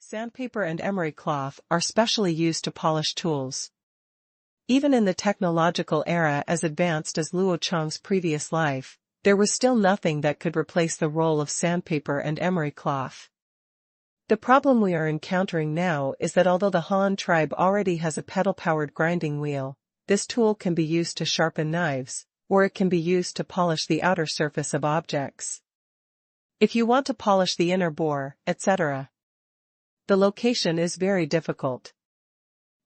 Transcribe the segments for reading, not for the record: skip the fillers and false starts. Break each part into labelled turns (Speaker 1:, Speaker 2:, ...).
Speaker 1: Sandpaper and emery cloth are specially used to polish tools. Even in the technological era as advanced as Luo Chong's previous life, there was still nothing that could replace the role of sandpaper and emery cloth. The problem we are encountering now is that although the Han tribe already has a pedal-powered grinding wheel, this tool can be used to sharpen knives, or it can be used to polish the outer surface of objects. If you want to polish the inner bore, etc., the location is very difficult.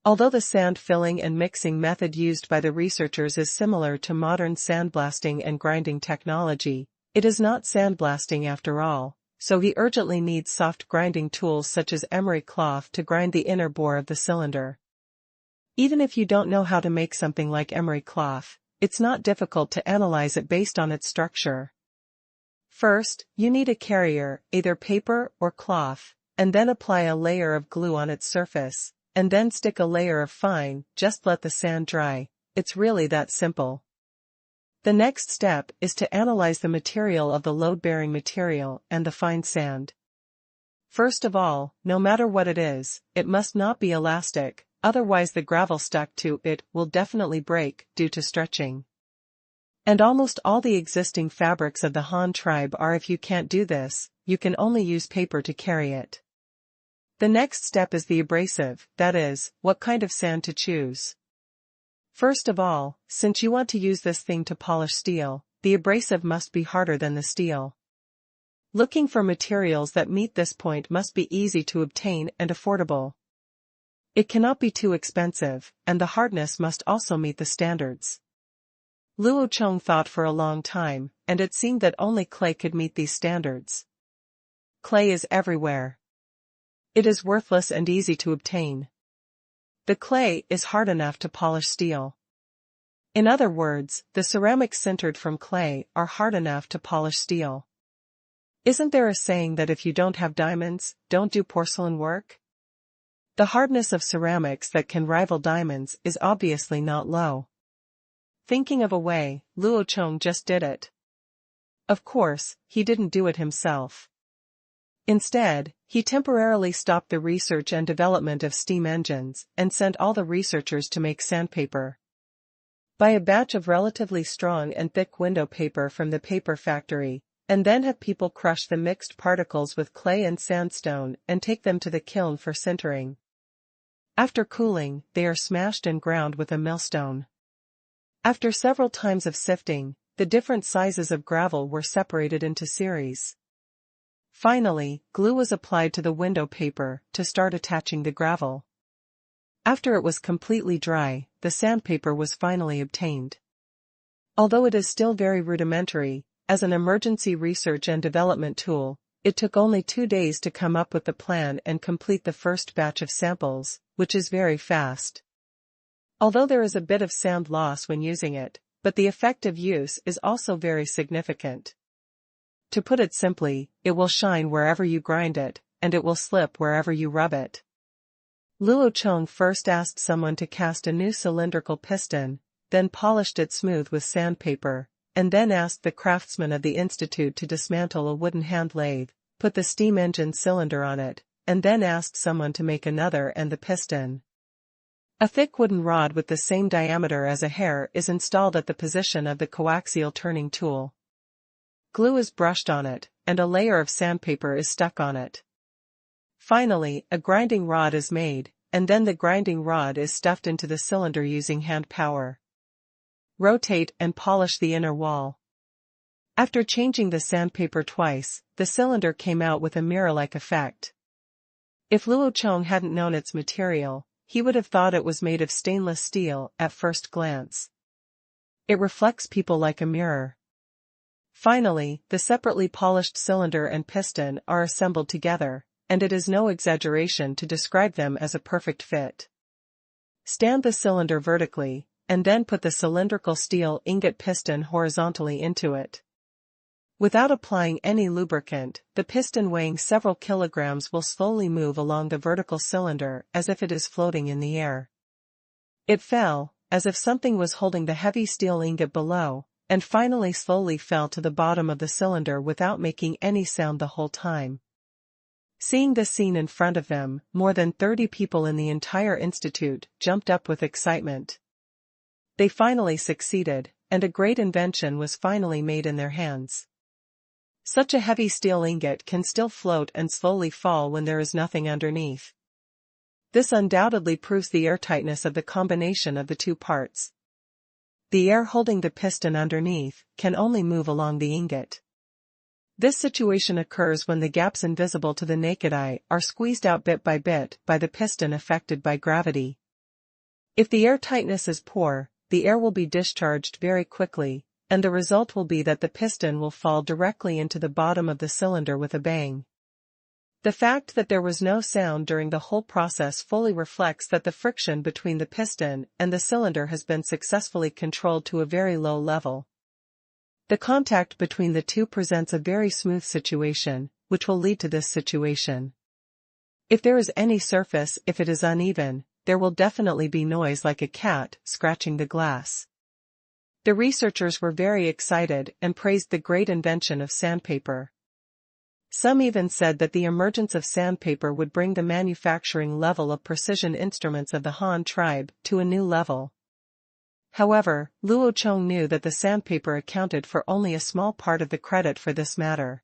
Speaker 1: Although the sand filling and mixing method used by the researchers is similar to modern sandblasting and grinding technology, it is not sandblasting after all, so he urgently needs soft grinding tools such as emery cloth to grind the inner bore of the cylinder. Even if you don't know how to make something like emery cloth, it's not difficult to analyze it based on its structure. First, you need a carrier, either paper or cloth, and then apply a layer of glue on its surface, and then stick a layer of fine, just let the sand dry. It's really that simple. The next step is to analyze the material of the load-bearing material and the fine sand. First of all, no matter what it is, it must not be elastic, otherwise the gravel stuck to it will definitely break due to stretching. And almost all the existing fabrics of the Han tribe are. If you can't do this, you can only use paper to carry it. The next step is the abrasive, that is, what kind of sand to choose. First of all, since you want to use this thing to polish steel, the abrasive must be harder than the steel. Looking for materials that meet this point must be easy to obtain and affordable. It cannot be too expensive, and the hardness must also meet the standards. Luo Chong thought for a long time, and it seemed that only clay could meet these standards. Clay is everywhere. It is worthless and easy to obtain. The clay is hard enough to polish steel. In other words, the ceramics sintered from clay are hard enough to polish steel. Isn't there a saying that if you don't have diamonds, don't do porcelain work? The hardness of ceramics that can rival diamonds is obviously not low. Thinking of a way, Luo Chong just did it. Of course, he didn't do it himself. Instead, he temporarily stopped the research and development of steam engines and sent all the researchers to make sandpaper. Buy a batch of relatively strong and thick window paper from the paper factory, and then have people crush the mixed particles with clay and sandstone and take them to the kiln for sintering. After cooling, they are smashed and ground with a millstone. After several times of sifting, the different sizes of gravel were separated into series. Finally, glue was applied to the window paper to start attaching the gravel. After it was completely dry, the sandpaper was finally obtained. Although it is still very rudimentary, as an emergency research and development tool, it took only 2 days to come up with the plan and complete the first batch of samples, which is very fast. Although there is a bit of sand loss when using it, but the effective use is also very significant. To put it simply, it will shine wherever you grind it, and it will slip wherever you rub it. Luo Chong first asked someone to cast a new cylindrical piston, then polished it smooth with sandpaper, and then asked the craftsman of the institute to dismantle a wooden hand lathe, put the steam engine cylinder on it, and then asked someone to make another and the piston. A thick wooden rod with the same diameter as a hair is installed at the position of the coaxial turning tool. Glue is brushed on it, and a layer of sandpaper is stuck on it. Finally, a grinding rod is made, and then the grinding rod is stuffed into the cylinder using hand power. Rotate and polish the inner wall. After changing the sandpaper twice, the cylinder came out with a mirror-like effect. If Luo Chong hadn't known its material, he would have thought it was made of stainless steel at first glance. It reflects people like a mirror. Finally, the separately polished cylinder and piston are assembled together, and it is no exaggeration to describe them as a perfect fit. Stand the cylinder vertically, and then put the cylindrical steel ingot piston horizontally into it. Without applying any lubricant, the piston weighing several kilograms will slowly move along the vertical cylinder as if it is floating in the air. It fell, as if something was holding the heavy steel ingot below, and finally slowly fell to the bottom of the cylinder without making any sound the whole time. Seeing the scene in front of them, more than 30 people in the entire institute jumped up with excitement. They finally succeeded, and a great invention was finally made in their hands. Such a heavy steel ingot can still float and slowly fall when there is nothing underneath. This undoubtedly proves the airtightness of the combination of the two parts. The air holding the piston underneath can only move along the ingot. This situation occurs when the gaps invisible to the naked eye are squeezed out bit by the piston affected by gravity. If the air tightness is poor, the air will be discharged very quickly, and the result will be that the piston will fall directly into the bottom of the cylinder with a bang. The fact that there was no sound during the whole process fully reflects that the friction between the piston and the cylinder has been successfully controlled to a very low level. The contact between the two presents a very smooth situation, which will lead to this situation. If there is any surface, if it is uneven, there will definitely be noise like a cat scratching the glass. The researchers were very excited and praised the great invention of sandpaper. Some even said that the emergence of sandpaper would bring the manufacturing level of precision instruments of the Han tribe to a new level. However, Luo Chong knew that the sandpaper accounted for only a small part of the credit for this matter.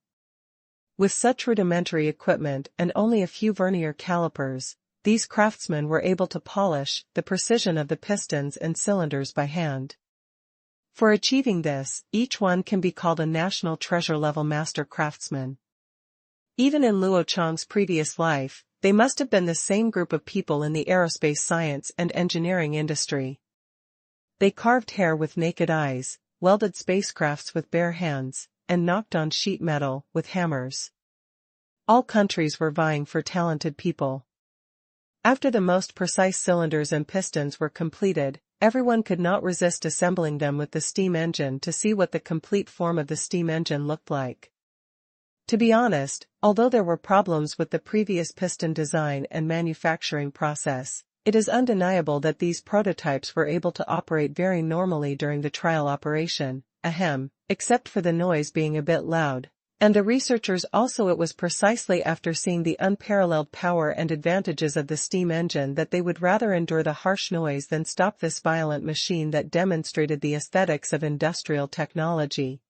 Speaker 1: With such rudimentary equipment and only a few vernier calipers, these craftsmen were able to polish the precision of the pistons and cylinders by hand. For achieving this, each one can be called a national treasure-level master craftsman. Even in Luo Chong's previous life, they must have been the same group of people in the aerospace science and engineering industry. They carved hair with naked eyes, welded spacecrafts with bare hands, and knocked on sheet metal with hammers. All countries were vying for talented people. After the most precise cylinders and pistons were completed, everyone could not resist assembling them with the steam engine to see what the complete form of the steam engine looked like. To be honest, although there were problems with the previous piston design and manufacturing process, it is undeniable that these prototypes were able to operate very normally during the trial operation, except for the noise being a bit loud. And the researchers also it was precisely after seeing the unparalleled power and advantages of the steam engine that they would rather endure the harsh noise than stop this violent machine that demonstrated the aesthetics of industrial technology.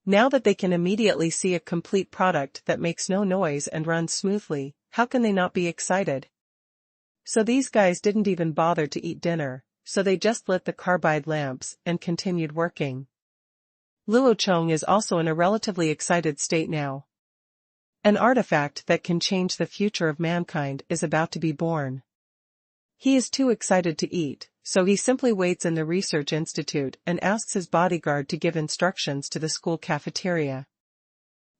Speaker 1: Now that they can immediately see a complete product that makes no noise and runs smoothly, how can they not be excited? So these guys didn't even bother to eat dinner, so they just lit the carbide lamps and continued working. Luo Chong is also in a relatively excited state now. An artifact that can change the future of mankind is about to be born. He is too excited to eat, so he simply waits in the research institute and asks his bodyguard to give instructions to the school cafeteria.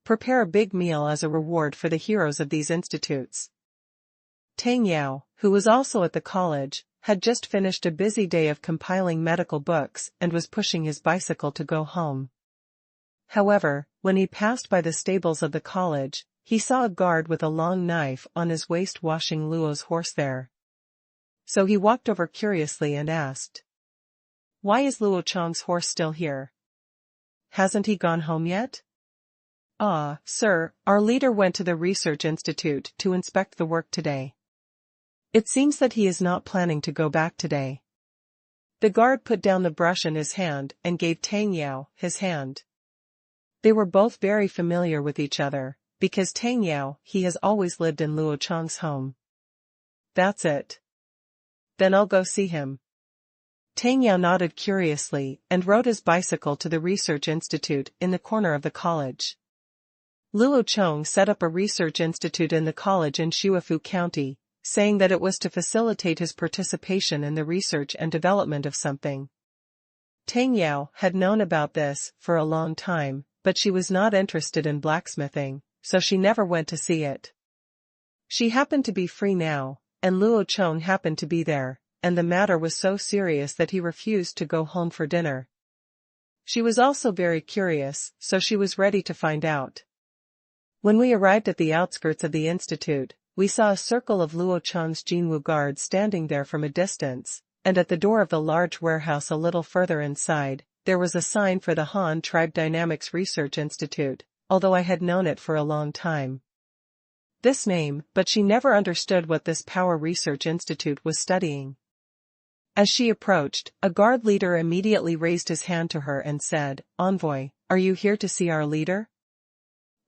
Speaker 1: Prepare a big meal as a reward for the heroes of these institutes. Tang Yao, who was also at the college, had just finished a busy day of compiling medical books and was pushing his bicycle to go home. However, when he passed by the stables of the college, he saw a guard with a long knife on his waist washing Luo's horse there. So he walked over curiously and asked, "Why is Luo Chong's horse still here? Hasn't he gone home yet?" "Ah, sir, our leader went to the research institute to inspect the work today. It seems that he is not planning to go back today." The guard put down the brush in his hand and gave Tang Yao his hand. They were both very familiar with each other, because Tang Yao, he has always lived in Luo Chong's home. "That's it. Then I'll go see him." Tang Yao nodded curiously and rode his bicycle to the research institute in the corner of the college. Luo Chong set up a research institute in the college in Shuifu County, saying that it was to facilitate his participation in the research and development of something. Tang Yao had known about this for a long time, but she was not interested in blacksmithing, so she never went to see it. She happened to be free now, and Luo Chong happened to be there, and the matter was so serious that he refused to go home for dinner. She was also very curious, so she was ready to find out. When we arrived at the outskirts of the institute, we saw a circle of Luo Chong's Jinwu guards standing there from a distance, and at the door of the large warehouse a little further inside, there was a sign for the Han Tribe Dynamics Research Institute, although I had known it for a long time. this name, but she never understood what this Power Research Institute was studying. As she approached, a guard leader immediately raised his hand to her and said, "Envoy, are you here to see our leader?"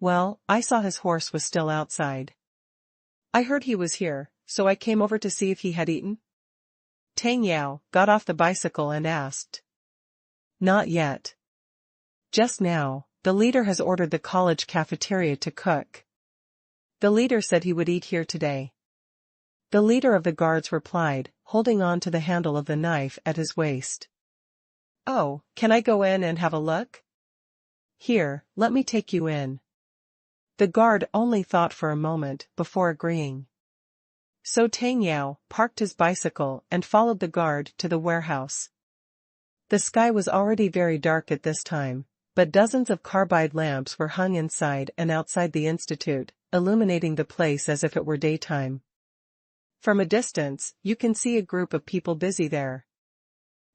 Speaker 1: "Well, I saw his horse was still outside. I heard he was here, so I came over to see if he had eaten." Tang Yao got off the bicycle and asked. "Not yet. Just now, the leader has ordered the college cafeteria to cook. The leader said he would eat here today." The leader of the guards replied, holding on to the handle of the knife at his waist. "Oh, can I go in and have a look?" "Here, let me take you in." The guard only thought for a moment before agreeing. So Tang Yao parked his bicycle and followed the guard to the warehouse. The sky was already very dark at this time, but dozens of carbide lamps were hung inside and outside the institute, illuminating the place as if it were daytime. From a distance, you can see a group of people busy there.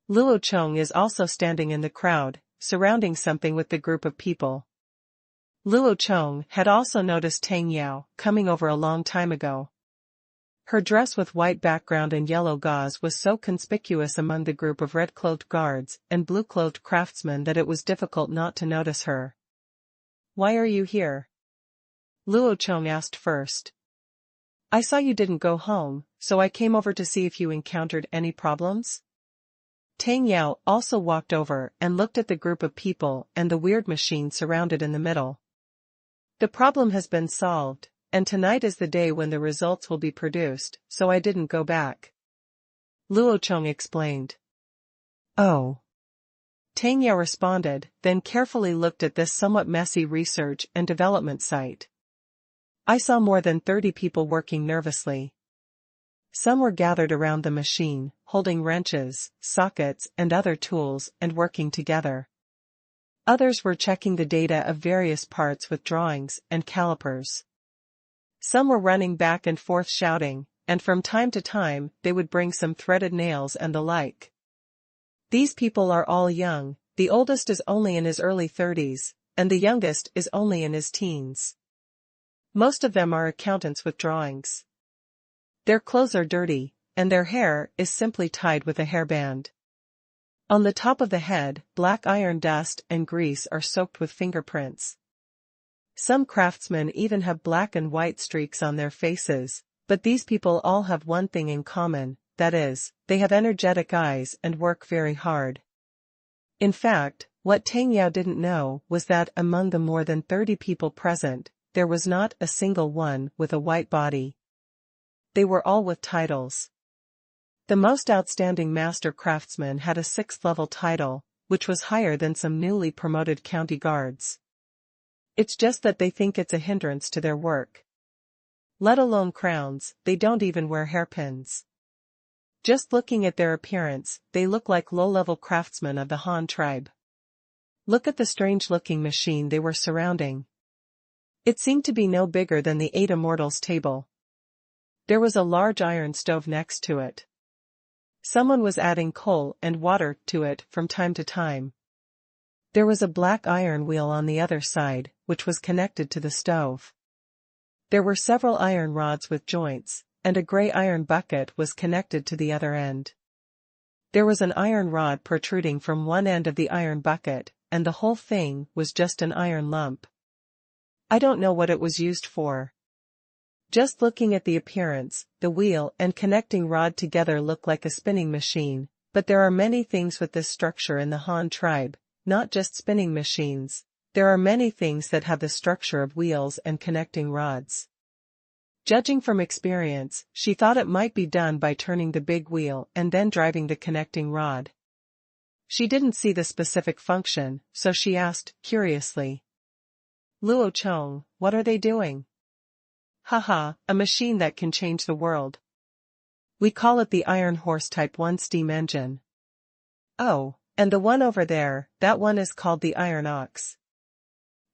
Speaker 1: Luo Chong is also standing in the crowd, surrounding something with the group of people. Luo Chong had also noticed Tang Yao coming over a long time ago. Her dress with white background and yellow gauze was so conspicuous among the group of red-clothed guards and blue-clothed craftsmen that it was difficult not to notice her. "Why are you here?" Luo Chong asked first. "I saw you didn't go home, so I came over to see if you encountered any problems." Tang Yao also walked over and looked at the group of people and the weird machine surrounded in the middle. "The problem has been solved, and tonight is the day when the results will be produced, so I didn't go back," Luo Chong explained. "Oh." Tang Yao responded, then carefully looked at this somewhat messy research and development site. "I saw more than 30 people working nervously. Some were gathered around the machine, holding wrenches, sockets and other tools and working together. Others were checking the data of various parts with drawings and calipers. Some were running back and forth shouting, and from time to time they would bring some threaded nails and the like. These people are all young, the oldest is only in his early 30s, and the youngest is only in his teens. Most of them are accountants with drawings. Their clothes are dirty, and their hair is simply tied with a hairband. On the top of the head, black iron dust and grease are soaked with fingerprints. Some craftsmen even have black and white streaks on their faces, but these people all have one thing in common, that is, they have energetic eyes and work very hard." In fact, what Tang Yao didn't know was that among the more than 30 people present, there was not a single one with a white body. They were all with titles. The most outstanding master craftsman had a 6th-level title, which was higher than some newly promoted county guards. It's just that they think it's a hindrance to their work. Let alone crowns, they don't even wear hairpins. Just looking at their appearance, they look like low-level craftsmen of the Han tribe. Look at the strange-looking machine they were surrounding. It seemed to be no bigger than the 8 Immortals table. There was a large iron stove next to it. Someone was adding coal and water to it from time to time. There was a black iron wheel on the other side, which was connected to the stove. There were several iron rods with joints, and a gray iron bucket was connected to the other end. There was an iron rod protruding from one end of the iron bucket, and the whole thing was just an iron lump. I don't know what it was used for. Just looking at the appearance, the wheel and connecting rod together look like a spinning machine, but there are many things with this structure in the Han tribe, not just spinning machines. There are many things that have the structure of wheels and connecting rods. Judging from experience, she thought it might be done by turning the big wheel and then driving the connecting rod. She didn't see the specific function, so she asked, curiously. "Luo Chong, what are they doing?" "Haha, a machine that can change the world. We call it the Iron Horse Type 1 steam engine." "Oh, and the one over there, that one is called the Iron Ox.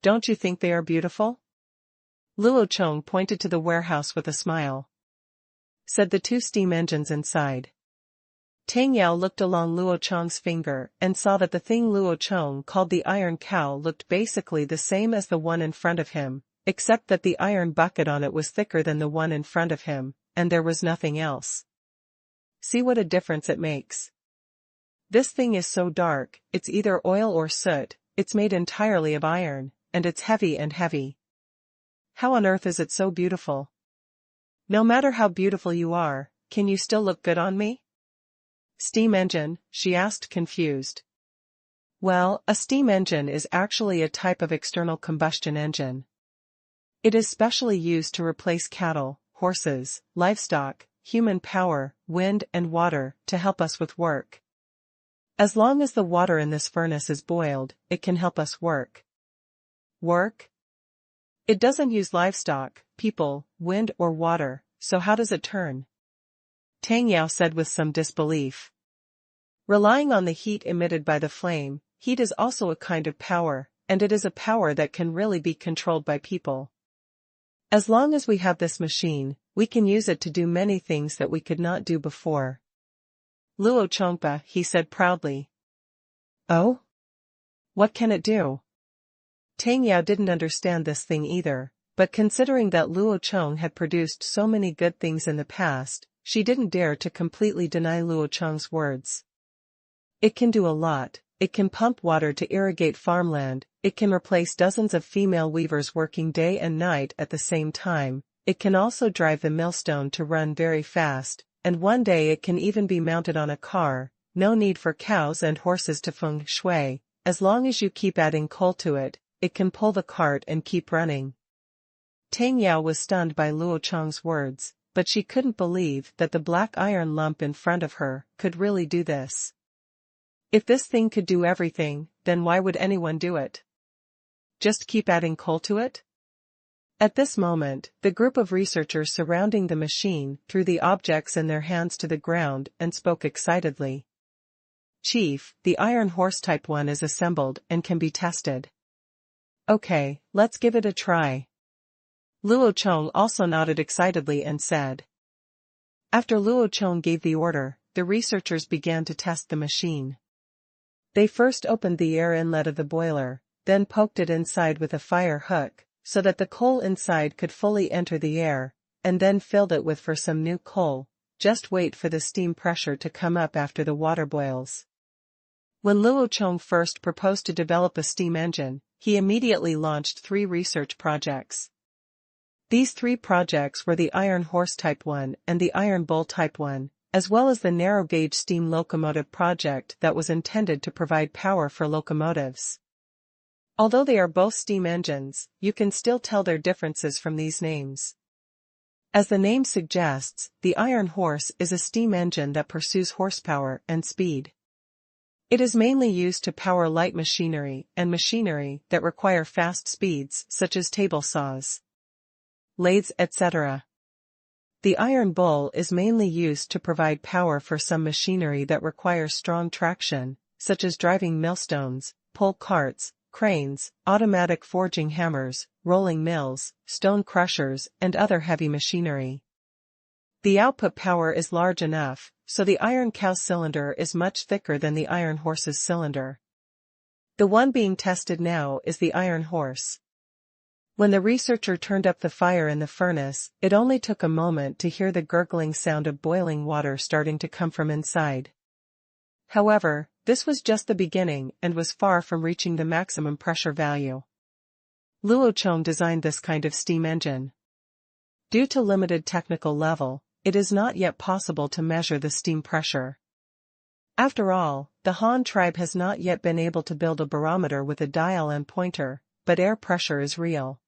Speaker 1: Don't you think they are beautiful?" Luo Chong pointed to the warehouse with a smile. Said the 2 steam engines inside. Tang Yao looked along Luo Chong's finger and saw that the thing Luo Chong called the Iron Cow looked basically the same as the one in front of him, except that the iron bucket on it was thicker than the one in front of him, and there was nothing else. See what a difference it makes. This thing is so dark, it's either oil or soot, it's made entirely of iron, and it's heavy and heavy. How on earth is it so beautiful? No matter how beautiful you are, can you still look good on me? Steam engine, she asked confused. Well, a steam engine is actually a type of external combustion engine. It is specially used to replace cattle, horses, livestock, human power, wind and water to help us with work. As long as the water in this furnace is boiled, it can help us work. Work? It doesn't use livestock, people, wind or water, so how does it turn? Tang Yao said with some disbelief. Relying on the heat emitted by the flame, heat is also a kind of power, and it is a power that can really be controlled by people. As long as we have this machine, we can use it to do many things that we could not do before. Luo Chong, he said proudly. Oh? What can it do? Tang Yao didn't understand this thing either, but considering that Luo Chong had produced so many good things in the past, she didn't dare to completely deny Luo Chong's words. It can do a lot. It can pump water to irrigate farmland, it can replace dozens of female weavers working day and night at the same time, it can also drive the millstone to run very fast, and one day it can even be mounted on a car. No need for cows and horses to feng shui. As long as you keep adding coal to it, it can pull the cart and keep running. Tang Yao was stunned by Luo Chong's words, but she couldn't believe that the black iron lump in front of her could really do this. If this thing could do everything, then why would anyone do it? Just keep adding coal to it? At this moment, the group of researchers surrounding the machine threw the objects in their hands to the ground and spoke excitedly. Chief, the iron horse type 1 is assembled and can be tested. Okay, let's give it a try. Luo Chong also nodded excitedly and said. After Luo Chong gave the order, the researchers began to test the machine. They first opened the air inlet of the boiler, then poked it inside with a fire hook, so that the coal inside could fully enter the air, and then filled it with for some new coal. Just wait for the steam pressure to come up after the water boils. When Luo Chong first proposed to develop a steam engine, he immediately launched 3 research projects. These 3 projects were the Iron Horse Type 1 and the Iron Bull Type 1, as well as the narrow-gauge steam locomotive project that was intended to provide power for locomotives. Although they are both steam engines, you can still tell their differences from these names. As the name suggests, the Iron Horse is a steam engine that pursues horsepower and speed. It is mainly used to power light machinery and machinery that require fast speeds such as table saws, lathes, etc. The Iron Bull is mainly used to provide power for some machinery that requires strong traction, such as driving millstones, pull carts, cranes, automatic forging hammers, rolling mills, stone crushers, and other heavy machinery. The output power is large enough, so the Iron Cow's cylinder is much thicker than the Iron Horse's cylinder. The one being tested now is the Iron Horse. When the researcher turned up the fire in the furnace, it only took a moment to hear the gurgling sound of boiling water starting to come from inside. However, this was just the beginning and was far from reaching the maximum pressure value. Luo Chong designed this kind of steam engine. Due to limited technical level, it is not yet possible to measure the steam pressure. After all, the Han tribe has not yet been able to build a barometer with a dial and pointer, but air pressure is real.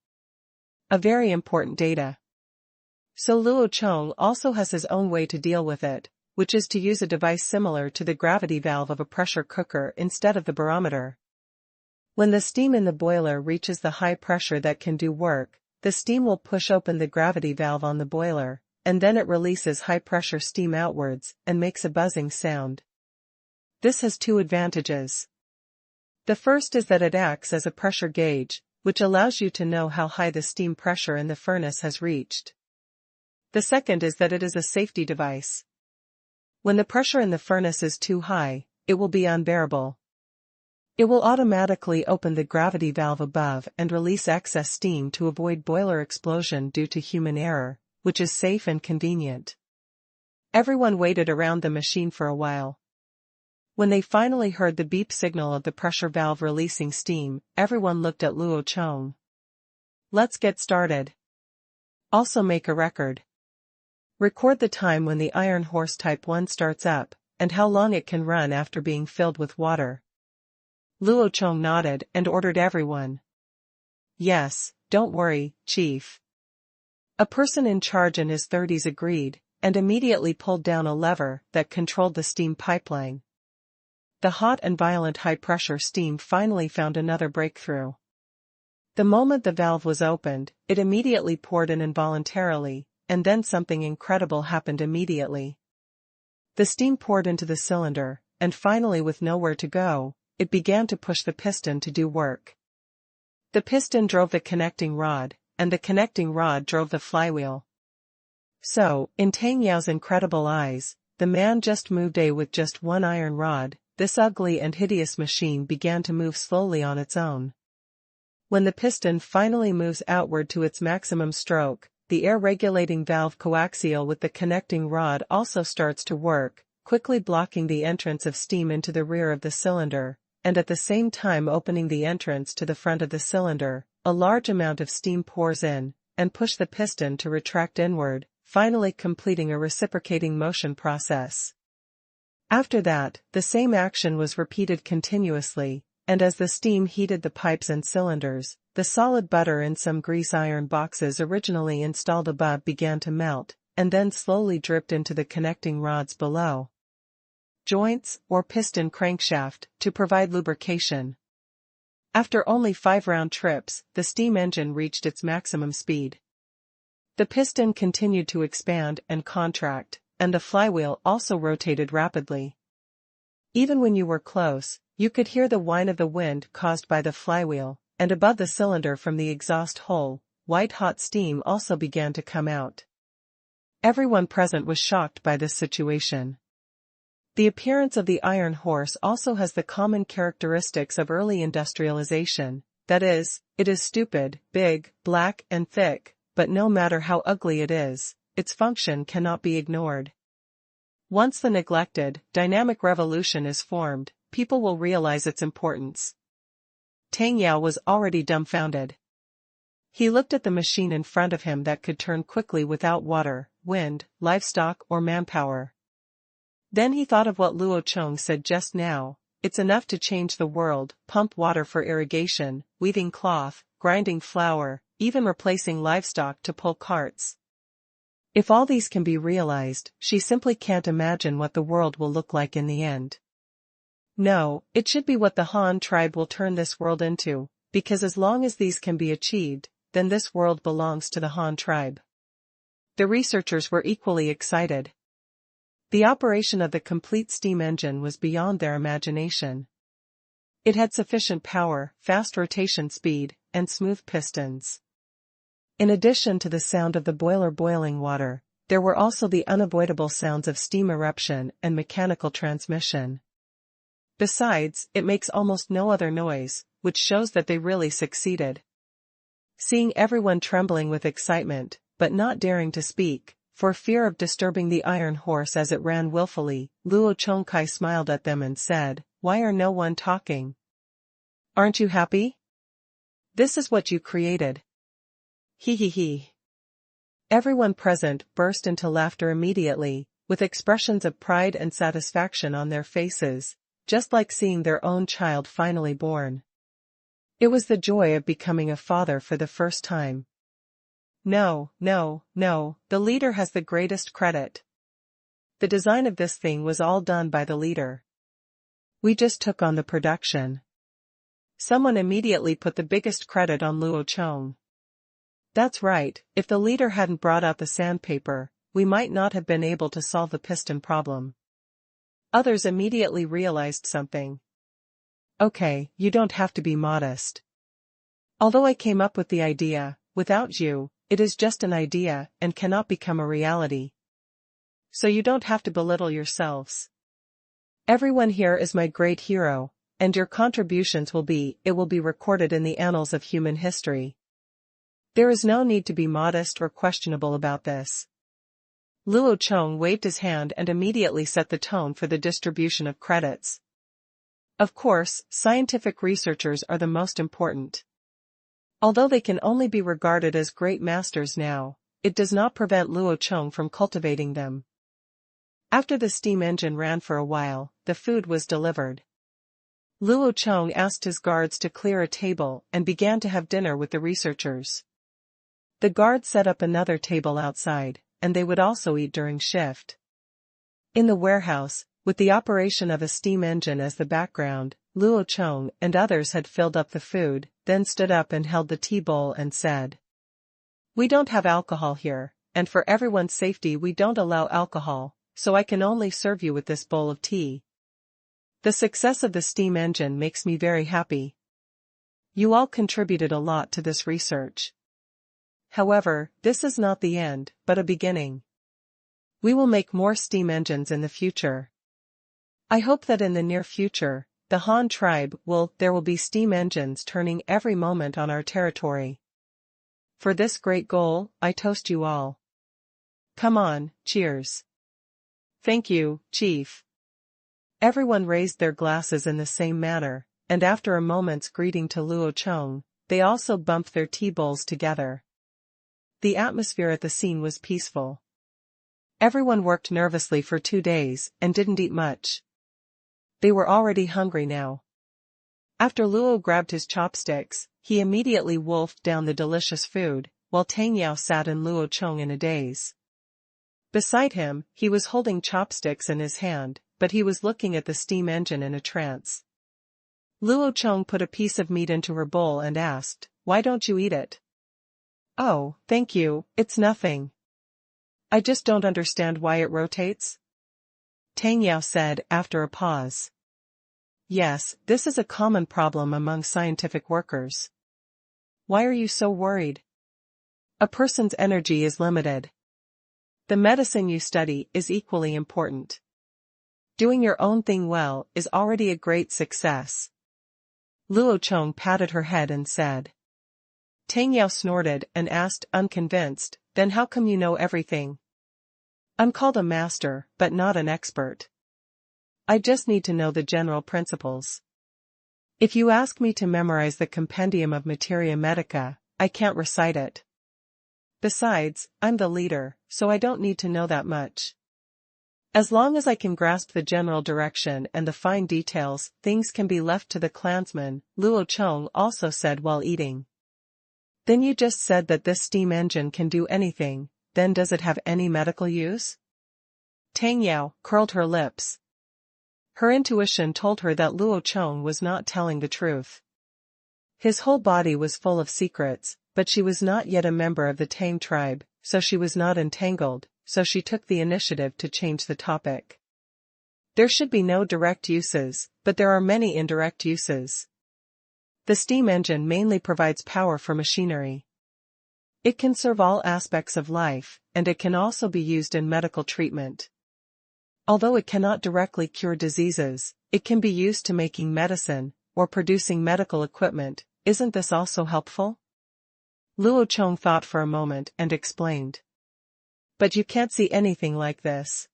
Speaker 1: A very important data. So Luo Chong also has his own way to deal with it, which is to use a device similar to the gravity valve of a pressure cooker instead of the barometer. When the steam in the boiler reaches the high pressure that can do work, the steam will push open the gravity valve on the boiler, and then it releases high-pressure steam outwards and makes a buzzing sound. This has 2 advantages. The first is that it acts as a pressure gauge, which allows you to know how high the steam pressure in the furnace has reached. The second is that it is a safety device. When the pressure in the furnace is too high, it will be unbearable. It will automatically open the gravity valve above and release excess steam to avoid boiler explosion due to human error, which is safe and convenient. Everyone waited around the machine for a while. When they finally heard the beep signal of the pressure valve releasing steam, everyone looked at Luo Chong. Let's get started. Also make a record. Record the time when the iron horse Type 1 starts up, and how long it can run after being filled with water. Luo Chong nodded and ordered everyone. Yes, don't worry, Chief. A person in charge in his 30s agreed, and immediately pulled down a lever that controlled the steam pipeline. The hot and violent high-pressure steam finally found another breakthrough. The moment the valve was opened, it immediately poured in involuntarily, and then something incredible happened immediately. The steam poured into the cylinder, and finally, with nowhere to go, it began to push the piston to do work. The piston drove the connecting rod, and the connecting rod drove the flywheel. So, in Tang Yao's incredible eyes, the man just moved with just one iron rod. This ugly and hideous machine began to move slowly on its own. When the piston finally moves outward to its maximum stroke, the air-regulating valve coaxial with the connecting rod also starts to work, quickly blocking the entrance of steam into the rear of the cylinder, and at the same time opening the entrance to the front of the cylinder. A large amount of steam pours in, and pushes the piston to retract inward, finally completing a reciprocating motion process. After that, the same action was repeated continuously, and as the steam heated the pipes and cylinders, the solid butter in some grease iron boxes originally installed above began to melt, and then slowly dripped into the connecting rods below. Joints, or piston crankshaft, to provide lubrication. After only 5 round trips, the steam engine reached its maximum speed. The piston continued to expand and contract, and the flywheel also rotated rapidly. Even when you were close, you could hear the whine of the wind caused by the flywheel, and above the cylinder from the exhaust hole, white-hot steam also began to come out. Everyone present was shocked by this situation. The appearance of the iron horse also has the common characteristics of early industrialization, that is, it is stupid, big, black, and thick, but no matter how ugly it is, its function cannot be ignored. Once the neglected, dynamic revolution is formed, people will realize its importance. Tang Yao was already dumbfounded. He looked at the machine in front of him that could turn quickly without water, wind, livestock, or manpower. Then he thought of what Luo Chong said just now: it's enough to change the world, pump water for irrigation, weaving cloth, grinding flour, even replacing livestock to pull carts. If all these can be realized, she simply can't imagine what the world will look like in the end. No, it should be what the Han tribe will turn this world into, because as long as these can be achieved, then this world belongs to the Han tribe. The researchers were equally excited. The operation of the complete steam engine was beyond their imagination. It had sufficient power, fast rotation speed, and smooth pistons. In addition to the sound of the boiler boiling water, there were also the unavoidable sounds of steam eruption and mechanical transmission. Besides, it makes almost no other noise, which shows that they really succeeded. Seeing everyone trembling with excitement, but not daring to speak, for fear of disturbing the iron horse as it ran willfully, Luo Chongkai smiled at them and said, "Why are no one talking? Aren't you happy? This is what you created." He he he. Everyone present burst into laughter immediately, with expressions of pride and satisfaction on their faces, just like seeing their own child finally born. It was the joy of becoming a father for the first time. No, the leader has the greatest credit. The design of this thing was all done by the leader. We just took on the production. Someone immediately put the biggest credit on Luo Chong. That's right, if the leader hadn't brought out the sandpaper, we might not have been able to solve the piston problem. Others immediately realized something. Okay, you don't have to be modest. Although I came up with the idea, without you, it is just an idea and cannot become a reality. So you don't have to belittle yourselves. Everyone here is my great hero, and your contributions will be recorded in the annals of human history. There is no need to be modest or questionable about this. Luo Chong waved his hand and immediately set the tone for the distribution of credits. Of course, scientific researchers are the most important. Although they can only be regarded as great masters now, it does not prevent Luo Chong from cultivating them. After the steam engine ran for a while, the food was delivered. Luo Chong asked his guards to clear a table and began to have dinner with the researchers. The guards set up another table outside, and they would also eat during shift. In the warehouse, with the operation of a steam engine as the background, Luo Chong and others had filled up the food, then stood up and held the tea bowl and said, "We don't have alcohol here, and for everyone's safety we don't allow alcohol, so I can only serve you with this bowl of tea. The success of the steam engine makes me very happy. You all contributed a lot to this research. However, this is not the end, but a beginning. We will make more steam engines in the future. I hope that in the near future, the Han tribe there will be steam engines turning every moment on our territory. For this great goal, I toast you all. Come on, cheers." "Thank you, Chief." Everyone raised their glasses in the same manner, and after a moment's greeting to Luo Chong, they also bumped their tea bowls together. The atmosphere at the scene was peaceful. Everyone worked nervously for 2 days and didn't eat much. They were already hungry now. After Luo grabbed his chopsticks, he immediately wolfed down the delicious food, while Tang Yao sat in Luo Chong in a daze. Beside him, he was holding chopsticks in his hand, but he was looking at the steam engine in a trance. Luo Chong put a piece of meat into her bowl and asked, "Why don't you eat it?" "Oh, thank you, it's nothing. I just don't understand why it rotates," Tang Yao said after a pause. "Yes, this is a common problem among scientific workers. Why are you so worried? A person's energy is limited. The medicine you study is equally important. Doing your own thing well is already a great success." Luo Chong patted her head and said. Tang Yao snorted and asked, unconvinced, "Then how come you know everything?" "I'm called a master, but not an expert. I just need to know the general principles. If you ask me to memorize the compendium of Materia Medica, I can't recite it. Besides, I'm the leader, so I don't need to know that much. As long as I can grasp the general direction and the fine details, things can be left to the clansmen," Luo Chong also said while eating. "Then you just said that this steam engine can do anything, then does it have any medical use?" Tang Yao curled her lips. Her intuition told her that Luo Chong was not telling the truth. His whole body was full of secrets, but she was not yet a member of the Tang tribe, so she was not entangled, so she took the initiative to change the topic. "There should be no direct uses, but there are many indirect uses. The steam engine mainly provides power for machinery. It can serve all aspects of life, and it can also be used in medical treatment. Although it cannot directly cure diseases, it can be used to making medicine, or producing medical equipment. Isn't this also helpful?" Luo Chong thought for a moment and explained. "But you can't see anything like this.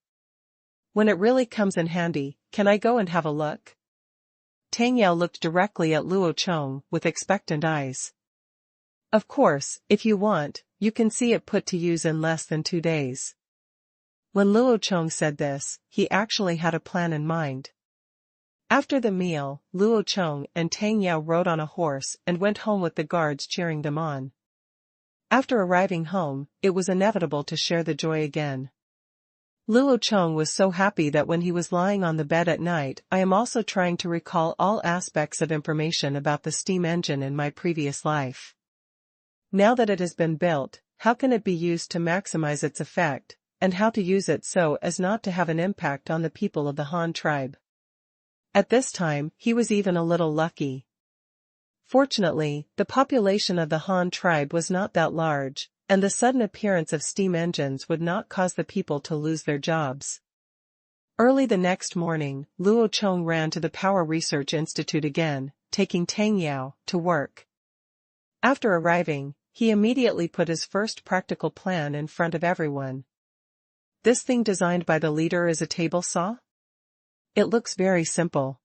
Speaker 1: When it really comes in handy, can I go and have a look?" Tang Yao looked directly at Luo Chong with expectant eyes. "Of course, if you want, you can see it put to use in less than 2 days. When Luo Chong said this, he actually had a plan in mind. After the meal, Luo Chong and Tang Yao rode on a horse and went home with the guards cheering them on. After arriving home, it was inevitable to share the joy again. Luo Chong was so happy that when he was lying on the bed at night, "I am also trying to recall all aspects of information about the steam engine in my previous life. Now that it has been built, how can it be used to maximize its effect, and how to use it so as not to have an impact on the people of the Han tribe?" At this time, he was even a little lucky. Fortunately, the population of the Han tribe was not that large, and the sudden appearance of steam engines would not cause the people to lose their jobs. Early the next morning, Luo Chong ran to the Power Research Institute again, taking Tang Yao to work. After arriving, he immediately put his first practical plan in front of everyone. This thing designed by the leader is a table saw? It looks very simple.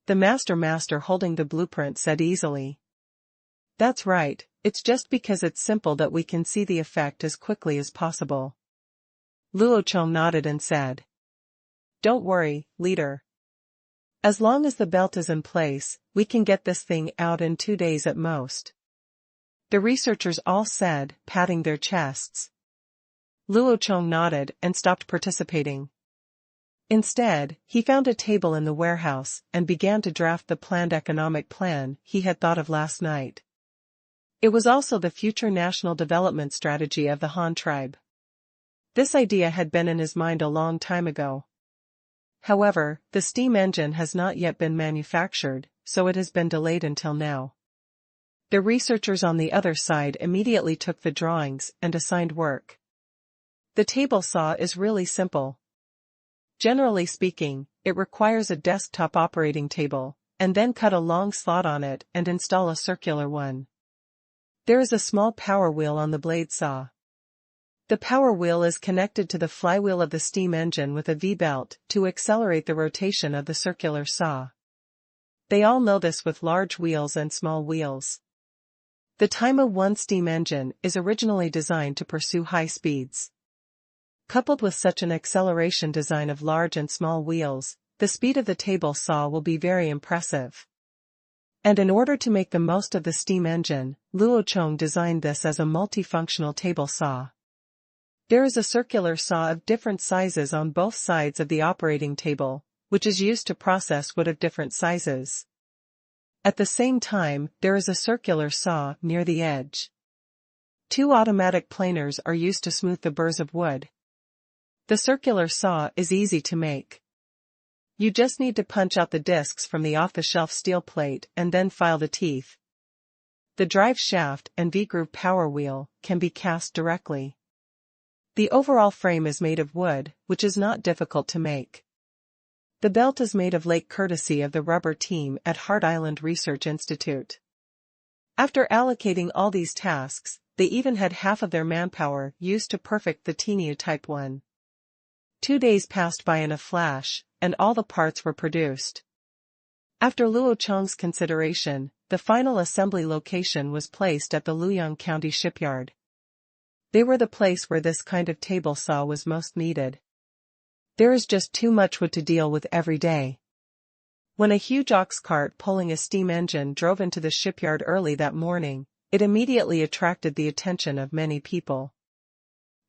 Speaker 1: The master holding the blueprint said easily. That's right, it's just because it's simple that we can see the effect as quickly as possible. Luo Chong nodded and said. Don't worry, leader. As long as the belt is in place, we can get this thing out in 2 days at most. The researchers all said, patting their chests. Luo Chong nodded and stopped participating. Instead, he found a table in the warehouse and began to draft the planned economic plan he had thought of last night. It was also the future national development strategy of the Han tribe. This idea had been in his mind a long time ago. However, the steam engine has not yet been manufactured, so it has been delayed until now. The researchers on the other side immediately took the drawings and assigned work. The table saw is really simple. Generally speaking, it requires a desktop operating table, and then cut a long slot on it and install a circular one. There is a small power wheel on the blade saw. The power wheel is connected to the flywheel of the steam engine with a V-belt to accelerate the rotation of the circular saw. They all know this with large wheels and small wheels. The Taima 1 steam engine is originally designed to pursue high speeds. Coupled with such an acceleration design of large and small wheels, the speed of the table saw will be very impressive. And in order to make the most of the steam engine, Luo Chong designed this as a multifunctional table saw. There is a circular saw of different sizes on both sides of the operating table, which is used to process wood of different sizes. At the same time, there is a circular saw near the edge. 2 automatic planers are used to smooth the burrs of wood. The circular saw is easy to make. You just need to punch out the discs from the off-the-shelf steel plate and then file the teeth. The drive shaft and V-groove power wheel can be cast directly. The overall frame is made of wood, which is not difficult to make. The belt is made of lake courtesy of the rubber team at Hart Island Research Institute. After allocating all these tasks, they even had half of their manpower used to perfect the Teniu Type 1. 2 days passed by in a flash, and all the parts were produced. After Luo Chong's consideration, the final assembly location was placed at the Luoyang County shipyard. They were the place where this kind of table saw was most needed. There is just too much wood to deal with every day. When a huge ox cart pulling a steam engine drove into the shipyard early that morning, it immediately attracted the attention of many people.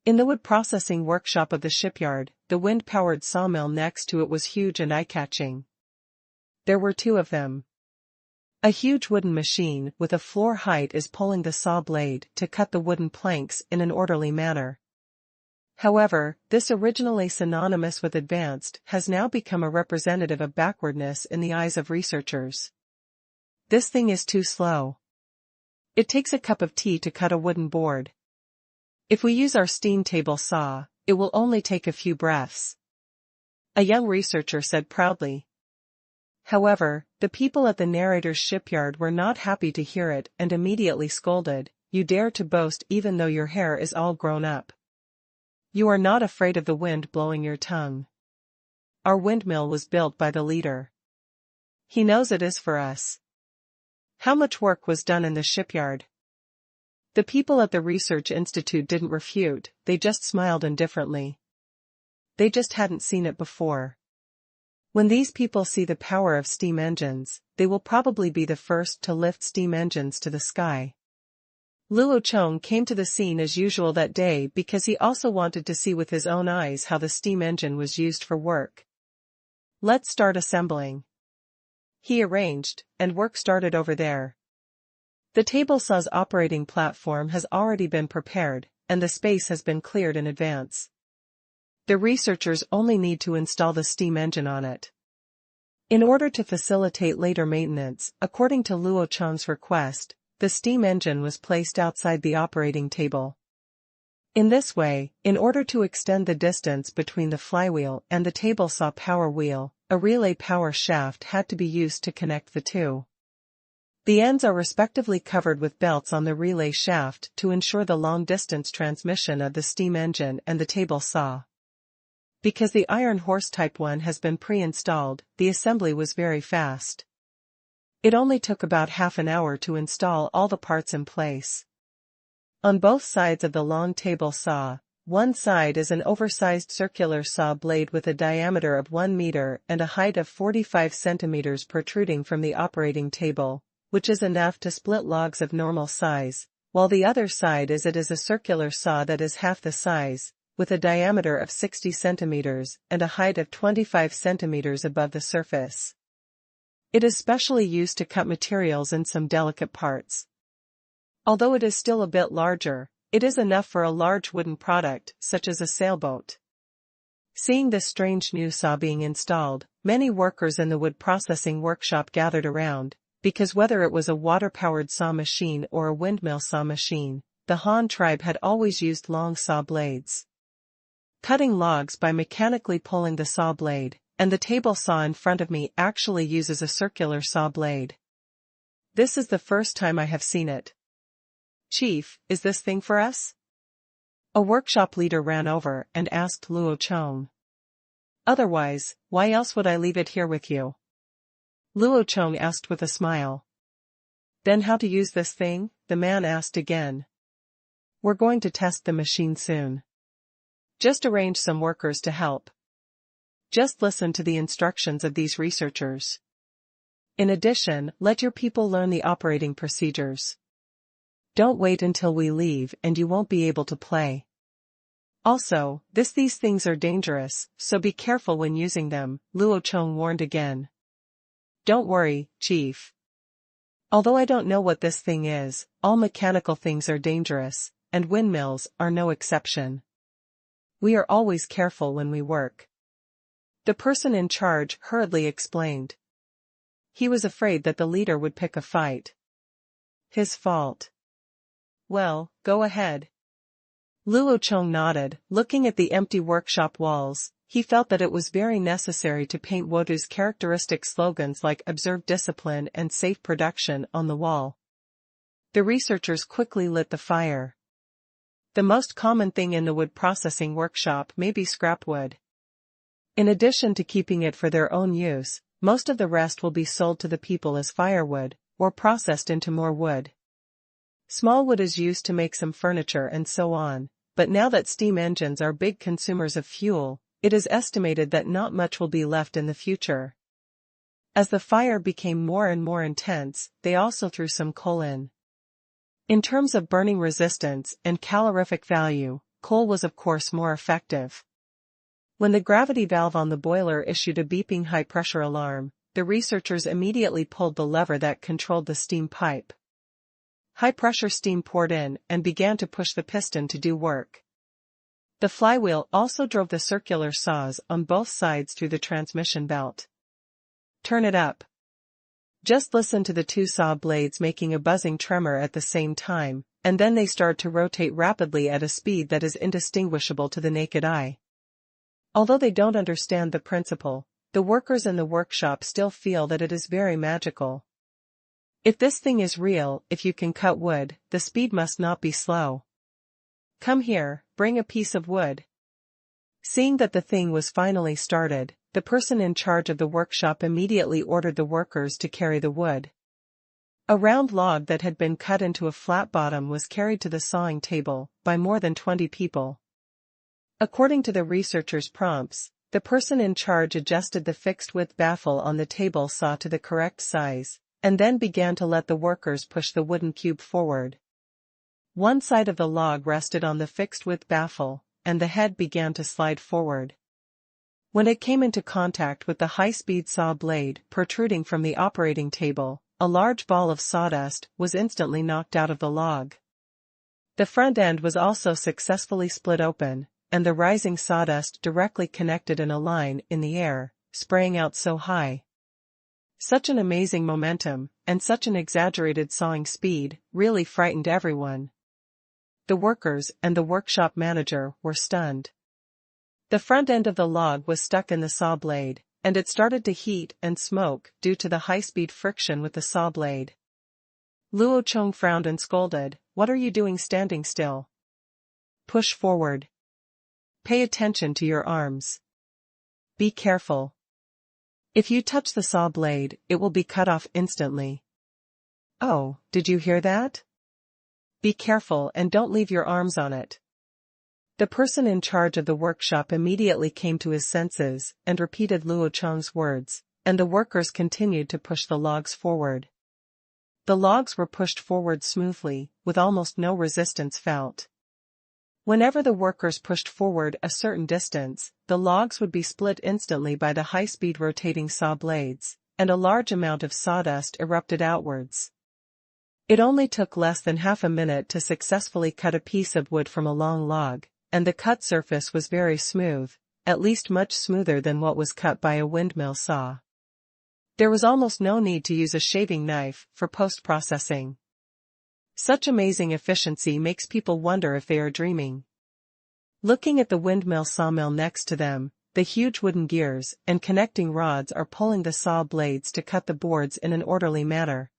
Speaker 1: In the wood processing workshop of the shipyard, the wind-powered sawmill next to it was huge and eye-catching. There were 2 of them. A huge wooden machine with a floor height is pulling the saw blade to cut the wooden planks in an orderly manner. However, this originally synonymous with advanced has now become a representative of backwardness in the eyes of researchers. This thing is too slow. It takes a cup of tea to cut a wooden board. If we use our steam table saw, it will only take a few breaths. A young researcher said proudly. However, the people at the narrator's shipyard were not happy to hear it and immediately scolded, "You dare to boast even though your hair is all grown up. You are not afraid of the wind blowing your tongue. Our windmill was built by the leader. He knows it is for us." How much work was done in the shipyard? The people at the research institute didn't refute, they just smiled indifferently. They just hadn't seen it before. When these people see the power of steam engines, they will probably be the first to lift steam engines to the sky. Luo Chong came to the scene as usual that day because he also wanted to see with his own eyes how the steam engine was used for work. "Let's start assembling." He arranged, and work started over there. The table saw's operating platform has already been prepared, and the space has been cleared in advance. The researchers only need to install the steam engine on it. In order to facilitate later maintenance, according to Luo Chong's request, the steam engine was placed outside the operating table. In this way, in order to extend the distance between the flywheel and the table saw power wheel, a relay power shaft had to be used to connect the two. The ends are respectively covered with belts on the relay shaft to ensure the long-distance transmission of the steam engine and the table saw. Because the Iron Horse Type 1 has been pre-installed, the assembly was very fast. It only took about half an hour to install all the parts in place. On both sides of the long table saw, one side is an oversized circular saw blade with a diameter of 1 meter and a height of 45 centimeters protruding from the operating table, which is enough to split logs of normal size, while the other side is a circular saw that is half the size, with a diameter of 60 centimeters and a height of 25 centimeters above the surface. It is specially used to cut materials in some delicate parts. Although it is still a bit larger, it is enough for a large wooden product, such as a sailboat. Seeing this strange new saw being installed, many workers in the wood processing workshop gathered around, because whether it was a water-powered saw machine or a windmill saw machine, the Han tribe had always used long saw blades. Cutting logs by mechanically pulling the saw blade, and the table saw in front of me actually uses a circular saw blade. This is the first time I have seen it. Chief, is this thing for us? A workshop leader ran over and asked Luo Chong. Otherwise, why else would I leave it here with you? Luo Chong asked with a smile. Then how to use this thing? The man asked again. We're going to test the machine soon. Just arrange some workers to help. Just listen to the instructions of these researchers. In addition, let your people learn the operating procedures. Don't wait until we leave and you won't be able to play. Also, these things are dangerous, so be careful when using them, Luo Chong warned again. Don't worry, Chief. Although I don't know what this thing is, all mechanical things are dangerous, and windmills are no exception. We are always careful when we work. The person in charge hurriedly explained. He was afraid that the leader would pick a fight. His fault. Well, go ahead. Luo Chong nodded, looking at the empty workshop walls. He felt that it was very necessary to paint Wodu's characteristic slogans like observe discipline and safe production on the wall. The researchers quickly lit the fire. The most common thing in the wood processing workshop may be scrap wood. In addition to keeping it for their own use, most of the rest will be sold to the people as firewood, or processed into more wood. Small wood is used to make some furniture and so on, but now that steam engines are big consumers of fuel, it is estimated that not much will be left in the future. As the fire became more and more intense, they also threw some coal in. In terms of burning resistance and calorific value, coal was of course more effective. When the gravity valve on the boiler issued a beeping high-pressure alarm, the researchers immediately pulled the lever that controlled the steam pipe. High-pressure steam poured in and began to push the piston to do work. The flywheel also drove the circular saws on both sides through the transmission belt. Turn it up. Just listen to the two saw blades making a buzzing tremor at the same time, and then they start to rotate rapidly at a speed that is indistinguishable to the naked eye. Although they don't understand the principle, the workers in the workshop still feel that it is very magical. If this thing is real, if you can cut wood, the speed must not be slow. Come here, bring a piece of wood. Seeing that the thing was finally started, the person in charge of the workshop immediately ordered the workers to carry the wood. A round log that had been cut into a flat bottom was carried to the sawing table by more than 20 people. According to the researchers' prompts, the person in charge adjusted the fixed-width baffle on the table saw to the correct size, and then began to let the workers push the wooden cube forward. One side of the log rested on the fixed-width baffle, and the head began to slide forward. When it came into contact with the high-speed saw blade protruding from the operating table, a large ball of sawdust was instantly knocked out of the log. The front end was also successfully split open, and the rising sawdust directly connected in a line in the air, spraying out so high. Such an amazing momentum, and such an exaggerated sawing speed, really frightened everyone. the workers and the workshop manager were stunned. The front end of the log was stuck in the saw blade, and it started to heat and smoke due to the high-speed friction with the saw blade. Luo Chong frowned and scolded, "What are you doing standing still? Push forward. Pay attention to your arms. Be careful. If you touch the saw blade, it will be cut off instantly." "Oh, did you hear that? Be careful and don't leave your arms on it." The person in charge of the workshop immediately came to his senses and repeated Luo Chong's words, and the workers continued to push the logs forward. The logs were pushed forward smoothly, with almost no resistance felt. Whenever the workers pushed forward a certain distance, the logs would be split instantly by the high-speed rotating saw blades, and a large amount of sawdust erupted outwards. It only took less than half a minute to successfully cut a piece of wood from a long log, and the cut surface was very smooth, at least much smoother than what was cut by a windmill saw. There was almost no need to use a shaving knife for post-processing. Such amazing efficiency makes people wonder if they are dreaming. Looking at the windmill sawmill next to them, the huge wooden gears and connecting rods are pulling the saw blades to cut the boards in an orderly manner.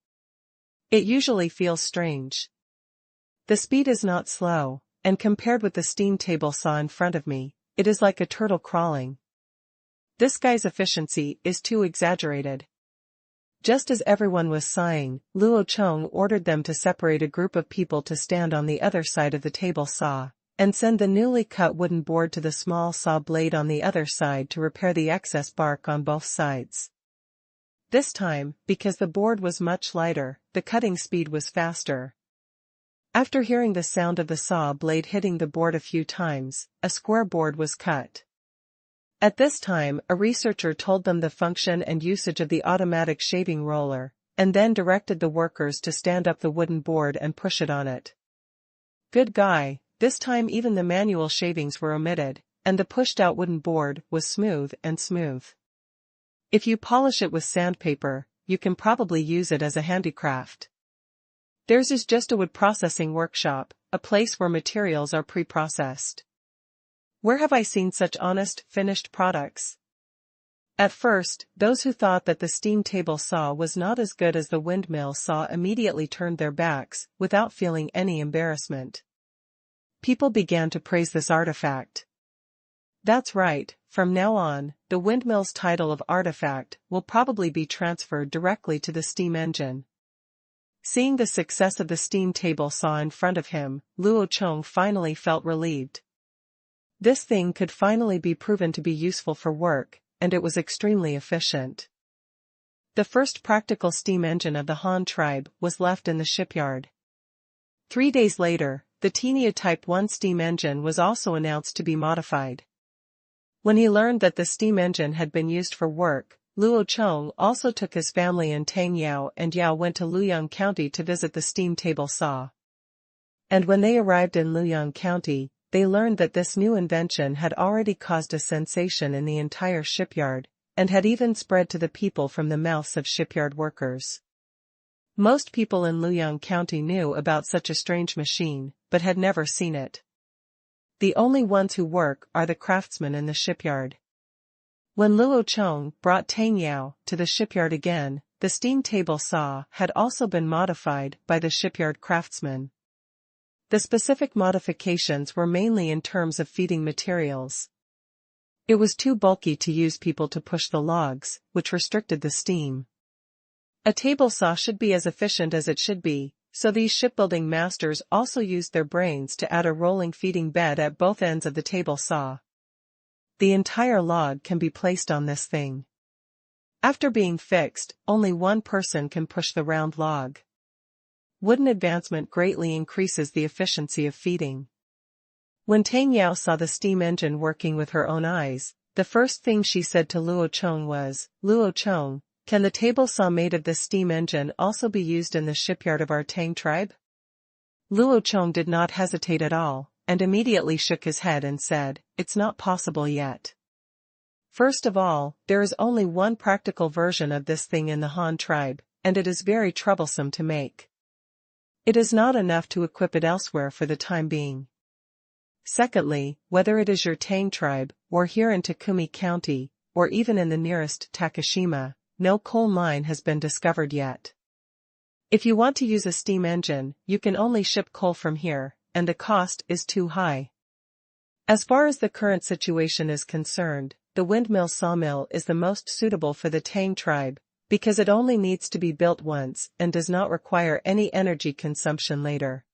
Speaker 1: It usually feels strange. The speed is not slow, and compared with the steam table saw in front of me, it is like a turtle crawling. This guy's efficiency is too exaggerated. Just as everyone was sighing, Luo Chong ordered them to separate a group of people to stand on the other side of the table saw, and send the newly cut wooden board to the small saw blade on the other side to repair the excess bark on both sides. This time, because the board was much lighter, the cutting speed was faster. After hearing the sound of the saw blade hitting the board a few times, a square board was cut. At this time, a researcher told them the function and usage of the automatic shaving roller, and then directed the workers to stand up the wooden board and push it on it. Good guy, this time even the manual shavings were omitted, and the pushed-out wooden board was smooth and smooth. If you polish it with sandpaper, you can probably use it as a handicraft. Theirs is just a wood processing workshop, a place where materials are pre-processed. Where have I seen such honest, finished products? At first, those who thought that the steam table saw was not as good as the windmill saw immediately turned their backs, without feeling any embarrassment. People began to praise this artifact. That's right, from now on, the windmill's title of artifact will probably be transferred directly to the steam engine. Seeing the success of the steam table saw in front of him, Luo Chong finally felt relieved. This thing could finally be proven to be useful for work, and it was extremely efficient. The first practical steam engine of the Han tribe was left in the shipyard. 3 days later, the Tenia Type 1 steam engine was also announced to be modified. When he learned that the steam engine had been used for work, Luo Chong also took his family and Tang Yao and Yao went to Luoyang County to visit the steam table saw. And when they arrived in Luoyang County, they learned that this new invention had already caused a sensation in the entire shipyard, and had even spread to the people from the mouths of shipyard workers. Most people in Luoyang County knew about such a strange machine, but had never seen it. The only ones who work are the craftsmen in the shipyard. When Luo Chong brought Tang Yao to the shipyard again, the steam table saw had also been modified by the shipyard craftsmen. The specific modifications were mainly in terms of feeding materials. It was too bulky to use people to push the logs, which restricted the steam. A table saw should be as efficient as it should be, so these shipbuilding masters also used their brains to add a rolling feeding bed at both ends of the table saw. The entire log can be placed on this thing. After being fixed, only one person can push the round log. Wooden advancement greatly increases the efficiency of feeding. When Tang Yao saw the steam engine working with her own eyes, the first thing she said to Luo Chong was, "Luo Chong, can the table saw made of this steam engine also be used in the shipyard of our Tang tribe?" Luo Chong did not hesitate at all, and immediately shook his head and said, "It's not possible yet. First of all, there is only one practical version of this thing in the Han tribe, and it is very troublesome to make. It is not enough to equip it elsewhere for the time being. Secondly, whether it is your Tang tribe, or here in Takumi County, or even in the nearest Takashima, no coal mine has been discovered yet. If you want to use a steam engine, you can only ship coal from here, and the cost is too high. As far as the current situation is concerned, the windmill sawmill is the most suitable for the Tang tribe, because it only needs to be built once and does not require any energy consumption later.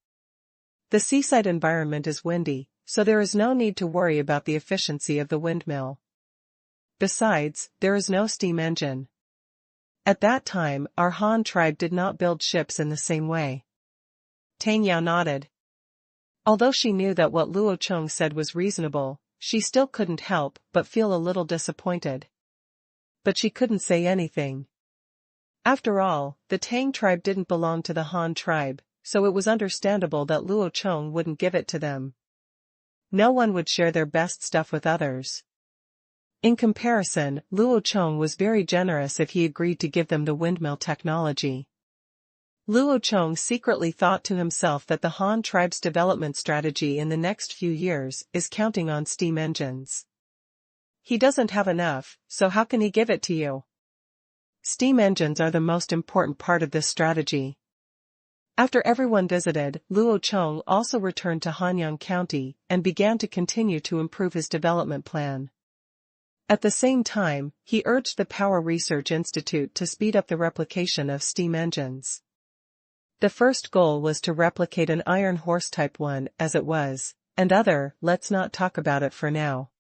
Speaker 1: The seaside environment is windy, so there is no need to worry about the efficiency of the windmill. Besides, there is no steam engine. At that time, our Han tribe did not build ships in the same way. Tang Yao nodded. Although she knew that what Luo Chong said was reasonable, she still couldn't help but feel a little disappointed. But she couldn't say anything. After all, the Tang tribe didn't belong to the Han tribe, so it was understandable that Luo Chong wouldn't give it to them. No one would share their best stuff with others. In comparison, Luo Chong was very generous if he agreed to give them the windmill technology. Luo Chong secretly thought to himself that the Han tribe's development strategy in the next few years is counting on steam engines. He doesn't have enough, so how can he give it to you? Steam engines are the most important part of this strategy. After everyone visited, Luo Chong also returned to Hanyang County and began to continue to improve his development plan. At the same time, he urged the Power Research Institute to speed up the replication of steam engines. The first goal was to replicate an iron horse Type 1 as it was, and let's not talk about it for now.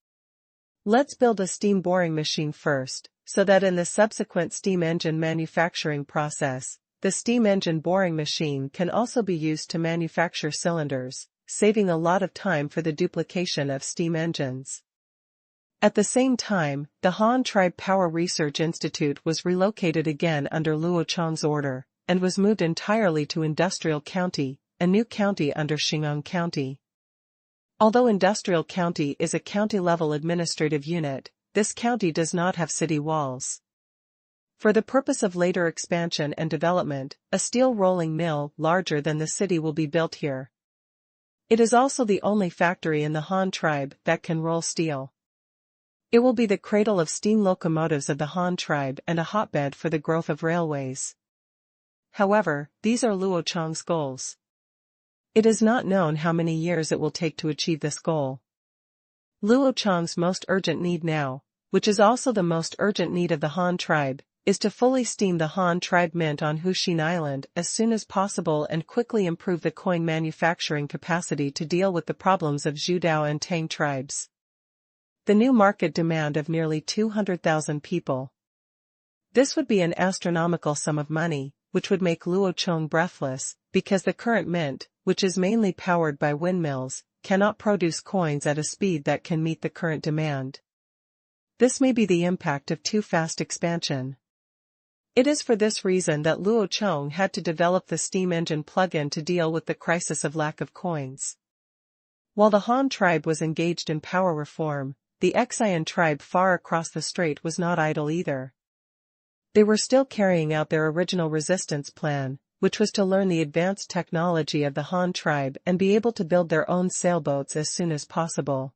Speaker 1: Let's build a steam boring machine first, so that in the subsequent steam engine manufacturing process, the steam engine boring machine can also be used to manufacture cylinders, saving a lot of time for the duplication of steam engines. At the same time, the Han Tribe Power Research Institute was relocated again under Luo Chong's order, and was moved entirely to Industrial County, a new county under Qinghong County. Although Industrial County is a county-level administrative unit, this county does not have city walls. For the purpose of later expansion and development, a steel rolling mill larger than the city will be built here. It is also the only factory in the Han tribe that can roll steel. It will be the cradle of steam locomotives of the Han tribe and a hotbed for the growth of railways. However, these are Luo Chong's goals. It is not known how many years it will take to achieve this goal. Luo Chong's most urgent need now, which is also the most urgent need of the Han tribe, is to fully steam the Han tribe mint on Huxin Island as soon as possible and quickly improve the coin manufacturing capacity to deal with the problems of Zhudao and Tang tribes. The new market demand of nearly 200,000 people. This would be an astronomical sum of money, which would make Luo Chong breathless, because the current mint, which is mainly powered by windmills, cannot produce coins at a speed that can meet the current demand. This may be the impact of too fast expansion. It is for this reason that Luo Chong had to develop the steam engine plug-in to deal with the crisis of lack of coins. While the Han tribe was engaged in power reform, the Qingshu tribe far across the strait was not idle either. They were still carrying out their original resistance plan, which was to learn the advanced technology of the Han tribe and be able to build their own sailboats as soon as possible.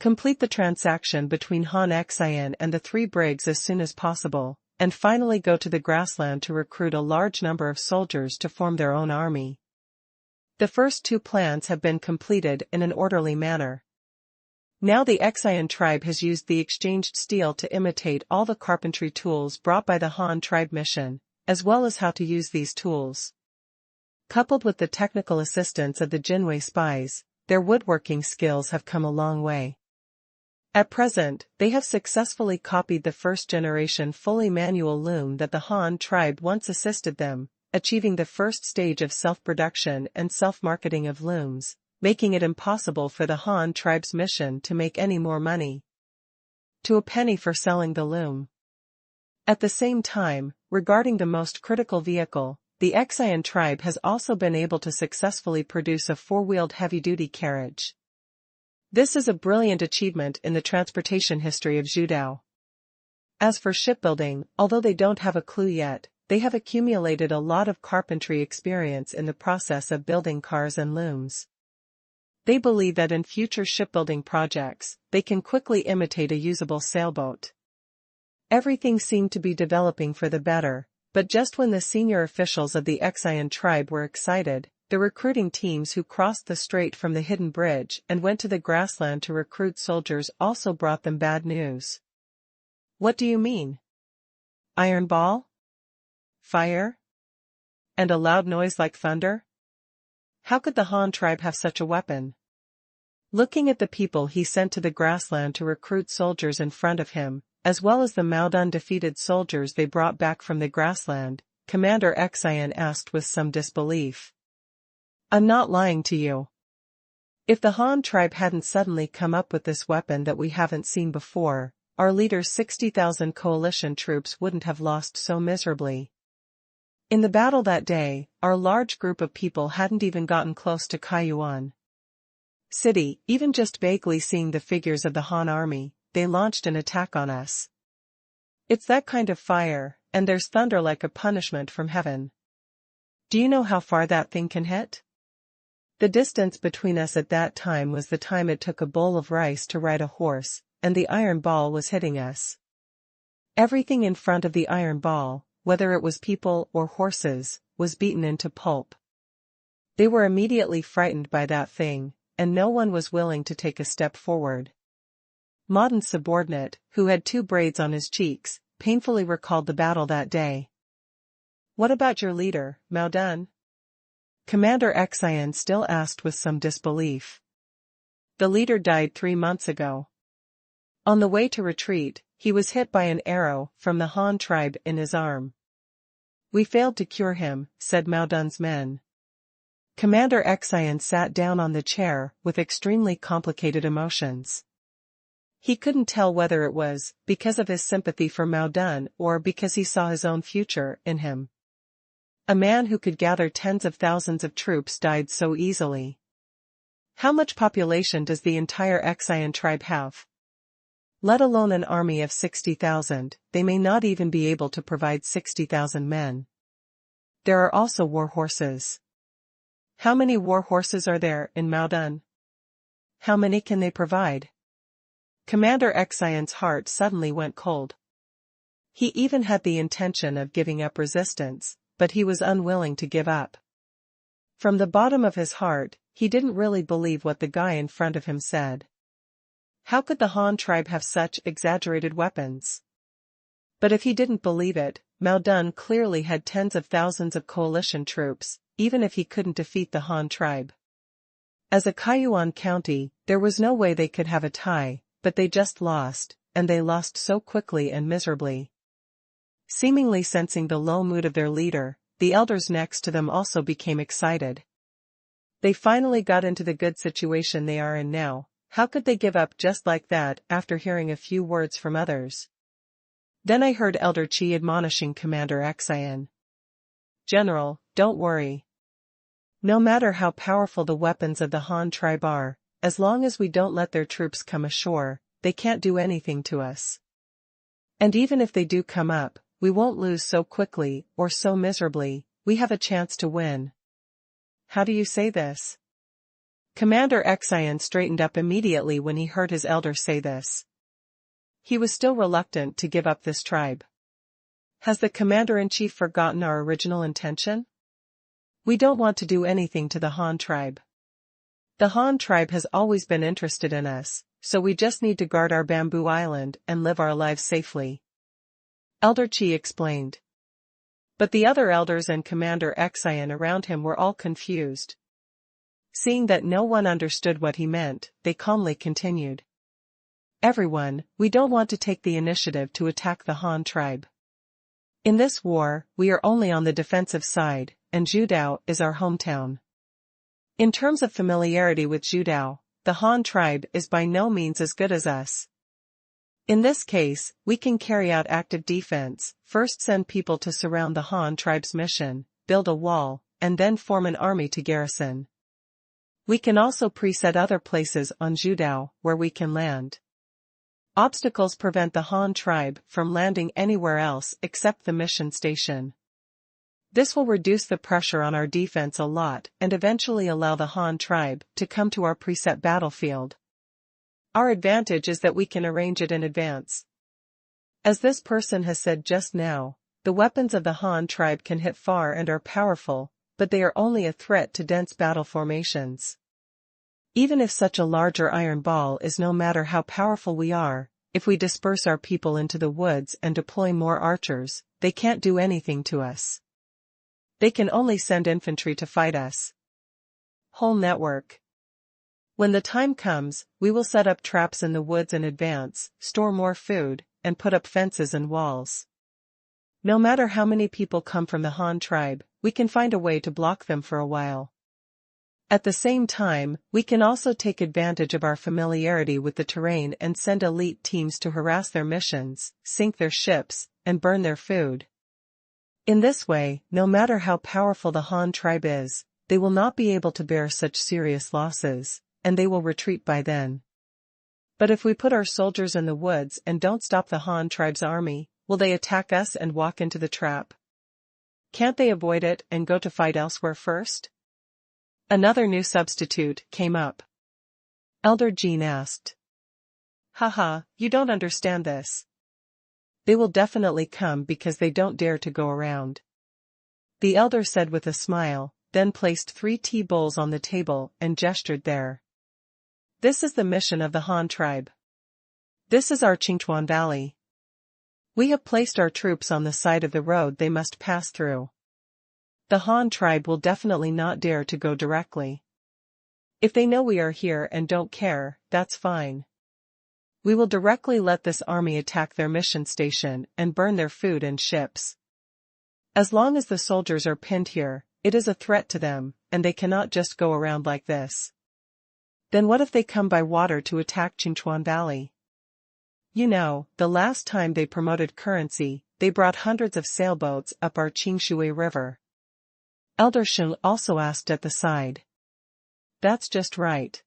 Speaker 1: Complete the transaction between Han Qingshu and the three brigs as soon as possible, and finally go to the grassland to recruit a large number of soldiers to form their own army. The first two plans have been completed in an orderly manner. Now the Qingshu tribe has used the exchanged steel to imitate all the carpentry tools brought by the Han tribe mission, as well as how to use these tools. Coupled with the technical assistance of the Jinwei spies, their woodworking skills have come a long way. At present, they have successfully copied the first-generation fully manual loom that the Han tribe once assisted them, achieving the first stage of self-production and self-marketing of looms, making it impossible for the Han tribe's mission to make any more money. To a penny for selling the loom. At the same time, regarding the most critical vehicle, the Qingshu tribe has also been able to successfully produce a four-wheeled heavy-duty carriage. This is a brilliant achievement in the transportation history of Zhudao. As for shipbuilding, although they don't have a clue yet, they have accumulated a lot of carpentry experience in the process of building cars and looms. They believe that in future shipbuilding projects, they can quickly imitate a usable sailboat. Everything seemed to be developing for the better, but just when the senior officials of the Qian tribe were excited, the recruiting teams who crossed the strait from the hidden bridge and went to the grassland to recruit soldiers also brought them bad news. What do you mean? Iron ball? Fire? And a loud noise like thunder? How could the Han tribe have such a weapon? Looking at the people he sent to the grassland to recruit soldiers in front of him, as well as the Maodan defeated soldiers they brought back from the grassland, Commander Qian asked with some disbelief. I'm not lying to you. If the Han tribe hadn't suddenly come up with this weapon that we haven't seen before, our leader's 60,000 coalition troops wouldn't have lost so miserably. In the battle that day, our large group of people hadn't even gotten close to Kaiyuan City, even just vaguely seeing the figures of the Han army, they launched an attack on us. It's that kind of fire, and there's thunder like a punishment from heaven. Do you know how far that thing can hit? The distance between us at that time was the time it took a bowl of rice to ride a horse, and the iron ball was hitting us. Everything in front of the iron ball, whether it was people or horses, was beaten into pulp. They were immediately frightened by that thing, and no one was willing to take a step forward. Maodan's subordinate, who had 2 braids on his cheeks, painfully recalled the battle that day. What about your leader, Maodan? Commander Qian still asked with some disbelief. The leader died 3 months ago. On the way to retreat, he was hit by an arrow from the Han tribe in his arm. We failed to cure him, said Maodan's men. Commander Qian sat down on the chair with extremely complicated emotions. He couldn't tell whether it was because of his sympathy for Maodan or because he saw his own future in him. A man who could gather tens of thousands of troops died so easily. How much population does the entire Qian tribe have? Let alone an army of 60,000, they may not even be able to provide 60,000 men. There are also war horses. How many war horses are there in Maodan? How many can they provide? Commander Qian's heart suddenly went cold. He even had the intention of giving up resistance, but he was unwilling to give up. From the bottom of his heart, he didn't really believe what the guy in front of him said. How could the Han tribe have such exaggerated weapons? But if he didn't believe it, Maodan clearly had tens of thousands of coalition troops, even if he couldn't defeat the Han tribe. As a Kaiyuan county, there was no way they could have a tie, but they just lost, and they lost so quickly and miserably. Seemingly sensing the low mood of their leader, the elders next to them also became excited. They finally got into the good situation they are in now. How could they give up just like that after hearing a few words from others? Then I heard Elder Qi admonishing Commander Qian. General, don't worry. No matter how powerful the weapons of the Han tribe are, as long as we don't let their troops come ashore, they can't do anything to us. And even if they do come up, we won't lose so quickly or so miserably, we have a chance to win. How do you say this? Commander Qian straightened up immediately when he heard his elder say this. He was still reluctant to give up this tribe. Has the commander-in-chief forgotten our original intention? We don't want to do anything to the Han tribe. The Han tribe has always been interested in us, so we just need to guard our bamboo island and live our lives safely. Elder Qi explained. But the other elders and Commander Qian around him were all confused. Seeing that no one understood what he meant, they calmly continued. Everyone, we don't want to take the initiative to attack the Han tribe. In this war, we are only on the defensive side, and Judao is our hometown. In terms of familiarity with Judao, the Han tribe is by no means as good as us. In this case, we can carry out active defense, first send people to surround the Han tribe's mission, build a wall, and then form an army to garrison. We can also preset other places on Judao where we can land. Obstacles prevent the Han tribe from landing anywhere else except the mission station. This will reduce the pressure on our defense a lot and eventually allow the Han tribe to come to our preset battlefield. Our advantage is that we can arrange it in advance. As this person has said just now, the weapons of the Han tribe can hit far and are powerful, but they are only a threat to dense battle formations. Even if such a larger iron ball is, no matter how powerful we are, if we disperse our people into the woods and deploy more archers, they can't do anything to us. They can only send infantry to fight us. Whole network. When the time comes, we will set up traps in the woods in advance, store more food, and put up fences and walls. No matter how many people come from the Han tribe, we can find a way to block them for a while. At the same time, we can also take advantage of our familiarity with the terrain and send elite teams to harass their missions, sink their ships, and burn their food. In this way, no matter how powerful the Han tribe is, they will not be able to bear such serious losses, and they will retreat by then. But if we put our soldiers in the woods and don't stop the Han tribe's army, will they attack us and walk into the trap? Can't they avoid it and go to fight elsewhere first? Another new substitute came up. Elder Jean asked. Haha, you don't understand this. They will definitely come because they don't dare to go around. The elder said with a smile, then placed 3 tea bowls on the table and gestured there. This is the mission of the Han tribe. This is our Qingshu Valley. We have placed our troops on the side of the road they must pass through. The Han tribe will definitely not dare to go directly. If they know we are here and don't care, that's fine. We will directly let this army attack their mission station and burn their food and ships. As long as the soldiers are pinned here, it is a threat to them, and they cannot just go around like this. Then what if they come by water to attack Qingshu Valley? You know, the last time they promoted currency, they brought hundreds of sailboats up our Qingshu River. Elder Sheng also asked at the side. That's just right.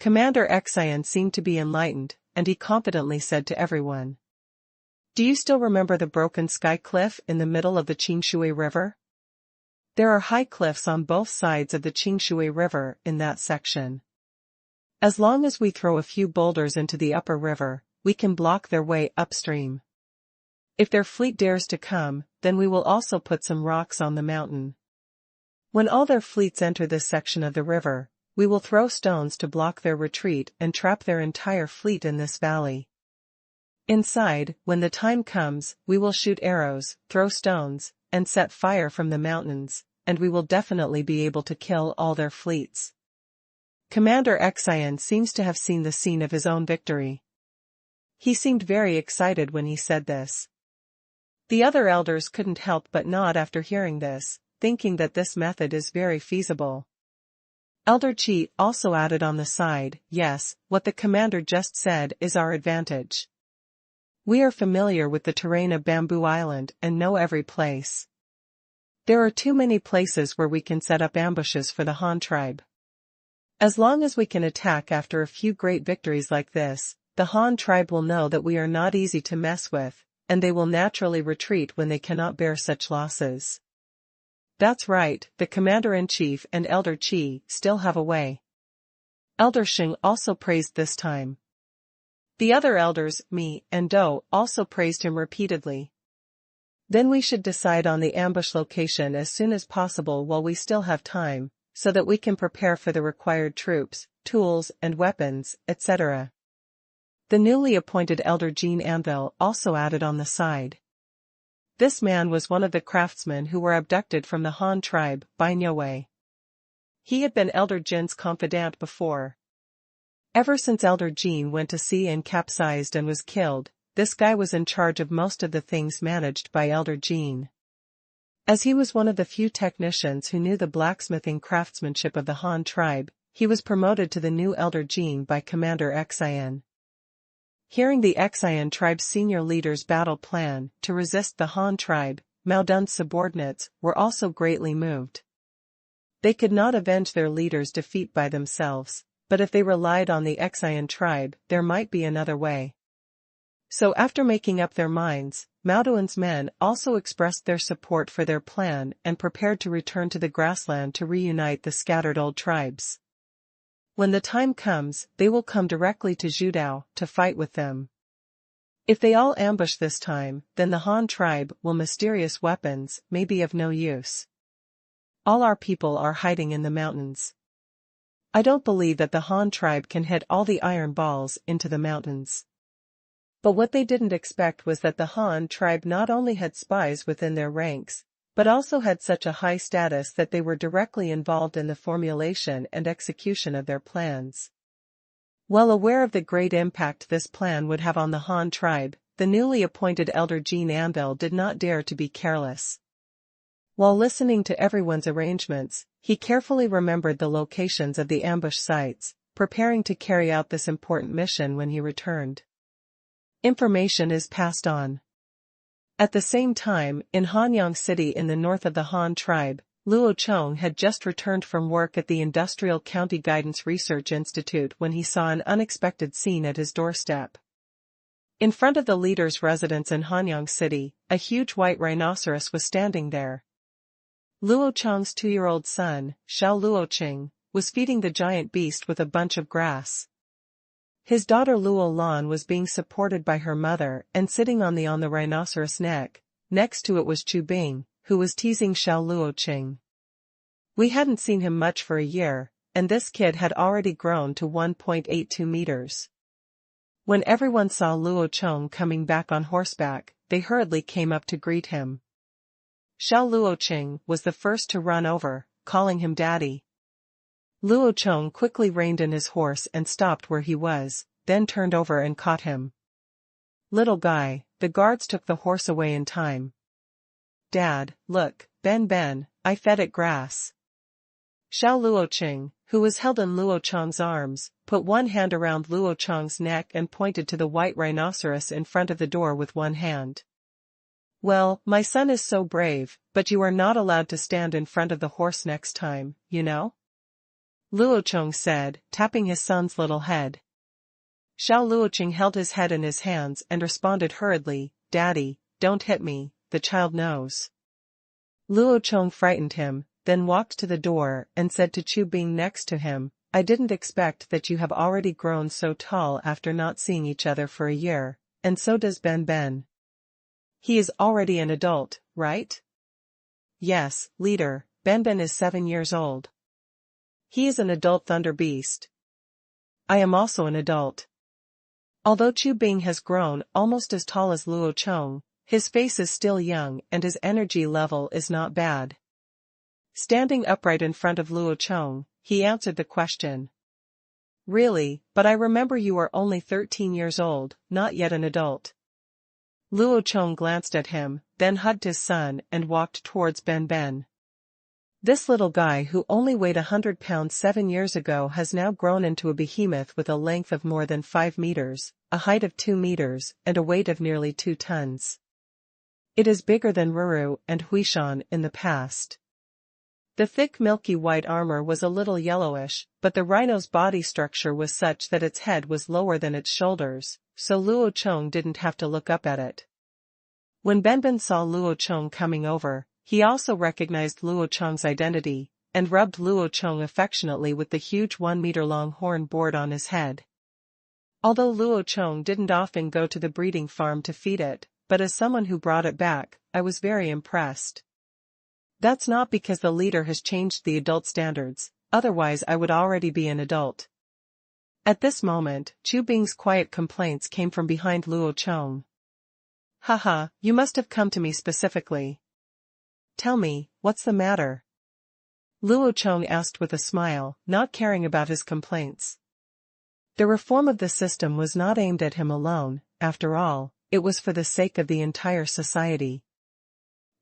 Speaker 1: Commander Xian seemed to be enlightened, and he confidently said to everyone. Do you still remember the broken sky cliff in the middle of the Qingshu River? There are high cliffs on both sides of the Qingshu River in that section. As long as we throw a few boulders into the upper river, we can block their way upstream. If their fleet dares to come, then we will also put some rocks on the mountain. When all their fleets enter this section of the river, we will throw stones to block their retreat and trap their entire fleet in this valley. Inside, when the time comes, we will shoot arrows, throw stones, and set fire from the mountains, and we will definitely be able to kill all their fleets. Commander Xian seems to have seen the scene of his own victory. He seemed very excited when he said this. The other elders couldn't help but nod after hearing this, thinking that this method is very feasible. Elder Qi also added on the side, yes, what the commander just said is our advantage. We are familiar with the terrain of Bamboo Island and know every place. There are too many places where we can set up ambushes for the Han tribe. As long as we can attack after a few great victories like this, the Han tribe will know that we are not easy to mess with, and they will naturally retreat when they cannot bear such losses. That's right, the Commander-in-Chief and Elder Qi still have a way. Elder Sheng also praised this time. The other elders, Mi and Do, also praised him repeatedly. Then we should decide on the ambush location as soon as possible while we still have time, so that we can prepare for the required troops, tools and weapons, etc. The newly appointed Elder Jean Anvil also added on the side. This man was one of the craftsmen who were abducted from the Han tribe by Niue. He had been Elder Jin's confidant before. Ever since Elder Jean went to sea and capsized and was killed, this guy was in charge of most of the things managed by Elder Jean. As he was one of the few technicians who knew the blacksmithing craftsmanship of the Han tribe, he was promoted to the new Elder Jean by Commander Xian. Hearing the Xian tribe's senior leader's battle plan to resist the Han tribe, Mao Dun's subordinates were also greatly moved. They could not avenge their leader's defeat by themselves, but if they relied on the Xian tribe, there might be another way. So after making up their minds, Maoduan's men also expressed their support for their plan and prepared to return to the grassland to reunite the scattered old tribes. When the time comes, they will come directly to Zhudao to fight with them. If they all ambush this time, then the Han tribe will mysterious weapons may be of no use. All our people are hiding in the mountains. I don't believe that the Han tribe can hit all the iron balls into the mountains. But what they didn't expect was that the Han tribe not only had spies within their ranks, but also had such a high status that they were directly involved in the formulation and execution of their plans. Well aware of the great impact this plan would have on the Han tribe, the newly appointed elder Jean Anvil did not dare to be careless. While listening to everyone's arrangements, he carefully remembered the locations of the ambush sites, preparing to carry out this important mission when he returned. Information is passed on. At the same time, in Hanyang City in the north of the Han tribe, Luo Chong had just returned from work at the Industrial County Guidance Research Institute when he saw an unexpected scene at his doorstep. In front of the leader's residence in Hanyang City, a huge white rhinoceros was standing there. Luo Chong's 2-year-old son, Xiao Luoqing, was feeding the giant beast with a bunch of grass. His daughter Luo Lan was being supported by her mother and sitting on the rhinoceros neck. Next to it was Chu Bing, who was teasing Xiao Luoqing. We hadn't seen him much for a year, and this kid had already grown to 1.82 meters. When everyone saw Luo Chong coming back on horseback, they hurriedly came up to greet him. Xiao Luoqing was the first to run over, calling him daddy. Luo Chong quickly reined in his horse and stopped where he was, then turned over and caught him. Little guy, the guards took the horse away in time. Dad, look, Ben, I fed it grass. Xiao Luoqing, who was held in Luo Chong's arms, put one hand around Luo Chong's neck and pointed to the white rhinoceros in front of the door with one hand. Well, my son is so brave, but you are not allowed to stand in front of the horse next time, you know? Luo Chong said, tapping his son's little head. Xiao Luoqing held his head in his hands and responded hurriedly, Daddy, don't hit me, the child knows. Luo Chong frightened him, then walked to the door and said to Chu Bing next to him, I didn't expect that you have already grown so tall after not seeing each other for a year, and so does Ben. He is already an adult, right? Yes, leader, Ben is 7 years old. He is an adult thunder beast. I am also an adult. Although Chu Bing has grown almost as tall as Luo Chong, his face is still young and his energy level is not bad. Standing upright in front of Luo Chong, he answered the question. Really, but I remember you are only 13 years old, not yet an adult. Luo Chong glanced at him, then hugged his son and walked towards Ben. This little guy who only weighed 100 pounds 7 years ago has now grown into a behemoth with a length of more than 5 meters, a height of 2 meters, and a weight of nearly 2 tons. It is bigger than Ruru and Huishan in the past. The thick milky white armor was a little yellowish, but the rhino's body structure was such that its head was lower than its shoulders, so Luo Chong didn't have to look up at it. When Ben saw Luo Chong coming over, he also recognized Luo Chong's identity, and rubbed Luo Chong affectionately with the huge 1-meter-long horn board on his head. Although Luo Chong didn't often go to the breeding farm to feed it, but as someone who brought it back, I was very impressed. That's not because the leader has changed the adult standards, otherwise I would already be an adult. At this moment, Chu Bing's quiet complaints came from behind Luo Chong. Haha, you must have come to me specifically. Tell me, what's the matter? Luo Chong asked with a smile, not caring about his complaints. The reform of the system was not aimed at him alone, after all, it was for the sake of the entire society.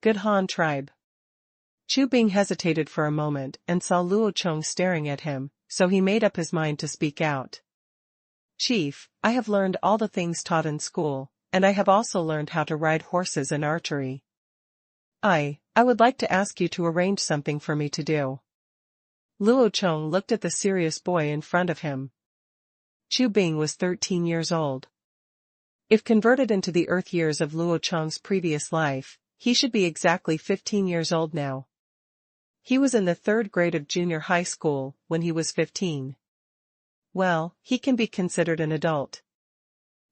Speaker 1: Good Han tribe. Chu Bing hesitated for a moment and saw Luo Chong staring at him, so he made up his mind to speak out. Chief, I have learned all the things taught in school, and I have also learned how to ride horses and archery. I would like to ask you to arrange something for me to do. Luo Chong looked at the serious boy in front of him. Chu Bing was 13 years old. If converted into the Earth years of Luo Chong's previous life, he should be exactly 15 years old now. He was in the 3rd grade of junior high school when he was 15. Well, he can be considered an adult.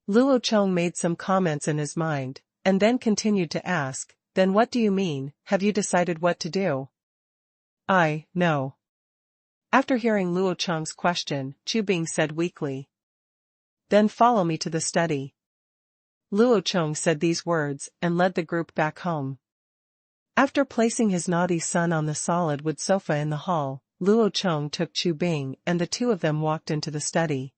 Speaker 1: Luo Chong made some comments in his mind, and then continued to ask, "Then what do you mean, have you decided what to do?" No. After hearing Luo Chong's question, Chu Bing said weakly. "Then follow me to the study." Luo Chong said these words and led the group back home. After placing his naughty son on the solid wood sofa in the hall, Luo Chong took Chu Bing and the two of them walked into the study.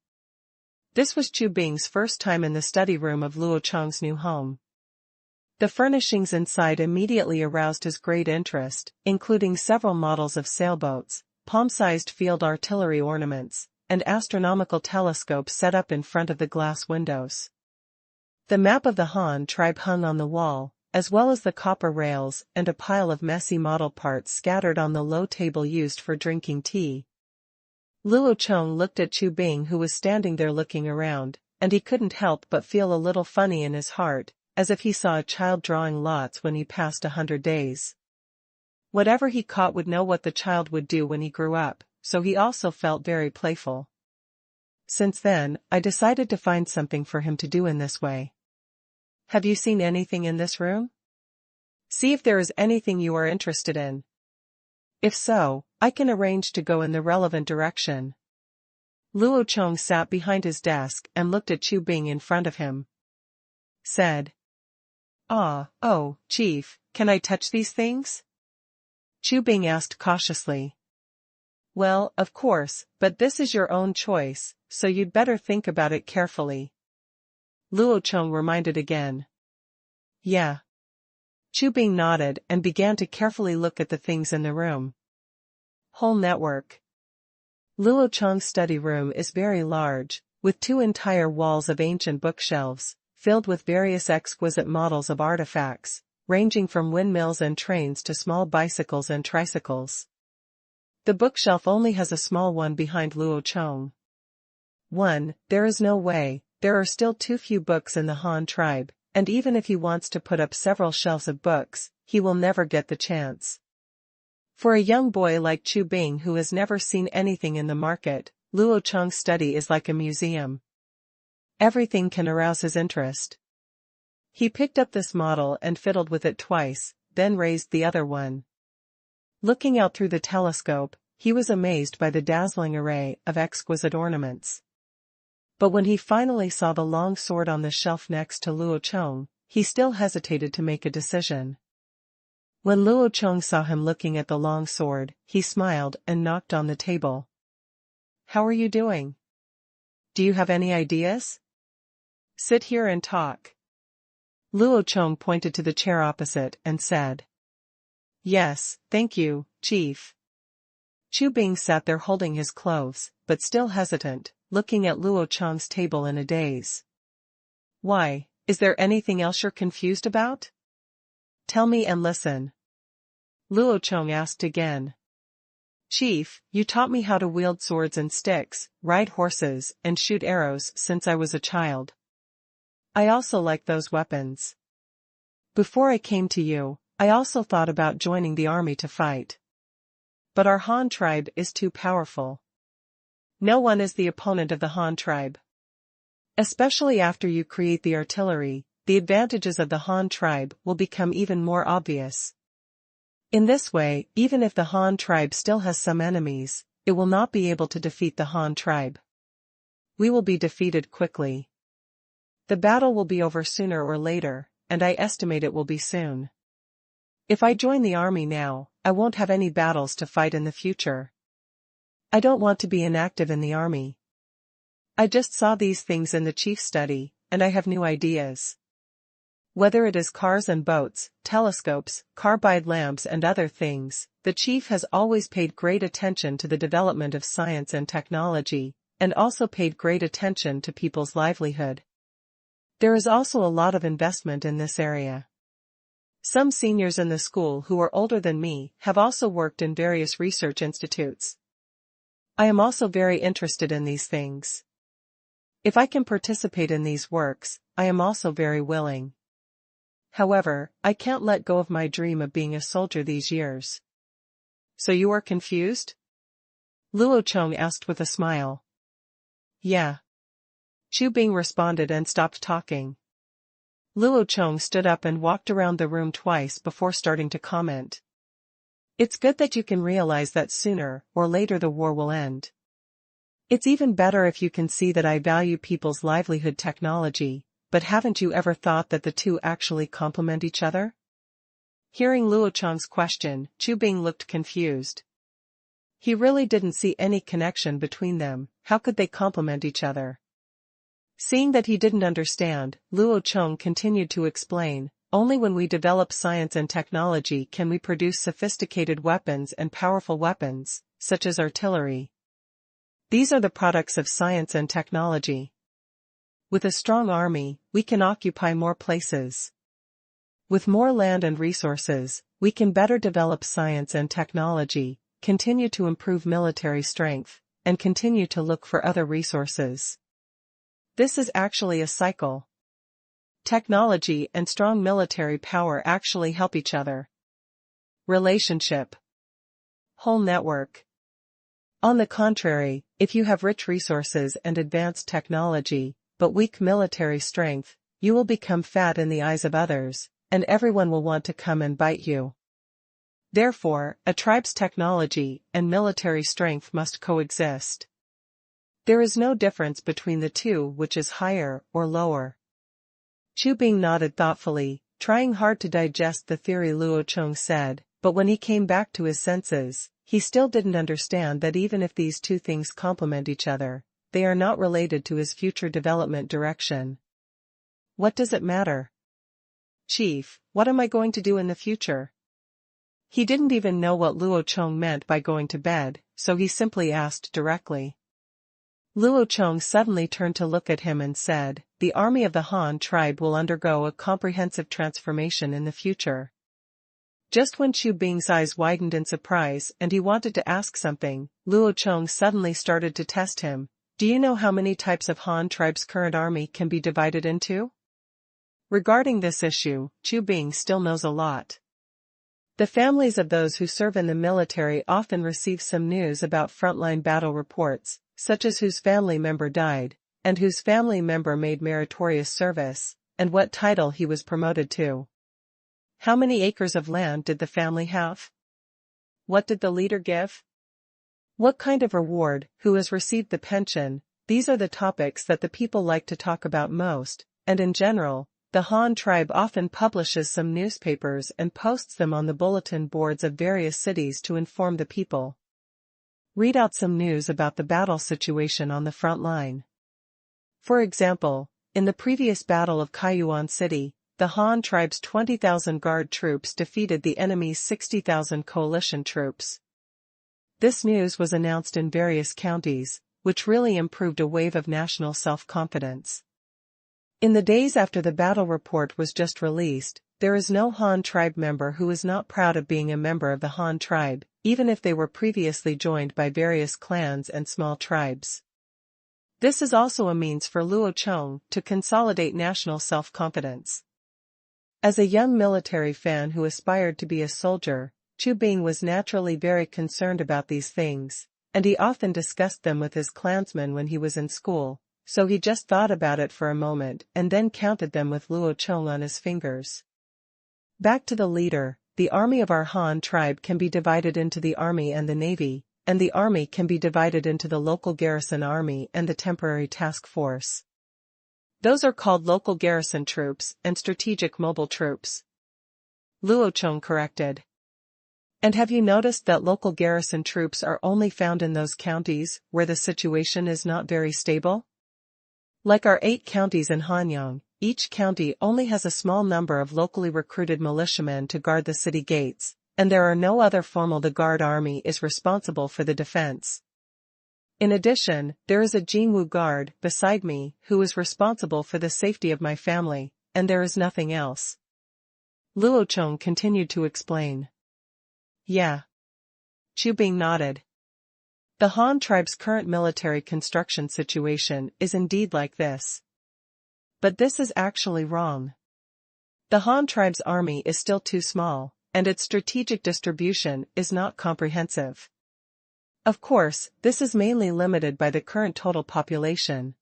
Speaker 1: This was Chu Bing's first time in the study room of Luo Chong's new home. The furnishings inside immediately aroused his great interest, including several models of sailboats, palm-sized field artillery ornaments, and astronomical telescopes set up in front of the glass windows. The map of the Han tribe hung on the wall, as well as the copper rails and a pile of messy model parts scattered on the low table used for drinking tea. Luo Chong looked at Chu Bing, who was standing there looking around, and he couldn't help but feel a little funny in his heart, as if he saw a child drawing lots when he passed 100 days. Whatever he caught would know what the child would do when he grew up, so he also felt very playful. Since then, I decided to find something for him to do in this way. Have you seen anything in this room? See if there is anything you are interested in. If so, I can arrange to go in the relevant direction. Luo Chong sat behind his desk and looked at Chu Bing in front of him. Said, "Oh, Chief, can I touch these things?" Chu Bing asked cautiously. "Well, of course, but this is your own choice, so you'd better think about it carefully." Luo Chong reminded again. "Yeah." Chu Bing nodded and began to carefully look at the things in the room. Whole network. Luo Chong's study room is very large, with 2 entire walls of ancient bookshelves, filled with various exquisite models of artifacts, ranging from windmills and trains to small bicycles and tricycles. The bookshelf only has a small one behind Luo Chong. There is no way, there are still too few books in the Han tribe, and even if he wants to put up several shelves of books, he will never get the chance. For a young boy like Chu Bing who has never seen anything in the market, Luo Chong's study is like a museum. Everything can arouse his interest. He picked up this model and fiddled with it twice, then raised the other one. Looking out through the telescope, he was amazed by the dazzling array of exquisite ornaments. But when he finally saw the long sword on the shelf next to Luo Chong, he still hesitated to make a decision. When Luo Chong saw him looking at the long sword, he smiled and knocked on the table. "How are you doing? Do you have any ideas? Sit here and talk." Luo Chong pointed to the chair opposite and said, "Yes, thank you, Chief." Chu Bing sat there holding his clothes, but still hesitant, looking at Luo Chong's table in a daze. "Why, is there anything else you're confused about? Tell me and listen." Luo Chong asked again. "Chief, you taught me how to wield swords and sticks, ride horses, and shoot arrows since I was a child. I also like those weapons. Before I came to you, I also thought about joining the army to fight. But our Han tribe is too powerful. No one is the opponent of the Han tribe. Especially after you create the artillery, the advantages of the Han tribe will become even more obvious. In this way, even if the Han tribe still has some enemies, it will not be able to defeat the Han tribe. We will be defeated quickly. The battle will be over sooner or later, and I estimate it will be soon. If I join the army now, I won't have any battles to fight in the future. I don't want to be inactive in the army. I just saw these things in the chief's study, and I have new ideas. Whether it is cars and boats, telescopes, carbide lamps and other things, the chief has always paid great attention to the development of science and technology, and also paid great attention to people's livelihood. There is also a lot of investment in this area. Some seniors in the school who are older than me have also worked in various research institutes. I am also very interested in these things. If I can participate in these works, I am also very willing. However, I can't let go of my dream of being a soldier these years. So you are confused? Luo Chong asked with a smile. Yeah. Chu Bing responded and stopped talking. Luo Chong stood up and walked around the room twice before starting to comment. It's good that you can realize that sooner or later the war will end. It's even better if you can see that I value people's livelihood technology, but haven't you ever thought that the two actually complement each other? Hearing Luo Chong's question, Chu Bing looked confused. He really didn't see any connection between them. How could they complement each other? Seeing that he didn't understand, Luo Chong continued to explain, only when we develop science and technology can we produce sophisticated weapons and powerful weapons, such as artillery. These are the products of science and technology. With a strong army, we can occupy more places. With more land and resources, we can better develop science and technology, continue to improve military strength, and continue to look for other resources. This is actually a cycle. Technology and strong military power actually help each other. Relationship. Whole network. On the contrary, if you have rich resources and advanced technology, but weak military strength, you will become fat in the eyes of others, and everyone will want to come and bite you. Therefore, a tribe's technology and military strength must coexist. There is no difference between the two which is higher or lower. Chu Bing nodded thoughtfully, trying hard to digest the theory Luo Chong said, but when he came back to his senses, he still didn't understand that even if these two things complement each other, they are not related to his future development direction. What does it matter? Chief, what am I going to do in the future? He didn't even know what Luo Chong meant by going to bed, so he simply asked directly. Luo Chong suddenly turned to look at him and said, the army of the Han tribe will undergo a comprehensive transformation in the future. Just when Chu Bing's eyes widened in surprise and he wanted to ask something, Luo Chong suddenly started to test him. Do you know how many types of Han tribe's current army can be divided into? Regarding this issue, Chu Bing still knows a lot. The families of those who serve in the military often receive some news about frontline battle reports, such as whose family member died, and whose family member made meritorious service, and what title he was promoted to. How many acres of land did the family have? What did the leader give? What kind of reward, who has received the pension? These are the topics that the people like to talk about most, and in general, the Han tribe often publishes some newspapers and posts them on the bulletin boards of various cities to inform the people. Read out some news about the battle situation on the front line. For example, in the previous battle of Kaiyuan City, the Han tribe's 20,000 guard troops defeated the enemy's 60,000 coalition troops. This news was announced in various counties, which really improved a wave of national self-confidence. In the days after the battle report was just released, there is no Han tribe member who is not proud of being a member of the Han tribe, even if they were previously joined by various clans and small tribes. This is also a means for Luo Chong to consolidate national self-confidence. As a young military fan who aspired to be a soldier, Chu Bing was naturally very concerned about these things, and he often discussed them with his clansmen when he was in school, so he just thought about it for a moment and then counted them with Luo Chong on his fingers. Back to the leader, the army of our Han tribe can be divided into the army and the navy, and the army can be divided into the local garrison army and the temporary task force. Those are called local garrison troops and strategic mobile troops. Luo Chong corrected. And have you noticed that local garrison troops are only found in those counties where the situation is not very stable? Like our 8 counties in Hanyang, each county only has a small number of locally recruited militiamen to guard the city gates, and there are no other formal. The guard army is responsible for the defense. In addition, there is a Jingwu guard beside me who is responsible for the safety of my family, and there is nothing else. Luo Chong continued to explain. Yeah. Chu Bing nodded. The Han tribe's current military construction situation is indeed like this. But this is actually wrong. The Han tribe's army is still too small, and its strategic distribution is not comprehensive. Of course, this is mainly limited by the current total population.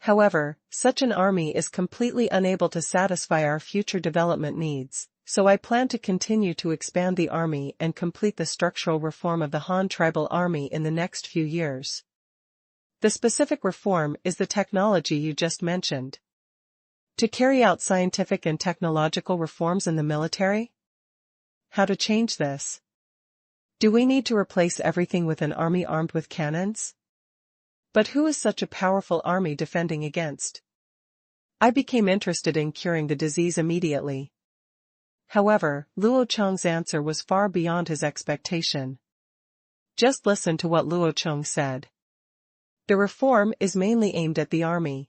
Speaker 1: However, such an army is completely unable to satisfy our future development needs, so I plan to continue to expand the army and complete the structural reform of the Han tribal army in the next few years. The specific reform is the technology you just mentioned. To carry out scientific and technological reforms in the military? How to change this? Do we need to replace everything with an army armed with cannons? But who is such a powerful army defending against? I became interested in curing the disease immediately. However, Luo Chong's answer was far beyond his expectation. Just listen to what Luo Chong said. The reform is mainly aimed at the army.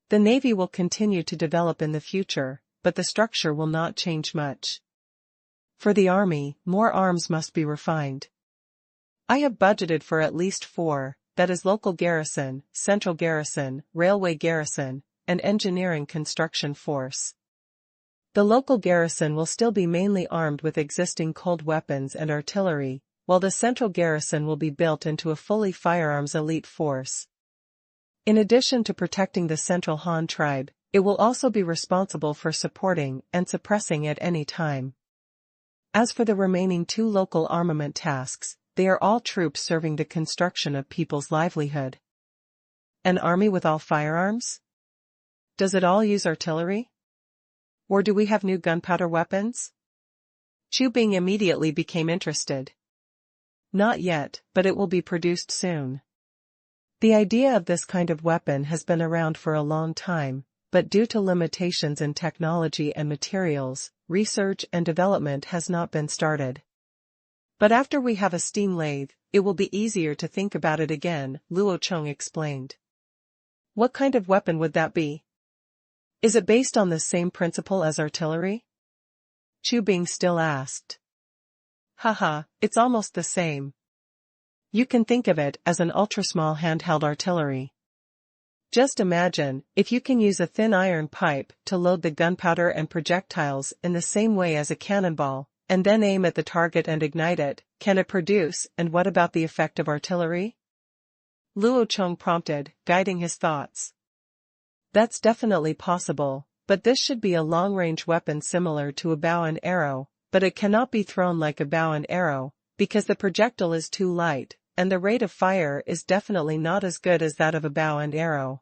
Speaker 1: The navy will continue to develop in the future, but the structure will not change much. For the army, more arms must be refined. I have budgeted for at least 4, that is local garrison, central garrison, railway garrison, and engineering construction force. The local garrison will still be mainly armed with existing cold weapons and artillery, while the central garrison will be built into a fully firearms elite force. In addition to protecting the central Han tribe, it will also be responsible for supporting and suppressing at any time. As for the remaining 2 local armament tasks, they are all troops serving the construction of people's livelihood. An army with all firearms? Does it all use artillery? Or do we have new gunpowder weapons? Chu Bing immediately became interested. Not yet, but it will be produced soon. The idea of this kind of weapon has been around for a long time, but due to limitations in technology and materials, research and development has not been started. But after we have a steam lathe, it will be easier to think about it again, Luo Chong explained. What kind of weapon would that be? Is it based on the same principle as artillery? Chu Bing still asked. Haha, it's almost the same. You can think of it as an ultra-small handheld artillery. Just imagine, if you can use a thin iron pipe to load the gunpowder and projectiles in the same way as a cannonball, and then aim at the target and ignite it, can it produce, and what about the effect of artillery? Luo Chong prompted, guiding his thoughts. That's definitely possible, but this should be a long-range weapon similar to a bow and arrow, but it cannot be thrown like a bow and arrow, because the projectile is too light, and the rate of fire is definitely not as good as that of a bow and arrow.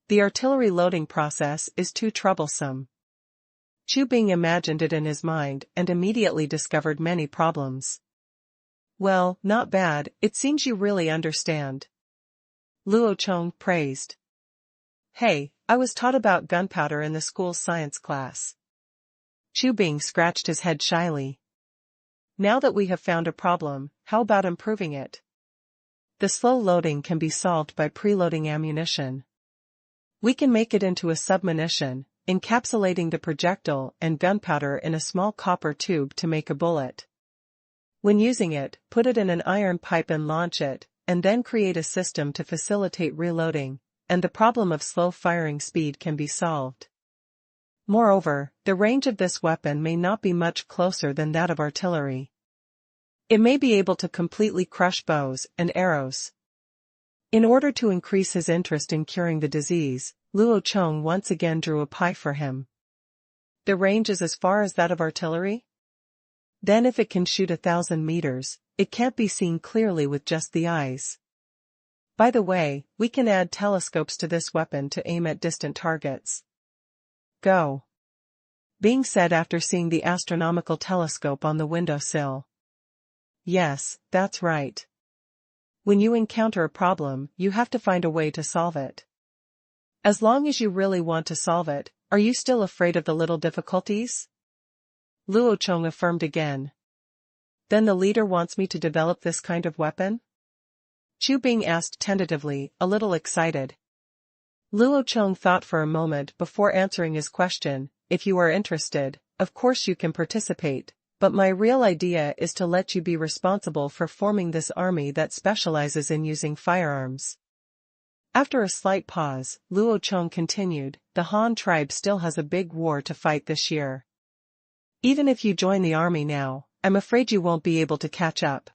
Speaker 1: The artillery loading process is too troublesome. Chu Bing imagined it in his mind and immediately discovered many problems. Well, not bad, it seems you really understand. Luo Chong praised. Hey, I was taught about gunpowder in the school's science class. Chu Bing scratched his head shyly. Now that we have found a problem, how about improving it? The slow loading can be solved by preloading ammunition. We can make it into a submunition, encapsulating the projectile and gunpowder in a small copper tube to make a bullet. When using it, put it in an iron pipe and launch it, and then create a system to facilitate reloading, and the problem of slow firing speed can be solved. Moreover, the range of this weapon may not be much closer than that of artillery. It may be able to completely crush bows and arrows. In order to increase his interest in curing the disease, Luo Chong once again drew a pie for him. The range is as far as that of artillery? Then if it can shoot 1,000 meters, it can't be seen clearly with just the eyes. By the way, we can add telescopes to this weapon to aim at distant targets. Go. Bing said after seeing the astronomical telescope on the windowsill. Yes, that's right. When you encounter a problem, you have to find a way to solve it. As long as you really want to solve it, are you still afraid of the little difficulties? Luo Chong affirmed again. Then the leader wants me to develop this kind of weapon? Chu Bing asked tentatively, a little excited. Luo Chong thought for a moment before answering his question. If you are interested, of course you can participate, but my real idea is to let you be responsible for forming this army that specializes in using firearms. After a slight pause, Luo Chong continued, the Han tribe still has a big war to fight this year. Even if you join the army now, I'm afraid you won't be able to catch up.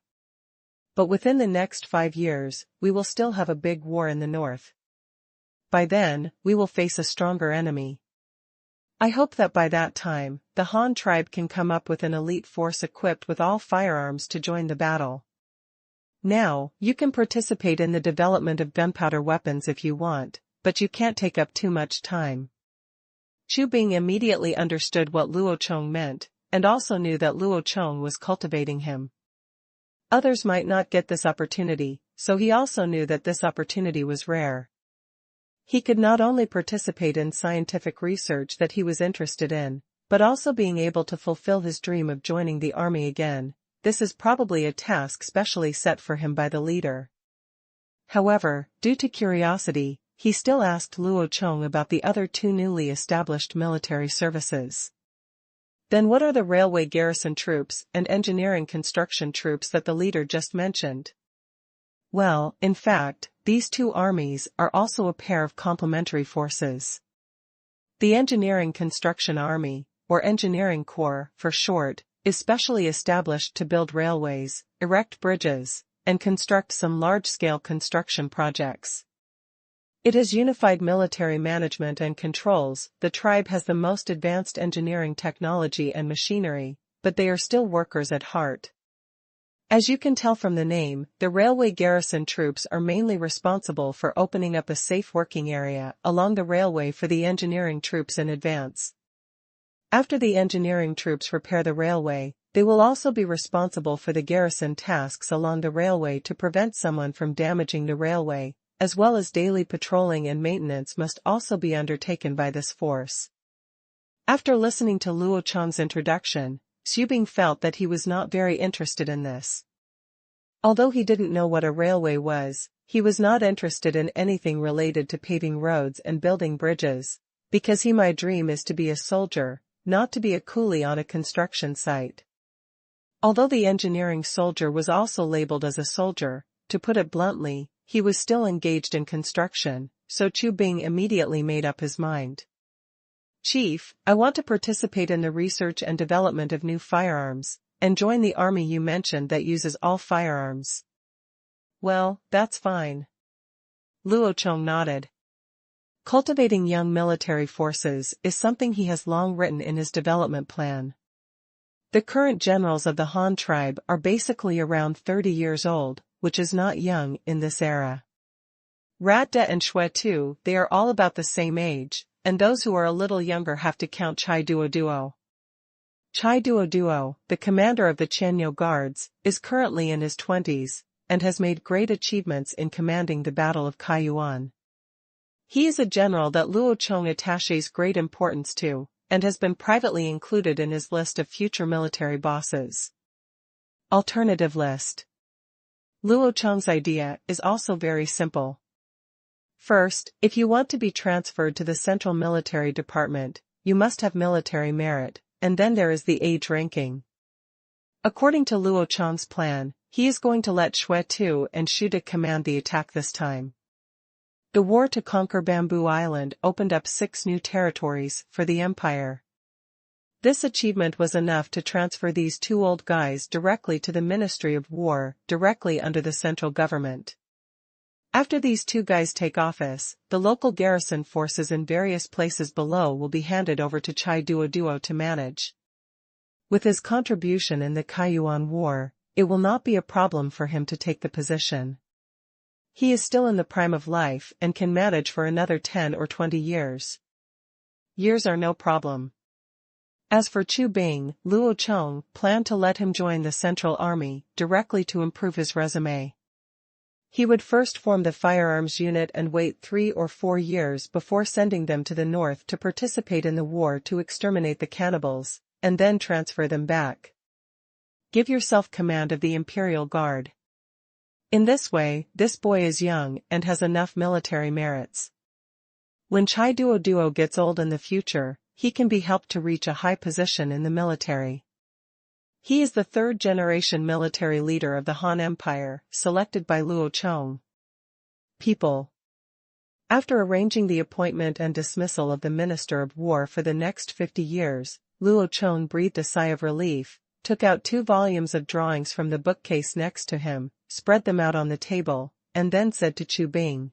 Speaker 1: But within the next 5 years, we will still have a big war in the north. By then, we will face a stronger enemy. I hope that by that time, the Han tribe can come up with an elite force equipped with all firearms to join the battle. Now, you can participate in the development of gunpowder weapons if you want, but you can't take up too much time. Chu Bing immediately understood what Luo Chong meant, and also knew that Luo Chong was cultivating him. Others might not get this opportunity, so he also knew that this opportunity was rare. He could not only participate in scientific research that he was interested in, but also being able to fulfill his dream of joining the army again. This is probably a task specially set for him by the leader. However, due to curiosity, he still asked Luo Chong about the other 2 newly established military services. Then what are the railway garrison troops and engineering construction troops that the leader just mentioned? Well, in fact, these 2 armies are also a pair of complementary forces. The Engineering Construction Army, or Engineering Corps for short, is specially established to build railways, erect bridges, and construct some large-scale construction projects. It has unified military management and controls. The tribe has the most advanced engineering technology and machinery, but they are still workers at heart. As you can tell from the name, the railway garrison troops are mainly responsible for opening up a safe working area along the railway for the engineering troops in advance. After the engineering troops repair the railway, they will also be responsible for the garrison tasks along the railway to prevent someone from damaging the railway, as well as daily patrolling and maintenance must also be undertaken by this force. After listening to Luo Chong's introduction, Xu Bing felt that he was not very interested in this. Although he didn't know what a railway was, he was not interested in anything related to paving roads and building bridges, because my dream is to be a soldier, not to be a coolie on a construction site. Although the engineering soldier was also labeled as a soldier, to put it bluntly, he was still engaged in construction, so Xu Bing immediately made up his mind. Chief, I want to participate in the research and development of new firearms, and join the army you mentioned that uses all firearms. Well, that's fine. Luo Chong nodded. Cultivating young military forces is something he has long written in his development plan. The current generals of the Han tribe are basically around 30 years old, which is not young in this era. Rat De and Xue too, they are all about the same age, and those who are a little younger have to count Chai Duo. Chai Duo, the commander of the Qianyu Guards, is currently in his 20s, and has made great achievements in commanding the Battle of Kaiyuan. He is a general that Luo Chong attaches great importance to, and has been privately included in his list of future military bosses. Alternative list. Luo Chong's idea is also very simple. First, if you want to be transferred to the Central Military Department, you must have military merit, and then there is the age ranking. According to Luo Chong's plan, he is going to let Xue Tu and Xu De command the attack this time. The war to conquer Bamboo Island opened up 6 new territories for the empire. This achievement was enough to transfer these 2 old guys directly to the Ministry of War, directly under the central government. After these 2 guys take office, the local garrison forces in various places below will be handed over to Chai Duo to manage. With his contribution in the Kaiyuan War, it will not be a problem for him to take the position. He is still in the prime of life and can manage for another 10 or 20 years. Years are no problem. As for Xu Bing, Luo Chong planned to let him join the Central Army directly to improve his resume. He would first form the firearms unit and wait 3 or 4 years before sending them to the north to participate in the war to exterminate the cannibals, and then transfer them back. Give yourself command of the Imperial Guard. In this way, this boy is young and has enough military merits. When Chai Duo gets old in the future, he can be helped to reach a high position in the military. He is the 3rd-generation military leader of the Han Empire, selected by Luo Chong. People. After arranging the appointment and dismissal of the Minister of War for the next 50 years, Luo Chong breathed a sigh of relief, took out 2 volumes of drawings from the bookcase next to him, spread them out on the table, and then said to Chu Bing,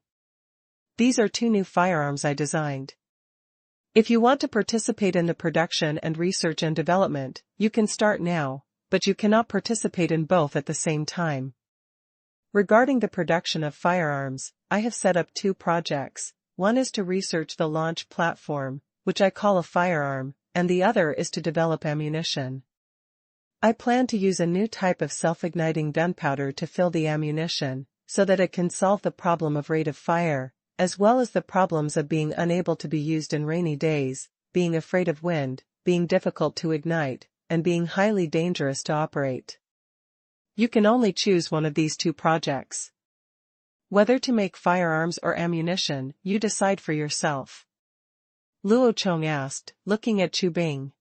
Speaker 1: "These are 2 new firearms I designed. If you want to participate in the production and research and development, you can start now, but you cannot participate in both at the same time. Regarding the production of firearms, I have set up 2 projects. One is to research the launch platform, which I call a firearm, and the other is to develop ammunition. I plan to use a new type of self-igniting gunpowder to fill the ammunition, so that it can solve the problem of rate of fire, as well as the problems of being unable to be used in rainy days, being afraid of wind, being difficult to ignite, and being highly dangerous to operate. You can only choose one of these 2 projects. Whether to make firearms or ammunition, you decide for yourself." Luo Chong asked, looking at Chu Bing.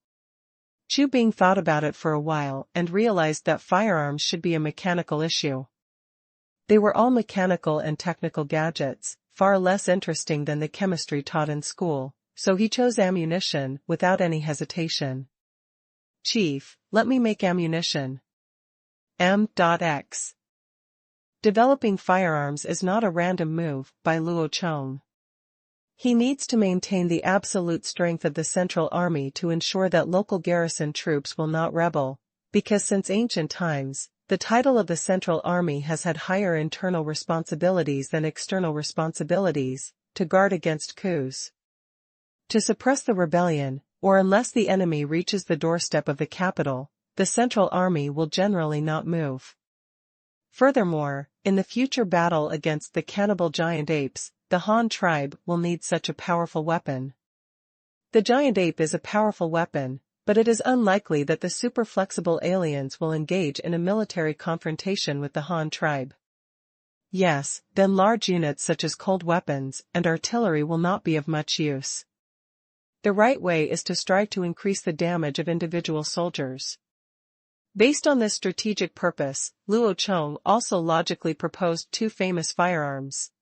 Speaker 1: Chu Bing thought about it for a while and realized that firearms should be a mechanical issue. They were all mechanical and technical gadgets, far less interesting than the chemistry taught in school, so he chose ammunition without any hesitation. "Chief, let me make ammunition." M.X. Developing firearms is not a random move by Luo Chong. He needs to maintain the absolute strength of the Central Army to ensure that local garrison troops will not rebel, because since ancient times, the title of the Central Army has had higher internal responsibilities than external responsibilities, to guard against coups, to suppress the rebellion, or unless the enemy reaches the doorstep of the capital, the Central Army will generally not move. Furthermore, in the future battle against the cannibal giant apes, the Han tribe will need such a powerful weapon. The giant ape is a powerful weapon, but it is unlikely that the super-flexible aliens will engage in a military confrontation with the Han tribe. Yes, then large units such as cold weapons and artillery will not be of much use. The right way is to strive to increase the damage of individual soldiers. Based on this strategic purpose, Luo Chong also logically proposed 2 famous firearms.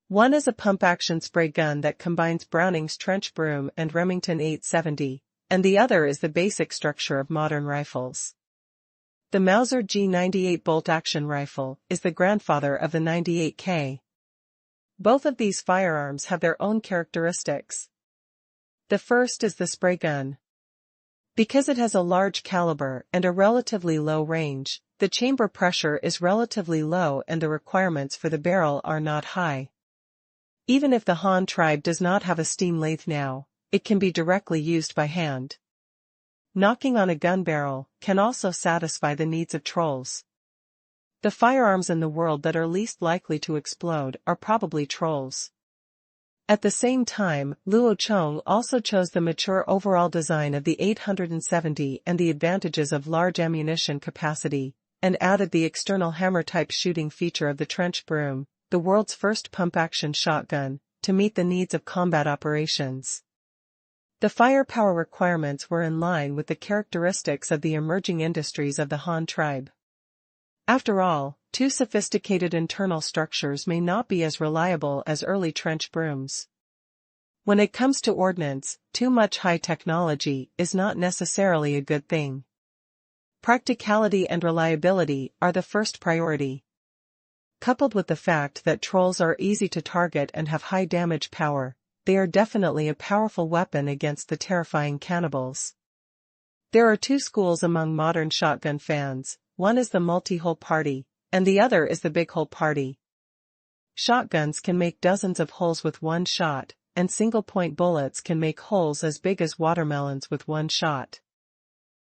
Speaker 1: One is a pump-action spray gun that combines Browning's trench broom and Remington 870, and the other is the basic structure of modern rifles. The Mauser G98 bolt-action rifle is the grandfather of the 98K. Both of these firearms have their own characteristics. The first is the spray gun. Because it has a large caliber and a relatively low range, the chamber pressure is relatively low and the requirements for the barrel are not high. Even if the Han tribe does not have a steam lathe now, it can be directly used by hand. Knocking on a gun barrel can also satisfy the needs of trolls. The firearms in the world that are least likely to explode are probably trolls. At the same time, Luo Chong also chose the mature overall design of the 870 and the advantages of large ammunition capacity, and added the external hammer-type shooting feature of the trench broom, the world's first pump-action shotgun, to meet the needs of combat operations. The firepower requirements were in line with the characteristics of the emerging industries of the Han tribe. After all, too sophisticated internal structures may not be as reliable as early trench brooms. When it comes to ordnance, too much high technology is not necessarily a good thing. Practicality and reliability are the first priority. Coupled with the fact that trolls are easy to target and have high damage power, they are definitely a powerful weapon against the terrifying cannibals. There are 2 schools among modern shotgun fans. One is the multi-hole party, and the other is the big-hole party. Shotguns can make dozens of holes with one shot, and single-point bullets can make holes as big as watermelons with one shot.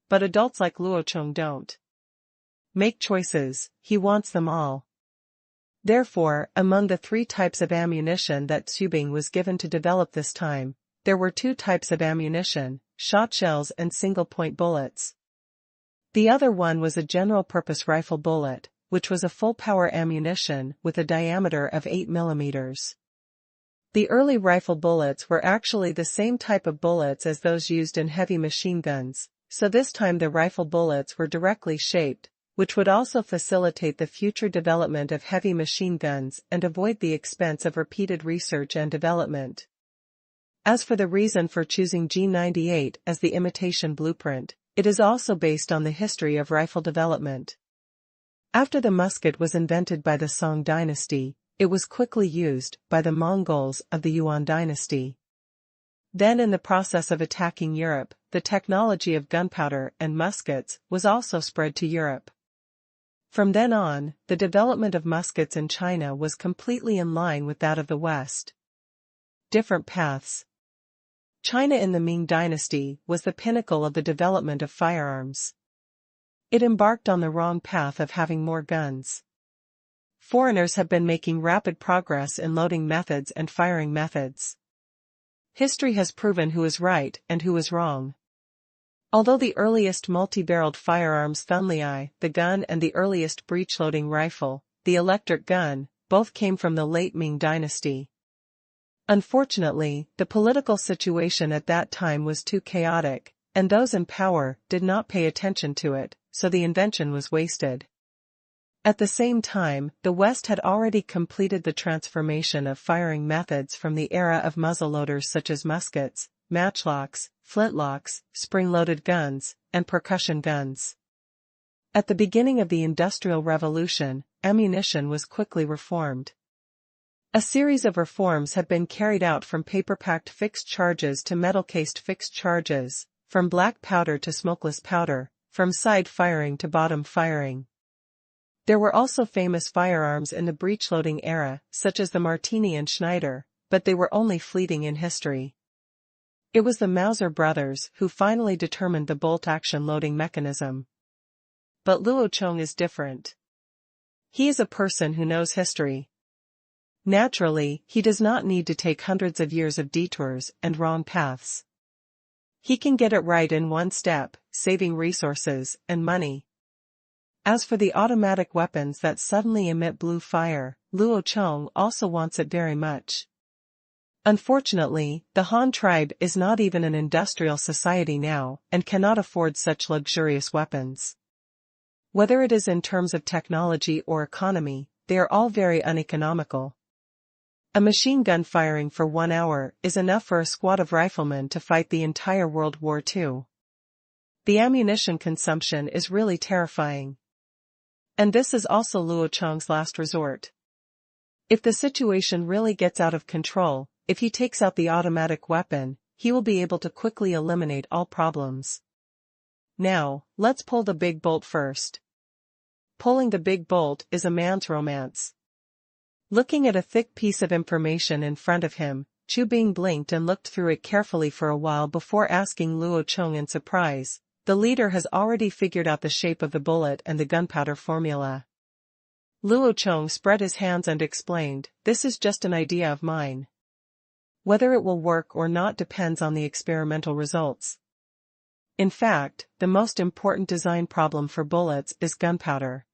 Speaker 1: But adults like Luo Chong don't make choices, he wants them all. Therefore, among the 3 types of ammunition that Xubing was given to develop this time, there were 2 types of ammunition, shot shells and single-point bullets. The other one was a general-purpose rifle bullet, which was a full-power ammunition with a diameter of 8 mm. The early rifle bullets were actually the same type of bullets as those used in heavy machine guns, so this time the rifle bullets were directly shaped, which would also facilitate the future development of heavy machine guns and avoid the expense of repeated research and development. As for the reason for choosing G98 as the imitation blueprint, it is also based on the history of rifle development. After the musket was invented by the Song dynasty, it was quickly used by the Mongols of the Yuan dynasty. Then in the process of attacking Europe, the technology of gunpowder and muskets was also spread to Europe. From then on, the development of muskets in China was completely in line with that of the West. Different paths. China in the Ming dynasty was the pinnacle of the development of firearms. It embarked on the wrong path of having more guns. Foreigners have been making rapid progress in loading methods and firing methods. History has proven who is right and who is wrong. Although the earliest multi-barreled firearms Thunlei, the gun, and the earliest breech-loading rifle, the electric gun, both came from the late Ming dynasty. Unfortunately, the political situation at that time was too chaotic, and those in power did not pay attention to it, so the invention was wasted. At the same time, the West had already completed the transformation of firing methods from the era of muzzleloaders such as muskets, matchlocks, flintlocks, spring-loaded guns, and percussion guns. At the beginning of the Industrial Revolution, ammunition was quickly reformed. A series of reforms had been carried out from paper-packed fixed charges to metal-cased fixed charges, from black powder to smokeless powder, from side firing to bottom firing. There were also famous firearms in the breech-loading era, such as the Martini and Schneider, but they were only fleeting in history. It was the Mauser brothers who finally determined the bolt-action loading mechanism. But Luo Chong is different. He is a person who knows history. Naturally, he does not need to take hundreds of years of detours and wrong paths. He can get it right in one step, saving resources and money. As for the automatic weapons that suddenly emit blue fire, Luo Chong also wants it very much. Unfortunately, the Han tribe is not even an industrial society now, and cannot afford such luxurious weapons. Whether it is in terms of technology or economy, they are all very uneconomical. A machine gun firing for 1 hour is enough for a squad of riflemen to fight the entire World War II. The ammunition consumption is really terrifying. And this is also Luo Chong's last resort. If the situation really gets out of control, if he takes out the automatic weapon, he will be able to quickly eliminate all problems. Now, let's pull the big bolt first. Pulling the big bolt is a man's romance. Looking at a thick piece of information in front of him, Chu Bing blinked and looked through it carefully for a while before asking Luo Chong in surprise. The leader has already figured out the shape of the bullet and the gunpowder formula. Luo Chong spread his hands and explained, "This is just an idea of mine. Whether it will work or not depends on the experimental results. In fact, the most important design problem for bullets is gunpowder.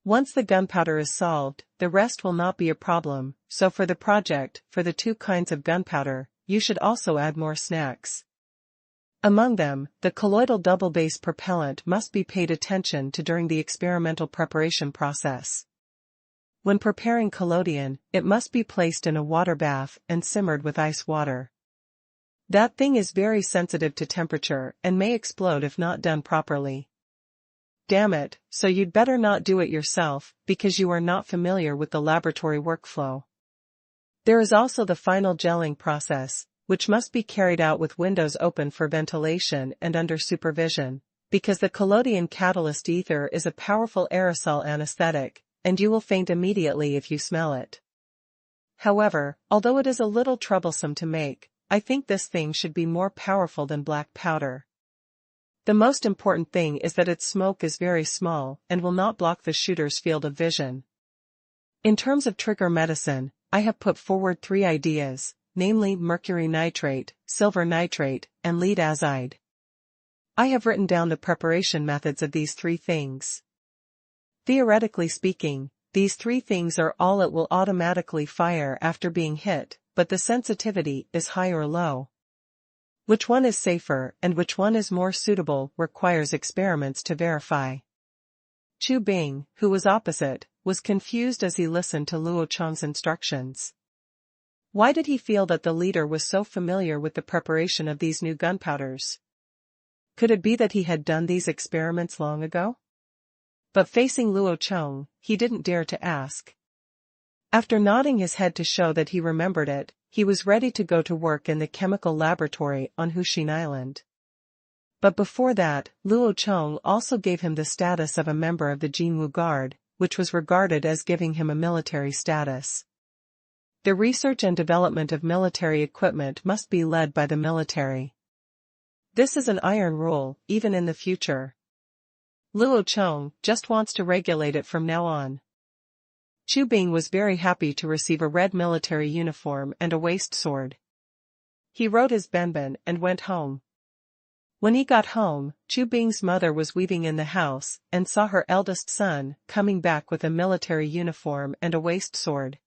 Speaker 1: Once the gunpowder is solved, the rest will not be a problem, so for the project, for the 2 kinds of gunpowder, you should also add more snacks. Among them, the colloidal double-base propellant must be paid attention to during the experimental preparation process. When preparing collodion, it must be placed in a water bath and simmered with ice water. That thing is very sensitive to temperature and may explode if not done properly. Damn it, so you'd better not do it yourself, because you are not familiar with the laboratory workflow. There is also the final gelling process, which must be carried out with windows open for ventilation and under supervision, because the collodion catalyst ether is a powerful aerosol anesthetic, and you will faint immediately if you smell it. However, although it is a little troublesome to make, I think this thing should be more powerful than black powder. The most important thing is that its smoke is very small and will not block the shooter's field of vision. In terms of trigger medicine, I have put forward 3 ideas, namely mercury nitrate, silver nitrate, and lead azide. I have written down the preparation methods of these 3 things. Theoretically speaking, these 3 things are all it will automatically fire after being hit, but the sensitivity is high or low. Which one is safer and which one is more suitable requires experiments to verify. Chu Bing, who was opposite, was confused as he listened to Luo Chong's instructions. Why did he feel that the leader was so familiar with the preparation of these new gunpowders? Could it be that he had done these experiments long ago? But facing Luo Chong, he didn't dare to ask. After nodding his head to show that he remembered it, he was ready to go to work in the chemical laboratory on Hushin Island. But before that, Luo Chong also gave him the status of a member of the Jinwu Guard, which was regarded as giving him a military status. The research and development of military equipment must be led by the military. This is an iron rule, even in the future. Luo Chong just wants to regulate it from now on. Chu Bing was very happy to receive a red military uniform and a waist sword. He rode his benben and went home. When he got home, Chu Bing's mother was weaving in the house and saw her eldest son coming back with a military uniform and a waist sword.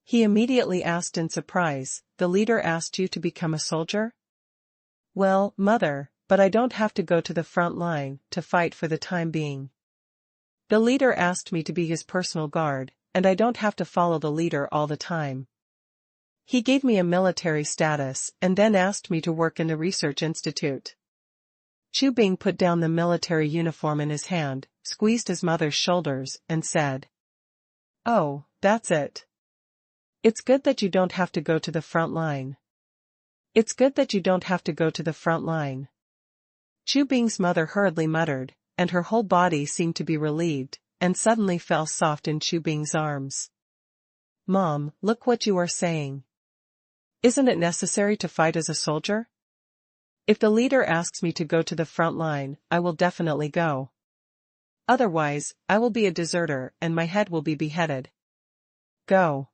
Speaker 1: He immediately asked in surprise, "The leader asked you to become a soldier?" "Well, mother, but I don't have to go to the front line to fight for the time being. The leader asked me to be his personal guard, and I don't have to follow the leader all the time. He gave me a military status and then asked me to work in the research institute." Chu Bing put down the military uniform in his hand, squeezed his mother's shoulders, and said, "Oh, that's it. It's good that you don't have to go to the front line. It's good that you don't have to go to the front line." Chu Bing's mother hurriedly muttered, and her whole body seemed to be relieved, and suddenly fell soft in Chu Bing's arms. "Mom, look what you are saying. Isn't it necessary to fight as a soldier? If the leader asks me to go to the front line, I will definitely go. Otherwise, I will be a deserter and my head will be beheaded. Go."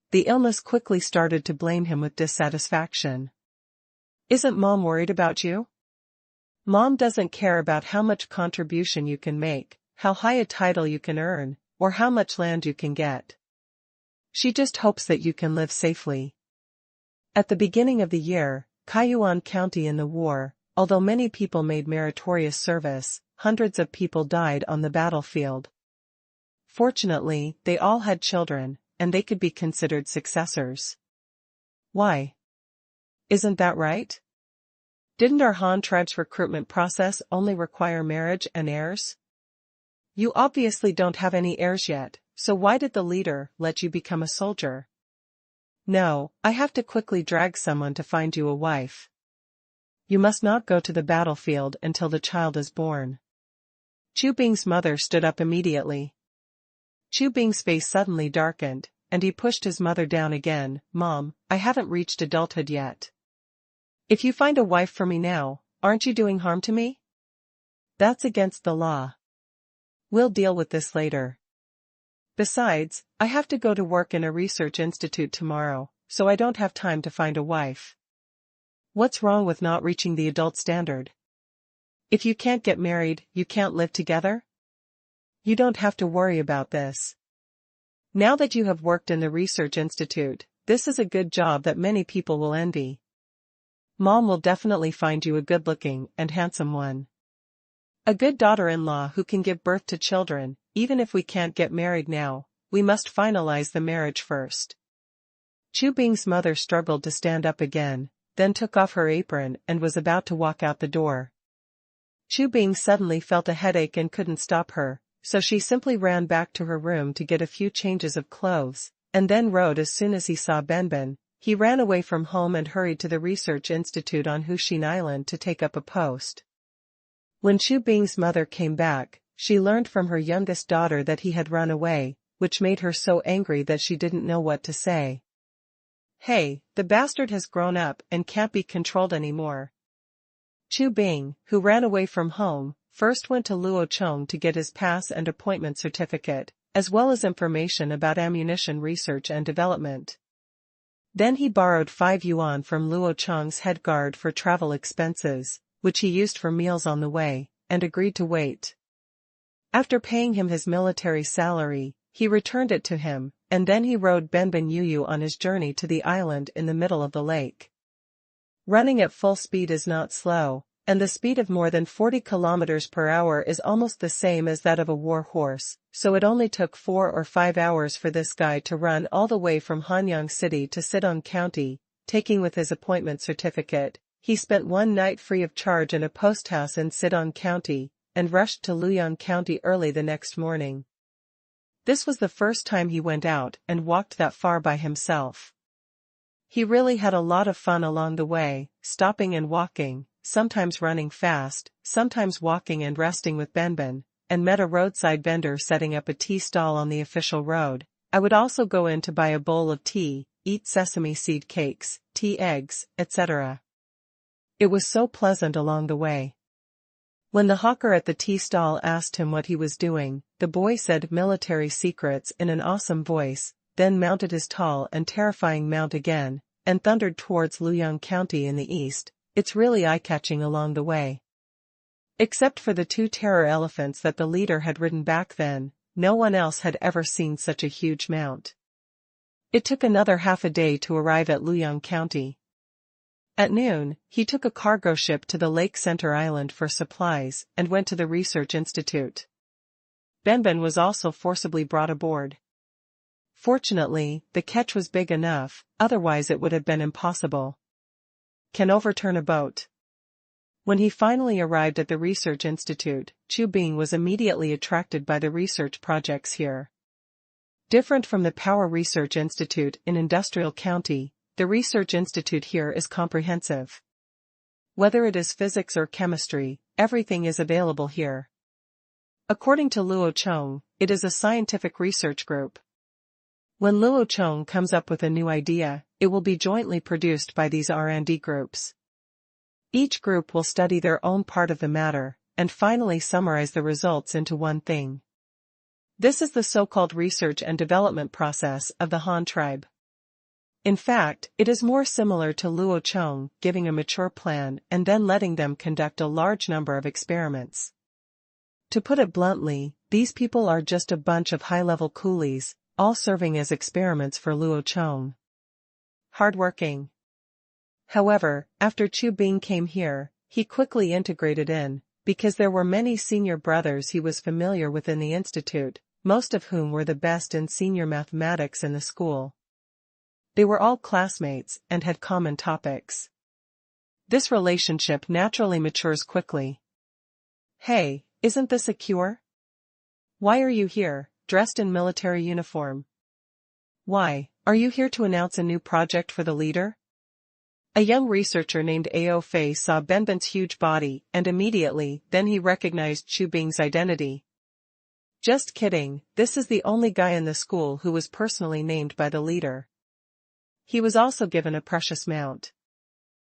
Speaker 1: The illness quickly started to blame him with dissatisfaction. "Isn't Mom worried about you? Mom doesn't care about how much contribution you can make, how high a title you can earn, or how much land you can get. She just hopes that you can live safely." At the beginning of the year, Kaiyuan County in the war, although many people made meritorious service, hundreds of people died on the battlefield. Fortunately, they all had children, and they could be considered successors. Why? Isn't that right? Didn't our Han tribe's recruitment process only require marriage and heirs? You obviously don't have any heirs yet, so why did the leader let you become a soldier? No, I have to quickly drag someone to find you a wife. You must not go to the battlefield until the child is born. Chu Bing's mother stood up immediately. Chu Bing's face suddenly darkened, and he pushed his mother down again. "Mom, I haven't reached adulthood yet. If you find a wife for me now, aren't you doing harm to me? That's against the law. We'll deal with this later. Besides, I have to go to work in a research institute tomorrow, so I don't have time to find a wife. What's wrong with not reaching the adult standard? If you can't get married, you can't live together? You don't have to worry about this. Now that you have worked in the research institute, this is a good job that many people will envy. Mom will definitely find you a good-looking and handsome one. A good daughter-in-law who can give birth to children. Even if we can't get married now, we must finalize the marriage first." Chu Bing's mother struggled to stand up again, then took off her apron and was about to walk out the door. Chu Bing suddenly felt a headache and couldn't stop her, so she simply ran back to her room to get a few changes of clothes, and then rode as soon as he saw Benben. He ran away from home and hurried to the research institute on Hushin Island to take up a post. When Chu Bing's mother came back, she learned from her youngest daughter that he had run away, which made her so angry that she didn't know what to say. "Hey, the bastard has grown up and can't be controlled anymore." Chu Bing, who ran away from home, first went to Luo Chong to get his pass and appointment certificate, as well as information about ammunition research and development. Then he borrowed 5 yuan from Luo Chong's head guard for travel expenses, which he used for meals on the way, and agreed to wait. After paying him his military salary, he returned it to him, and then he rode Benben Yuyu on his journey to the island in the middle of the lake. Running at full speed is not slow, And the speed of more than 40 kilometers per hour is almost the same as that of a war horse, so it only took 4 or 5 hours for this guy to run all the way from Hanyang City to Sidong County, taking with his appointment certificate. He spent one night free of charge in a post house in Sidong County, and rushed to Luoyang County early the next morning. This was the first time he went out and walked that far by himself. He really had a lot of fun along the way, stopping and walking, sometimes running fast, sometimes walking and resting with Benben, and met a roadside vendor setting up a tea stall on the official road. I would also go in to buy a bowl of tea, eat sesame seed cakes, tea eggs, etc. It was so pleasant along the way. When the hawker at the tea stall asked him what he was doing, the boy said military secrets in an awesome voice, then mounted his tall and terrifying mount again, and thundered towards Luoyang County in the east. It's really eye-catching along the way. Except for the 2 terror elephants that the leader had ridden back then, no one else had ever seen such a huge mount. It took another half a day to arrive at Luoyang County. At noon, he took a cargo ship to the Lake Center Island for supplies and went to the research institute. Benben was also forcibly brought aboard. Fortunately, the catch was big enough, otherwise it would have been impossible. Can overturn a boat. When he finally arrived at the research institute, Chu Bing was immediately attracted by the research projects here. Different from the Power Research Institute in Industrial County, the research institute here is comprehensive. Whether it is physics or chemistry, everything is available here. According to Luo Chong, it is a scientific research group. When Luo Chong comes up with a new idea, it will be jointly produced by these R&D groups. Each group will study their own part of the matter, and finally summarize the results into one thing. This is the so-called research and development process of the Han tribe. In fact, it is more similar to Luo Chong giving a mature plan and then letting them conduct a large number of experiments. To put it bluntly, these people are just a bunch of high-level coolies, all serving as experiments for Luo Chong. Hardworking. However, after Chu Bing came here, he quickly integrated in, because there were many senior brothers he was familiar with in the institute, most of whom were the best in senior mathematics in the school. They were all classmates and had common topics. This relationship naturally matures quickly. Hey, isn't this a cure? Why are you here, dressed in military uniform? Why, are you here to announce a new project for the leader? A young researcher named Ao Fei saw Benben's huge body and immediately then he recognized Chu Bing's identity. Just kidding, this is the only guy in the school who was personally named by the leader. He was also given a precious mount.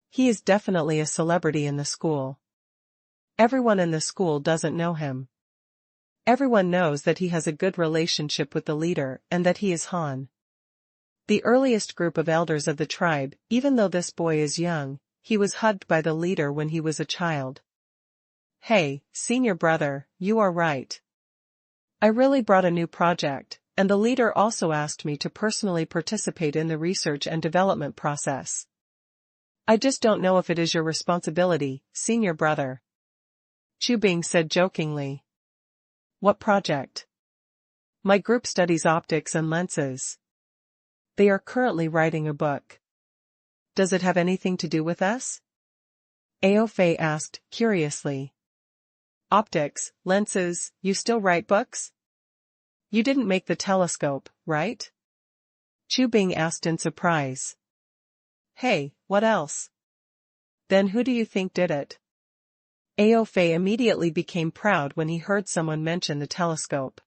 Speaker 1: He is definitely a celebrity in the school. Everyone in the school doesn't know him. Everyone knows that he has a good relationship with the leader and that he is Han. The earliest group of elders of the tribe, even though this boy is young, he was hugged by the leader when he was a child. Hey, senior brother, you are right. I really brought a new project, and the leader also asked me to personally participate in the research and development process. I just don't know if it is your responsibility, senior brother. Chu Bing said jokingly. What project? My group studies optics and lenses. They are currently writing a book. Does it have anything to do with us? Ao Fei asked, curiously. Optics, lenses, you still write books? You didn't make the telescope, right? Chu Bing asked in surprise. Hey, what else? Then who do you think did it? Ao Fei immediately became proud when he heard someone mention the telescope.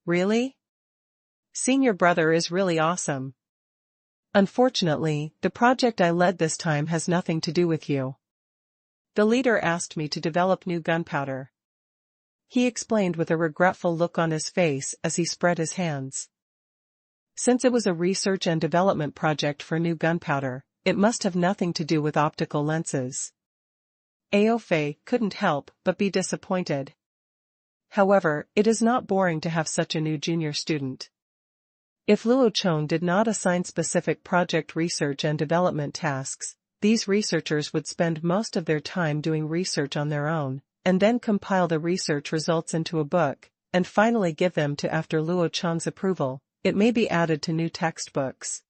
Speaker 1: Really? Senior brother is really awesome. Unfortunately, the project I led this time has nothing to do with you. The leader asked me to develop new gunpowder. He explained with a regretful look on his face as he spread his hands. Since it was a research and development project for new gunpowder, it must have nothing to do with optical lenses. Ao Fei couldn't help but be disappointed. However, it is not boring to have such a new junior student. If Luo Chong did not assign specific project research and development tasks, these researchers would spend most of their time doing research on their own, and then compile the research results into a book, and finally give them to after Luo Chong's approval, it may be added to new textbooks.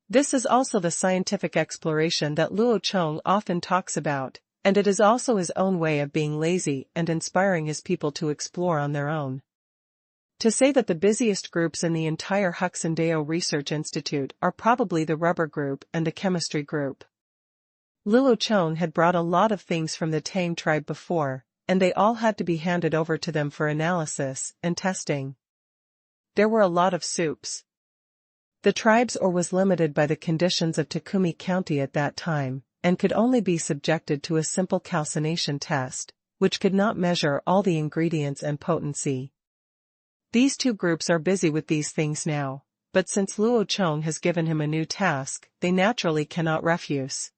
Speaker 1: This is also the scientific exploration that Luo Chong often talks about, and it is also his own way of being lazy and inspiring his people to explore on their own. To say that the busiest groups in the entire Huxindeo Research Institute are probably the rubber group and the chemistry group. Luo Chong had brought a lot of things from the Tang tribe before, and they all had to be handed over to them for analysis and testing. There were a lot of soups. The tribe's ore was limited by the conditions of Takumi County at that time, and could only be subjected to a simple calcination test, which could not measure all the ingredients and potency. These two groups are busy with these things now, but since Luo Chong has given him a new task, they naturally cannot refuse.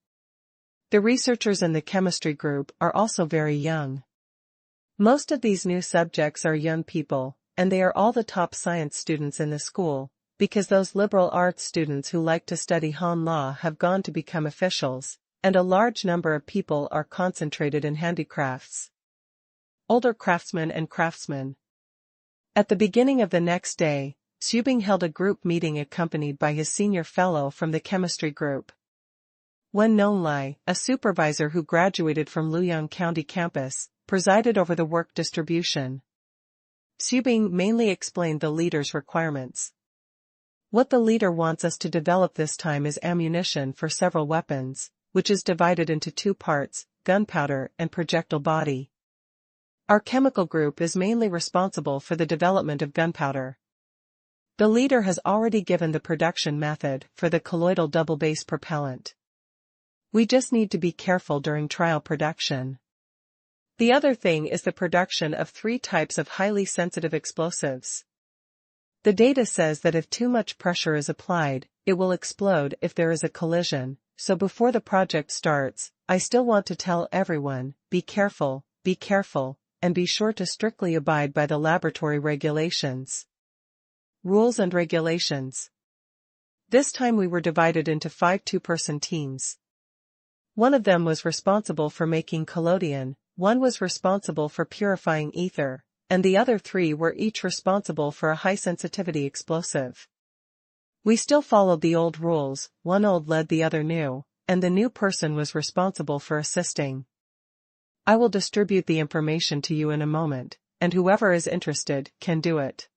Speaker 1: The researchers in the chemistry group are also very young. Most of these new subjects are young people, and they are all the top science students in the school, because those liberal arts students who like to study Han Law have gone to become officials, and a large number of people are concentrated in handicrafts. Older craftsmen and craftsmen. At the beginning of the next day, Xubing held a group meeting accompanied by his senior fellow from the chemistry group. Wen Nonglai, a supervisor who graduated from Luoyang County campus, presided over the work distribution. Xubing mainly explained the leader's requirements. What the leader wants us to develop this time is ammunition for several weapons, which is divided into two parts, gunpowder and projectile body. Our chemical group is mainly responsible for the development of gunpowder. The leader has already given the production method for the colloidal double-base propellant. We just need to be careful during trial production. The other thing is the production of 3 types of highly sensitive explosives. The data says that if too much pressure is applied, it will explode if there is a collision, so before the project starts, I still want to tell everyone, be careful, and be sure to strictly abide by the laboratory regulations. Rules and regulations. This time we were divided into 5 two-person teams. One of them was responsible for making collodion, one was responsible for purifying ether, and the other 3 were each responsible for a high-sensitivity explosive. We still followed the old rules, one old led the other new, and the new person was responsible for assisting. I will distribute the information to you in a moment, and whoever is interested can do it.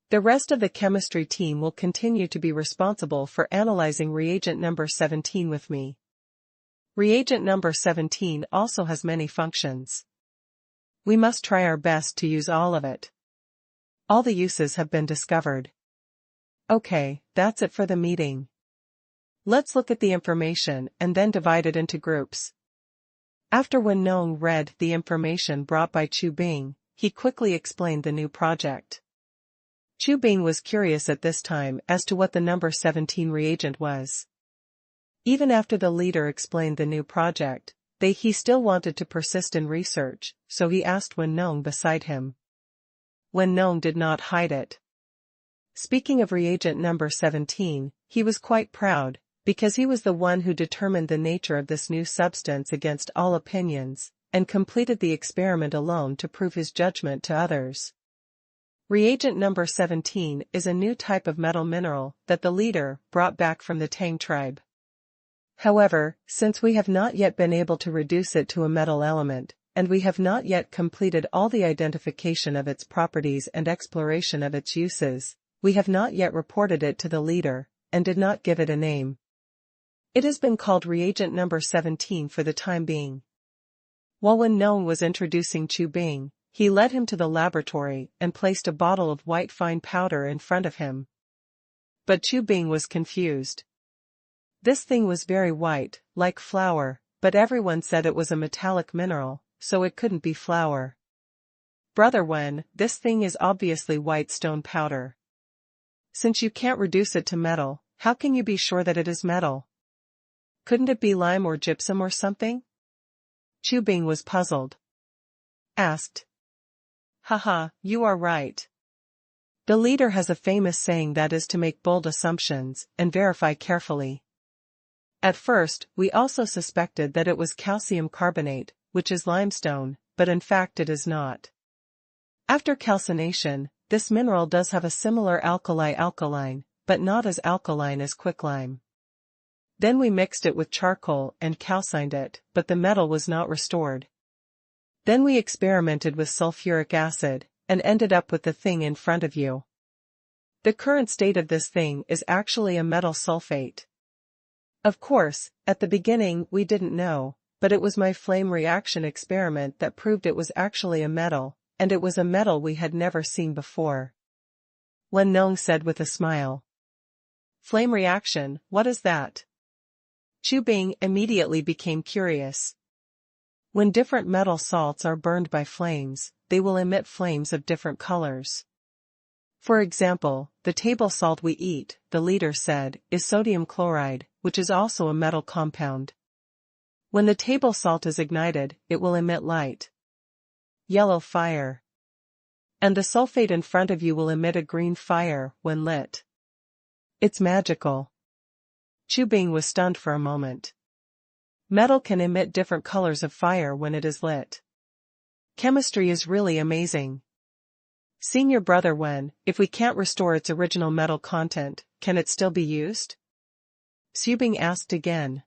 Speaker 1: The rest of the chemistry team will continue to be responsible for analyzing reagent number 17 with me. Reagent number 17 also has many functions. We must try our best to use all of it. All the uses have been discovered. Okay, that's it for the meeting. Let's look at the information and then divide it into groups. After Wen Nong read the information brought by Chu Bing, he quickly explained the new project. Chu Bing was curious at this time as to what the number 17 reagent was. Even after the leader explained the new project, he still wanted to persist in research, so he asked Wen Nong beside him. Wen Nong did not hide it. Speaking of reagent number 17, he was quite proud, because he was the one who determined the nature of this new substance against all opinions, and completed the experiment alone to prove his judgment to others. Reagent number 17 is a new type of metal mineral that the leader brought back from the Tang tribe. However, since we have not yet been able to reduce it to a metal element, and we have not yet completed all the identification of its properties and exploration of its uses, we have not yet reported it to the leader, and did not give it a name. It has been called reagent number 17 for the time being. While Wen Nong was introducing Chu Bing, he led him to the laboratory and placed a bottle of white fine powder in front of him. But Chu Bing was confused. This thing was very white, like flour, but everyone said it was a metallic mineral, so it couldn't be flour. Brother Wen, this thing is obviously white stone powder. Since you can't reduce it to metal, how can you be sure that it is metal? Couldn't it be lime or gypsum or something? Chu Bing was puzzled. Asked. Haha, you are right. The leader has a famous saying that is to make bold assumptions and verify carefully. At first, we also suspected that it was calcium carbonate, which is limestone, but in fact it is not. After calcination, this mineral does have a similar alkali-alkaline, but not as alkaline as quicklime. Then we mixed it with charcoal and calcined it, but the metal was not restored. Then we experimented with sulfuric acid, and ended up with the thing in front of you. The current state of this thing is actually a metal sulfate. Of course, at the beginning we didn't know, but it was my flame reaction experiment that proved it was actually a metal, and it was a metal we had never seen before. Wen Nong said with a smile. Flame reaction, what is that? Chu Bing immediately became curious. When different metal salts are burned by flames, they will emit flames of different colors. For example, the table salt we eat, the leader said, is sodium chloride, which is also a metal compound. When the table salt is ignited, it will emit light. Yellow fire. And the sulfate in front of you will emit a green fire when lit. It's magical. Chu Bing was stunned for a moment. Metal can emit different colors of fire when it is lit. Chemistry is really amazing. Senior brother Wen, if we can't restore its original metal content, can it still be used? Xu Bing asked again.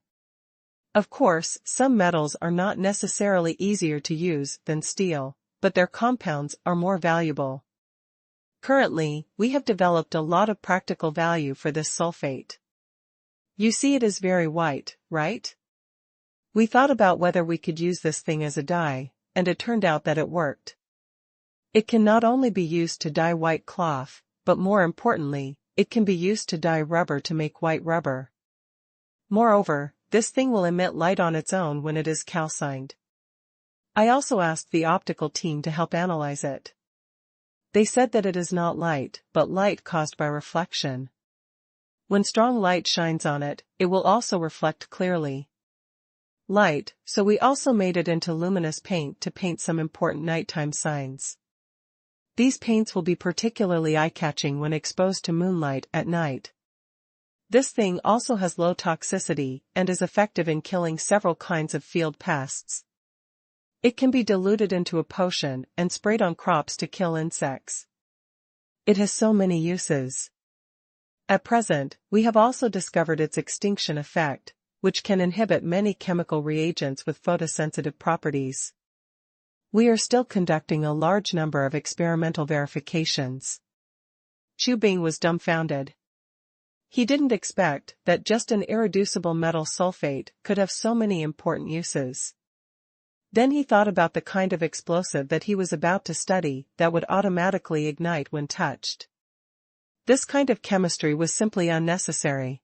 Speaker 1: Of course, some metals are not necessarily easier to use than steel, but their compounds are more valuable. Currently, we have developed a lot of practical value for this sulfate. You see it is very white, right? We thought about whether we could use this thing as a dye, and it turned out that it worked. It can not only be used to dye white cloth, but more importantly, it can be used to dye rubber to make white rubber. Moreover, this thing will emit light on its own when it is calcined. I also asked the optical team to help analyze it. They said that it is not light, but light caused by reflection. When strong light shines on it, it will also reflect clearly. Light, so we also made it into luminous paint to paint some important nighttime signs. These paints will be particularly eye-catching when exposed to moonlight at night. This thing also has low toxicity and is effective in killing several kinds of field pests. It can be diluted into a potion and sprayed on crops to kill insects. It has so many uses. At present, we have also discovered its extinction effect, which can inhibit many chemical reagents with photosensitive properties. We are still conducting a large number of experimental verifications. Chu Bing was dumbfounded. He didn't expect that just an irreducible metal sulfate could have so many important uses. Then he thought about the kind of explosive that he was about to study that would automatically ignite when touched. This kind of chemistry was simply unnecessary.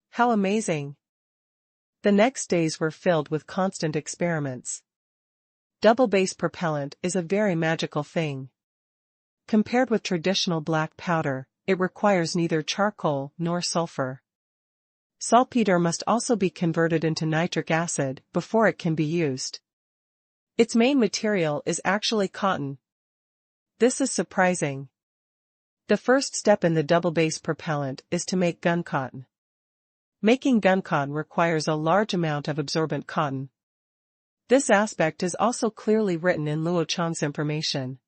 Speaker 1: How amazing! The next days were filled with constant experiments. Double base propellant is a very magical thing. Compared with traditional black powder, it requires neither charcoal nor sulfur. Saltpeter must also be converted into nitric acid before it can be used. Its main material is actually cotton. This is surprising. The first step in the double base propellant is to make gun cotton. Making gun cotton requires a large amount of absorbent cotton. This aspect is also clearly written in Luo Chong's information.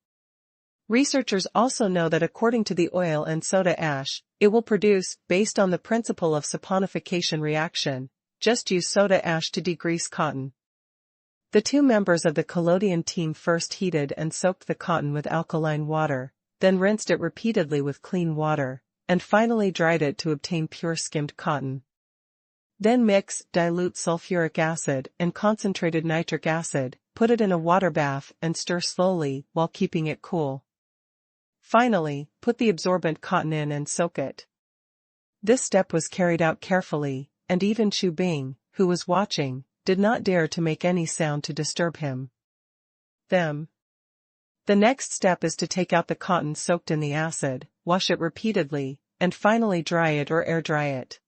Speaker 1: Researchers also know that according to the oil and soda ash, it will produce, based on the principle of saponification reaction, just use soda ash to degrease cotton. The two members of the collodion team first heated and soaked the cotton with alkaline water, then rinsed it repeatedly with clean water, and finally dried it to obtain pure skimmed cotton. Then mix dilute sulfuric acid and concentrated nitric acid, put it in a water bath and stir slowly while keeping it cool. Finally, put the absorbent cotton in and soak it. This step was carried out carefully, and even Chu Bing, who was watching, did not dare to make any sound to disturb him. The next step is to take out the cotton soaked in the acid, wash it repeatedly, and finally dry it or air dry it.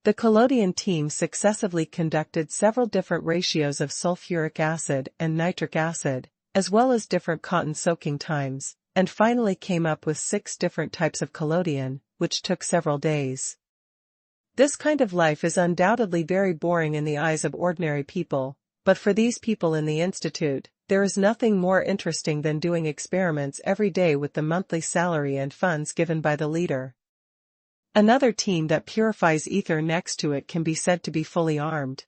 Speaker 1: The collodion team successively conducted several different ratios of sulfuric acid and nitric acid, as well as different cotton soaking times, and finally came up with 6 different types of collodion, which took several days. This kind of life is undoubtedly very boring in the eyes of ordinary people, but for these people in the institute, there is nothing more interesting than doing experiments every day with the monthly salary and funds given by the leader. Another team that purifies ether next to it can be said to be fully armed.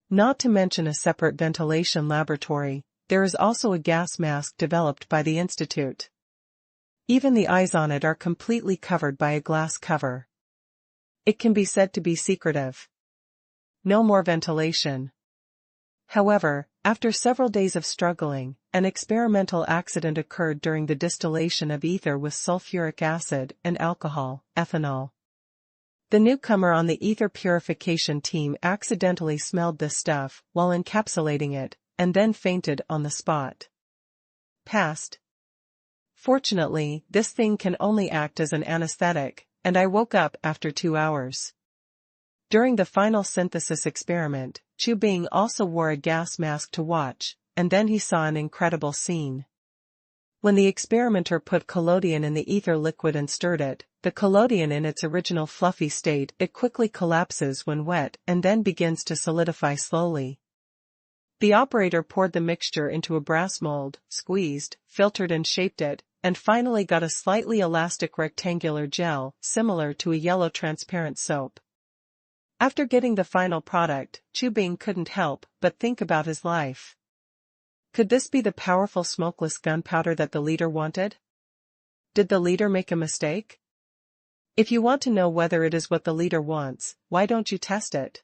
Speaker 1: Not to mention a separate ventilation laboratory, there is also a gas mask developed by the institute. Even the eyes on it are completely covered by a glass cover. It can be said to be secretive. No more ventilation. However, after several days of struggling, an experimental accident occurred during the distillation of ether with sulfuric acid and alcohol, ethanol. The newcomer on the ether purification team accidentally smelled this stuff while encapsulating it, and then fainted on the spot. Passed. Fortunately, this thing can only act as an anesthetic, and I woke up after 2 hours. During the final synthesis experiment, Chu Bing also wore a gas mask to watch, and then he saw an incredible scene. When the experimenter put collodion in the ether liquid and stirred it, the collodion in its original fluffy state, it quickly collapses when wet and then begins to solidify slowly. The operator poured the mixture into a brass mold, squeezed, filtered and shaped it, and finally got a slightly elastic rectangular gel, similar to a yellow transparent soap. After getting the final product, Chu Bing couldn't help but think about his life. Could this be the powerful smokeless gunpowder that the leader wanted? Did the leader make a mistake? If you want to know whether it is what the leader wants, why don't you test it?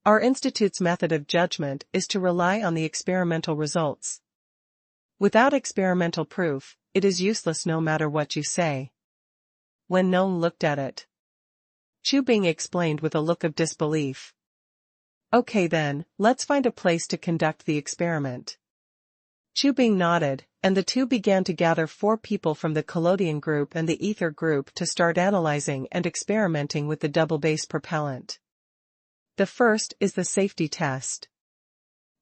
Speaker 1: Our institute's method of judgment is to rely on the experimental results. Without experimental proof, it is useless no matter what you say. When Nong looked at it, Chu Bing explained with a look of disbelief. Okay then, let's find a place to conduct the experiment. Chu Bing nodded, and the two began to gather 4 people from the collodion group and the ether group to start analyzing and experimenting with the double-base propellant. The first is the safety test.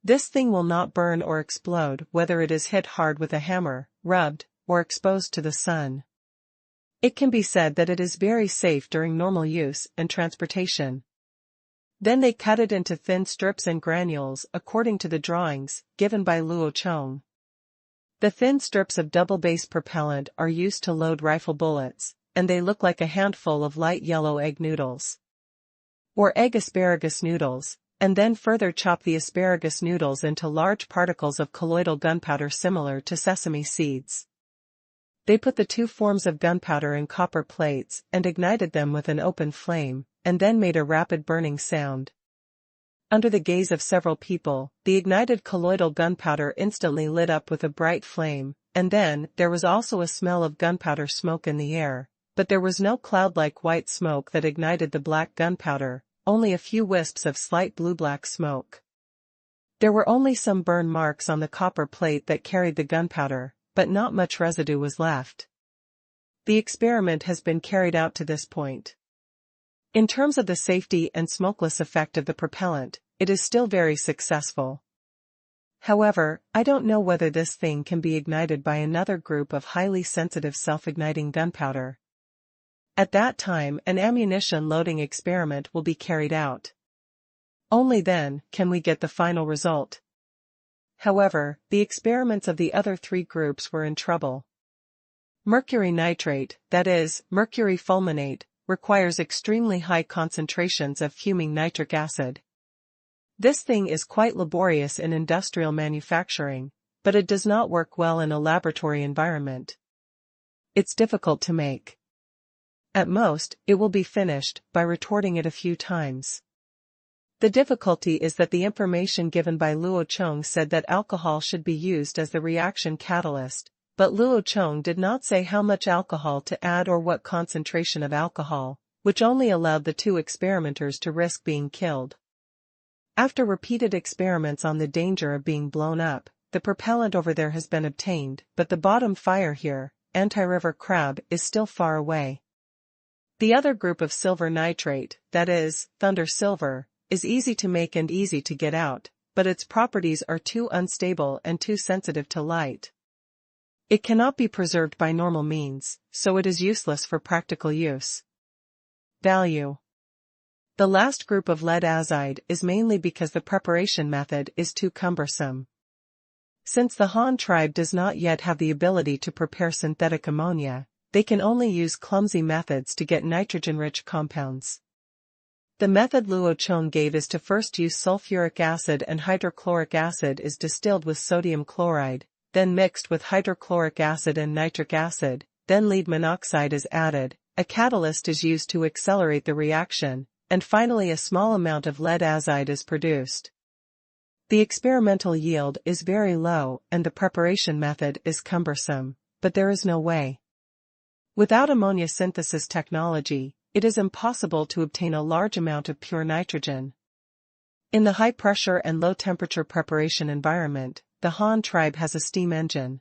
Speaker 1: This thing will not burn or explode whether it is hit hard with a hammer, rubbed, or exposed to the sun. It can be said that it is very safe during normal use and transportation. Then they cut it into thin strips and granules according to the drawings given by Luo Chong. The thin strips of double-base propellant are used to load rifle bullets, and they look like a handful of light yellow egg noodles. Or egg asparagus noodles, and then further chop the asparagus noodles into large particles of colloidal gunpowder similar to sesame seeds. They put the 2 forms of gunpowder in copper plates and ignited them with an open flame, and then made a rapid burning sound. Under the gaze of several people, the ignited colloidal gunpowder instantly lit up with a bright flame, and then there was also a smell of gunpowder smoke in the air, but there was no cloud-like white smoke that ignited the black gunpowder, only a few wisps of slight blue-black smoke. There were only some burn marks on the copper plate that carried the gunpowder, but not much residue was left. The experiment has been carried out to this point. In terms of the safety and smokeless effect of the propellant, it is still very successful. However, I don't know whether this thing can be ignited by another group of highly sensitive self-igniting gunpowder. At that time, an ammunition loading experiment will be carried out. Only then can we get the final result. However, the experiments of the other 3 groups were in trouble. Mercury nitrate, that is, mercury fulminate, requires extremely high concentrations of fuming nitric acid. This thing is quite laborious in industrial manufacturing, but it does not work well in a laboratory environment. It's difficult to make. At most, it will be finished by retorting it a few times. The difficulty is that the information given by Luo Chong said that alcohol should be used as the reaction catalyst, but Luo Chong did not say how much alcohol to add or what concentration of alcohol, which only allowed the 2 experimenters to risk being killed. After repeated experiments on the danger of being blown up, the propellant over there has been obtained, but the bottom fire here, anti-river crab, is still far away. The other group of silver nitrate, that is, thunder silver, is easy to make and easy to get out, but its properties are too unstable and too sensitive to light. It cannot be preserved by normal means, so it is useless for practical use. Value. The last group of lead azide is mainly because the preparation method is too cumbersome. Since the Han tribe does not yet have the ability to prepare synthetic ammonia, they can only use clumsy methods to get nitrogen-rich compounds. The method Luo Chong gave is to first use sulfuric acid and hydrochloric acid is distilled with sodium chloride, then mixed with hydrochloric acid and nitric acid, then lead monoxide is added, a catalyst is used to accelerate the reaction, and finally a small amount of lead azide is produced. The experimental yield is very low and the preparation method is cumbersome, but there is no way. Without ammonia synthesis technology, it is impossible to obtain a large amount of pure nitrogen. In the high-pressure and low-temperature preparation environment, the Han tribe has a steam engine.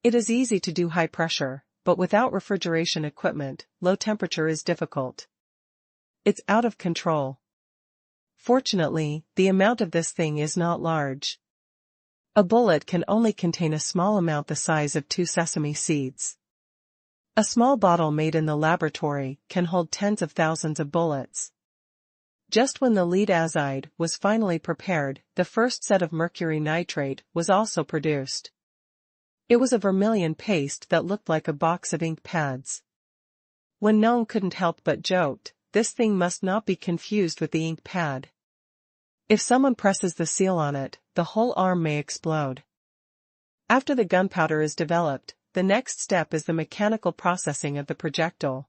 Speaker 1: It is easy to do high pressure, but without refrigeration equipment, low temperature is difficult. It's out of control. Fortunately, the amount of this thing is not large. A bullet can only contain a small amount the size of 2 sesame seeds. A small bottle made in the laboratory can hold tens of thousands of bullets. Just when the lead azide was finally prepared, the first set of mercury nitrate was also produced. It was a vermilion paste that looked like a box of ink pads. When Nong couldn't help but joked, this thing must not be confused with the ink pad. If someone presses the seal on it, the whole arm may explode. After the gunpowder is developed, the next step is the mechanical processing of the projectile.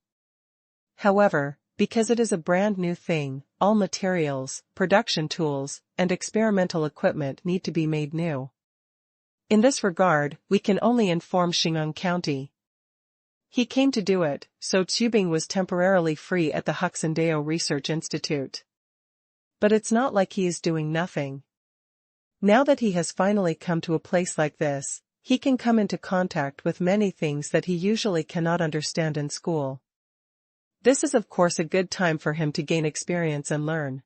Speaker 1: However, because it is a brand new thing, all materials, production tools, and experimental equipment need to be made new. In this regard, we can only inform Xingyang County. He came to do it, so Qubing was temporarily free at the Huxindeo Research Institute. But it's not like he is doing nothing. Now that he has finally come to a place like this, he can come into contact with many things that he usually cannot understand in school. This is of course a good time for him to gain experience and learn.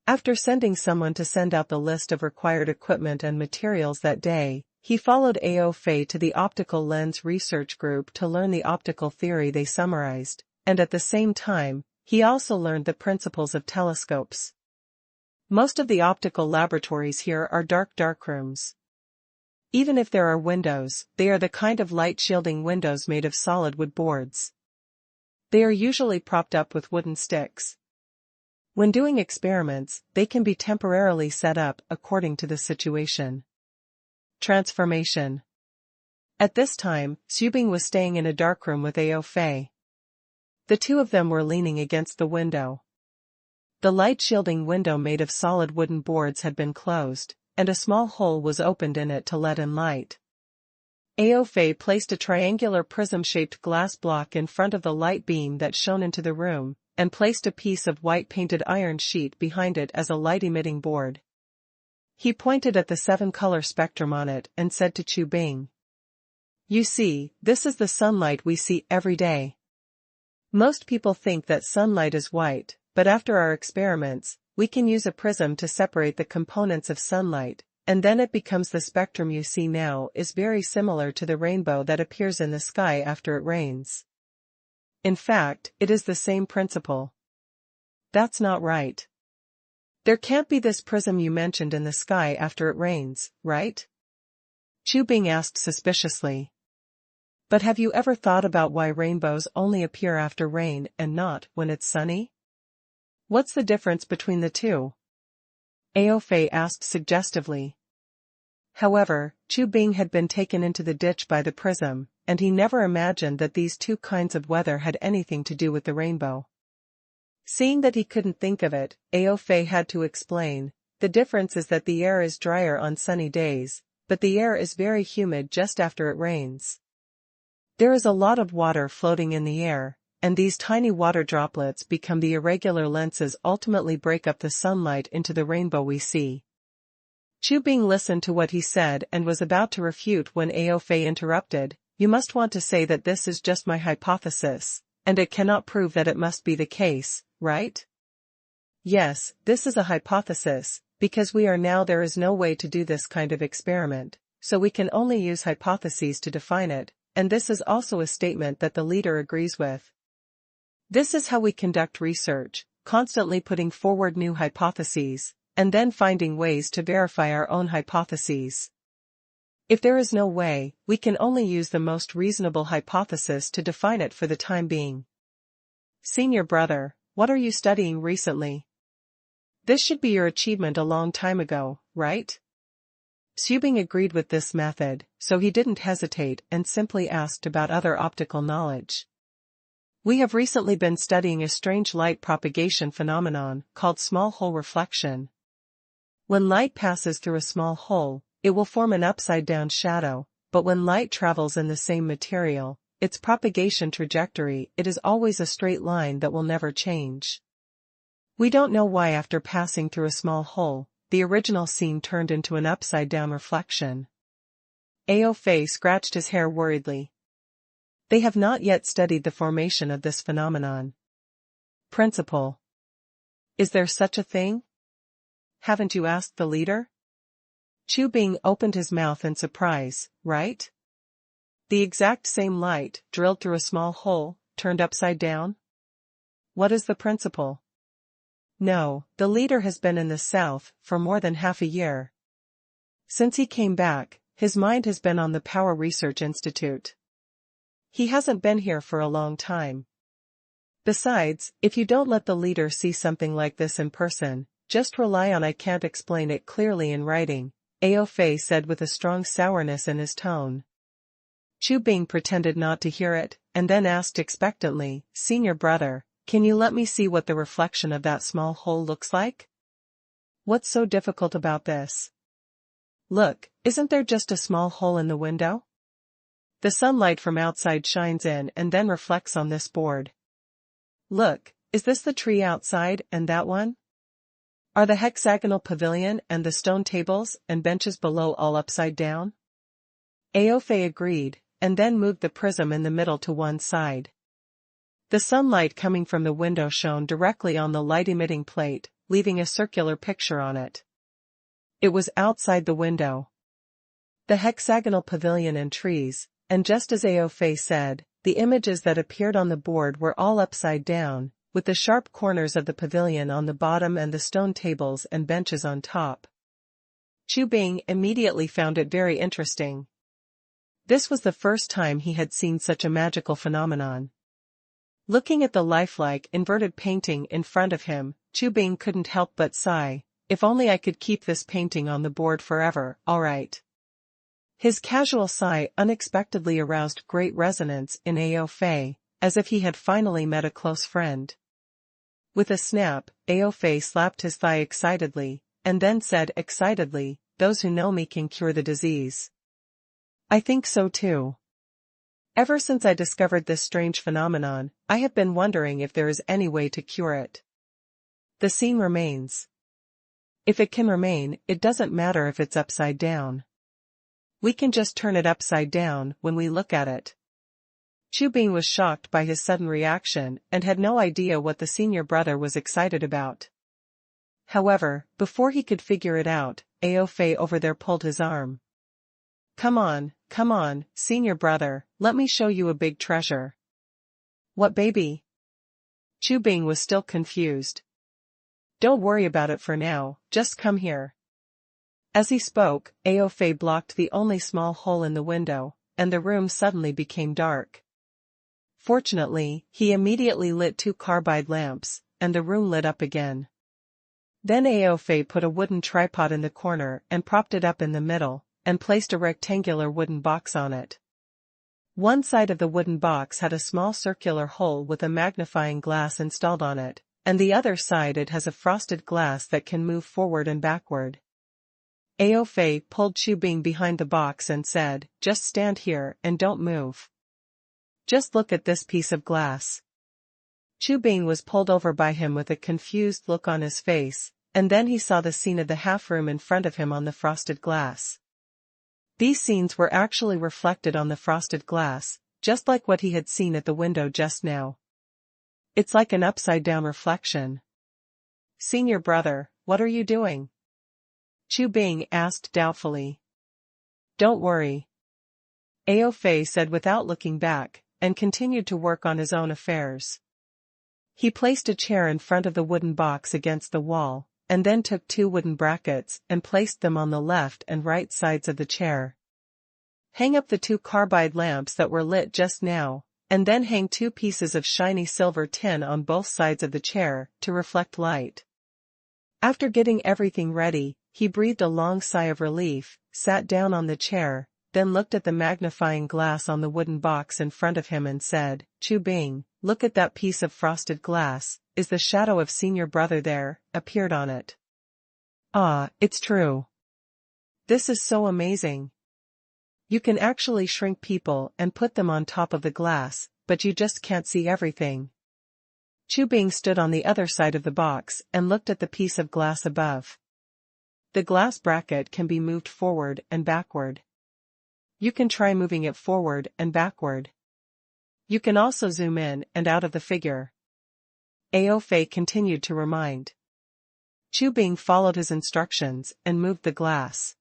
Speaker 1: After sending someone to send out the list of required equipment and materials that day, he followed Ao Fei to the optical lens research group to learn the optical theory they summarized, and at the same time, he also learned the principles of telescopes. Most of the optical laboratories here are dark rooms. Even if there are windows, they are the kind of light-shielding windows made of solid wood boards. They are usually propped up with wooden sticks. When doing experiments, they can be temporarily set up according to the situation. Transformation. At this time, Xubing was staying in a darkroom with Ao Fei. The two of them were leaning against the window. The light-shielding window made of solid wooden boards had been closed, and a small hole was opened in it to let in light. Ao Fei placed a triangular prism-shaped glass block in front of the light beam that shone into the room, and placed a piece of white painted iron sheet behind it as a light-emitting board. He pointed at the 7-color spectrum on it and said to Qubing, "You see, this is the sunlight we see every day. Most people think that sunlight is white, but after our experiments, we can use a prism to separate the components of sunlight, and then it becomes the spectrum you see now is very similar to the rainbow that appears in the sky after it rains. In fact, it is the same principle." "That's not right. There can't be this prism you mentioned in the sky after it rains, right?" Qubing asked suspiciously. "But have you ever thought about why rainbows only appear after rain and not when it's sunny? What's the difference between the two?" Ao Fei asked suggestively. However, Qubing had been taken into the ditch by the prism, and he never imagined that these two kinds of weather had anything to do with the rainbow. Seeing that he couldn't think of it, Ao Fei had to explain, "The difference is that the air is drier on sunny days, but the air is very humid just after it rains. There is a lot of water floating in the air, and these tiny water droplets become the irregular lenses ultimately break up the sunlight into the rainbow we see." Qubing listened to what he said and was about to refute when Ao Fei interrupted, "You must want to say that this is just my hypothesis, and it cannot prove that it must be the case, right?" "Yes, this is a hypothesis, because there is no way to do this kind of experiment, so we can only use hypotheses to define it, and this is also a statement that the leader agrees with. This is how we conduct research, constantly putting forward new hypotheses, and then finding ways to verify our own hypotheses. If there is no way, we can only use the most reasonable hypothesis to define it for the time being. Senior brother, what are you studying recently? This should be your achievement a long time ago, right? Xubing agreed with this method, so he didn't hesitate and simply asked about other optical knowledge. We have recently been studying a strange light propagation phenomenon called small hole reflection. When light passes through a small hole, it will form an upside-down shadow, but when light travels in the same material, its propagation trajectory, it is always a straight line that will never change. We don't know why after passing through a small hole, the original scene turned into an upside-down reflection. Ao Fei scratched his hair worriedly. They have not yet studied the formation of this phenomenon. Principal. Is there such a thing? Haven't you asked the leader? Xubing opened his mouth in surprise, right? The exact same light, drilled through a small hole, turned upside down? What is the principle? No, the leader has been in the south for more than half a year. Since he came back, his mind has been on the Power Research Institute. He hasn't been here for a long time. Besides, if you don't let the leader see something like this in person, just rely on "I can't explain it clearly in writing," Ao Fei said with a strong sourness in his tone. Xubing pretended not to hear it, and then asked expectantly, "Senior brother, can you let me see what the reflection of that small hole looks like? What's so difficult about this? Look, isn't there just a small hole in the window? The sunlight from outside shines in and then reflects on this board. Look, is this the tree outside and that one? Are the hexagonal pavilion and the stone tables and benches below all upside down?" Ao Fei agreed, and then moved the prism in the middle to one side. The sunlight coming from the window shone directly on the light-emitting plate, leaving a circular picture on it. It was outside the window. The hexagonal pavilion and trees, and just as Ao Fei said, the images that appeared on the board were all upside down, with the sharp corners of the pavilion on the bottom and the stone tables and benches on top. Xubing immediately found it very interesting. This was the first time he had seen such a magical phenomenon. Looking at the lifelike inverted painting in front of him, Xubing couldn't help but sigh, "If only I could keep this painting on the board forever, all right." His casual sigh unexpectedly aroused great resonance in Ao Fei, as if he had finally met a close friend. With a snap, Ao Fei slapped his thigh excitedly, and then said excitedly, "Those who know me can cure the disease." I think so too. Ever since I discovered this strange phenomenon, I have been wondering if there is any way to cure it. The scene remains. If it can remain, it doesn't matter if it's upside down. We can just turn it upside down when we look at it. Xubing was shocked by his sudden reaction and had no idea what the senior brother was excited about. However, before he could figure it out, Ao Fei over there pulled his arm. Come on, senior brother, let me show you a big treasure." "What baby?" Xubing was still confused. "Don't worry about it for now, just come here." As he spoke, Ao Fei blocked the only small hole in the window, and the room suddenly became dark. Fortunately, he immediately lit 2 carbide lamps, and the room lit up again. Then Ao Fei put a wooden tripod in the corner and propped it up in the middle, and placed a rectangular wooden box on it. One side of the wooden box had a small circular hole with a magnifying glass installed on it, and the other side it has a frosted glass that can move forward and backward. Ao Fei pulled Xubing behind the box and said, "Just stand here and don't move. Just look at this piece of glass." Xubing was pulled over by him with a confused look on his face, and then he saw the scene of the half-room in front of him on the frosted glass. These scenes were actually reflected on the frosted glass, just like what he had seen at the window just now. It's like an upside-down reflection. "Senior brother, what are you doing?" Xubing asked doubtfully. "Don't worry," Ao Fei said without looking back, and continued to work on his own affairs. He placed a chair in front of the wooden box against the wall, and then took 2 wooden brackets and placed them on the left and right sides of the chair. Hang up the 2 carbide lamps that were lit just now, and then hang 2 pieces of shiny silver tin on both sides of the chair to reflect light. After getting everything ready, he breathed a long sigh of relief, sat down on the chair, then looked at the magnifying glass on the wooden box in front of him and said, "Chu Bing, look at that piece of frosted glass, is the shadow of senior brother there, appeared on it? Ah, it's true. This is so amazing. You can actually shrink people and put them on top of the glass, but you just can't see everything." Chu Bing stood on the other side of the box and looked at the piece of glass above. The glass bracket can be moved forward and backward. You can try moving it forward and backward. You can also zoom in and out of the figure. Ao Fei continued to remind. Chu Bing followed his instructions and moved the glass.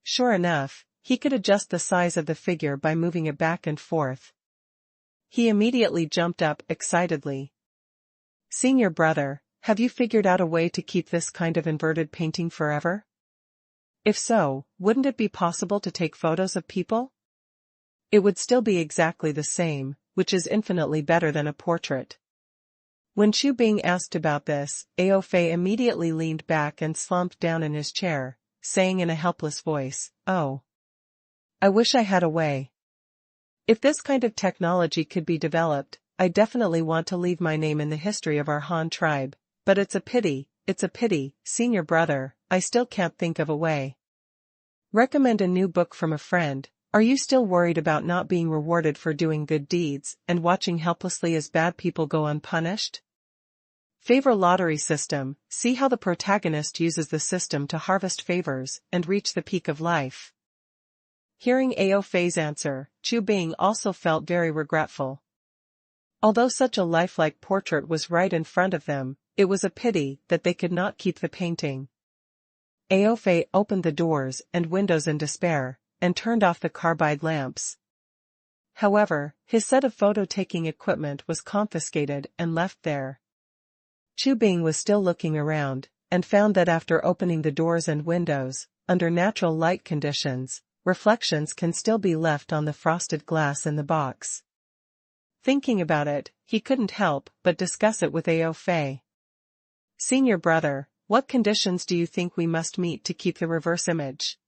Speaker 1: Sure enough, he could adjust the size of the figure by moving it back and forth. He immediately jumped up excitedly. "Senior brother, have you figured out a way to keep this kind of inverted painting forever? If so, wouldn't it be possible to take photos of people? It would still be exactly the same, which is infinitely better than a portrait." When Chu Bing asked about this, Ao Fei immediately leaned back and slumped down in his chair, saying in a helpless voice, "Oh, I wish I had a way. If this kind of technology could be developed, I definitely want to leave my name in the history of our Han tribe, but it's a pity, senior brother, I still can't think of a way. Recommend a new book from a friend. Are you still worried about not being rewarded for doing good deeds and watching helplessly as bad people go unpunished? Favor lottery system, see how the protagonist uses the system to harvest favors and reach the peak of life." Hearing Ao Fei's answer, Chu Bing also felt very regretful. Although such a lifelike portrait was right in front of them, it was a pity that they could not keep the painting. Ao Fei opened the doors and windows in despair, and turned off the carbide lamps. However, his set of photo-taking equipment was confiscated and left there. Chu Bing was still looking around, and found that after opening the doors and windows, under natural light conditions, reflections can still be left on the frosted glass in the box. Thinking about it, he couldn't help but discuss it with Ao Fei. "Senior brother, what conditions do you think we must meet to keep the reverse image?"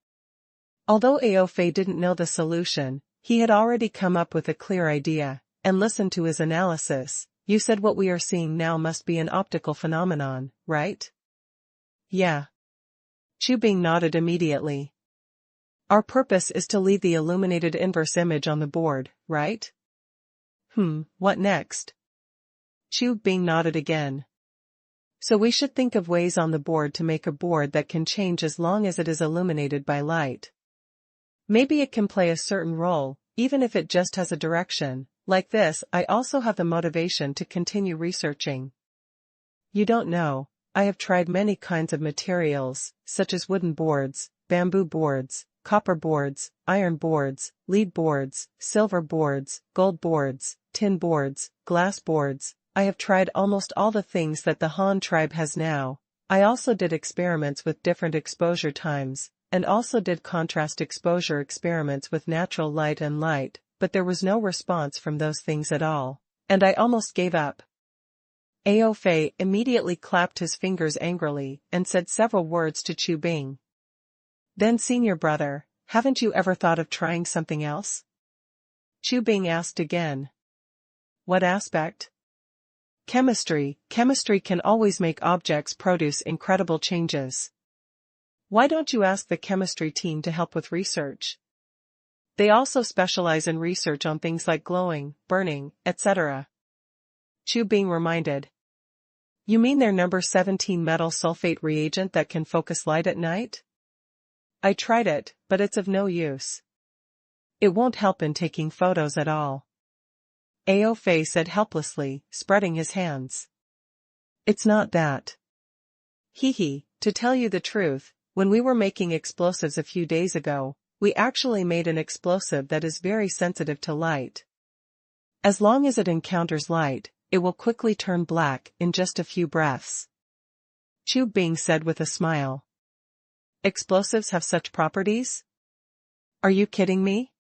Speaker 1: Although Ao Fei didn't know the solution, he had already come up with a clear idea, and listened to his analysis. "You said what we are seeing now must be an optical phenomenon, right?" "Yeah." Chu Bing nodded immediately. "Our purpose is to leave the illuminated inverse image on the board, right?" What next?" Chu Bing nodded again. "So we should think of ways on the board to make a board that can change as long as it is illuminated by light. Maybe it can play a certain role, even if it just has a direction. Like this, I also have the motivation to continue researching. You don't know, I have tried many kinds of materials, such as wooden boards, bamboo boards, copper boards, iron boards, lead boards, silver boards, gold boards, tin boards, glass boards. I have tried almost all the things that the Han tribe has now. I also did experiments with different exposure times, and also did contrast exposure experiments with natural light and light, but there was no response from those things at all, and I almost gave up." Ao Fei immediately clapped his fingers angrily and said several words to Chu Bing. "Then senior brother, haven't you ever thought of trying something else?" Chu Bing asked again. "What aspect?" "Chemistry. Chemistry can always make objects produce incredible changes. Why don't you ask the chemistry team to help with research? They also specialize in research on things like glowing, burning, etc." Chu Bing reminded. "You mean their number 17 metal sulfate reagent that can focus light at night? I tried it, but it's of no use. It won't help in taking photos at all." Ao Fei said helplessly, spreading his hands. "It's not that. To tell you the truth, when we were making explosives a few days ago, we actually made an explosive that is very sensitive to light. As long as it encounters light, it will quickly turn black in just a few breaths. Chu Bing said with a smile. Explosives have such properties? Are you kidding me?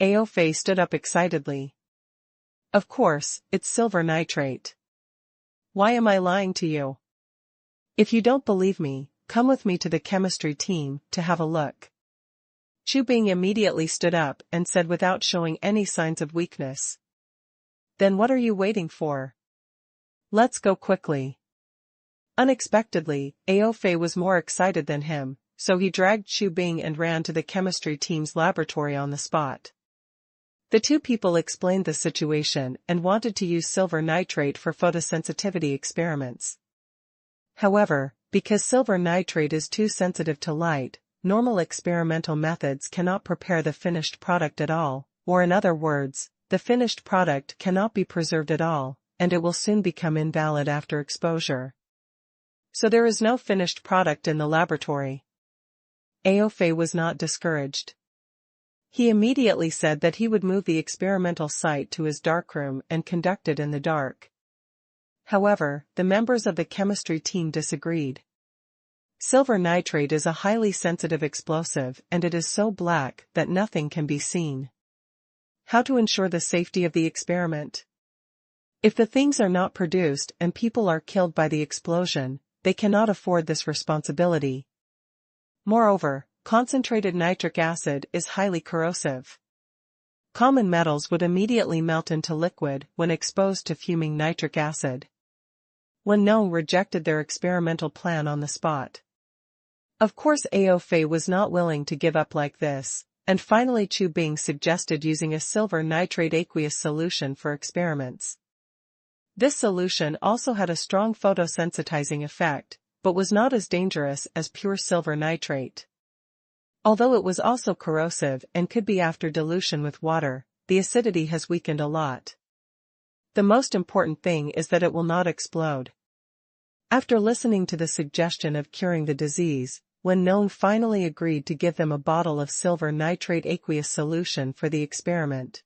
Speaker 1: Ao Fei stood up excitedly. Of course, it's silver nitrate. Why am I lying to you? If you don't believe me, come with me to the chemistry team to have a look. Chu Bing immediately stood up and said without showing any signs of weakness. Then what are you waiting for? Let's go quickly. Unexpectedly, Ao Fei was more excited than him, so he dragged Chu Bing and ran to the chemistry team's laboratory on the spot. The two people explained the situation and wanted to use silver nitrate for photosensitivity experiments. However, because silver nitrate is too sensitive to light, normal experimental methods cannot prepare the finished product at all, or in other words, the finished product cannot be preserved at all, and it will soon become invalid after exposure. So there is no finished product in the laboratory. Ao Fei was not discouraged. He immediately said that he would move the experimental site to his darkroom and conduct it in the dark. However, the members of the chemistry team disagreed. Silver nitrate is a highly sensitive explosive and it is so black that nothing can be seen. How to ensure the safety of the experiment? If the things are not produced and people are killed by the explosion, they cannot afford this responsibility. Moreover, concentrated nitric acid is highly corrosive. Common metals would immediately melt into liquid when exposed to fuming nitric acid. Wen Nong rejected their experimental plan on the spot. Of course Ao Fei was not willing to give up like this, and finally Chu Bing suggested using a silver nitrate aqueous solution for experiments. This solution also had a strong photosensitizing effect, but was not as dangerous as pure silver nitrate. Although it was also corrosive and could be after dilution with water, the acidity has weakened a lot. The most important thing is that it will not explode. After listening to the suggestion of curing the disease, Wen Nong finally agreed to give them a bottle of silver nitrate aqueous solution for the experiment.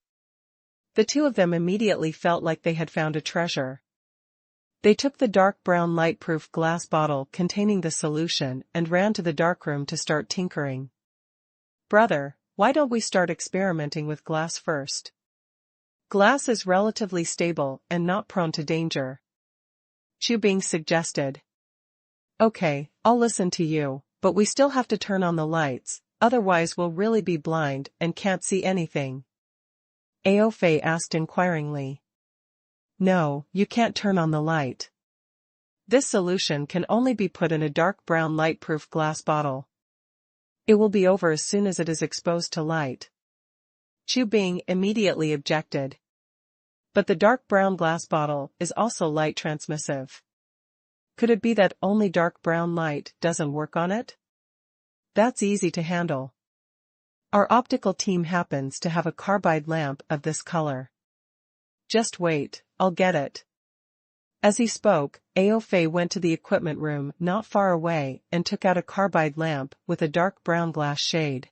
Speaker 1: The two of them immediately felt like they had found a treasure. They took the dark brown light-proof glass bottle containing the solution and ran to the darkroom to start tinkering. Brother, why don't we start experimenting with glass first? Glass is relatively stable and not prone to danger. Chu Bing suggested. Okay, I'll listen to you, but we still have to turn on the lights, otherwise we'll really be blind and can't see anything. Ao Fei asked inquiringly. No, you can't turn on the light. This solution can only be put in a dark brown light-proof glass bottle. It will be over as soon as it is exposed to light. Chu Bing immediately objected. But the dark brown glass bottle is also light transmissive. Could it be that only dark brown light doesn't work on it? That's easy to handle. Our optical team happens to have a carbide lamp of this color. Just wait, I'll get it. As he spoke, Ao Fei went to the equipment room not far away and took out a carbide lamp with a dark brown glass shade.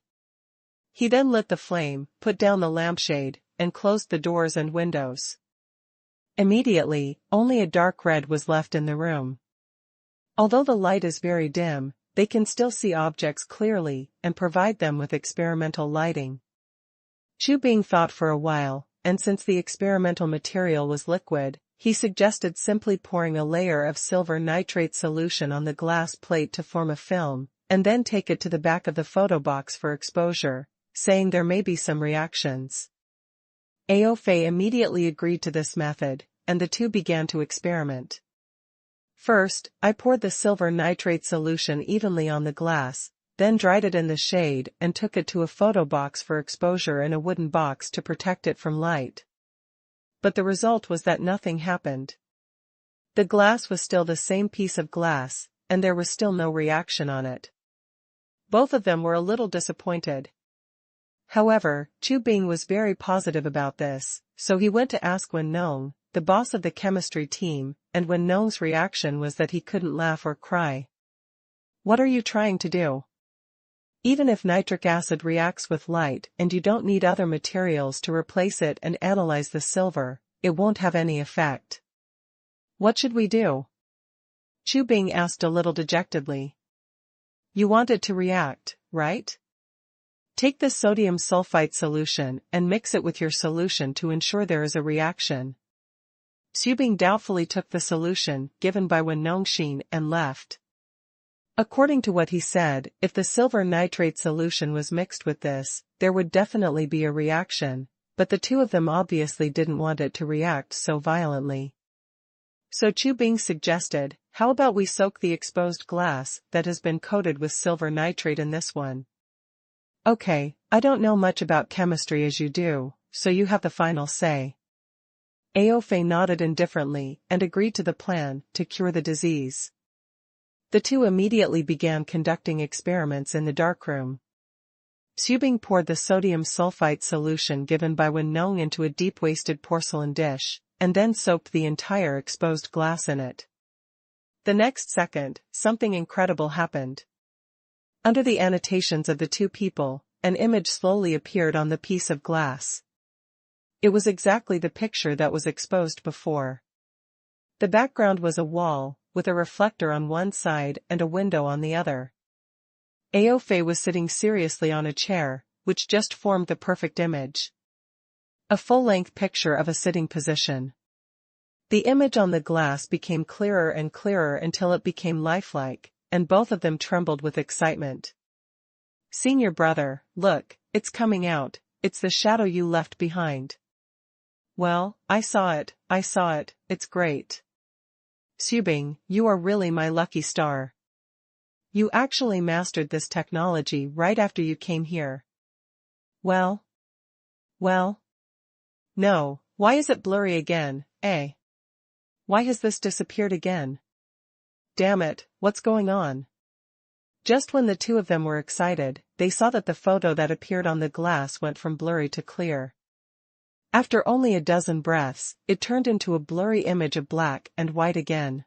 Speaker 1: He then lit the flame, put down the lampshade, and closed the doors and windows. Immediately, only a dark red was left in the room. Although the light is very dim, they can still see objects clearly and provide them with experimental lighting. Chu Bing thought for a while, and since the experimental material was liquid, he suggested simply pouring a layer of silver nitrate solution on the glass plate to form a film, and then take it to the back of the photo box for exposure, saying there may be some reactions. Ao Fei immediately agreed to this method, and the two began to experiment. First, I poured the silver nitrate solution evenly on the glass, then dried it in the shade and took it to a photo box for exposure in a wooden box to protect it from light. But the result was that nothing happened. The glass was still the same piece of glass, and there was still no reaction on it. Both of them were a little disappointed. However, Chu Bing was very positive about this, so he went to ask Wen Nong, the boss of the chemistry team, and Wen Nong's reaction was that he couldn't laugh or cry. What are you trying to do? Even if nitric acid reacts with light and you don't need other materials to replace it and analyze the silver, it won't have any effect. What should we do? Chu Bing asked a little dejectedly. You want it to react, right? Take this sodium sulfite solution and mix it with your solution to ensure there is a reaction. Xu Bing doubtfully took the solution given by Wen Nongxin and left. According to what he said, if the silver nitrate solution was mixed with this, there would definitely be a reaction, but the two of them obviously didn't want it to react so violently. So Chu Bing suggested, how about we soak the exposed glass that has been coated with silver nitrate in this one? Okay, I don't know much about chemistry as you do, so you have the final say. Ao Fei nodded indifferently and agreed to the plan to cure the disease. The two immediately began conducting experiments in the darkroom. Xu Bing poured the sodium sulfite solution given by Wen Nong into a deep-waisted porcelain dish, and then soaked the entire exposed glass in it. The next second, something incredible happened. Under the annotations of the two people, an image slowly appeared on the piece of glass. It was exactly the picture that was exposed before. The background was a wall, with a reflector on one side and a window on the other. Ao Fei was sitting seriously on a chair, which just formed the perfect image. A full-length picture of a sitting position. The image on the glass became clearer and clearer until it became lifelike, and both of them trembled with excitement. Senior brother, look, it's coming out, it's the shadow you left behind. Well, I saw it, it's great. Xu Bing, you are really my lucky star. You actually mastered this technology right after you came here. Well? No, why is it blurry again, eh? Why has this disappeared again? Damn it, what's going on? Just when the two of them were excited, they saw that the photo that appeared on the glass went from blurry to clear. After only a dozen breaths, it turned into a blurry image of black and white again.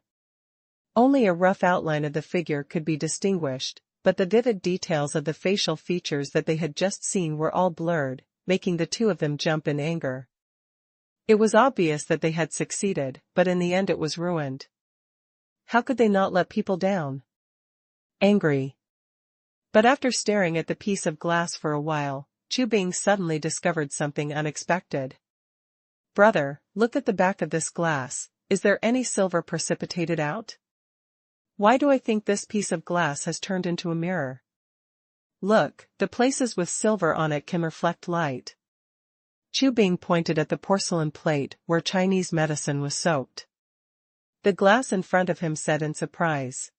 Speaker 1: Only a rough outline of the figure could be distinguished, but the vivid details of the facial features that they had just seen were all blurred, making the two of them jump in anger. It was obvious that they had succeeded, but in the end it was ruined. How could they not let people down? Angry. But after staring at the piece of glass for a while, Chu Bing suddenly discovered something unexpected. Brother, look at the back of this glass, is there any silver precipitated out? Why do I think this piece of glass has turned into a mirror? Look, the places with silver on it can reflect light. Chu Bing pointed at the porcelain plate where Chinese medicine was soaked. The glass in front of him said in surprise.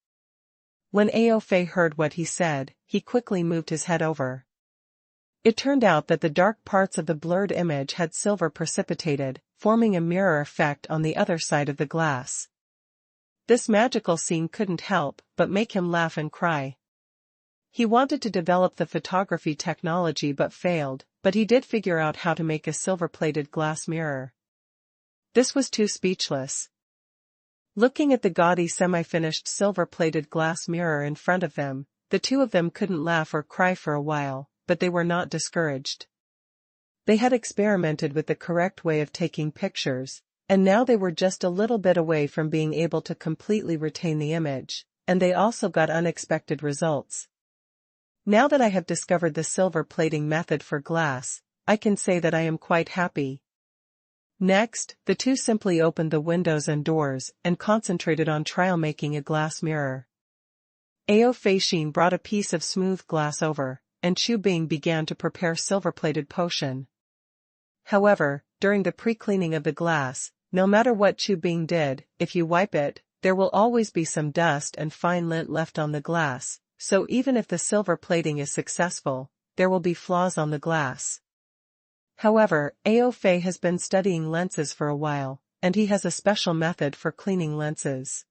Speaker 1: When Ao Fei heard what he said, he quickly moved his head over. It turned out that the dark parts of the blurred image had silver precipitated, forming a mirror effect on the other side of the glass. This magical scene couldn't help but make him laugh and cry. He wanted to develop the photography technology but failed, but he did figure out how to make a silver-plated glass mirror. This was too speechless. Looking at the gaudy semi-finished silver-plated glass mirror in front of them, the two of them couldn't laugh or cry for a while, but they were not discouraged. They had experimented with the correct way of taking pictures, and now they were just a little bit away from being able to completely retain the image, and they also got unexpected results. Now that I have discovered the silver plating method for glass, I can say that I am quite happy. Next, the two simply opened the windows and doors and concentrated on trial making a glass mirror. Ao Fei Xin brought a piece of smooth glass over, and Chu Bing began to prepare silver-plated potion. However, during the pre-cleaning of the glass, no matter what Chu Bing did, if you wipe it, there will always be some dust and fine lint left on the glass, so even if the silver plating is successful, there will be flaws on the glass. However, Ao Fei has been studying lenses for a while, and he has a special method for cleaning lenses.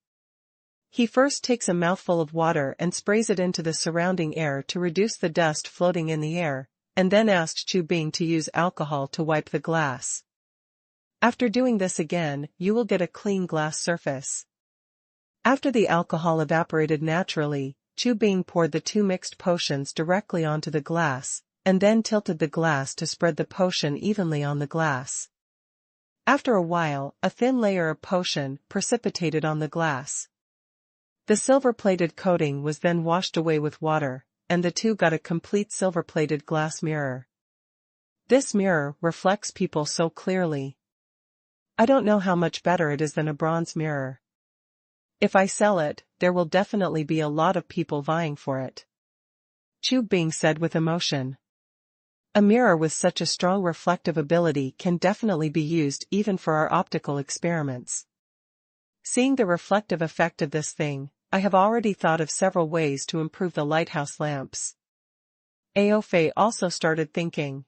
Speaker 1: He first takes a mouthful of water and sprays it into the surrounding air to reduce the dust floating in the air, and then asked Chu Bing to use alcohol to wipe the glass. After doing this again, you will get a clean glass surface. After the alcohol evaporated naturally, Chu Bing poured the two mixed potions directly onto the glass, and then tilted the glass to spread the potion evenly on the glass. After a while, a thin layer of potion precipitated on the glass. The silver-plated coating was then washed away with water, and the two got a complete silver-plated glass mirror. This mirror reflects people so clearly. I don't know how much better it is than a bronze mirror. If I sell it, there will definitely be a lot of people vying for it. Chu Bing said with emotion. A mirror with such a strong reflective ability can definitely be used even for our optical experiments. Seeing the reflective effect of this thing, I have already thought of several ways to improve the lighthouse lamps. Aofei also started thinking.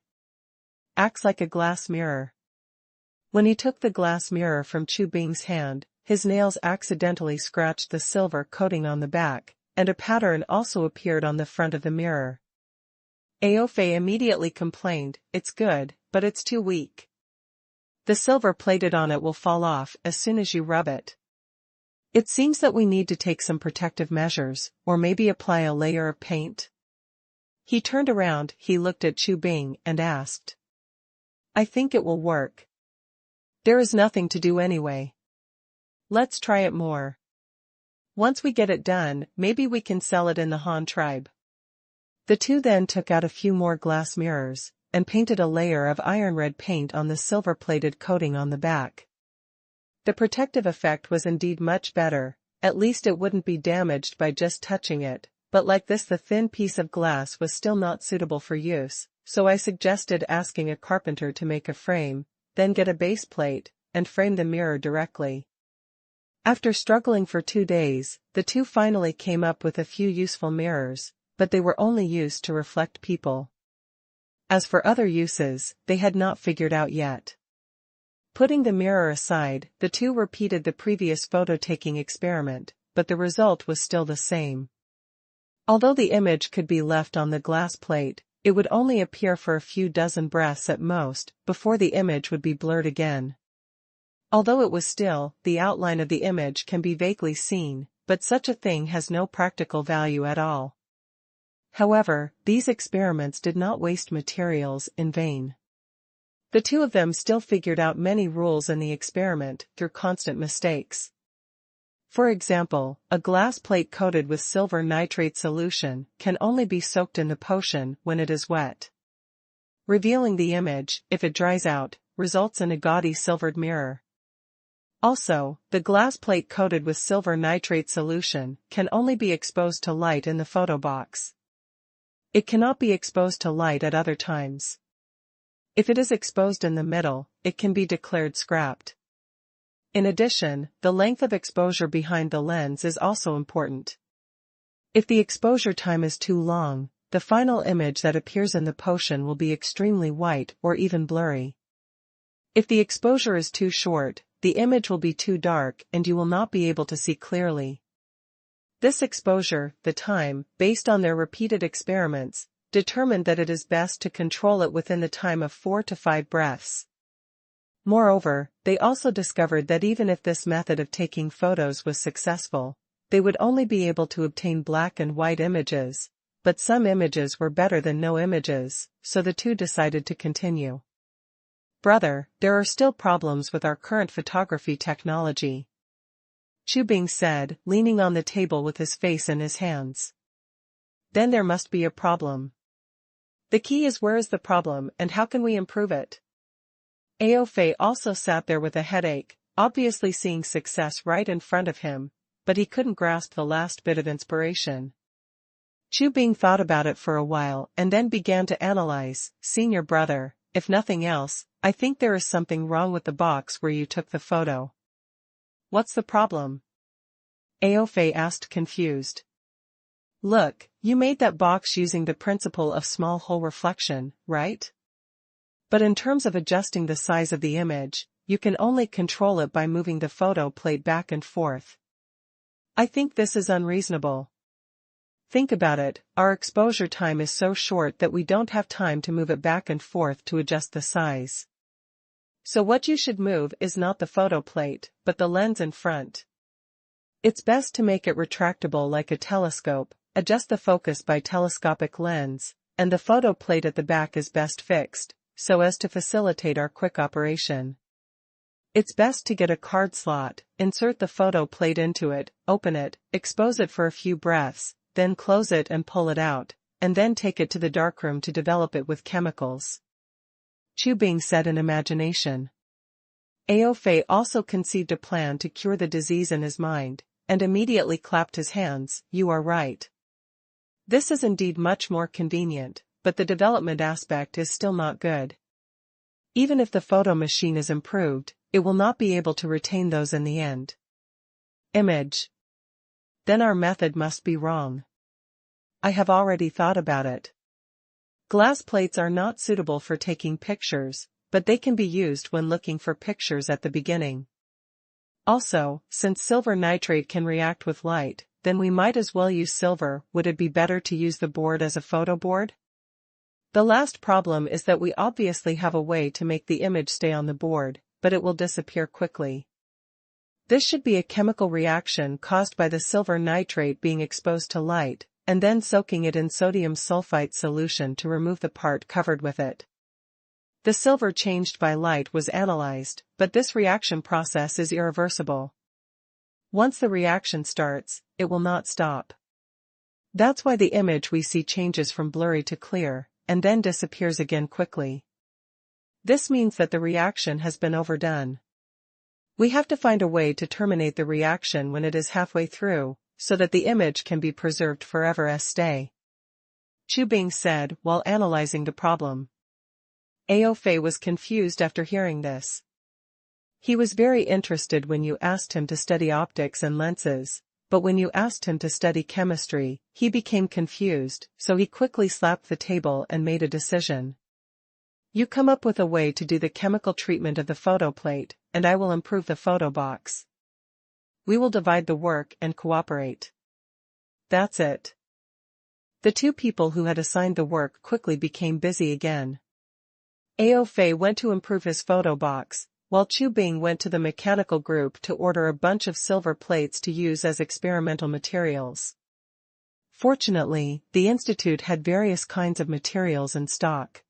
Speaker 1: Acts like a glass mirror. When he took the glass mirror from Chu Bing's hand, his nails accidentally scratched the silver coating on the back, and a pattern also appeared on the front of the mirror. Aofei immediately complained, "It's good, but it's too weak. The silver plated on it will fall off as soon as you rub it. It seems that we need to take some protective measures, or maybe apply a layer of paint." He turned around, he looked at Chu Bing and asked. "I think it will work. There is nothing to do anyway. Let's try it more. Once we get it done, maybe we can sell it in the Han tribe." The two then took out a few more glass mirrors, and painted a layer of iron red paint on the silver-plated coating on the back. The protective effect was indeed much better, at least it wouldn't be damaged by just touching it, but like this the thin piece of glass was still not suitable for use, so I suggested asking a carpenter to make a frame, then get a base plate, and frame the mirror directly. After struggling for 2 days, the two finally came up with a few useful mirrors, but they were only used to reflect people. As for other uses, they had not figured out yet. Putting the mirror aside, the two repeated the previous photo-taking experiment, but the result was still the same. Although the image could be left on the glass plate, it would only appear for a few dozen breaths at most, before the image would be blurred again. Although it was still, the outline of the image can be vaguely seen, but such a thing has no practical value at all. However, these experiments did not waste materials in vain. The two of them still figured out many rules in the experiment through constant mistakes. For example, a glass plate coated with silver nitrate solution can only be soaked in the potion when it is wet. Revealing the image, if it dries out, results in a gaudy silvered mirror. Also, the glass plate coated with silver nitrate solution can only be exposed to light in the photo box. It cannot be exposed to light at other times. If it is exposed in the middle, it can be declared scrapped. In addition, the length of exposure behind the lens is also important. If the exposure time is too long, the final image that appears in the potion will be extremely white or even blurry. If the exposure is too short, the image will be too dark and you will not be able to see clearly. This exposure, the time, based on their repeated experiments, determined that it is best to control it within the time of 4 to 5 breaths. Moreover, they also discovered that even if this method of taking photos was successful, they would only be able to obtain black and white images, but some images were better than no images, so the two decided to continue. "Brother, there are still problems with our current photography technology," Chu Bing said, leaning on the table with his face in his hands. "Then there must be a problem. The key is where is the problem and how can we improve it?" Aofei also sat there with a headache, obviously seeing success right in front of him, but he couldn't grasp the last bit of inspiration. Chu Bing thought about it for a while and then began to analyze. "Senior brother, if nothing else, I think there is something wrong with the box where you took the photo." "What's the problem?" Aofei asked confused. "Look, you made that box using the principle of small hole reflection, right? But in terms of adjusting the size of the image, you can only control it by moving the photo plate back and forth. I think this is unreasonable. Think about it, our exposure time is so short that we don't have time to move it back and forth to adjust the size. So what you should move is not the photo plate, but the lens in front. It's best to make it retractable like a telescope, adjust the focus by telescopic lens, and the photo plate at the back is best fixed, so as to facilitate our quick operation." It's best to get a card slot, insert the photo plate into it, open it, expose it for a few breaths, then close it and pull it out, and then take it to the darkroom to develop it with chemicals. Chu Bing said in imagination. Ao Fei also conceived a plan to cure the disease in his mind, and immediately clapped his hands. You are right. This is indeed much more convenient, but the development aspect is still not good. Even if the photo machine is improved, it will not be able to retain those in the end. Image. Then our method must be wrong. I have already thought about it. Glass plates are not suitable for taking pictures, but they can be used when looking for pictures at the beginning. Also, since silver nitrate can react with light, then we might as well use silver. Would it be better to use the board as a photo board? The last problem is that we obviously have a way to make the image stay on the board, but it will disappear quickly. This should be a chemical reaction caused by the silver nitrate being exposed to light, and then soaking it in sodium sulfite solution to remove the part covered with it. The silver changed by light was analyzed, but this reaction process is irreversible. Once the reaction starts, it will not stop. That's why the image we see changes from blurry to clear, and then disappears again quickly. This means that the reaction has been overdone. We have to find a way to terminate the reaction when it is halfway through, so that the image can be preserved forever as stay. Chu Bing said while analyzing the problem. Ao Fei was confused after hearing this. He was very interested when you asked him to study optics and lenses, but when you asked him to study chemistry, he became confused, so he quickly slapped the table and made a decision. You come up with a way to do the chemical treatment of the photo plate, and I will improve the photo box. We will divide the work and cooperate. That's it. The two people who had assigned the work quickly became busy again. Ao Fei went to improve his photo box, while Chu Bing went to the mechanical group to order a bunch of silver plates to use as experimental materials. Fortunately, the institute had various kinds of materials in stock.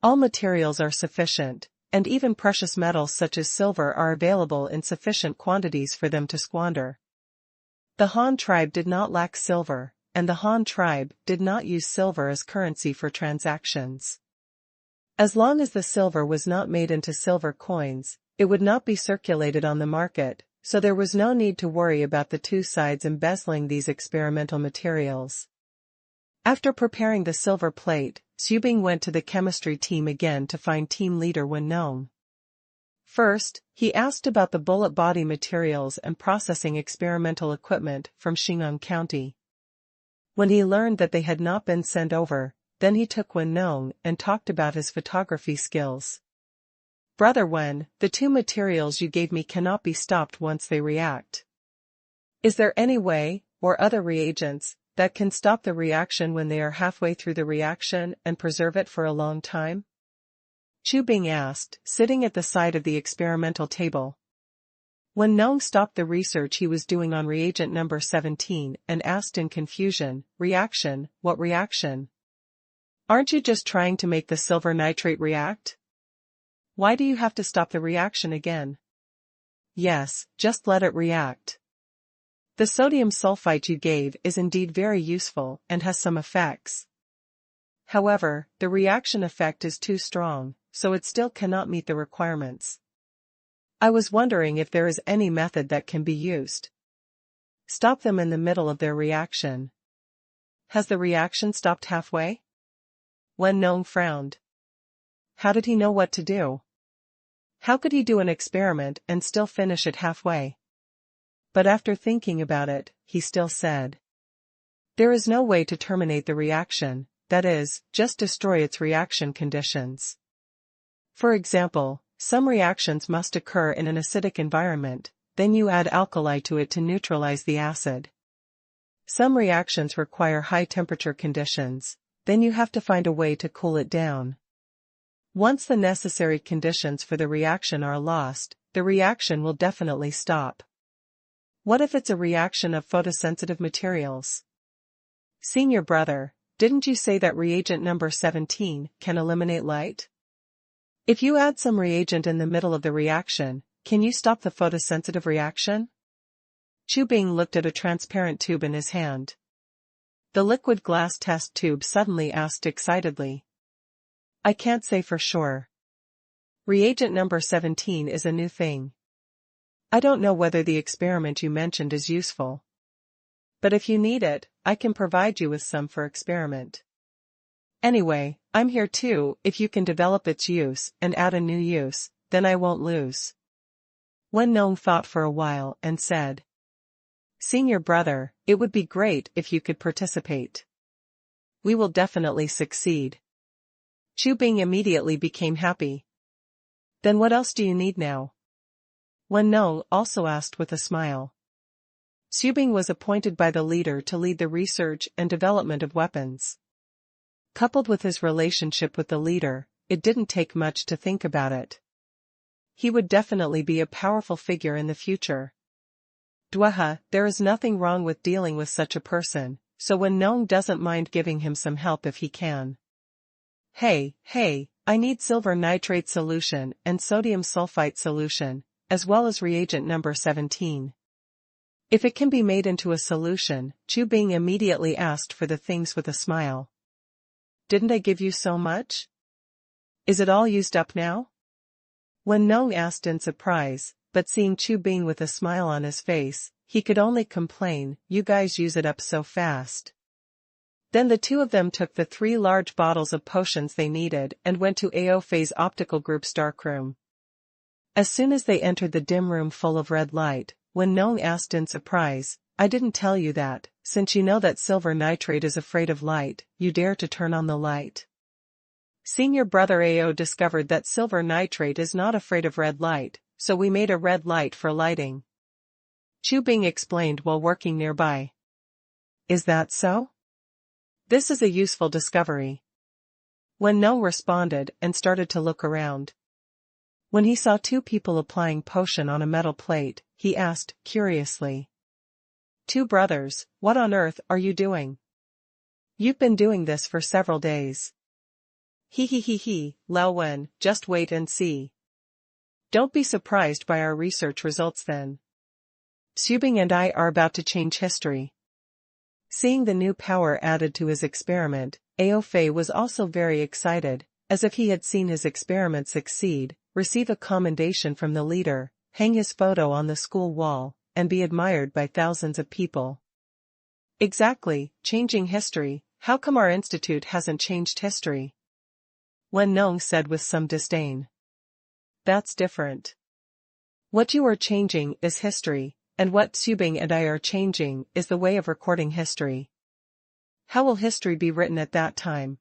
Speaker 1: All materials are sufficient, and even precious metals such as silver are available in sufficient quantities for them to squander. The Han tribe did not lack silver, and the Han tribe did not use silver as currency for transactions. As long as the silver was not made into silver coins, it would not be circulated on the market, so there was no need to worry about the two sides embezzling these experimental materials. After preparing the silver plate, Xu Bing went to the chemistry team again to find team leader Wen Nong. First, he asked about the bullet body materials and processing experimental equipment from Xingyang County. When he learned that they had not been sent over, then he took Wen Nong and talked about his photography skills. Brother Wen, the two materials you gave me cannot be stopped once they react. Is there any way, or other reagents, that can stop the reaction when they are halfway through the reaction and preserve it for a long time? Chu Bing asked, sitting at the side of the experimental table. Wen Nong stopped the research he was doing on reagent number 17 and asked in confusion, reaction, what reaction? Aren't you just trying to make the silver nitrate react? Why do you have to stop the reaction again? Yes, just let it react. The sodium sulfite you gave is indeed very useful and has some effects. However, the reaction effect is too strong, so it still cannot meet the requirements. I was wondering if there is any method that can be used. Stop them in the middle of their reaction. Has the reaction stopped halfway? Wen Nong frowned. How did he know what to do? How could he do an experiment and still finish it halfway? But after thinking about it, he still said. There is no way to terminate the reaction, that is, just destroy its reaction conditions. For example, some reactions must occur in an acidic environment, then you add alkali to it to neutralize the acid. Some reactions require high temperature conditions, then you have to find a way to cool it down. Once the necessary conditions for the reaction are lost, the reaction will definitely stop. What if it's a reaction of photosensitive materials? Senior brother, didn't you say that reagent number 17 can eliminate light? If you add some reagent in the middle of the reaction, can you stop the photosensitive reaction? Chu Bing looked at a transparent tube in his hand. The liquid glass test tube suddenly asked excitedly. I can't say for sure. Reagent number 17 is a new thing. I don't know whether the experiment you mentioned is useful. But if you need it, I can provide you with some for experiment. Anyway, I'm here too. If you can develop its use and add a new use, then I won't lose. Wen Nong thought for a while and said, Senior brother, it would be great if you could participate. We will definitely succeed. Chu Bing immediately became happy. Then what else do you need now? Wen Nong also asked with a smile. Chu Bing was appointed by the leader to lead the research and development of weapons. Coupled with his relationship with the leader, it didn't take much to think about it. He would definitely be a powerful figure in the future. Dweha, there is nothing wrong with dealing with such a person, so Wen Nong doesn't mind giving him some help if he can. Hey, I need silver nitrate solution and sodium sulfite solution, as well as reagent number 17. If it can be made into a solution, Chu Bing immediately asked for the things with a smile. Didn't I give you so much? Is it all used up now? Wen Nong asked in surprise, but seeing Chu Bing with a smile on his face, he could only complain, you guys use it up so fast. Then the two of them took the 3 large bottles of potions they needed and went to Ao Fei's optical group's darkroom. As soon as they entered the dim room full of red light, Wen Nong asked in surprise, I didn't tell you that, since you know that silver nitrate is afraid of light, you dare to turn on the light. Senior brother Ao discovered that silver nitrate is not afraid of red light, so we made a red light for lighting. Chu Bing explained while working nearby. Is that so? This is a useful discovery. Wen Nong responded and started to look around. When he saw 2 people applying potion on a metal plate, he asked, curiously. 2 brothers, what on earth are you doing? You've been doing this for several days. Lao Wen, just wait and see. Don't be surprised by our research results then. Chu Bing and I are about to change history. Seeing the new power added to his experiment, Ao Fei was also very excited, as if he had seen his experiment succeed, receive a commendation from the leader, hang his photo on the school wall, and be admired by thousands of people. Exactly, changing history, how come our institute hasn't changed history? Wen Nong said with some disdain. That's different. What you are changing is history, and what Chu Bing and I are changing is the way of recording history. How will history be written at that time?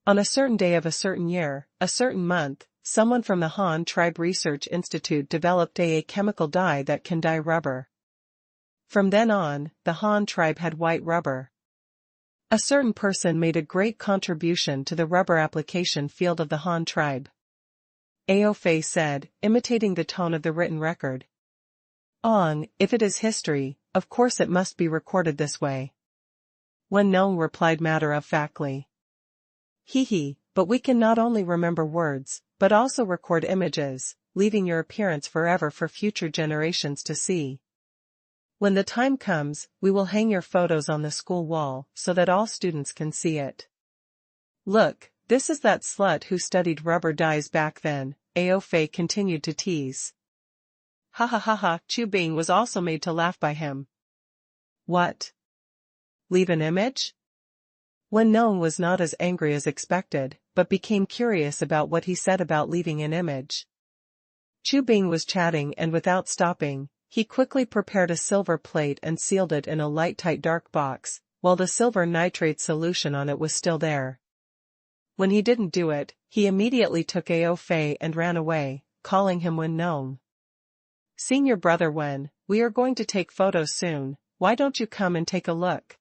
Speaker 1: On a certain day of a certain year, a certain month, someone from the Han Tribe Research Institute developed a chemical dye that can dye rubber. From then on, the Han tribe had white rubber. A certain person made a great contribution to the rubber application field of the Han tribe. Ao Fei said, imitating the tone of the written record. If it is history, of course it must be recorded this way. Wen Nong replied matter-of-factly. But we can not only remember words, but also record images, leaving your appearance forever for future generations to see. When the time comes, we will hang your photos on the school wall so that all students can see it. Look, this is that slut who studied rubber dyes back then, Ao Fei continued to tease. Chu Bing was also made to laugh by him. What? Leave an image? Wen Nong was not as angry as expected, but became curious about what he said about leaving an image. Chu Bing was chatting and without stopping, he quickly prepared a silver plate and sealed it in a light-tight dark box, while the silver nitrate solution on it was still there. When he didn't do it, he immediately took Ao Fei and ran away, calling him Wen Nong. Senior brother Wen, we are going to take photos soon, why don't you come and take a look?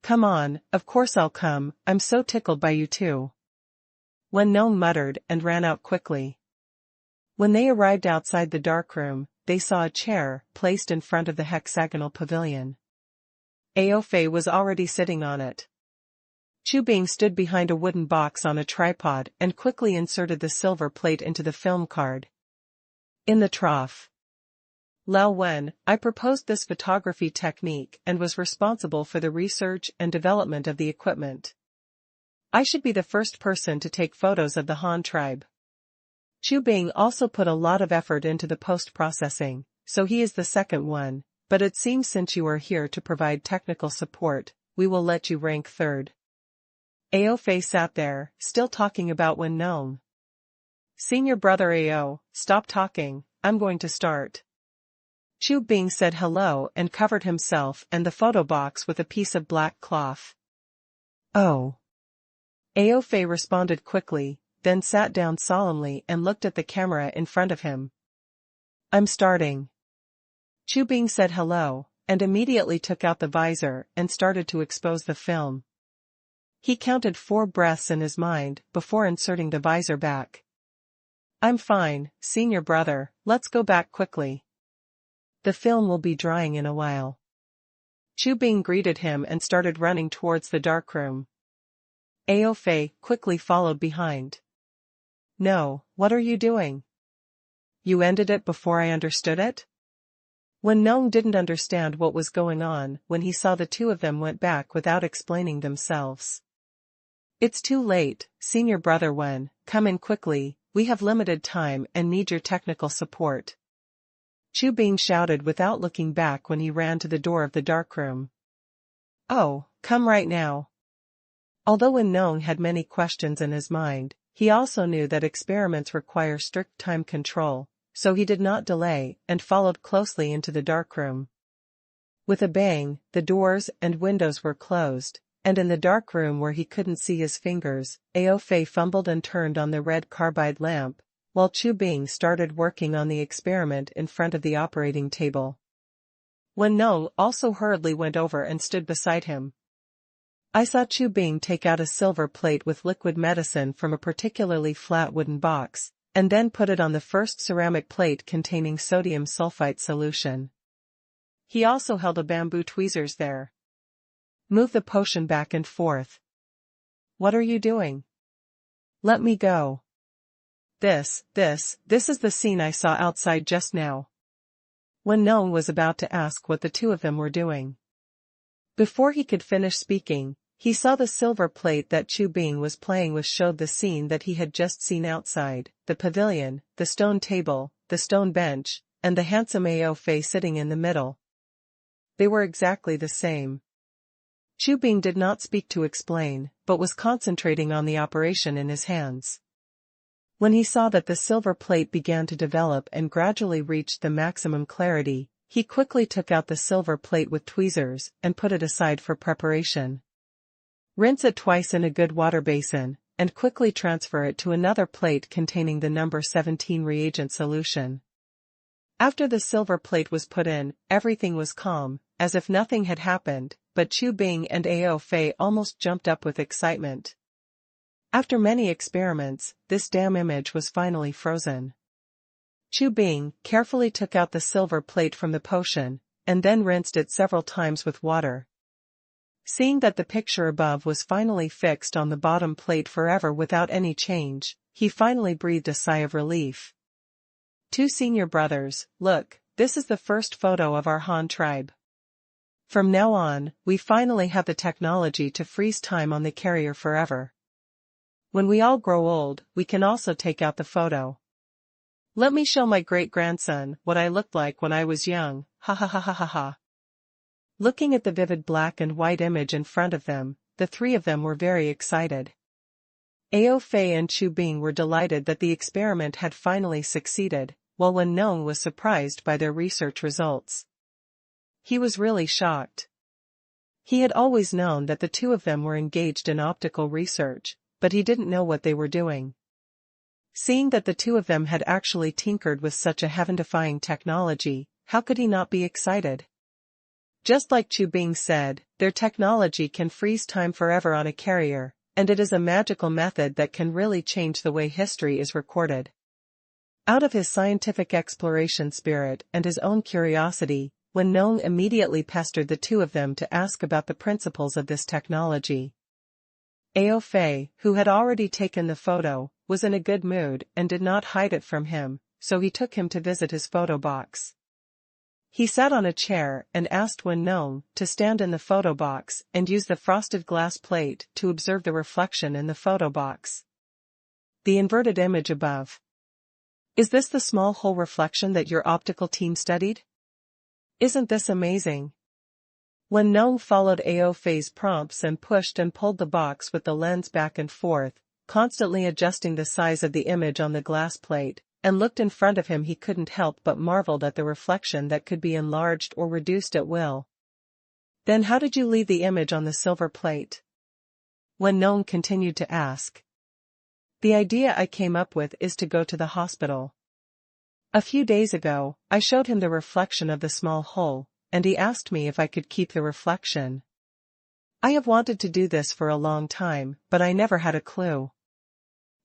Speaker 1: Come on, of course I'll come, I'm so tickled by you too. Wen Nong muttered and ran out quickly. When they arrived outside the darkroom, they saw a chair placed in front of the hexagonal pavilion. Ao Fei was already sitting on it. Chu Bing stood behind a wooden box on a tripod and quickly inserted the silver plate into the film card. In the trough. Lao Wen, I proposed this photography technique and was responsible for the research and development of the equipment. I should be the first person to take photos of the Han tribe. Chu Bing also put a lot of effort into the post-processing, so he is the second one, but it seems since you are here to provide technical support, we will let you rank third. Ao Fei sat there, still talking about Wen Nong. Senior brother Ao, stop talking, I'm going to start. Chu Bing said hello and covered himself and the photo box with a piece of black cloth. Oh. Ao Fei responded quickly, then sat down solemnly and looked at the camera in front of him. I'm starting. Chu Bing said hello, and immediately took out the visor and started to expose the film. He counted 4 breaths in his mind before inserting the visor back. I'm fine, senior brother, let's go back quickly. The film will be drying in a while. Chu Bing greeted him and started running towards the darkroom. Ao Fei quickly followed behind. No, what are you doing? You ended it before I understood it? Wen Nong didn't understand what was going on when he saw the two of them went back without explaining themselves. It's too late, senior brother Wen, come in quickly, we have limited time and need your technical support. Chu Bing shouted without looking back when he ran to the door of the darkroom. Oh, come right now. Although Wen Nong had many questions in his mind, he also knew that experiments require strict time control, so he did not delay and followed closely into the darkroom. With a bang, the doors and windows were closed, and in the dark room where he couldn't see his fingers, Ao Fei fumbled and turned on the red carbide lamp, while Chu Bing started working on the experiment in front of the operating table. Wen Nong also hurriedly went over and stood beside him. I saw Chu Bing take out a silver plate with liquid medicine from a particularly flat wooden box, and then put it on the first ceramic plate containing sodium sulfite solution. He also held a bamboo tweezers there. Move the potion back and forth. What are you doing? Let me go. This is the scene I saw outside just now. Wen Nong was about to ask what the two of them were doing. Before he could finish speaking, he saw the silver plate that Chu Bing was playing with showed the scene that he had just seen outside, the pavilion, the stone table, the stone bench, and the handsome Ao Fei sitting in the middle. They were exactly the same. Chu Bing did not speak to explain, but was concentrating on the operation in his hands. When he saw that the silver plate began to develop and gradually reached the maximum clarity, he quickly took out the silver plate with tweezers and put it aside for preparation. Rinse it twice in a good water basin, and quickly transfer it to another plate containing the number 17 reagent solution. After the silver plate was put in, everything was calm, as if nothing had happened, but Chu Bing and Ao Fei almost jumped up with excitement. After many experiments, this damn image was finally frozen. Chu Bing carefully took out the silver plate from the potion, and then rinsed it several times with water. Seeing that the picture above was finally fixed on the bottom plate forever without any change, he finally breathed a sigh of relief. Two senior brothers, look, this is the first photo of our Han tribe. From now on, we finally have the technology to freeze time on the carrier forever. When we all grow old, we can also take out the photo. Let me show my great-grandson what I looked like when I was young, ha ha ha ha ha ha. Looking at the vivid black and white image in front of them, the three of them were very excited. Ao Fei and Chu Bing were delighted that the experiment had finally succeeded, while Wen Nong was surprised by their research results. He was really shocked. He had always known that the two of them were engaged in optical research, but he didn't know what they were doing. Seeing that the two of them had actually tinkered with such a heaven-defying technology, how could he not be excited? Just like Chu Bing said, their technology can freeze time forever on a carrier, and it is a magical method that can really change the way history is recorded. Out of his scientific exploration spirit and his own curiosity, Wen Nong immediately pestered the two of them to ask about the principles of this technology. Ao Fei, who had already taken the photo, was in a good mood and did not hide it from him, so he took him to visit his photo box. He sat on a chair and asked Wen Nong to stand in the photo box and use the frosted glass plate to observe the reflection in the photo box. The inverted image above. Is this the small hole reflection that your optical team studied? Isn't this amazing? Wen Nong followed Ao Fei's prompts and pushed and pulled the box with the lens back and forth, constantly adjusting the size of the image on the glass plate, and looked in front of him. He couldn't help but marveled at the reflection that could be enlarged or reduced at will. Then how did you leave the image on the silver plate? Wen Nong continued to ask. The idea I came up with is to go to the hospital. A few days ago, I showed him the reflection of the small hole, and he asked me if I could keep the reflection. I have wanted to do this for a long time, but I never had a clue.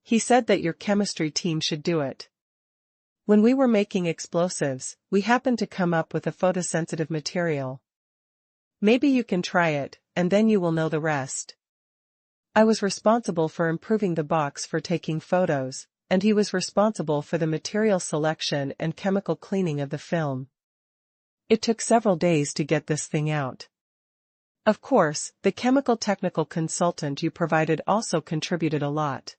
Speaker 1: He said that your chemistry team should do it. When we were making explosives, we happened to come up with a photosensitive material. Maybe you can try it, and then you will know the rest. I was responsible for improving the box for taking photos, and he was responsible for the material selection and chemical cleaning of the film. It took several days to get this thing out. Of course, the chemical technical consultant you provided also contributed a lot.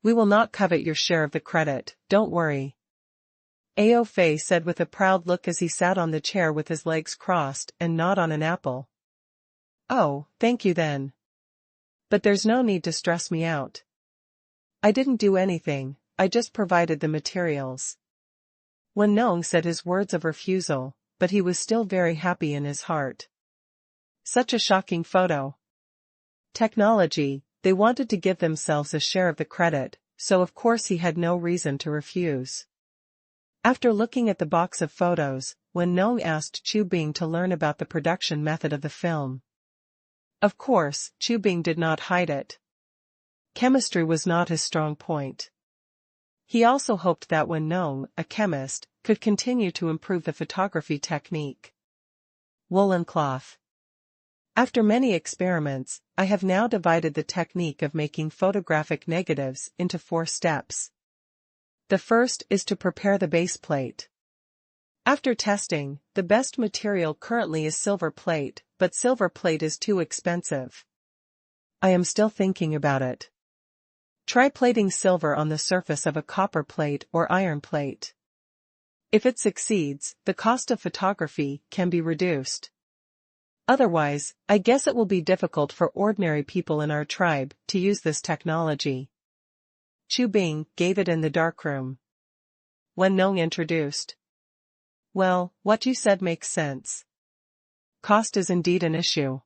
Speaker 1: We will not covet your share of the credit, don't worry. Ao Fei said with a proud look as he sat on the chair with his legs crossed and gnawed on an apple. Oh, thank you then. But there's no need to stress me out. I didn't do anything, I just provided the materials. Wen Nong said his words of refusal, but he was still very happy in his heart. Such a shocking photo. Technology, they wanted to give themselves a share of the credit, so of course he had no reason to refuse. After looking at the box of photos, Wen Nong asked Chu Bing to learn about the production method of the film. Of course, Chu Bing did not hide it. Chemistry was not his strong point. He also hoped that Wen Nong, a chemist, could continue to improve the photography technique. Woolen cloth. After many experiments, I have now divided the technique of making photographic negatives into 4 steps. The first is to prepare the base plate. After testing, the best material currently is silver plate, but silver plate is too expensive. I am still thinking about it. Try plating silver on the surface of a copper plate or iron plate. If it succeeds, the cost of photography can be reduced. Otherwise, I guess it will be difficult for ordinary people in our tribe to use this technology. Chu Bing gave it in the darkroom. Wen Nong introduced. Well, what you said makes sense. Cost is indeed an issue.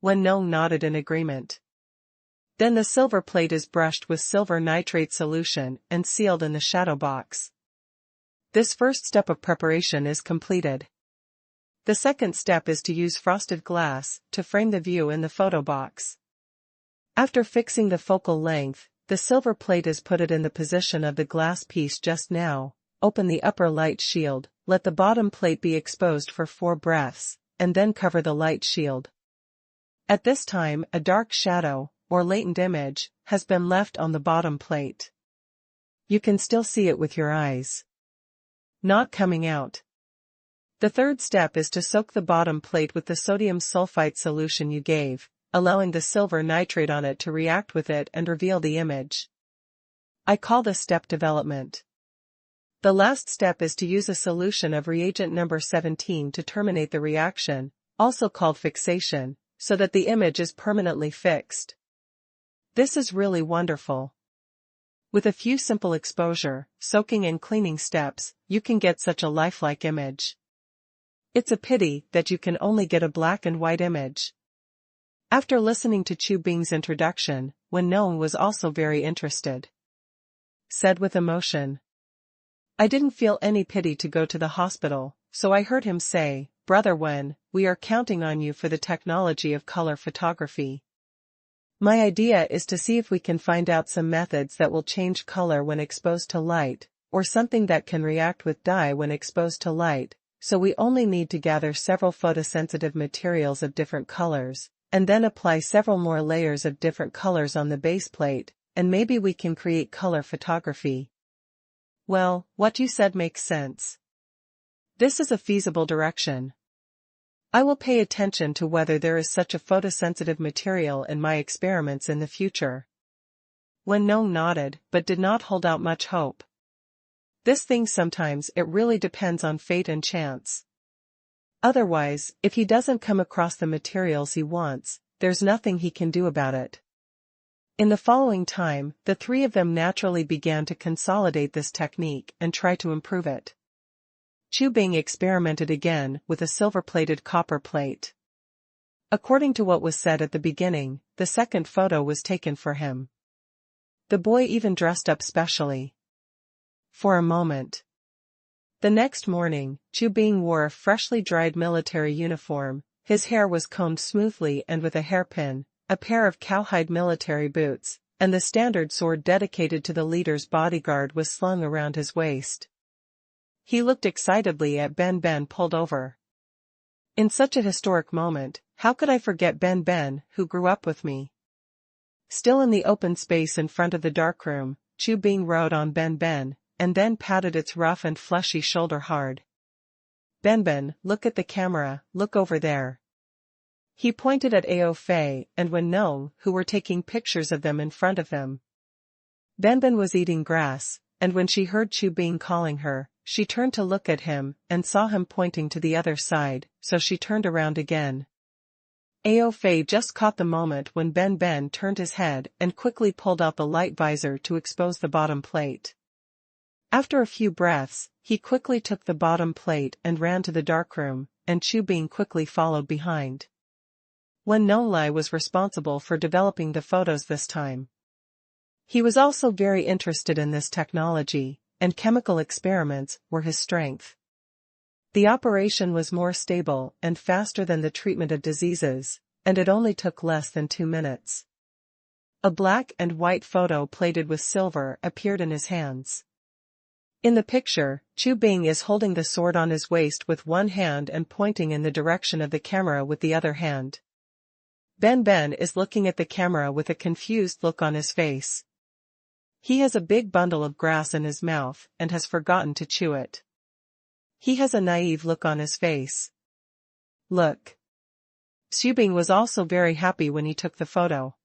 Speaker 1: Wen Nong nodded in agreement. Then the silver plate is brushed with silver nitrate solution and sealed in the shadow box. This first step of preparation is completed. The second step is to use frosted glass to frame the view in the photo box. After fixing the focal length, the silver plate is put in the position of the glass piece just now. Open the upper light shield, let the bottom plate be exposed for 4 breaths, and then cover the light shield. At this time, a dark shadow, or latent image, has been left on the bottom plate. You can still see it with your eyes. Not coming out. The third step is to soak the bottom plate with the sodium sulfite solution you gave, allowing the silver nitrate on it to react with it and reveal the image. I call this step development. The last step is to use a solution of reagent number 17 to terminate the reaction, also called fixation, so that the image is permanently fixed. This is really wonderful. With a few simple exposure, soaking and cleaning steps, you can get such a lifelike image. It's a pity that you can only get a black and white image. After listening to Chu Bing's introduction, Wen Nong was also very interested. Said with emotion. I didn't feel any pity to go to the hospital, so I heard him say, Brother Wen, we are counting on you for the technology of color photography. My idea is to see if we can find out some methods that will change color when exposed to light, or something that can react with dye when exposed to light, so we only need to gather several photosensitive materials of different colors, and then apply several more layers of different colors on the base plate, and maybe we can create color photography. Well, what you said makes sense. This is a feasible direction. I will pay attention to whether there is such a photosensitive material in my experiments in the future. Wen Nong nodded, but did not hold out much hope. This thing sometimes it really depends on fate and chance. Otherwise, if he doesn't come across the materials he wants, there's nothing he can do about it. In the following time, the three of them naturally began to consolidate this technique and try to improve it. Chu Bing experimented again with a silver-plated copper plate. According to what was said at the beginning, the second photo was taken for him. The boy even dressed up specially. For a moment. The next morning, Chu Bing wore a freshly dried military uniform, his hair was combed smoothly and with a hairpin, a pair of cowhide military boots, and the standard sword dedicated to the leader's bodyguard was slung around his waist. He looked excitedly at Ben Ben pulled over. In such a historic moment, how could I forget Ben Ben, who grew up with me? Still in the open space in front of the darkroom, Chu Bing rode on Ben Ben, and then patted its rough and fleshy shoulder hard. Ben Ben, look at the camera, look over there. He pointed at Ao Fei and Wen Nong, who were taking pictures of them in front of them. Ben Ben was eating grass, and when she heard Chu Bing calling her, she turned to look at him and saw him pointing to the other side, so she turned around again. Ao Fei just caught the moment when Ben Ben turned his head and quickly pulled out the light visor to expose the bottom plate. After a few breaths, he quickly took the bottom plate and ran to the darkroom, and Chu Bing quickly followed behind. Wen Nonglai was responsible for developing the photos this time. He was also very interested in this technology, and chemical experiments were his strength. The operation was more stable and faster than the treatment of diseases, and it only took less than 2 minutes. A black and white photo plated with silver appeared in his hands. In the picture, Chu Bing is holding the sword on his waist with one hand and pointing in the direction of the camera with the other hand. Ben Ben is looking at the camera with a confused look on his face. He has a big bundle of grass in his mouth and has forgotten to chew it. He has a naive look on his face. Look. Chu Bing was also very happy when he took the photo.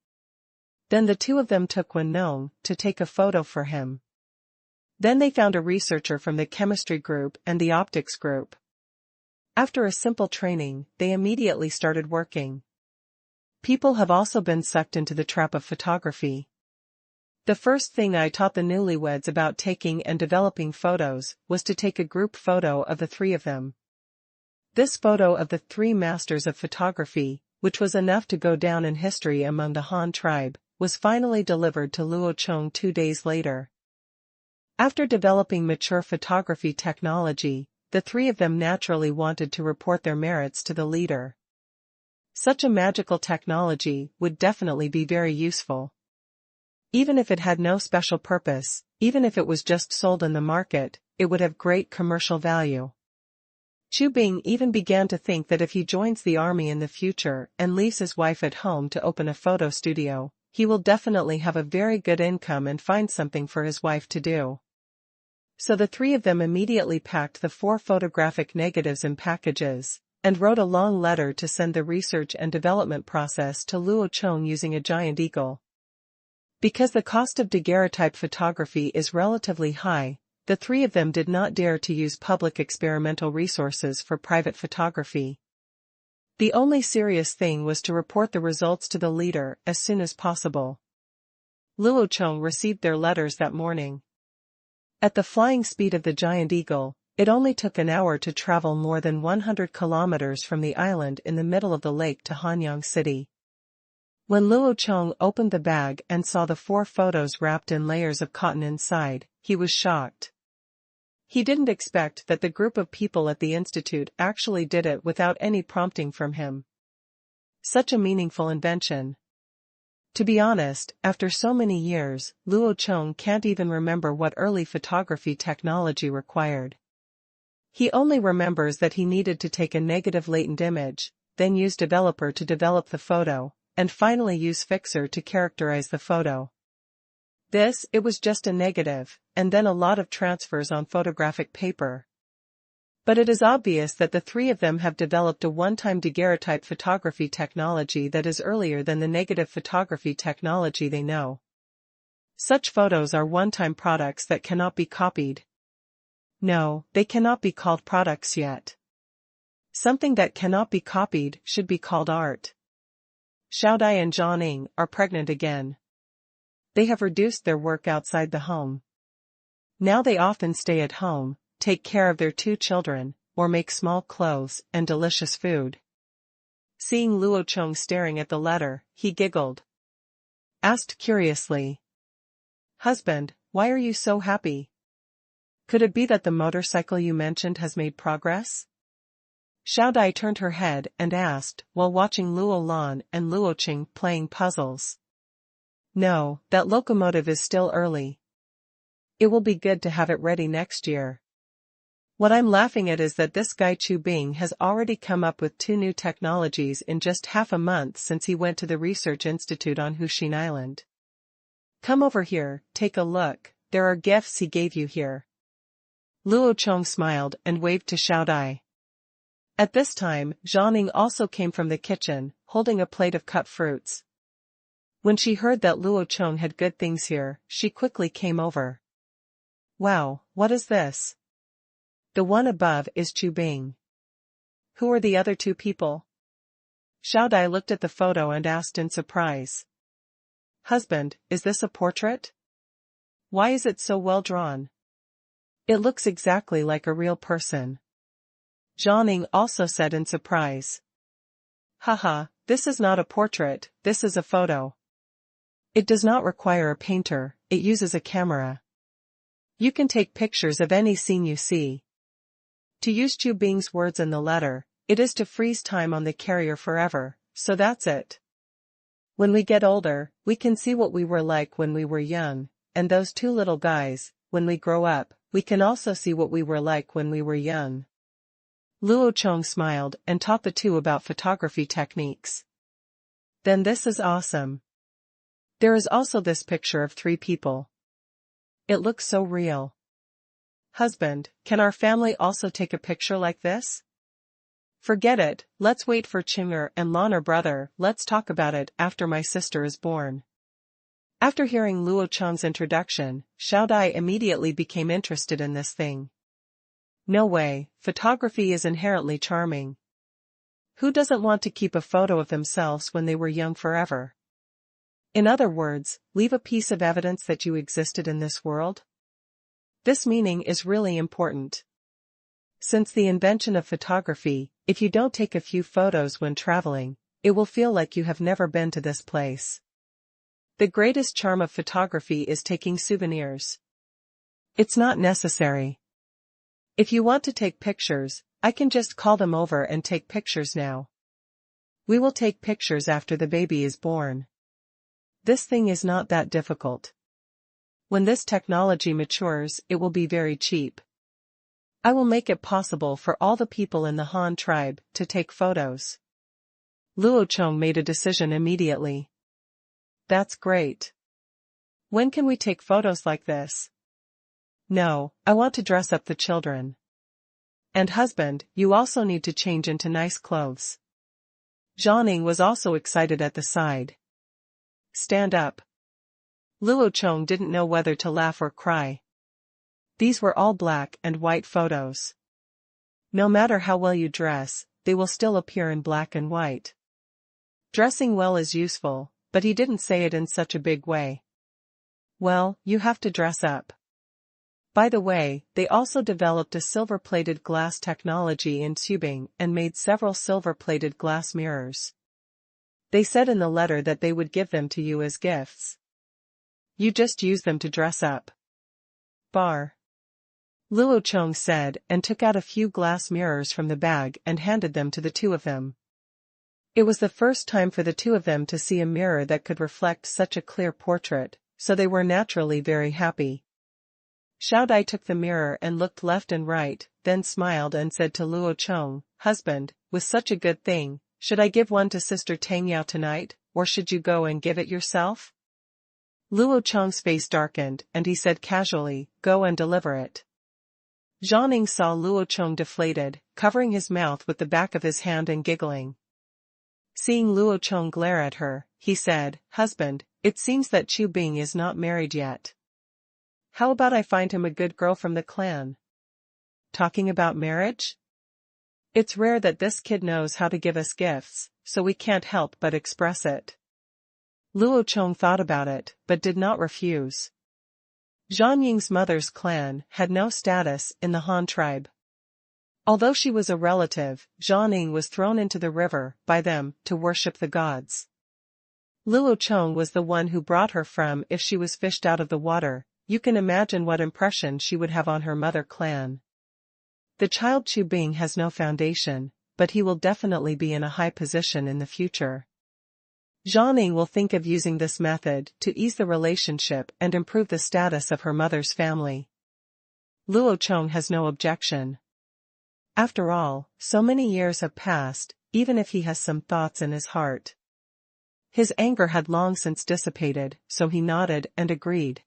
Speaker 1: Then the two of them took Wen Nong to take a photo for him. Then they found a researcher from the chemistry group and the optics group. After a simple training, they immediately started working. People have also been sucked into the trap of photography. The first thing I taught the newlyweds about taking and developing photos was to take a group photo of the three of them. This photo of the three masters of photography, which was enough to go down in history among the Han tribe, was finally delivered to Luo Chong 2 days later. After developing mature photography technology, the three of them naturally wanted to report their merits to the leader. Such a magical technology would definitely be very useful. Even if it had no special purpose, even if it was just sold in the market, it would have great commercial value. Chu Bing even began to think that if he joins the army in the future and leaves his wife at home to open a photo studio, he will definitely have a very good income and find something for his wife to do. So the three of them immediately packed the 4 photographic negatives in packages, and wrote a long letter to send the research and development process to Luo Chong using a giant eagle. Because the cost of daguerreotype photography is relatively high, the three of them did not dare to use public experimental resources for private photography. The only serious thing was to report the results to the leader as soon as possible. Luo Chong received their letters that morning. At the flying speed of the giant eagle, it only took an hour to travel more than 100 kilometers from the island in the middle of the lake to Hanyang City. When Luo Chong opened the bag and saw the 4 photos wrapped in layers of cotton inside, he was shocked. He didn't expect that the group of people at the institute actually did it without any prompting from him. Such a meaningful invention. To be honest, after so many years, Luo Chong can't even remember what early photography technology required. He only remembers that he needed to take a negative latent image, then use developer to develop the photo, and finally use fixer to characterize the photo. It was just a negative, and then a lot of transfers on photographic paper. But it is obvious that the three of them have developed a one-time daguerreotype photography technology that is earlier than the negative photography technology they know. Such photos are one-time products that cannot be copied. No, they cannot be called products yet. Something that cannot be copied should be called art. Xiaodai and Zhang are pregnant again. They have reduced their work outside the home. Now they often stay at home, take care of their 2 children, or make small clothes and delicious food. Seeing Luo Chong staring at the letter, he giggled. Asked curiously. Husband, why are you so happy? Could it be that the motorcycle you mentioned has made progress? Xiaodai turned her head and asked, while watching Luo Lan and Luo Chong playing puzzles. No, that locomotive is still early. It will be good to have it ready next year. What I'm laughing at is that this guy Chu Bing has already come up with 2 new technologies in just half a month since he went to the research institute on Huxin Island. Come over here, take a look, there are gifts he gave you here. Luo Chong smiled and waved to Xiaodai. At this time, Zhang also came from the kitchen, holding a plate of cut fruits. When she heard that Luo Chong had good things here, she quickly came over. Wow, what is this? The one above is Chu Bing. Who are the other 2 people? Xiaodai looked at the photo and asked in surprise. Husband, is this a portrait? Why is it so well drawn? It looks exactly like a real person. Zhang also said in surprise. Haha, this is not a portrait, this is a photo. It does not require a painter, it uses a camera. You can take pictures of any scene you see. To use Chu Bing's words in the letter, it is to freeze time on the carrier forever, so that's it. When we get older, we can see what we were like when we were young, and those 2 little guys, when we grow up, we can also see what we were like when we were young. Luo Chong smiled and taught the 2 about photography techniques. Then this is awesome. There is also this picture of 3 people. It looks so real. Husband, can our family also take a picture like this? Forget it, let's wait for Qingshu and Lan or brother, let's talk about it after my sister is born. After hearing Luo Chong's introduction, Xiaodai immediately became interested in this thing. No way, photography is inherently charming. Who doesn't want to keep a photo of themselves when they were young forever? In other words, leave a piece of evidence that you existed in this world? This meaning is really important. Since the invention of photography, if you don't take a few photos when traveling, it will feel like you have never been to this place. The greatest charm of photography is taking souvenirs. It's not necessary. If you want to take pictures, I can just call them over and take pictures now. We will take pictures after the baby is born. This thing is not that difficult. When this technology matures, it will be very cheap. I will make it possible for all the people in the Han tribe to take photos. Luo Chong made a decision immediately. That's great. When can we take photos like this? No, I want to dress up the children. And husband, you also need to change into nice clothes. Zhang was also excited at the side. Stand up. Luo Chong didn't know whether to laugh or cry. These were all black and white photos. No matter how well you dress, they will still appear in black and white. Dressing well is useful, but he didn't say it in such a big way. Well, you have to dress up. By the way, they also developed a silver-plated glass technology in tubing and made several silver-plated glass mirrors. They said in the letter that they would give them to you as gifts. You just use them to dress up. Bar. Luo Chong said and took out a few glass mirrors from the bag and handed them to the 2 of them. It was the first time for the 2 of them to see a mirror that could reflect such a clear portrait, so they were naturally very happy. Xiaodai took the mirror and looked left and right, then smiled and said to Luo Chong, "Husband, with such a good thing, should I give one to Sister Tang Yao tonight, or should you go and give it yourself? Luo Chong's face darkened, and he said casually, go and deliver it. Zhang saw Luo Chong deflated, covering his mouth with the back of his hand and giggling. Seeing Luo Chong glare at her, he said, husband, it seems that Chu Bing is not married yet. How about I find him a good girl from the clan? Talking about marriage? It's rare that this kid knows how to give us gifts, so we can't help but express it. Luo Chong thought about it, but did not refuse. Zhang Ying's mother's clan had no status in the Han tribe. Although she was a relative, Zhang Ying was thrown into the river by them to worship the gods. Luo Chong was the one who brought her from. If she was fished out of the water, you can imagine what impression she would have on her mother clan. The child Chu Bing has no foundation, but he will definitely be in a high position in the future. Zhang Ying will think of using this method to ease the relationship and improve the status of her mother's family. Luo Chong has no objection. After all, so many years have passed, even if he has some thoughts in his heart. His anger had long since dissipated, so he nodded and agreed.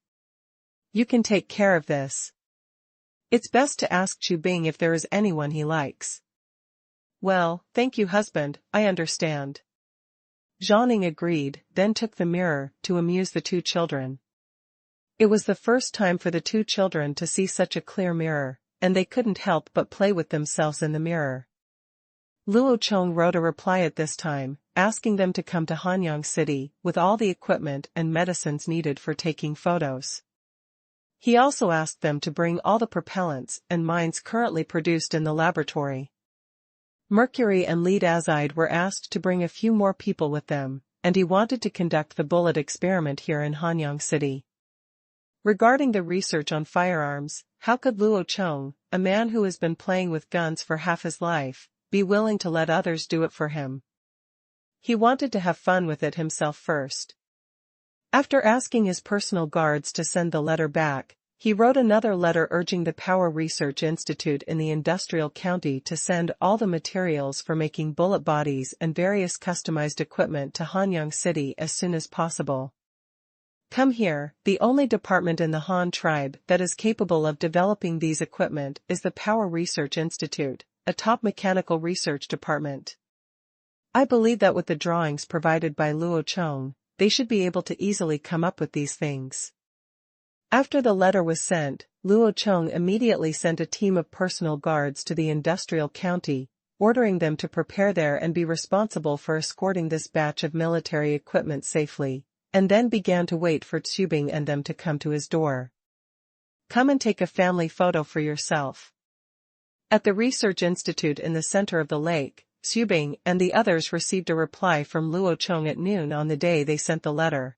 Speaker 1: You can take care of this. It's best to ask Chu Bing if there is anyone he likes. Well, thank you husband, I understand. Zhang Ying agreed, then took the mirror to amuse the two children. It was the first time for the two children to see such a clear mirror, and they couldn't help but play with themselves in the mirror. Luo Chong wrote a reply at this time, asking them to come to Hanyang City with all the equipment and medicines needed for taking photos. He also asked them to bring all the propellants and mines currently produced in the laboratory. Mercury and lead azide were asked to bring a few more people with them, and he wanted to conduct the bullet experiment here in Hanyang City. Regarding the research on firearms, how could Luo Chong, a man who has been playing with guns for half his life, be willing to let others do it for him? He wanted to have fun with it himself first. After asking his personal guards to send the letter back, he wrote another letter urging the Power Research Institute in the industrial county to send all the materials for making bullet bodies and various customized equipment to Hanyang City as soon as possible. Come here, the only department in the Han tribe that is capable of developing these equipment is the Power Research Institute, a top mechanical research department. I believe that with the drawings provided by Luo Chong, they should be able to easily come up with these things. After the letter was sent, Luo Chong immediately sent a team of personal guards to the industrial county, ordering them to prepare there and be responsible for escorting this batch of military equipment safely, and then began to wait for Chu Bing and them to come to his door. Come and take a family photo for yourself. At the research institute in the center of the lake, Chu Bing and the others received a reply from Luo Chong at noon on the day they sent the letter.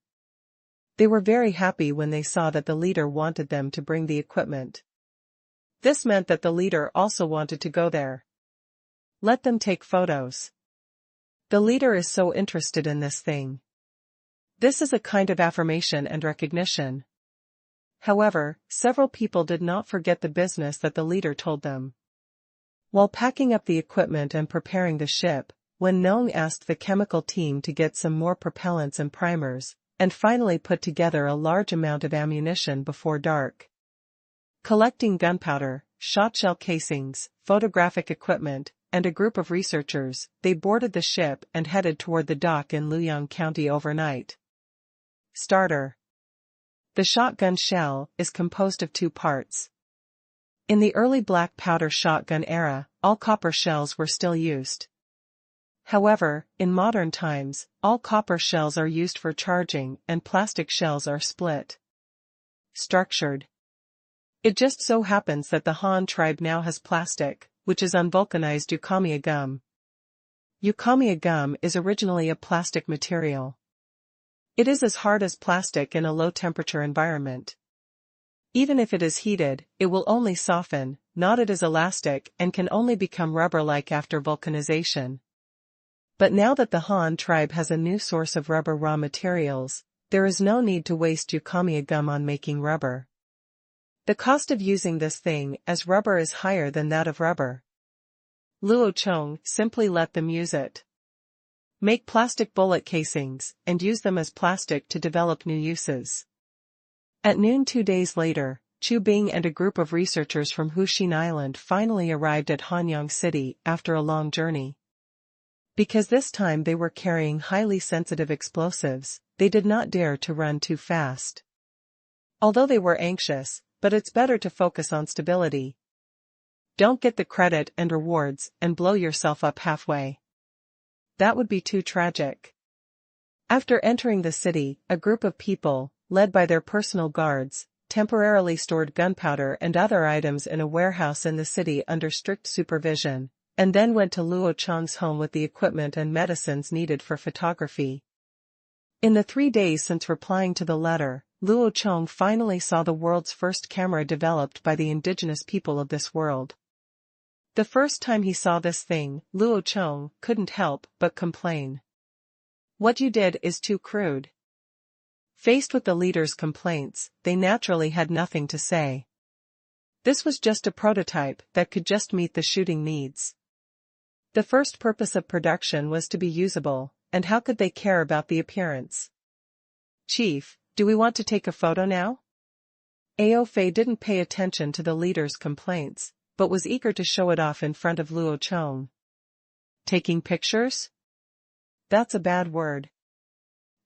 Speaker 1: They were very happy when they saw that the leader wanted them to bring the equipment. This meant that the leader also wanted to go there. Let them take photos. The leader is so interested in this thing. This is a kind of affirmation and recognition. However, several people did not forget the business that the leader told them. While packing up the equipment and preparing the ship, Wen Nong asked the chemical team to get some more propellants and primers, and finally put together a large amount of ammunition before dark. Collecting gunpowder, shot shell casings, photographic equipment, and a group of researchers, they boarded the ship and headed toward the dock in Luoyang County overnight. Starter. The shotgun shell is composed of two parts. In the early black powder shotgun era, all copper shells were still used. However, in modern times, all copper shells are used for charging and plastic shells are split. Structured. It just so happens that the Han tribe now has plastic, which is unvulcanized eucommia gum. Eucommia gum is originally a plastic material. It is as hard as plastic in a low-temperature environment. Even if it is heated, it will only soften, not it is elastic and can only become rubber-like after vulcanization. But now that the Han tribe has a new source of rubber raw materials, there is no need to waste eucommia gum on making rubber. The cost of using this thing as rubber is higher than that of rubber. Luo Chong simply let them use it. Make plastic bullet casings, and use them as plastic to develop new uses. At noon 2 days later, Chu Bing and a group of researchers from Huxin Island finally arrived at Hanyang City after a long journey. Because this time they were carrying highly sensitive explosives, they did not dare to run too fast. Although they were anxious, but it's better to focus on stability. Don't get the credit and rewards and blow yourself up halfway. That would be too tragic. After entering the city, a group of people, led by their personal guards, temporarily stored gunpowder and other items in a warehouse in the city under strict supervision, and then went to Luo Chong's home with the equipment and medicines needed for photography. In the 3 days since replying to the letter, Luo Chong finally saw the world's first camera developed by the indigenous people of this world. The first time he saw this thing, Luo Chong couldn't help but complain. "What you did is too crude." Faced with the leader's complaints, they naturally had nothing to say. This was just a prototype that could just meet the shooting needs. The first purpose of production was to be usable, and how could they care about the appearance? "Chief, do we want to take a photo now?" Ao Fei didn't pay attention to the leader's complaints, but was eager to show it off in front of Luo Chong. Taking pictures? That's a bad word.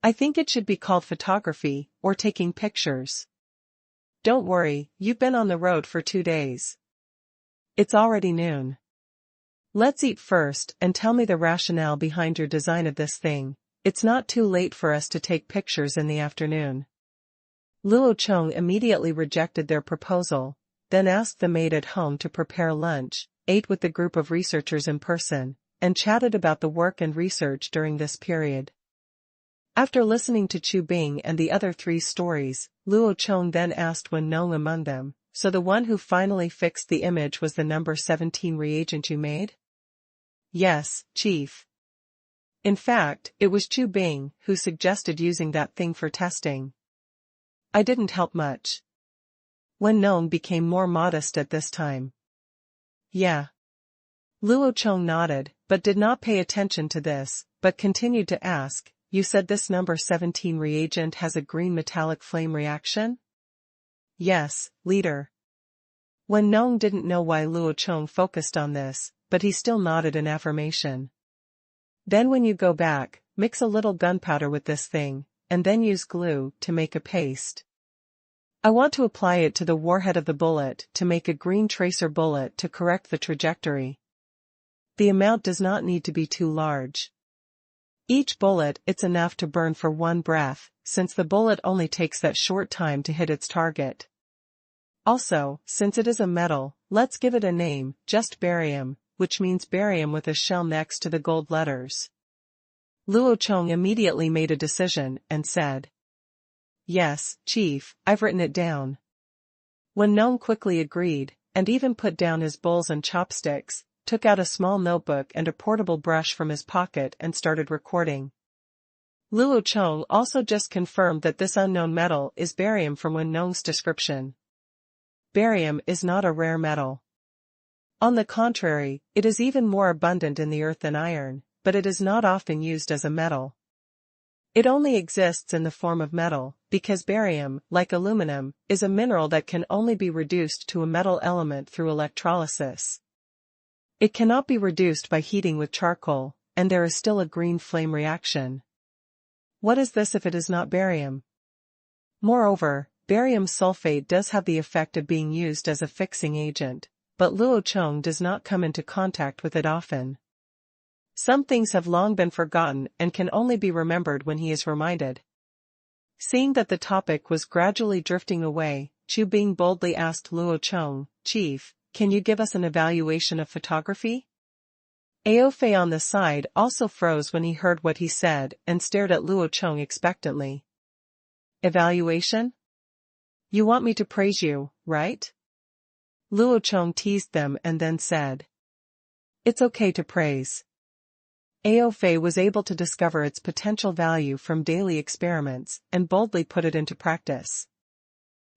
Speaker 1: I think it should be called photography, or taking pictures. Don't worry, you've been on the road for 2 days. It's already noon. Let's eat first and tell me the rationale behind your design of this thing. It's not too late for us to take pictures in the afternoon. Luo Chong immediately rejected their proposal, then asked the maid at home to prepare lunch, ate with the group of researchers in person, and chatted about the work and research during this period. After listening to Chu Bing and the other 3 stories, Luo Chong then asked Wen Nong among them, "So the one who finally fixed the image was the number 17 reagent you made?" "Yes, Chief. In fact, it was Chu Bing who suggested using that thing for testing. I didn't help much." Wen Nong became more modest at this time. "Yeah." Luo Chong nodded, but did not pay attention to this, but continued to ask, "You said this number 17 reagent has a green metallic flame reaction?" "Yes, leader." Wen Nong didn't know why Luo Chong focused on this, but he still nodded in affirmation. "Then when you go back, mix a little gunpowder with this thing, and then use glue to make a paste. I want to apply it to the warhead of the bullet to make a green tracer bullet to correct the trajectory. The amount does not need to be too large. Each bullet it's enough to burn for 1 breath, since the bullet only takes that short time to hit its target. Also, since it is a metal, let's give it a name, just barium, which means barium with a shell next to the gold letters." Luo Chong immediately made a decision and said, "Yes, Chief, I've written it down." Wen Nong quickly agreed, and even put down his bowls and chopsticks, took out a small notebook and a portable brush from his pocket and started recording. Luo Chong also just confirmed that this unknown metal is barium from Wen Nong's description. Barium is not a rare metal. On the contrary, it is even more abundant in the earth than iron, but it is not often used as a metal. It only exists in the form of metal, because barium, like aluminum, is a mineral that can only be reduced to a metal element through electrolysis. It cannot be reduced by heating with charcoal, and there is still a green flame reaction. What is this if it is not barium? Moreover, barium sulfate does have the effect of being used as a fixing agent, but Luo Chong does not come into contact with it often. Some things have long been forgotten and can only be remembered when he is reminded. Seeing that the topic was gradually drifting away, Chu Bing boldly asked Luo Chong, "Chief, can you give us an evaluation of photography?" Ao Fei on the side also froze when he heard what he said and stared at Luo Chong expectantly. "Evaluation? You want me to praise you, right?" Luo Chong teased them and then said, "It's okay to praise." Ao Fei was able to discover its potential value from daily experiments and boldly put it into practice.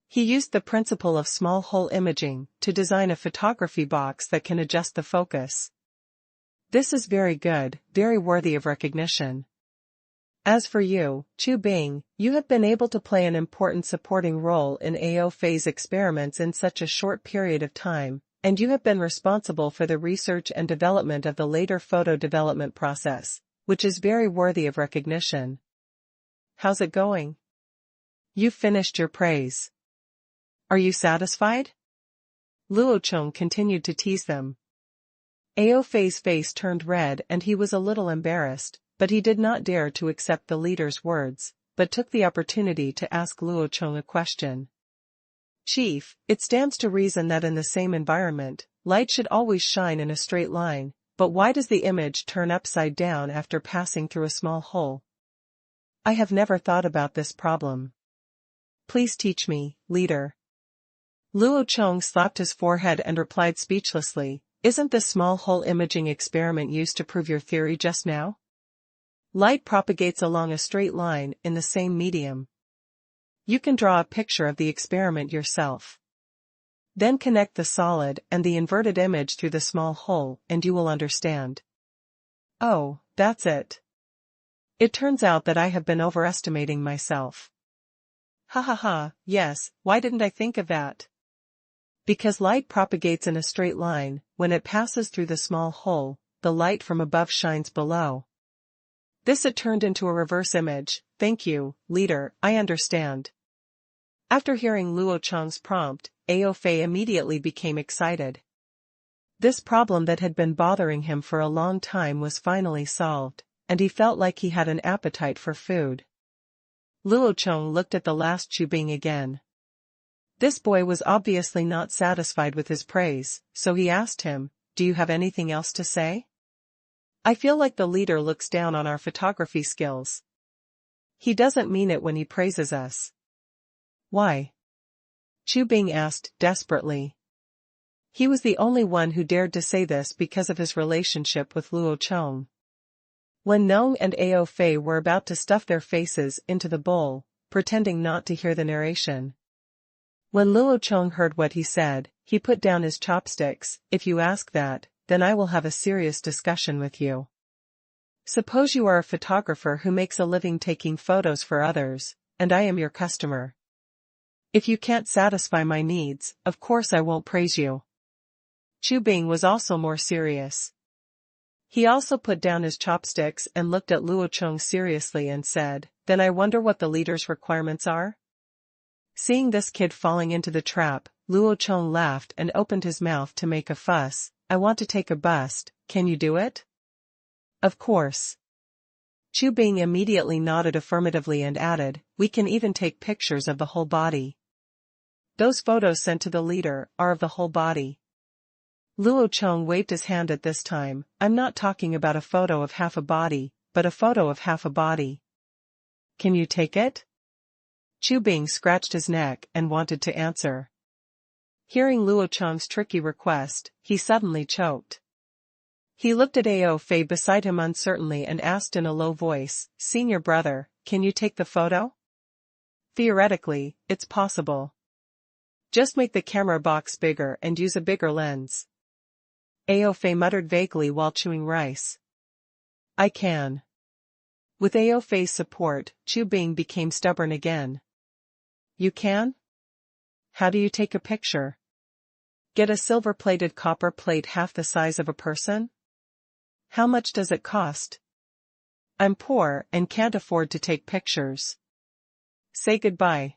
Speaker 1: He used the principle of small hole imaging to design a photography box that can adjust the focus. This is very good, very worthy of recognition. As for you, Chu Bing, you have been able to play an important supporting role in AO phase experiments in such a short period of time, and you have been responsible for the research and development of the later photo development process, which is very worthy of recognition. How's it going? You've finished your praise. Are you satisfied? Luo Chong continued to tease them. Ao Fei's face turned red and he was a little embarrassed, but he did not dare to accept the leader's words, but took the opportunity to ask Luo Chong a question. Chief, it stands to reason that in the same environment, light should always shine in a straight line, but why does the image turn upside down after passing through a small hole? I have never thought about this problem. Please teach me, leader. Luo Chong slapped his forehead and replied speechlessly, isn't this small hole imaging experiment used to prove your theory just now? Light propagates along a straight line in the same medium. You can draw a picture of the experiment yourself. Then connect the solid and the inverted image through the small hole and you will understand. Oh, that's it. It turns out that I have been overestimating myself. Ha ha ha, yes, why didn't I think of that? Because light propagates in a straight line, when it passes through the small hole, the light from above shines below. This it turned into a reverse image. Thank you, leader, I understand. After hearing Luo Chong's prompt, Ao Fei immediately became excited. This problem that had been bothering him for a long time was finally solved, and he felt like he had an appetite for food. Luo Chong looked at the last Chu Bing again. This boy was obviously not satisfied with his praise, so he asked him, do you have anything else to say? I feel like the leader looks down on our photography skills. He doesn't mean it when he praises us. Why? Chu Bing asked desperately. He was the only one who dared to say this because of his relationship with Luo Chong. When Nong and Ao Fei were about to stuff their faces into the bowl, pretending not to hear the narration. When Luo Chong heard what he said, he put down his chopsticks. If you ask that, then I will have a serious discussion with you. Suppose you are a photographer who makes a living taking photos for others, and I am your customer. If you can't satisfy my needs, of course I won't praise you. Chu Bing was also more serious. He also put down his chopsticks and looked at Luo Chong seriously and said, then I wonder what the leader's requirements are? Seeing this kid falling into the trap, Luo Chong laughed and opened his mouth to make a fuss. I want to take a bust, can you do it? Of course. Chu Bing immediately nodded affirmatively and added, we can even take pictures of the whole body. Those photos sent to the leader are of the whole body. Luo Chong waved his hand at this time. I'm not talking about a photo of half a body, but a photo of half a body. Can you take it? Chu Bing scratched his neck and wanted to answer. Hearing Luo Chong's tricky request, he suddenly choked. He looked at Ao Fei beside him uncertainly and asked in a low voice, Senior brother, can you take the photo? Theoretically, it's possible. Just make the camera box bigger and use a bigger lens. Ao Fei muttered vaguely while chewing rice. I can. With Ao Fei's support, Chu Bing became stubborn again. You can? How do you take a picture? Get a silver-plated copper plate half the size of a person? How much does it cost? I'm poor and can't afford to take pictures. Say goodbye.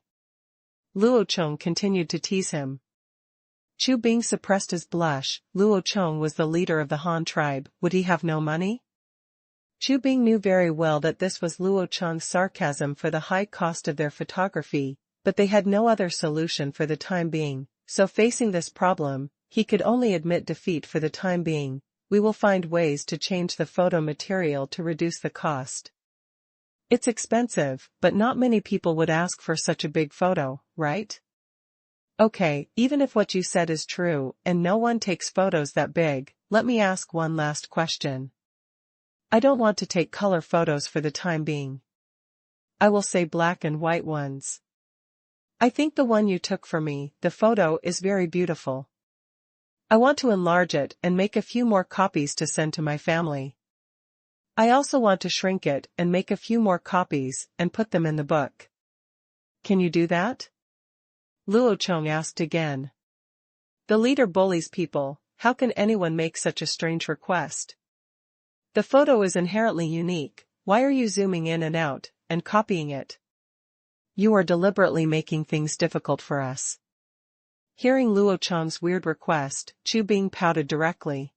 Speaker 1: Luo Chong continued to tease him. Chu Bing suppressed his blush. Luo Chong was the leader of the Han tribe. Would he have no money? Chu Bing knew very well that this was Luo Chong's sarcasm for the high cost of their photography, but they had no other solution for the time being, so facing this problem, he could only admit defeat for the time being. We will find ways to change the photo material to reduce the cost. It's expensive, but not many people would ask for such a big photo, right? Okay, even if what you said is true, and no one takes photos that big, let me ask one last question. I don't want to take color photos for the time being. I will say black and white ones. I think the one you took for me, the photo is very beautiful. I want to enlarge it and make a few more copies to send to my family. I also want to shrink it and make a few more copies and put them in the book. Can you do that? Luo Chong asked again. The leader bullies people. How can anyone make such a strange request? The photo is inherently unique. Why are you zooming in and out and copying it? You are deliberately making things difficult for us. Hearing Luo Chong's weird request, Chu Bing pouted directly.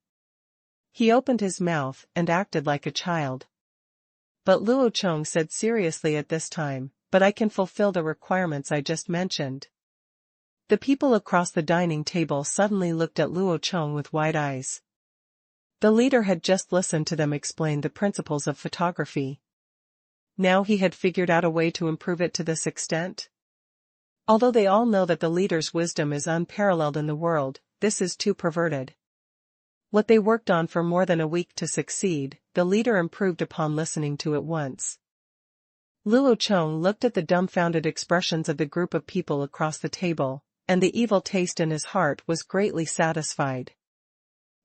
Speaker 1: He opened his mouth and acted like a child. But Luo Chong said seriously at this time, but I can fulfill the requirements I just mentioned. The people across the dining table suddenly looked at Luo Chong with wide eyes. The leader had just listened to them explain the principles of photography. Now he had figured out a way to improve it to this extent? Although they all know that the leader's wisdom is unparalleled in the world, this is too perverted. What they worked on for more than a week to succeed, the leader improved upon listening to it once. Luo Chong looked at the dumbfounded expressions of the group of people across the table, and the evil taste in his heart was greatly satisfied.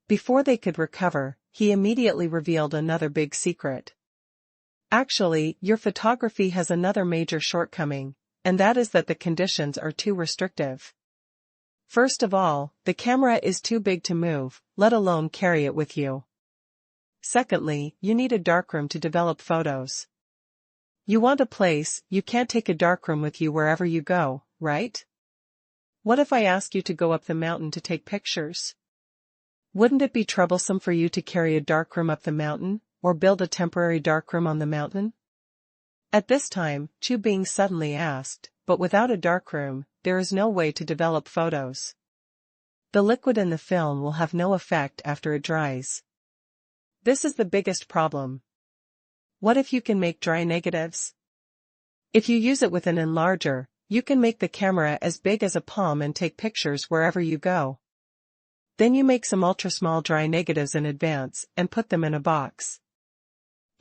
Speaker 1: Before they could recover, he immediately revealed another big secret. Actually, your photography has another major shortcoming, and that is that the conditions are too restrictive. First of all, the camera is too big to move, let alone carry it with you. Secondly, you need a darkroom to develop photos. You want a place, you can't take a darkroom with you wherever you go, right? What if I ask you to go up the mountain to take pictures? Wouldn't it be troublesome for you to carry a darkroom up the mountain, or build a temporary darkroom on the mountain? At this time, Chu Bing suddenly asked, but without a darkroom, there is no way to develop photos. The liquid in the film will have no effect after it dries. This is the biggest problem. What if you can make dry negatives? If you use it with an enlarger, you can make the camera as big as a palm and take pictures wherever you go. Then you make some ultra-small dry negatives in advance and put them in a box.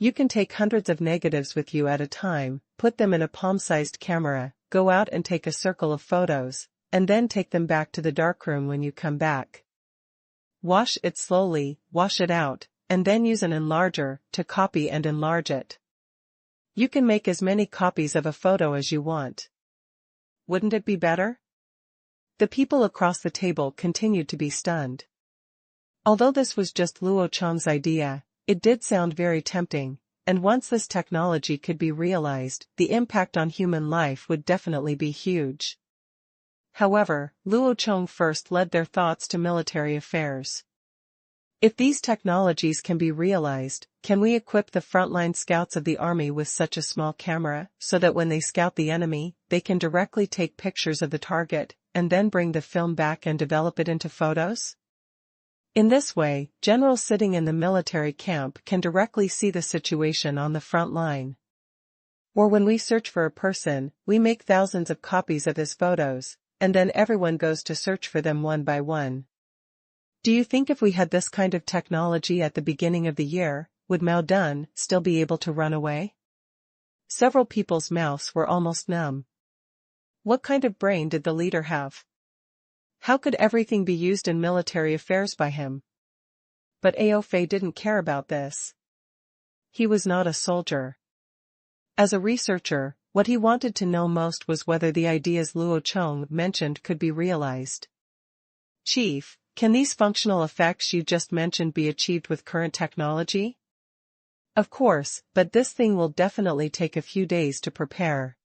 Speaker 1: You can take hundreds of negatives with you at a time, put them in a palm-sized camera, go out and take a circle of photos, and then take them back to the darkroom when you come back. Wash it slowly, wash it out, and then use an enlarger to copy and enlarge it. You can make as many copies of a photo as you want. Wouldn't it be better? The people across the table continued to be stunned. Although this was just Luo Chong's idea, it did sound very tempting, and once this technology could be realized, the impact on human life would definitely be huge. However, Luo Chong first led their thoughts to military affairs. If these technologies can be realized, can we equip the frontline scouts of the army with such a small camera, so that when they scout the enemy, they can directly take pictures of the target, and then bring the film back and develop it into photos? In this way, generals sitting in the military camp can directly see the situation on the front line. Or when we search for a person, we make thousands of copies of his photos, and then everyone goes to search for them one by one. Do you think if we had this kind of technology at the beginning of the year, would Mao Dun still be able to run away? Several people's mouths were almost numb. What kind of brain did the leader have? How could everything be used in military affairs by him? But Ao Fei didn't care about this. He was not a soldier. As a researcher, what he wanted to know most was whether the ideas Luo Chong mentioned could be realized. Chief, can these functional effects you just mentioned be achieved with current technology? Of course, but this thing will definitely take a few days to prepare.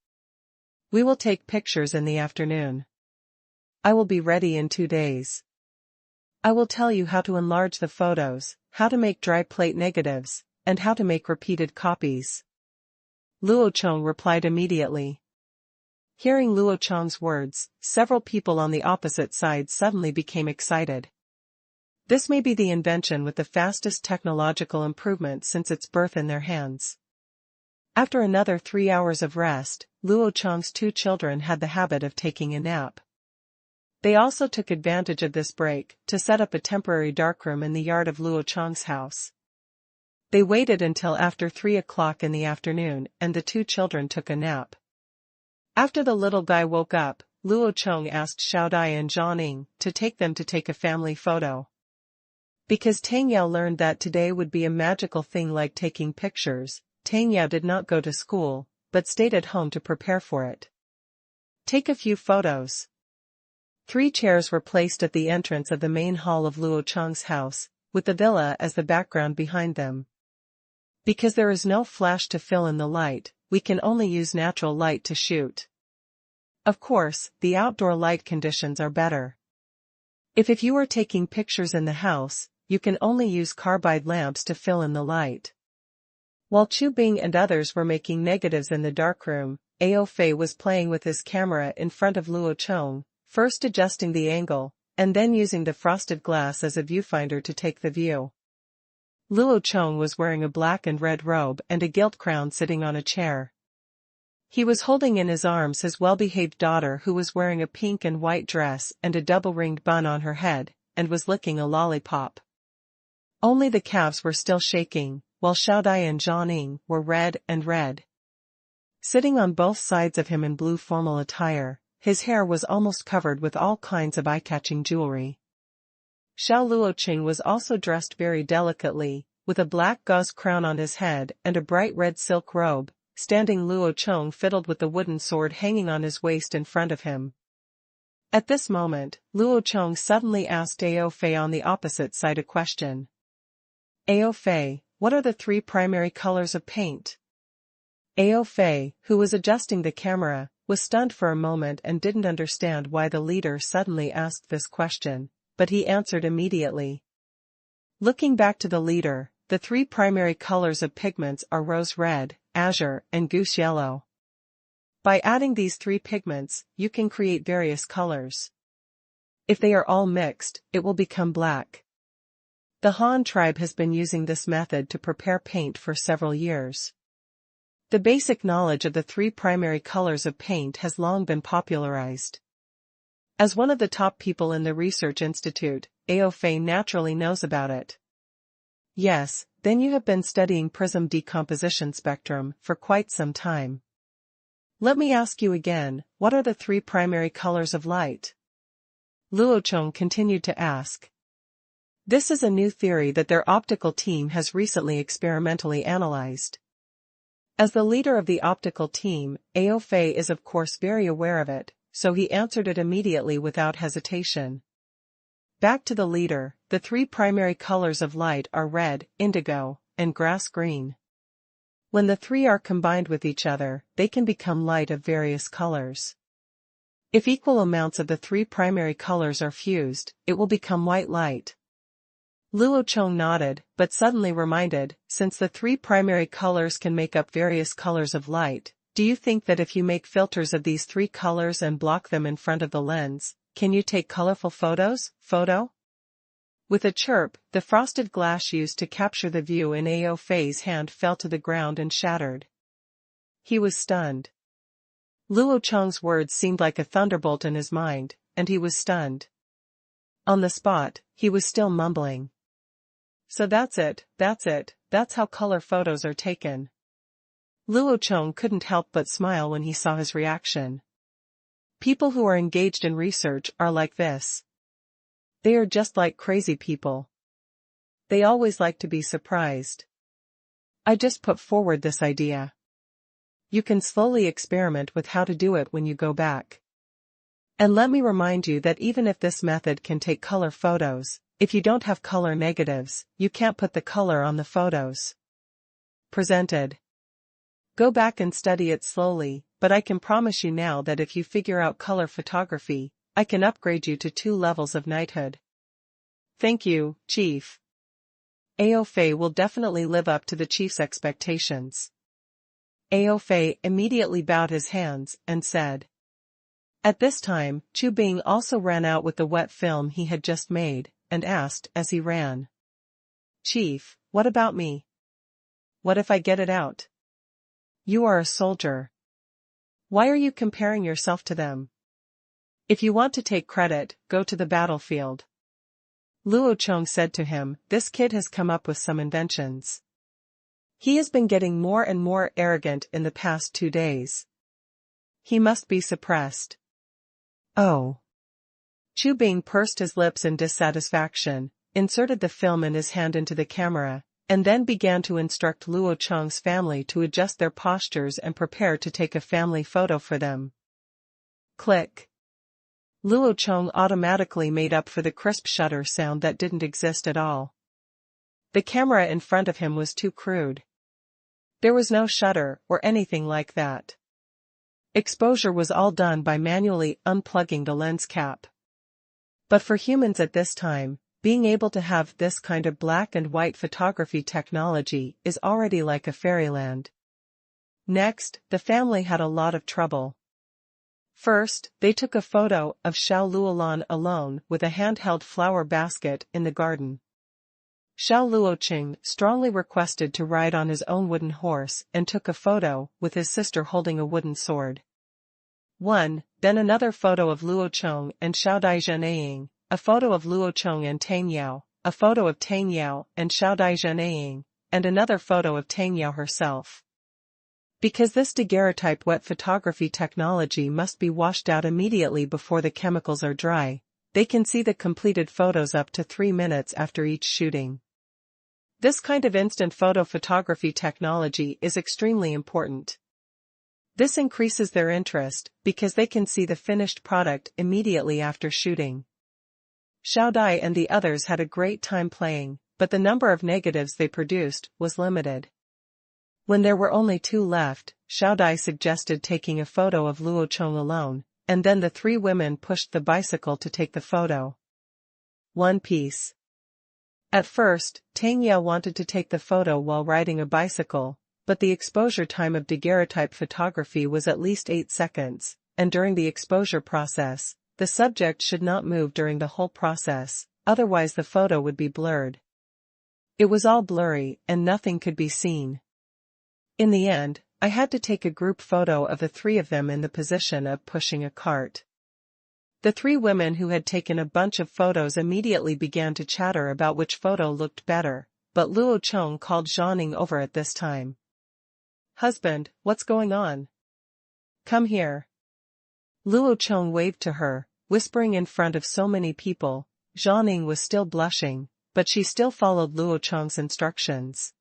Speaker 1: We will take pictures in the afternoon. I will be ready in 2 days. I will tell you how to enlarge the photos, how to make dry plate negatives, and how to make repeated copies. Luo Chong replied immediately. Hearing Luo Chong's words, several people on the opposite side suddenly became excited. This may be the invention with the fastest technological improvement since its birth in their hands. After another 3 hours of rest, Luo Chong's 2 children had the habit of taking a nap. They also took advantage of this break to set up a temporary darkroom in the yard of Luo Chong's house. They waited until after 3 o'clock in the afternoon and the 2 children took a nap. After the little guy woke up, Luo Chong asked Xiao Dai and Zhang to take a family photo. Because Tang Yao learned that today would be a magical thing like taking pictures, Tang Yao did not go to school, but stayed at home to prepare for it. Take a few photos. 3 chairs were placed at the entrance of the main hall of Luo Chong's house, with the villa as the background behind them. Because there is no flash to fill in the light, we can only use natural light to shoot. Of course, the outdoor light conditions are better. If you are taking pictures in the house, you can only use carbide lamps to fill in the light. While Chu Bing and others were making negatives in the darkroom, Ao Fei was playing with his camera in front of Luo Chong, first adjusting the angle, and then using the frosted glass as a viewfinder to take the view. Luo Chong was wearing a black and red robe and a gilt crown sitting on a chair. He was holding in his arms his well-behaved daughter who was wearing a pink and white dress and a double-ringed bun on her head, and was licking a lollipop. Only the calves were still shaking, while Xiao Dai and Zhang were red and red. Sitting on both sides of him in blue formal attire, his hair was almost covered with all kinds of eye-catching jewelry. Xiao Luoqing was also dressed very delicately, with a black gauze crown on his head and a bright red silk robe. Standing Luo Chong fiddled with the wooden sword hanging on his waist in front of him. At this moment, Luo Chong suddenly asked Ao Fei on the opposite side a question. Ao Fei, what are the 3 primary colors of paint? Ao Fei, who was adjusting the camera, was stunned for a moment and didn't understand why the leader suddenly asked this question, but he answered immediately. Looking back to the leader, the 3 primary colors of pigments are rose red, azure, and goose yellow. By adding these 3 pigments, you can create various colors. If they are all mixed, it will become black. The Han tribe has been using this method to prepare paint for several years. The basic knowledge of the 3 primary colors of paint has long been popularized. As one of the top people in the research institute, Ao Fei naturally knows about it. Yes, then you have been studying prism decomposition spectrum for quite some time. Let me ask you again, what are the 3 primary colors of light? Luo Chong continued to ask. This is a new theory that their optical team has recently experimentally analyzed. As the leader of the optical team, Ao Fei is of course very aware of it, so he answered it immediately without hesitation. Back to the leader, the 3 primary colors of light are red, indigo, and grass green. When the 3 are combined with each other, they can become light of various colors. If equal amounts of the 3 primary colors are fused, it will become white light. Luo Chong nodded, but suddenly reminded, since the 3 primary colors can make up various colors of light, do you think that if you make filters of these 3 colors and block them in front of the lens, can you take colorful photos? With a chirp, the frosted glass used to capture the view in Ao Fei's hand fell to the ground and shattered. He was stunned. Luo Chong's words seemed like a thunderbolt in his mind, and he was stunned. On the spot, he was still mumbling. So that's it, that's how color photos are taken. Luo Chong couldn't help but smile when he saw his reaction. People who are engaged in research are like this. They are just like crazy people. They always like to be surprised. I just put forward this idea. You can slowly experiment with how to do it when you go back. And let me remind you that even if this method can take color photos, if you don't have color negatives, you can't put the color on the photos. Presented. Go back and study it slowly, but I can promise you now that if you figure out color photography, I can upgrade you to 2 levels of knighthood. Thank you, Chief. Ao Fei will definitely live up to the Chief's expectations. Ao Fei immediately bowed his hands and said. At this time, Chu Bing also ran out with the wet film he had just made, and asked as he ran. Chief, what about me? What if I get it out? You are a soldier. Why are you comparing yourself to them? If you want to take credit, go to the battlefield. Luo Chong said to him, this kid has come up with some inventions. He has been getting more and more arrogant in the past 2 days. He must be suppressed. Oh. Chu Bing pursed his lips in dissatisfaction, inserted the film in his hand into the camera, and then began to instruct Luo Chong's family to adjust their postures and prepare to take a family photo for them. Click. Luo Chong automatically made up for the crisp shutter sound that didn't exist at all. The camera in front of him was too crude. There was no shutter or anything like that. Exposure was all done by manually unplugging the lens cap. But for humans at this time, being able to have this kind of black and white photography technology is already like a fairyland. Next, the family had a lot of trouble. First, they took a photo of Xiao Luolan alone with a handheld flower basket in the garden. Xiao Luoqing strongly requested to ride on his own wooden horse and took a photo with his sister holding a wooden sword. Then another photo of Luo Chong and Xiao Daizhenaying, a photo of Luo Chong and Tang Yao, a photo of Tang Yao and Xiao Daizhenaying, and another photo of Tang Yao herself. Because this daguerreotype wet photography technology must be washed out immediately before the chemicals are dry, they can see the completed photos up to 3 minutes after each shooting. This kind of instant photo photography technology is extremely important. This increases their interest because they can see the finished product immediately after shooting. Xiao Dai and the others had a great time playing, but the number of negatives they produced was limited. When there were only 2 left, Xiao Dai suggested taking a photo of Luo Chong alone, and then the 3 women pushed the bicycle to take the photo. One piece. At first, Tang Yao wanted to take the photo while riding a bicycle, but the exposure time of daguerreotype photography was at least 8 seconds, and during the exposure process, the subject should not move during the whole process, otherwise the photo would be blurred. It was all blurry and nothing could be seen. In the end, I had to take a group photo of the 3 of them in the position of pushing a cart. The 3 women who had taken a bunch of photos immediately began to chatter about which photo looked better, but Luo Chong called Zhaning over at this time. "Husband, what's going on? Come here." Luo Chong waved to her, whispering in front of so many people. Zhaning was still blushing, but she still followed Luo Chong's instructions.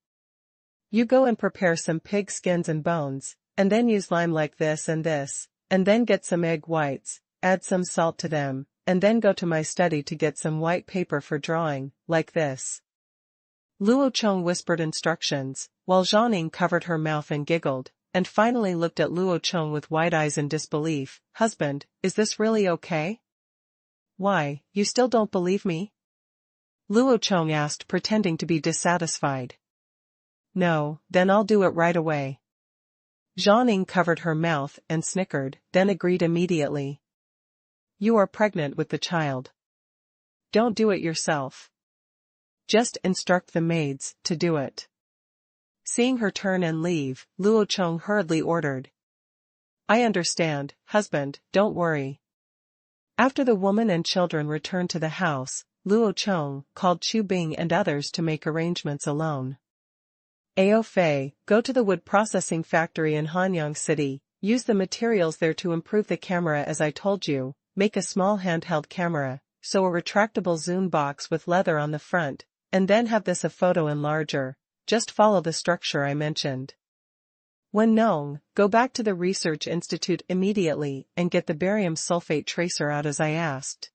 Speaker 1: "You go and prepare some pig skins and bones, and then use lime like this, and then get some egg whites, add some salt to them, and then go to my study to get some white paper for drawing, like this." Luo Chong whispered instructions, while Zhaning covered her mouth and giggled, and finally looked at Luo Chong with wide eyes in disbelief. "Husband, is this really okay? Why, you still don't believe me?" Luo Chong asked, pretending to be dissatisfied. "No, then I'll do it right away." Zhaning covered her mouth and snickered, then agreed immediately. "You are pregnant with the child. Don't do it yourself. Just instruct the maids to do it." Seeing her turn and leave, Luo Chong hurriedly ordered. "I understand, husband, don't worry." After the woman and children returned to the house, Luo Chong called Chu Bing and others to make arrangements alone. "Ao Fei, go to the wood processing factory in Hanyang City, use the materials there to improve the camera as I told you, make a small handheld camera, sew a retractable zoom box with leather on the front, and then have this a photo enlarger. Just follow the structure I mentioned. When known, go back to the research institute immediately and get the barium sulfate tracer out as I asked.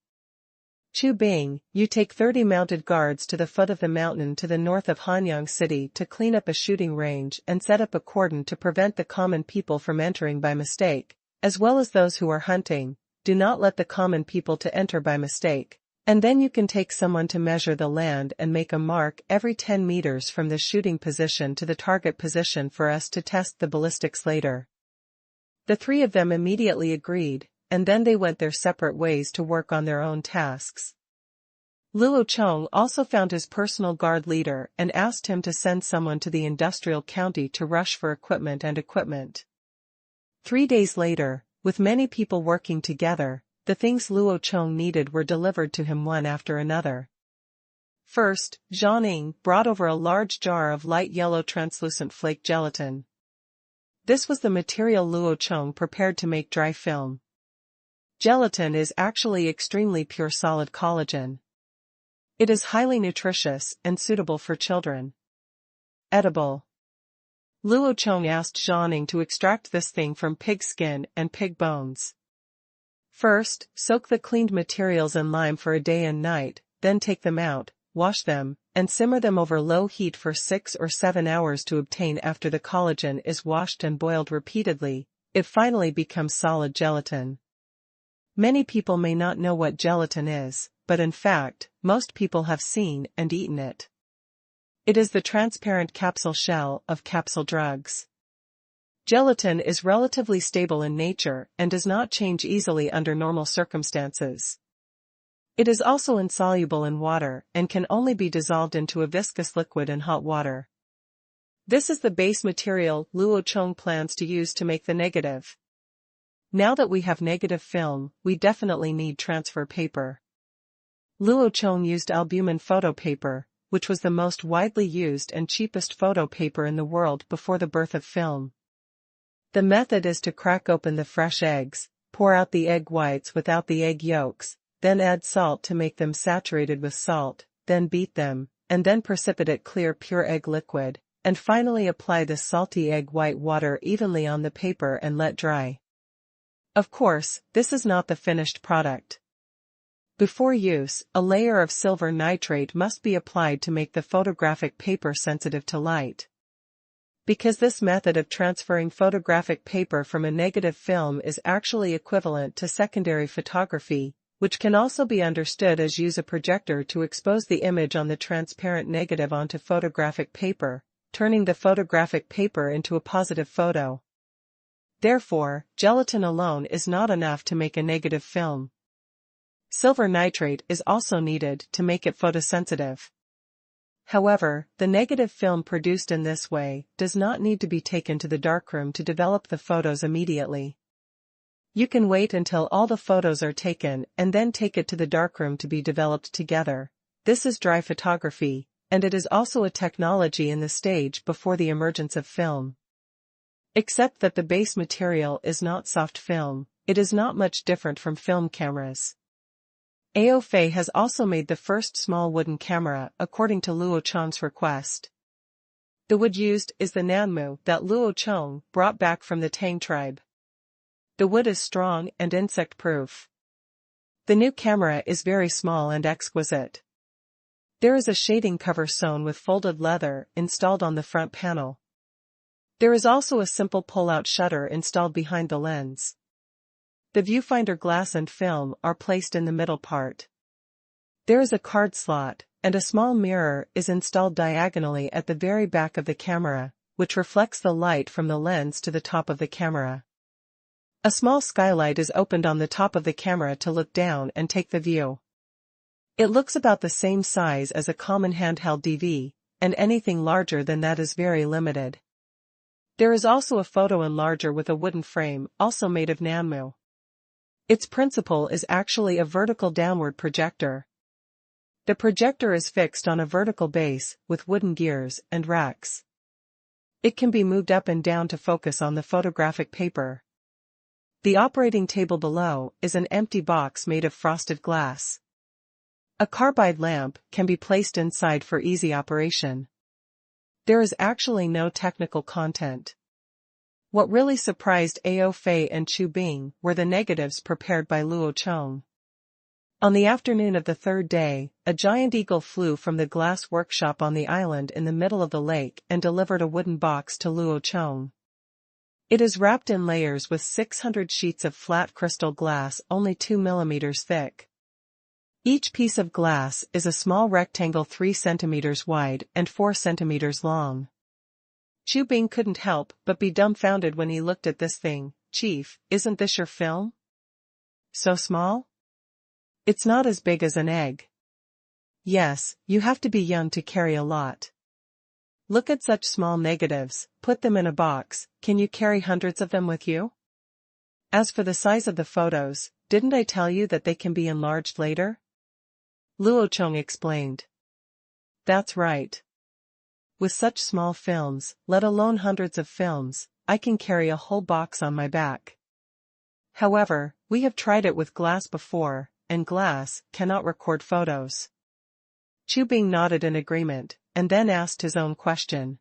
Speaker 1: Chu Bing, you take 30 mounted guards to the foot of the mountain to the north of Hanyang City to clean up a shooting range and set up a cordon to prevent the common people from entering by mistake, as well as those who are hunting. Do not let the common people to enter by mistake. And then you can take someone to measure the land and make a mark every 10 meters from the shooting position to the target position for us to test the ballistics later." The 3 of them immediately agreed, and then they went their separate ways to work on their own tasks. Luo Chong also found his personal guard leader and asked him to send someone to the industrial county to rush for equipment. 3 days later, with many people working together, the things Luo Chong needed were delivered to him one after another. First, Zhaning brought over a large jar of light yellow translucent flake gelatin. This was the material Luo Chong prepared to make dry film. Gelatin is actually extremely pure solid collagen. It is highly nutritious and suitable for children. Edible. Luo Chong asked Zhang to extract this thing from pig skin and pig bones. First, soak the cleaned materials in lime for a day and night, then take them out, wash them, and simmer them over low heat for 6 or 7 hours to obtain. After the collagen is washed and boiled repeatedly, it finally becomes solid gelatin. Many people may not know what gelatin is, but in fact, most people have seen and eaten it. It is the transparent capsule shell of capsule drugs. Gelatin is relatively stable in nature and does not change easily under normal circumstances. It is also insoluble in water and can only be dissolved into a viscous liquid in hot water. This is the base material Luo Chong plans to use to make the negative. Now that we have negative film, we definitely need transfer paper. Luo Chong used albumin photo paper, which was the most widely used and cheapest photo paper in the world before the birth of film. The method is to crack open the fresh eggs, pour out the egg whites without the egg yolks, then add salt to make them saturated with salt, then beat them, and then precipitate clear pure egg liquid, and finally apply the salty egg white water evenly on the paper and let dry. Of course, this is not the finished product. Before use, a layer of silver nitrate must be applied to make the photographic paper sensitive to light. Because this method of transferring photographic paper from a negative film is actually equivalent to secondary photography, which can also be understood as use a projector to expose the image on the transparent negative onto photographic paper, turning the photographic paper into a positive photo. Therefore, gelatin alone is not enough to make a negative film. Silver nitrate is also needed to make it photosensitive. However, the negative film produced in this way does not need to be taken to the darkroom to develop the photos immediately. You can wait until all the photos are taken and then take it to the darkroom to be developed together. This is dry photography, and it is also a technology in the stage before the emergence of film. Except that the base material is not soft film, it is not much different from film cameras. AOFei has also made the first small wooden camera according to Luo Chong's request. The wood used is the nanmu that Luo Chong brought back from the Tang tribe. The wood is strong and insect-proof. The new camera is very small and exquisite. There is a shading cover sewn with folded leather installed on the front panel. There is also a simple pull-out shutter installed behind the lens. The viewfinder glass and film are placed in the middle part. There is a card slot, and a small mirror is installed diagonally at the very back of the camera, which reflects the light from the lens to the top of the camera. A small skylight is opened on the top of the camera to look down and take the view. It looks about the same size as a common handheld DV, and anything larger than that is very limited. There is also a photo enlarger with a wooden frame, also made of nanmu. Its principle is actually a vertical downward projector. The projector is fixed on a vertical base with wooden gears and racks. It can be moved up and down to focus on the photographic paper. The operating table below is an empty box made of frosted glass. A carbide lamp can be placed inside for easy operation. There is actually no technical content. What really surprised AOFei and Chu Bing were the negatives prepared by Luo Chong. On the afternoon of the third day, a giant eagle flew from the glass workshop on the island in the middle of the lake and delivered a wooden box to Luo Chong. It is wrapped in layers with 600 sheets of flat crystal glass only 2 millimeters thick. Each piece of glass is a small rectangle 3 centimeters wide and 4 centimeters long. Chu Bing couldn't help but be dumbfounded when he looked at this thing. "Chief, isn't this your film? So small? It's not as big as an egg." "Yes, you have to be young to carry a lot. Look at such small negatives, put them in a box, can you carry hundreds of them with you? As for the size of the photos, didn't I tell you that they can be enlarged later?" Luo Chong explained. "That's right. With such small films, let alone hundreds of films, I can carry a whole box on my back." However, we have tried it with glass before, and glass cannot record photos. Chu Bing nodded in agreement, and then asked his own question.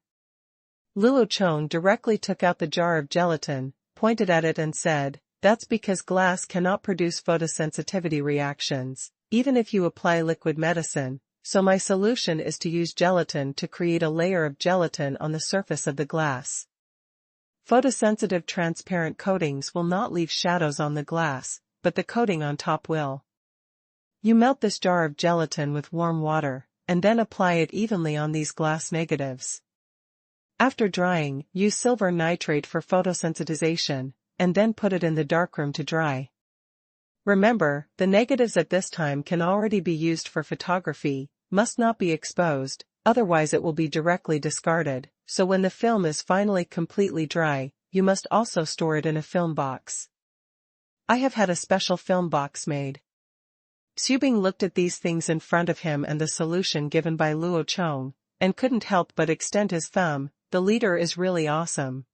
Speaker 1: Luo Chong directly took out the jar of gelatin, pointed at it and said, "That's because glass cannot produce photosensitivity reactions, even if you apply liquid medicine, so my solution is to use gelatin to create a layer of gelatin on the surface of the glass. Photosensitive transparent coatings will not leave shadows on the glass, but the coating on top will. You melt this jar of gelatin with warm water, and then apply it evenly on these glass negatives. After drying, use silver nitrate for photosensitization, and then put it in the darkroom to dry. Remember, the negatives at this time can already be used for photography, must not be exposed, otherwise it will be directly discarded, so when the film is finally completely dry, you must also store it in a film box. I have had a special film box made." Xu Bing looked at these things in front of him and the solution given by Luo Chong, and couldn't help but extend his thumb. "The leader is really awesome.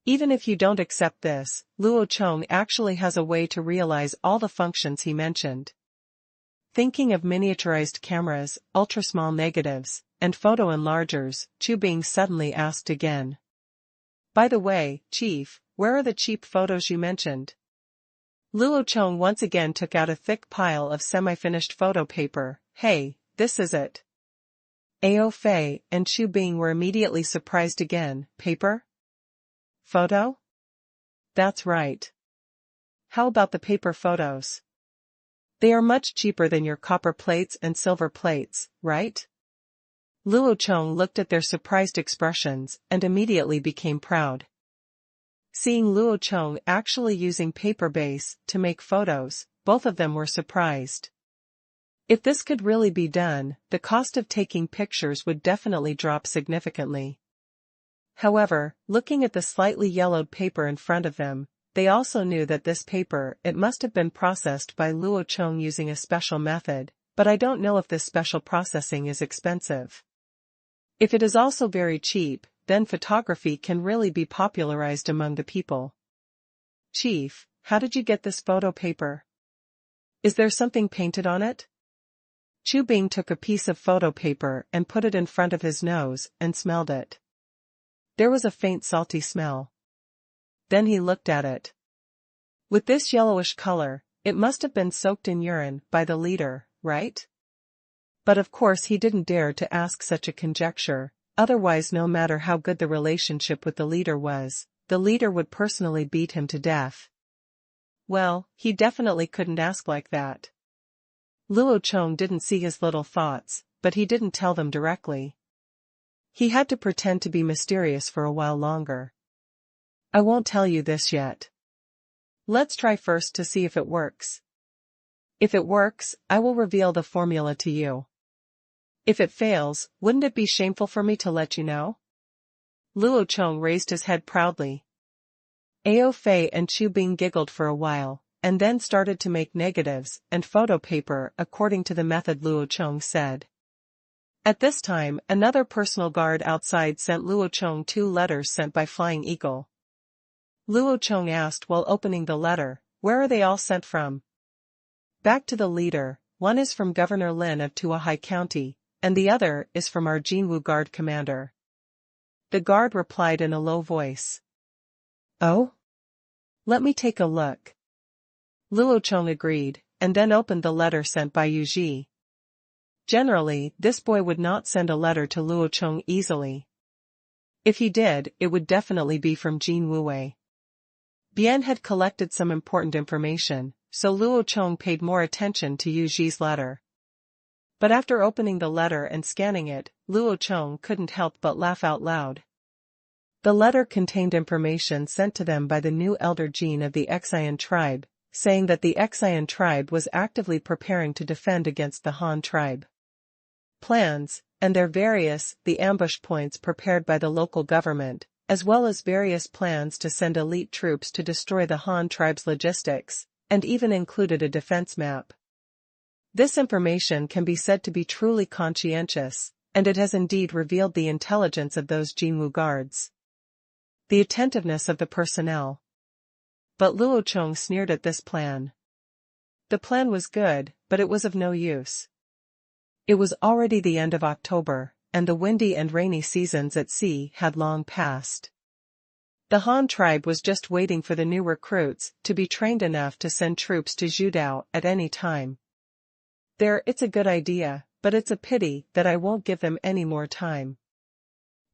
Speaker 1: Even if you don't accept this, Luo Chong actually has a way to realize all the functions he mentioned." Thinking of miniaturized cameras, ultra-small negatives, and photo enlargers, Chu Bing suddenly asked again. "By the way, Chief, where are the cheap photos you mentioned?" Luo Chong once again took out a thick pile of semi-finished photo paper. "Hey, this is it." Ao Fei and Chu Bing were immediately surprised again. "Paper? Photo? That's right. How about the paper photos? They are much cheaper than your copper plates and silver plates, right?" Luo Chong looked at their surprised expressions and immediately became proud. Seeing Luo Chong actually using paper base to make photos, both of them were surprised. If this could really be done, the cost of taking pictures would definitely drop significantly. However, looking at the slightly yellowed paper in front of them, they also knew that this paper, it must have been processed by Luo Chong using a special method, but I don't know if this special processing is expensive. If it is also very cheap, then photography can really be popularized among the people. "Chief, how did you get this photo paper? Is there something painted on it?" Chu Bing took a piece of photo paper and put it in front of his nose and smelled it. There was a faint salty smell. Then he looked at it. With this yellowish color, it must have been soaked in urine by the leader, right? But of course he didn't dare to ask such a conjecture, otherwise no matter how good the relationship with the leader was, the leader would personally beat him to death. Well, he definitely couldn't ask like that. Luo Chong didn't see his little thoughts, but he didn't tell them directly. He had to pretend to be mysterious for a while longer. "I won't tell you this yet. Let's try first to see if it works. If it works, I will reveal the formula to you. If it fails, wouldn't it be shameful for me to let you know?" Luo Chong raised his head proudly. Ao Fei and Chu Bing giggled for a while, and then started to make negatives and photo paper according to the method Luo Chong said. At this time, another personal guard outside sent Luo Chong 2 letters sent by Flying Eagle. Luo Chong asked while opening the letter, "Where are they all sent from?" "Back to the leader. One is from Governor Lin of Tuahai County, and the other is from our Jinwu Guard commander." The guard replied in a low voice. "Oh? Let me take a look." Luo Chong agreed, and then opened the letter sent by Yu Ji. Generally, this boy would not send a letter to Luo Chong easily. If he did, it would definitely be from Jin Wuwei. Bian had collected some important information, so Luo Chong paid more attention to Yu Ji's letter. But after opening the letter and scanning it, Luo Chong couldn't help but laugh out loud. The letter contained information sent to them by the new elder Jin of the Xian tribe, saying that the Xian tribe was actively preparing to defend against the Han tribe. Plans, and the ambush points prepared by the local government, as well as various plans to send elite troops to destroy the Han tribe's logistics, and even included a defense map. This information can be said to be truly conscientious, and it has indeed revealed the intelligence of those Jinwu guards. The attentiveness of the personnel. but Luo Chong sneered at this plan. The plan was good, but it was of no use. It was already the end of October, and the windy and rainy seasons at sea had long passed. The Han tribe was just waiting for the new recruits to be trained enough to send troops to Zhudao at any time. It's a good idea, but it's a pity that I won't give them any more time.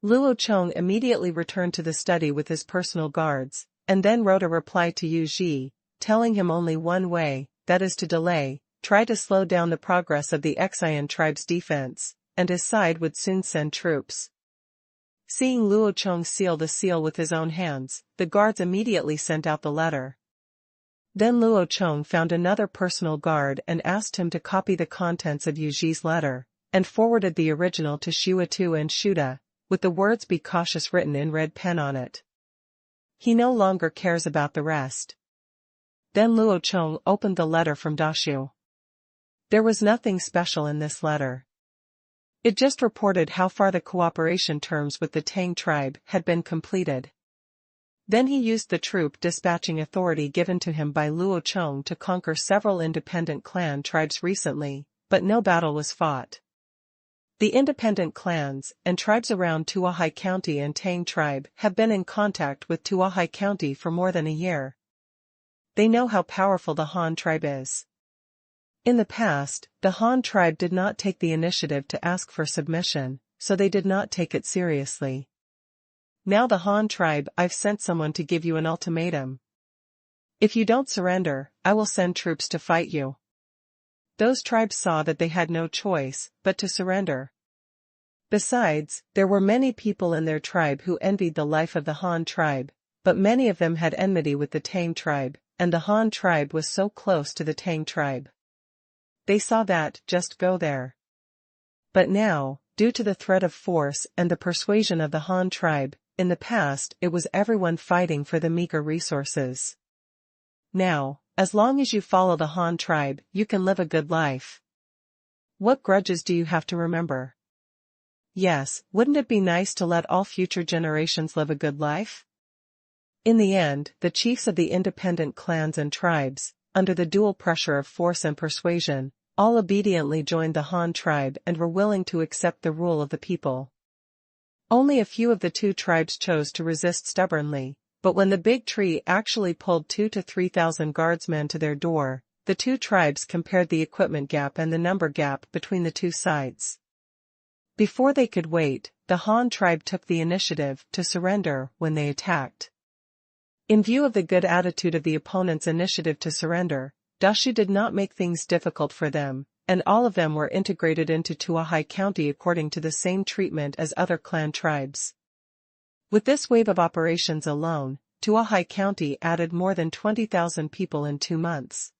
Speaker 1: Luo Chong immediately returned to the study with his personal guards, and then wrote a reply to Yu Ji, telling him only one way, that is to delay, try to slow down the progress of the Xian tribe's defense, and his side would soon send troops. Seeing Luo Chong seal the seal with his own hands, the guards immediately sent out the letter. Then Luo Chong found another personal guard and asked him to copy the contents of Yu Ji's letter, and forwarded the original to Shuatu and Shuda, with the words "Be cautious" written in red pen on it. He no longer cares about the rest. Then Luo Chong opened the letter from Dashu. There was nothing special in this letter. It just reported how far the cooperation terms with the Tang tribe had been completed. Then he used the troop dispatching authority given to him by Luo Chong to conquer several independent clan tribes recently, but no battle was fought. The independent clans and tribes around Tuahai County and Tang tribe have been in contact with Tuahai County for more than a year. They know how powerful the Han tribe is. In the past, the Han tribe did not take the initiative to ask for submission, so they did not take it seriously. Now the Han tribe, I've sent someone to give you an ultimatum. If you don't surrender, I will send troops to fight you. Those tribes saw that they had no choice but to surrender. Besides, there were many people in their tribe who envied the life of the Han tribe, but many of them had enmity with the Tang tribe, and the Han tribe was so close to the Tang tribe. They saw that, just go there. But now, due to the threat of force and the persuasion of the Han tribe, in the past it was everyone fighting for the meager resources. Now, as long as you follow the Han tribe, you can live a good life. What grudges do you have to remember? Yes, wouldn't it be nice to let all future generations live a good life? In the end, the chiefs of the independent clans and tribes, under the dual pressure of force and persuasion, all obediently joined the Han tribe and were willing to accept the rule of the people. Only a few of the two tribes chose to resist stubbornly, but when the big tree actually pulled 2,000 to 3,000 guardsmen to their door, the two tribes compared the equipment gap and the number gap between the two sides. Before they could wait, the Han tribe took the initiative to surrender when they attacked. In view of the good attitude of the opponent's initiative to surrender, Dashu did not make things difficult for them, and all of them were integrated into Tuahai County according to the same treatment as other clan tribes. With this wave of operations alone, Tuahai County added more than 20,000 people in 2 months.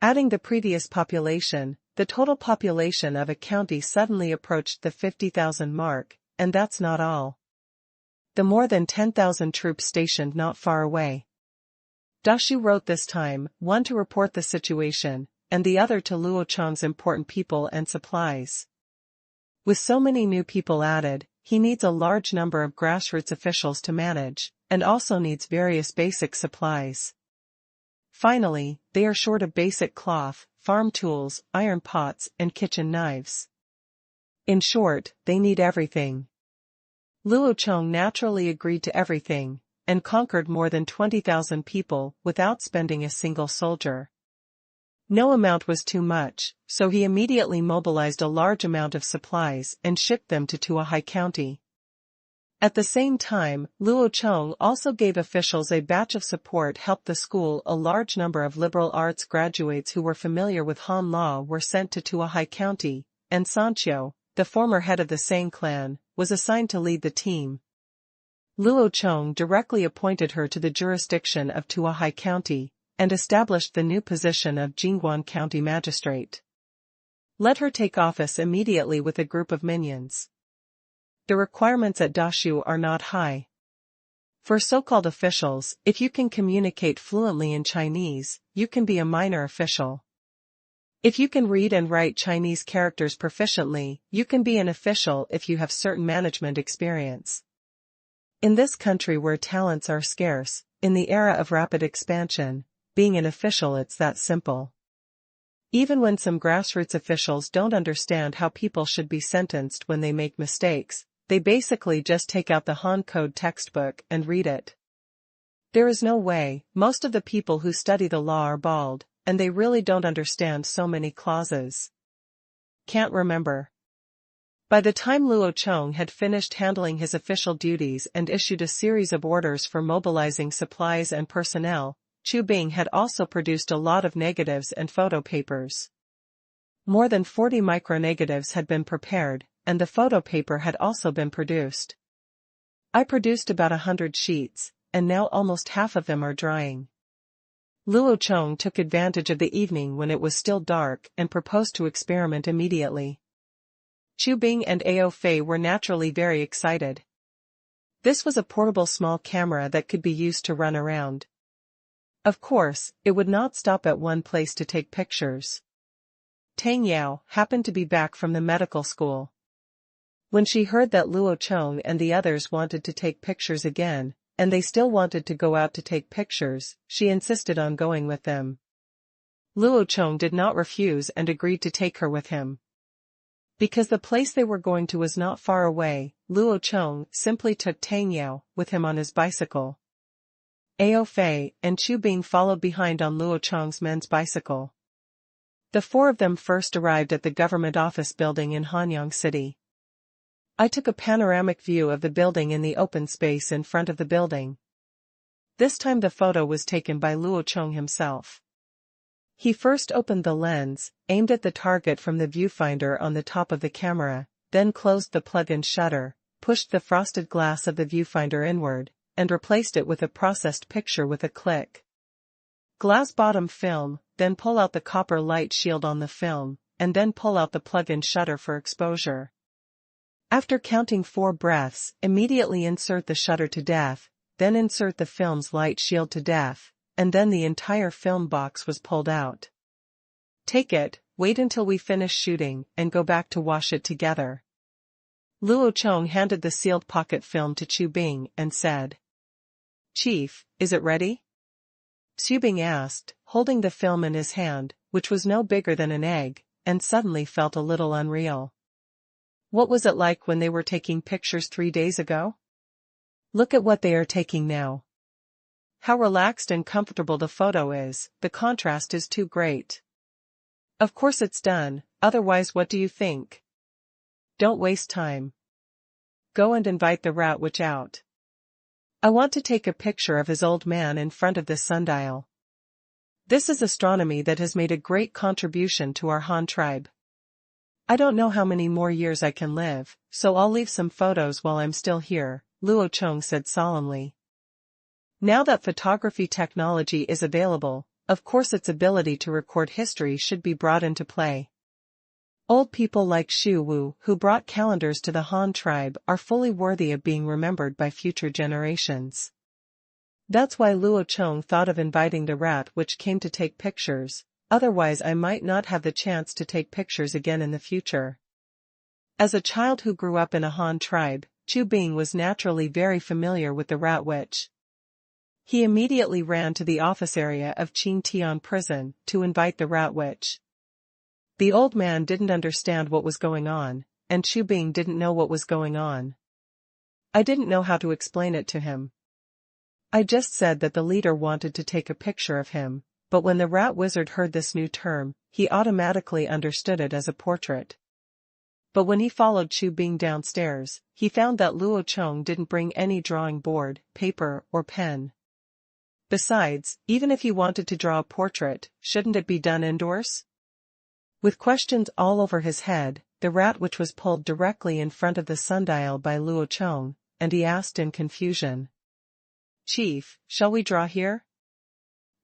Speaker 1: Adding the previous population, the total population of a county suddenly approached the 50,000 mark, and that's not all. The more than 10,000 troops stationed not far away. Dashu wrote this time, one to report the situation, and the other to Luo Chong's important people and supplies. With so many new people added, he needs a large number of grassroots officials to manage, and also needs various basic supplies. Finally, they are short of basic cloth, farm tools, iron pots, and kitchen knives. In short, they need everything. Luo Chong naturally agreed to everything, and conquered more than 20,000 people without spending a single soldier. No amount was too much, so he immediately mobilized a large amount of supplies and shipped them to Tuahai County. At the same time, Luo Chong also gave officials a batch of support. Helped the school. A large number of liberal arts graduates who were familiar with Han law were sent to Tuahai County, and Sancho, the former head of the Sang clan, was assigned to lead the team. Luo Chong directly appointed her to the jurisdiction of Tuahai County, and established the new position of Jingguan County Magistrate. Let her take office immediately with a group of minions. The requirements at Dashu are not high. For so-called officials, if you can communicate fluently in Chinese, you can be a minor official. If you can read and write Chinese characters proficiently, you can be an official if you have certain management experience. In this country where talents are scarce, in the era of rapid expansion, being an official it's that simple. Even when some grassroots officials don't understand how people should be sentenced when they make mistakes, they basically just take out the Han Code textbook and read it. There is no way, most of the people who study the law are bald, and they really don't understand so many clauses. Can't remember. By the time Luo Chong had finished handling his official duties and issued a series of orders for mobilizing supplies and personnel, Chu Bing had also produced a lot of negatives and photo papers. More than 40 micronegatives had been prepared, and the photo paper had also been produced. I produced about 100 sheets, and now almost half of them are drying. Luo Chong took advantage of the evening when it was still dark and proposed to experiment immediately. Chu Bing and Ao Fei were naturally very excited. This was a portable small camera that could be used to run around. Of course, it would not stop at one place to take pictures. Tang Yao happened to be back from the medical school. When she heard that Luo Chong and the others wanted to take pictures again, and they still wanted to go out to take pictures, she insisted on going with them. Luo Chong did not refuse and agreed to take her with him. Because the place they were going to was not far away, Luo Chong simply took Tang Yao with him on his bicycle. Ao Fei and Chu Bing followed behind on Luo Chong's men's bicycle. The four of them first arrived at the government office building in Hanyang City. I took a panoramic view of the building in the open space in front of the building. This time the photo was taken by Luo Chong himself. He first opened the lens, aimed at the target from the viewfinder on the top of the camera, then closed the plug-in shutter, pushed the frosted glass of the viewfinder inward, and replaced it with a processed picture with a click. Glass bottom film, then pull out the copper light shield on the film, and then pull out the plug-in shutter for exposure. After counting 4 breaths, immediately insert the shutter to depth, then insert the film's light shield to depth, and then the entire film box was pulled out. Take it, wait until we finish shooting, and go back to wash it together. Luo Chong handed the sealed pocket film to Chu Bing and said, "Chief, is it ready?" Chu Bing asked, holding the film in his hand, which was no bigger than an egg, and suddenly felt a little unreal. What was it like when they were taking pictures 3 days ago? Look at what they are taking now. How relaxed and comfortable the photo is, the contrast is too great. Of course it's done, otherwise what do you think? Don't waste time. Go and invite the rat witch out. I want to take a picture of his old man in front of this sundial. This is astronomy that has made a great contribution to our Han tribe. I don't know how many more years I can live, so I'll leave some photos while I'm still here, Luo Chong said solemnly. Now that photography technology is available, of course its ability to record history should be brought into play. Old people like Xu Wu, who brought calendars to the Han tribe, are fully worthy of being remembered by future generations. That's why Luo Chong thought of inviting the rat which came to take pictures. Otherwise I might not have the chance to take pictures again in the future. As a child who grew up in a Han tribe, Chu Bing was naturally very familiar with the rat witch. He immediately ran to the office area of Qingtian prison to invite the rat witch. The old man didn't understand what was going on, and Chu Bing didn't know what was going on. I didn't know how to explain it to him. I just said that the leader wanted to take a picture of him. But when the rat wizard heard this new term, he automatically understood it as a portrait. But when he followed Chu Bing downstairs, he found that Luo Chong didn't bring any drawing board, paper, or pen. Besides, even if he wanted to draw a portrait, shouldn't it be done indoors? With questions all over his head, the rat witch was pulled directly in front of the sundial by Luo Chong, and he asked in confusion, "Chief, shall we draw here?"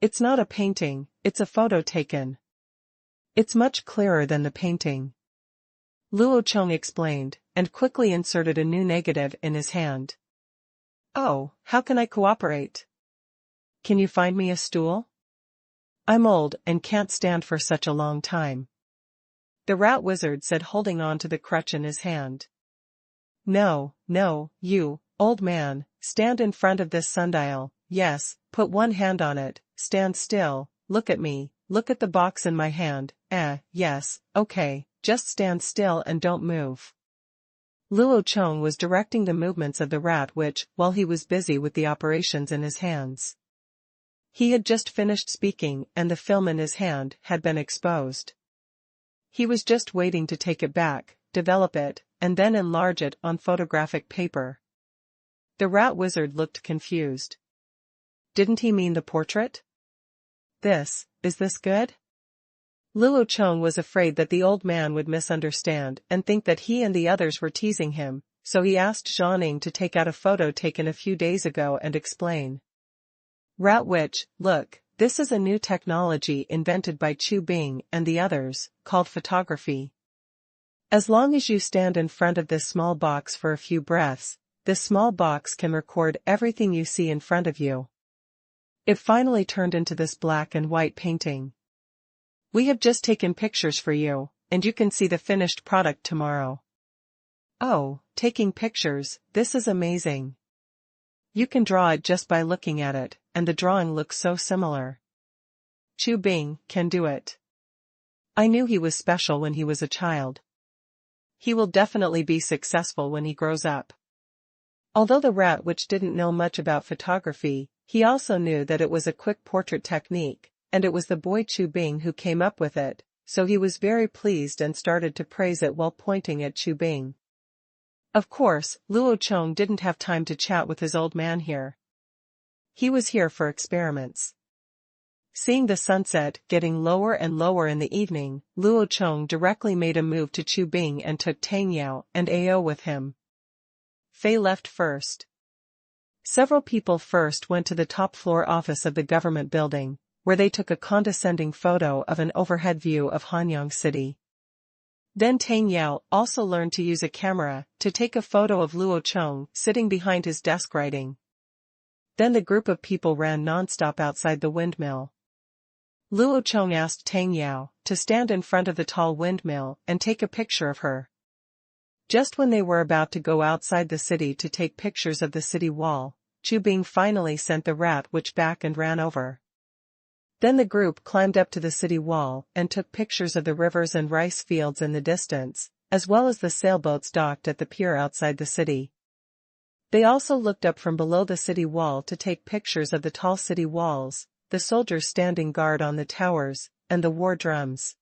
Speaker 1: "It's not a painting, it's a photo taken. It's much clearer than the painting," Luo Chong explained, and quickly inserted a new negative in his hand. "Oh, how can I cooperate? Can you find me a stool? I'm old and can't stand for such a long time," the rat wizard said, holding on to the crutch in his hand. "No, you, old man, stand in front of this sundial," yes, put one hand on it, stand still, look at me, look at the box in my hand, yes, okay, just stand still and don't move. Luo Chong was directing the movements of the rat which, while he was busy with the operations in his hands. He had just finished speaking and the film in his hand had been exposed. He was just waiting to take it back, develop it, and then enlarge it on photographic paper. The rat wizard looked confused. Didn't he mean the portrait? Is this good? Luo Chong was afraid that the old man would misunderstand and think that he and the others were teasing him, so he asked Zhang to take out a photo taken a few days ago and explain. Rat witch, look, this is a new technology invented by Chu Bing and the others, called photography. As long as you stand in front of this small box for a few breaths, this small box can record everything you see in front of you. It finally turned into this black and white painting. We have just taken pictures for you, and you can see the finished product tomorrow. Oh, taking pictures, this is amazing. You can draw it just by looking at it, and the drawing looks so similar. Chu Bing can do it. I knew he was special when he was a child. He will definitely be successful when he grows up. Although the rat witch didn't know much about photography, he also knew that it was a quick portrait technique, and it was the boy Chu Bing who came up with it, so he was very pleased and started to praise it while pointing at Chu Bing. Of course, Luo Chong didn't have time to chat with his old man here. He was here for experiments. Seeing the sunset getting lower and lower in the evening, Luo Chong directly made a move to Chu Bing and took Tang Yao and Ao with him. Fei left first. Several people first went to the top floor office of the government building, where they took a condescending photo of an overhead view of Hanyang City. Then Tang Yao also learned to use a camera to take a photo of Luo Chong sitting behind his desk writing. Then the group of people ran non-stop outside the windmill. Luo Chong asked Tang Yao to stand in front of the tall windmill and take a picture of her. Just when they were about to go outside the city to take pictures of the city wall, Chu Bing finally sent the rat witch back and ran over. Then the group climbed up to the city wall and took pictures of the rivers and rice fields in the distance, as well as the sailboats docked at the pier outside the city. They also looked up from below the city wall to take pictures of the tall city walls, the soldiers standing guard on the towers, and the war drums.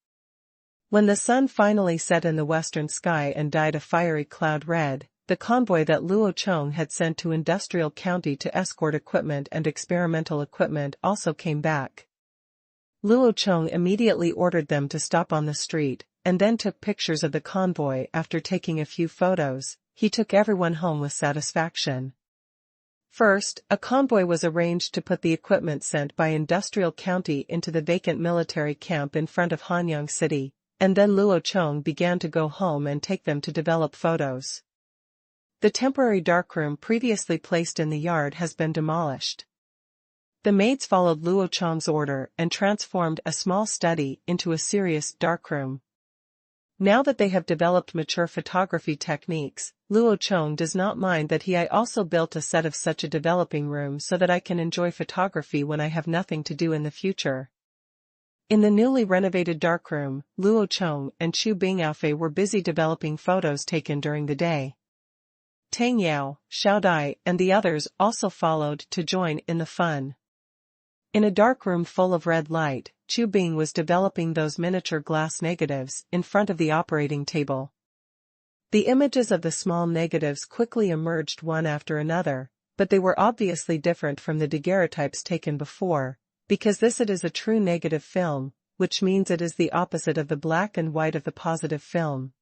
Speaker 1: When the sun finally set in the western sky and dyed a fiery cloud red, the convoy that Luo Chong had sent to Industrial County to escort equipment and experimental equipment also came back. Luo Chong immediately ordered them to stop on the street, and then took pictures of the convoy. After taking a few photos, he took everyone home with satisfaction. First, a convoy was arranged to put the equipment sent by Industrial County into the vacant military camp in front of Hanyang City, and then Luo Chong began to go home and take them to develop photos. The temporary darkroom previously placed in the yard has been demolished. The maids followed Luo Chong's order and transformed a small study into a serious darkroom. Now that they have developed mature photography techniques, Luo Chong does not mind that I also built a set of such a developing room so that I can enjoy photography when I have nothing to do in the future. In the newly renovated darkroom, Luo Chong and Chu Bing Aofei were busy developing photos taken during the day. Tang Yao, Xiao Dai, and the others also followed to join in the fun. In a dark room full of red light, Chu Bing was developing those miniature glass negatives in front of the operating table. The images of the small negatives quickly emerged one after another, but they were obviously different from the daguerreotypes taken before, because it is a true negative film, which means it is the opposite of the black and white of the positive film.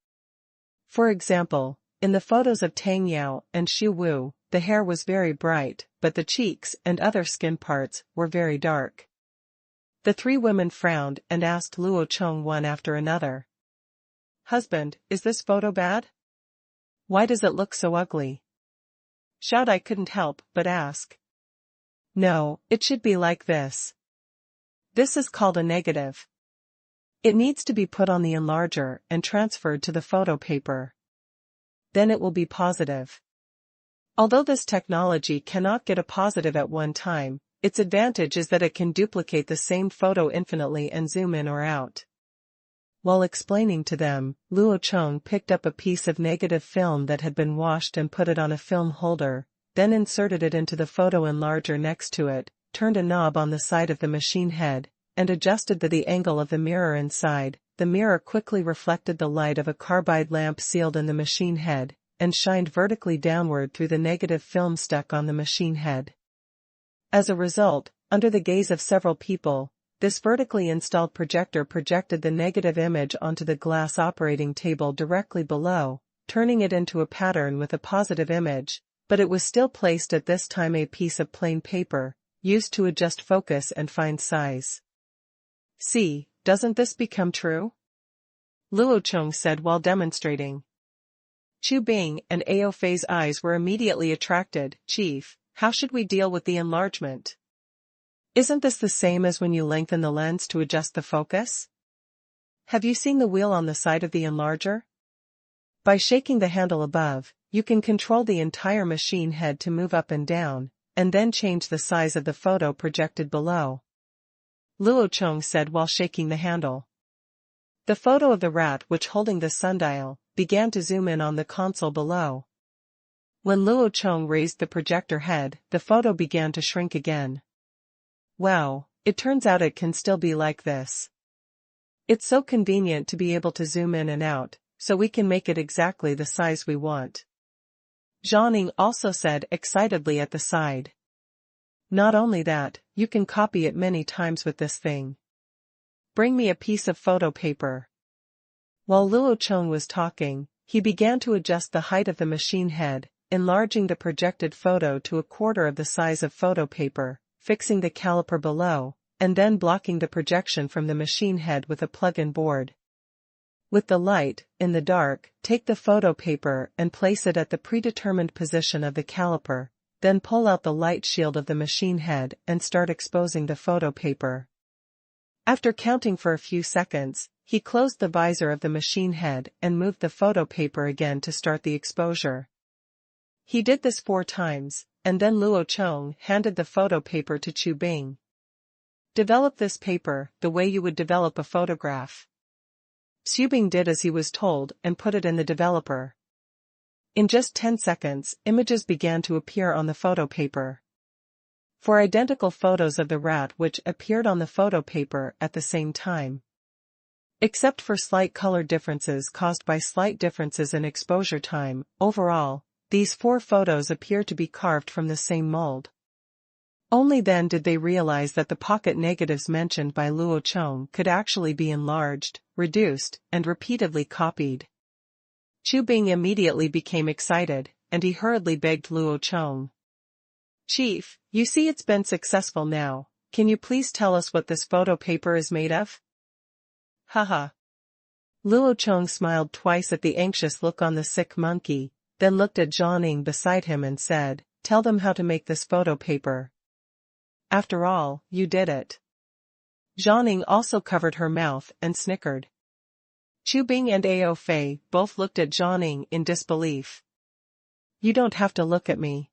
Speaker 1: For example, in the photos of Tang Yao and Xu Wu, the hair was very bright, but the cheeks and other skin parts were very dark. The three women frowned and asked Luo Chong one after another. "Husband, is this photo bad? Why does it look so ugly?" Xiao Dai couldn't help but ask. "No, it should be like this. This is called a negative. It needs to be put on the enlarger and transferred to the photo paper. Then it will be positive." Although this technology cannot get a positive at one time, its advantage is that it can duplicate the same photo infinitely and zoom in or out. While explaining to them, Luo Chong picked up a piece of negative film that had been washed and put it on a film holder, then inserted it into the photo enlarger next to it, turned a knob on the side of the machine head, and adjusted the angle of the mirror inside. The mirror quickly reflected the light of a carbide lamp sealed in the machine head, and shined vertically downward through the negative film stuck on the machine head. As a result, under the gaze of several people, this vertically installed projector projected the negative image onto the glass operating table directly below, turning it into a pattern with a positive image, but it was still placed at this time a piece of plain paper, used to adjust focus and find size. See, doesn't this become true? Luo Chong said while demonstrating. Chu Bing and Ao Fei's eyes were immediately attracted. Chief, how should we deal with the enlargement? Isn't this the same as when you lengthen the lens to adjust the focus? Have you seen the wheel on the side of the enlarger? By shaking the handle above, you can control the entire machine head to move up and down, and then change the size of the photo projected below. Luo Chong said while shaking the handle. The photo of the rat which holding the sundial began to zoom in on the console below. When Luo Chong raised the projector head, the photo began to shrink again. Wow, it turns out it can still be like this. It's so convenient to be able to zoom in and out, so we can make it exactly the size we want. Zhang also said excitedly at the side. Not only that, you can copy it many times with this thing. Bring me a piece of photo paper. While Luo Chong was talking, he began to adjust the height of the machine head, enlarging the projected photo to a quarter of the size of photo paper, fixing the caliper below, and then blocking the projection from the machine head with a plug-in board. With the light, in the dark, take the photo paper and place it at the predetermined position of the caliper, then pull out the light shield of the machine head and start exposing the photo paper. After counting for a few seconds, he closed the visor of the machine head and moved the photo paper again to start the exposure. He did this 4 times, and then Luo Chong handed the photo paper to Chu Bing. Develop this paper the way you would develop a photograph. Chu Bing did as he was told and put it in the developer. In just 10 seconds, images began to appear on the photo paper. 4 identical photos of the rat which appeared on the photo paper at the same time. Except for slight color differences caused by slight differences in exposure time, overall, these 4 photos appear to be carved from the same mold. Only then did they realize that the pocket negatives mentioned by Luo Chong could actually be enlarged, reduced, and repeatedly copied. Chu Bing immediately became excited, and he hurriedly begged Luo Chong. Chief, you see it's been successful now, can you please tell us what this photo paper is made of? Haha. Luo Chong smiled twice at the anxious look on the sick monkey, then looked at Zhang beside him and said, tell them how to make this photo paper. After all, you did it. Zhang also covered her mouth and snickered. Chu Bing and Ao Fei both looked at Zhang in disbelief. You don't have to look at me.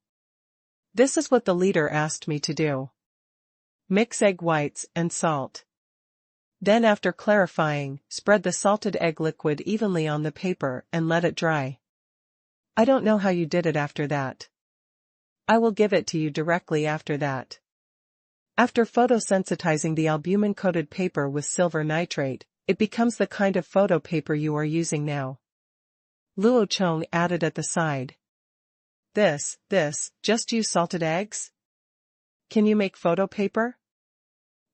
Speaker 1: This is what the leader asked me to do. Mix egg whites and salt. Then after clarifying, spread the salted egg liquid evenly on the paper and let it dry. I don't know how you did it after that. I will give it to you directly after that. After photosensitizing the albumin-coated paper with silver nitrate, it becomes the kind of photo paper you are using now. Luo Chong added at the side. This, just use salted eggs? Can you make photo paper?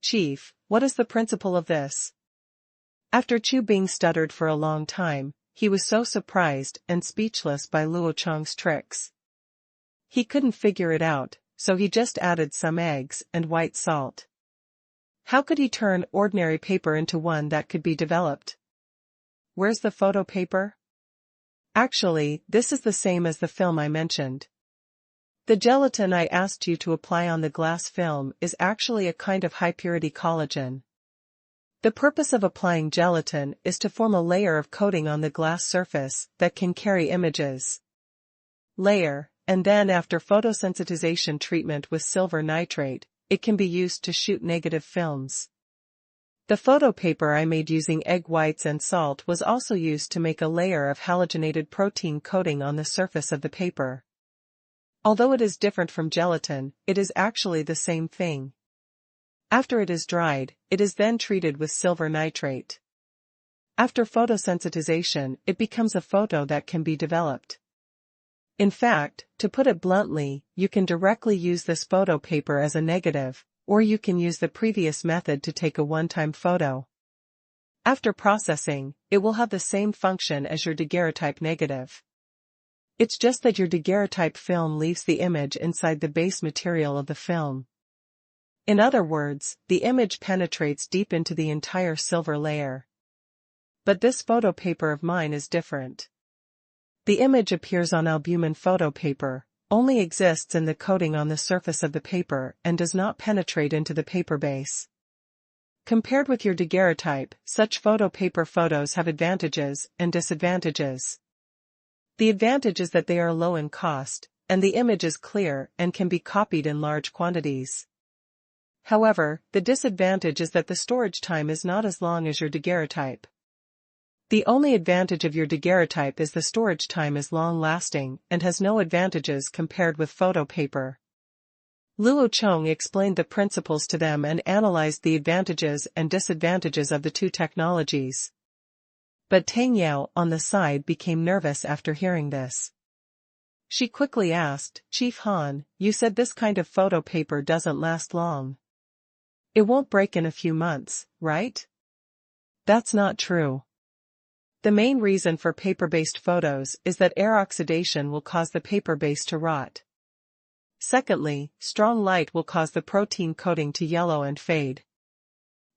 Speaker 1: Chief, what is the principle of this? After Chu Bing stuttered for a long time, he was so surprised and speechless by Luo Chong's tricks. He couldn't figure it out, so he just added some eggs and white salt. How could he turn ordinary paper into one that could be developed? Where's the photo paper? Actually, this is the same as the film I mentioned. The gelatin I asked you to apply on the glass film is actually a kind of high-purity collagen. The purpose of applying gelatin is to form a layer of coating on the glass surface that can carry images. Layer, and then after photosensitization treatment with silver nitrate, it can be used to shoot negative films. The photo paper I made using egg whites and salt was also used to make a layer of halogenated protein coating on the surface of the paper. Although it is different from gelatin, it is actually the same thing. After it is dried, it is then treated with silver nitrate. After photosensitization, it becomes a photo that can be developed. In fact, to put it bluntly, you can directly use this photo paper as a negative, or you can use the previous method to take a one-time photo. After processing, it will have the same function as your daguerreotype negative. It's just that your daguerreotype film leaves the image inside the base material of the film. In other words, the image penetrates deep into the entire silver layer. But this photo paper of mine is different. The image appears on albumin photo paper, only exists in the coating on the surface of the paper and does not penetrate into the paper base. Compared with your daguerreotype, such photo paper photos have advantages and disadvantages. The advantage is that they are low in cost, and the image is clear and can be copied in large quantities. However, the disadvantage is that the storage time is not as long as your daguerreotype. The only advantage of your daguerreotype is the storage time is long-lasting and has no advantages compared with photo paper. Luo Chong explained the principles to them and analyzed the advantages and disadvantages of the two technologies. But Tang Yao on the side became nervous after hearing this. She quickly asked, "Chief Han, you said this kind of photo paper doesn't last long. It won't break in a few months, right?" That's not true. The main reason for paper-based photos is that air oxidation will cause the paper base to rot. Secondly, strong light will cause the protein coating to yellow and fade.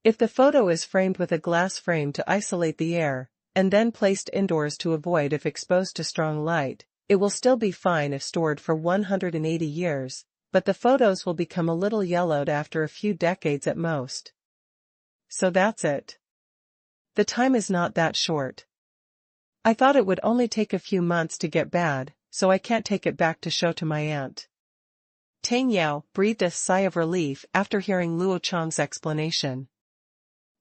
Speaker 1: If the photo is framed with a glass frame to isolate the air, and then placed indoors to avoid if exposed to strong light, it will still be fine if stored for 180 years, but the photos will become a little yellowed after a few decades at most. So that's it. The time is not that short. I thought it would only take a few months to get bad, so I can't take it back to show to my aunt. Tang Yao breathed a sigh of relief after hearing Luo Chong's explanation.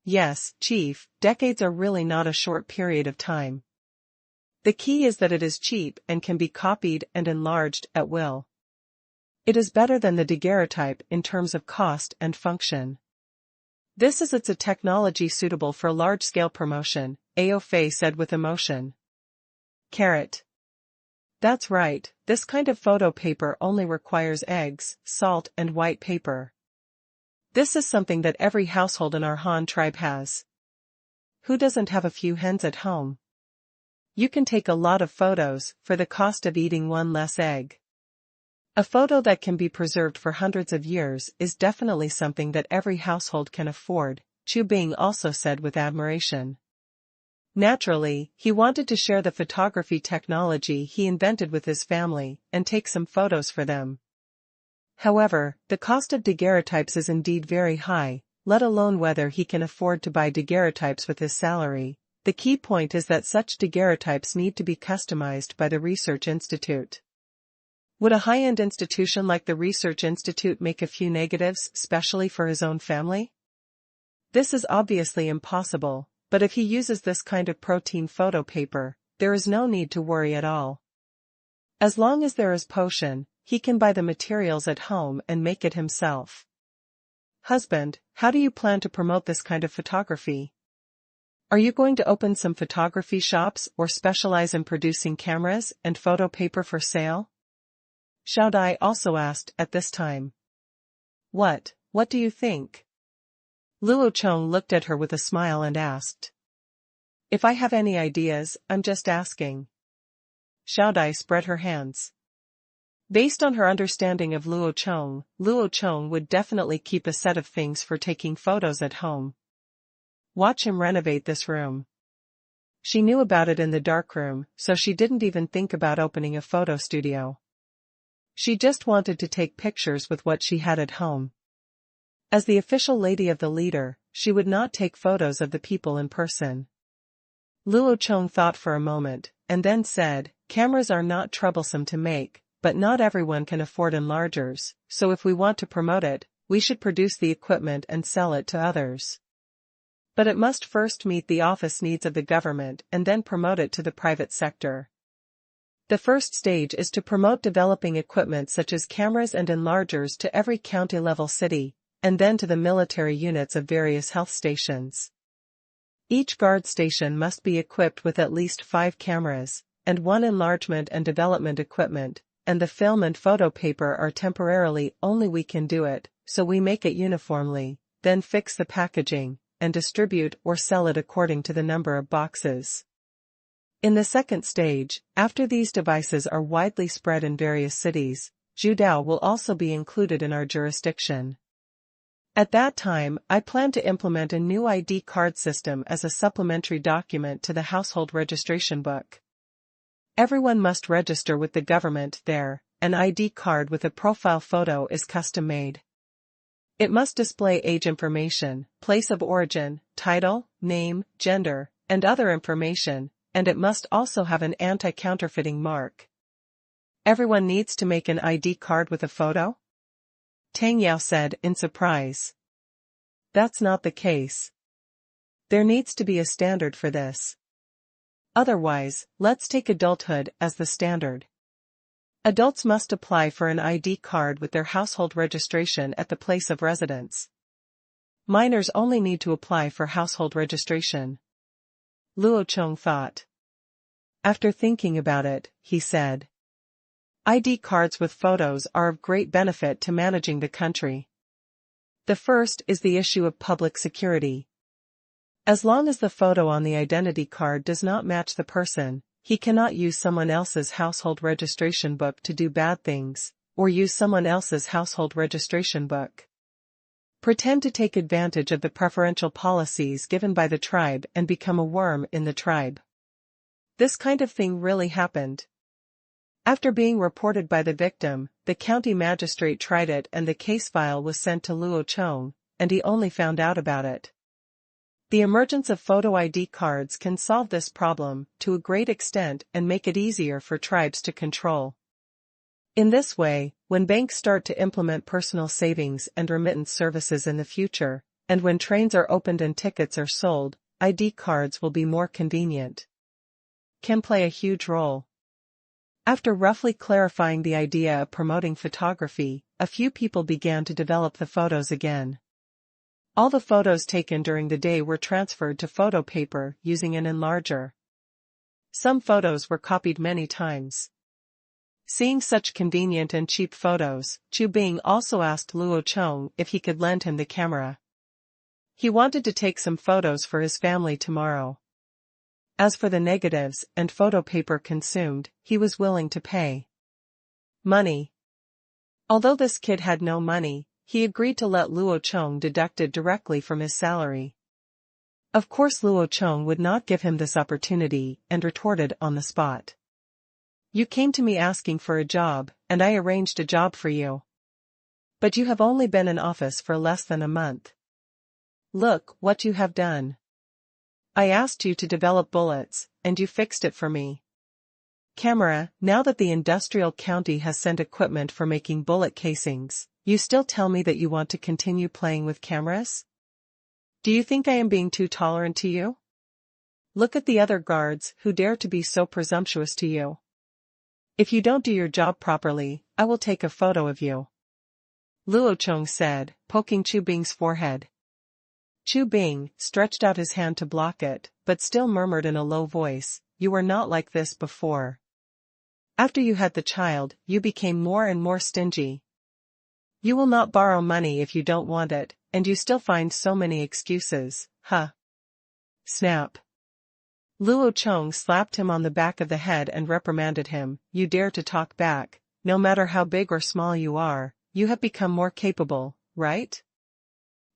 Speaker 1: Yes, Chief, decades are really not a short period of time. The key is that it is cheap and can be copied and enlarged at will. It is better than the daguerreotype in terms of cost and function. This is it's a technology suitable for large-scale promotion, Ao Fei said with emotion. Carrot. That's right, this kind of photo paper only requires eggs, salt and white paper. This is something that every household in our Han tribe has. Who doesn't have a few hens at home? You can take a lot of photos for the cost of eating one less egg. A photo that can be preserved for hundreds of years is definitely something that every household can afford, Chu Bing also said with admiration. Naturally, he wanted to share the photography technology he invented with his family and take some photos for them. However, the cost of daguerreotypes is indeed very high, let alone whether he can afford to buy daguerreotypes with his salary. The key point is that such daguerreotypes need to be customized by the research institute. Would a high-end institution like the Research Institute make a few negatives specially for his own family? This is obviously impossible, but if he uses this kind of protein photo paper, there is no need to worry at all. As long as there is potion, he can buy the materials at home and make it himself. Husband, how do you plan to promote this kind of photography? Are you going to open some photography shops or specialize in producing cameras and photo paper for sale? Xiao Dai also asked at this time. What do you think? Luo Chong looked at her with a smile and asked. If I have any ideas, I'm just asking. Xiao Dai spread her hands. Based on her understanding of Luo Chong would definitely keep a set of things for taking photos at home. Watch him renovate this room. She knew about it in the darkroom, so she didn't even think about opening a photo studio. She just wanted to take pictures with what she had at home. As the official lady of the leader, she would not take photos of the people in person. Luo Chong thought for a moment, and then said, cameras are not troublesome to make, but not everyone can afford enlargers, so if we want to promote it, we should produce the equipment and sell it to others. But it must first meet the office needs of the government and then promote it to the private sector. The first stage is to promote developing equipment such as cameras and enlargers to every county-level city, and then to the military units of various health stations. Each guard station must be equipped with at least 5 cameras, and 1 enlargement and development equipment, and the film and photo paper are temporarily only we can do it, so we make it uniformly, then fix the packaging, and distribute or sell it according to the number of boxes. In the second stage, after these devices are widely spread in various cities, Judao will also be included in our jurisdiction. At that time, I plan to implement a new ID card system as a supplementary document to the household registration book. Everyone must register with the government there. An ID card with a profile photo is custom-made. It must display age information, place of origin, title, name, gender, and other information, and it must also have an anti-counterfeiting mark. Everyone needs to make an ID card with a photo? Tang Yao said in surprise. That's not the case. There needs to be a standard for this. Otherwise, let's take adulthood as the standard. Adults must apply for an ID card with their household registration at the place of residence. Minors only need to apply for household registration. Luo Chong thought. After thinking about it, he said, ID cards with photos are of great benefit to managing the country. The first is the issue of public security. As long as the photo on the identity card does not match the person, he cannot use someone else's household registration book to do bad things, or use someone else's household registration book. Pretend to take advantage of the preferential policies given by the tribe and become a worm in the tribe. This kind of thing really happened. After being reported by the victim, the county magistrate tried it and the case file was sent to Luo Chong, and he only found out about it. The emergence of photo ID cards can solve this problem to a great extent and make it easier for tribes to control. In this way, when banks start to implement personal savings and remittance services in the future, and when trains are opened and tickets are sold, ID cards will be more convenient. Can play a huge role. After roughly clarifying the idea of promoting photography, a few people began to develop the photos again. All the photos taken during the day were transferred to photo paper using an enlarger. Some photos were copied many times. Seeing such convenient and cheap photos, Chu Bing also asked Luo Chong if he could lend him the camera. He wanted to take some photos for his family tomorrow. As for the negatives and photo paper consumed, he was willing to pay. Money. Although this kid had no money, he agreed to let Luo Chong deduct it directly from his salary. Of course Luo Chong would not give him this opportunity and retorted on the spot. You came to me asking for a job, and I arranged a job for you. But you have only been in office for less than a month. Look what you have done. I asked you to develop bullets, and you fixed it for me. Camera, now that the industrial county has sent equipment for making bullet casings, you still tell me that you want to continue playing with cameras? Do you think I am being too tolerant to you? Look at the other guards who dare to be so presumptuous to you. If you don't do your job properly, I will take a photo of you. Luo Chong said, poking Chu Bing's forehead. Chu Bing stretched out his hand to block it, but still murmured in a low voice, you were not like this before. After you had the child, you became more and more stingy. You will not borrow money if you don't want it, and you still find so many excuses, huh? Snap. Luo Chong slapped him on the back of the head and reprimanded him, you dare to talk back, no matter how big or small you are, you have become more capable, right?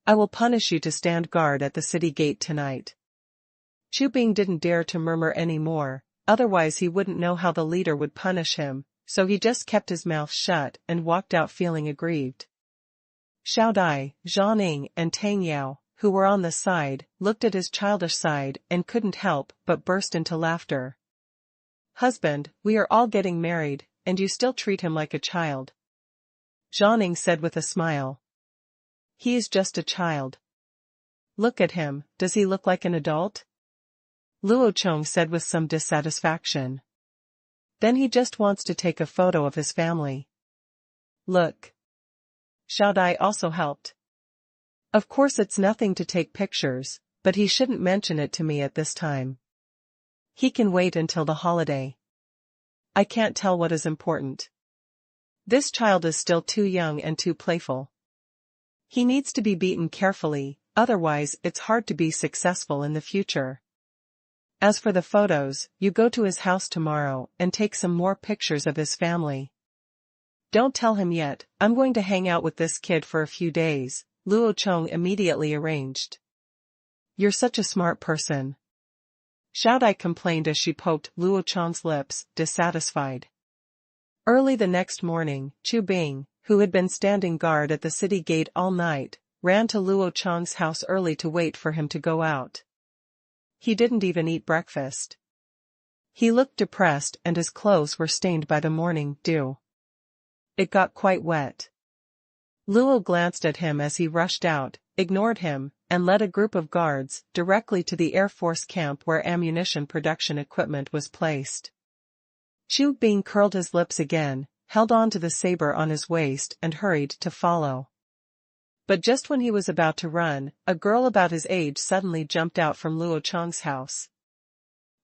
Speaker 1: I will punish you to stand guard at the city gate tonight. Chu Bing didn't dare to murmur any more, otherwise he wouldn't know how the leader would punish him, so he just kept his mouth shut and walked out feeling aggrieved. Xiao Dai, Zhang Ning and Tang Yao, who were on the side, looked at his childish side and couldn't help but burst into laughter. Husband, we are all getting married, and you still treat him like a child. Zhang said with a smile. He is just a child. Look at him, does he look like an adult? Luo Chong said with some dissatisfaction. Then he just wants to take a photo of his family. Look. Xiao Dai also helped. Of course it's nothing to take pictures, but he shouldn't mention it to me at this time. He can wait until the holiday. I can't tell what is important. This child is still too young and too playful. He needs to be beaten carefully, otherwise it's hard to be successful in the future. As for the photos, you go to his house tomorrow and take some more pictures of his family. Don't tell him yet, I'm going to hang out with this kid for a few days, Luo Chong immediately arranged. You're such a smart person. Xiao Dai complained as she poked Luo Chong's lips, dissatisfied. Early the next morning, Chu Bing, who had been standing guard at the city gate all night, ran to Luo Chong's house early to wait for him to go out. He didn't even eat breakfast. He looked depressed and his clothes were stained by the morning dew. It got quite wet. Luo glanced at him as he rushed out, ignored him, and led a group of guards directly to the Air Force camp where ammunition production equipment was placed. Chu Bing curled his lips again, held on to the saber on his waist and hurried to follow. But just when he was about to run, a girl about his age suddenly jumped out from Luo Chong's house.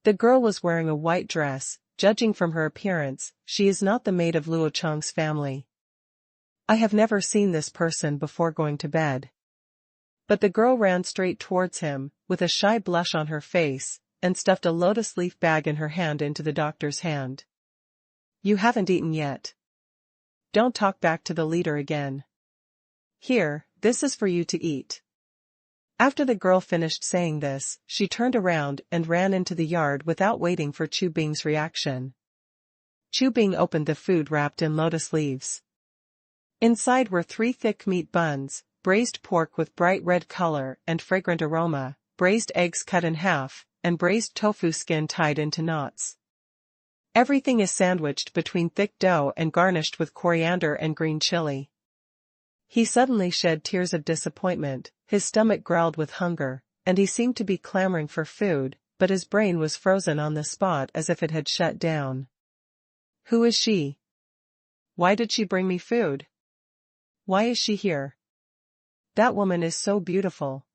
Speaker 1: The girl was wearing a white dress. Judging from her appearance, she is not the maid of Luo Chong's family. I have never seen this person before going to bed. But the girl ran straight towards him, with a shy blush on her face, and stuffed a lotus leaf bag in her hand into the doctor's hand. You haven't eaten yet. Don't talk back to the leader again. Here, this is for you to eat. After the girl finished saying this, she turned around and ran into the yard without waiting for Chu Bing's reaction. Chu Bing opened the food wrapped in lotus leaves. Inside were 3 thick meat buns, braised pork with bright red color and fragrant aroma, braised eggs cut in half, and braised tofu skin tied into knots. Everything is sandwiched between thick dough and garnished with coriander and green chili. He suddenly shed tears of disappointment, his stomach growled with hunger, and he seemed to be clamoring for food, but his brain was frozen on the spot as if it had shut down. Who is she? Why did she bring me food? Why is she here? That woman is so beautiful.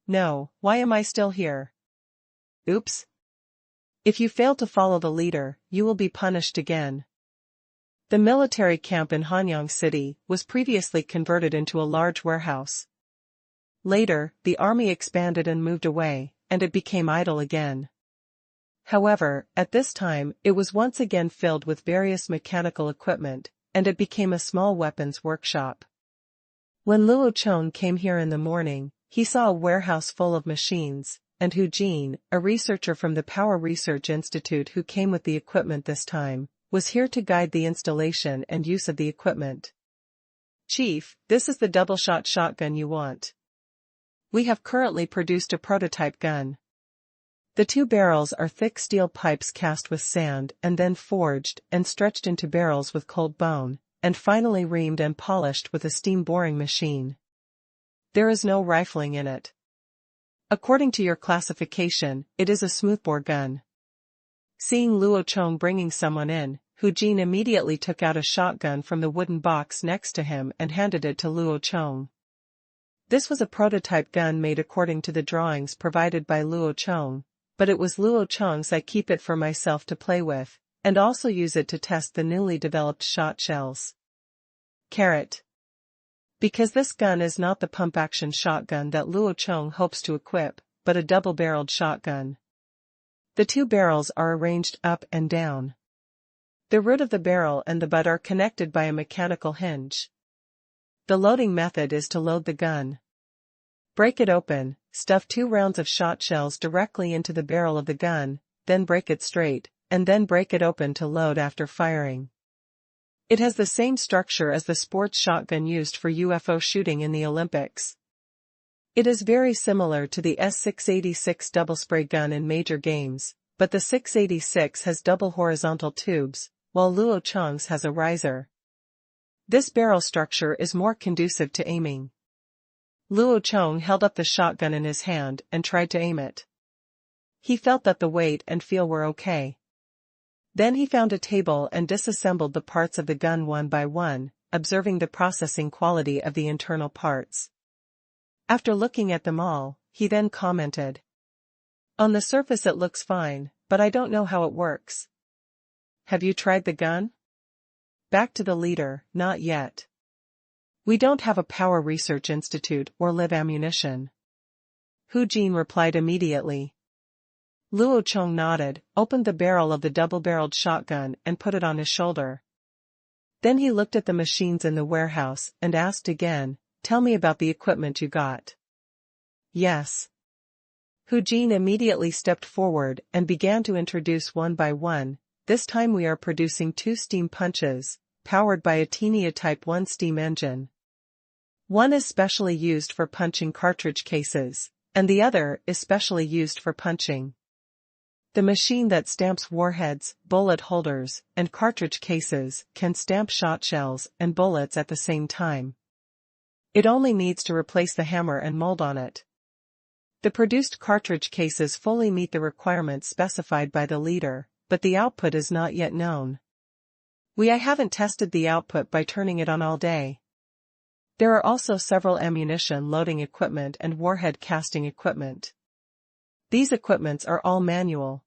Speaker 1: No, why am I still here? Oops. If you fail to follow the leader, you will be punished again. The military camp in Hanyang City was previously converted into a large warehouse. Later, the army expanded and moved away, and it became idle again. However, at this time, it was once again filled with various mechanical equipment, and it became a small weapons workshop. When Luo Chong came here in the morning, he saw a warehouse full of machines, and Hu Jin, a researcher from the Power Research Institute who came with the equipment this time, was here to guide the installation and use of the equipment. Chief, this is the double-shot shotgun you want. We have currently produced a prototype gun. The 2 barrels are thick steel pipes cast with sand and then forged and stretched into barrels with cold bone, and finally reamed and polished with a steam boring machine. There is no rifling in it. According to your classification, it is a smoothbore gun. Seeing Luo Chong bringing someone in, Hu Jin immediately took out a shotgun from the wooden box next to him and handed it to Luo Chong. This was a prototype gun made according to the drawings provided by Luo Chong, but it was Luo Chong's. I keep it for myself to play with, and also use it to test the newly developed shot shells. Carrot. Because this gun is not the pump-action shotgun that Luo Chong hopes to equip, but a double-barreled shotgun. The 2 barrels are arranged up and down. The root of the barrel and the butt are connected by a mechanical hinge. The loading method is to load the gun. Break it open, stuff 2 rounds of shot shells directly into the barrel of the gun, then break it straight, and then break it open to load after firing. It has the same structure as the sports shotgun used for UFO shooting in the Olympics. It is very similar to the S686 double spray gun in major games, but the 686 has double horizontal tubes, while Luo Chong's has a riser. This barrel structure is more conducive to aiming. Luo Chong held up the shotgun in his hand and tried to aim it. He felt that the weight and feel were okay. Then he found a table and disassembled the parts of the gun one by one, observing the processing quality of the internal parts. After looking at them all, he then commented, "On the surface it looks fine, but I don't know how it works. Have you tried the gun?" Back to the leader, "Not yet. We don't have a power research institute or live ammunition." Hu Jin replied immediately. Luo Chong nodded, opened the barrel of the double-barreled shotgun and put it on his shoulder. Then he looked at the machines in the warehouse and asked again, "Tell me about the equipment you got." "Yes." Hu Jin immediately stepped forward and began to introduce one by one. "This time we are producing 2 steam punches, powered by a Tenia Type 1 steam engine. One is specially used for punching cartridge cases, and the other is specially used for punching. The machine that stamps warheads, bullet holders, and cartridge cases can stamp shot shells and bullets at the same time. It only needs to replace the hammer and mold on it. The produced cartridge cases fully meet the requirements specified by the leader, but the output is not yet known. I haven't tested the output by turning it on all day. There are also several ammunition loading equipment and warhead casting equipment. These equipments are all manual.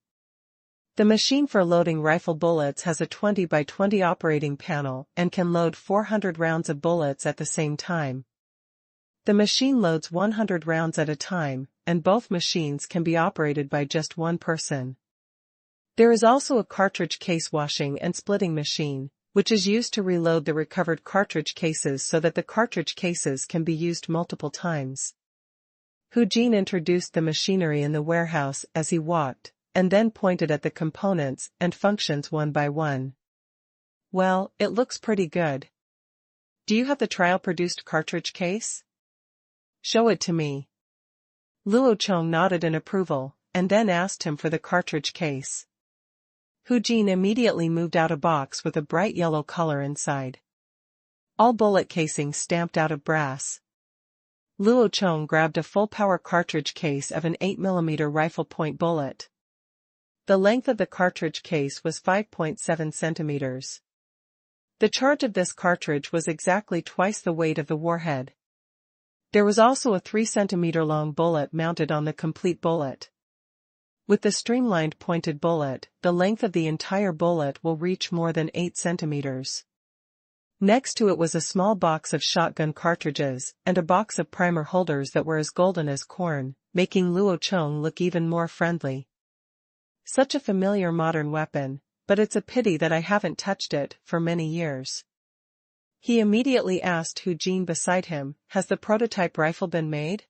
Speaker 1: The machine for loading rifle bullets has a 20 by 20 operating panel and can load 400 rounds of bullets at the same time. The machine loads 100 rounds at a time, and both machines can be operated by just one person. There is also a cartridge case washing and splitting machine, which is used to reload the recovered cartridge cases so that the cartridge cases can be used multiple times." Hu Jin introduced the machinery in the warehouse as he walked, and then pointed at the components and functions one by one. "Well, it looks pretty good. Do you have the trial-produced cartridge case? Show it to me." Luo Chong nodded in approval, and then asked him for the cartridge case. Hu Jin immediately moved out a box with a bright yellow color inside. All bullet casings stamped out of brass. Luo Chong grabbed a full-power cartridge case of an 8mm rifle point bullet. The length of the cartridge case was 5.7 centimeters. The charge of this cartridge was exactly twice the weight of the warhead. There was also a 3-centimeter long bullet mounted on the complete bullet. With the streamlined pointed bullet, the length of the entire bullet will reach more than 8 centimeters. Next to it was a small box of shotgun cartridges and a box of primer holders that were as golden as corn, making Luo Chong look even more friendly. Such a familiar modern weapon, but it's a pity that I haven't touched it for many years. He immediately asked Hu Jin beside him, "Has the prototype rifle been made?"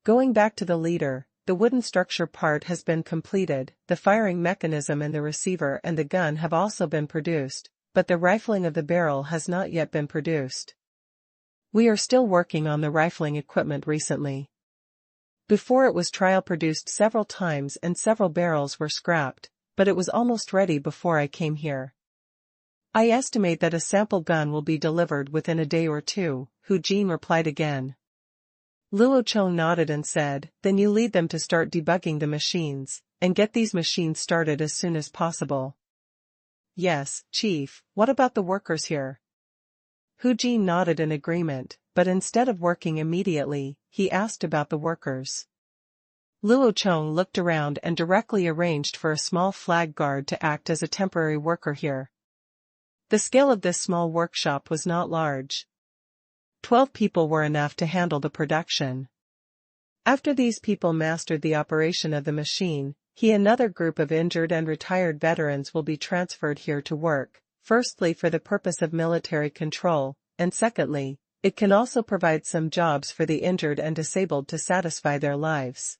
Speaker 1: Going back to the leader, the wooden structure part has been completed, the firing mechanism and the receiver and the gun have also been produced, but the rifling of the barrel has not yet been produced. We are still working on the rifling equipment recently. Before it was trial produced several times and several barrels were scrapped, but it was almost ready before I came here. I estimate that a sample gun will be delivered within a day or two, Hu Jin replied again. Luo Chong nodded and said, "Then you lead them to start debugging the machines, and get these machines started as soon as possible." "Yes, Chief, what about the workers here?" Hu Jin nodded in agreement, but instead of working immediately, he asked about the workers. Luo Chong looked around and directly arranged for a small flag guard to act as a temporary worker here. The scale of this small workshop was not large. 12 people were enough to handle the production. After these people mastered the operation of the machine, another group of injured and retired veterans will be transferred here to work, firstly for the purpose of military control, and secondly, it can also provide some jobs for the injured and disabled to satisfy their lives.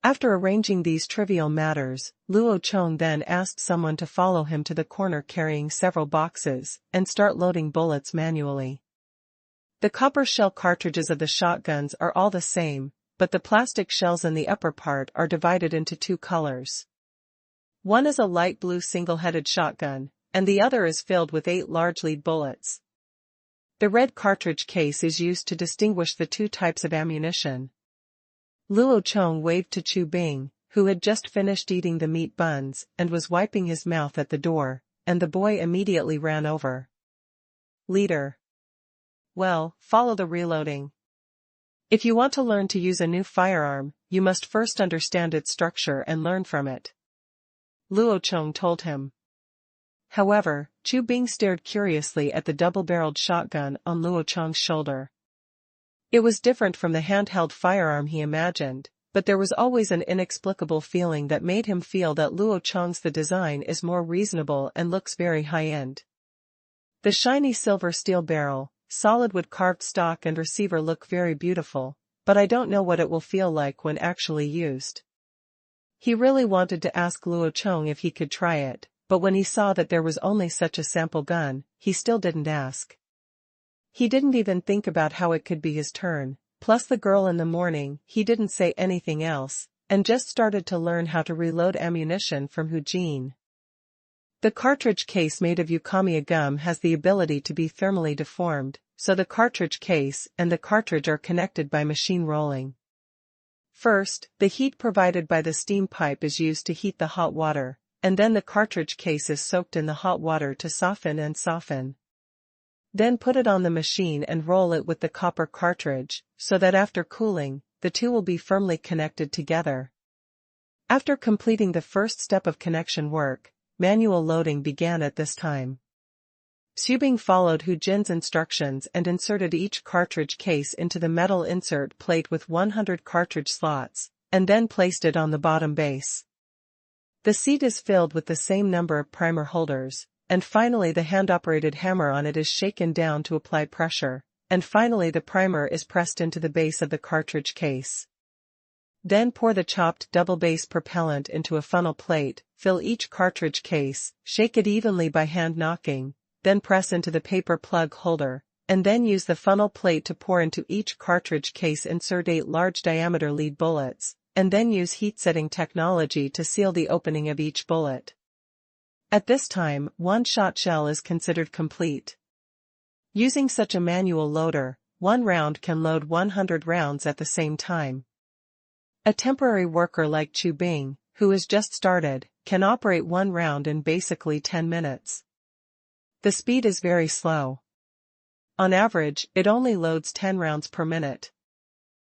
Speaker 1: After arranging these trivial matters, Luo Chong then asked someone to follow him to the corner carrying several boxes, and start loading bullets manually. The copper shell cartridges of the shotguns are all the same, but the plastic shells in the upper part are divided into 2 colors. One is a light blue single-headed shotgun, and the other is filled with 8 large lead bullets. The red cartridge case is used to distinguish the two types of ammunition. Luo Chong waved to Chu Bing, who had just finished eating the meat buns and was wiping his mouth at the door, and the boy immediately ran over. Leader. Well, follow the reloading. If you want to learn to use a new firearm, you must first understand its structure and learn from it. Luo Chong told him. However, Chu Bing stared curiously at the double-barreled shotgun on Luo Chong's shoulder. It was different from the handheld firearm he imagined, but there was always an inexplicable feeling that made him feel that Luo Chong's the design is more reasonable and looks very high-end. The shiny silver steel barrel, solid wood carved stock and receiver look very beautiful, but I don't know what it will feel like when actually used. He really wanted to ask Luo Chong if he could try it, but when he saw that there was only such a sample gun, he still didn't ask. He didn't even think about how it could be his turn, plus the girl in the morning, he didn't say anything else, and just started to learn how to reload ammunition from Hu Jin. The cartridge case made of eucalyptus gum has the ability to be thermally deformed, so the cartridge case and the cartridge are connected by machine rolling. First, the heat provided by the steam pipe is used to heat the hot water, and then the cartridge case is soaked in the hot water to soften and soften. Then put it on the machine and roll it with the copper cartridge, so that after cooling, the two will be firmly connected together. After completing the first step of connection work, manual loading began at this time. Xu Bing followed Hu Jin's instructions and inserted each cartridge case into the metal insert plate with 100 cartridge slots, and then placed it on the bottom base. The seat is filled with the same number of primer holders, and finally the hand-operated hammer on it is shaken down to apply pressure, and finally the primer is pressed into the base of the cartridge case. Then pour the chopped double-base propellant into a funnel plate, fill each cartridge case, shake it evenly by hand knocking, then press into the paper plug holder, and then use the funnel plate to pour into each cartridge case. Insert 8 large diameter lead bullets, and then use heat-setting technology to seal the opening of each bullet. At this time, one shot shell is considered complete. Using such a manual loader, one round can load 100 rounds at the same time. A temporary worker like Chu Bing, who has just started, can operate one round in basically 10 minutes. The speed is very slow. On average, it only loads 10 rounds per minute.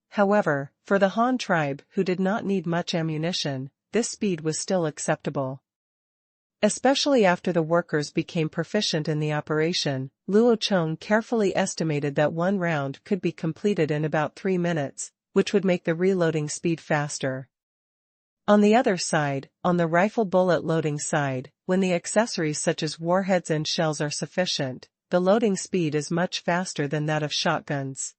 Speaker 1: However, for the Han tribe, who did not need much ammunition, this speed was still acceptable. Especially after the workers became proficient in the operation, Luo Chong carefully estimated that one round could be completed in about 3 minutes, which would make the reloading speed faster. On the other side, on the rifle bullet loading side, when the accessories such as warheads and shells are sufficient, the loading speed is much faster than that of shotguns.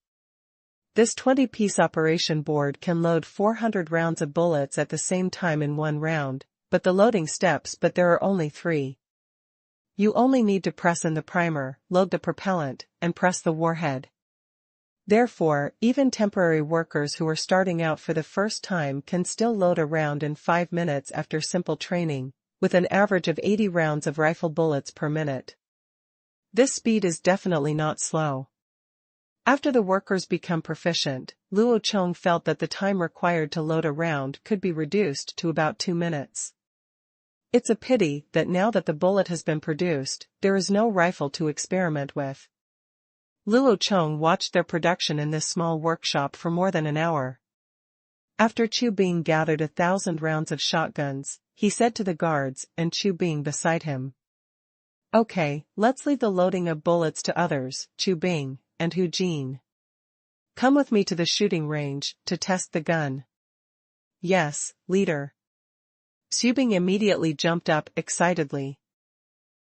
Speaker 1: This 20-piece operation board can load 400 rounds of bullets at the same time in one round, but there are only 3. You only need to press in the primer, load the propellant, and press the warhead. Therefore, even temporary workers who are starting out for the first time can still load a round in 5 minutes after simple training, with an average of 80 rounds of rifle bullets per minute. This speed is definitely not slow. After the workers become proficient, Luo Chong felt that the time required to load a round could be reduced to about 2 minutes. It's a pity that now that the bullet has been produced, there is no rifle to experiment with. Luo Chong watched their production in this small workshop for more than an hour. After Chu Bing gathered 1,000 rounds of shotguns, he said to the guards and Chu Bing beside him, "Okay, let's leave the loading of bullets to others, Chu Bing and Hu Jin. Come with me to the shooting range to test the gun." "Yes, leader." Xu Bing immediately jumped up excitedly.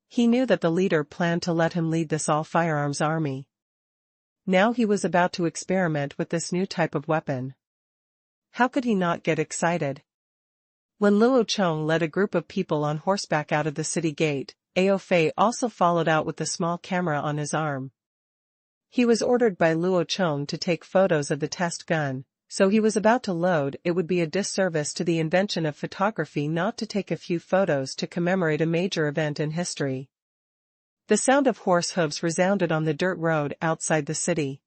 Speaker 1: He knew that the leader planned to let him lead this all-firearms army. Now he was about to experiment with this new type of weapon. How could he not get excited? When Luo Chong led a group of people on horseback out of the city gate, Ao Fei also followed out with the small camera on his arm. He was ordered by Luo Chong to take photos of the test gun, So he was about to load. It would be a disservice to the invention of photography not to take a few photos to commemorate a major event in history. The sound of horse hooves resounded on the dirt road outside the city.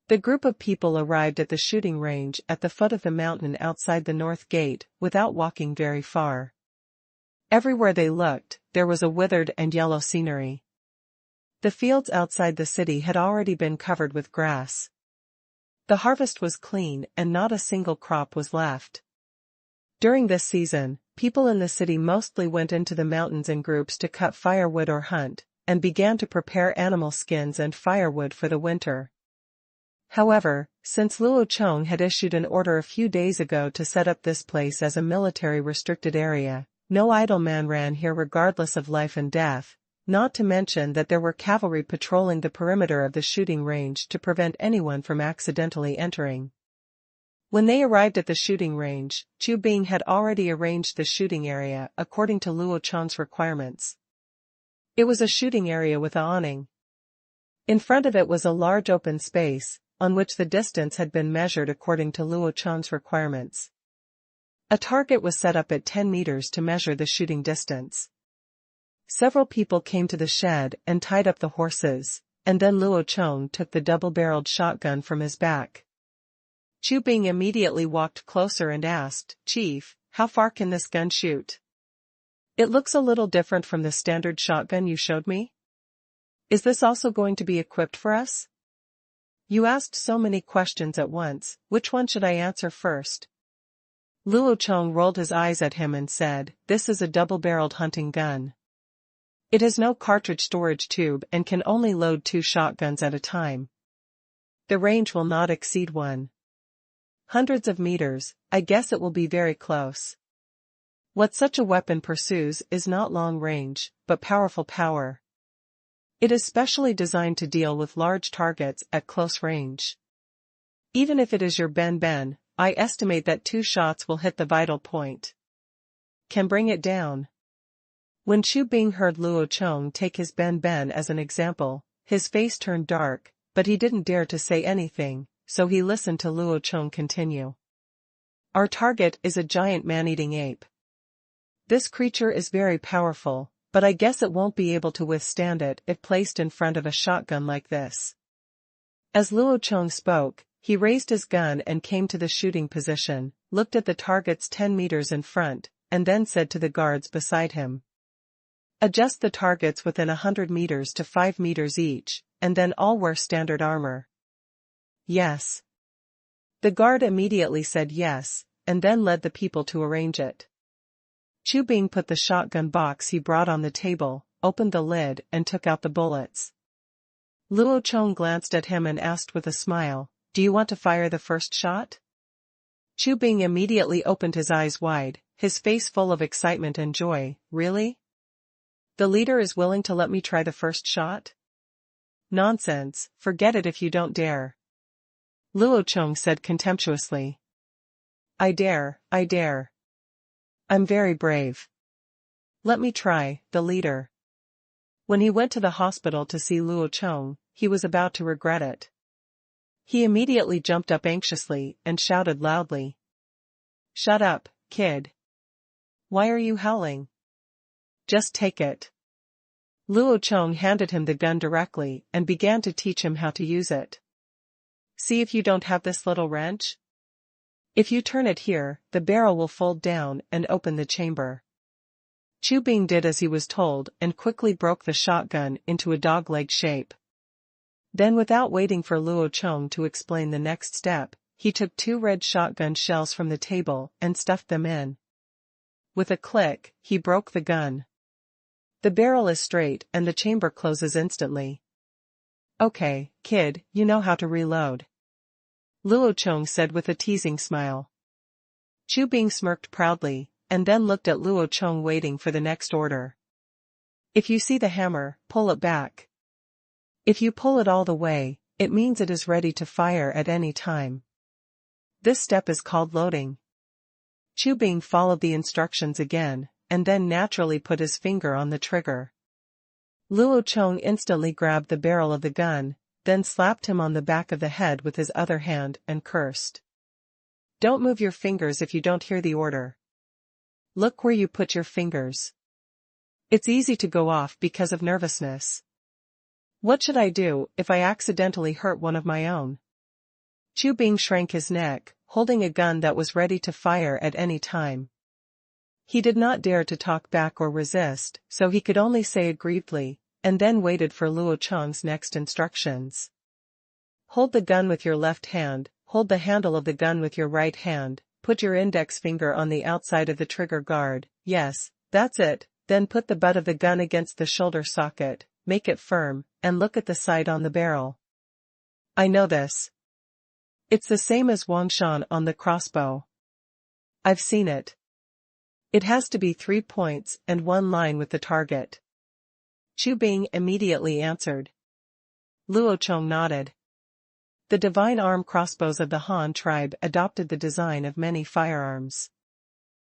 Speaker 1: The group of people arrived at the shooting range at the foot of the mountain outside the north gate, without walking very far. Everywhere they looked, there was a withered and yellow scenery. The fields outside the city had already been covered with grass. The harvest was clean and not a single crop was left. During this season, people in the city mostly went into the mountains in groups to cut firewood or hunt, and began to prepare animal skins and firewood for the winter. However, since Luo Chong had issued an order a few days ago to set up this place as a military-restricted area, no idle man ran here regardless of life and death, not to mention that there were cavalry patrolling the perimeter of the shooting range to prevent anyone from accidentally entering. When they arrived at the shooting range, Chu Bing had already arranged the shooting area according to Luo Chong's requirements. It was a shooting area with an awning. In front of it was a large open space, on which the distance had been measured according to Luo Chong's requirements. A target was set up at 10 meters to measure the shooting distance. Several people came to the shed and tied up the horses, and then Luo Chong took the double-barreled shotgun from his back. Chu Bing immediately walked closer and asked, "Chief, how far can this gun shoot? It looks a little different from the standard shotgun you showed me. Is this also going to be equipped for us?" "You asked so many questions at once, which one should I answer first?" Luo Chong rolled his eyes at him and said, "This is a double-barreled hunting gun. It has no cartridge storage tube and can only load 2 shotguns at a time. The range will not exceed 100 meters, I guess it will be very close. What such a weapon pursues is not long range, but powerful power. It is specially designed to deal with large targets at close range. Even if it is your Ben, I estimate that 2 shots will hit the vital point. Can bring it down." When Chu Bing heard Luo Chong take his Ben as an example, his face turned dark, but he didn't dare to say anything, so he listened to Luo Chong continue. "Our target is a giant man-eating ape. This creature is very powerful, but I guess it won't be able to withstand it if placed in front of a shotgun like this." As Luo Chong spoke, he raised his gun and came to the shooting position, looked at the targets 10 meters in front, and then said to the guards beside him, "Adjust the targets within 100 meters to 5 meters each, and then all wear standard armor." "Yes." The guard immediately said yes, and then led the people to arrange it. Chu Bing put the shotgun box he brought on the table, opened the lid and took out the bullets. Luo Chong glanced at him and asked with a smile, "Do you want to fire the first shot?" Chu Bing immediately opened his eyes wide, his face full of excitement and joy. "Really? The leader is willing to let me try the first shot?" "Nonsense, forget it if you don't dare," Luo Chong said contemptuously. I dare. I'm very brave. Let me try." The leader. When he went to the hospital to see Luo Chong, he was about to regret it. He immediately jumped up anxiously and shouted loudly, "Shut up, kid. Why are you howling? Just take it." Luo Chong handed him the gun directly and began to teach him how to use it. "See if you don't have this little wrench? If you turn it here, the barrel will fold down and open the chamber." Chu Bing did as he was told and quickly broke the shotgun into a dog-leg shape. Then, without waiting for Luo Chong to explain the next step, he took 2 red shotgun shells from the table and stuffed them in. With a click, he broke the gun. The barrel is straight and the chamber closes instantly. "Okay, kid, you know how to reload," Luo Chong said with a teasing smile. Chu Bing smirked proudly, and then looked at Luo Chong waiting for the next order. "If you see the hammer, pull it back. If you pull it all the way, it means it is ready to fire at any time. This step is called loading." Chu Bing followed the instructions again, and then naturally put his finger on the trigger. Luo Chong instantly grabbed the barrel of the gun, then slapped him on the back of the head with his other hand and cursed. Don't move your fingers if you don't hear the order. Look where you put your fingers. It's easy to go off because of nervousness. What should I do if I accidentally hurt one of my own? Chu Bing shrank his neck, holding a gun that was ready to fire at any time. He did not dare to talk back or resist, so he could only say aggrievedly, and then waited for Luo Chong's next instructions. Hold the gun with your left hand, hold the handle of the gun with your right hand, put your index finger on the outside of the trigger guard, yes, that's it, then put the butt of the gun against the shoulder socket, make it firm, and look at the sight on the barrel. I know this. It's the same as Wangshan on the crossbow. I've seen it. It has to be 3 points and 1 line with the target. Chu Bing immediately answered. Luo Chong nodded. The divine arm crossbows of the Han tribe adopted the design of many firearms.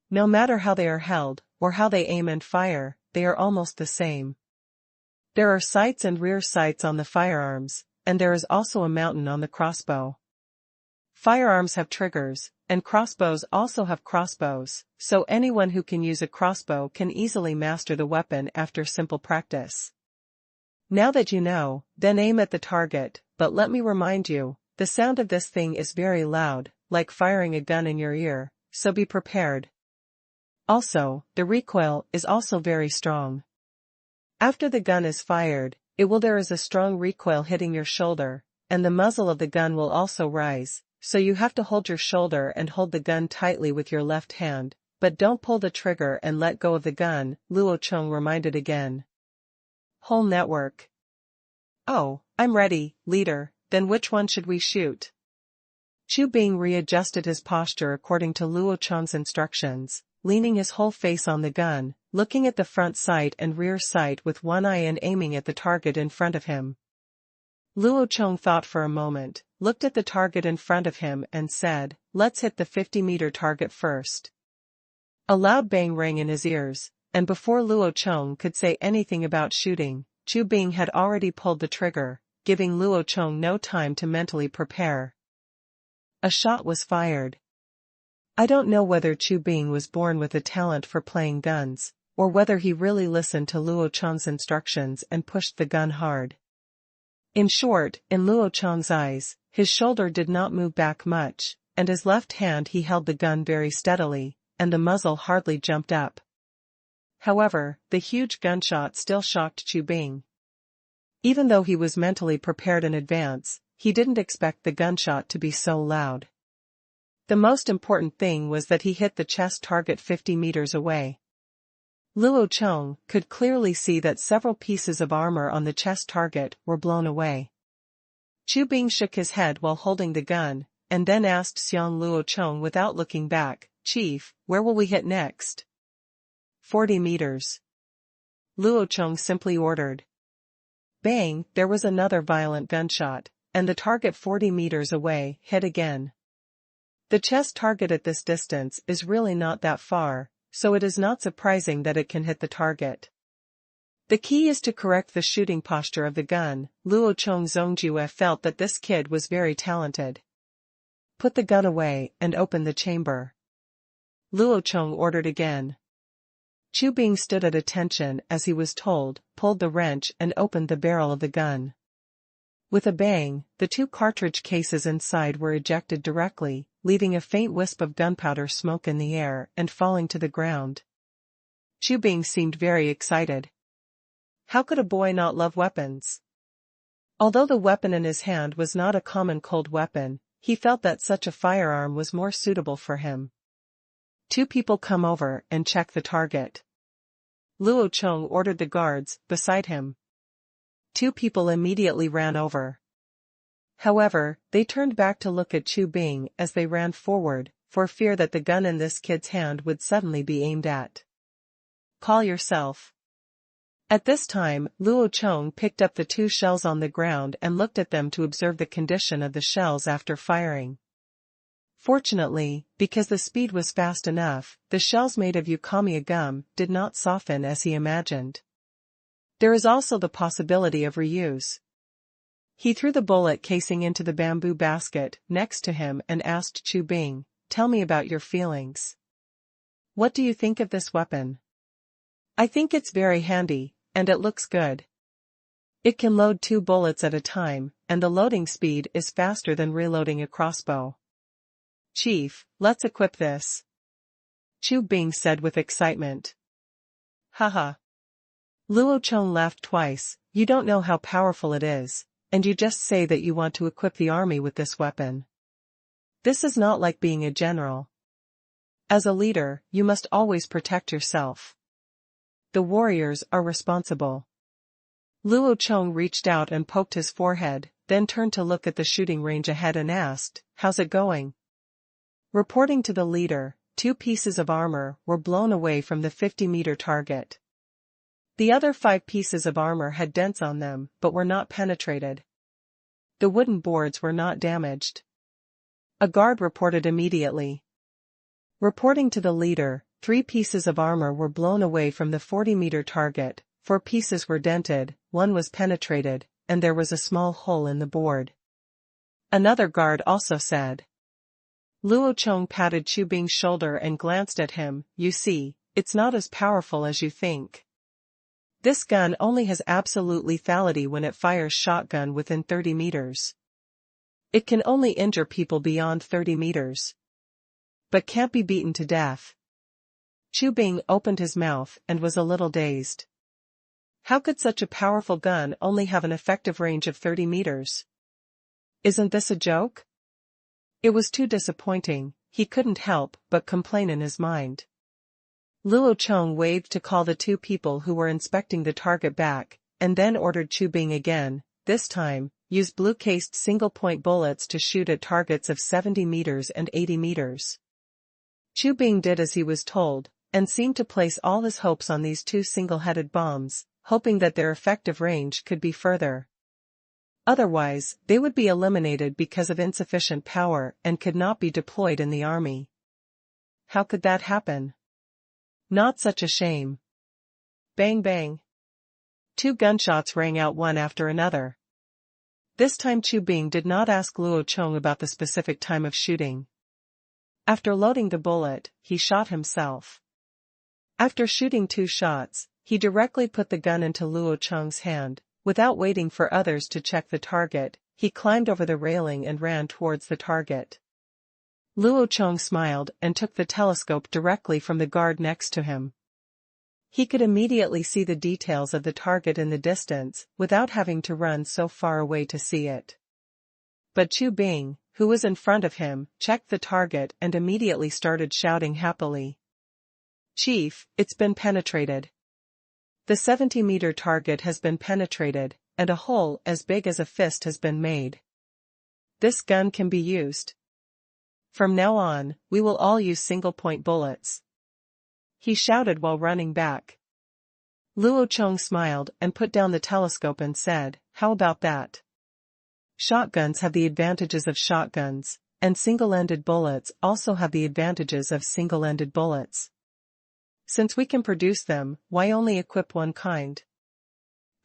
Speaker 1: No matter how they are held, or how they aim and fire, they are almost the same. There are sights and rear sights on the firearms, and there is also a mountain on the crossbow. Firearms have triggers, and crossbows also have crossbows, so anyone who can use a crossbow can easily master the weapon after simple practice. Now that you know, then aim at the target, but let me remind you, the sound of this thing is very loud, like firing a gun in your ear, so be prepared. Also, the recoil is also very strong. After the gun is fired, there is a strong recoil hitting your shoulder, and the muzzle of the gun will also rise, so you have to hold your shoulder and hold the gun tightly with your left hand, but don't pull the trigger and let go of the gun, Luo Chong reminded again. Whole network. Oh, I'm ready, leader, then which one should we shoot? Chu Bing readjusted his posture according to Luo Chong's instructions, leaning his whole face on the gun, looking at the front sight and rear sight with one eye and aiming at the target in front of him. Luo Chong thought for a moment, looked at the target in front of him and said, let's hit the 50-meter target first. A loud bang rang in his ears, and before Luo Chong could say anything about shooting, Chu Bing had already pulled the trigger, giving Luo Chong no time to mentally prepare. A shot was fired. I don't know whether Chu Bing was born with a talent for playing guns, or whether he really listened to Luo Chong's instructions and pushed the gun hard. In short, in Luo Chong's eyes, his shoulder did not move back much, and his left hand he held the gun very steadily, and the muzzle hardly jumped up. However, the huge gunshot still shocked Chu Bing. Even though he was mentally prepared in advance, he didn't expect the gunshot to be so loud. The most important thing was that he hit the chest target 50 meters away. Luo Chong could clearly see that several pieces of armor on the chest target were blown away. Chu Bing shook his head while holding the gun, and then asked Xiang Luo Chong without looking back, Chief, where will we hit next? 40 meters. Luo Chong simply ordered. Bang, there was another violent gunshot, and the target 40 meters away hit again. The chest target at this distance is really not that far, so it is not surprising that it can hit the target. The key is to correct the shooting posture of the gun. Luo Chong Zongjue felt that this kid was very talented. Put the gun away and open the chamber. Luo Chong ordered again. Chu Bing stood at attention as he was told, pulled the wrench and opened the barrel of the gun. With a bang, the 2 cartridge cases inside were ejected directly, leaving a faint wisp of gunpowder smoke in the air and falling to the ground. Chu Bing seemed very excited. How could a boy not love weapons? Although the weapon in his hand was not a common cold weapon, he felt that such a firearm was more suitable for him. 2 people come over and check the target. Luo Chong ordered the guards beside him. 2 people immediately ran over. However, they turned back to look at Chu Bing as they ran forward, for fear that the gun in this kid's hand would suddenly be aimed at. Call yourself. At this time, Luo Chong picked up the 2 shells on the ground and looked at them to observe the condition of the shells after firing. Fortunately, because the speed was fast enough, the shells made of Ukamiya gum did not soften as he imagined. There is also the possibility of reuse. He threw the bullet casing into the bamboo basket next to him and asked Chu Bing, tell me about your feelings. What do you think of this weapon? I think it's very handy, and it looks good. It can load 2 bullets at a time, and the loading speed is faster than reloading a crossbow. Chief, let's equip this. Chu Bing said with excitement. Haha. Luo Chong laughed twice. You don't know how powerful it is, and you just say that you want to equip the army with this weapon. This is not like being a general. As a leader, you must always protect yourself. The warriors are responsible. Luo Chong reached out and poked his forehead, then turned to look at the shooting range ahead and asked, "How's it going?" Reporting to the leader, 2 pieces of armor were blown away from the 50-meter target. The other 5 pieces of armor had dents on them but were not penetrated. The wooden boards were not damaged. A guard reported immediately. Reporting to the leader, 3 pieces of armor were blown away from the 40-meter target, 4 pieces were dented, 1 was penetrated, and there was a small hole in the board. Another guard also said. Luo Chong patted Chu Bing's shoulder and glanced at him. You see, it's not as powerful as you think. This gun only has absolute lethality when it fires shotgun within 30 meters. It can only injure people beyond 30 meters. But can't be beaten to death. Chu Bing opened his mouth and was a little dazed. How could such a powerful gun only have an effective range of 30 meters? Isn't this a joke? It was too disappointing. He couldn't help but complain in his mind. Luo Chong waved to call the 2 people who were inspecting the target back, and then ordered Chu Bing again, this time, use blue-cased single-point bullets to shoot at targets of 70 meters and 80 meters. Chu Bing did as he was told, and seemed to place all his hopes on these 2 single-headed bombs, hoping that their effective range could be further. Otherwise, they would be eliminated because of insufficient power and could not be deployed in the army. How could that happen? Not such a shame. Bang bang. 2 gunshots rang out one after another. This time Chu Bing did not ask Luo Chong about the specific time of shooting. After loading the bullet, he shot himself. After shooting 2 shots, he directly put the gun into Luo Chong's hand. Without waiting for others to check the target, he climbed over the railing and ran towards the target. Luo Chong smiled and took the telescope directly from the guard next to him. He could immediately see the details of the target in the distance, without having to run so far away to see it. But Chu Bing, who was in front of him, checked the target and immediately started shouting happily. "Chief, it's been penetrated. The 70-meter target has been penetrated, and a hole as big as a fist has been made. This gun can be used. From now on, we will all use single-point bullets," he shouted while running back. Luo Chong smiled and put down the telescope and said, "How about that? Shotguns have the advantages of shotguns, and single-ended bullets also have the advantages of single-ended bullets. Since we can produce them, why only equip one kind?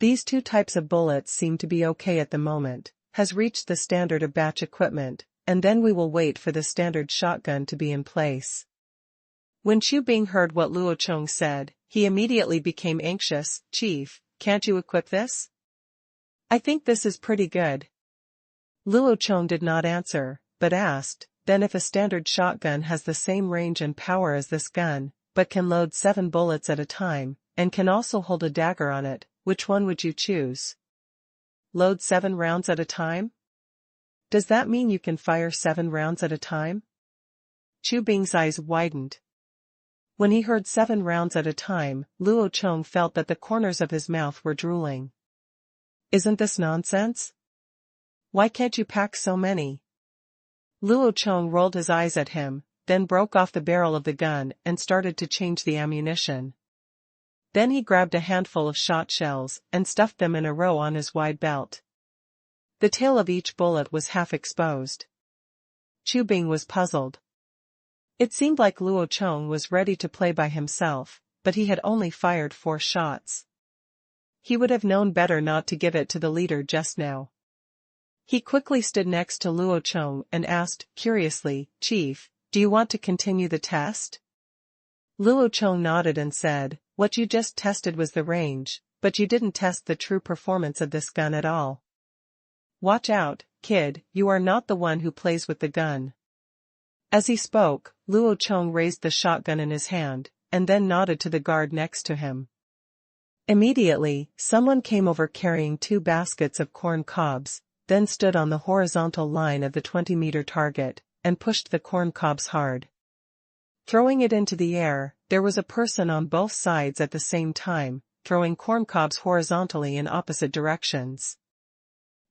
Speaker 1: These 2 types of bullets seem to be okay at the moment, has reached the standard of batch equipment, and then we will wait for the standard shotgun to be in place." When Chu Bing heard what Luo Chong said, he immediately became anxious. "Chief, can't you equip this? I think this is pretty good." Luo Chong did not answer, but asked, "Then if a standard shotgun has the same range and power as this gun, but can load 7 bullets at a time, and can also hold a dagger on it, which one would you choose? Load 7 rounds at a time? Does that mean you can fire 7 rounds at a time?" Chu Bing's eyes widened. When he heard 7 rounds at a time, Luo Chong felt that the corners of his mouth were drooling. "Isn't this nonsense? Why can't you pack so many?" Luo Chong rolled his eyes at him, then broke off the barrel of the gun and started to change the ammunition. Then he grabbed a handful of shot shells and stuffed them in a row on his wide belt. The tail of each bullet was half exposed. Chu Bing was puzzled. It seemed like Luo Chong was ready to play by himself, but he had only fired 4 shots. He would have known better not to give it to the leader just now. He quickly stood next to Luo Chong and asked, curiously, "Chief, Do you want to continue the test? Luo Chong nodded and said, what you just tested was the range, but you didn't test the true performance of this gun at all. Watch out, kid, you are not the one who plays with the gun. As he spoke, Luo Chong raised the shotgun in his hand, and then nodded to the guard next to him. Immediately, someone came over carrying 2 baskets of corn cobs, then stood on the horizontal line of the 20-meter target, and pushed the corn cobs hard. Throwing it into the air, there was a person on both sides at the same time, throwing corn cobs horizontally in opposite directions.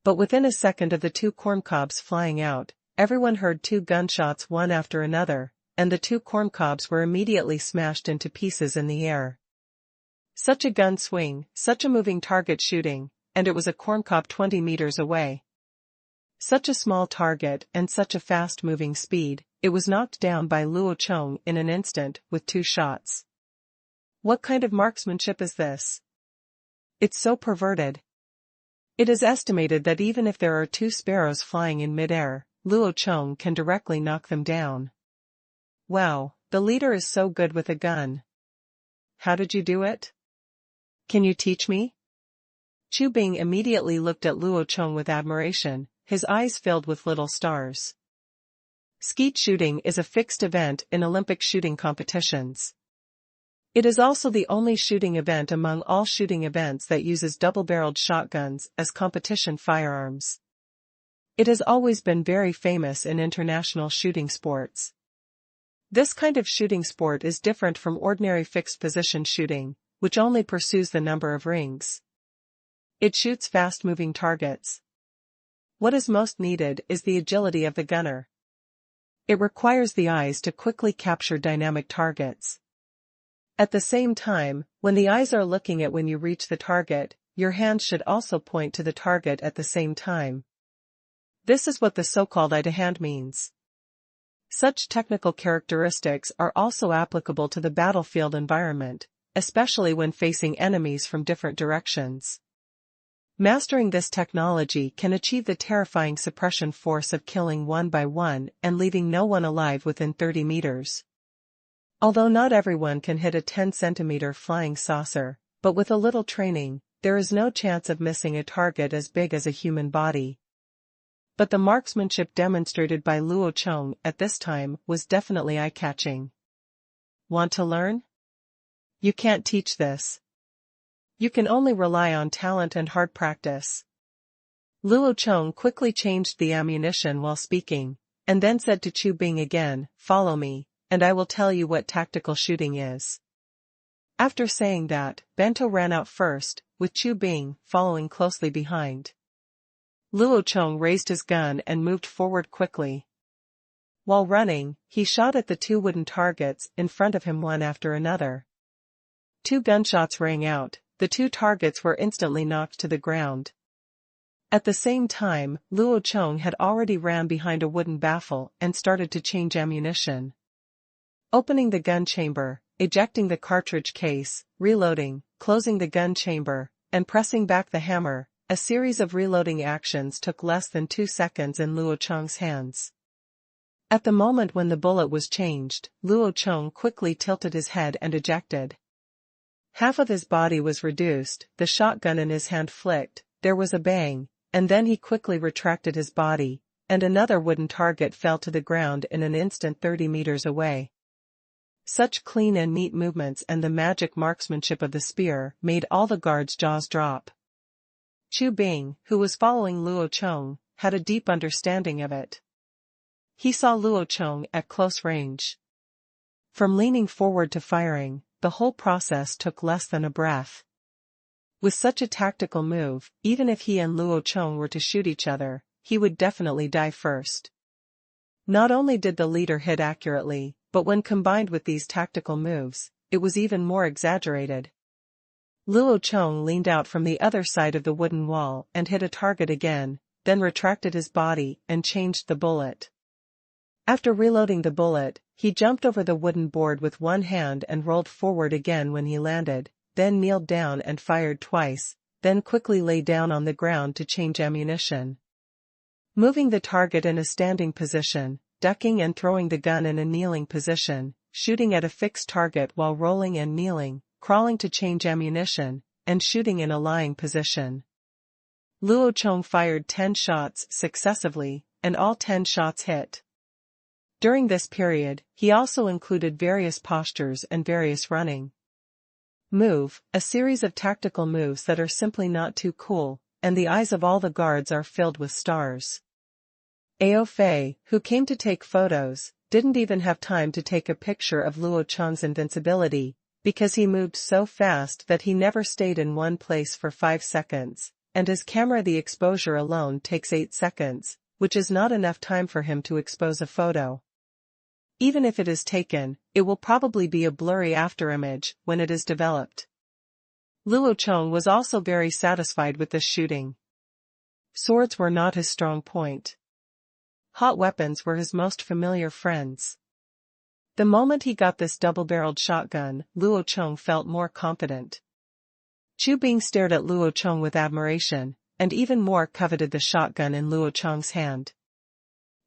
Speaker 1: But within a second of the 2 corn cobs flying out, everyone heard 2 gunshots one after another, and the 2 corn cobs were immediately smashed into pieces in the air. Such a gun swing, such a moving target shooting, and it was a corn cob 20 meters away. Such a small target and such a fast-moving speed, it was knocked down by Luo Chong in an instant with 2 shots. What kind of marksmanship is this? It's so perverted. It is estimated that even if there are 2 sparrows flying in midair, Luo Chong can directly knock them down. Wow, the leader is so good with a gun. How did you do it? Can you teach me? Chu Bing immediately looked at Luo Chong with admiration, his eyes filled with little stars. Skeet shooting is a fixed event in Olympic shooting competitions. It is also the only shooting event among all shooting events that uses double-barreled shotguns as competition firearms. It has always been very famous in international shooting sports. This kind of shooting sport is different from ordinary fixed-position shooting, which only pursues the number of rings. It shoots fast-moving targets. What is most needed is the agility of the gunner. It requires the eyes to quickly capture dynamic targets. At the same time, when the eyes are looking at when you reach the target, your hands should also point to the target at the same time. This is what the so-called eye-to-hand means. Such technical characteristics are also applicable to the battlefield environment, especially when facing enemies from different directions. Mastering this technology can achieve the terrifying suppression force of killing one by one and leaving no one alive within 30 meters. Although not everyone can hit a 10-centimeter flying saucer, but with a little training, there is no chance of missing a target as big as a human body. But the marksmanship demonstrated by Luo Chong at this time was definitely eye-catching. Want to learn? You can't teach this. You can only rely on talent and hard practice. Luo Chong quickly changed the ammunition while speaking, and then said to Chu Bing again, "Follow me, and I will tell you what tactical shooting is." After saying that, Bento ran out first, with Chu Bing following closely behind. Luo Chong raised his gun and moved forward quickly. While running, he shot at the 2 wooden targets in front of him one after another. 2 gunshots rang out. The 2 targets were instantly knocked to the ground. At the same time, Luo Chong had already ran behind a wooden baffle and started to change ammunition. Opening the gun chamber, ejecting the cartridge case, reloading, closing the gun chamber, and pressing back the hammer, a series of reloading actions took less than 2 seconds in Luo Chong's hands. At the moment when the bullet was changed, Luo Chong quickly tilted his head and ejected. Half of his body was reduced, the shotgun in his hand flicked, there was a bang, and then he quickly retracted his body, and another wooden target fell to the ground in an instant 30 meters away. Such clean and neat movements and the magic marksmanship of the spear made all the guards' jaws drop. Chu Bing, who was following Luo Chong, had a deep understanding of it. He saw Luo Chong at close range. From leaning forward to firing, the whole process took less than a breath. With such a tactical move, even if he and Luo Chong were to shoot each other, he would definitely die first. Not only did the leader hit accurately, but when combined with these tactical moves, it was even more exaggerated. Luo Chong leaned out from the other side of the wooden wall and hit a target again, then retracted his body and changed the bullet. After reloading the bullet, he jumped over the wooden board with one hand and rolled forward again when he landed, then kneeled down and fired twice, then quickly lay down on the ground to change ammunition. Moving the target in a standing position, ducking and throwing the gun in a kneeling position, shooting at a fixed target while rolling and kneeling, crawling to change ammunition, and shooting in a lying position. Luo Chong fired 10 shots successively, and all 10 shots hit. During this period, he also included various postures and various running. Move, a series of tactical moves that are simply not too cool, and the eyes of all the guards are filled with stars. Ao Fei, who came to take photos, didn't even have time to take a picture of Luo Chong's invincibility, because he moved so fast that he never stayed in one place for 5 seconds, and his camera the exposure alone takes 8 seconds, which is not enough time for him to expose a photo. Even if it is taken, it will probably be a blurry afterimage when it is developed. Luo Chong was also very satisfied with this shooting. Swords were not his strong point. Hot weapons were his most familiar friends. The moment he got this double-barreled shotgun, Luo Chong felt more confident. Chu Bing stared at Luo Chong with admiration, and even more coveted the shotgun in Luo Chong's hand.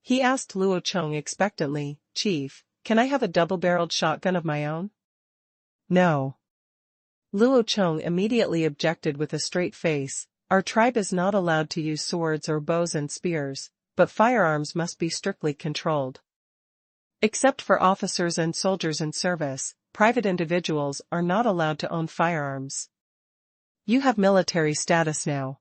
Speaker 1: He asked Luo Chong expectantly, "Chief, can I have a double-barreled shotgun of my own?" "No." Luo Chong immediately objected with a straight face. "Our tribe is not allowed to use swords or bows and spears, but firearms must be strictly controlled. Except for officers and soldiers in service, private individuals are not allowed to own firearms. You have military status now.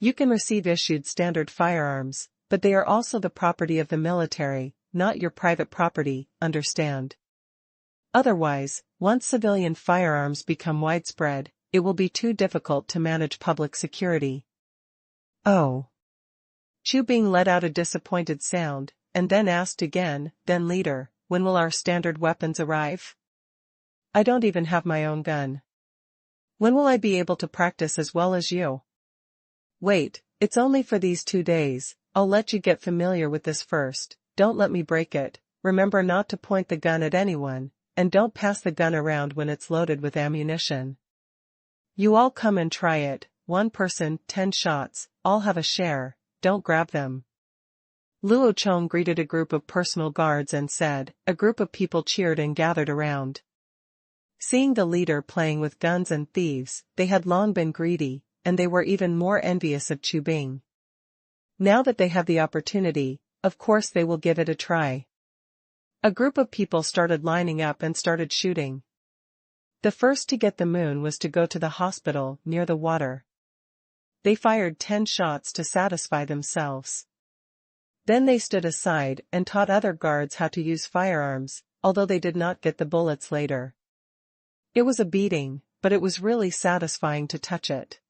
Speaker 1: You can receive issued standard firearms, but they are also the property of the military, not your private property, understand? Otherwise, once civilian firearms become widespread, it will be too difficult to manage public security." "Oh." Chu Bing let out a disappointed sound, and then asked again, "Then leader, when will our standard weapons arrive? I don't even have my own gun. When will I be able to practice as well as you?" "Wait, it's only for these 2 days, I'll let you get familiar with this first. Don't let me break it. Remember not to point the gun at anyone, and don't pass the gun around when it's loaded with ammunition. You all come and try it, 1 person, 10 shots, all have a share, don't grab them." Luo Chong greeted a group of personal guards and said. A group of people cheered and gathered around. Seeing the leader playing with guns and thieves, they had long been greedy, and they were even more envious of Chu Bing. Now that they have the opportunity, of course they will give it a try. A group of people started lining up and started shooting. The first to get the moon was to go to the hospital near the water. They fired 10 shots to satisfy themselves. Then they stood aside and taught other guards how to use firearms, although they did not get the bullets later. It was a beating, but it was really satisfying to touch it.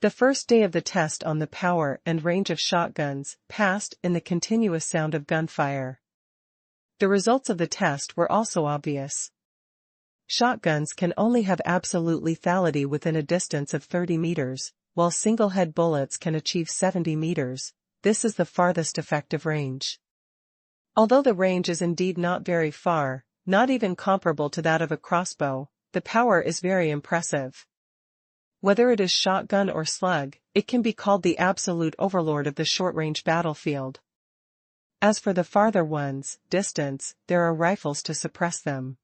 Speaker 1: The first day of the test on the power and range of shotguns passed in the continuous sound of gunfire. The results of the test were also obvious. Shotguns can only have absolute lethality within a distance of 30 meters, while single-head bullets can achieve 70 meters. This is the farthest effective range. Although the range is indeed not very far, not even comparable to that of a crossbow, the power is very impressive. Whether it is shotgun or slug, it can be called the absolute overlord of the short-range battlefield. As for the farther ones, distance, there are rifles to suppress them.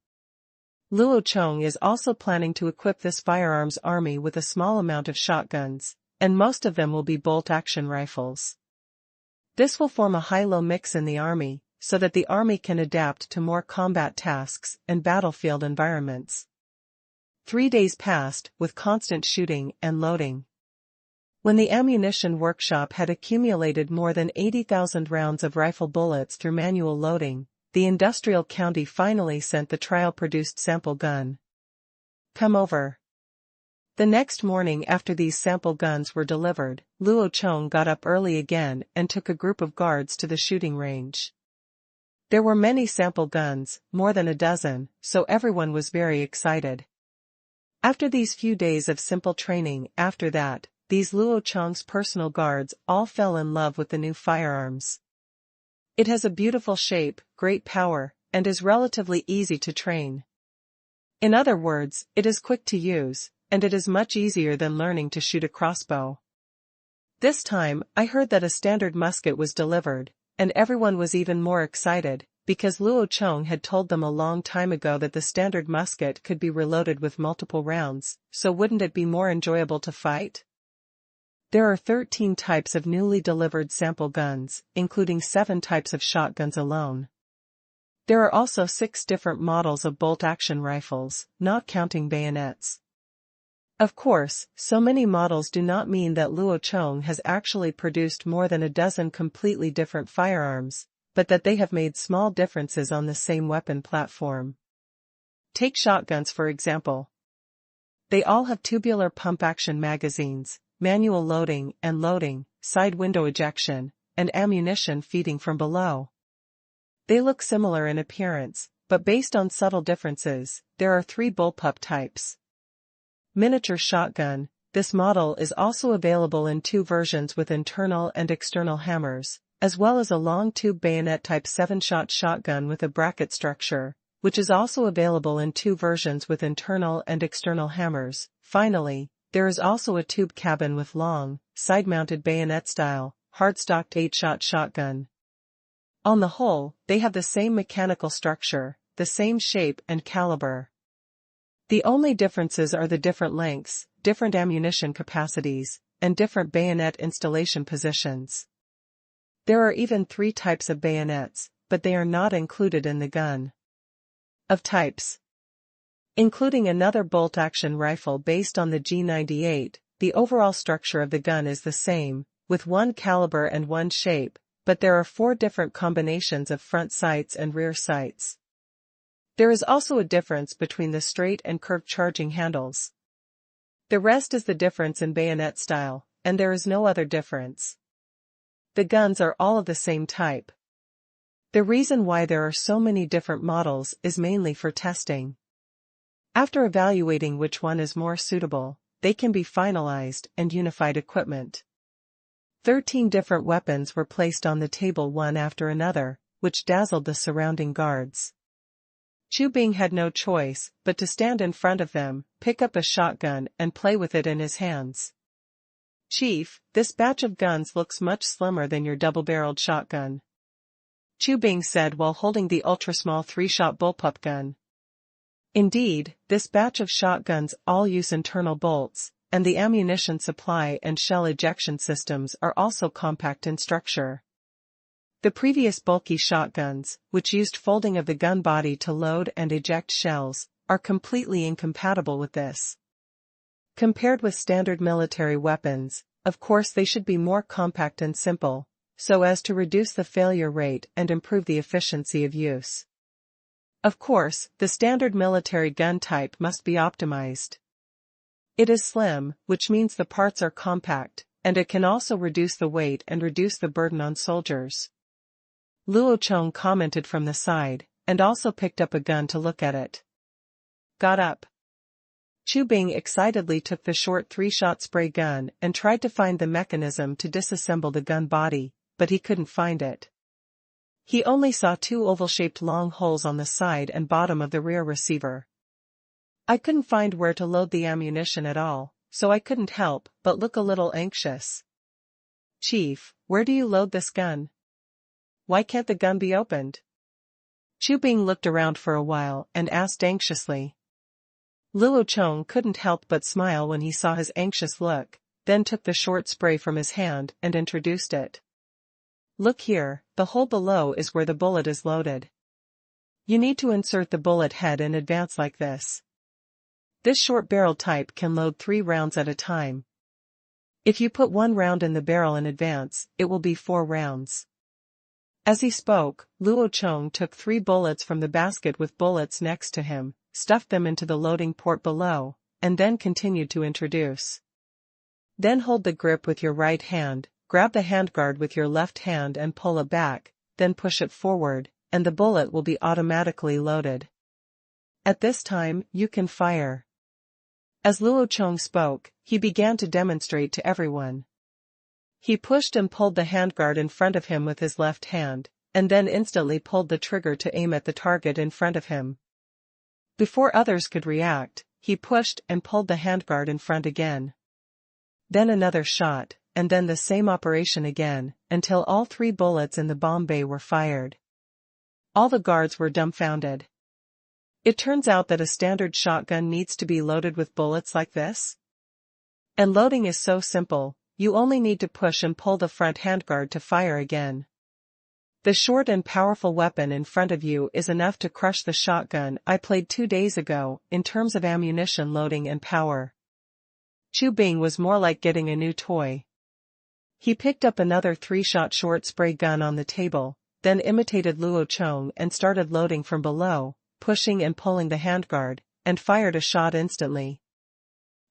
Speaker 1: Luo Chong is also planning to equip this firearms army with a small amount of shotguns, and most of them will be bolt-action rifles. This will form a high-low mix in the army, so that the army can adapt to more combat tasks and battlefield environments. 3 days passed, with constant shooting and loading. When the ammunition workshop had accumulated more than 80,000 rounds of rifle bullets through manual loading, the industrial county finally sent the trial-produced sample gun. "Come over." The next morning after these sample guns were delivered, Luo Chong got up early again and took a group of guards to the shooting range. There were many sample guns, more than a dozen, so everyone was very excited. After these few days of simple training, after that, these Luo Chong's personal guards all fell in love with the new firearms. It has a beautiful shape, great power, and is relatively easy to train. In other words, it is quick to use, and it is much easier than learning to shoot a crossbow. This time, I heard that a standard musket was delivered, And everyone was even more excited, because Luo Chong had told them a long time ago that the standard musket could be reloaded with multiple rounds, so wouldn't it be more enjoyable to fight? There are 13 types of newly delivered sample guns, including 7 types of shotguns alone. There are also 6 different models of bolt-action rifles, not counting bayonets. Of course, so many models do not mean that Luo Chong has actually produced more than a dozen completely different firearms, but that they have made small differences on the same weapon platform. Take shotguns for example. They all have tubular pump-action magazines, manual loading and loading, side window ejection, and ammunition feeding from below. They look similar in appearance, but based on subtle differences, there are 3 bullpup types. Miniature shotgun. This model is also available in 2 versions with internal and external hammers, as well as a long tube bayonet type 7-shot shotgun with a bracket structure, which is also available in 2 versions with internal and external hammers. Finally, there is also a tube cabin with long, side-mounted bayonet-style, hard-stocked 8-shot shotgun. On the whole, they have the same mechanical structure, the same shape and caliber. The only differences are the different lengths, different ammunition capacities, and different bayonet installation positions. There are even 3 types of bayonets, but they are not included in the gun. Of types. Including another bolt-action rifle based on the G98, the overall structure of the gun is the same, with 1 caliber and 1 shape, but there are 4 different combinations of front sights and rear sights. There is also a difference between the straight and curved charging handles. The rest is the difference in bayonet style, and there is no other difference. The guns are all of the same type. The reason why there are so many different models is mainly for testing. After evaluating which one is more suitable, they can be finalized and unified equipment. 13 different weapons were placed on the table one after another, which dazzled the surrounding guards. Chu Bing had no choice but to stand in front of them, pick up a shotgun and play with it in his hands. "Chief, this batch of guns looks much slimmer than your double-barreled shotgun," Chu Bing said while holding the ultra-small 3-shot bullpup gun. Indeed, this batch of shotguns all use internal bolts, and the ammunition supply and shell ejection systems are also compact in structure. The previous bulky shotguns, which used folding of the gun body to load and eject shells, are completely incompatible with this. Compared with standard military weapons, of course they should be more compact and simple, so as to reduce the failure rate and improve the efficiency of use. Of course, the standard military gun type must be optimized. It is slim, which means the parts are compact, and it can also reduce the weight and reduce the burden on soldiers. Luo Chong commented from the side, and also picked up a gun to look at it. "Got up." Chu Bing excitedly took the short 3-shot spray gun and tried to find the mechanism to disassemble the gun body, but he couldn't find it. He only saw 2 oval-shaped long holes on the side and bottom of the rear receiver. "I couldn't find where to load the ammunition at all, so I couldn't help but look a little anxious." "Chief, where do you load this gun? Why can't the gun be opened?" Chu Bing looked around for a while and asked anxiously. Luo Chong couldn't help but smile when he saw his anxious look, then took the short spray from his hand and introduced it. "Look here, the hole below is where the bullet is loaded. You need to insert the bullet head in advance like this. This short barrel type can load 3 rounds at a time. If you put 1 round in the barrel in advance, it will be 4 rounds. As he spoke, Luo Chong took 3 bullets from the basket with bullets next to him, stuffed them into the loading port below, and then continued to introduce. Then hold the grip with your right hand, grab the handguard with your left hand and pull it back, then push it forward, and the bullet will be automatically loaded. At this time, you can fire." As Luo Chong spoke, he began to demonstrate to everyone. He pushed and pulled the handguard in front of him with his left hand, and then instantly pulled the trigger to aim at the target in front of him. Before others could react, he pushed and pulled the handguard in front again. Then another shot, and then the same operation again, until all 3 bullets in the bomb bay were fired. All the guards were dumbfounded. It turns out that a standard shotgun needs to be loaded with bullets like this? And loading is so simple, you only need to push and pull the front handguard to fire again. The short and powerful weapon in front of you is enough to crush the shotgun I played 2 days ago, in terms of ammunition loading and power. Chu Bing was more like getting a new toy. He picked up another 3-shot short spray gun on the table, then imitated Luo Chong and started loading from below, pushing and pulling the handguard, and fired a shot instantly.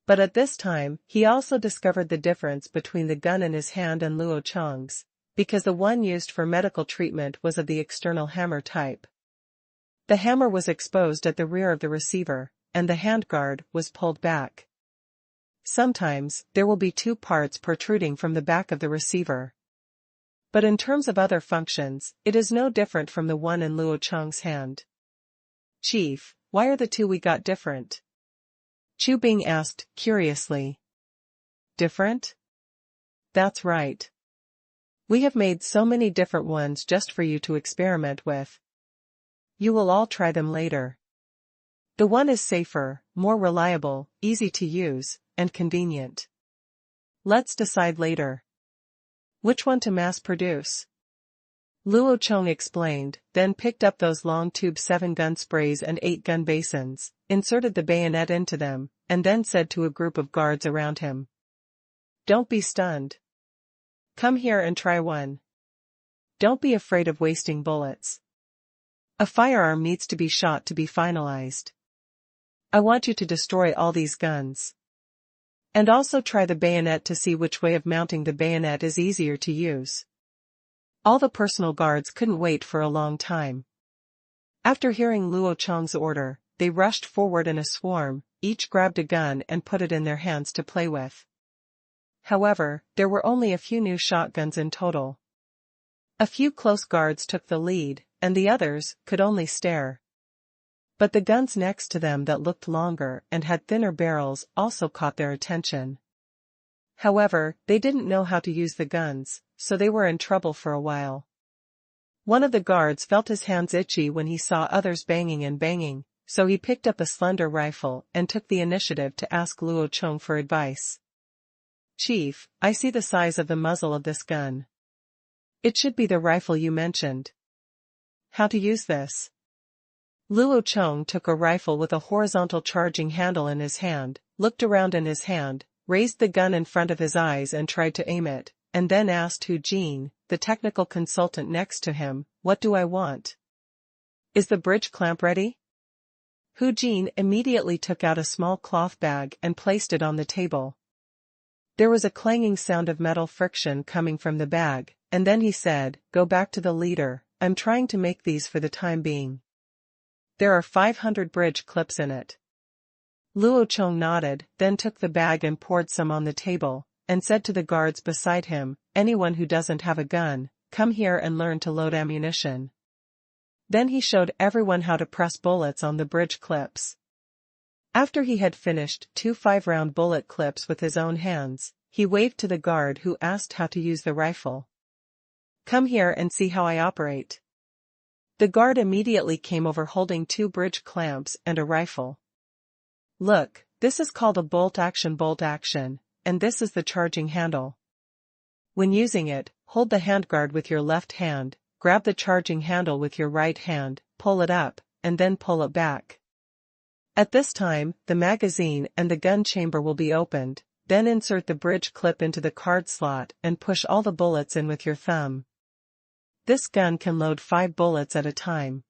Speaker 1: But at this time, he also discovered the difference between the gun in his hand and Luo Chong's, because the one used for medical treatment was of the external hammer type. The hammer was exposed at the rear of the receiver, and the handguard was pulled back. Sometimes, there will be 2 parts protruding from the back of the receiver. But in terms of other functions, it is no different from the one in Luo Chong's hand. "Chief, why are the 2 we got different?" Chu Bing asked, curiously. "Different?" "That's right. We have made so many different ones just for you to experiment with. You will all try them later. The one is safer, more reliable, easy to use, and convenient. Let's decide later which one to mass produce." Luo Chong explained, then picked up those long tube 7-gun sprays and 8-gun basins, inserted the bayonet into them, and then said to a group of guards around him, "Don't be stunned. Come here and try one. Don't be afraid of wasting bullets. A firearm needs to be shot to be finalized. I want you to destroy all these guns. And also try the bayonet to see which way of mounting the bayonet is easier to use." All the personal guards couldn't wait for a long time. After hearing Luo Chong's order, they rushed forward in a swarm, each grabbed a gun and put it in their hands to play with. However, there were only a few new shotguns in total. A few close guards took the lead, and the others could only stare. But the guns next to them that looked longer and had thinner barrels also caught their attention. However, they didn't know how to use the guns, so they were in trouble for a while. One of the guards felt his hands itchy when he saw others banging and banging, so he picked up a slender rifle and took the initiative to ask Luo Chong for advice. "Chief, I see the size of the muzzle of this gun. It should be the rifle you mentioned. How to use this?" Luo Chong took a rifle with a horizontal charging handle in his hand, looked around in his hand, raised the gun in front of his eyes and tried to aim it, and then asked Hu Jin, the technical consultant next to him, "What do I want? Is the bridge clamp ready?" Hu Jin immediately took out a small cloth bag and placed it on the table. There was a clanging sound of metal friction coming from the bag, and then he said, "Go back to the leader, I'm trying to make these for the time being. There are 500 bridge clips in it." Luo Chong nodded, then took the bag and poured some on the table, and said to the guards beside him, "Anyone who doesn't have a gun, come here and learn to load ammunition." Then he showed everyone how to press bullets on the bridge clips. After he had finished 2 5-round bullet clips with his own hands, he waved to the guard who asked how to use the rifle. "Come here and see how I operate." The guard immediately came over holding 2 bridge clamps and a rifle. "Look, this is called a bolt action, and this is the charging handle. When using it, hold the handguard with your left hand, grab the charging handle with your right hand, pull it up, and then pull it back. At this time, the magazine and the gun chamber will be opened, then insert the bridge clip into the card slot and push all the bullets in with your thumb. This gun can load 5 bullets at a time."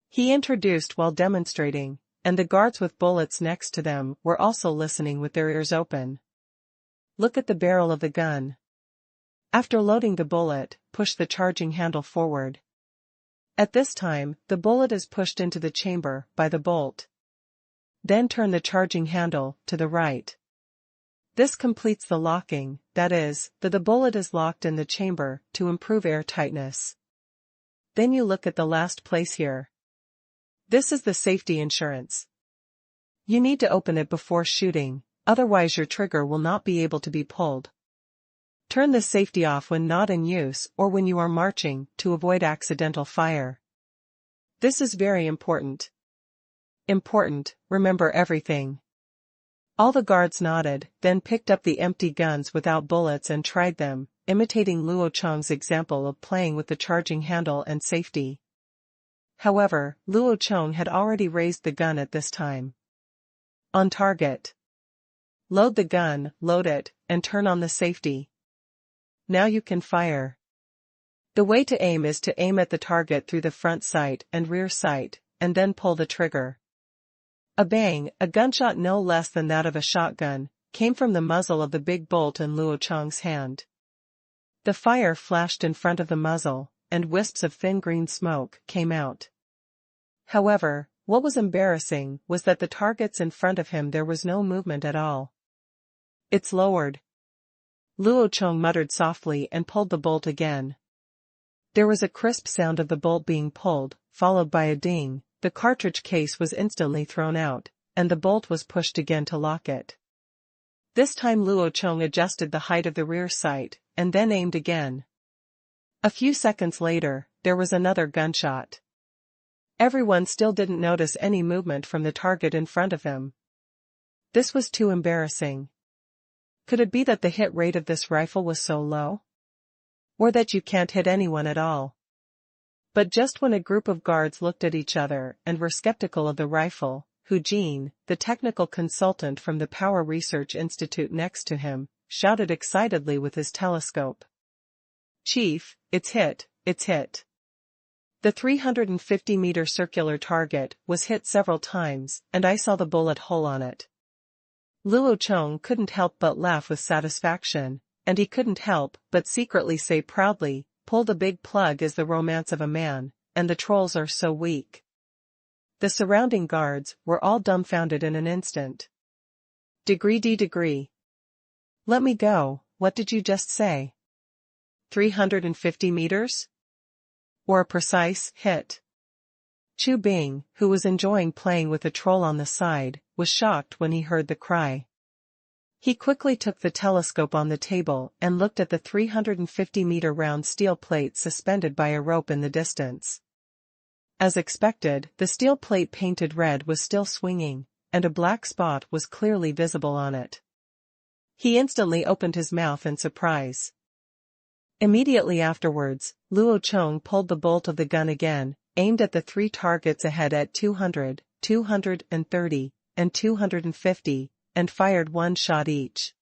Speaker 1: He introduced while demonstrating, and the guards with bullets next to them were also listening with their ears open. "Look at the barrel of the gun. After loading the bullet, push the charging handle forward. At this time, the bullet is pushed into the chamber by the bolt. Then turn the charging handle to the right. This completes the locking, that is, the bullet is locked in the chamber to improve air tightness. Then you look at the last place here. This is the safety insurance. You need to open it before shooting, otherwise your trigger will not be able to be pulled. Turn the safety off when not in use or when you are marching to avoid accidental fire. This is very important. Important, remember everything. All the guards nodded, then picked up the empty guns without bullets and tried them, imitating Luo Chong's example of playing with the charging handle and safety. However, Luo Chong had already raised the gun at this time. On target. Load the gun, load it, and turn on the safety. Now you can fire. The way to aim is to aim at the target through the front sight and rear sight, and then pull the trigger. A bang, a gunshot no less than that of a shotgun, came from the muzzle of the big bolt in Luo Chong's hand. The fire flashed in front of the muzzle, and wisps of thin green smoke came out. However, what was embarrassing was that the targets in front of him there was no movement at all. It's lowered. Luo Chong muttered softly and pulled the bolt again. There was a crisp sound of the bolt being pulled, followed by a ding. The cartridge case was instantly thrown out, and the bolt was pushed again to lock it. This time Luo Chong adjusted the height of the rear sight, and then aimed again. A few seconds later, there was another gunshot. Everyone still didn't notice any movement from the target in front of him. This was too embarrassing. Could it be that the hit rate of this rifle was so low? Or that you can't hit anyone at all? But just when a group of guards looked at each other and were skeptical of the rifle, Hu Jin, the technical consultant from the Power Research Institute next to him, shouted excitedly with his telescope. "Chief, it's hit, it's hit." The 350-meter circular target was hit several times, and I saw the bullet hole on it. Luo Chong couldn't help but laugh with satisfaction, and he couldn't help but secretly say proudly, "Pull the big plug is the romance of a man, and the trolls are so weak." The surrounding guards were all dumbfounded in an instant. Degree. Let me go, what did you just say? 350 meters? Or a precise hit? Chu Bing, who was enjoying playing with a troll on the side, was shocked when he heard the cry. He quickly took the telescope on the table and looked at the 350-meter round steel plate suspended by a rope in the distance. As expected, the steel plate painted red was still swinging, and a black spot was clearly visible on it. He instantly opened his mouth in surprise. Immediately afterwards, Luo Chong pulled the bolt of the gun again, aimed at the three targets ahead at 200, 230, and 250, and fired one shot each.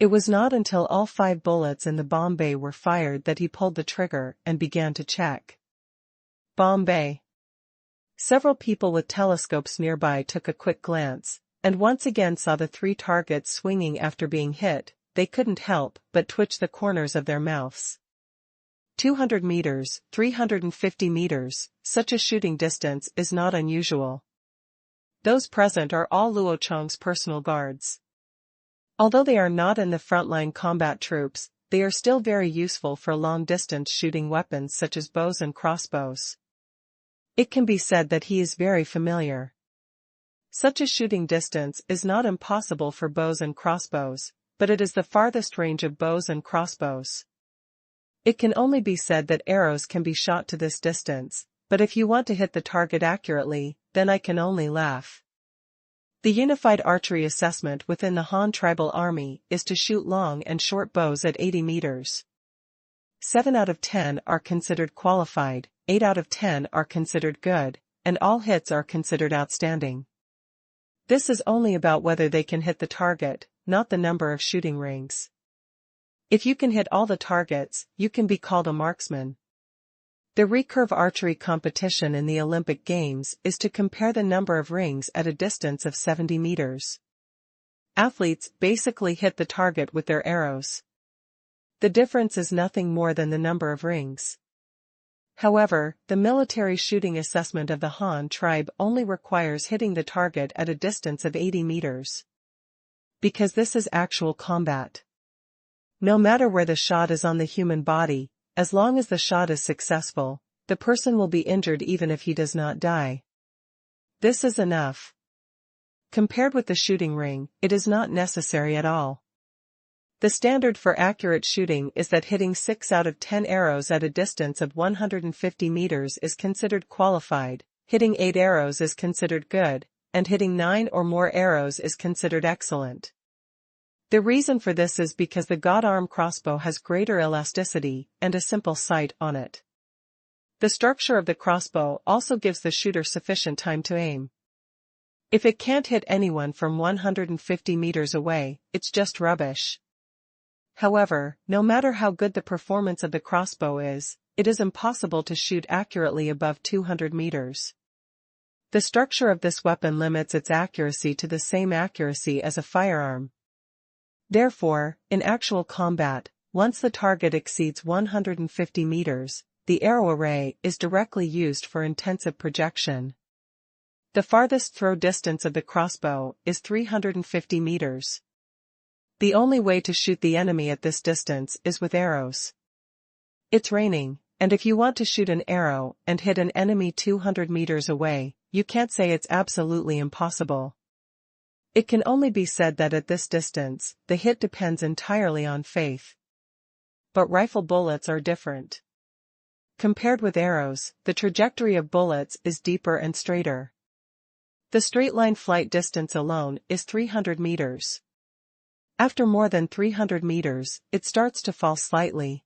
Speaker 1: It was not until all 5 bullets in the bomb bay were fired that he pulled the trigger and began to check. Bomb bay. Several people with telescopes nearby took a quick glance, and once again saw the 3 targets swinging after being hit. They couldn't help but twitch the corners of their mouths. 200 meters, 350 meters, such a shooting distance is not unusual. Those present are all Luo Chong's personal guards. Although they are not in the frontline combat troops, they are still very useful for long-distance shooting weapons such as bows and crossbows. It can be said that he is very familiar. Such a shooting distance is not impossible for bows and crossbows, but it is the farthest range of bows and crossbows. It can only be said that arrows can be shot to this distance, but if you want to hit the target accurately, then I can only laugh. The unified archery assessment within the Han tribal army is to shoot long and short bows at 80 meters. 7 out of 10 are considered qualified, 8 out of 10 are considered good, and all hits are considered outstanding. This is only about whether they can hit the target, not the number of shooting rings. If you can hit all the targets, you can be called a marksman. The recurve archery competition in the Olympic Games is to compare the number of rings at a distance of 70 meters. Athletes basically hit the target with their arrows. The difference is nothing more than the number of rings. However, the military shooting assessment of the Han tribe only requires hitting the target at a distance of 80 meters. Because this is actual combat. No matter where the shot is on the human body, as long as the shot is successful, the person will be injured even if he does not die. This is enough. Compared with the shooting ring, it is not necessary at all. The standard for accurate shooting is that hitting 6 out of 10 arrows at a distance of 150 meters is considered qualified, hitting 8 arrows is considered good, and hitting 9 or more arrows is considered excellent. The reason for this is because the god arm crossbow has greater elasticity and a simple sight on it. The structure of the crossbow also gives the shooter sufficient time to aim. If it can't hit anyone from 150 meters away, it's just rubbish. However, no matter how good the performance of the crossbow is, it is impossible to shoot accurately above 200 meters. The structure of this weapon limits its accuracy to the same accuracy as a firearm. Therefore, in actual combat, once the target exceeds 150 meters, the arrow array is directly used for intensive projection. The farthest throw distance of the crossbow is 350 meters. The only way to shoot the enemy at this distance is with arrows. It's raining, and if you want to shoot an arrow and hit an enemy 200 meters away, you can't say it's absolutely impossible. It can only be said that at this distance, the hit depends entirely on faith. But rifle bullets are different. Compared with arrows, the trajectory of bullets is deeper and straighter. The straight-line flight distance alone is 300 meters. After more than 300 meters, it starts to fall slightly.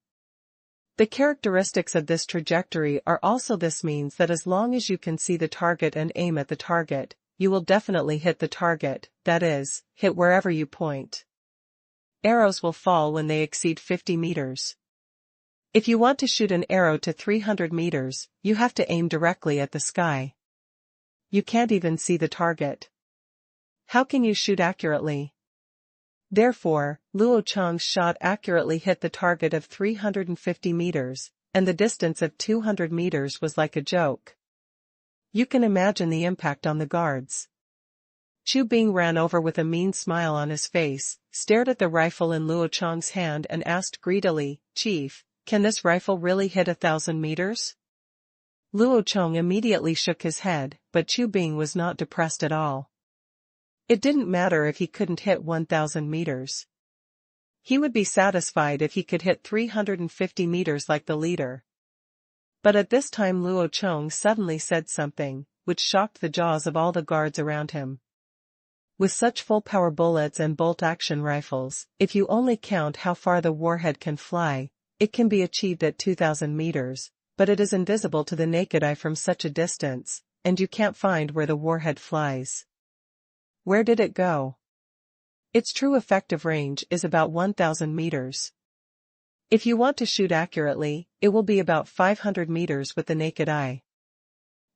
Speaker 1: The characteristics of this trajectory are also this means that as long as you can see the target and aim at the target, you will definitely hit the target, that is, hit wherever you point. Arrows will fall when they exceed 50 meters. If you want to shoot an arrow to 300 meters, you have to aim directly at the sky. You can't even see the target. How can you shoot accurately? Therefore, Luo Chong's shot accurately hit the target of 350 meters, and the distance of 200 meters was like a joke. You can imagine the impact on the guards. Chu Bing ran over with a mean smile on his face, stared at the rifle in Luo Chong's hand and asked greedily, "Chief, can this rifle really hit 1,000 meters?" Luo Chong immediately shook his head, but Chu Bing was not depressed at all. It didn't matter if he couldn't hit 1,000 meters. He would be satisfied if he could hit 350 meters like the leader. But at this time Luo Chong suddenly said something, which shocked the jaws of all the guards around him. With such full-power bullets and bolt-action rifles, if you only count how far the warhead can fly, it can be achieved at 2,000 meters, but it is invisible to the naked eye from such a distance, and you can't find where the warhead flies. Where did it go? Its true effective range is about 1,000 meters. If you want to shoot accurately, it will be about 500 meters with the naked eye.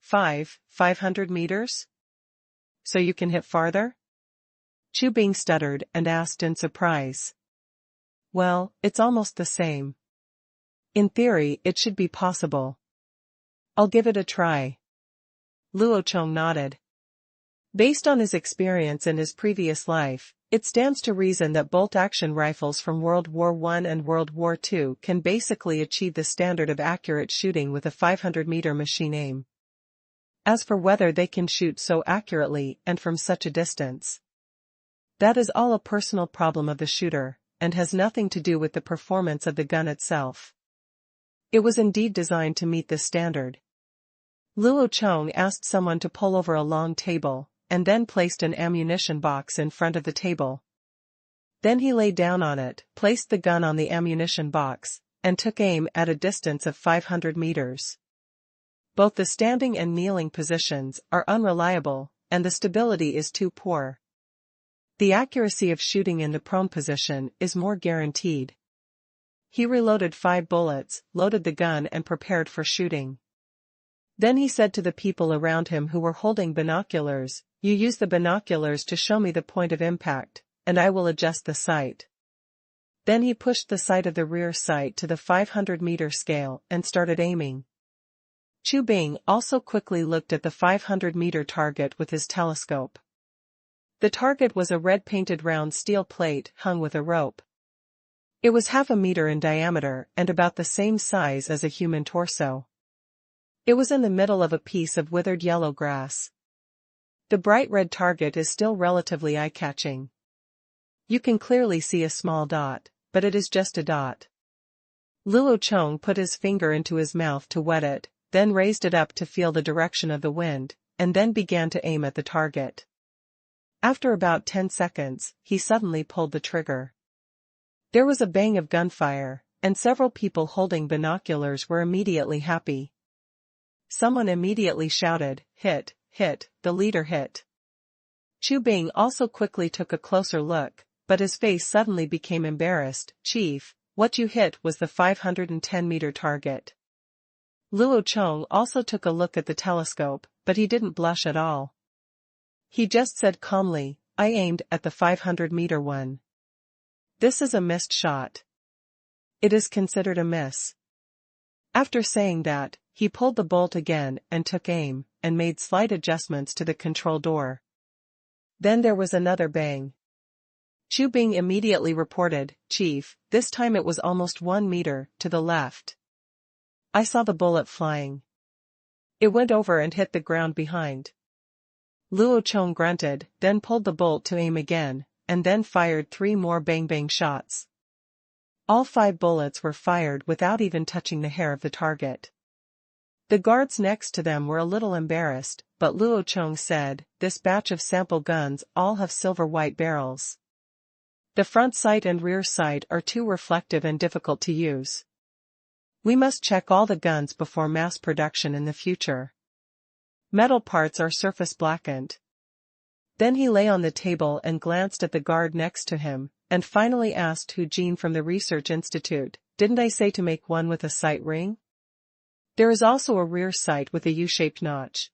Speaker 1: 500 meters? So you can hit farther? Chu Bing stuttered and asked in surprise. Well, it's almost the same. In theory, it should be possible. I'll give it a try. Luo Chong nodded. Based on his experience in his previous life, it stands to reason that bolt-action rifles from World War I and World War II can basically achieve the standard of accurate shooting with a 500-meter machine aim. As for whether they can shoot so accurately and from such a distance, that is all a personal problem of the shooter, and has nothing to do with the performance of the gun itself. It was indeed designed to meet this standard. Luo Chong asked someone to pull over a long table, and then placed an ammunition box in front of the table. Then he lay down on it, placed the gun on the ammunition box, and took aim at a distance of 500 meters. Both the standing and kneeling positions are unreliable, and the stability is too poor. The accuracy of shooting in the prone position is more guaranteed. He reloaded 5 bullets, loaded the gun and prepared for shooting. Then he said to the people around him who were holding binoculars, "You use the binoculars to show me the point of impact, and I will adjust the sight." Then he pushed the sight of the rear sight to the 500-meter scale and started aiming. Chu Bing also quickly looked at the 500-meter target with his telescope. The target was a red-painted round steel plate hung with a rope. It was half a meter in diameter and about the same size as a human torso. It was in the middle of a piece of withered yellow grass. The bright red target is still relatively eye-catching. You can clearly see a small dot, but it is just a dot. Luo Chong put his finger into his mouth to wet it, then raised it up to feel the direction of the wind, and then began to aim at the target. After about 10 seconds, he suddenly pulled the trigger. There was a bang of gunfire, and several people holding binoculars were immediately happy. Someone immediately shouted, "Hit, hit, the leader hit." Chu Bing also quickly took a closer look, but his face suddenly became embarrassed. "Chief, what you hit was the 510-meter target." Luo Chong also took a look at the telescope, but he didn't blush at all. He just said calmly, "I aimed at the 500-meter one. This is a missed shot. It is considered a miss." After saying that, he pulled the bolt again and took aim, and made slight adjustments to the control door. Then there was another bang. Chu Bing immediately reported, "Chief, this time it was almost 1 meter to the left. I saw the bullet flying. It went over and hit the ground behind." Luo Chong grunted, then pulled the bolt to aim again, and then fired 3 more bang-bang shots. All 5 bullets were fired without even touching the hair of the target. The guards next to them were a little embarrassed, but Luo Chong said, "This batch of sample guns all have silver-white barrels. The front sight and rear sight are too reflective and difficult to use. We must check all the guns before mass production in the future. Metal parts are surface blackened." Then he lay on the table and glanced at the guard next to him, and finally asked Hu Jin from the Research Institute, "Didn't I say to make one with a sight ring? There is also a rear sight with a U-shaped notch.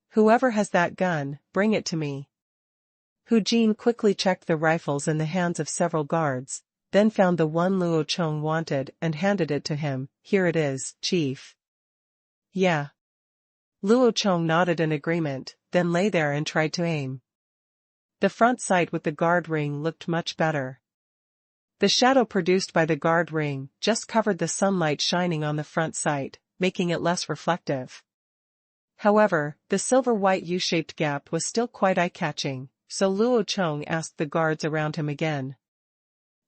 Speaker 1: Whoever has that gun, bring it to me." Hu Jin quickly checked the rifles in the hands of several guards, then found the one Luo Chong wanted and handed it to him. "Here it is, Chief." "Yeah." Luo Chong nodded in agreement, then lay there and tried to aim. The front sight with the guard ring looked much better. The shadow produced by the guard ring just covered the sunlight shining on the front sight, making it less reflective. However, the silver-white U-shaped gap was still quite eye-catching, so Luo Chong asked the guards around him again,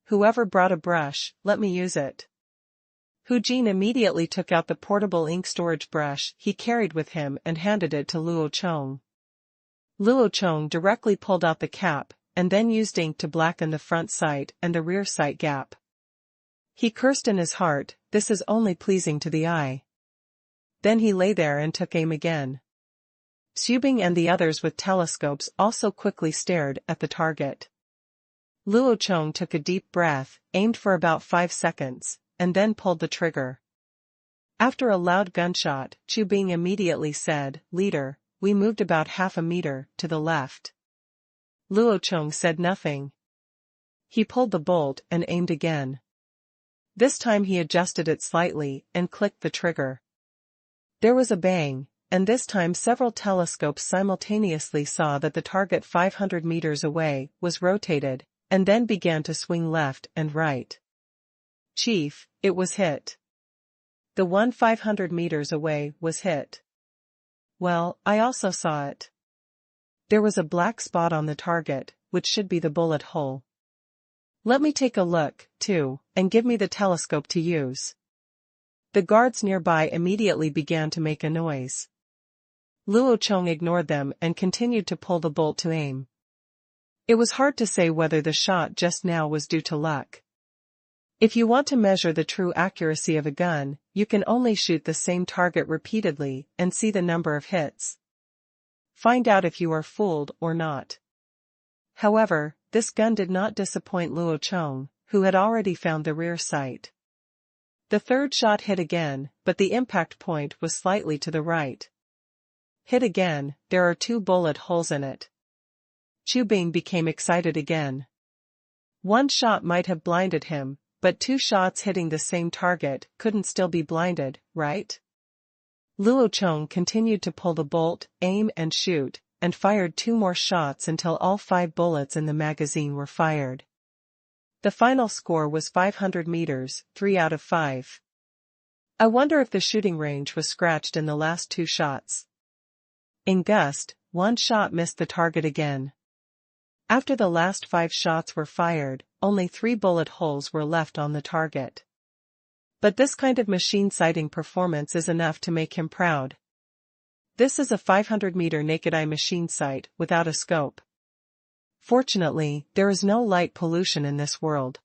Speaker 1: "Whoever brought a brush, let me use it." Hu Jin immediately took out the portable ink storage brush he carried with him and handed it to Luo Chong. Luo Chong directly pulled out the cap, and then used ink to blacken the front sight and the rear sight gap. He cursed in his heart, "This is only pleasing to the eye." Then he lay there and took aim again. Xu Bing and the others with telescopes also quickly stared at the target. Luo Chong took a deep breath, aimed for about 5 seconds, and then pulled the trigger. After a loud gunshot, Xu Bing immediately said, "Leader, we moved about half a meter to the left." Luo Chong said nothing. He pulled the bolt and aimed again. This time he adjusted it slightly and clicked the trigger. There was a bang, and this time several telescopes simultaneously saw that the target 500 meters away was rotated, and then began to swing left and right. "Chief, it was hit. The one 500 meters away was hit." "Well, I also saw it. There was a black spot on the target, which should be the bullet hole. Let me take a look, too, and give me the telescope to use." The guards nearby immediately began to make a noise. Luo Chong ignored them and continued to pull the bolt to aim. It was hard to say whether the shot just now was due to luck. If you want to measure the true accuracy of a gun, you can only shoot the same target repeatedly and see the number of hits. Find out if you are fooled or not. However, this gun did not disappoint Luo Chong, who had already found the rear sight. The third shot hit again, but the impact point was slightly to the right. "Hit again, there are 2 bullet holes in it." Chu Bing became excited again. One shot might have blinded him, but 2 shots hitting the same target couldn't still be blinded, right? Luo Chong continued to pull the bolt, aim and shoot, and fired 2 more shots until all 5 bullets in the magazine were fired. The final score was 500 meters, 3 out of 5. I wonder if the shooting range was scratched in the last 2 shots. In gushed, 1 shot missed the target again. After the last 5 shots were fired, only 3 bullet holes were left on the target. But this kind of machine-sighting performance is enough to make him proud. This is a 500-meter naked-eye machine sight without a scope. Fortunately, there is no light pollution in this world.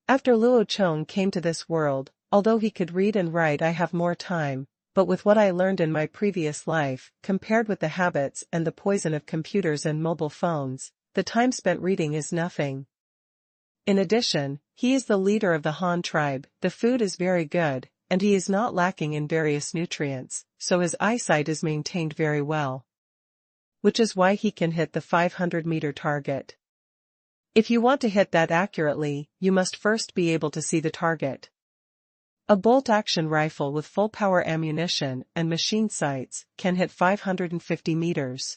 Speaker 1: After Luo Chong came to this world, although he could read and write, I have more time, but with what I learned in my previous life, compared with the habits and the poison of computers and mobile phones, the time spent reading is nothing. In addition, he is the leader of the Han tribe, the food is very good, and he is not lacking in various nutrients, so his eyesight is maintained very well. Which is why he can hit the 500-meter target. If you want to hit that accurately, you must first be able to see the target. A bolt-action rifle with full-power ammunition and machine sights can hit 550 meters.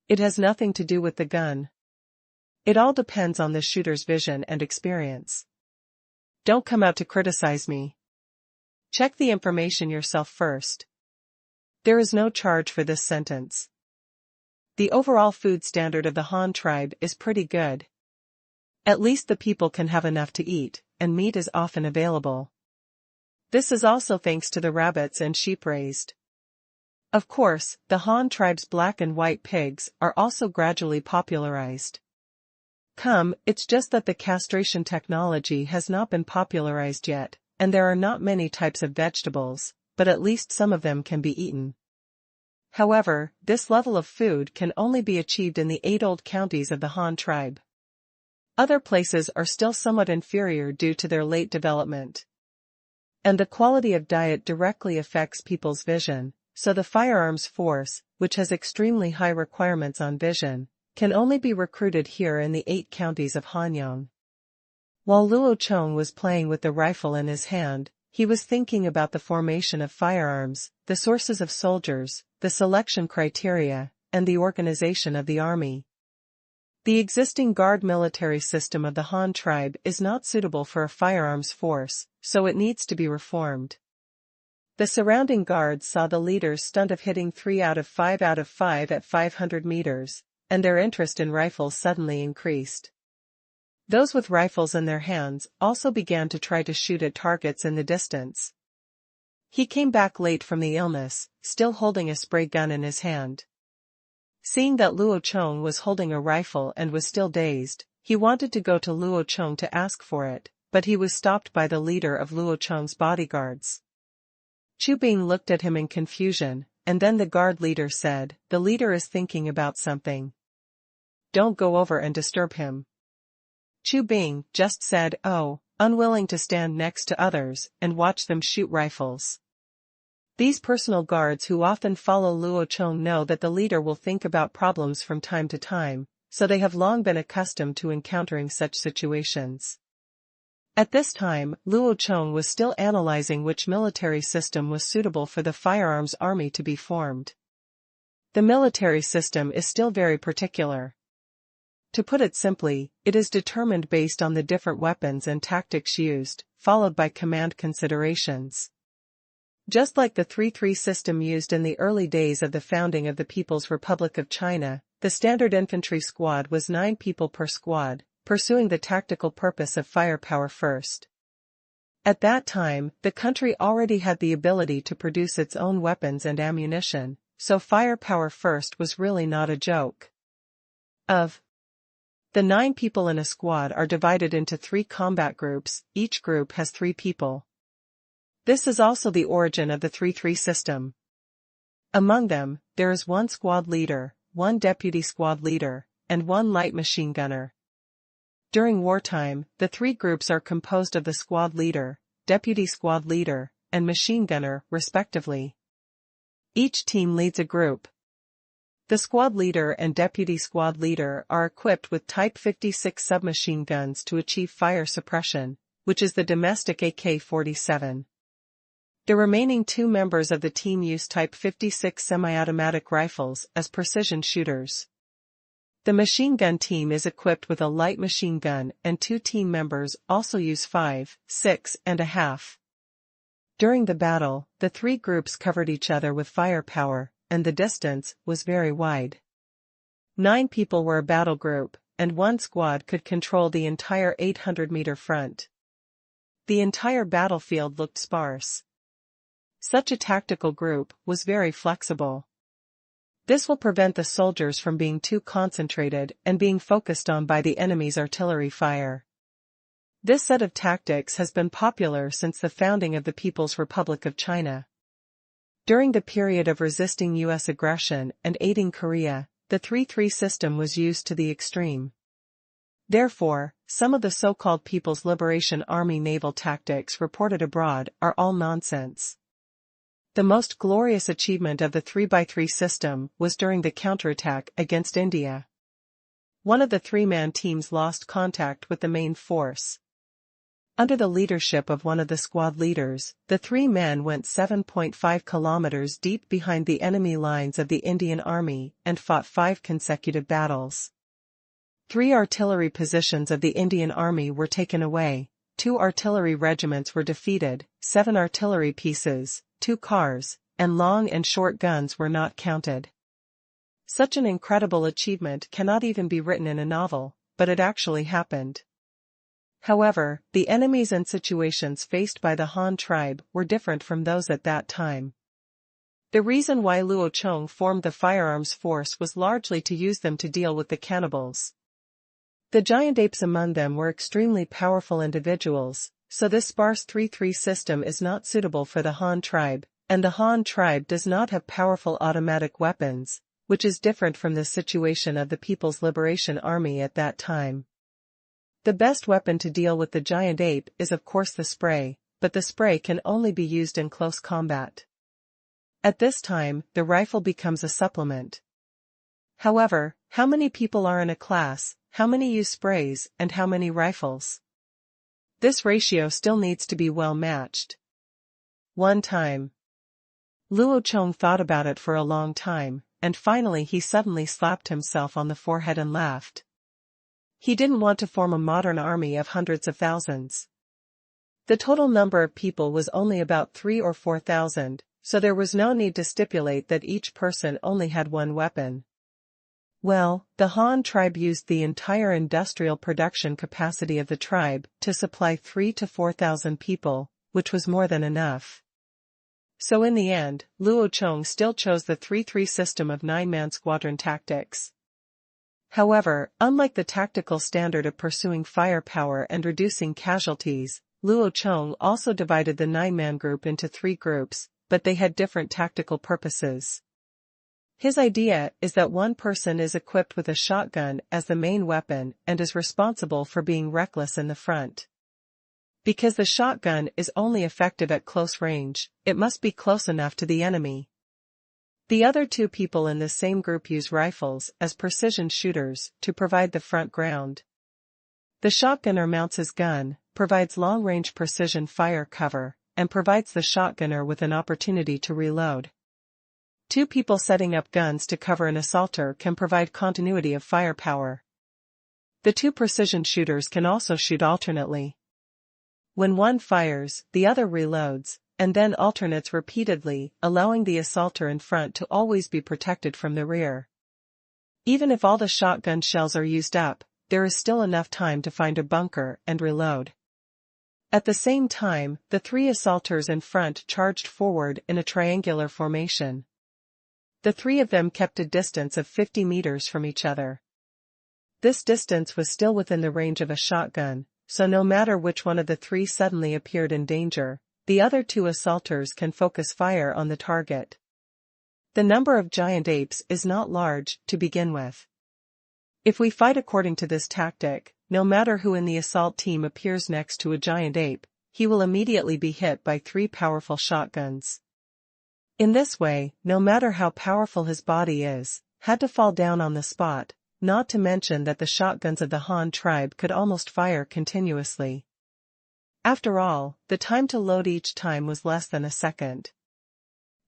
Speaker 1: It has nothing to do with the gun. It all depends on the shooter's vision and experience. Don't come out to criticize me. Check the information yourself first. There is no charge for this sentence. The overall food standard of the Han tribe is pretty good. At least the people can have enough to eat, and meat is often available. This is also thanks to the rabbits and sheep raised. Of course, the Han tribe's black and white pigs are also gradually popularized. It's just that the castration technology has not been popularized yet, and there are not many types of vegetables, but at least some of them can be eaten. However, this level of food can only be achieved in the 8 old counties of the Han tribe. Other places are still somewhat inferior due to their late development. And the quality of diet directly affects people's vision, so the firearms force, which has extremely high requirements on vision, can only be recruited here in the 8 counties of Hanyang. While Luo Chong was playing with the rifle in his hand, he was thinking about the formation of firearms, the sources of soldiers, the selection criteria, and the organization of the army. The existing guard military system of the Han tribe is not suitable for a firearms force, so it needs to be reformed. The surrounding guards saw the leader's stunt of hitting 3 out of 5 at 500 meters, and their interest in rifles suddenly increased. Those with rifles in their hands also began to try to shoot at targets in the distance. He came back late from the illness, still holding a spray gun in his hand. Seeing that Luo Chong was holding a rifle and was still dazed, he wanted to go to Luo Chong to ask for it, but he was stopped by the leader of Luo Chong's bodyguards. Chu Bing looked at him in confusion, and then the guard leader said, "The leader is thinking about something. Don't go over and disturb him." Chu Bing just said, "Oh," unwilling to stand next to others and watch them shoot rifles. These personal guards who often follow Luo Chong know that the leader will think about problems from time to time, so they have long been accustomed to encountering such situations. At this time, Luo Chong was still analyzing which military system was suitable for the firearms army to be formed. The military system is still very particular. To put it simply, it is determined based on the different weapons and tactics used, followed by command considerations. Just like the 3-3 system used in the early days of the founding of the People's Republic of China, the standard infantry squad was 9 people per squad, pursuing the tactical purpose of firepower first. At that time, the country already had the ability to produce its own weapons and ammunition, so firepower first was really not a joke. The 9 people in a squad are divided into 3 combat groups, each group has 3 people. This is also the origin of the 3-3 system. Among them, there is 1 squad leader, 1 deputy squad leader, and 1 light machine gunner. During wartime, the 3 groups are composed of the squad leader, deputy squad leader, and machine gunner, respectively. Each team leads a group. The squad leader and deputy squad leader are equipped with Type 56 submachine guns to achieve fire suppression, which is the domestic AK-47. The remaining 2 members of the team use Type 56 semi-automatic rifles as precision shooters. The machine gun team is equipped with a light machine gun and 2 team members also use 5.5. During the battle, the 3 groups covered each other with firepower, and the distance was very wide. 9 people were a battle group, and one squad could control the entire 800-meter front. The entire battlefield looked sparse. Such a tactical group was very flexible. This will prevent the soldiers from being too concentrated and being focused on by the enemy's artillery fire. This set of tactics has been popular since the founding of the People's Republic of China. During the period of resisting U.S. aggression and aiding Korea, the 3-3 system was used to the extreme. Therefore, some of the so-called People's Liberation Army naval tactics reported abroad are all nonsense. The most glorious achievement of the 3x3 system was during the counterattack against India. One of the 3-man teams lost contact with the main force. Under the leadership of one of the squad leaders, the 3 men went 7.5 kilometers deep behind the enemy lines of the Indian Army and fought 5 consecutive battles. 3 artillery positions of the Indian Army were taken away, 2 artillery regiments were defeated, 7 artillery pieces, 2 cars, and long and short guns were not counted. Such an incredible achievement cannot even be written in a novel, but it actually happened. However, the enemies and situations faced by the Han tribe were different from those at that time. The reason why Luo Chong formed the firearms force was largely to use them to deal with the cannibals. The giant apes among them were extremely powerful individuals, so this sparse 3-3 system is not suitable for the Han tribe, and the Han tribe does not have powerful automatic weapons, which is different from the situation of the People's Liberation Army at that time. The best weapon to deal with the giant ape is of course the spray, but the spray can only be used in close combat. At this time, the rifle becomes a supplement. However, how many people are in a class, how many use sprays, and how many rifles? This ratio still needs to be well matched. One time, Luo Chong thought about it for a long time, and finally he suddenly slapped himself on the forehead and laughed. He didn't want to form a modern army of hundreds of thousands. The total number of people was only about 3,000 or 4,000, so there was no need to stipulate that each person only had one weapon. Well, the Han tribe used the entire industrial production capacity of the tribe to supply 3,000 to 4,000 people, which was more than enough. So in the end, Luo Chong still chose the 3-3 system of 9-man squadron tactics. However, unlike the tactical standard of pursuing firepower and reducing casualties, Luo Chong also divided the 9-man group into 3 groups, but they had different tactical purposes. His idea is that one person is equipped with a shotgun as the main weapon and is responsible for being reckless in the front. Because the shotgun is only effective at close range, it must be close enough to the enemy. The other 2 people in this same group use rifles as precision shooters to provide the front ground. The shotgunner mounts his gun, provides long-range precision fire cover, and provides the shotgunner with an opportunity to reload. 2 people setting up guns to cover an assaulter can provide continuity of firepower. The 2 precision shooters can also shoot alternately. When one fires, the other reloads, and then alternates repeatedly, allowing the assaulter in front to always be protected from the rear. Even if all the shotgun shells are used up, there is still enough time to find a bunker and reload. At the same time, the 3 assaulters in front charged forward in a triangular formation. The 3 of them kept a distance of 50 meters from each other. This distance was still within the range of a shotgun, so no matter which one of the 3 suddenly appeared in danger, the other 2 assaulters can focus fire on the target. The number of giant apes is not large to begin with. If we fight according to this tactic, no matter who in the assault team appears next to a giant ape, he will immediately be hit by 3 powerful shotguns. In this way, no matter how powerful his body is, had to fall down on the spot, not to mention that the shotguns of the Han tribe could almost fire continuously. After all, the time to load each time was less than a second.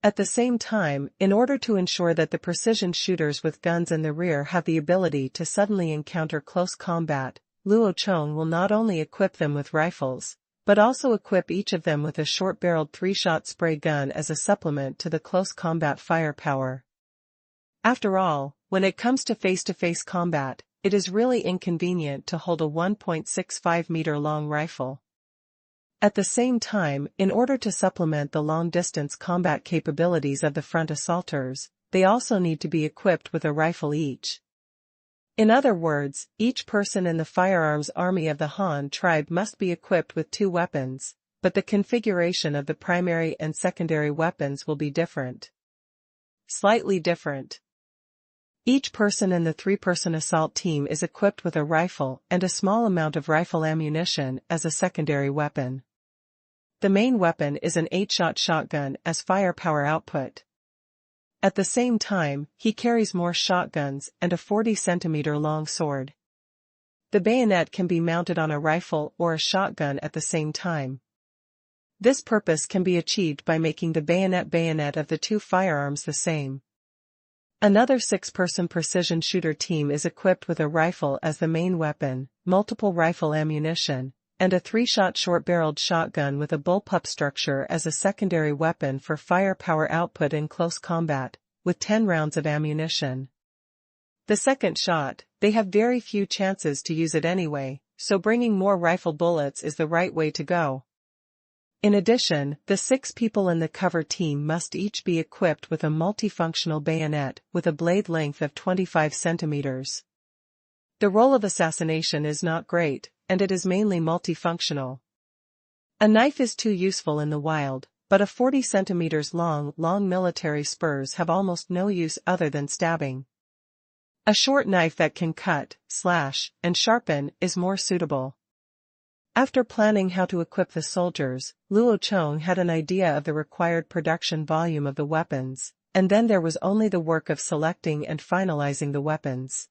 Speaker 1: At the same time, in order to ensure that the precision shooters with guns in the rear have the ability to suddenly encounter close combat, Luo Chong will not only equip them with rifles, but also equip each of them with a short-barreled 3-shot spray gun as a supplement to the close combat firepower. After all, when it comes to face-to-face combat, it is really inconvenient to hold a 1.65-meter-long rifle. At the same time, in order to supplement the long-distance combat capabilities of the front assaulters, they also need to be equipped with a rifle each. In other words, each person in the firearms army of the Han tribe must be equipped with 2 weapons, but the configuration of the primary and secondary weapons will be different. Slightly different. Each person in the 3-person assault team is equipped with a rifle and a small amount of rifle ammunition as a secondary weapon. The main weapon is an 8-shot shotgun as firepower output. At the same time, he carries more shotguns and a 40-centimeter-long sword. The bayonet can be mounted on a rifle or a shotgun at the same time. This purpose can be achieved by making the bayonet of the 2 firearms the same. Another 6-person precision shooter team is equipped with a rifle as the main weapon, multiple rifle ammunition, and a 3-shot short-barreled shotgun with a bullpup structure as a secondary weapon for firepower output in close combat, with 10 rounds of ammunition. The second shot, they have very few chances to use it anyway, so bringing more rifle bullets is the right way to go. In addition, the 6 people in the cover team must each be equipped with a multifunctional bayonet with a blade length of 25 centimeters. The role of assassination is not great, and it is mainly multifunctional. A knife is too useful in the wild, but a 40 centimeters long military spurs have almost no use other than stabbing. A short knife that can cut, slash, and sharpen is more suitable. After planning how to equip the soldiers, Luo Chong had an idea of the required production volume of the weapons, and then there was only the work of selecting and finalizing the weapons.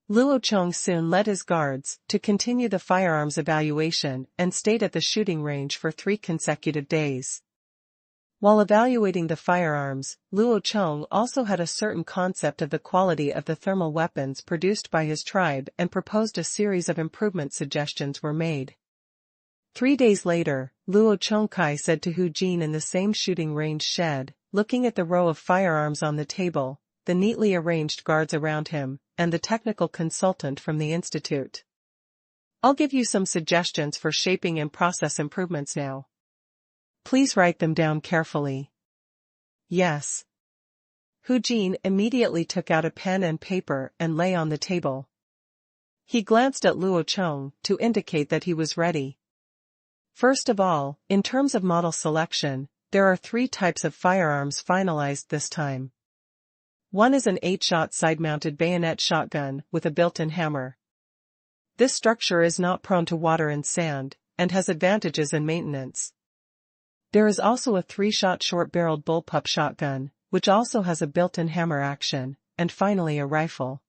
Speaker 1: Luo Chong soon led his guards to continue the firearms evaluation and stayed at the shooting range for 3 consecutive days. While evaluating the firearms, Luo Chong also had a certain concept of the quality of the thermal weapons produced by his tribe and proposed a series of improvement suggestions were made. 3 days later, Luo Chongkai said to Hu Jin in the same shooting range shed, looking at the row of firearms on the table, the neatly arranged guards around him, and the technical consultant from the institute. "I'll give you some suggestions for shaping and process improvements now. Please write them down carefully." "Yes." Hu Jin immediately took out a pen and paper and lay on the table. He glanced at Luo Chong to indicate that he was ready. First of all, in terms of model selection, there are 3 types of firearms finalized this time. One is an 8-shot side-mounted bayonet shotgun with a built-in hammer. This structure is not prone to water and sand, and has advantages in maintenance. There is also a 3-shot short-barreled bullpup shotgun, which also has a built-in hammer action, and finally a rifle.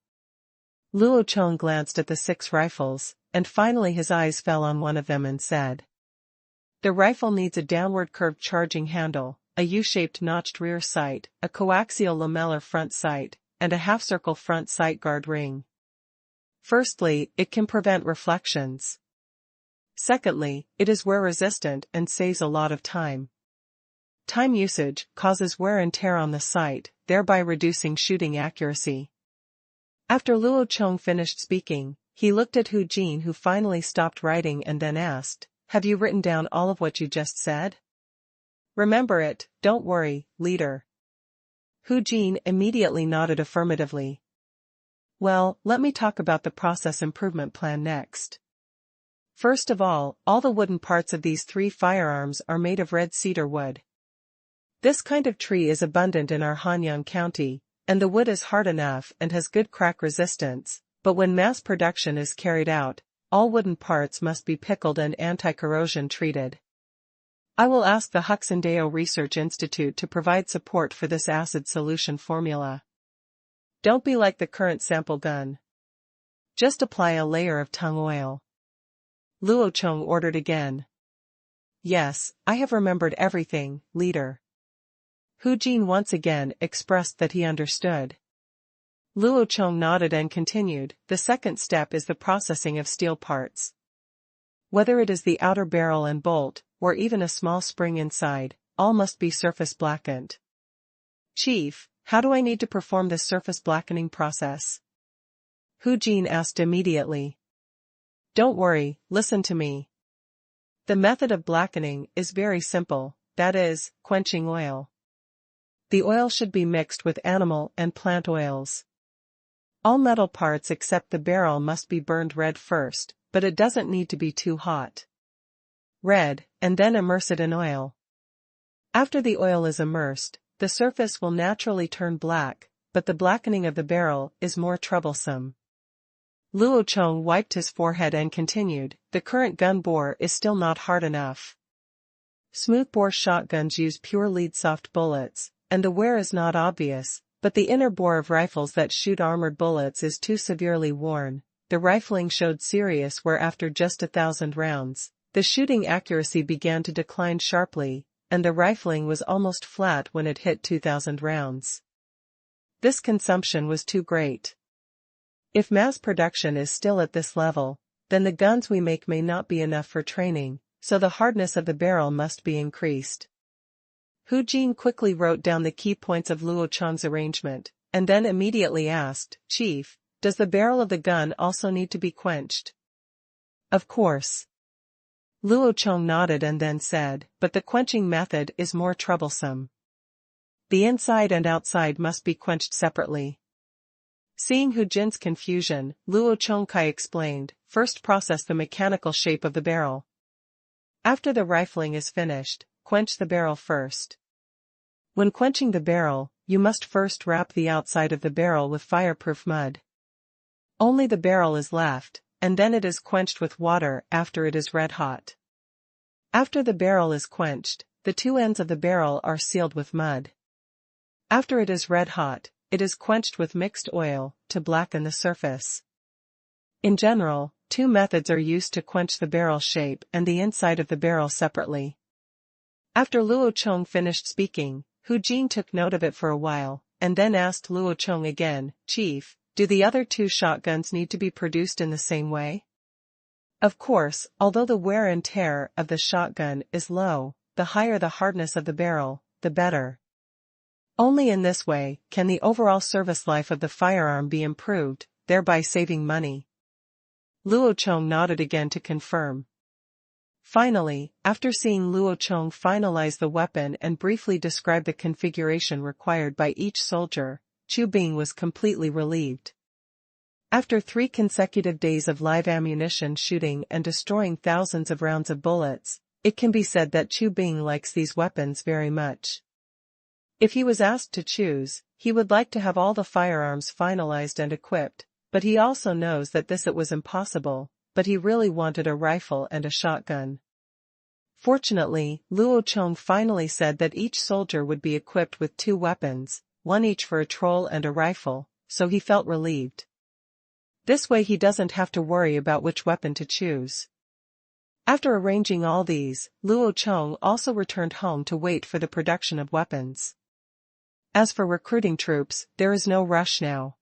Speaker 1: Luo Chong glanced at the 6 rifles, and finally his eyes fell on one of them and said, "The rifle needs a downward curved charging handle, a U-shaped notched rear sight, a coaxial lamellar front sight, and a half-circle front sight guard ring. Firstly, it can prevent reflections. Secondly, it is wear-resistant and saves a lot of time. Time usage causes wear and tear on the sight, thereby reducing shooting accuracy." After Luo Chong finished speaking, he looked at Hu Jin, who finally stopped writing and then asked, "Have you written down all of what you just said?" "Remember it, don't worry, leader." Hu Jin immediately nodded affirmatively. "Well, let me talk about the process improvement plan next. First of all the wooden parts of these 3 firearms are made of red cedar wood. This kind of tree is abundant in our Hanyang County, and the wood is hard enough and has good crack resistance, but when mass production is carried out, all wooden parts must be pickled and anti-corrosion treated. I will ask the Huxindeo Research Institute to provide support for this acid solution formula. Don't be like the current sample gun. Just apply a layer of tung oil." Luo Chong ordered again. "Yes, I have remembered everything, leader." Hu Jin once again expressed that he understood. Luo Chong nodded and continued, "The second step is the processing of steel parts. Whether it is the outer barrel and bolt, or even a small spring inside, all must be surface blackened. Chief, how do I need to perform this surface blackening process? Hu Jin asked immediately. Don't worry, listen to me. The method of blackening is very simple, that is, quenching oil. The oil should be mixed with animal and plant oils. All metal parts except the barrel must be burned red first, but it doesn't need to be too hot. Red, and then immerse it in oil. After the oil is immersed, the surface will naturally turn black, but the blackening of the barrel is more troublesome. Luo Chong wiped his forehead and continued, the current gun bore is still not hard enough. Smoothbore shotguns use pure lead soft bullets, and the wear is not obvious, but the inner bore of rifles that shoot armored bullets is too severely worn. The rifling showed serious wear after just 1,000 rounds. The shooting accuracy began to decline sharply, and the rifling was almost flat when it hit 2,000 rounds. This consumption was too great. If mass production is still at this level, then the guns we make may not be enough for training, so the hardness of the barrel must be increased. Hu Jin quickly wrote down the key points of Luo Chong's arrangement, and then immediately asked, Chief, does the barrel of the gun also need to be quenched? Of course. Luo Chong nodded and then said, but the quenching method is more troublesome. The inside and outside must be quenched separately. Seeing Hu Jin's confusion, Luo Chongkai explained, first process the mechanical shape of the barrel. After the rifling is finished, quench the barrel first. When quenching the barrel, you must first wrap the outside of the barrel with fireproof mud. Only the barrel is left, and then it is quenched with water after it is red hot. After the barrel is quenched, the two ends of the barrel are sealed with mud. After it is red hot, it is quenched with mixed oil, to blacken the surface. In general, two methods are used to quench the barrel shape and the inside of the barrel separately. After Luo Chong finished speaking, Hu Jin took note of it for a while, and then asked Luo Chong again, Chief, do the other two shotguns need to be produced in the same way? Of course, although the wear and tear of the shotgun is low, the higher the hardness of the barrel, the better. Only in this way can the overall service life of the firearm be improved, thereby saving money. Luo Chong nodded again to confirm. Finally, after seeing Luo Chong finalize the weapon and briefly describe the configuration required by each soldier, Chu Bing was completely relieved. After 3 consecutive days of live ammunition shooting and destroying thousands of rounds of bullets, it can be said that Chu Bing likes these weapons very much. If he was asked to choose, he would like to have all the firearms finalized and equipped, but he also knows that it was impossible, but he really wanted a rifle and a shotgun. Fortunately, Luo Chong finally said that each soldier would be equipped with 2 weapons, one each for a troll and a rifle, so he felt relieved. This way he doesn't have to worry about which weapon to choose. After arranging all these, Luo Chong also returned home to wait for the production of weapons. As for recruiting troops, there is no rush now.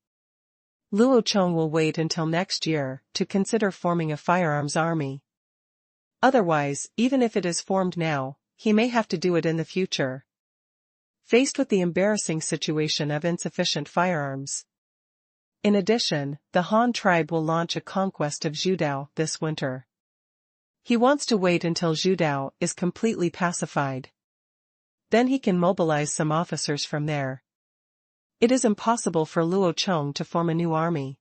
Speaker 1: Luo Chong will wait until next year to consider forming a firearms army. Otherwise, even if it is formed now, he may have to do it in the future. Faced with the embarrassing situation of insufficient firearms. In addition, the Han tribe will launch a conquest of Zhudao this winter. He wants to wait until Zhudao is completely pacified. Then he can mobilize some officers from there. It is impossible for Luo Chong to form a new army.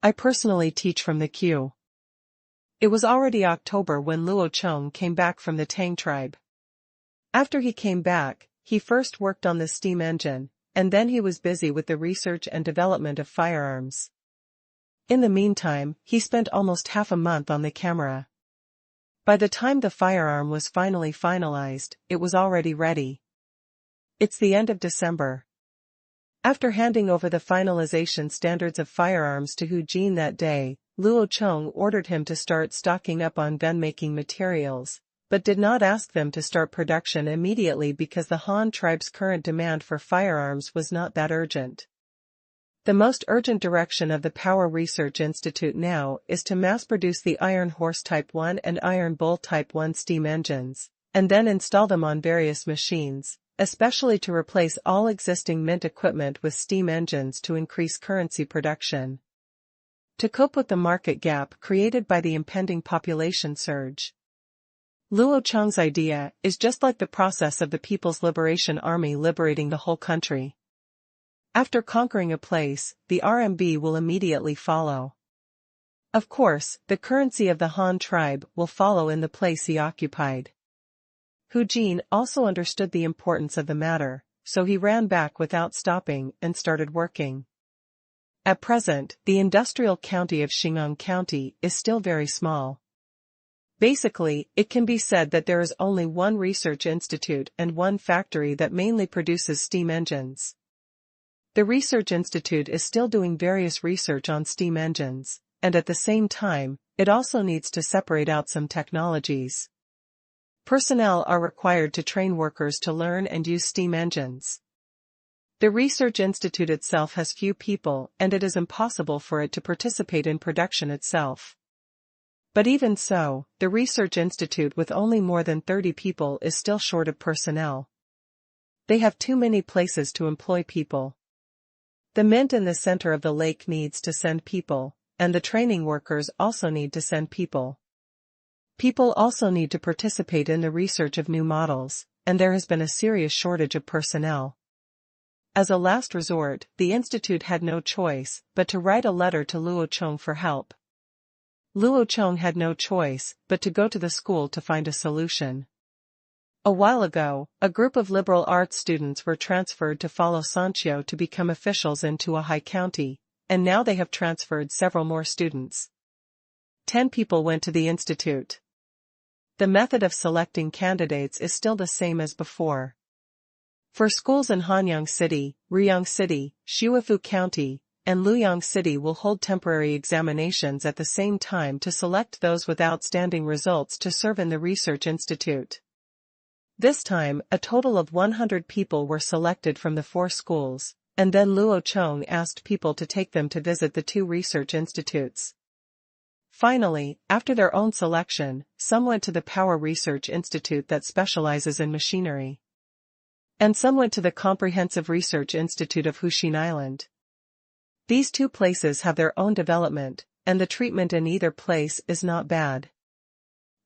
Speaker 1: I personally teach from the Q. It was already October when Luo Chong came back from the Tang tribe. After he came back, he first worked on the steam engine, and then he was busy with the research and development of firearms. In the meantime, he spent almost half a month on the camera. By the time the firearm was finally finalized, it was already ready. It's the end of December. After handing over the finalization standards of firearms to Hu Jin that day, Luo Chong ordered him to start stocking up on gun-making materials, but did not ask them to start production immediately because the Han tribe's current demand for firearms was not that urgent. The most urgent direction of the Power Research Institute now is to mass-produce the Iron Horse Type 1 and Iron Bull Type 1 steam engines, and then install them on various machines, especially to replace all existing mint equipment with steam engines to increase currency production. To cope with the market gap created by the impending population surge. Luo Chong's idea is just like the process of the People's Liberation Army liberating the whole country. After conquering a place, the RMB will immediately follow. Of course, the currency of the Han tribe will follow in the place he occupied. Hu Jin also understood the importance of the matter, so he ran back without stopping and started working. At present, the industrial county of Qingshu County is still very small. Basically, it can be said that there is only one research institute and one factory that mainly produces steam engines. The research institute is still doing various research on steam engines, and at the same time, it also needs to separate out some technologies. Personnel are required to train workers to learn and use steam engines. The research institute itself has few people and it is impossible for it to participate in production itself. But even so, the research institute with only more than 30 people is still short of personnel. They have too many places to employ people. The mint in the center of the lake needs to send people, and the training workers also need to send people. People also need to participate in the research of new models, and there has been a serious shortage of personnel. As a last resort, the institute had no choice but to write a letter to Luo Chong for help. Luo Chong had no choice but to go to the school to find a solution. A while ago, a group of liberal arts students were transferred to follow Sancho to become officials in Tuahai County, and now they have transferred several more students. 10 people went to the institute. The method of selecting candidates is still the same as before. For schools in Hanyang City, Ruyang City, Shuifu County, and Luoyang City will hold temporary examinations at the same time to select those with outstanding results to serve in the research institute. This time, a total of 100 people were selected from the 4 schools, and then Luo Chong asked people to take them to visit the 2 research institutes. Finally, after their own selection, some went to the Power Research Institute that specializes in machinery. And some went to the Comprehensive Research Institute of Hushin Island. These 2 places have their own development, and the treatment in either place is not bad.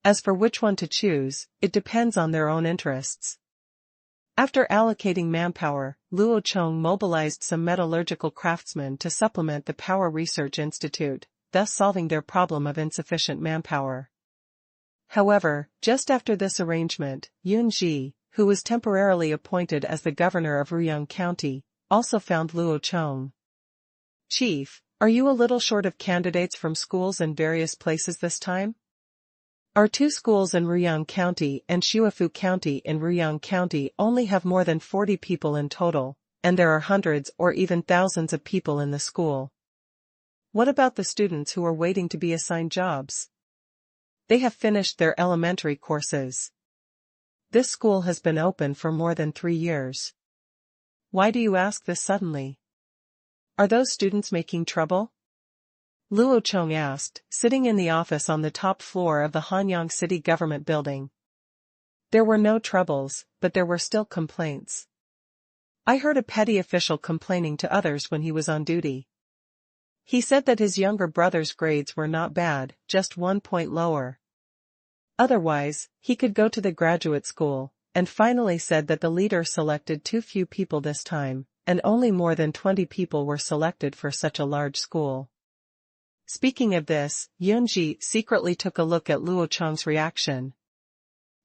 Speaker 1: As for which one to choose, it depends on their own interests. After allocating manpower, Luo Chong mobilized some metallurgical craftsmen to supplement the Power Research Institute, thus solving their problem of insufficient manpower. However, just after this arrangement, Yun Ji, who was temporarily appointed as the governor of Ruyang County, also found Luo Chong. "Chief, are you a little short of candidates from schools in various places this time? Our 2 schools in Ruyang County and Shuifu County in Ruyang County only have more than 40 people in total, and there are hundreds or even thousands of people in the school. What about the students who are waiting to be assigned jobs? They have finished their elementary courses. This school has been open for more than 3 years. Why do you ask this suddenly? Are those students making trouble?" Luo Chong asked, sitting in the office on the top floor of the Hanyang City government building. There were no troubles, but there were still complaints. I heard a petty official complaining to others when he was on duty. He said that his younger brother's grades were not bad, just 1 point lower. Otherwise, he could go to the graduate school, and finally said that the leader selected too few people this time, and only more than 20 people were selected for such a large school. Speaking of this, Yunji secretly took a look at Luo Chong's reaction.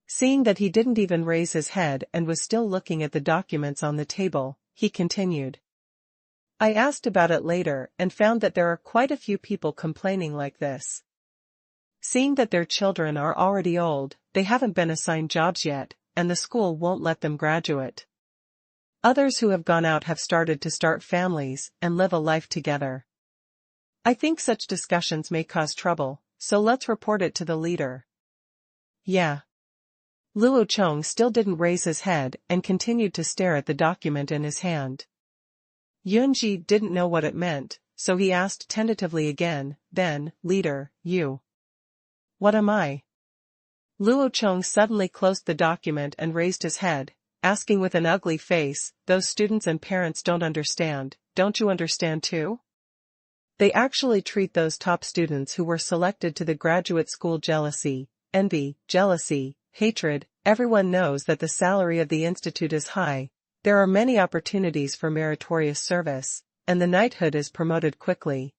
Speaker 1: Seeing that he didn't even raise his head and was still looking at the documents on the table, he continued. I asked about it later and found that there are quite a few people complaining like this. Seeing that their children are already old, they haven't been assigned jobs yet, and the school won't let them graduate. Others who have gone out have started to start families and live a life together. I think such discussions may cause trouble, so let's report it to the leader. Yeah. Luo Chong still didn't raise his head and continued to stare at the document in his hand. Yunji didn't know what it meant, so he asked tentatively again, then, leader, you. What am I? Luo Chong suddenly closed the document and raised his head, asking with an ugly face, "Those students and parents don't understand, don't you understand too?" They actually treat those top students who were selected to the graduate school jealousy, envy, jealousy, hatred. Everyone knows that the salary of the institute is high, there are many opportunities for meritorious service, and the knighthood is promoted quickly.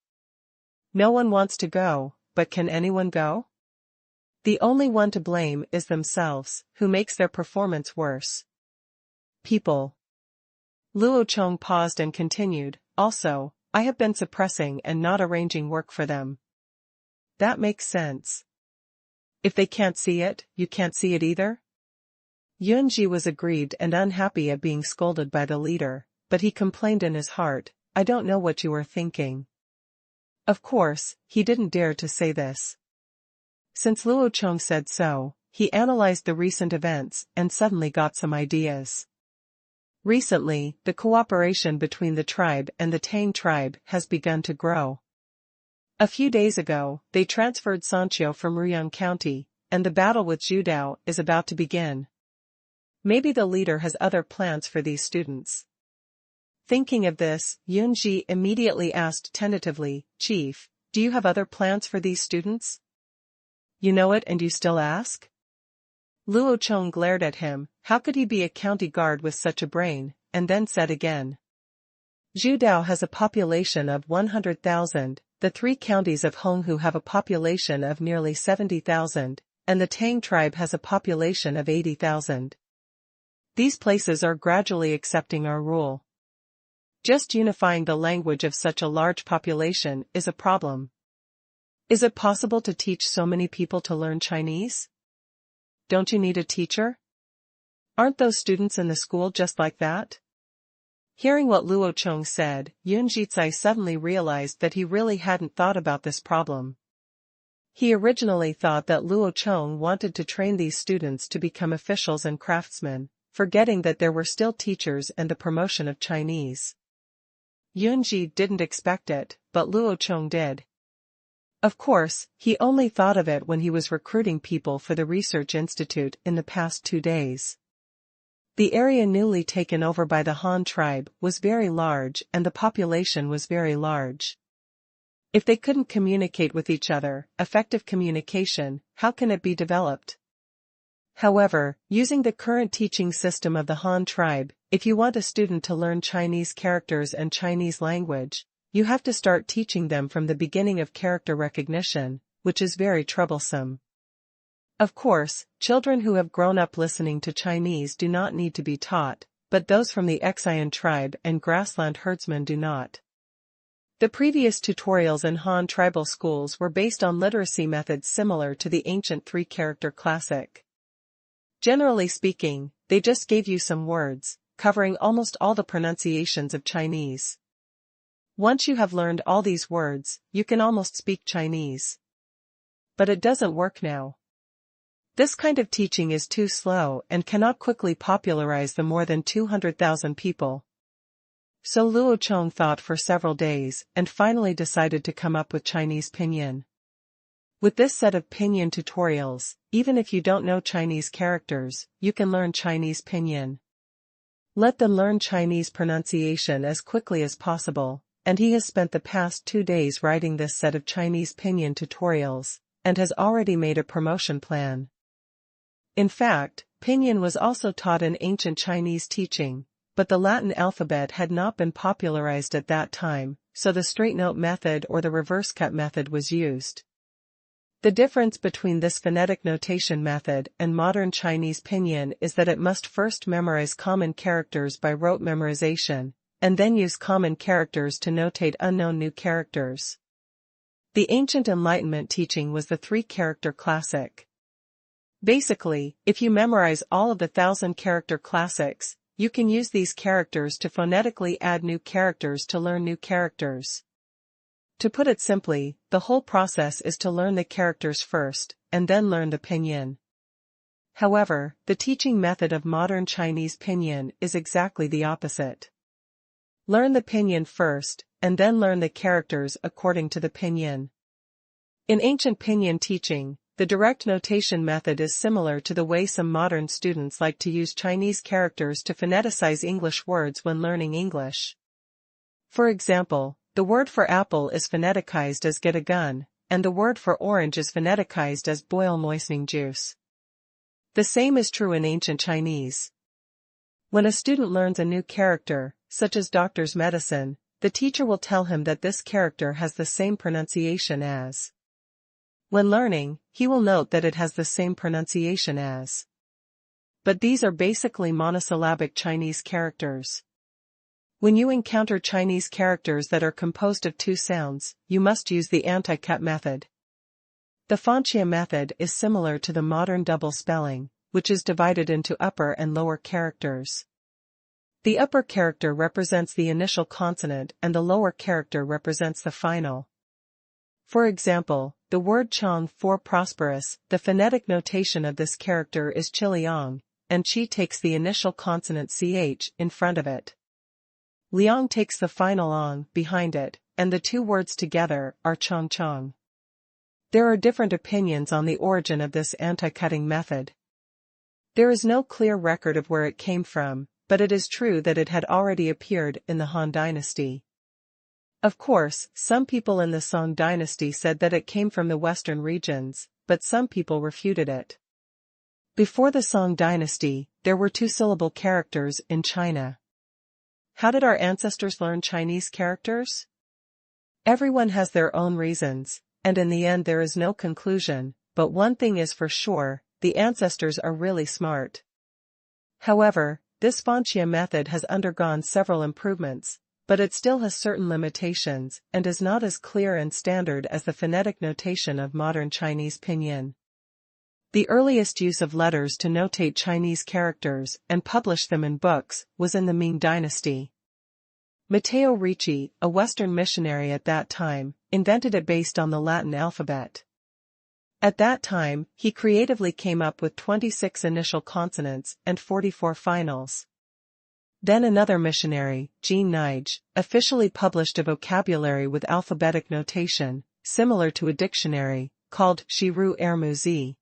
Speaker 1: No one wants to go, but can anyone go? The only one to blame is themselves, who makes their performance worse. People. Luo Chong paused and continued, "Also, I have been suppressing and not arranging work for them." That makes sense. If they can't see it, you can't see it either? Yunji was aggrieved and unhappy at being scolded by the leader, but he complained in his heart, "I don't know what you are thinking." Of course, he didn't dare to say this. Since Luo Chong said so, he analyzed the recent events and suddenly got some ideas. Recently, the cooperation between the tribe and the Tang tribe has begun to grow. A few days ago, they transferred Sanqiu from Ruyang County, and the battle with Zhudao is about to begin. Maybe the leader has other plans for these students. Thinking of this, Yunji immediately asked tentatively, "Chief, do you have other plans for these students?" "You know it and you still ask?" Luo Chong glared at him. How could he be a county guard with such a brain, and then said again. "Zhudao has a population of 100,000, the three counties of Honghu have a population of nearly 70,000, and the Tang tribe has a population of 80,000. These places are gradually accepting our rule. Just unifying the language of such a large population is a problem. Is it possible to teach so many people to learn Chinese? Don't you need a teacher? Aren't those students in the school just like that?" Hearing what Luo Chong said, Yun Jizai suddenly realized that he really hadn't thought about this problem. He originally thought that Luo Chong wanted to train these students to become officials and craftsmen, forgetting that there were still teachers and the promotion of Chinese. Yunji didn't expect it, but Luo Chong did. Of course, he only thought of it when he was recruiting people for the research institute in the past 2 days. The area newly taken over by the Han tribe was very large and the population was very large. If they couldn't communicate with each other, effective communication, how can it be developed? However, using the current teaching system of the Han tribe, if you want a student to learn Chinese characters and Chinese language, you have to start teaching them from the beginning of character recognition, which is very troublesome. Of course, children who have grown up listening to Chinese do not need to be taught, but those from the Xian tribe and grassland herdsmen do not. The previous tutorials in Han tribal schools were based on literacy methods similar to the ancient three-character classic. Generally speaking, they just gave you some words, covering almost all the pronunciations of Chinese. Once you have learned all these words, you can almost speak Chinese. But it doesn't work now. This kind of teaching is too slow and cannot quickly popularize the more than 200,000 people. So Luo Chong thought for several days and finally decided to come up with Chinese pinyin. With this set of pinyin tutorials, even if you don't know Chinese characters, you can learn Chinese pinyin. Let them learn Chinese pronunciation as quickly as possible, and he has spent the past 2 days writing this set of Chinese pinyin tutorials, and has already made a promotion plan. In fact, pinyin was also taught in ancient Chinese teaching, but the Latin alphabet had not been popularized at that time, so the straight note method or the reverse cut method was used. The difference between this phonetic notation method and modern Chinese pinyin is that it must first memorize common characters by rote memorization, and then use common characters to notate unknown new characters. The ancient Enlightenment teaching was the three-character classic. Basically, if you memorize all of the 1,000-character classics, you can use these characters to phonetically add new characters to learn new characters. To put it simply, the whole process is to learn the characters first, and then learn the pinyin. However, the teaching method of modern Chinese pinyin is exactly the opposite. Learn the pinyin first, and then learn the characters according to the pinyin. In ancient pinyin teaching, the direct notation method is similar to the way some modern students like to use Chinese characters to phoneticize English words when learning English. For example, the word for apple is phoneticized as get a gun, and the word for orange is phoneticized as boil moistening juice. The same is true in ancient Chinese. When a student learns a new character, such as doctor's medicine, the teacher will tell him that this character has the same pronunciation as. When learning, he will note that it has the same pronunciation as. But these are basically monosyllabic Chinese characters. When you encounter Chinese characters that are composed of two sounds, you must use the anti-cut method. The Fanxia method is similar to the modern double spelling, which is divided into upper and lower characters. The upper character represents the initial consonant and the lower character represents the final. For example, the word Chong for prosperous, the phonetic notation of this character is Chiliang, and Chi takes the initial consonant ch in front of it. Liang takes the final ang behind it, and the two words together are Chong Chong. There are different opinions on the origin of this anti-cutting method. There is no clear record of where it came from, but it is true that it had already appeared in the Han Dynasty. Of course, some people in the Song Dynasty said that it came from the western regions, but some people refuted it. Before the Song Dynasty, there were two-syllable characters in China. How did our ancestors learn Chinese characters? Everyone has their own reasons, and in the end there is no conclusion, but one thing is for sure, the ancestors are really smart. However, this Fanxia method has undergone several improvements, but it still has certain limitations and is not as clear and standard as the phonetic notation of modern Chinese pinyin. The earliest use of letters to notate Chinese characters and publish them in books was in the Ming Dynasty. Matteo Ricci, a Western missionary at that time, invented it based on the Latin alphabet. At that time, he creatively came up with 26 initial consonants and 44 finals. Then another missionary, Jean Nige, officially published a vocabulary with alphabetic notation, similar to a dictionary, called Shiru Ermuzi.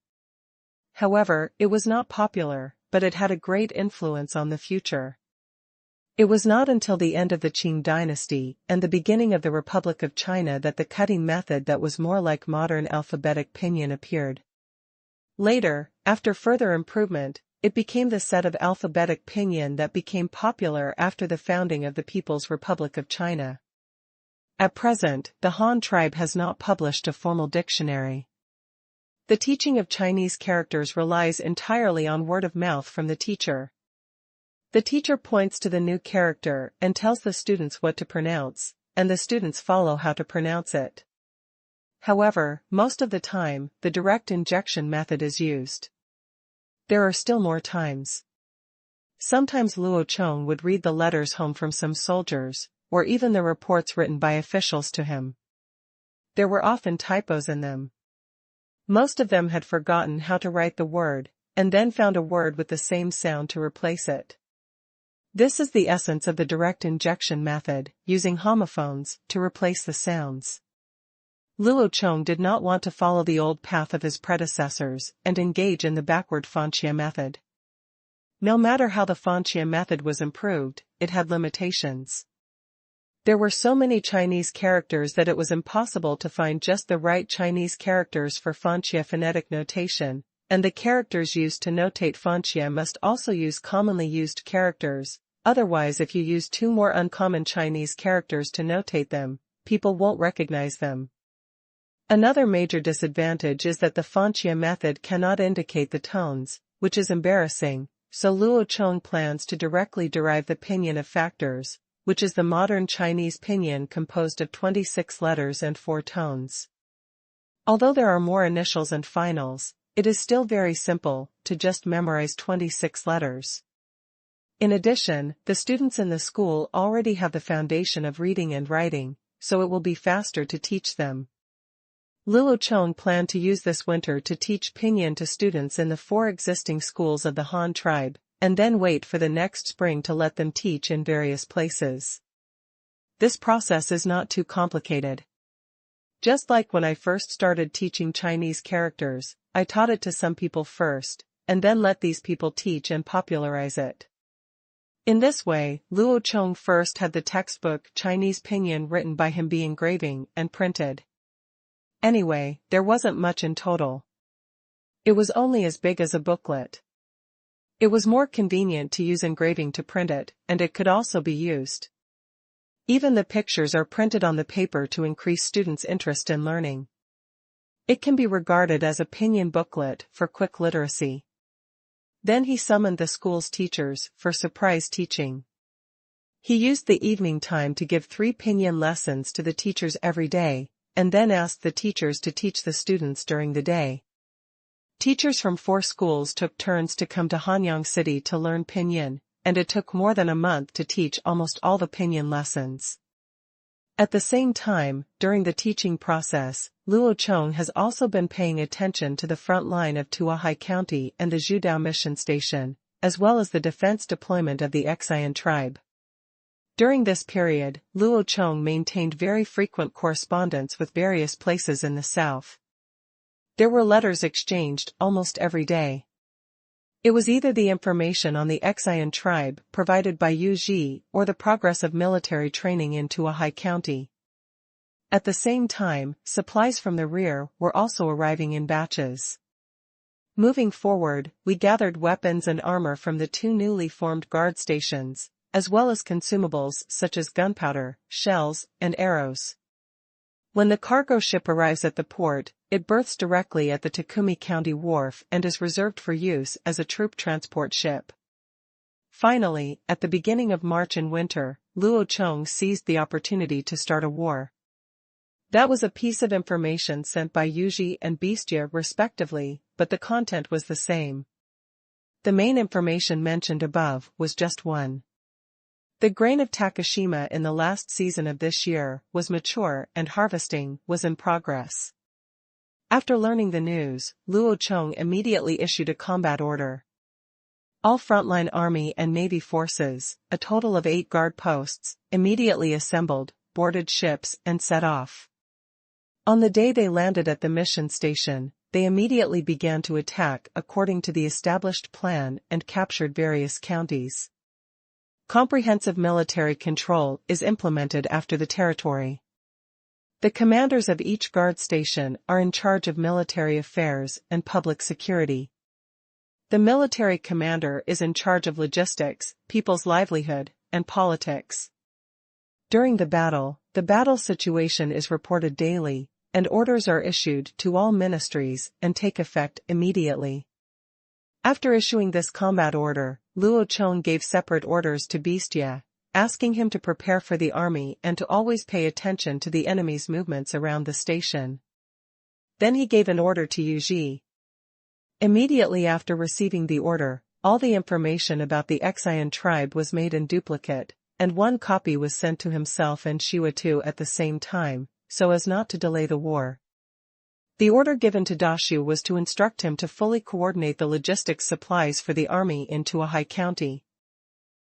Speaker 1: However, it was not popular, but it had a great influence on the future. It was not until the end of the Qing dynasty and the beginning of the Republic of China that the cutting method that was more like modern alphabetic pinyin appeared. Later, after further improvement, it became the set of alphabetic pinyin that became popular after the founding of the People's Republic of China. At present, the Han tribe has not published a formal dictionary. The teaching of Chinese characters relies entirely on word of mouth from the teacher. The teacher points to the new character and tells the students what to pronounce, and the students follow how to pronounce it. However, most of the time, the direct injection method is used. There are still more times. Sometimes Luo Chong would read the letters home from some soldiers, or even the reports written by officials to him. There were often typos in them. Most of them had forgotten how to write the word, and then found a word with the same sound to replace it. This is the essence of the direct injection method, using homophones to replace the sounds. Luo Chong did not want to follow the old path of his predecessors and engage in the backward Fanxia method. No matter how the Fanxia method was improved, it had limitations. There were so many Chinese characters that it was impossible to find just the right Chinese characters for Fanxia phonetic notation, and the characters used to notate Fanxia must also use commonly used characters, otherwise if you use two more uncommon Chinese characters to notate them, people won't recognize them. Another major disadvantage is that the Fanxia method cannot indicate the tones, which is embarrassing, so Luo Chong plans to directly derive the pinyin of factors, which is the modern Chinese pinyin composed of 26 letters and 4 tones. Although there are more initials and finals, it is still very simple to just memorize 26 letters. In addition, the students in the school already have the foundation of reading and writing, so it will be faster to teach them. Luo Chong planned to use this winter to teach pinyin to students in the 4 existing schools of the Han tribe, and then wait for the next spring to let them teach in various places. This process is not too complicated. Just like when I first started teaching Chinese characters, I taught it to some people first, and then let these people teach and popularize it. In this way, Luo Chong first had the textbook Chinese pinyin written by him be engraving and printed. Anyway, there wasn't much in total. It was only as big as a booklet. It was more convenient to use engraving to print it, and it could also be used. Even the pictures are printed on the paper to increase students' interest in learning. It can be regarded as a pinyin booklet for quick literacy. Then he summoned the school's teachers for surprise teaching. He used the evening time to give 3 pinyin lessons to the teachers every day, and then asked the teachers to teach the students during the day. Teachers from 4 schools took turns to come to Hanyang City to learn pinyin, and it took more than a month to teach almost all the pinyin lessons. At the same time, during the teaching process, Luo Chong has also been paying attention to the front line of Tuahai County and the Zhudao Mission Station, as well as the defense deployment of the Qingshu tribe. During this period, Luo Chong maintained very frequent correspondence with various places in the south. There were letters exchanged almost every day. It was either the information on the Qingshu tribe provided by Yu Ji or the progress of military training in Tuahai County. At the same time, supplies from the rear were also arriving in batches. Moving forward, we gathered weapons and armor from the 2 newly formed guard stations, as well as consumables such as gunpowder, shells, and arrows. When the cargo ship arrives at the port, it berths directly at the Takumi County wharf and is reserved for use as a troop transport ship. Finally, at the beginning of March in winter, Luo Chong seized the opportunity to start a war. That was a piece of information sent by Yuji and Bestia respectively, but the content was the same. The main information mentioned above was just one. The grain of Takashima in the last season of this year was mature and harvesting was in progress. After learning the news, Luo Chong immediately issued a combat order. All frontline army and navy forces, a total of 8 guard posts, immediately assembled, boarded ships and set off. On the day they landed at the mission station, they immediately began to attack according to the established plan and captured various counties. Comprehensive military control is implemented after the territory. The commanders of each guard station are in charge of military affairs and public security. The military commander is in charge of logistics, people's livelihood, and politics. During the battle situation is reported daily, and orders are issued to all ministries and take effect immediately. After issuing this combat order, Luo Chong gave separate orders to Bestia, asking him to prepare for the army and to always pay attention to the enemy's movements around the station. Then he gave an order to Yuji. Immediately after receiving the order, all the information about the Qingshu tribe was made in duplicate, and 1 copy was sent to himself and Shua too at the same time, so as not to delay the war. The order given to Dashu was to instruct him to fully coordinate the logistics supplies for the army in Tuahai County.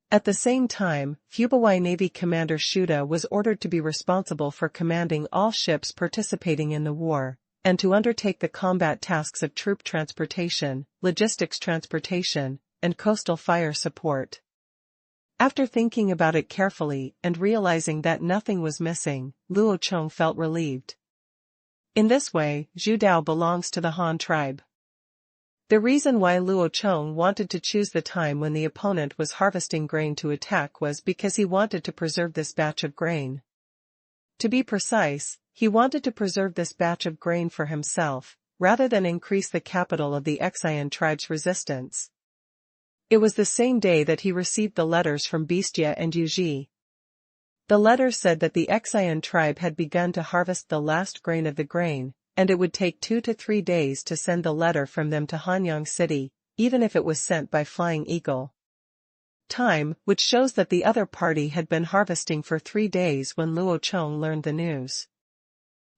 Speaker 1: At the same time, Fubawai Navy Commander Shuda was ordered to be responsible for commanding all ships participating in the war, and to undertake the combat tasks of troop transportation, logistics transportation, and coastal fire support. After thinking about it carefully and realizing that nothing was missing, Luo Chong felt relieved. In this way, Zhudao belongs to the Han tribe. The reason why Luo Chong wanted to choose the time when the opponent was harvesting grain to attack was because he wanted to preserve this batch of grain. To be precise, he wanted to preserve this batch of grain for himself, rather than increase the capital of the Qingshu tribe's resistance. It was the same day that he received the letters from Bestia and Yuji. The letter said that the Qingshu tribe had begun to harvest the last grain of the grain, and it would take 2 to 3 days to send the letter from them to Hanyang City, even if it was sent by Flying Eagle. Time, which shows that the other party had been harvesting for 3 days when Luo Chong learned the news.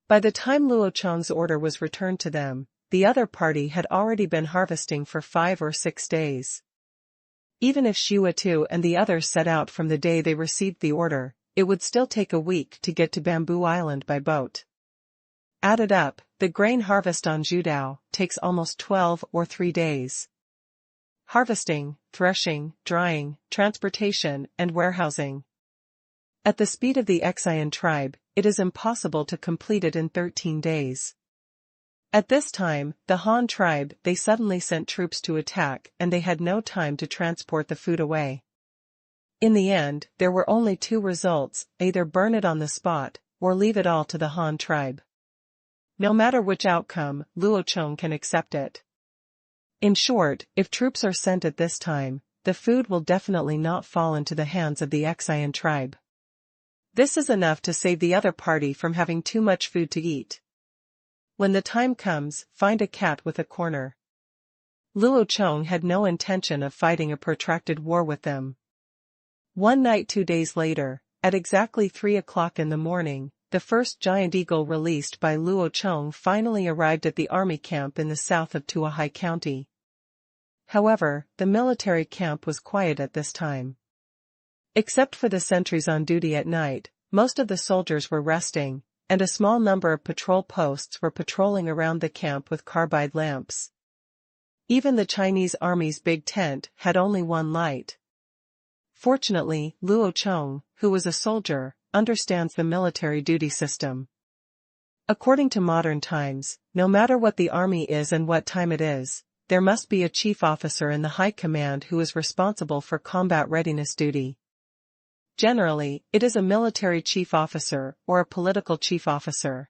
Speaker 1: By the time Luo Chong's order was returned to them, the other party had already been harvesting for 5 or 6 days. Even if Shua Tu and the others set out from the day they received the order, it would still take a week to get to Bamboo Island by boat. Added up, the grain harvest on Zhudao takes almost 12 or 3 days. Harvesting, threshing, drying, transportation, and warehousing. At the speed of the Qian tribe, it is impossible to complete it in 13 days. At this time, the Han tribe, they suddenly sent troops to attack and they had no time to transport the food away. In the end, there were only 2 results, either burn it on the spot, or leave it all to the Han tribe. No matter which outcome, Luo Chong can accept it. In short, if troops are sent at this time, the food will definitely not fall into the hands of the Qian tribe. This is enough to save the other party from having too much food to eat. When the time comes, find a cat with a corner. Luo Chong had no intention of fighting a protracted war with them. One night 2 days later, at exactly 3 o'clock in the morning, the first giant eagle released by Luo Chong finally arrived at the army camp in the south of Tuahai County. However, the military camp was quiet at this time. Except for the sentries on duty at night, most of the soldiers were resting, and a small number of patrol posts were patrolling around the camp with carbide lamps. Even the Chinese army's big tent had only one light. Fortunately, Luo Chong, who was a soldier, understands the military duty system. According to modern times, no matter what the army is and what time it is, there must be a chief officer in the high command who is responsible for combat readiness duty. Generally, it is a military chief officer or a political chief officer.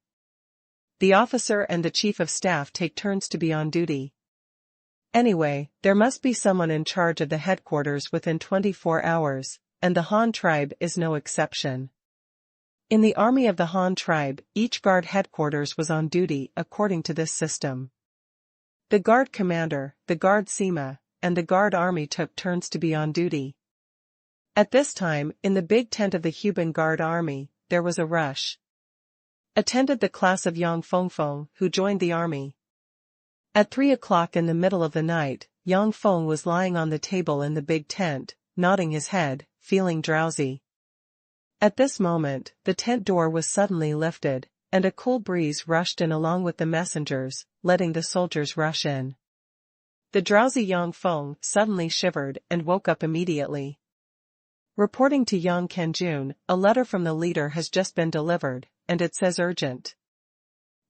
Speaker 1: The officer and the chief of staff take turns to be on duty. Anyway, there must be someone in charge of the headquarters within 24 hours, and the Han tribe is no exception. In the army of the Han tribe, each guard headquarters was on duty according to this system. The guard commander, the guard Sima, and the guard army took turns to be on duty. At this time, in the big tent of the Huban Guard army, there was a rush. Attended the class of Yang Fengfeng, who joined the army. At 3 o'clock in the middle of the night, Yang Feng was lying on the table in the big tent, nodding his head, feeling drowsy. At this moment, the tent door was suddenly lifted, and a cool breeze rushed in along with the messengers, letting the soldiers rush in. The drowsy Yang Feng suddenly shivered and woke up immediately. Reporting to Yang Kenjun, a letter from the leader has just been delivered, and it says urgent.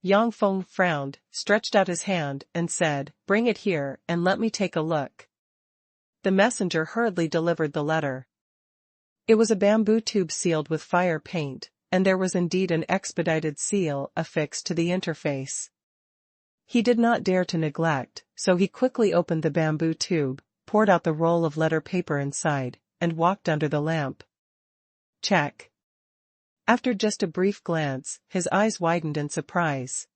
Speaker 1: Yang Feng frowned, stretched out his hand, and said, "Bring it here, and let me take a look." The messenger hurriedly delivered the letter. It was a bamboo tube sealed with fire paint, and there was indeed an expedited seal affixed to the interface. He did not dare to neglect, so he quickly opened the bamboo tube, poured out the roll of letter paper inside, and walked under the lamp. Check. After just a brief glance, his eyes widened in surprise.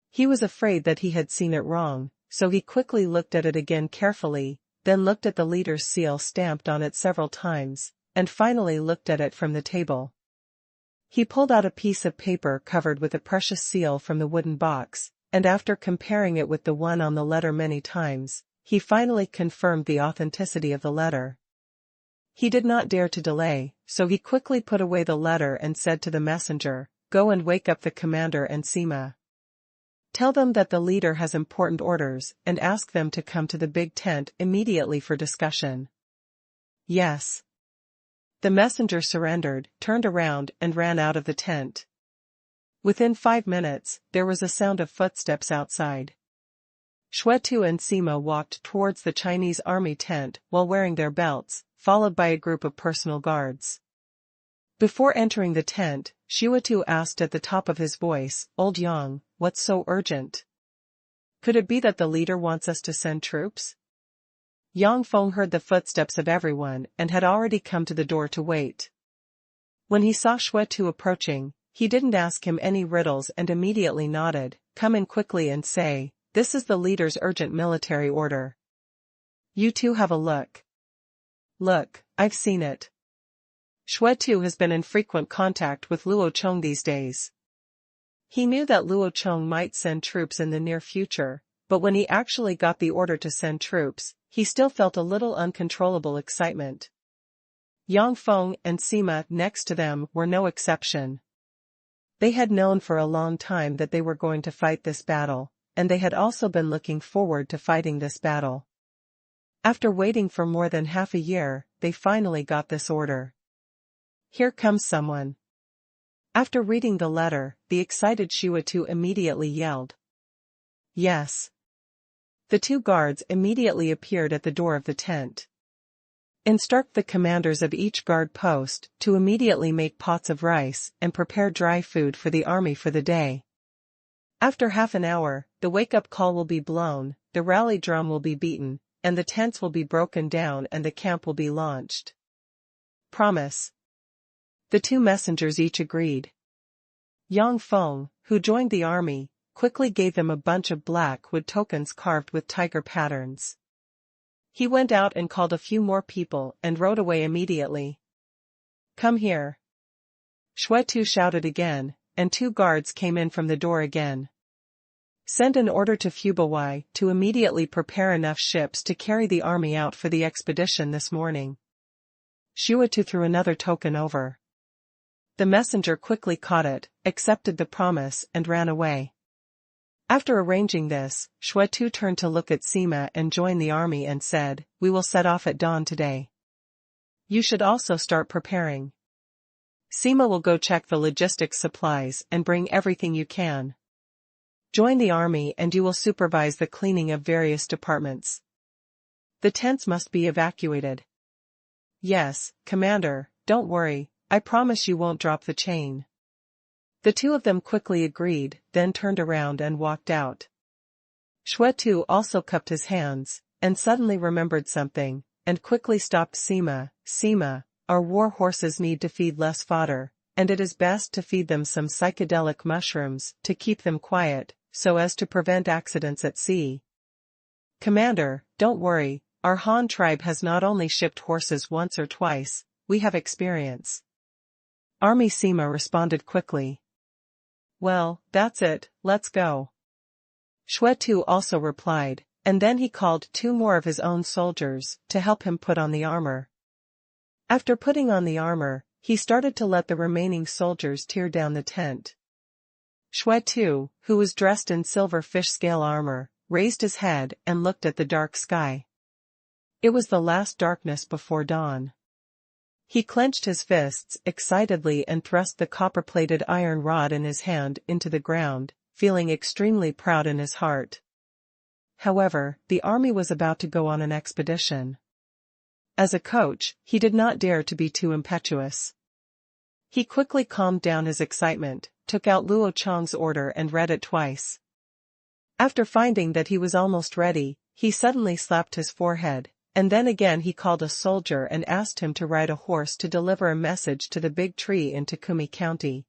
Speaker 1: He was afraid that he had seen it wrong, so he quickly looked at it again carefully, then looked at the leader's seal stamped on it several times, and finally looked at it from the table. He pulled out a piece of paper covered with a precious seal from the wooden box, and after comparing it with the one on the letter many times, he finally confirmed the authenticity of the letter. He did not dare to delay, so he quickly put away the letter and said to the messenger, "Go and wake up the commander and Sima. Tell them that the leader has important orders and ask them to come to the big tent immediately for discussion." Yes. The messenger surrendered, turned around and ran out of the tent. Within 5 minutes, there was a sound of footsteps outside. Xuetu and Sima walked towards the Chinese army tent while wearing their belts, followed by a group of personal guards. Before entering the tent, Xuetu asked at the top of his voice, "Old Yang, what's so urgent? Could it be that the leader wants us to send troops?" Yang Feng heard the footsteps of everyone and had already come to the door to wait. When he saw Xuetu approaching, he didn't ask him any riddles and immediately nodded, "Come in quickly and say, this is the leader's urgent military order. You two have a look." "Look, I've seen it." Xuetu has been in frequent contact with Luo Chong these days. He knew that Luo Chong might send troops in the near future, but when he actually got the order to send troops, he still felt a little uncontrollable excitement. Yang Feng and Sima next to them were no exception. They had known for a long time that they were going to fight this battle, and they had also been looking forward to fighting this battle. After waiting for more than half a year, they finally got this order. Here comes someone. After reading the letter, the excited Qingshu immediately yelled. Yes. The two guards immediately appeared at the door of the tent. Instruct the commanders of each guard post to immediately make pots of rice and prepare dry food for the army for the day. After half an hour, the wake-up call will be blown, the rally drum will be beaten, and the tents will be broken down and the camp will be launched. Promise. The two messengers each agreed. Yang Feng, who joined the army, quickly gave them a bunch of black wood tokens carved with tiger patterns. He went out and called a few more people and rode away immediately. Come here. Qingshu shouted again, and two guards came in from the door again. Send an order to Fubawai to immediately prepare enough ships to carry the army out for the expedition this morning. Qingshu threw another token over. The messenger quickly caught it, accepted the promise and ran away. After arranging this, Qingshu turned to look at Sima and join the army and said, We will set off at dawn today. You should also start preparing. Sima will go check the logistics supplies and bring everything you can. Join the army and you will supervise the cleaning of various departments. The tents must be evacuated. Yes, Commander, don't worry, I promise you won't drop the chain. The two of them quickly agreed, then turned around and walked out. Qingshu also cupped his hands, and suddenly remembered something, and quickly stopped Sima. Sima, our war horses need to feed less fodder, and it is best to feed them some psychedelic mushrooms to keep them quiet, so as to prevent accidents at sea. Commander, don't worry, our Han tribe has not only shipped horses once or twice, we have experience. Army Sima responded quickly. Well, that's it, let's go. Qingshu also replied, and then he called two more of his own soldiers to help him put on the armor. After putting on the armor, he started to let the remaining soldiers tear down the tent. Qingshu, who was dressed in silver fish scale armor, raised his head and looked at the dark sky. It was the last darkness before dawn. He clenched his fists excitedly and thrust the copper-plated iron rod in his hand into the ground, feeling extremely proud in his heart. However, the army was about to go on an expedition. As a coach, he did not dare to be too impetuous. He quickly calmed down his excitement, took out Luo Chong's order and read it twice. After finding that he was almost ready, he suddenly slapped his forehead. And then again he called a soldier and asked him to ride a horse to deliver a message to the big tree in Takumi County.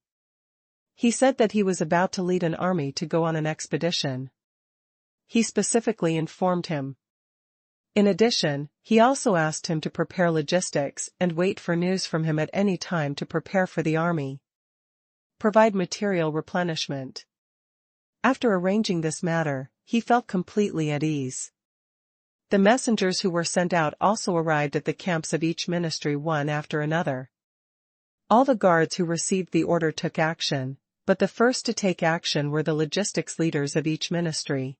Speaker 1: He said that he was about to lead an army to go on an expedition. He specifically informed him. In addition, he also asked him to prepare logistics and wait for news from him at any time to prepare for the army. Provide material replenishment. After arranging this matter, he felt completely at ease. The messengers who were sent out also arrived at the camps of each ministry one after another. All the guards who received the order took action, but the first to take action were the logistics leaders of each ministry.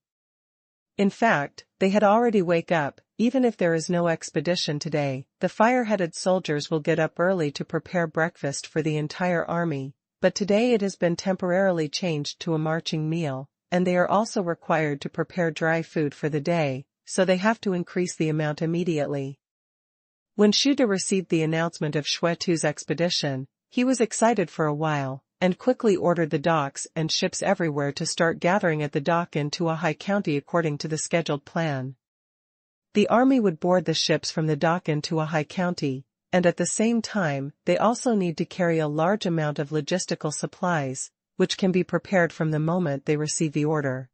Speaker 1: In fact, they had already wake up. Even if there is no expedition today, the fire-headed soldiers will get up early to prepare breakfast for the entire army, but today it has been temporarily changed to a marching meal, and they are also required to prepare dry food for the day, so they have to increase the amount immediately. When Qingshu received the announcement of Qingshu's expedition, he was excited for a while, and quickly ordered the docks and ships everywhere to start gathering at the dock in Tuahai County according to the scheduled plan. The army would board the ships from the dock in Tuahai County, and at the same time, they also need to carry a large amount of logistical supplies, which can be prepared from the moment they receive the order.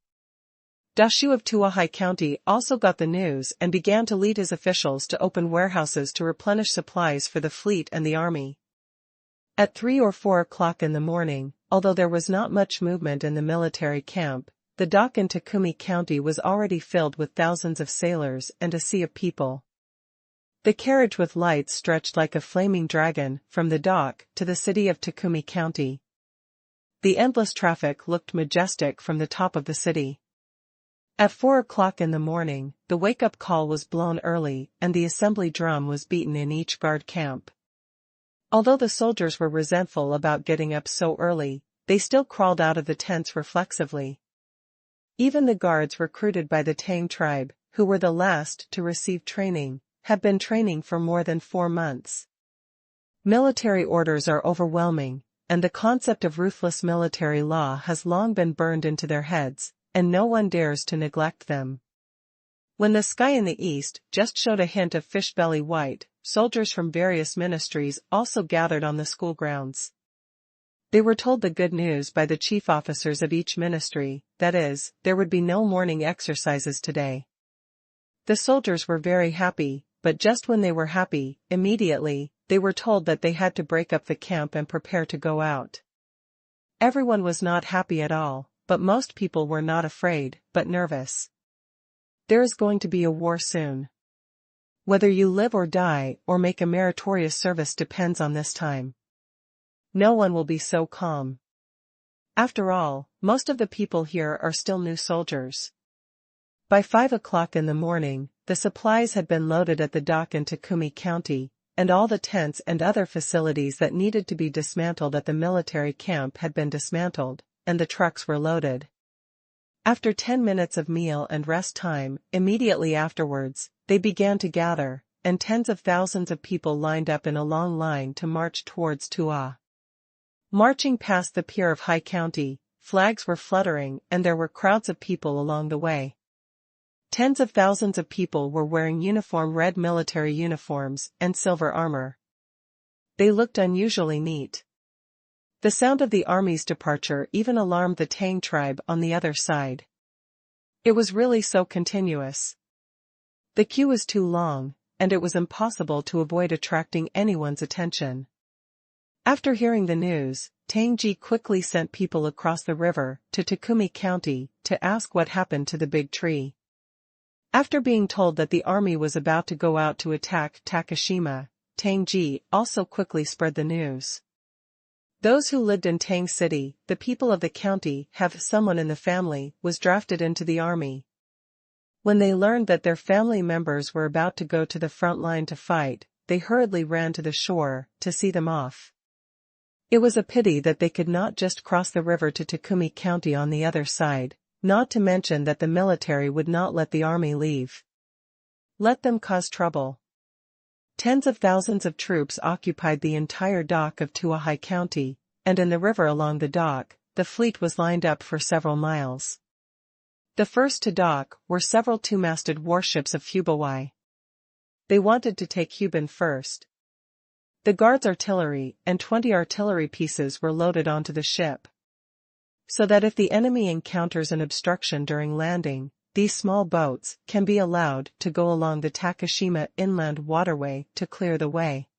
Speaker 1: Dashu of Tuahai County also got the news and began to lead his officials to open warehouses to replenish supplies for the fleet and the army. At 3 or 4 o'clock in the morning, although there was not much movement in the military camp, the dock in Takumi County was already filled with thousands of sailors and a sea of people. The carriage with lights stretched like a flaming dragon from the dock to the city of Takumi County. The endless traffic looked majestic from the top of the city. At 4 o'clock in the morning, the wake-up call was blown early and the assembly drum was beaten in each guard camp. Although the soldiers were resentful about getting up so early, they still crawled out of the tents reflexively. Even the guards recruited by the Tang tribe, who were the last to receive training, had been training for more than 4 months. Military orders are overwhelming, and the concept of ruthless military law has long been burned into their heads, and no one dares to neglect them. When the sky in the east just showed a hint of fish-belly white, soldiers from various ministries also gathered on the school grounds. They were told the good news by the chief officers of each ministry, that is, there would be no morning exercises today. The soldiers were very happy, but just when they were happy, immediately, they were told that they had to break up the camp and prepare to go out. Everyone was not happy at all, but most people were not afraid, but nervous. There is going to be a war soon. Whether you live or die or make a meritorious service depends on this time. No one will be so calm. After all, most of the people here are still new soldiers. By 5 o'clock in the morning, the supplies had been loaded at the dock in Takumi County, and all the tents and other facilities that needed to be dismantled at the military camp had been dismantled, and the trucks were loaded. After 10 minutes of meal and rest time, immediately afterwards, they began to gather, and tens of thousands of people lined up in a long line to march towards Tua. Marching past the pier of High County, flags were fluttering and there were crowds of people along the way. Tens of thousands of people were wearing uniform red military uniforms and silver armor. They looked unusually neat. The sound of the army's departure even alarmed the Tang tribe on the other side. It was really so continuous. The queue was too long, and it was impossible to avoid attracting anyone's attention. After hearing the news, Tangji quickly sent people across the river to Takumi County to ask what happened to the big tree. After being told that the army was about to go out to attack Takashima, Tangji also quickly spread the news. Those who lived in Tang City, the people of the county, have someone in the family, was drafted into the army. When they learned that their family members were about to go to the front line to fight, they hurriedly ran to the shore to see them off. It was a pity that they could not just cross the river to Takumi County on the other side, not to mention that the military would not let the army leave. Let them cause trouble. Tens of thousands of troops occupied the entire dock of Tuahai County, and in the river along the dock, the fleet was lined up for several miles. The first to dock were several two-masted warships of Fubawai. They wanted to take Hubin first. The guard's artillery and 20 artillery pieces were loaded onto the ship. So that if the enemy encounters an obstruction during landing, these small boats can be allowed to go along the Takashima inland waterway to clear the way.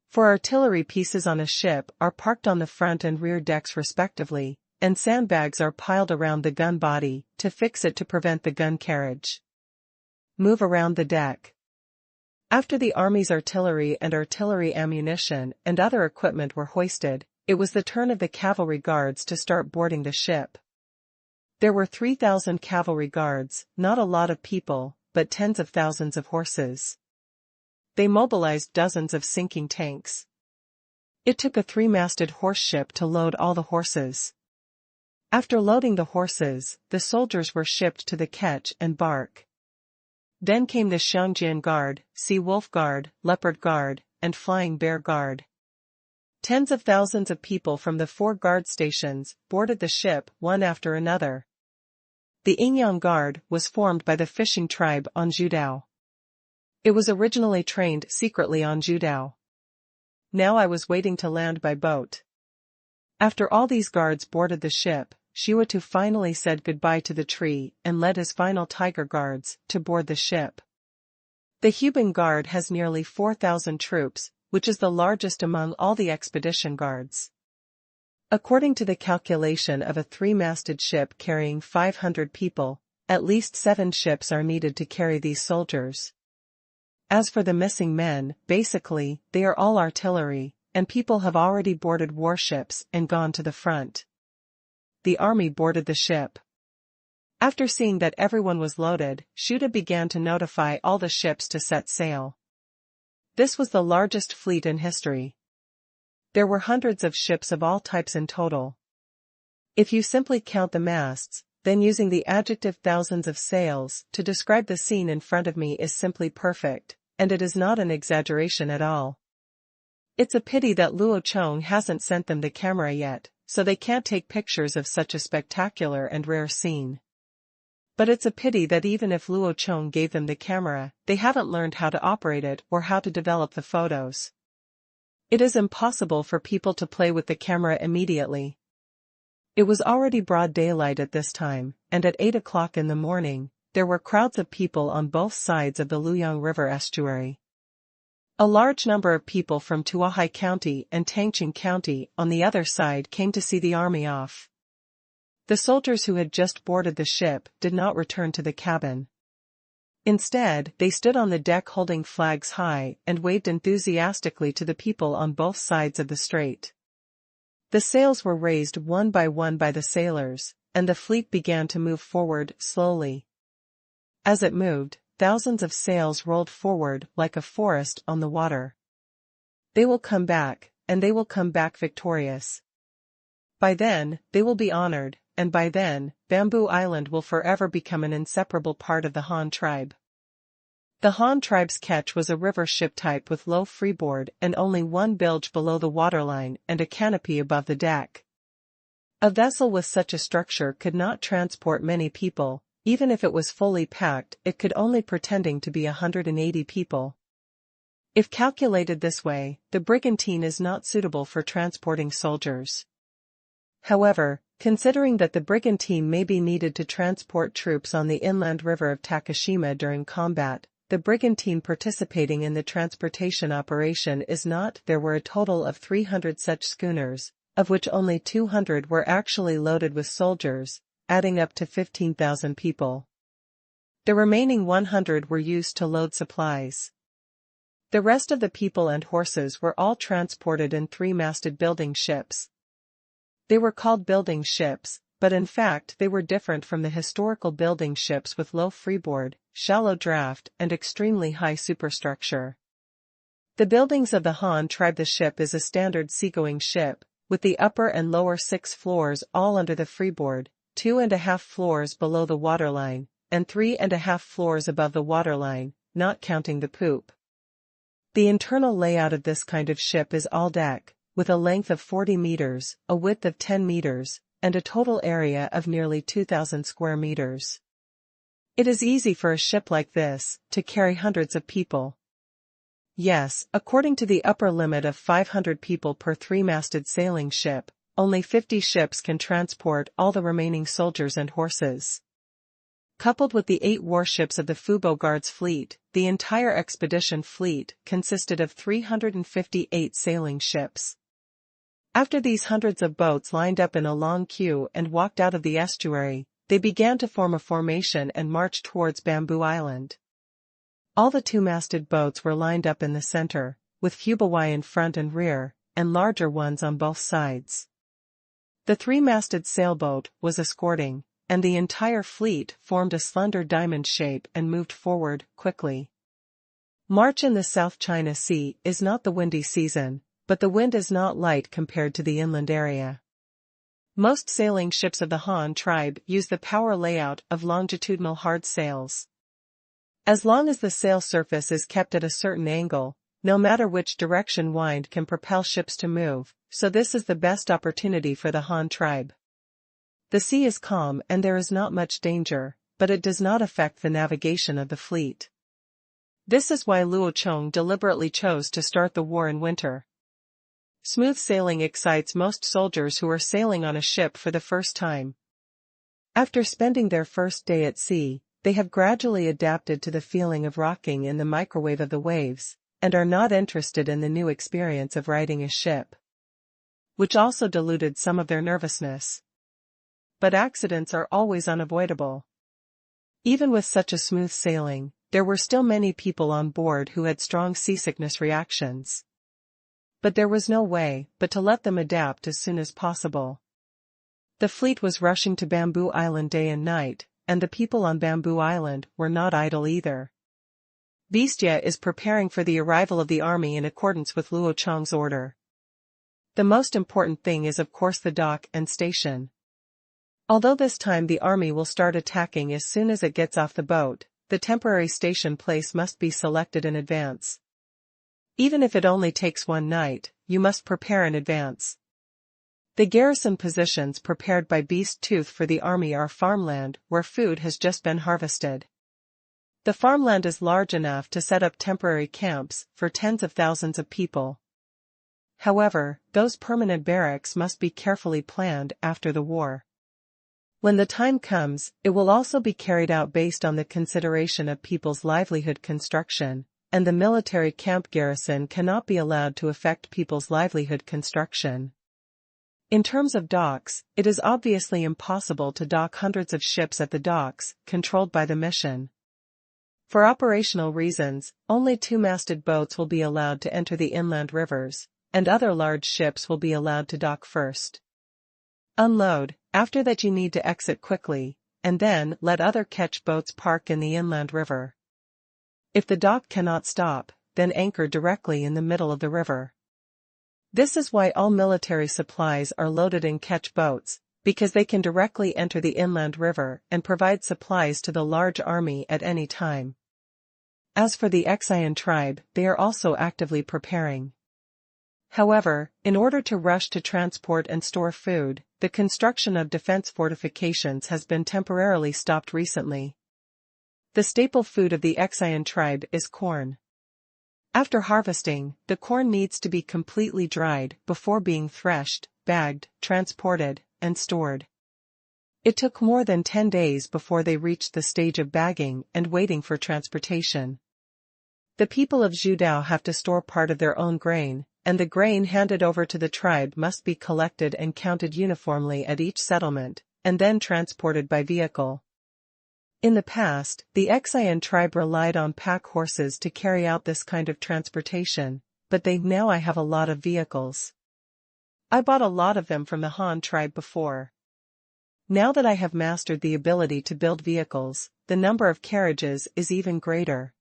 Speaker 1: For artillery pieces on a ship are parked on the front and rear decks respectively, and sandbags are piled around the gun body to fix it to prevent the gun carriage. Move around the deck. After the army's artillery and artillery ammunition and other equipment were hoisted, it was the turn of the cavalry guards to start boarding the ship. There were 3,000 cavalry guards, not a lot of people, but tens of thousands of horses. They mobilized dozens of sinking tanks. It took a 3-masted horse ship to load all the horses. After loading the horses, the soldiers were shipped to the ketch and bark. Then came the Xiangjin Guard, Sea Wolf Guard, Leopard Guard, and Flying Bear Guard. Tens of thousands of people from the 4 guard stations boarded the ship one after another. The Yingyang Guard was formed by the fishing tribe on Judao. It was originally trained secretly on Judao. Now I was waiting to land by boat. After all these guards boarded the ship, Shiwatu finally said goodbye to the tree and led his final tiger guards to board the ship. The Hubin Guard has nearly 4,000 troops, which is the largest among all the expedition guards. According to the calculation of a 3-masted ship carrying 500 people, at least 7 ships are needed to carry these soldiers. As for the missing men, basically, they are all artillery, and people have already boarded warships and gone to the front. the army boarded the ship. After seeing that everyone was loaded, Shuda began to notify all the ships to set sail. This was the largest fleet in history. There were hundreds of ships of all types in total. If you simply count the masts, then using the adjective thousands of sails to describe the scene in front of me is simply perfect, and it is not an exaggeration at all. It's a pity that Luo Chong hasn't sent them the camera yet, so they can't take pictures of such a spectacular and rare scene. But it's a pity that even if Luo Chong gave them the camera, they haven't learned how to operate it or how to develop the photos. It is impossible for people to play with the camera immediately. It was already broad daylight at this time, and at 8 o'clock in the morning, there were crowds of people on both sides of the Luyang River estuary. A large number of people from Tuahai County and Tangqing County on the other side came to see the army off. The soldiers who had just boarded the ship did not return to the cabin. Instead, they stood on the deck holding flags high and waved enthusiastically to the people on both sides of the strait. The sails were raised one by the sailors, and the fleet began to move forward slowly. As it moved, thousands of sails rolled forward like a forest on the water. They will come back, and they will come back victorious. By then, they will be honored, and by then, Bamboo Island will forever become an inseparable part of the Han tribe. The Han tribe's ketch was a river ship type with low freeboard and only one bilge below the waterline and a canopy above the deck. A vessel with such a structure could not transport many people. Even if it was fully packed, it could only pretending to be 180 people. If calculated this way, the brigantine is not suitable for transporting soldiers. However, considering that the brigantine may be needed to transport troops on the inland river of Takashima during combat, the brigantine participating in the transportation operation is not. There were a total of 300 such schooners, of which only 200 were actually loaded with soldiers, adding up to 15,000 people. The remaining 100 were used to load supplies. The rest of the people and horses were all transported in three-masted building ships. They were called building ships, but in fact they were different from the historical building ships with low freeboard, shallow draft, and extremely high superstructure. The buildings of the Han tribe. The ship is a standard seagoing ship, with the upper and lower 6 floors all under the freeboard, 2.5 floors below the waterline, and 3.5 floors above the waterline, not counting the poop. The internal layout of this kind of ship is all deck, with a length of 40 meters, a width of 10 meters, and a total area of nearly 2,000 square meters. It is easy for a ship like this to carry hundreds of people. Yes, according to the upper limit of 500 people per three-masted sailing ship, only 50 ships can transport all the remaining soldiers and horses. Coupled with the 8 warships of the Fubo Guards fleet, the entire expedition fleet consisted of 358 sailing ships. After these hundreds of boats lined up in a long queue and walked out of the estuary, they began to form a formation and march towards Bamboo Island. All the 2-masted boats were lined up in the center, with Fubawai in front and rear, and larger ones on both sides. The 3-masted sailboat was escorting, and the entire fleet formed a slender diamond shape and moved forward quickly. March in the South China Sea is not the windy season, but the wind is not light compared to the inland area. Most sailing ships of the Han tribe use the power layout of longitudinal hard sails. As long as the sail surface is kept at a certain angle, no matter which direction wind can propel ships to move, so this is the best opportunity for the Han tribe. The sea is calm and there is not much danger, but it does not affect the navigation of the fleet. This is why Luo Chong deliberately chose to start the war in winter. Smooth sailing excites most soldiers who are sailing on a ship for the first time. After spending their first day at sea, they have gradually adapted to the feeling of rocking in the microwave of the waves, and are not interested in the new experience of riding a ship, which also diluted some of their nervousness. But accidents are always unavoidable. Even with such a smooth sailing, there were still many people on board who had strong seasickness reactions. But there was no way but to let them adapt as soon as possible. The fleet was rushing to Bamboo Island day and night, and the people on Bamboo Island were not idle either. Bestia is preparing for the arrival of the army in accordance with Luo Chong's order. The most important thing is of course the dock and station. Although this time the army will start attacking as soon as it gets off the boat, the temporary station place must be selected in advance. Even if it only takes one night, you must prepare in advance. The garrison positions prepared by Beast Tooth for the army are farmland where food has just been harvested. The farmland is large enough to set up temporary camps for tens of thousands of people. However, those permanent barracks must be carefully planned after the war. When the time comes, it will also be carried out based on the consideration of people's livelihood construction, and the military camp garrison cannot be allowed to affect people's livelihood construction. In terms of docks, it is obviously impossible to dock hundreds of ships at the docks, controlled by the mission. For operational reasons, only two-masted boats will be allowed to enter the inland rivers, and other large ships will be allowed to dock first. Unload, after that you need to exit quickly, and then let other ketch boats park in the inland river. If the dock cannot stop, then anchor directly in the middle of the river. This is why all military supplies are loaded in ketch boats, because they can directly enter the inland river and provide supplies to the large army at any time. As for the Qingshu tribe, they are also actively preparing. However, in order to rush to transport and store food, the construction of defense fortifications has been temporarily stopped recently. The staple food of the Qingshu tribe is corn. After harvesting, the corn needs to be completely dried before being threshed, bagged, transported, and stored. It took more than 10 days before they reached the stage of bagging and waiting for transportation. The people of Zhudao have to store part of their own grain, and the grain handed over to the tribe must be collected and counted uniformly at each settlement, and then transported by vehicle. In the past, the Qingshu tribe relied on pack horses to carry out this kind of transportation, but now I have a lot of vehicles. I bought a lot of them from the Han tribe before. Now that I have mastered the ability to build vehicles, the number of carriages is even greater.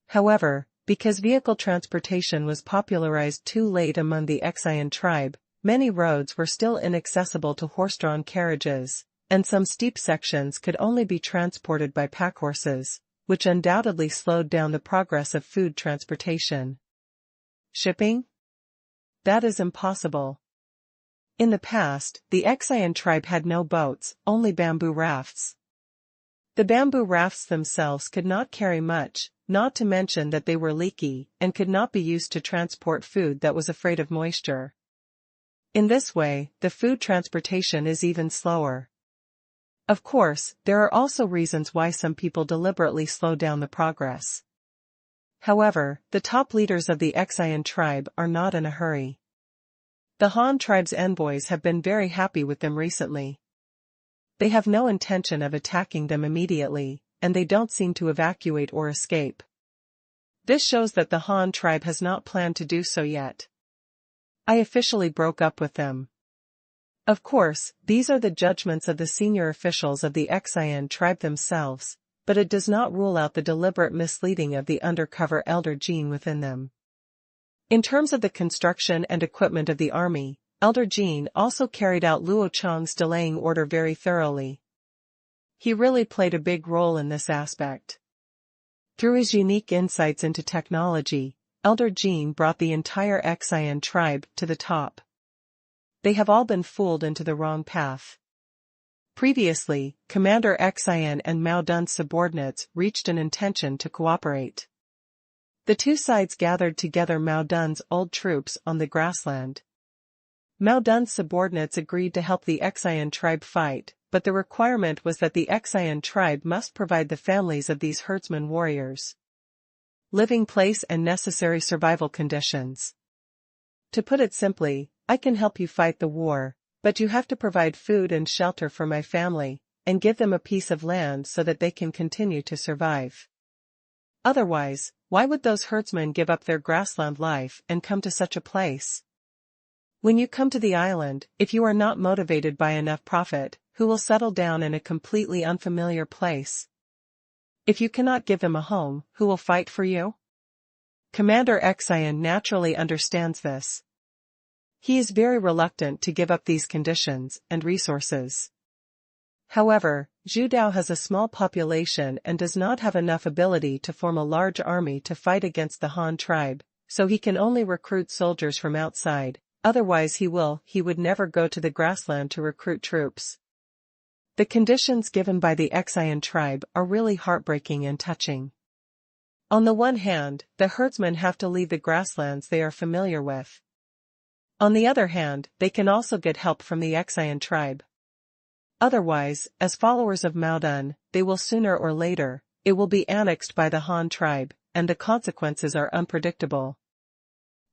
Speaker 1: However, because vehicle transportation was popularized too late among the Qingshu tribe, many roads were still inaccessible to horse-drawn carriages, and some steep sections could only be transported by pack horses, which undoubtedly slowed down the progress of food transportation. Shipping? That is impossible. In the past, the Qingshu tribe had no boats, only bamboo rafts. The bamboo rafts themselves could not carry much, not to mention that they were leaky, and could not be used to transport food that was afraid of moisture. In this way, the food transportation is even slower. Of course, there are also reasons why some people deliberately slow down the progress. However, the top leaders of the Qingshu tribe are not in a hurry. The Han tribe's envoys have been very happy with them recently. They have no intention of attacking them immediately, and they don't seem to evacuate or escape. This shows that the Han tribe has not planned to do so yet. I officially broke up with them. Of course, these are the judgments of the senior officials of the Qingshu tribe themselves, but it does not rule out the deliberate misleading of the undercover elder gene within them. In terms of the construction and equipment of the army, Elder Gene also carried out Luo Chong's delaying order very thoroughly. He really played a big role in this aspect. Through his unique insights into technology, Elder Gene brought the entire Qingshu tribe to the top. They have all been fooled into the wrong path. Previously, Commander Qingshu and Mao Dun's subordinates reached an intention to cooperate. The two sides gathered together Mao Dun's old troops on the grassland. Mao Dun's subordinates agreed to help the Qingshu tribe fight, but the requirement was that the Qingshu tribe must provide the families of these herdsmen warriors living place and necessary survival conditions. To put it simply, I can help you fight the war, but you have to provide food and shelter for my family, and give them a piece of land so that they can continue to survive. Otherwise, why would those herdsmen give up their grassland life and come to such a place? When you come to the island, if you are not motivated by enough profit, who will settle down in a completely unfamiliar place? If you cannot give them a home, who will fight for you? Commander Xian naturally understands this. He is very reluctant to give up these conditions and resources. However, Zhu Dao has a small population and does not have enough ability to form a large army to fight against the Han tribe, so he can only recruit soldiers from outside, otherwise he would never go to the grassland to recruit troops. The conditions given by the Xian tribe are really heartbreaking and touching. On the one hand, the herdsmen have to leave the grasslands they are familiar with. On the other hand, they can also get help from the Xian tribe. Otherwise, as followers of Mao Dun, they will sooner or later, it will be annexed by the Han tribe, and the consequences are unpredictable.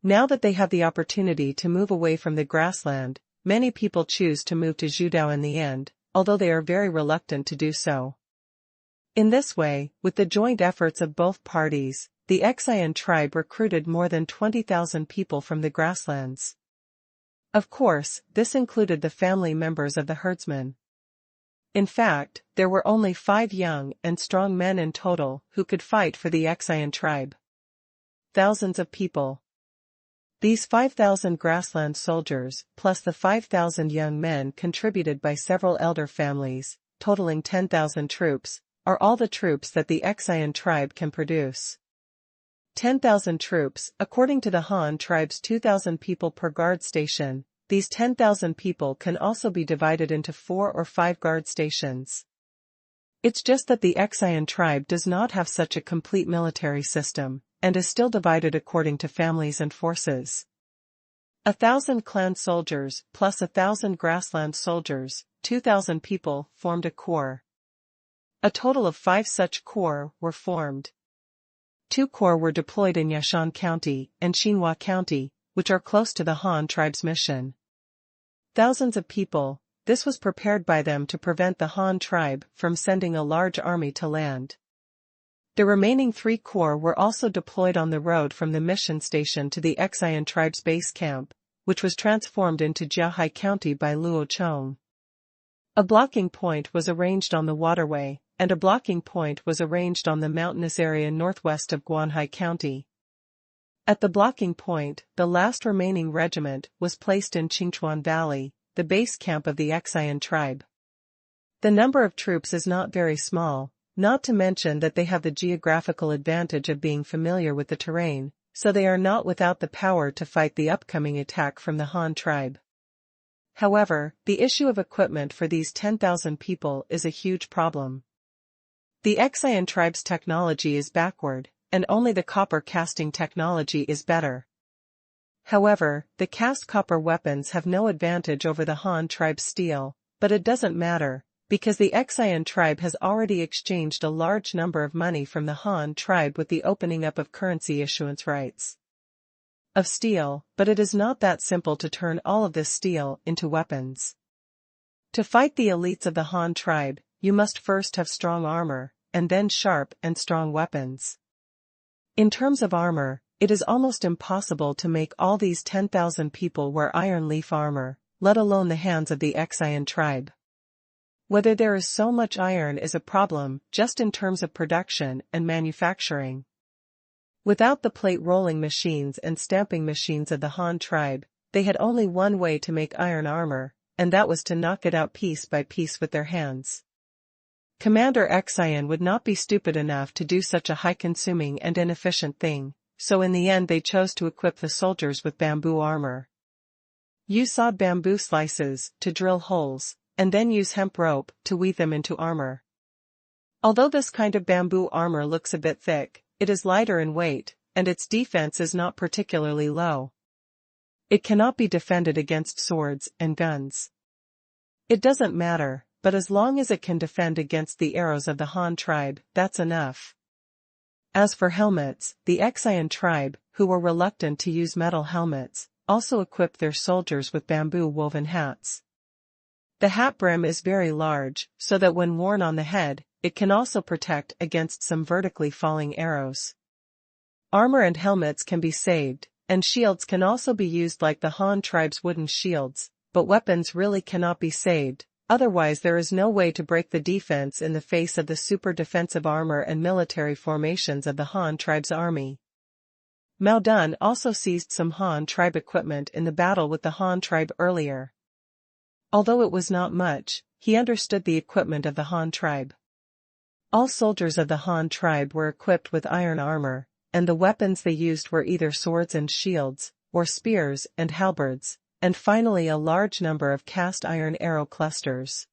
Speaker 1: Now that they have the opportunity to move away from the grassland, many people choose to move to Zhudao in the end, although they are very reluctant to do so. In this way, with the joint efforts of both parties, the Xian tribe recruited more than 20,000 people from the grasslands. Of course, this included the family members of the herdsmen. In fact, there were only 5 young and strong men in total who could fight for the Xian tribe. Thousands of people. These 5,000 grassland soldiers, plus the 5,000 young men contributed by several elder families, totaling 10,000 troops, are all the troops that the Xian tribe can produce. 10,000 troops, according to the Han tribe's 2,000 people per guard station. These 10,000 people can also be divided into 4 or 5 guard stations. It's just that the Xian tribe does not have such a complete military system, and is still divided according to families and forces. 1,000 clan soldiers, plus 1,000 grassland soldiers, 2,000 people, formed a corps. A total of 5 such corps were formed. 2 corps were deployed in Yashan County and Xinhua County, which are close to the Han tribe's mission. Thousands of people, this was prepared by them to prevent the Han tribe from sending a large army to land. The remaining 3 corps were also deployed on the road from the mission station to the Xian tribe's base camp, which was transformed into Jiahai County by Luo Chong. A blocking point was arranged on the waterway, and a blocking point was arranged on the mountainous area northwest of Guanhai County. At the blocking point, the last remaining regiment was placed in Qingchuan Valley, the base camp of the Xian tribe. The number of troops is not very small, not to mention that they have the geographical advantage of being familiar with the terrain, so they are not without the power to fight the upcoming attack from the Han tribe. However, the issue of equipment for these 10,000 people is a huge problem. The Xian tribe's technology is backward, and only the copper casting technology is better. However, the cast copper weapons have no advantage over the Han tribe's steel, but it doesn't matter, because the Xian tribe has already exchanged a large number of money from the Han tribe with the opening up of currency issuance rights of steel, but it is not that simple to turn all of this steel into weapons. To fight the elites of the Han tribe, you must first have strong armor, and then sharp and strong weapons. In terms of armor, it is almost impossible to make all these 10,000 people wear iron leaf armor, let alone the hands of the Xian tribe. Whether there is so much iron is a problem just in terms of production and manufacturing. Without the plate rolling machines and stamping machines of the Han tribe, they had only one way to make iron armor, and that was to knock it out piece by piece with their hands. Commander Xian would not be stupid enough to do such a high-consuming and inefficient thing, so in the end they chose to equip the soldiers with bamboo armor. Use sawed bamboo slices to drill holes, and then use hemp rope to weave them into armor. Although this kind of bamboo armor looks a bit thick, it is lighter in weight, and its defense is not particularly low. It cannot be defended against swords and guns. It doesn't matter, but as long as it can defend against the arrows of the Han tribe, that's enough. As for helmets, the Xian tribe, who were reluctant to use metal helmets, also equipped their soldiers with bamboo-woven hats. The hat brim is very large, so that when worn on the head, it can also protect against some vertically falling arrows. Armor and helmets can be saved, and shields can also be used like the Han tribe's wooden shields, but weapons really cannot be saved, otherwise there is no way to break the defense in the face of the super defensive armor and military formations of the Han tribe's army. Mao Dun also seized some Han tribe equipment in the battle with the Han tribe earlier. Although it was not much, he understood the equipment of the Han tribe. All soldiers of the Han tribe were equipped with iron armor, and the weapons they used were either swords and shields, or spears and halberds, and finally a large number of cast iron arrow clusters.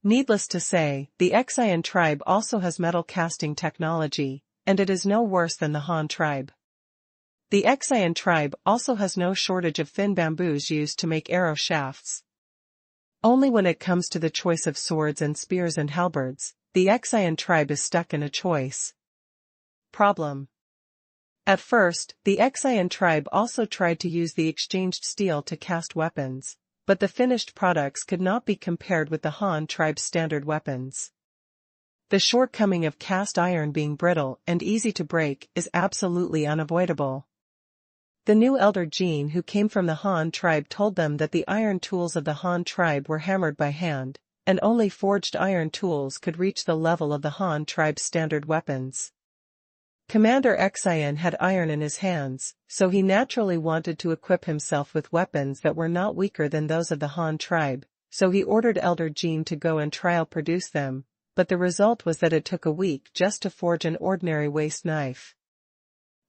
Speaker 1: Needless to say, the Qian tribe also has metal casting technology, and it is no worse than the Han tribe. The Qian tribe also has no shortage of thin bamboos used to make arrow shafts. Only when it comes to the choice of swords and spears and halberds, the Qian tribe is stuck in a choice problem. At first, the Qian tribe also tried to use the exchanged steel to cast weapons, but the finished products could not be compared with the Han tribe's standard weapons. The shortcoming of cast iron being brittle and easy to break is absolutely unavoidable. The new elder Jin who came from the Han tribe told them that the iron tools of the Han tribe were hammered by hand, and only forged iron tools could reach the level of the Han tribe's standard weapons. Commander Qian had iron in his hands, so he naturally wanted to equip himself with weapons that were not weaker than those of the Han tribe, so he ordered Elder Jin to go and trial produce them, but the result was that it took a week just to forge an ordinary waist knife.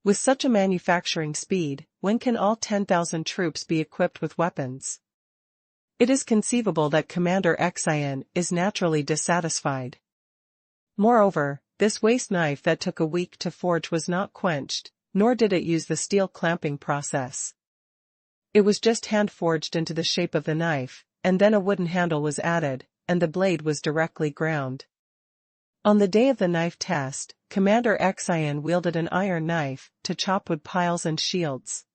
Speaker 1: With such a manufacturing speed, when can all 10,000 troops be equipped with weapons? It is conceivable that Commander Qian is naturally dissatisfied. Moreover, this waist knife that took a week to forge was not quenched, nor did it use the steel clamping process. It was just hand-forged into the shape of the knife, and then a wooden handle was added, and the blade was directly ground. On the day of the knife test, Commander Qian wielded an iron knife to chop wood piles and shields.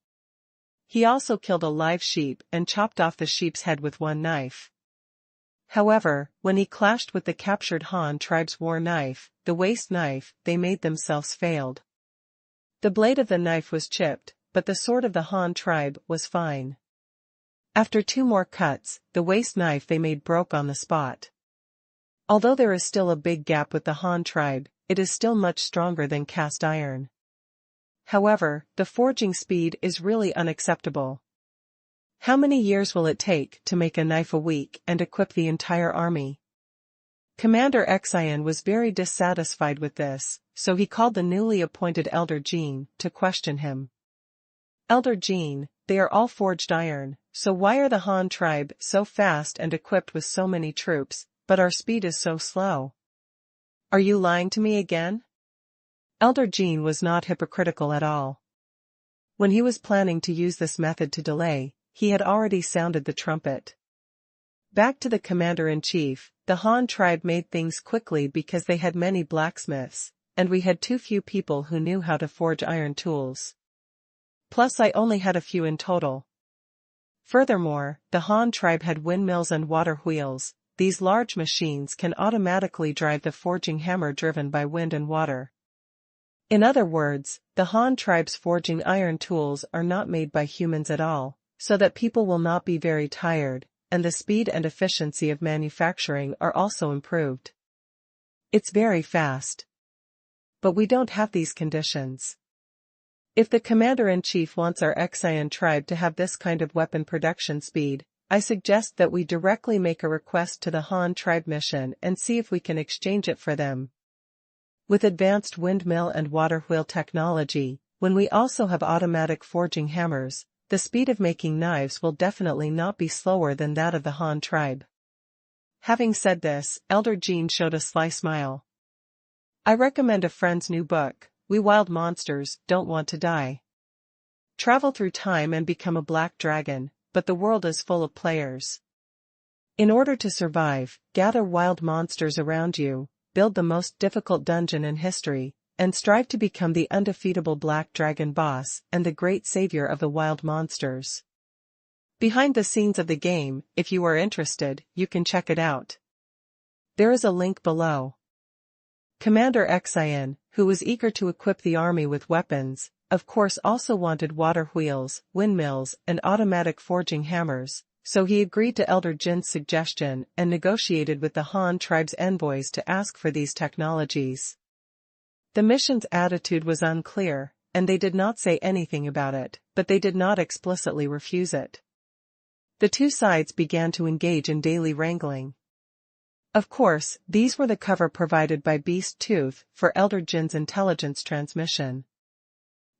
Speaker 1: He also killed a live sheep and chopped off the sheep's head with one knife. However, when he clashed with the captured Han tribe's war knife, the waist knife they made themselves failed. The blade of the knife was chipped, but the sword of the Han tribe was fine. After 2 more cuts, the waist knife they made broke on the spot. Although there is still a big gap with the Han tribe, it is still much stronger than cast iron. However, the forging speed is really unacceptable. How many years will it take to make a knife a week and equip the entire army? Commander Qian was very dissatisfied with this, so he called the newly appointed Elder Jin to question him. Elder Jin, they are all forged iron, so why are the Han tribe so fast and equipped with so many troops, but our speed is so slow? Are you lying to me again? Elder Jin was not hypocritical at all. When he was planning to use this method to delay, he had already sounded the trumpet. Back to the commander-in-chief, the Han tribe made things quickly because they had many blacksmiths, and we had too few people who knew how to forge iron tools. Plus I only had a few in total. Furthermore, the Han tribe had windmills and water wheels. These large machines can automatically drive the forging hammer driven by wind and water. In other words, the Han tribe's forging iron tools are not made by humans at all, so that people will not be very tired, and the speed and efficiency of manufacturing are also improved. It's very fast. But we don't have these conditions. If the commander-in-chief wants our Qian tribe to have this kind of weapon production speed, I suggest that we directly make a request to the Han tribe mission and see if we can exchange it for them. With advanced windmill and water wheel technology, when we also have automatic forging hammers, the speed of making knives will definitely not be slower than that of the Han tribe. Having said this, Elder Jin showed a sly smile. I recommend a friend's new book, We Wild Monsters Don't Want to Die. Travel through time and become a black dragon, but the world is full of players. In order to survive, gather wild monsters around you, build the most difficult dungeon in history, and strive to become the undefeatable Black Dragon boss and the great savior of the wild monsters. Behind the scenes of the game, if you are interested, you can check it out. There is a link below. Commander Qian, who was eager to equip the army with weapons, of course, also wanted water wheels, windmills, and automatic forging hammers, so he agreed to Elder Jin's suggestion and negotiated with the Han tribe's envoys to ask for these technologies. The mission's attitude was unclear, and they did not say anything about it, but they did not explicitly refuse it. The two sides began to engage in daily wrangling. Of course, these were the cover provided by Beast Tooth for Elder Jin's intelligence transmission.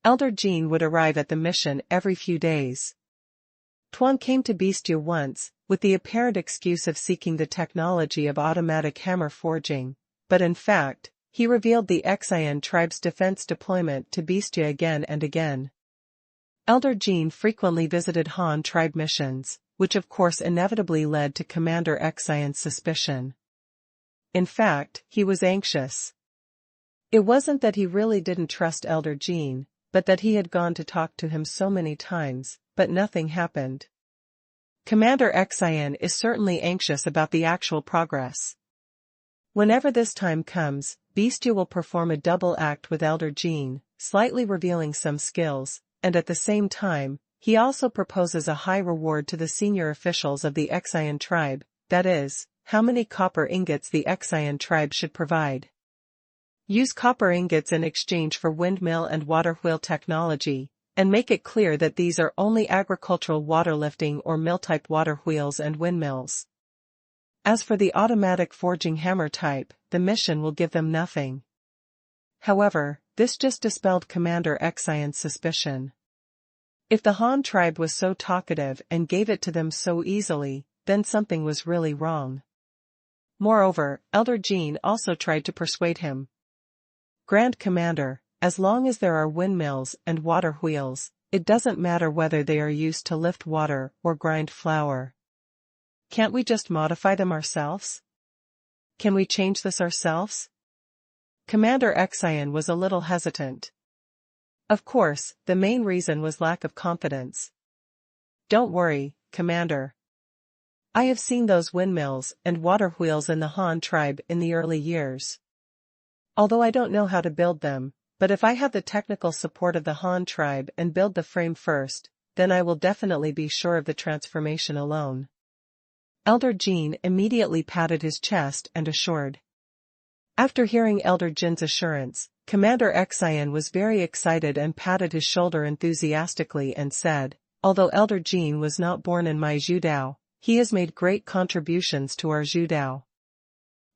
Speaker 1: Elder Jin would arrive at the mission every few days. Tuan came to Beastia once, with the apparent excuse of seeking the technology of automatic hammer forging, but in fact, he revealed the Xian tribe's defense deployment to Beastia again and again. Elder Jin frequently visited Han tribe missions, which of course inevitably led to Commander Xian's suspicion. In fact, he was anxious. It wasn't that he really didn't trust Elder Jin, but that he had gone to talk to him so many times, but nothing happened. Commander Xian is certainly anxious about the actual progress. Whenever this time comes, Beastia will perform a double act with Elder Jin, slightly revealing some skills, and at the same time, he also proposes a high reward to the senior officials of the Xian tribe, that is, how many copper ingots the Xian tribe should provide. Use copper ingots in exchange for windmill and water wheel technology, and make it clear that these are only agricultural water-lifting or mill-type water wheels and windmills. As for the automatic forging hammer type, the mission will give them nothing. However, this just dispelled Commander Xian's suspicion. If the Han tribe was so talkative and gave it to them so easily, then something was really wrong. Moreover, Elder Jin also tried to persuade him. Grand Commander, as long as there are windmills and water wheels, it doesn't matter whether they are used to lift water or grind flour. Can't we just modify them ourselves? Can we change this ourselves? Commander Xian was a little hesitant. Of course, the main reason was lack of confidence. Don't worry, Commander. I have seen those windmills and water wheels in the Han tribe in the early years. Although I don't know how to build them, but if I have the technical support of the Han tribe and build the frame first, then I will definitely be sure of the transformation alone. Elder Jin immediately patted his chest and assured. After hearing Elder Jin's assurance, Commander Xian was very excited and patted his shoulder enthusiastically and said, although Elder Jin was not born in my Zhudao, he has made great contributions to our Zhudao.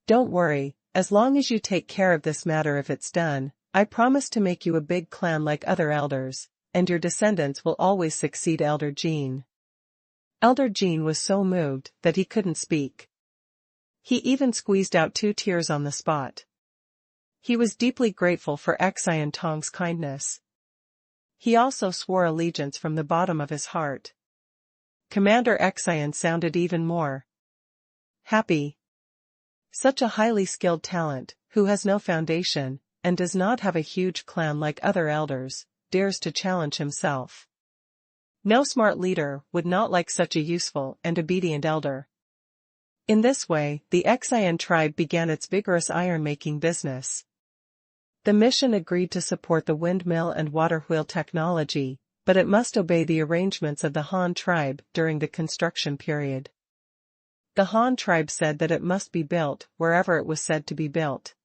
Speaker 1: Don't worry, as long as you take care of this matter if it's done, I promise to make you a big clan like other elders, and your descendants will always succeed Elder Jin. Elder Jin was so moved that he couldn't speak. He even squeezed out 2 tears on the spot. He was deeply grateful for Xian Tong's kindness. He also swore allegiance from the bottom of his heart. Commander Xian sounded even more happy. Such a highly skilled talent, who has no foundation, and does not have a huge clan like other elders, dares to challenge himself. No smart leader would not like such a useful and obedient elder. In this way, the Xian tribe began its vigorous iron-making business. The mission agreed to support the windmill and water wheel technology, but it must obey the arrangements of the Han tribe during the construction period. The Han tribe said that it must be built wherever it was said to be built.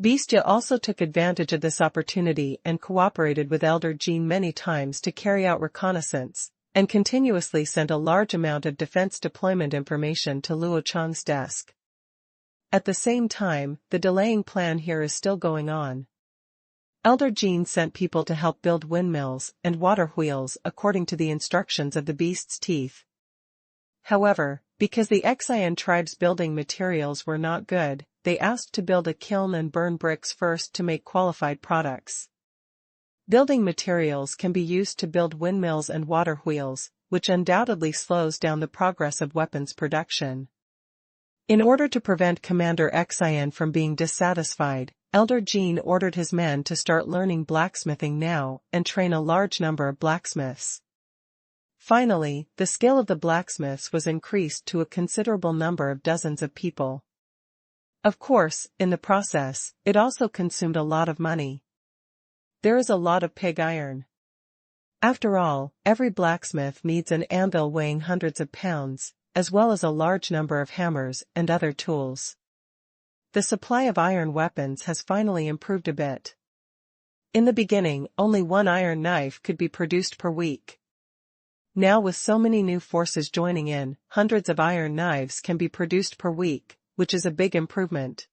Speaker 1: Beastia also took advantage of this opportunity and cooperated with Elder Jin many times to carry out reconnaissance, and continuously sent a large amount of defense deployment information to Luo Chong's desk. At the same time, the delaying plan here is still going on. Elder Jin sent people to help build windmills and water wheels according to the instructions of the beast's teeth. However, because the Xian tribe's building materials were not good, they asked to build a kiln and burn bricks first to make qualified products. Building materials can be used to build windmills and water wheels, which undoubtedly slows down the progress of weapons production. In order to prevent Commander Xian from being dissatisfied, Elder Jin ordered his men to start learning blacksmithing now and train a large number of blacksmiths. Finally, the skill of the blacksmiths was increased to a considerable number of dozens of people. Of course, in the process, it also consumed a lot of money. There is a lot of pig iron. After all, every blacksmith needs an anvil weighing hundreds of pounds, as well as a large number of hammers and other tools. The supply of iron weapons has finally improved a bit. In the beginning, only one iron knife could be produced per week. Now with so many new forces joining in, hundreds of iron knives can be produced per week, which is a big improvement.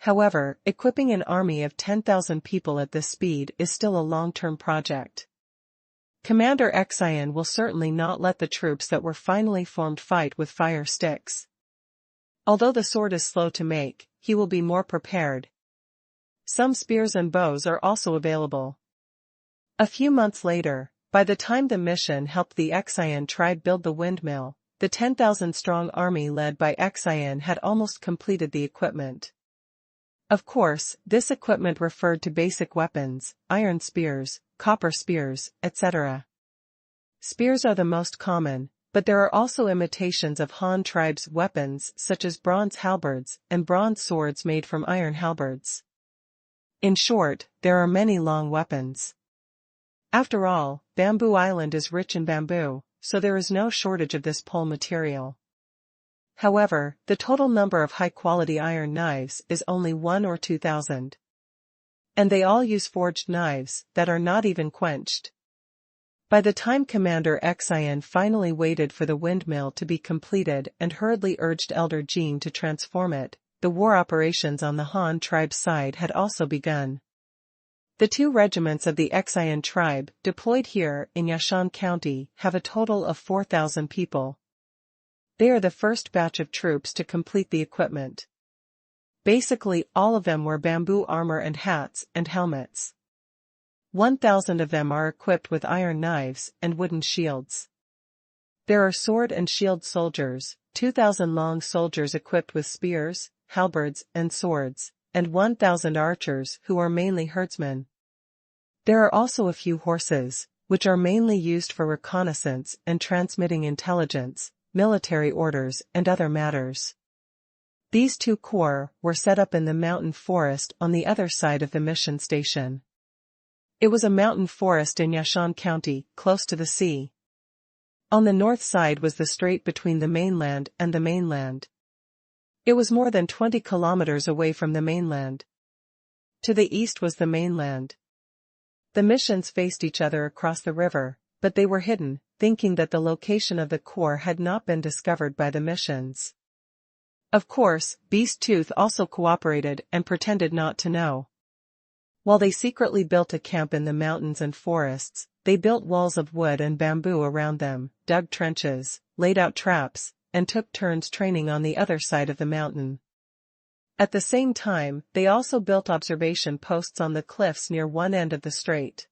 Speaker 1: However, equipping an army of 10,000 people at this speed is still a long-term project. Commander Qingshu will certainly not let the troops that were finally formed fight with fire sticks. Although the sword is slow to make, he will be more prepared. Some spears and bows are also available. A few months later, by the time the mission helped the Qingshu tribe build the windmill, the 10,000-strong army led by Qingshu had almost completed the equipment. Of course, this equipment referred to basic weapons, iron spears, copper spears, etc. Spears are the most common, but there are also imitations of Han tribe's weapons such as bronze halberds and bronze swords made from iron halberds. In short, there are many long weapons. After all, Bamboo Island is rich in bamboo, so there is no shortage of this pole material. However, the total number of high-quality iron knives is only 1 or 2,000. And they all use forged knives that are not even quenched. By the time Commander Qingshu finally waited for the windmill to be completed and hurriedly urged Elder Jean to transform it, the war operations on the Han tribe's side had also begun. The 2 regiments of the Qingshu tribe, deployed here in Yashan County, have a total of 4,000 people. They are the first batch of troops to complete the equipment. Basically, all of them wear bamboo armor and hats and helmets. 1,000 of them are equipped with iron knives and wooden shields. There are sword and shield soldiers, 2,000 long soldiers equipped with spears, halberds, and swords, and 1,000 archers who are mainly herdsmen. There are also a few horses, which are mainly used for reconnaissance and transmitting intelligence, military orders, and other matters. These 2 corps were set up in the mountain forest on the other side of the mission station. It was a mountain forest in Yashan County, close to the sea. On the north side was the strait between the mainland and the mainland. It was more than 20 kilometers away from the mainland. To the east was the mainland. The missions faced each other across the river, but they were hidden, thinking that the location of the corps had not been discovered by the missions. Of course, Beast Tooth also cooperated and pretended not to know. While they secretly built a camp in the mountains and forests, they built walls of wood and bamboo around them, dug trenches, laid out traps, and took turns training on the other side of the mountain. At the same time, they also built observation posts on the cliffs near one end of the strait.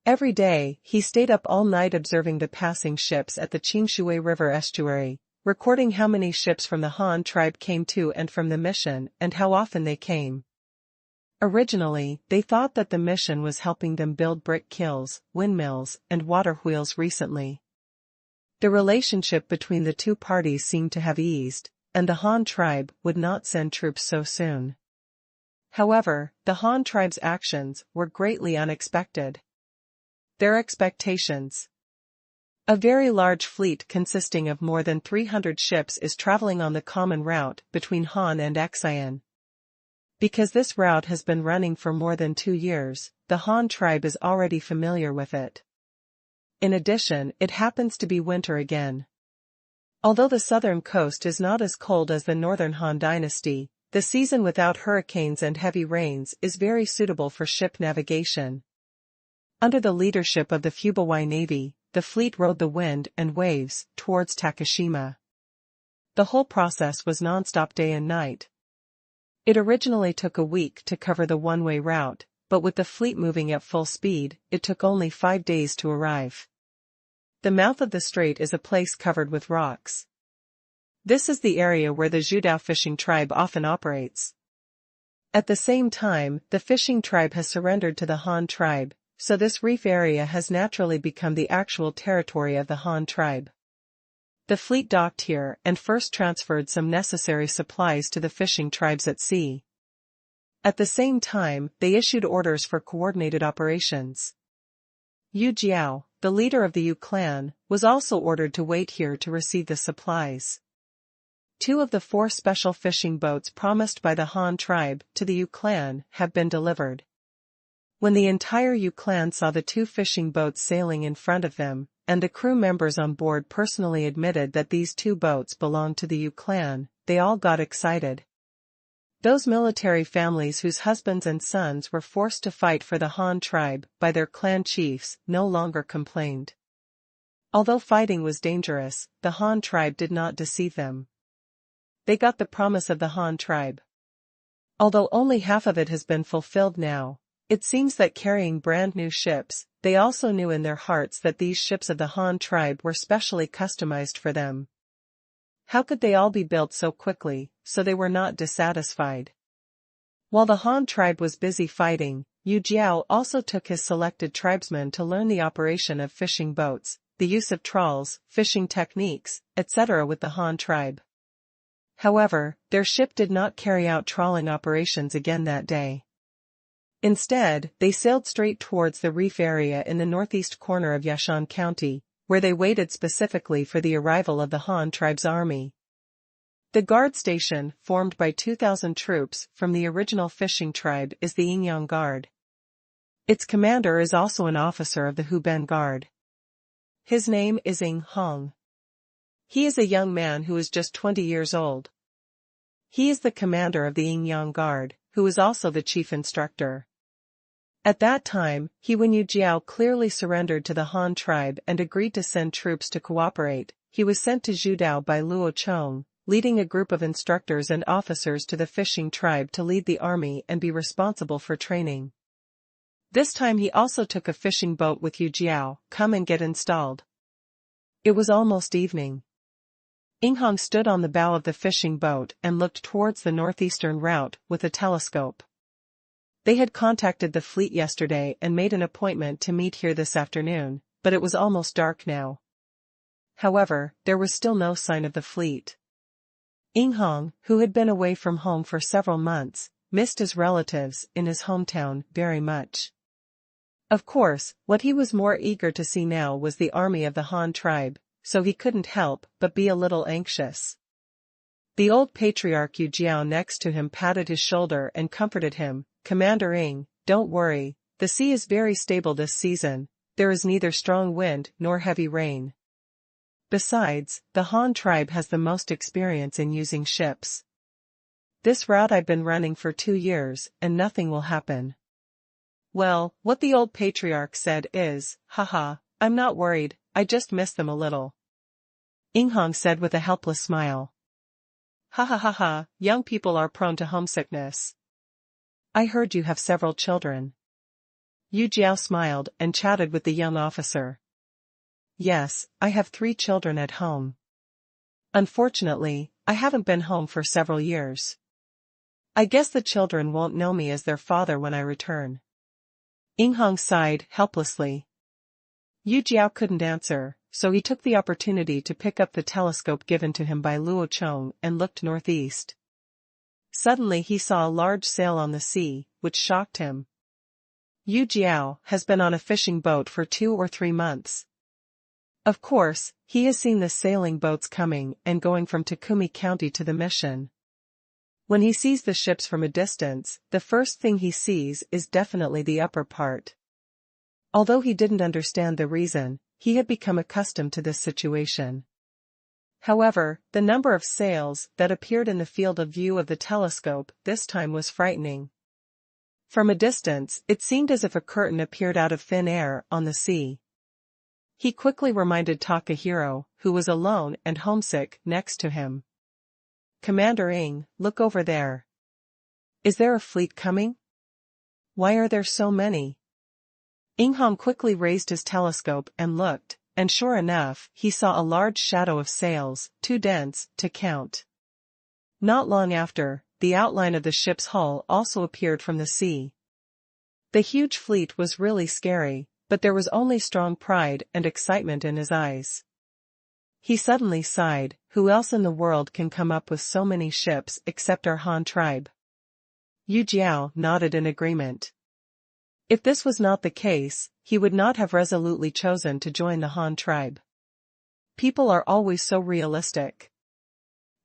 Speaker 1: Every day, he stayed up all night observing the passing ships at the Qingshu River estuary, recording how many ships from the Han tribe came to and from the mission and how often they came. Originally, they thought that the mission was helping them build brick kilns, windmills, and water wheels recently. The relationship between the 2 parties seemed to have eased, and the Han tribe would not send troops so soon. However, the Han tribe's actions were greatly unexpected. Their expectations. A very large fleet consisting of more than 300 ships is traveling on the common route between Han and Qingshu. Because this route has been running for more than 2 years, the Han tribe is already familiar with it. In addition, it happens to be winter again. Although the southern coast is not as cold as the northern Han dynasty, the season without hurricanes and heavy rains is very suitable for ship navigation. Under the leadership of the Fubawai Navy, the fleet rode the wind and waves towards Takashima. The whole process was non-stop day and night. It originally took a week to cover the one-way route, but with the fleet moving at full speed, it took only 5 days to arrive. The mouth of the strait is a place covered with rocks. This is the area where the Zhudao fishing tribe often operates. At the same time, the fishing tribe has surrendered to the Han tribe, so this reef area has naturally become the actual territory of the Han tribe. The fleet docked here and first transferred some necessary supplies to the fishing tribes at sea. At the same time, they issued orders for coordinated operations. Yu Jiao, the leader of the Yu clan, was also ordered to wait here to receive the supplies. 2 of the 4 special fishing boats promised by the Han tribe to the Yu clan have been delivered. When the entire Yu clan saw the 2 fishing boats sailing in front of them, and the crew members on board personally admitted that these 2 boats belonged to the Yu clan, they all got excited. Those military families whose husbands and sons were forced to fight for the Han tribe by their clan chiefs no longer complained. Although fighting was dangerous, the Han tribe did not deceive them. They got the promise of the Han tribe. Although only half of it has been fulfilled now, it seems that carrying brand new ships, they also knew in their hearts that these ships of the Han tribe were specially customized for them. How could they all be built so quickly, so they were not dissatisfied? While the Han tribe was busy fighting, Yu Jiao also took his selected tribesmen to learn the operation of fishing boats, the use of trawls, fishing techniques, etc. with the Han tribe. However, their ship did not carry out trawling operations again that day. Instead, they sailed straight towards the reef area in the northeast corner of Yashan County, where they waited specifically for the arrival of the Han tribe's army. The guard station, formed by 2,000 troops from the original fishing tribe, is the Yingyang Guard. Its commander is also an officer of the Huben Guard. His name is Ing Hong. He is a young man who is just 20 years old. He is the commander of the Yingyang Guard, who is also the chief instructor. At that time, when Yu Jiao clearly surrendered to the Han tribe and agreed to send troops to cooperate, he was sent to Zhudao by Luo Chong, leading a group of instructors and officers to the fishing tribe to lead the army and be responsible for training. This time he also took a fishing boat with Yu Jiao, come and get installed. It was almost evening. Inghong stood on the bow of the fishing boat and looked towards the northeastern route with a telescope. They had contacted the fleet yesterday and made an appointment to meet here this afternoon, but it was almost dark now. However, there was still no sign of the fleet. Inghong, who had been away from home for several months, missed his relatives in his hometown very much. Of course, what he was more eager to see now was the army of the Han tribe, so he couldn't help but be a little anxious. The old patriarch Yu Jiao next to him patted his shoulder and comforted him. "Commander Ing, don't worry, the sea is very stable this season, there is neither strong wind nor heavy rain. Besides, the Han tribe has the most experience in using ships. This route I've been running for 2 years, and nothing will happen." Well, what the old patriarch said is, "Haha, I'm not worried, I just miss them a little." Inghong said with a helpless smile. "Ha ha ha ha, young people are prone to homesickness. I heard you have several children." Yu Jiao smiled and chatted with the young officer. "Yes, I have 3 children at home. Unfortunately, I haven't been home for several years. I guess the children won't know me as their father when I return." Inghong sighed helplessly. Yu Jiao couldn't answer, so he took the opportunity to pick up the telescope given to him by Luo Chong and looked northeast. Suddenly he saw a large sail on the sea, which shocked him. Yu Jiao has been on a fishing boat for 2 or 3 months. Of course, he has seen the sailing boats coming and going from Takumi County to the mission. When he sees the ships from a distance, the first thing he sees is definitely the upper part. Although he didn't understand the reason, he had become accustomed to this situation. However, the number of sails that appeared in the field of view of the telescope this time was frightening. From a distance, it seemed as if a curtain appeared out of thin air on the sea. He quickly reminded Takahiro, who was alone and homesick, next to him. "Commander Ing, look over there. Is there a fleet coming? Why are there so many?" Inghong quickly raised his telescope and looked, and sure enough, he saw a large shadow of sails, too dense to count. Not long after, the outline of the ship's hull also appeared from the sea. The huge fleet was really scary, but there was only strong pride and excitement in his eyes. He suddenly sighed, "Who else in the world can come up with so many ships except our Han tribe?" Yu Jiao nodded in agreement. If this was not the case, he would not have resolutely chosen to join the Han tribe. People are always so realistic.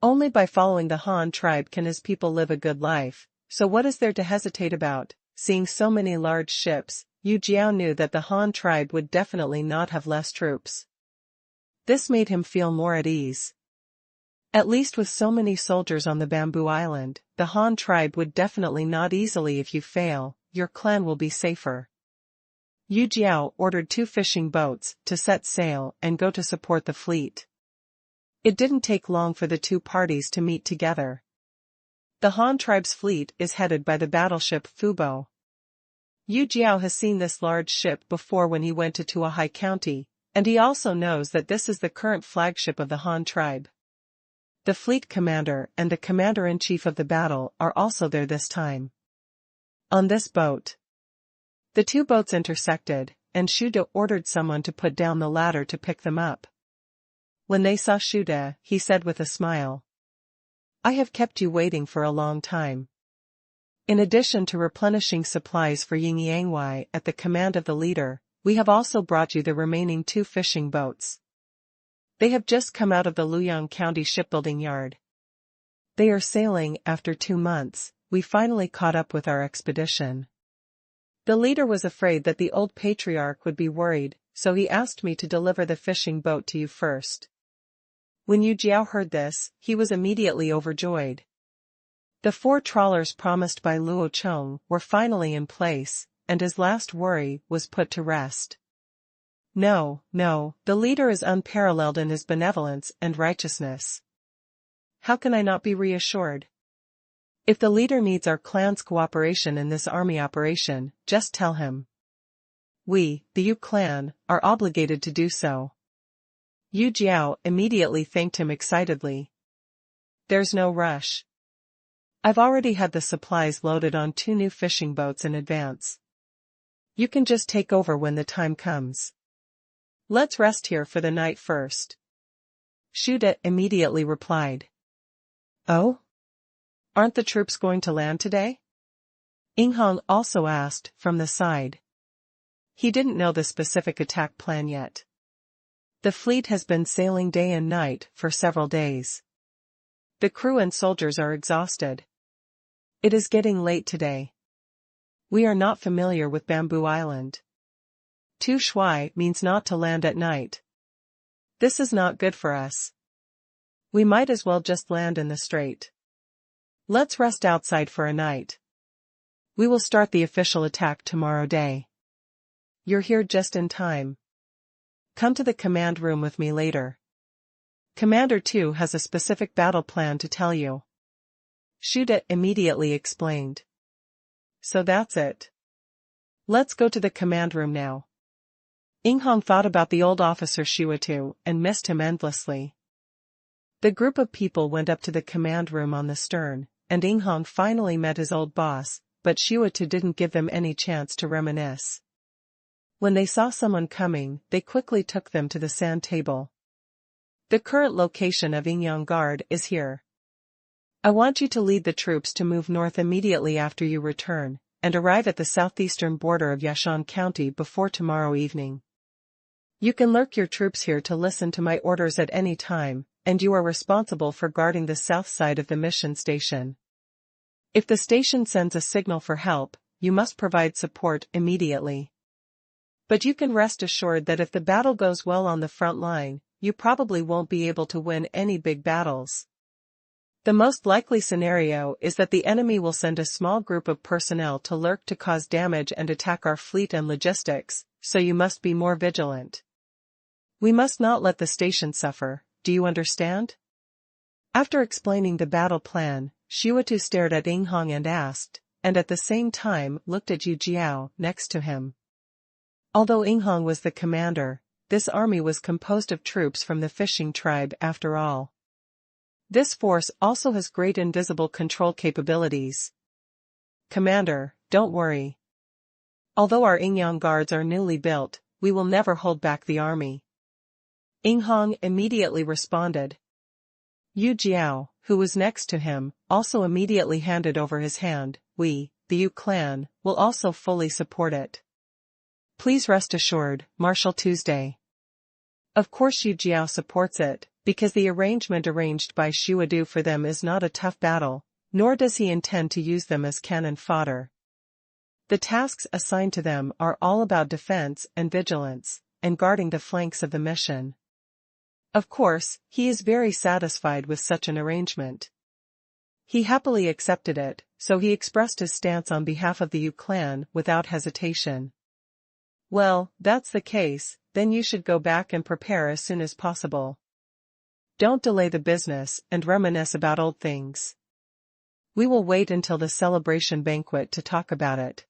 Speaker 1: Only by following the Han tribe can his people live a good life, so what is there to hesitate about? Seeing so many large ships, Yu Jiao knew that the Han tribe would definitely not have less troops. This made him feel more at ease. At least with so many soldiers on the bamboo island, the Han tribe would definitely not easily if you fail, your clan will be safer. Yu Jiao ordered 2 fishing boats to set sail and go to support the fleet. It didn't take long for the 2 parties to meet together. The Han tribe's fleet is headed by the battleship Fubo. Yu Jiao has seen this large ship before when he went to Tuahai County, and he also knows that this is the current flagship of the Han tribe. The fleet commander and the commander-in-chief of the battle are also there this time. On this boat, the 2 boats intersected, and Shude ordered someone to put down the ladder to pick them up. When they saw Shude, he said with a smile, "I have kept you waiting for a long time." In addition to replenishing supplies for Yingyangwei at the command of the leader, we have also brought you the remaining 2 fishing boats. They have just come out of the Luoyang County shipbuilding yard. They are sailing after 2 months. We finally caught up with our expedition. The leader was afraid that the old patriarch would be worried, so he asked me to deliver the fishing boat to you first. When Yu Jiao heard this, he was immediately overjoyed. The 4 trawlers promised by Luo Chong were finally in place, and his last worry was put to rest. No, the leader is unparalleled in his benevolence and righteousness. How can I not be reassured? If the leader needs our clan's cooperation in this army operation, just tell him. We, the Yu clan, are obligated to do so. Yu Jiao immediately thanked him excitedly. There's no rush. I've already had the supplies loaded on 2 new fishing boats in advance. You can just take over when the time comes. Let's rest here for the night first. Shude immediately replied. Oh? Aren't the troops going to land today? Inghong also asked from the side. He didn't know the specific attack plan yet. The fleet has been sailing day and night for several days. The crew and soldiers are exhausted. It is getting late today. We are not familiar with Bamboo Island. Tu shui means not to land at night. This is not good for us. We might as well just land in the strait. Let's rest outside for a night. We will start the official attack tomorrow day. You're here just in time. Come to the command room with me later. Commander 2 has a specific battle plan to tell you. Shude immediately explained. So that's it. Let's go to the command room now. Inghong thought about the old officer Shuatu and missed him endlessly. The group of people went up to the command room on the stern, and Inghong finally met his old boss, but Shuatu didn't give them any chance to reminisce. When they saw someone coming, they quickly took them to the sand table. The current location of Yingyang Guard is here. I want you to lead the troops to move north immediately after you return, and arrive at the southeastern border of Yashan County before tomorrow evening. You can lurk your troops here to listen to my orders at any time, and you are responsible for guarding the south side of the mission station. If the station sends a signal for help, you must provide support immediately. But you can rest assured that if the battle goes well on the front line, you probably won't be able to win any big battles. The most likely scenario is that the enemy will send a small group of personnel to lurk to cause damage and attack our fleet and logistics, so you must be more vigilant. We must not let the station suffer, do you understand? After explaining the battle plan, Shuatu stared at Inghong and asked, and at the same time looked at Yu Jiao next to him. Although Inghong was the commander, this army was composed of troops from the fishing tribe after all. This force also has great invisible control capabilities. Commander, don't worry. Although our Yingyang guards are newly built, we will never hold back the army. Inghong immediately responded. Yu Jiao, who was next to him, also immediately handed over his hand, we, the Yu clan, will also fully support it. Please rest assured, Marshal Tuesday. Of course Yu Jiao supports it, because the arrangement arranged by Shuadu for them is not a tough battle, nor does he intend to use them as cannon fodder. The tasks assigned to them are all about defense and vigilance, and guarding the flanks of the mission. Of course, he is very satisfied with such an arrangement. He happily accepted it, so he expressed his stance on behalf of the Yu clan without hesitation. Well, that's the case, then you should go back and prepare as soon as possible. Don't delay the business and reminisce about old things. We will wait until the celebration banquet to talk about it.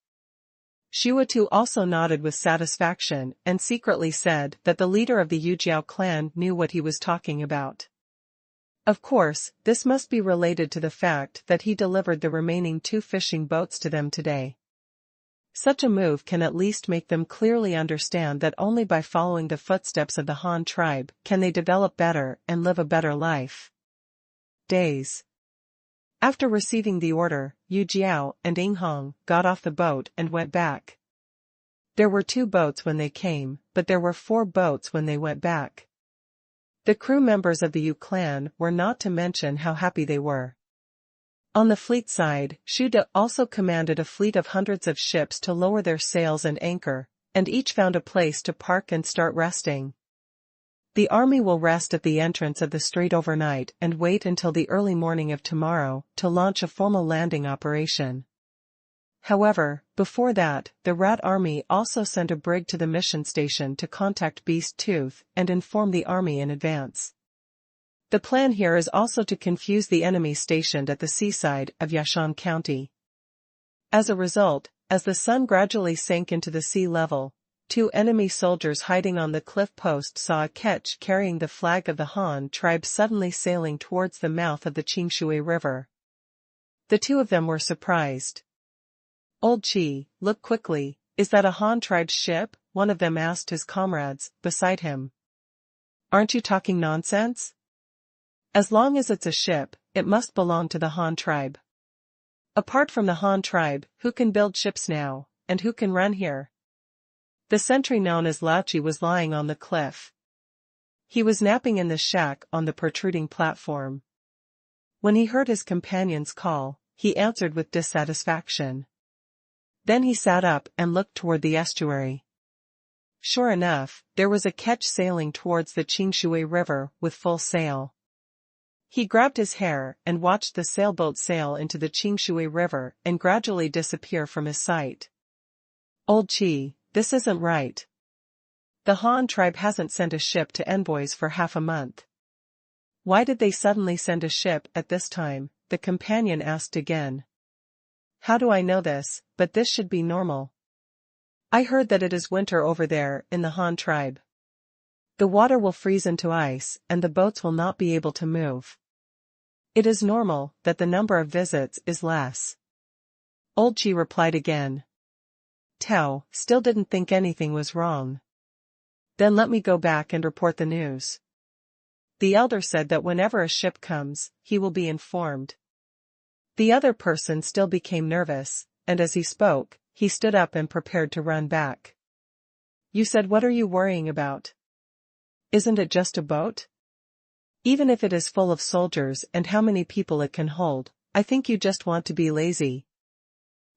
Speaker 1: Shuatu also nodded with satisfaction and secretly said that the leader of the Yujiao clan knew what he was talking about. Of course, this must be related to the fact that he delivered the remaining 2 fishing boats to them today. Such a move can at least make them clearly understand that only by following the footsteps of the Han tribe can they develop better and live a better life. Days. After receiving the order, Yu Jiao and Ing Hong got off the boat and went back. There were 2 boats when they came, but there were 4 boats when they went back. The crew members of the Yu clan were not to mention how happy they were. On the fleet side, Shu De also commanded a fleet of hundreds of ships to lower their sails and anchor, and each found a place to park and start resting. The army will rest at the entrance of the strait overnight and wait until the early morning of tomorrow to launch a formal landing operation. However, before that, the Rat army also sent a brig to the mission station to contact Beast Tooth and inform the army in advance. The plan here is also to confuse the enemy stationed at the seaside of Yashan County. As a result, as the sun gradually sank into the sea level, 2 enemy soldiers hiding on the cliff post saw a ketch carrying the flag of the Han tribe suddenly sailing towards the mouth of the Qingshu River. The 2 of them were surprised. "Old Chi, look quickly, is that a Han tribe ship?" one of them asked his comrades beside him. "Aren't you talking nonsense? As long as it's a ship, it must belong to the Han tribe. Apart from the Han tribe, who can build ships now, and who can run here?" The sentry known as Lao Chi was lying on the cliff. He was napping in the shack on the protruding platform. When he heard his companion's call, he answered with dissatisfaction. Then he sat up and looked toward the estuary. Sure enough, there was a ketch sailing towards the Qingshu River with full sail. He grabbed his hair and watched the sailboat sail into the Qingshu River and gradually disappear from his sight. "Old Chi, this isn't right. The Han tribe hasn't sent a ship to envoys for half a month. Why did they suddenly send a ship at this time?" the companion asked again. "How do I know this, but this should be normal. I heard that it is winter over there in the Han tribe. The water will freeze into ice and the boats will not be able to move. It is normal that the number of visits is less." Old Chi replied again. Tao still didn't think anything was wrong. "Then let me go back and report the news." The elder said that whenever a ship comes, he will be informed. The other person still became nervous, and as he spoke, he stood up and prepared to run back. "You said what are you worrying about? Isn't it just a boat? Even if it is full of soldiers and how many people it can hold, I think you just want to be lazy.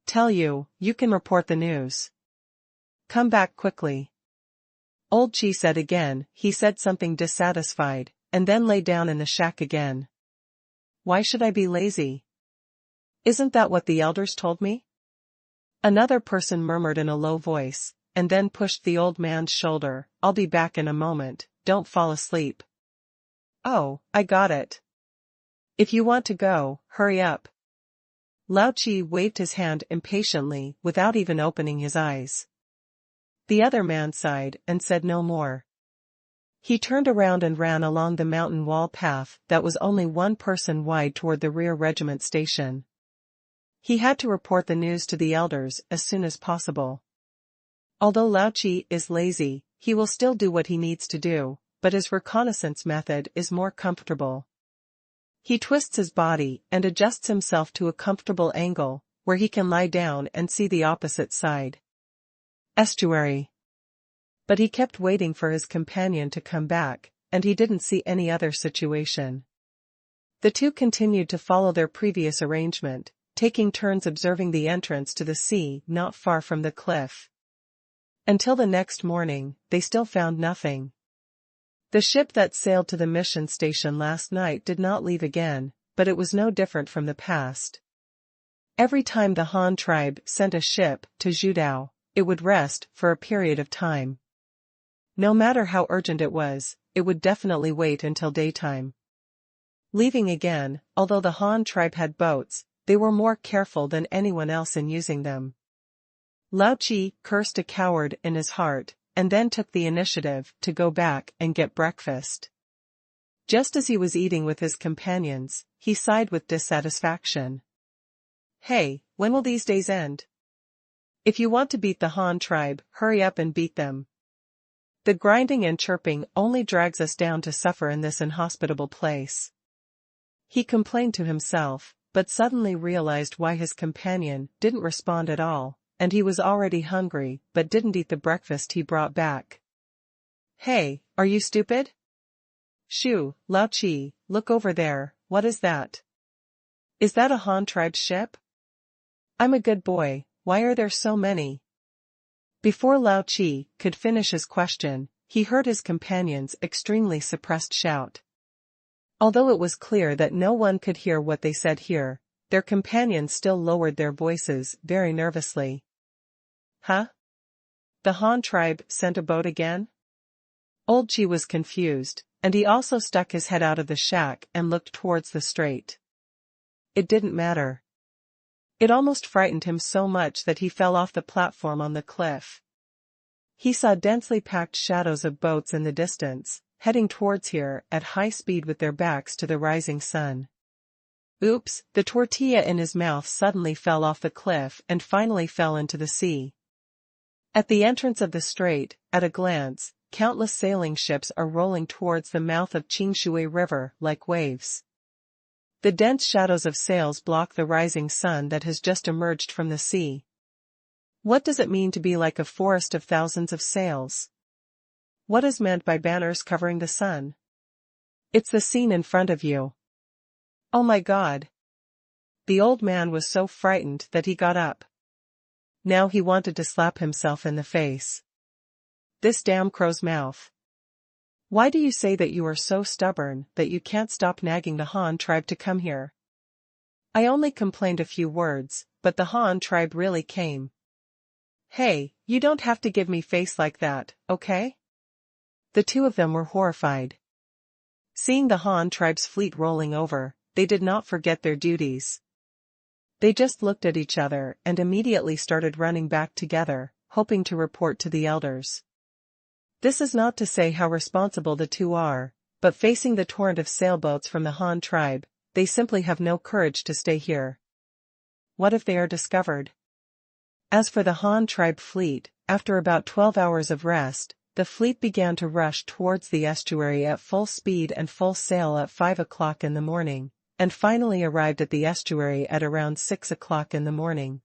Speaker 1: Tell you, you can report the news. Come back quickly." Old Chi said again. He said something dissatisfied, and then lay down in the shack again. "Why should I be lazy? Isn't that what the elders told me?" Another person murmured in a low voice, and then pushed the old man's shoulder. "I'll be back in a moment, don't fall asleep." "Oh, I got it. If you want to go, hurry up." Lao Chi waved his hand impatiently without even opening his eyes. The other man sighed and said no more. He turned around and ran along the mountain wall path that was only 1 person wide toward the rear regiment station. He had to report the news to the elders as soon as possible. Although Lao Chi is lazy, he will still do what he needs to do, but his reconnaissance method is more comfortable. He twists his body and adjusts himself to a comfortable angle, where he can lie down and see the opposite side. Estuary. But he kept waiting for his companion to come back, and he didn't see any other situation. The two continued to follow their previous arrangement, taking turns observing the entrance to the sea not far from the cliff. Until the next morning, they still found nothing. The ship that sailed to the mission station last night did not leave again, but it was no different from the past. Every time the Han tribe sent a ship to Zhudao, it would rest for a period of time. No matter how urgent it would definitely wait until daytime. Leaving again, although the Han tribe had boats, they were more careful than anyone else in using them. Lao Chi cursed a coward in his heart, and then took the initiative to go back and get breakfast. Just as he was eating with his companions, he sighed with dissatisfaction. Hey, when will these days end? If you want to beat the Han tribe, hurry up and beat them. The grinding and chirping only drags us down to suffer in this inhospitable place. He complained to himself, but suddenly realized why his companion didn't respond at all, and he was already hungry but didn't eat the breakfast he brought back. Hey, are you stupid? Shoo, Lao Chi, look over there, what is that? Is that a Han tribe ship? I'm a good boy, why are there so many? Before Lao Chi could finish his question, he heard his companion's extremely suppressed shout. Although it was clear that no one could hear what they said here, their companions still lowered their voices very nervously. Huh? The Han tribe sent a boat again? Old Chi was confused, and he also stuck his head out of the shack and looked towards the strait. It didn't matter. It almost frightened him so much that he fell off the platform on the cliff. He saw densely packed shadows of boats in the distance, heading towards here at high speed with their backs to the rising sun. Oops, the tortilla in his mouth suddenly fell off the cliff and finally fell into the sea. At the entrance of the strait, at a glance, countless sailing ships are rolling towards the mouth of Qingshu River like waves. The dense shadows of sails block the rising sun that has just emerged from the sea. What does it mean to be like a forest of thousands of sails? What is meant by banners covering the sun? It's the scene in front of you. Oh my God! The old man was so frightened that he got up. Now he wanted to slap himself in the face. This damn crow's mouth. Why do you say that you are so stubborn that you can't stop nagging the Han tribe to come here? I only complained a few words, but the Han tribe really came. Hey, you don't have to give me face like that, okay? The two of them were horrified. Seeing the Han tribe's fleet rolling over, they did not forget their duties. They just looked at each other and immediately started running back together, hoping to report to the elders. This is not to say how responsible the two are, but facing the torrent of sailboats from the Han tribe, they simply have no courage to stay here. What if they are discovered? As for the Han tribe fleet, after about 12 hours of rest, the fleet began to rush towards the estuary at full speed and full sail at 5 o'clock in the morning, and finally arrived at the estuary at around 6 o'clock in the morning.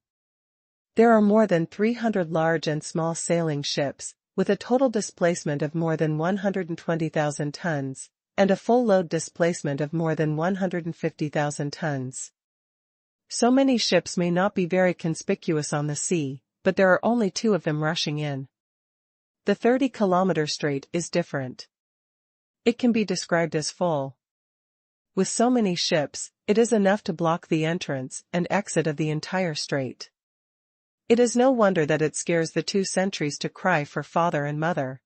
Speaker 1: There are more than 300 large and small sailing ships, with a total displacement of more than 120,000 tons, and a full load displacement of more than 150,000 tons. So many ships may not be very conspicuous on the sea, but there are only two of them rushing in. The 30-kilometer strait is different. It can be described as full. With so many ships, it is enough to block the entrance and exit of the entire strait. It is no wonder that it scares the two sentries to cry for father and mother.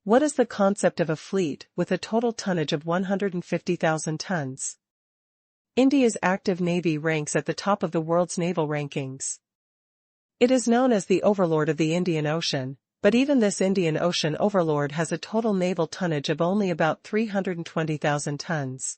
Speaker 1: What is the concept of a fleet with a total tonnage of 150,000 tons? India's active navy ranks at the top of the world's naval rankings. It is known as the overlord of the Indian Ocean, but even this Indian Ocean overlord has a total naval tonnage of only about 320,000 tons.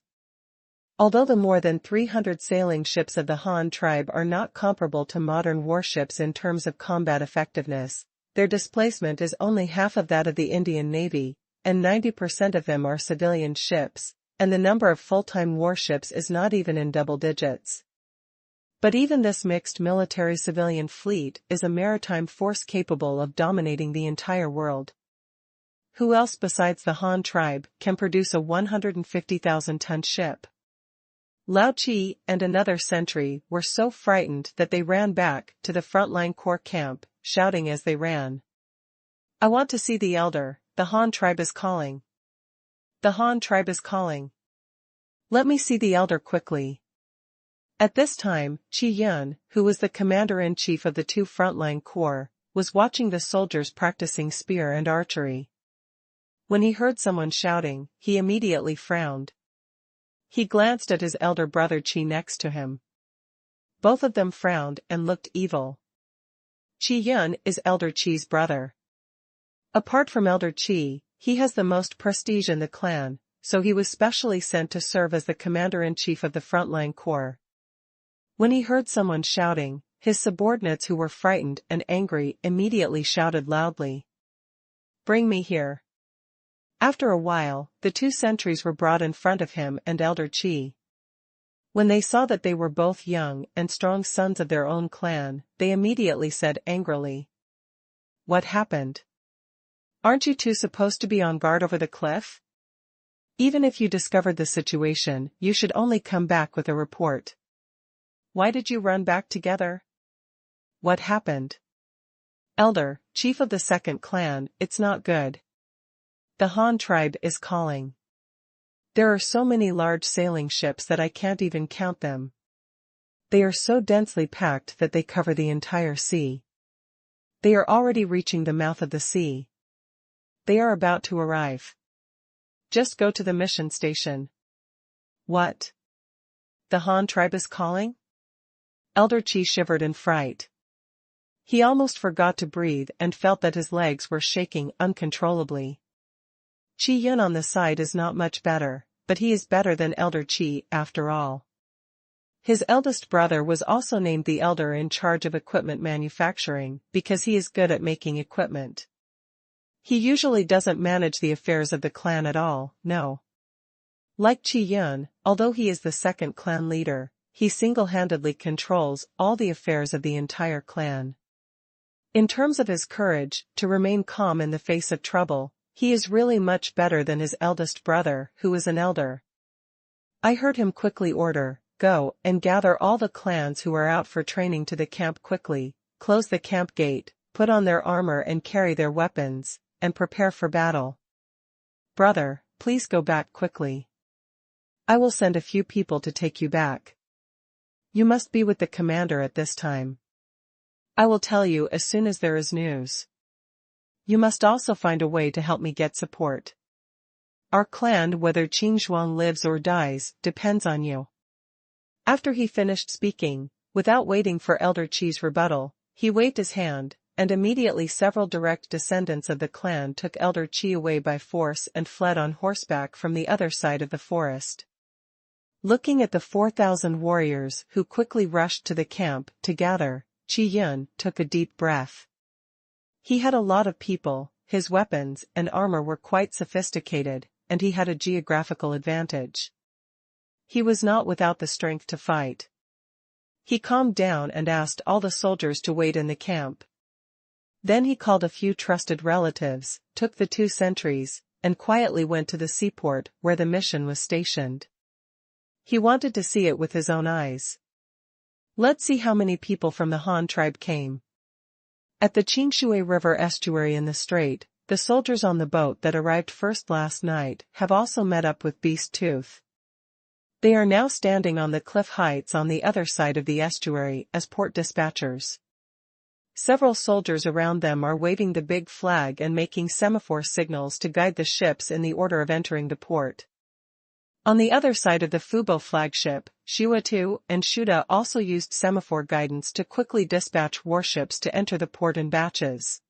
Speaker 1: Although the more than 300 sailing ships of the Han tribe are not comparable to modern warships in terms of combat effectiveness, their displacement is only half of that of the Indian Navy, and 90% of them are civilian ships, and the number of full-time warships is not even in double digits. But even this mixed military-civilian fleet is a maritime force capable of dominating the entire world. Who else besides the Han tribe can produce a 150,000-ton ship? Lao Qi and another sentry were so frightened that they ran back to the frontline core camp, shouting as they ran. "I want to see the elder, the Han tribe is calling. The Han tribe is calling. Let me see the elder quickly." At this time, Qi Yun, who was the commander-in-chief of the two frontline corps, was watching the soldiers practicing spear and archery. When he heard someone shouting, he immediately frowned. He glanced at his elder brother Qi next to him. Both of them frowned and looked evil. Qi Yun is Elder Qi's brother. Apart from Elder Qi, he has the most prestige in the clan, so he was specially sent to serve as the commander-in-chief of the frontline corps. When he heard someone shouting, his subordinates who were frightened and angry immediately shouted loudly, "Bring me here." After a while, the two sentries were brought in front of him and Elder Qi. When they saw that they were both young and strong sons of their own clan, they immediately said angrily, "What happened? Aren't you two supposed to be on guard over the cliff? Even if you discovered the situation, you should only come back with a report. Why did you run back together? What happened?" "Elder, chief of the second clan, it's not good. The Han tribe is calling. There are so many large sailing ships that I can't even count them. They are so densely packed that they cover the entire sea. They are already reaching the mouth of the sea. They are about to arrive. Just go to the mission station." "What? The Han tribe is calling?" Elder Qi shivered in fright. He almost forgot to breathe and felt that his legs were shaking uncontrollably. Qi Yun on the side is not much better, but he is better than Elder Qi after all. His eldest brother was also named the elder in charge of equipment manufacturing because he is good at making equipment. He usually doesn't manage the affairs of the clan at all, no. Like Qi Yun, although he is the second clan leader, he single-handedly controls all the affairs of the entire clan. In terms of his courage, to remain calm in the face of trouble, he is really much better than his eldest brother, who is an elder. I heard him quickly order, "Go and gather all the clans who are out for training to the camp quickly, close the camp gate, put on their armor and carry their weapons, and prepare for battle. Brother, please go back quickly. I will send a few people to take you back. You must be with the commander at this time. I will tell you as soon as there is news. You must also find a way to help me get support. Our clan, whether Qingshu lives or dies, depends on you." After he finished speaking, without waiting for Elder Qi's rebuttal, he waved his hand, and immediately several direct descendants of the clan took Elder Qi away by force and fled on horseback from the other side of the forest. Looking at the 4,000 warriors who quickly rushed to the camp to gather, Qi Yun took a deep breath. He had a lot of people, his weapons and armor were quite sophisticated, and he had a geographical advantage. He was not without the strength to fight. He calmed down and asked all the soldiers to wait in the camp. Then he called a few trusted relatives, took the two sentries, and quietly went to the seaport where the mission was stationed. He wanted to see it with his own eyes. Let's see how many people from the Han tribe came. At the Qingshu River estuary in the strait, the soldiers on the boat that arrived first last night have also met up with Beast Tooth. They are now standing on the cliff heights on the other side of the estuary as port dispatchers. Several soldiers around them are waving the big flag and making semaphore signals to guide the ships in the order of entering the port. On the other side of the Fubo flagship, Shuatu and Shuda also used semaphore guidance to quickly dispatch warships to enter the port in batches.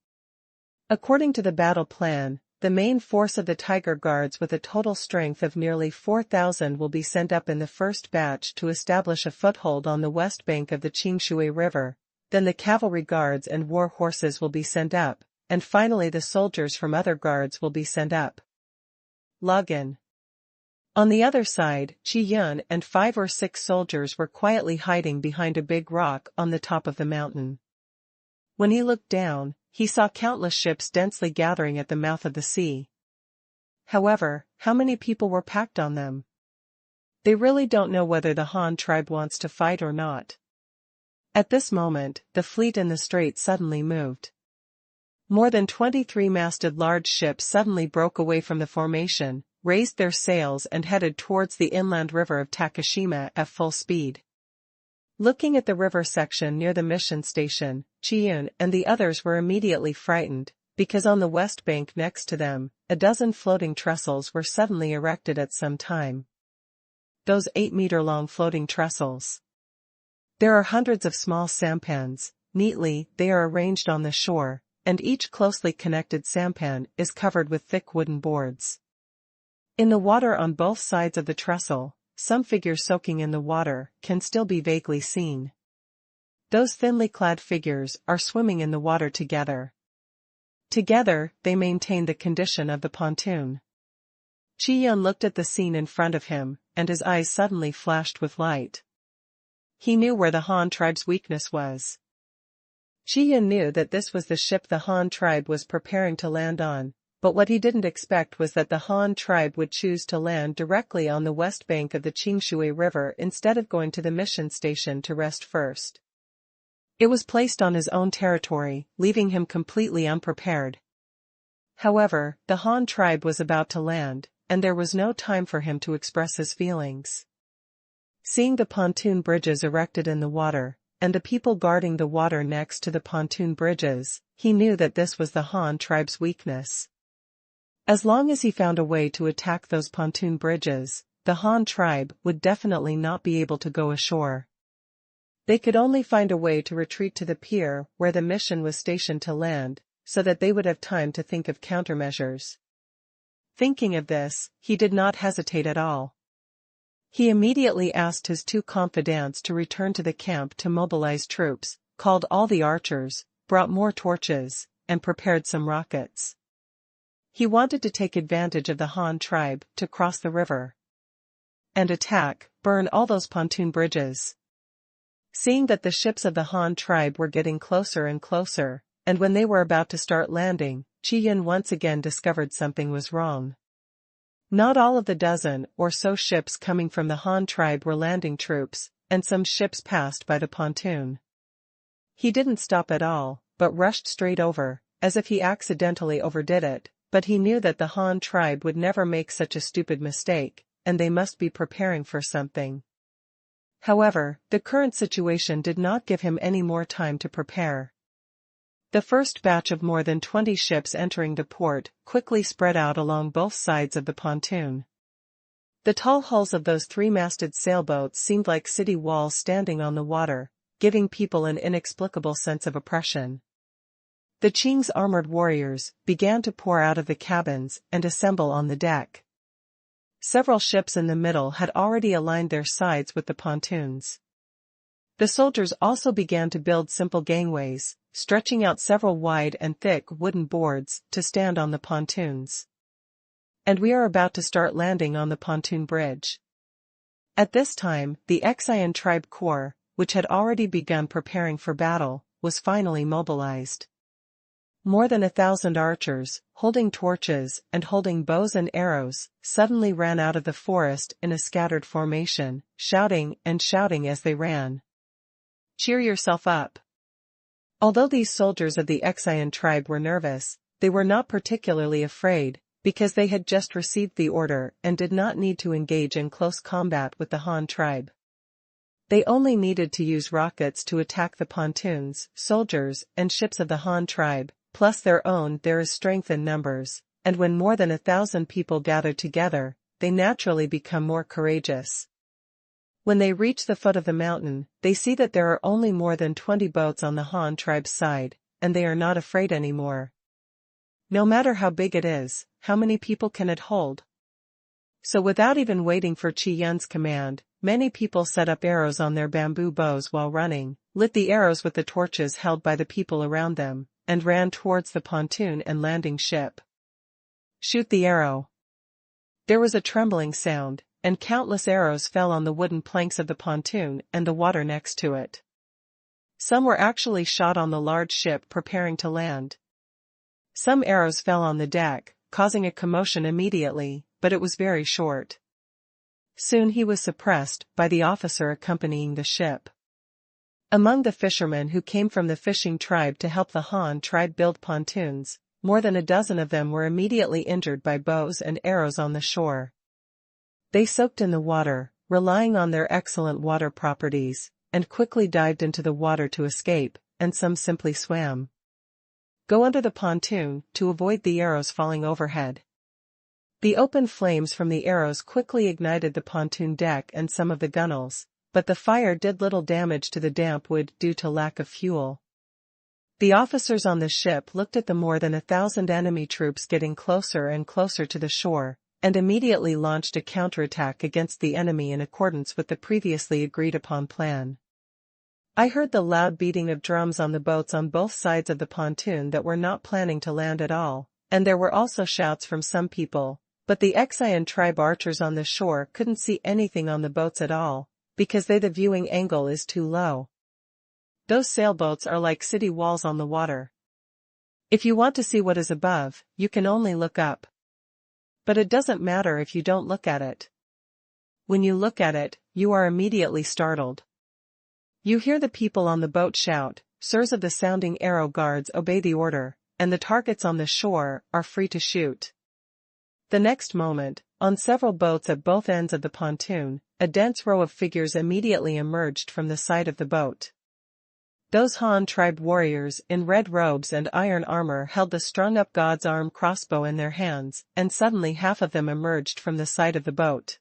Speaker 1: According to the battle plan, the main force of the Tiger Guards with a total strength of nearly 4,000 will be sent up in the first batch to establish a foothold on the west bank of the Qingshu River, then the cavalry guards and war horses will be sent up, and finally the soldiers from other guards will be sent up. Login. On the other side, Qi and 5 or 6 soldiers were quietly hiding behind a big rock on the top of the mountain. When he looked down, he saw countless ships densely gathering at the mouth of the sea. However, how many people were packed on them? They really don't know whether the Han tribe wants to fight or not. At this moment, the fleet in the strait suddenly moved. More than 23-masted large ships suddenly broke away from the formation, raised their sails and headed towards the inland river of Takashima at full speed. Looking at the river section near the mission station, Qiyun and the others were immediately frightened, because on the west bank next to them, a dozen floating trestles were suddenly erected at some time. Those 8-meter-long floating trestles. There are hundreds of small sampans. Neatly, they are arranged on the shore, and each closely connected sampan is covered with thick wooden boards. In the water on both sides of the trestle, some figures soaking in the water can still be vaguely seen. Those thinly clad figures are swimming in the water together. Together, they maintain the condition of the pontoon. Qiyun looked at the scene in front of him, and his eyes suddenly flashed with light. He knew where the Han tribe's weakness was. Qiyun knew that this was the ship the Han tribe was preparing to land on, but what he didn't expect was that the Han tribe would choose to land directly on the west bank of the Qingshu River instead of going to the mission station to rest first. It was placed on his own territory, leaving him completely unprepared. However, the Han tribe was about to land, and there was no time for him to express his feelings. Seeing the pontoon bridges erected in the water, and the people guarding the water next to the pontoon bridges, he knew that this was the Han tribe's weakness. As long as he found a way to attack those pontoon bridges, the Han tribe would definitely not be able to go ashore. They could only find a way to retreat to the pier where the mission was stationed to land, so that they would have time to think of countermeasures. Thinking of this, he did not hesitate at all. He immediately asked his 2 confidants to return to the camp to mobilize troops, called all the archers, brought more torches, and prepared some rockets. He wanted to take advantage of the Han tribe to cross the river and attack, burn all those pontoon bridges. Seeing that the ships of the Han tribe were getting closer and closer, and when they were about to start landing, Qiyun once again discovered something was wrong. Not all of the dozen or so ships coming from the Han tribe were landing troops, and some ships passed by the pontoon. He didn't stop at all, but rushed straight over, as if he accidentally overdid it, but he knew that the Han tribe would never make such a stupid mistake, and they must be preparing for something. However, the current situation did not give him any more time to prepare. The first batch of more than 20 ships entering the port quickly spread out along both sides of the pontoon. The tall hulls of those 3-masted sailboats seemed like city walls standing on the water, giving people an inexplicable sense of oppression. The Qing's armored warriors began to pour out of the cabins and assemble on the deck. Several ships in the middle had already aligned their sides with the pontoons. The soldiers also began to build simple gangways, stretching out several wide and thick wooden boards to stand on the pontoons. And we are about to start landing on the pontoon bridge. At this time, the Qian tribe corps, which had already begun preparing for battle, was finally mobilized. More than 1,000 archers, holding torches and holding bows and arrows, suddenly ran out of the forest in a scattered formation, shouting and shouting as they ran. Cheer yourself up. Although these soldiers of the Qian tribe were nervous, they were not particularly afraid, because they had just received the order and did not need to engage in close combat with the Han tribe. They only needed to use rockets to attack the pontoons, soldiers, and ships of the Han tribe, plus their own. There is strength in numbers, and when more than 1,000 people gather together, they naturally become more courageous. When they reach the foot of the mountain, they see that there are only more than 20 boats on the Han tribe's side, and they are not afraid anymore. No matter how big it is, how many people can it hold? So without even waiting for Qiyun's command, many people set up arrows on their bamboo bows while running, lit the arrows with the torches held by the people around them, and ran towards the pontoon and landing ship. Shoot the arrow. There was a trembling sound, and countless arrows fell on the wooden planks of the pontoon and the water next to it. Some were actually shot on the large ship preparing to land. Some arrows fell on the deck, causing a commotion immediately, but it was very short. Soon he was suppressed by the officer accompanying the ship. Among the fishermen who came from the fishing tribe to help the Han tribe build pontoons, more than a dozen of them were immediately injured by bows and arrows on the shore. They soaked in the water, relying on their excellent water properties, and quickly dived into the water to escape, and some simply swam. Go under the pontoon to avoid the arrows falling overhead. The open flames from the arrows quickly ignited the pontoon deck and some of the gunwales, but the fire did little damage to the damp wood due to lack of fuel. The officers on the ship looked at the more than 1,000 enemy troops getting closer and closer to the shore, and immediately launched a counterattack against the enemy in accordance with the previously agreed-upon plan. I heard the loud beating of drums on the boats on both sides of the pontoon that were not planning to land at all, and there were also shouts from some people, but the Qingshu tribe archers on the shore couldn't see anything on the boats at all, because the viewing angle is too low. Those sailboats are like city walls on the water. If you want to see what is above, you can only look up. But it doesn't matter if you don't look at it. When you look at it, you are immediately startled. You hear the people on the boat shout, "Sirs of the sounding arrow guards, obey the order," and the targets on the shore are free to shoot. The next moment, on several boats at both ends of the pontoon, a dense row of figures immediately emerged from the side of the boat. Those Han tribe warriors in red robes and iron armor held the strung-up God's arm crossbow in their hands, and suddenly half of them emerged from the side of the boat.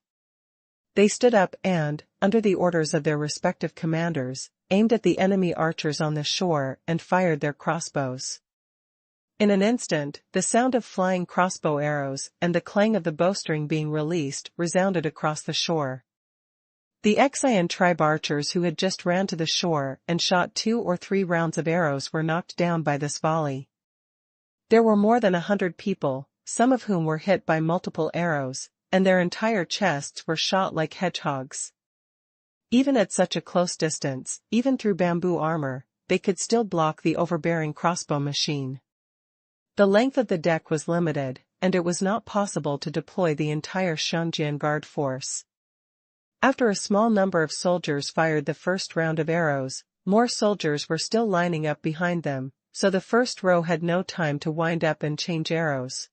Speaker 1: They stood up and, under the orders of their respective commanders, aimed at the enemy archers on the shore and fired their crossbows. In an instant, the sound of flying crossbow arrows and the clang of the bowstring being released resounded across the shore. The Qingshu tribe archers who had just ran to the shore and shot 2 or 3 rounds of arrows were knocked down by this volley. There were more than 100 people, some of whom were hit by multiple arrows, and their entire chests were shot like hedgehogs. Even at such a close distance, even through bamboo armor, they could still block the overbearing crossbow machine. The length of the deck was limited, and it was not possible to deploy the entire Qingshu guard force. After a small number of soldiers fired the first round of arrows, more soldiers were still lining up behind them, so the first row had no time to wind up and change arrows.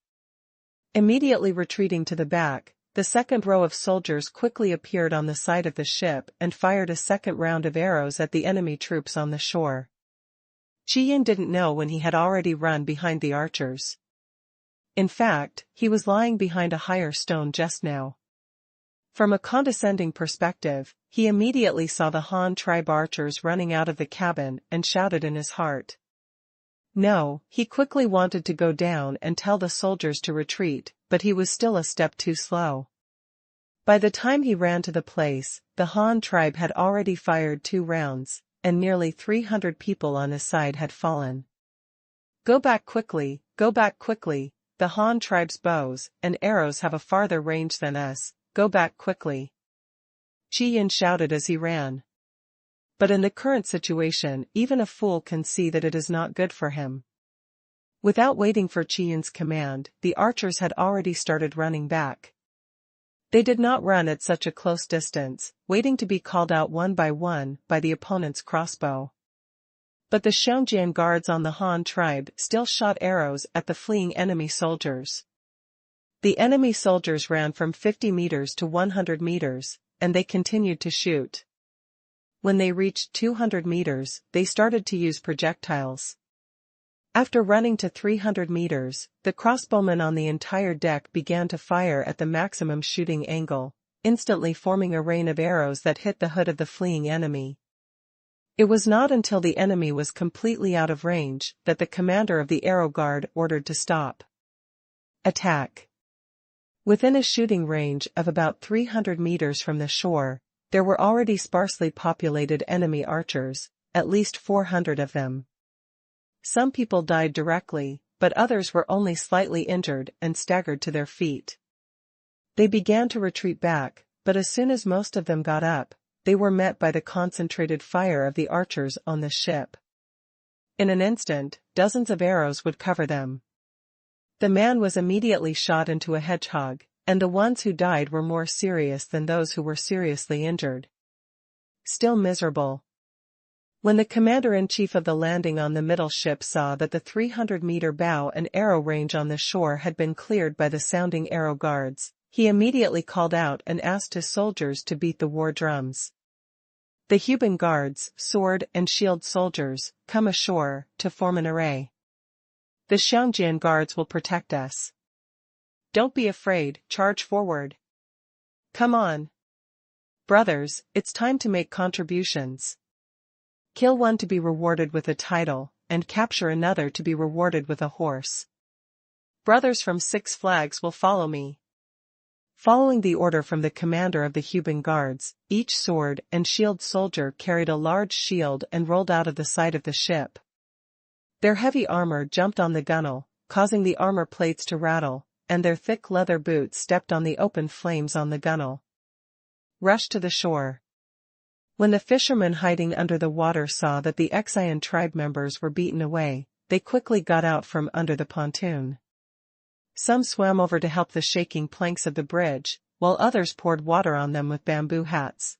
Speaker 1: Immediately retreating to the back, the second row of soldiers quickly appeared on the side of the ship and fired a second round of arrows at the enemy troops on the shore. Qingshu didn't know when he had already run behind the archers. In fact, he was lying behind a higher stone just now. From a condescending perspective, he immediately saw the Han tribe archers running out of the cabin and shouted in his heart. No, he quickly wanted to go down and tell the soldiers to retreat, but he was still a step too slow. By the time he ran to the place, the Han tribe had already fired 2 rounds, and nearly 300 people on his side had fallen. Go back quickly, the Han tribe's bows and arrows have a farther range than us. Go back quickly. Qingshu shouted as he ran. But in the current situation, even a fool can see that it is not good for him. Without waiting for Qingshu's command, the archers had already started running back. They did not run at such a close distance, waiting to be called out one by the opponent's crossbow. But the Qingshu guards on the Han tribe still shot arrows at the fleeing enemy soldiers. The enemy soldiers ran from 50 meters to 100 meters, and they continued to shoot. When they reached 200 meters, they started to use projectiles. After running to 300 meters, the crossbowmen on the entire deck began to fire at the maximum shooting angle, instantly forming a rain of arrows that hit the hood of the fleeing enemy. It was not until the enemy was completely out of range that the commander of the arrow guard ordered to stop. Attack. Within a shooting range of about 300 meters from the shore, there were already sparsely populated enemy archers, at least 400 of them. Some people died directly, but others were only slightly injured and staggered to their feet. They began to retreat back, but as soon as most of them got up, they were met by the concentrated fire of the archers on the ship. In an instant, dozens of arrows would cover them. The man was immediately shot into a hedgehog, and the ones who died were more serious than those who were seriously injured. Still miserable. When the commander-in-chief of the landing on the middle ship saw that the 300-meter bow and arrow range on the shore had been cleared by the sounding arrow guards, he immediately called out and asked his soldiers to beat the war drums. The Huban guards, sword and shield soldiers, come ashore, to form an array. The Xiangjian guards will protect us. Don't be afraid, charge forward. Come on. Brothers, it's time to make contributions. Kill one to be rewarded with a title, and capture another to be rewarded with a horse. Brothers from 6 Flags will follow me. Following the order from the commander of the Huban guards, each sword and shield soldier carried a large shield and rolled out of the side of the ship. Their heavy armor jumped on the gunwale, causing the armor plates to rattle, and their thick leather boots stepped on the open flames on the gunwale. Rush to the shore. When the fishermen hiding under the water saw that the Qingshu tribe members were beaten away, they quickly got out from under the pontoon. Some swam over to help the shaking planks of the bridge, while others poured water on them with bamboo hats.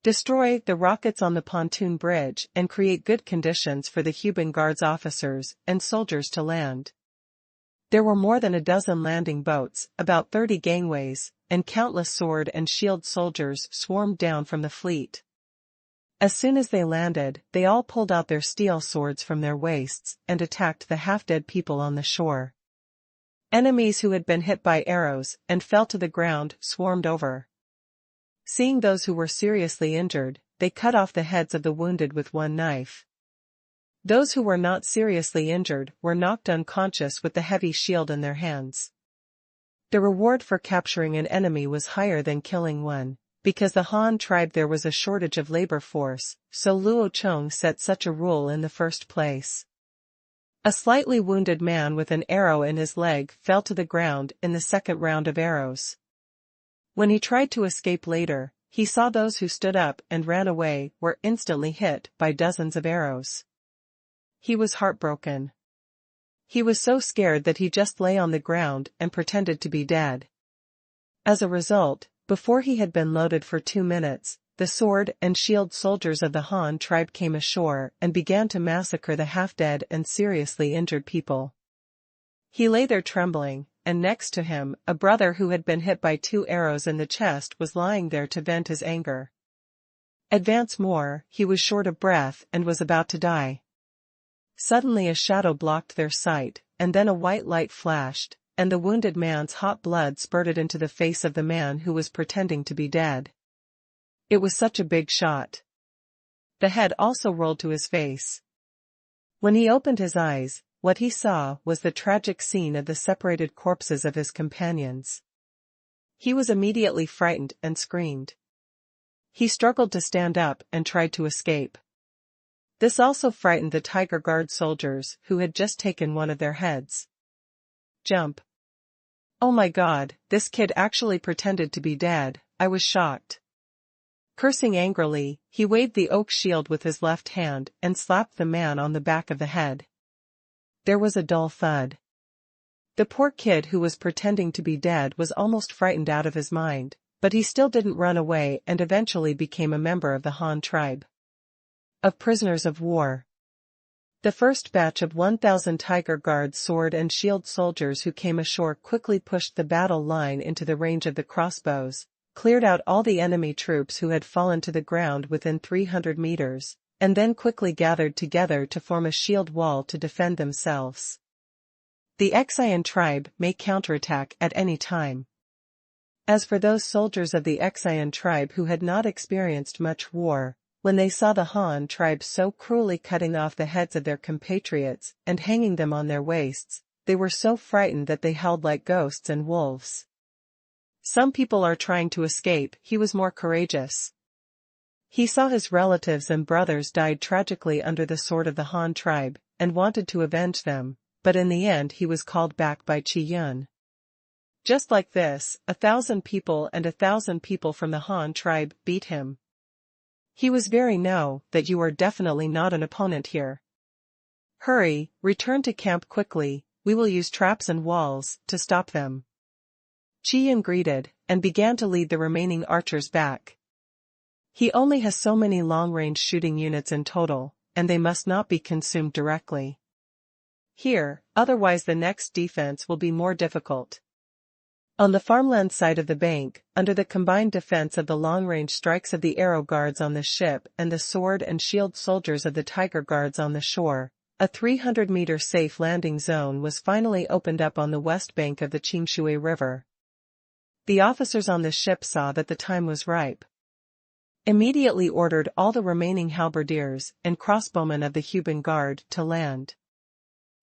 Speaker 1: Destroy the rockets on the pontoon bridge and create good conditions for the Huban Guards officers and soldiers to land. There were more than a dozen landing boats, about 30 gangways, and countless sword and shield soldiers swarmed down from the fleet. As soon as they landed, they all pulled out their steel swords from their waists and attacked the half-dead people on the shore. Enemies who had been hit by arrows and fell to the ground swarmed over. Seeing those who were seriously injured, they cut off the heads of the wounded with one knife. Those who were not seriously injured were knocked unconscious with the heavy shield in their hands. The reward for capturing an enemy was higher than killing one, because the Han tribe there was a shortage of labor force, so Luo Chong set such a rule in the first place. A slightly wounded man with an arrow in his leg fell to the ground in the second round of arrows. When he tried to escape later, he saw those who stood up and ran away were instantly hit by dozens of arrows. He was heartbroken. He was so scared that he just lay on the ground and pretended to be dead. As a result, before he had been loaded for 2 minutes, the sword and shield soldiers of the Han tribe came ashore and began to massacre the half-dead and seriously injured people. He lay there trembling, and next to him, a brother who had been hit by 2 arrows in the chest was lying there to vent his anger. Advance more, he was short of breath and was about to die. Suddenly a shadow blocked their sight, and then a white light flashed, and the wounded man's hot blood spurted into the face of the man who was pretending to be dead. It was such a big shot. The head also rolled to his face. When he opened his eyes, what he saw was the tragic scene of the separated corpses of his companions. He was immediately frightened and screamed. He struggled to stand up and tried to escape. This also frightened the Tiger Guard soldiers who had just taken one of their heads. Jump. Oh my God, this kid actually pretended to be dead, I was shocked. Cursing angrily, he waved the oak shield with his left hand and slapped the man on the back of the head. There was a dull thud. The poor kid who was pretending to be dead was almost frightened out of his mind, but he still didn't run away and eventually became a member of the Han tribe. Of prisoners of war. The first batch of 1,000 Tiger Guard sword and shield soldiers who came ashore quickly pushed the battle line into the range of the crossbows, cleared out all the enemy troops who had fallen to the ground within 300 meters, and then quickly gathered together to form a shield wall to defend themselves. The Qingshu tribe may counterattack at any time. As for those soldiers of the Qingshu tribe who had not experienced much war, when they saw the Han tribe so cruelly cutting off the heads of their compatriots and hanging them on their waists, they were so frightened that they howled like ghosts and wolves. Some people are trying to escape, he was more courageous. He saw his relatives and brothers died tragically under the sword of the Han tribe, and wanted to avenge them, but in the end he was called back by Qi Yun. Just like this, 1,000 people and 1,000 people from the Han tribe beat him. He was very know that you are definitely not an opponent here. Hurry, return to camp quickly, we will use traps and walls to stop them. Qian greeted, and began to lead the remaining archers back. He only has so many long-range shooting units in total, and they must not be consumed directly here, otherwise the next defense will be more difficult. On the farmland side of the bank, under the combined defense of the long-range strikes of the arrow guards on the ship and the sword and shield soldiers of the tiger guards on the shore, a 300-meter safe landing zone was finally opened up on the west bank of the Qingshu River. The officers on the ship saw that the time was ripe. Immediately ordered all the remaining halberdiers and crossbowmen of the Huban Guard to land.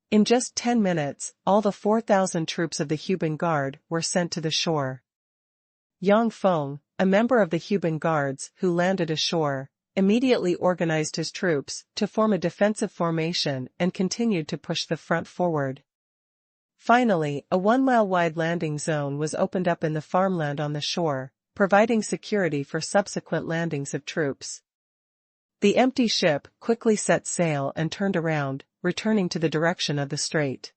Speaker 1: In just 10 minutes, all the 4,000 troops of the Huban Guard were sent to the shore. Yang Feng, a member of the Huban Guards who landed ashore, immediately organized his troops to form a defensive formation and continued to push the front forward. Finally, a 1-mile-wide landing zone was opened up in the farmland on the shore, providing security for subsequent landings of troops. The empty ship quickly set sail and turned around, returning to the direction of the strait.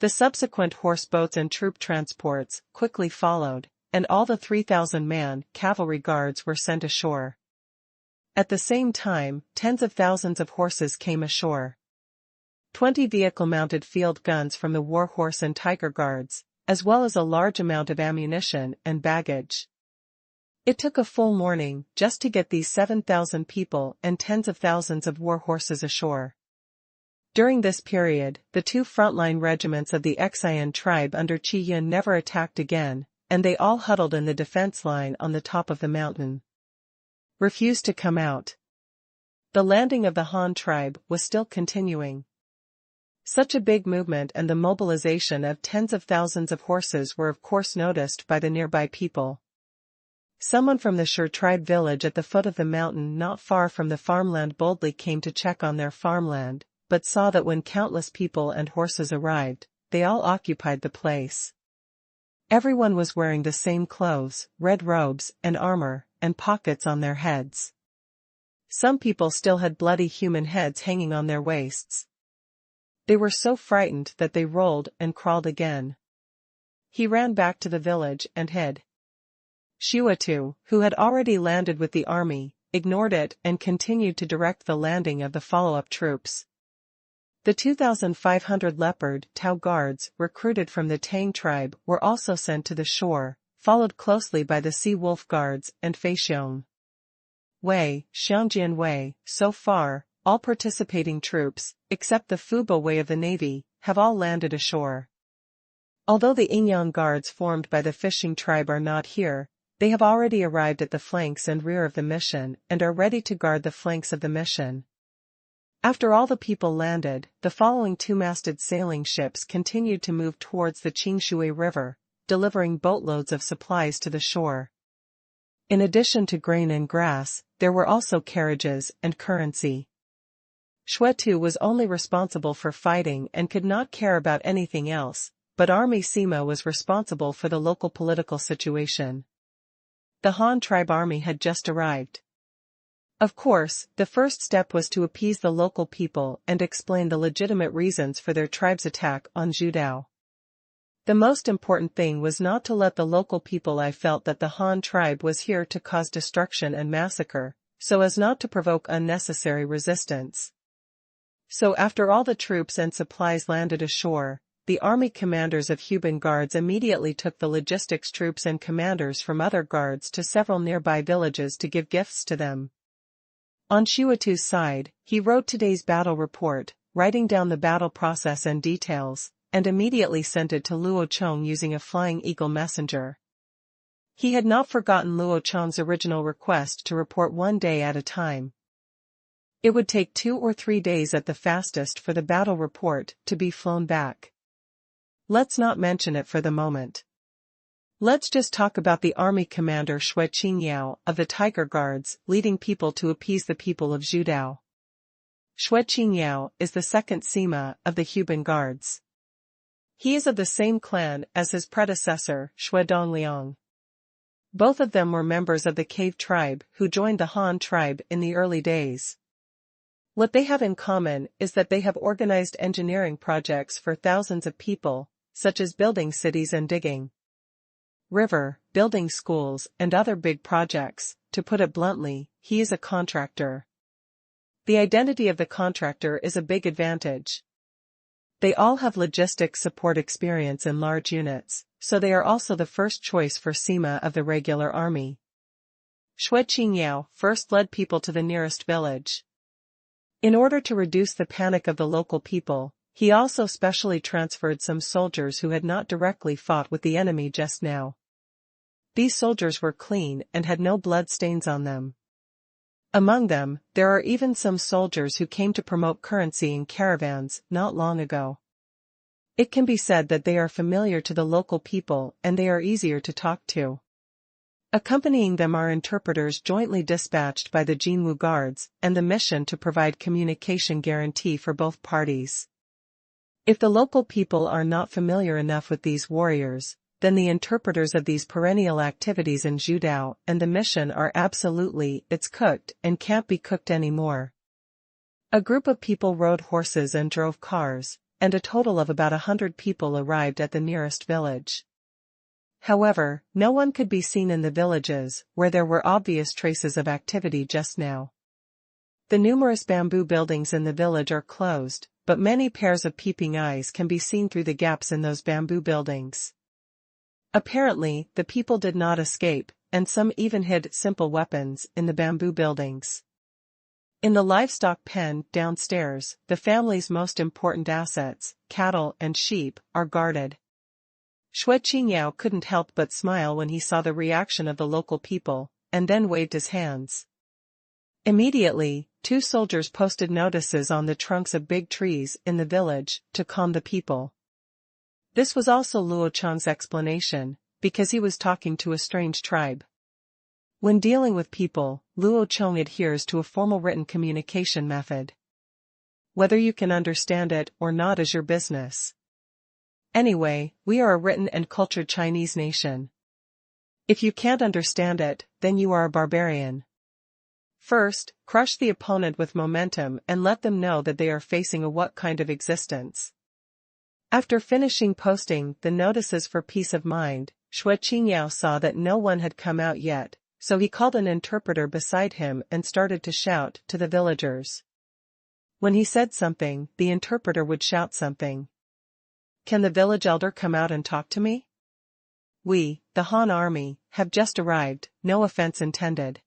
Speaker 1: The subsequent horse boats and troop transports quickly followed, and all the 3,000-man cavalry guards were sent ashore. At the same time, tens of thousands of horses came ashore. 20 vehicle-mounted field guns from the war horse and tiger guards, as well as a large amount of ammunition and baggage. It took a full morning just to get these 7,000 people and tens of thousands of war horses ashore. During this period, the two frontline regiments of the Xian tribe under Qian never attacked again, and they all huddled in the defense line on the top of the mountain. Refused to come out. The landing of the Han tribe was still continuing. Such a big movement and the mobilization of tens of thousands of horses were of course noticed by the nearby people. Someone from the Shur tribe village at the foot of the mountain not far from the farmland boldly came to check on their farmland, but saw that when countless people and horses arrived, they all occupied the place. Everyone was wearing the same clothes, red robes and armor, and pockets on their heads. Some people still had bloody human heads hanging on their waists. They were so frightened that they rolled and crawled again. He ran back to the village and hid. Shuatu, who had already landed with the army, ignored it and continued to direct the landing of the follow-up troops. The 2,500 leopard Tao guards recruited from the Tang tribe were also sent to the shore, followed closely by the Sea Wolf guards and Feixiong Wei, Xiangjian Wei. So far, all participating troops, except the Fubo Wei of the Navy, have all landed ashore. Although the Yingyang guards formed by the fishing tribe are not here, they have already arrived at the flanks and rear of the mission and are ready to guard the flanks of the mission. After all the people landed, the following two-masted sailing ships continued to move towards the Qingshu River, delivering boatloads of supplies to the shore. In addition to grain and grass, there were also carriages and currency. Shuetu was only responsible for fighting and could not care about anything else, but Army Sima was responsible for the local political situation. The Han tribe army had just arrived. Of course, the first step was to appease the local people and explain the legitimate reasons for their tribe's attack on Zhudao. The most important thing was not to let the local people felt that the Han tribe was here to cause destruction and massacre, so as not to provoke unnecessary resistance. So after all the troops and supplies landed ashore, the army commanders of Huban guards immediately took the logistics troops and commanders from other guards to several nearby villages to give gifts to them. On Shuatu's side, he wrote today's battle report, writing down the battle process and details, and immediately sent it to Luo Chong using a flying eagle messenger. He had not forgotten Luo Chong's original request to report 1 day at a time. It would take 2 or 3 days at the fastest for the battle report to be flown back. Let's not mention it for the moment. Let's just talk about the army commander Xue Qingyao of the Tiger Guards leading people to appease the people of Zhudao. Xue Qingyao is the second Sima of the Huban Guards. He is of the same clan as his predecessor, Shuedongliang. Both of them were members of the Cave tribe who joined the Han tribe in the early days. What they have in common is that they have organized engineering projects for thousands of people, such as building cities and digging river, building schools, and other big projects. To put it bluntly, he is a contractor. The identity of the contractor is a big advantage. They all have logistics support experience in large units, so they are also the first choice for Sima of the regular army. Xue Qingyao first led people to the nearest village. In order to reduce the panic of the local people, he also specially transferred some soldiers who had not directly fought with the enemy just now. These soldiers were clean and had no blood stains on them. Among them, there are even some soldiers who came to promote currency in caravans not long ago. It can be said that they are familiar to the local people and they are easier to talk to. Accompanying them are interpreters jointly dispatched by the Jinwu guards and the mission to provide communication guarantee for both parties. If the local people are not familiar enough with these warriors, then the interpreters of these perennial activities in Zhudao and the mission are absolutely, it's cooked and can't be cooked anymore. A group of people rode horses and drove cars, and a total of about 100 people arrived at the nearest village. However, no one could be seen in the villages, where there were obvious traces of activity just now. The numerous bamboo buildings in the village are closed, but many pairs of peeping eyes can be seen through the gaps in those bamboo buildings. Apparently, the people did not escape, and some even hid simple weapons in the bamboo buildings. In the livestock pen downstairs, the family's most important assets, cattle and sheep, are guarded. Xue Qingyao couldn't help but smile when he saw the reaction of the local people, and then waved his hands. Immediately, 2 soldiers posted notices on the trunks of big trees in the village to calm the people. This was also Luo Chong's explanation, because he was talking to a strange tribe. When dealing with people, Luo Chong adheres to a formal written communication method. Whether you can understand it or not is your business. Anyway, we are a written and cultured Chinese nation. If you can't understand it, then you are a barbarian. First, crush the opponent with momentum and let them know that they are facing a what kind of existence. After finishing posting the notices for peace of mind, Xue Qingyao saw that no one had come out yet, so he called an interpreter beside him and started to shout to the villagers. When he said something, the interpreter would shout something. Can the village elder come out and talk to me? We, the Han army, have just arrived, no offense intended.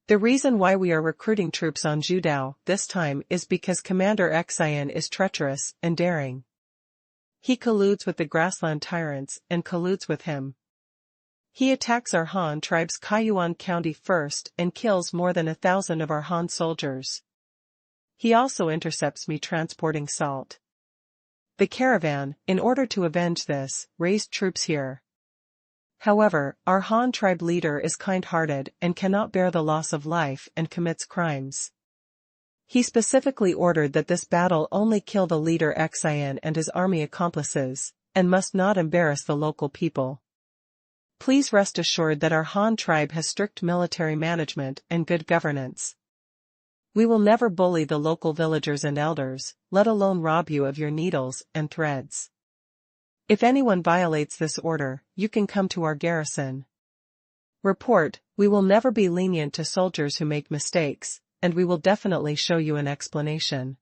Speaker 1: The reason why we are recruiting troops on Zhudao this time is because Commander Xian is treacherous and daring. He colludes with the grassland tyrants and colludes with him. He attacks our Han tribe's Kaiyuan County first and kills more than 1,000 of our Han soldiers. He also intercepts me transporting salt. The caravan, in order to avenge this, raised troops here. However, our Han tribe leader is kind-hearted and cannot bear the loss of life and commits crimes. He specifically ordered that this battle only kill the leader Xian and his army accomplices, and must not embarrass the local people. Please rest assured that our Han tribe has strict military management and good governance. We will never bully the local villagers and elders, let alone rob you of your needles and threads. If anyone violates this order, you can come to our garrison. Report, we will never be lenient to soldiers who make mistakes, and we will definitely show you an explanation.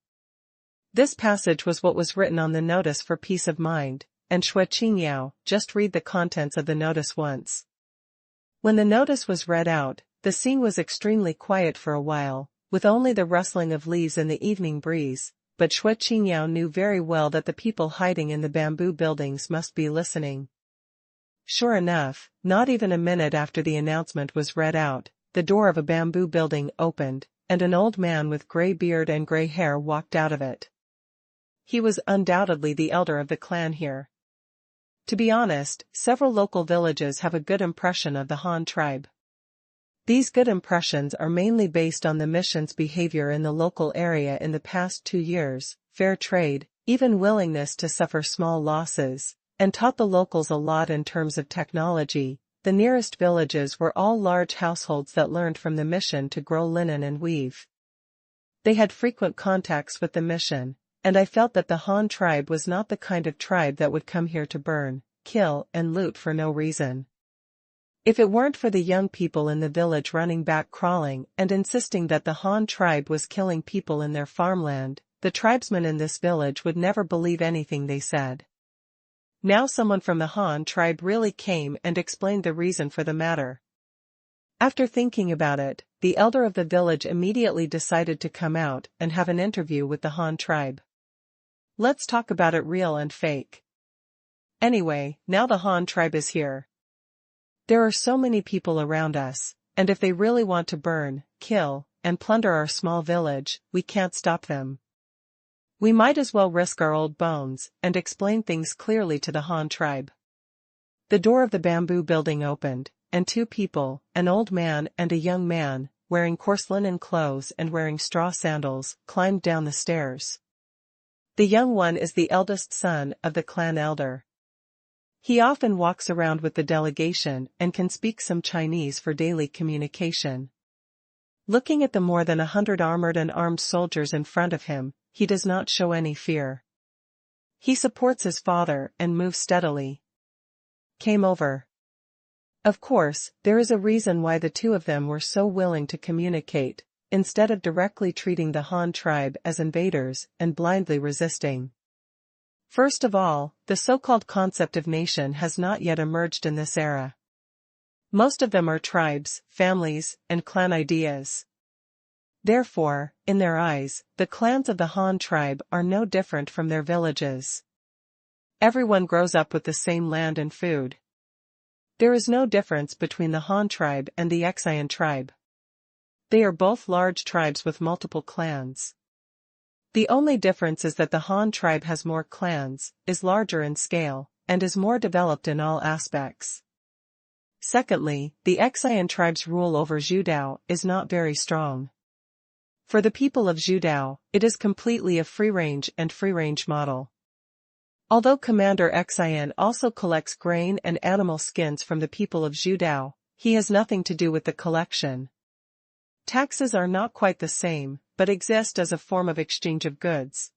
Speaker 1: This passage was what was written on the notice for peace of mind, and Xue Qingyao just read the contents of the notice once. When the notice was read out, the scene was extremely quiet for a while, with only the rustling of leaves in the evening breeze, but Xue Qingyao knew very well that the people hiding in the bamboo buildings must be listening. Sure enough, not even a minute after the announcement was read out, the door of a bamboo building opened, and an old man with gray beard and gray hair walked out of it. He was undoubtedly the elder of the clan here. To be honest, several local villages have a good impression of the Han tribe. These good impressions are mainly based on the mission's behavior in the local area in the past 2 years, fair trade, even willingness to suffer small losses, and taught the locals a lot in terms of technology. The nearest villages were all large households that learned from the mission to grow linen and weave. They had frequent contacts with the mission, and I felt that the Han tribe was not the kind of tribe that would come here to burn, kill, and loot for no reason. If it weren't for the young people in the village running back crawling and insisting that the Han tribe was killing people in their farmland, the tribesmen in this village would never believe anything they said. Now someone from the Han tribe really came and explained the reason for the matter. After thinking about it, the elder of the village immediately decided to come out and have an interview with the Han tribe. Let's talk about it real and fake. Anyway, now the Han tribe is here. There are so many people around us, and if they really want to burn, kill, and plunder our small village, we can't stop them. We might as well risk our old bones and explain things clearly to the Han tribe. The door of the bamboo building opened, and two people, an old man and a young man, wearing coarse linen clothes and wearing straw sandals, climbed down the stairs. The young one is the eldest son of the clan elder. He often walks around with the delegation and can speak some Chinese for daily communication. Looking at the more than 100 armored and armed soldiers in front of him, he does not show any fear. He supports his father and moves steadily. Came over. Of course, there is a reason why the two of them were so willing to communicate, instead of directly treating the Han tribe as invaders and blindly resisting. First of all, the so-called concept of nation has not yet emerged in this era. Most of them are tribes, families, and clan ideas. Therefore, in their eyes, the clans of the Han tribe are no different from their villages. Everyone grows up with the same land and food. There is no difference between the Han tribe and the Qingshu tribe. They are both large tribes with multiple clans. The only difference is that the Han tribe has more clans, is larger in scale, and is more developed in all aspects. Secondly, the Qingshu tribe's rule over Zhudao is not very strong. For the people of Zhudao, it is completely a free-range model. Although Commander Qingshu also collects grain and animal skins from the people of Zhudao, he has nothing to do with the collection. Taxes are not quite the same, but exist as a form of exchange of goods.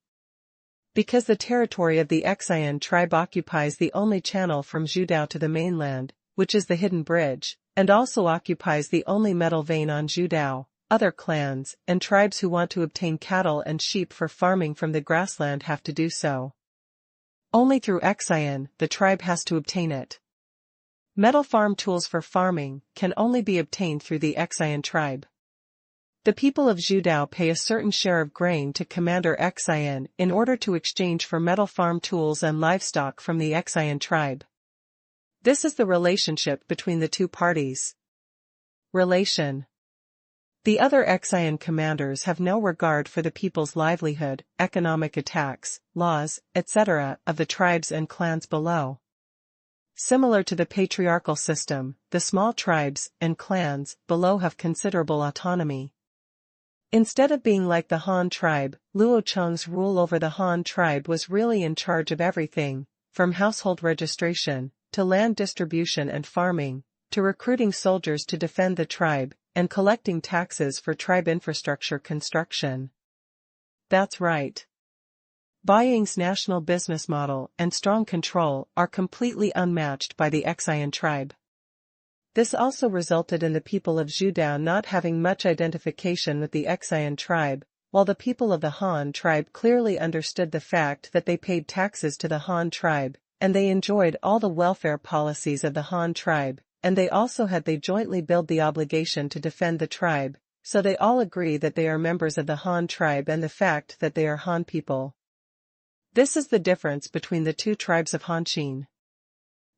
Speaker 1: Because the territory of the Qingshu tribe occupies the only channel from Zhudao to the mainland, which is the Hidden Bridge, and also occupies the only metal vein on Zhudao, other clans and tribes who want to obtain cattle and sheep for farming from the grassland have to do so. Only through Qingshu, the tribe has to obtain it. Metal farm tools for farming can only be obtained through the Qingshu tribe. The people of Zhudao pay a certain share of grain to Commander Qingshu in order to exchange for metal farm tools and livestock from the Qingshu tribe. This is the relationship between the two parties. Relation. The other Qingshu commanders have no regard for the people's livelihood, economic attacks, laws, etc. of the tribes and clans below. Similar to the patriarchal system, the small tribes and clans below have considerable autonomy. Instead of being like the Han tribe, Luo Chong's rule over the Han tribe was really in charge of everything, from household registration, to land distribution and farming, to recruiting soldiers to defend the tribe, and collecting taxes for tribe infrastructure construction. That's right. Baying's national business model and strong control are completely unmatched by the Qingshu tribe. This also resulted in the people of Zhudao not having much identification with the Qingshu tribe, while the people of the Han tribe clearly understood the fact that they paid taxes to the Han tribe, and they enjoyed all the welfare policies of the Han tribe, and they jointly build the obligation to defend the tribe, so they all agree that they are members of the Han tribe and the fact that they are Han people. This is the difference between the two tribes of Hanshin.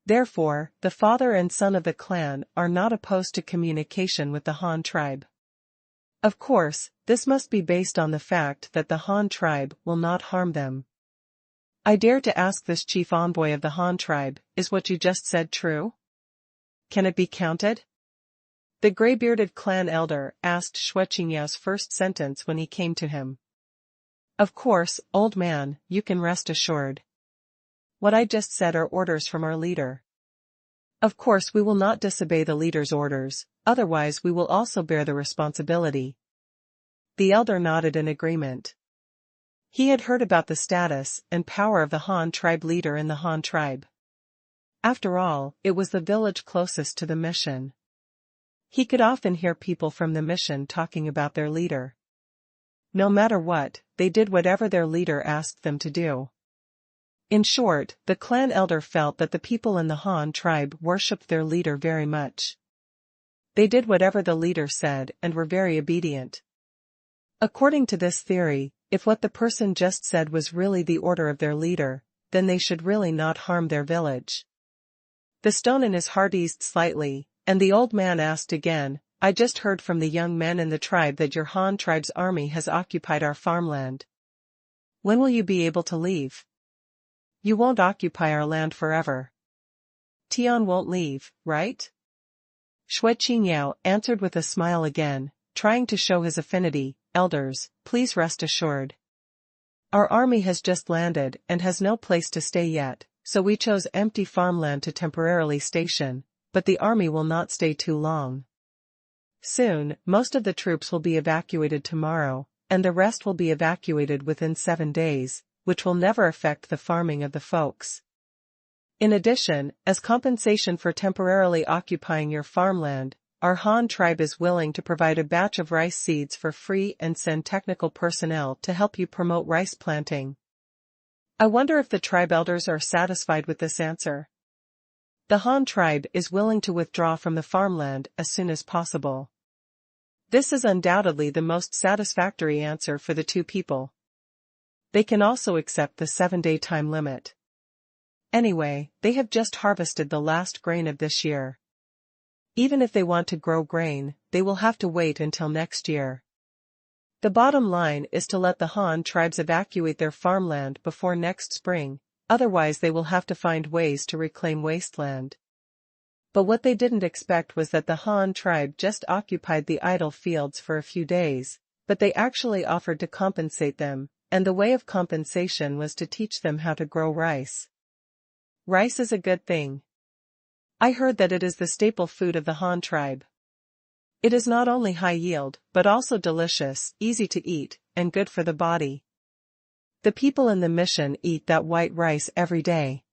Speaker 1: Therefore, the father and son of the clan are not opposed to communication with the Han tribe. Of course, this must be based on the fact that the Han tribe will not harm them. I dare to ask this chief envoy of the Han tribe, is what you just said true? Can it be counted? The gray-bearded clan elder asked Shui Qingyao's first sentence when he came to him. Of course, old man, you can rest assured. What I just said are orders from our leader. Of course we will not disobey the leader's orders, otherwise we will also bear the responsibility. The elder nodded in agreement. He had heard about the status and power of the Han tribe leader in the Han tribe. After all, it was the village closest to the mission. He could often hear people from the mission talking about their leader. No matter what, they did whatever their leader asked them to do. In short, the clan elder felt that the people in the Han tribe worshipped their leader very much. They did whatever the leader said and were very obedient. According to this theory, if what the person just said was really the order of their leader, then they should really not harm their village. The stone in his heart eased slightly, and the old man asked again, I just heard from the young men in the tribe that your Han tribe's army has occupied our farmland. When will you be able to leave? You won't occupy our land forever. Tian won't leave, right? Shui Qingyao answered with a smile again, trying to show his affinity. Elders, please rest assured. Our army has just landed and has no place to stay yet, so we chose empty farmland to temporarily station, but the army will not stay too long. Soon, most of the troops will be evacuated tomorrow, and the rest will be evacuated within 7 days, which will never affect the farming of the folks. In addition, as compensation for temporarily occupying your farmland, our Han tribe is willing to provide a batch of rice seeds for free and send technical personnel to help you promote rice planting. I wonder if the tribe elders are satisfied with this answer. The Han tribe is willing to withdraw from the farmland as soon as possible. This is undoubtedly the most satisfactory answer for the two people. They can also accept the 7-day time limit. Anyway, they have just harvested the last grain of this year. Even if they want to grow grain, they will have to wait until next year. The bottom line is to let the Han tribes evacuate their farmland before next spring, otherwise they will have to find ways to reclaim wasteland. But what they didn't expect was that the Han tribe just occupied the idle fields for a few days, but they actually offered to compensate them, and the way of compensation was to teach them how to grow rice. Rice is a good thing. I heard that it is the staple food of the Han tribe. It is not only high yield, but also delicious, easy to eat, and good for the body. The people in the mission eat that white rice every day.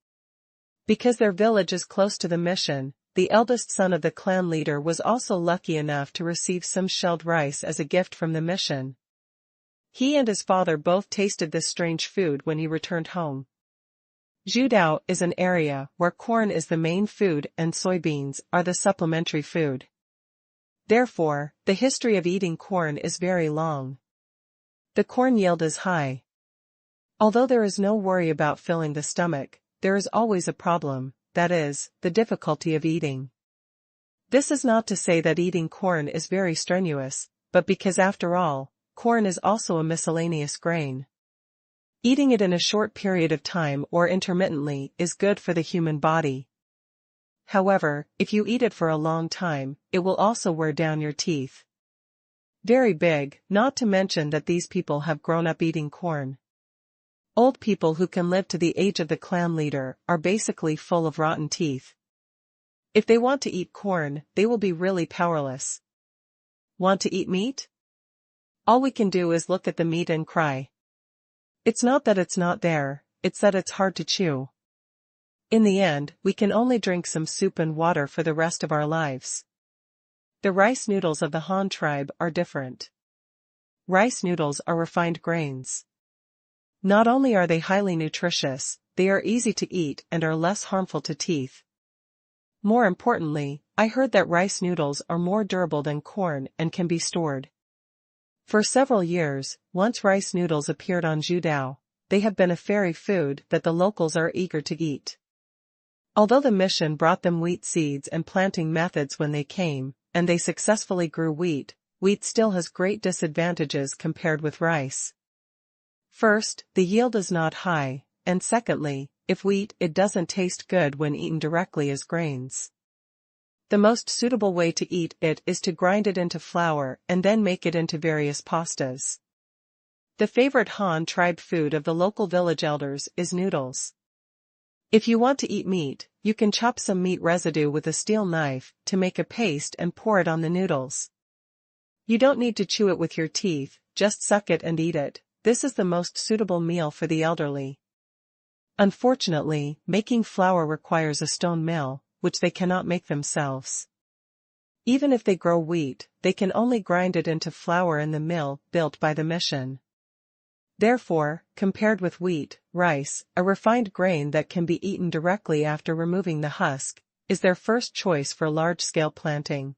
Speaker 1: Because their village is close to the mission, the eldest son of the clan leader was also lucky enough to receive some shelled rice as a gift from the mission. He and his father both tasted this strange food when he returned home. Zhudao is an area where corn is the main food and soybeans are the supplementary food. Therefore, the history of eating corn is very long. The corn yield is high. Although there is no worry about filling the stomach, there is always a problem, that is, the difficulty of eating. This is not to say that eating corn is very strenuous, but because after all, corn is also a miscellaneous grain. Eating it in a short period of time or intermittently is good for the human body. However, if you eat it for a long time, it will also wear down your teeth. Very big, not to mention that these people have grown up eating corn. Old people who can live to the age of the clan leader are basically full of rotten teeth. If they want to eat corn, they will be really powerless. Want to eat meat? All we can do is look at the meat and cry. It's not that it's not there, it's that it's hard to chew. In the end, we can only drink some soup and water for the rest of our lives. The rice noodles of the Han tribe are different. Rice noodles are refined grains. Not only are they highly nutritious, they are easy to eat and are less harmful to teeth. More importantly, I heard that rice noodles are more durable than corn and can be stored. For several years, once rice noodles appeared on Zhudao, they have been a fairy food that the locals are eager to eat. Although the mission brought them wheat seeds and planting methods when they came, and they successfully grew wheat, wheat still has great disadvantages compared with rice. First, the yield is not high, and secondly, if wheat, it doesn't taste good when eaten directly as grains. The most suitable way to eat it is to grind it into flour and then make it into various pastas. The favorite Han tribe food of the local village elders is noodles. If you want to eat meat, you can chop some meat residue with a steel knife to make a paste and pour it on the noodles. You don't need to chew it with your teeth, just suck it and eat it. This is the most suitable meal for the elderly. Unfortunately, making flour requires a stone mill, which they cannot make themselves. Even if they grow wheat, they can only grind it into flour in the mill built by the mission. Therefore, compared with wheat, rice, a refined grain that can be eaten directly after removing the husk, is their first choice for large-scale planting.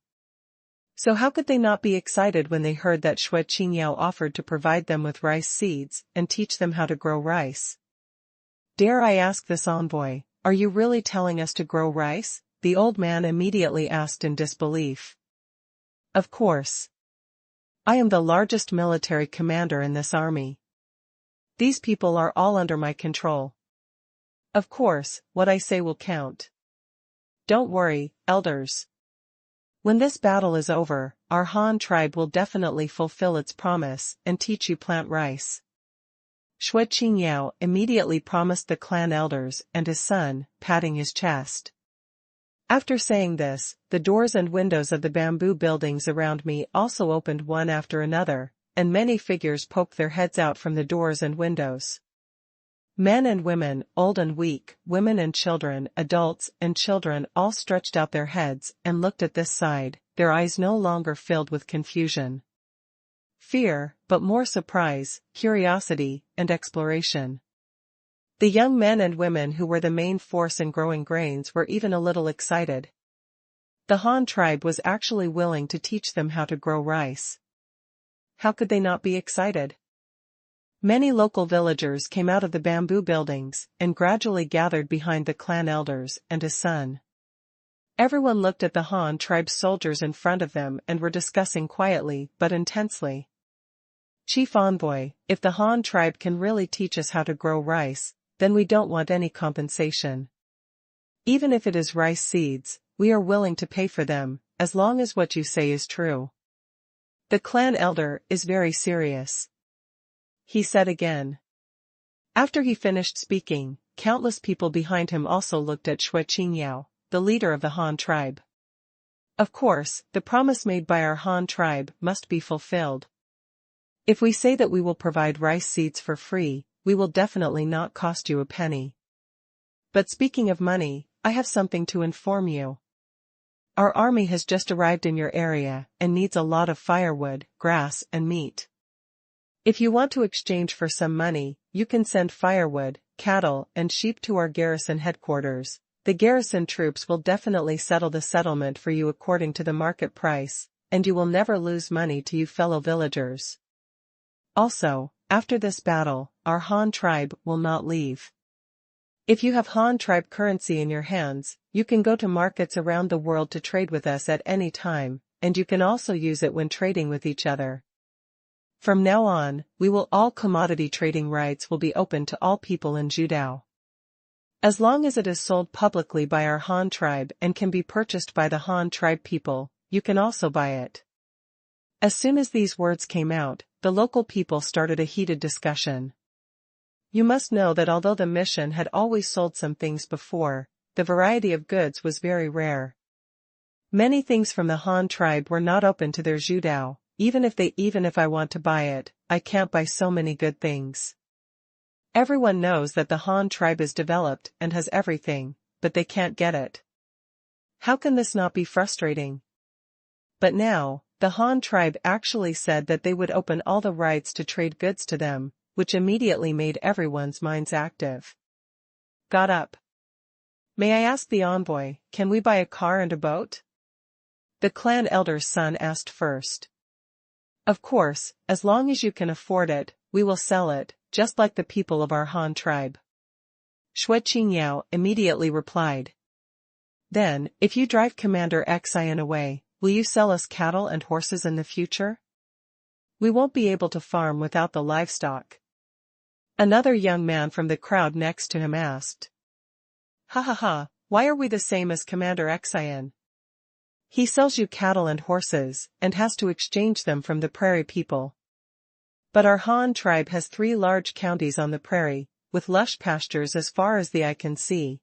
Speaker 1: So how could they not be excited when they heard that Qingshu offered to provide them with rice seeds and teach them how to grow rice? Dare I ask this envoy, are you really telling us to grow rice? The old man immediately asked in disbelief. Of course. I am the largest military commander in this army. These people are all under my control. Of course, what I say will count. Don't worry, elders. When this battle is over, our Han tribe will definitely fulfill its promise and teach you plant rice. Qingshu immediately promised the clan elders and his son, patting his chest. After saying this, the doors and windows of the bamboo buildings around me also opened one after another, and many figures poked their heads out from the doors and windows. Men and women, old and weak, women and children, adults and children all stretched out their heads and looked at this side, their eyes no longer filled with confusion. Fear, but more surprise, curiosity, and exploration. The young men and women who were the main force in growing grains were even a little excited. The Han tribe was actually willing to teach them how to grow rice. How could they not be excited? Many local villagers came out of the bamboo buildings and gradually gathered behind the clan elders and his son. Everyone looked at the Han tribe's soldiers in front of them and were discussing quietly but intensely. Chief Envoy, if the Han tribe can really teach us how to grow rice, then we don't want any compensation. Even if it is rice seeds, we are willing to pay for them, as long as what you say is true. The clan elder is very serious. He said again. After he finished speaking, countless people behind him also looked at Qingshu, the leader of the Han tribe. Of course, the promise made by our Han tribe must be fulfilled. If we say that we will provide rice seeds for free, we will definitely not cost you a penny. But speaking of money, I have something to inform you. Our army has just arrived in your area and needs a lot of firewood, grass, and meat. If you want to exchange for some money, you can send firewood, cattle, and sheep to our garrison headquarters. The garrison troops will definitely settle the settlement for you according to the market price, and you will never lose money to you fellow villagers. Also, after this battle, our Han tribe will not leave. If you have Han tribe currency in your hands, you can go to markets around the world to trade with us at any time, and you can also use it when trading with each other. From now on, all commodity trading rights will be open to all people in Judao. As long as it is sold publicly by our Han tribe and can be purchased by the Han tribe people, you can also buy it. As soon as these words came out, the local people started a heated discussion. You must know that although the mission had always sold some things before, the variety of goods was very rare. Many things from the Han tribe were not open to their Judao, even if I want to buy it, I can't buy so many good things. Everyone knows that the Han tribe is developed and has everything, but they can't get it. How can this not be frustrating? But now, the Han tribe actually said that they would open all the rights to trade goods to them, which immediately made everyone's minds active. Got up. May I ask the envoy, can we buy a car and a boat? The clan elder's son asked first. Of course, as long as you can afford it, we will sell it, just like the people of our Han tribe. Qingshu immediately replied. Then, if you drive Commander Xian away, will you sell us cattle and horses in the future? We won't be able to farm without the livestock. Another young man from the crowd next to him asked. Ha ha ha, why are we the same as Commander Xian? He sells you cattle and horses, and has to exchange them from the prairie people. But our Han tribe has 3 large counties on the prairie, with lush pastures as far as the eye can see.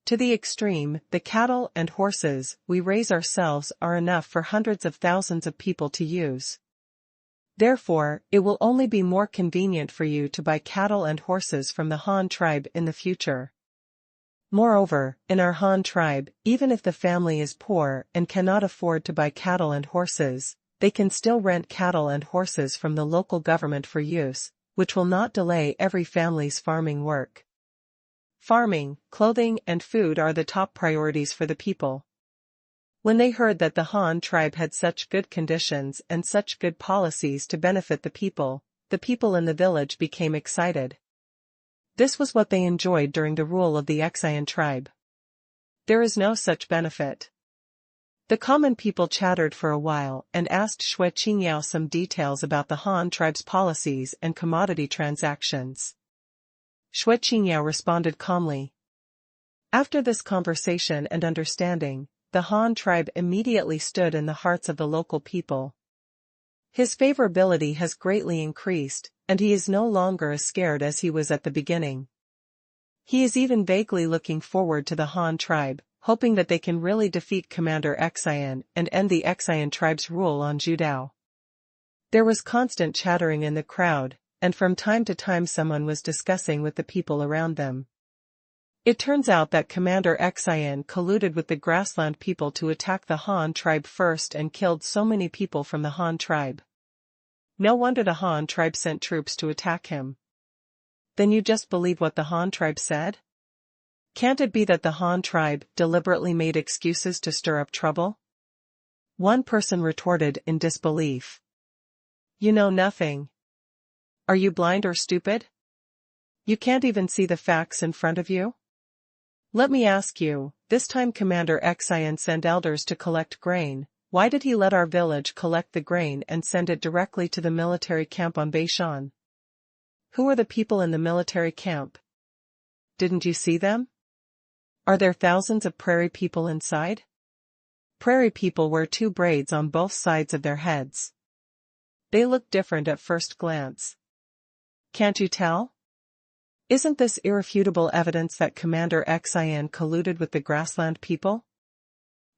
Speaker 1: To the extreme, the cattle and horses we raise ourselves are enough for hundreds of thousands of people to use. Therefore, it will only be more convenient for you to buy cattle and horses from the Han tribe in the future. Moreover, in our Han tribe, even if the family is poor and cannot afford to buy cattle and horses, they can still rent cattle and horses from the local government for use, which will not delay every family's farming work. Farming, clothing, and food are the top priorities for the people. When they heard that the Han tribe had such good conditions and such good policies to benefit the people in the village became excited. This was what they enjoyed during the rule of the Qingshu tribe. There is no such benefit. The common people chattered for a while and asked Qingshu some details about the Han tribe's policies and commodity transactions. Qingshu responded calmly. After this conversation and understanding, the Han tribe immediately stood in the hearts of the local people. His favorability has greatly increased, and he is no longer as scared as he was at the beginning. He is even vaguely looking forward to the Han tribe, hoping that they can really defeat Commander Qingshu and end the Qingshu tribe's rule on Judao. There was constant chattering in the crowd, and from time to time someone was discussing with the people around them. It turns out that Commander Qingshu colluded with the grassland people to attack the Han tribe first and killed so many people from the Han tribe. No wonder the Han tribe sent troops to attack him. Then you just believe what the Han tribe said? Can't it be that the Han tribe deliberately made excuses to stir up trouble? One person retorted in disbelief. You know nothing. Are you blind or stupid? You can't even see the facts in front of you? Let me ask you, this time Commander Qingshu sent elders to collect grain, why did he let our village collect the grain and send it directly to the military camp on Beishan? Who are the people in the military camp? Didn't you see them? Are there thousands of prairie people inside? Prairie people wear 2 braids on both sides of their heads. They look different at first glance. Can't you tell? Isn't this irrefutable evidence that Commander Qingshu colluded with the grassland people?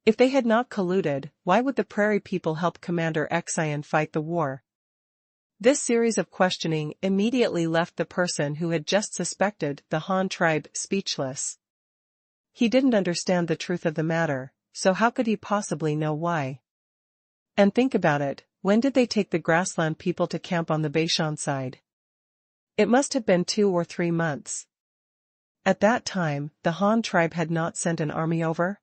Speaker 1: If they had not colluded, why would the prairie people help Commander Qingshu fight the war? This series of questioning immediately left the person who had just suspected the Han tribe speechless. He didn't understand the truth of the matter, so how could he possibly know why? And think about it, when did they take the grassland people to camp on the Beishan side? It must have been 2 or 3 months. At that time, the Han tribe had not sent an army over?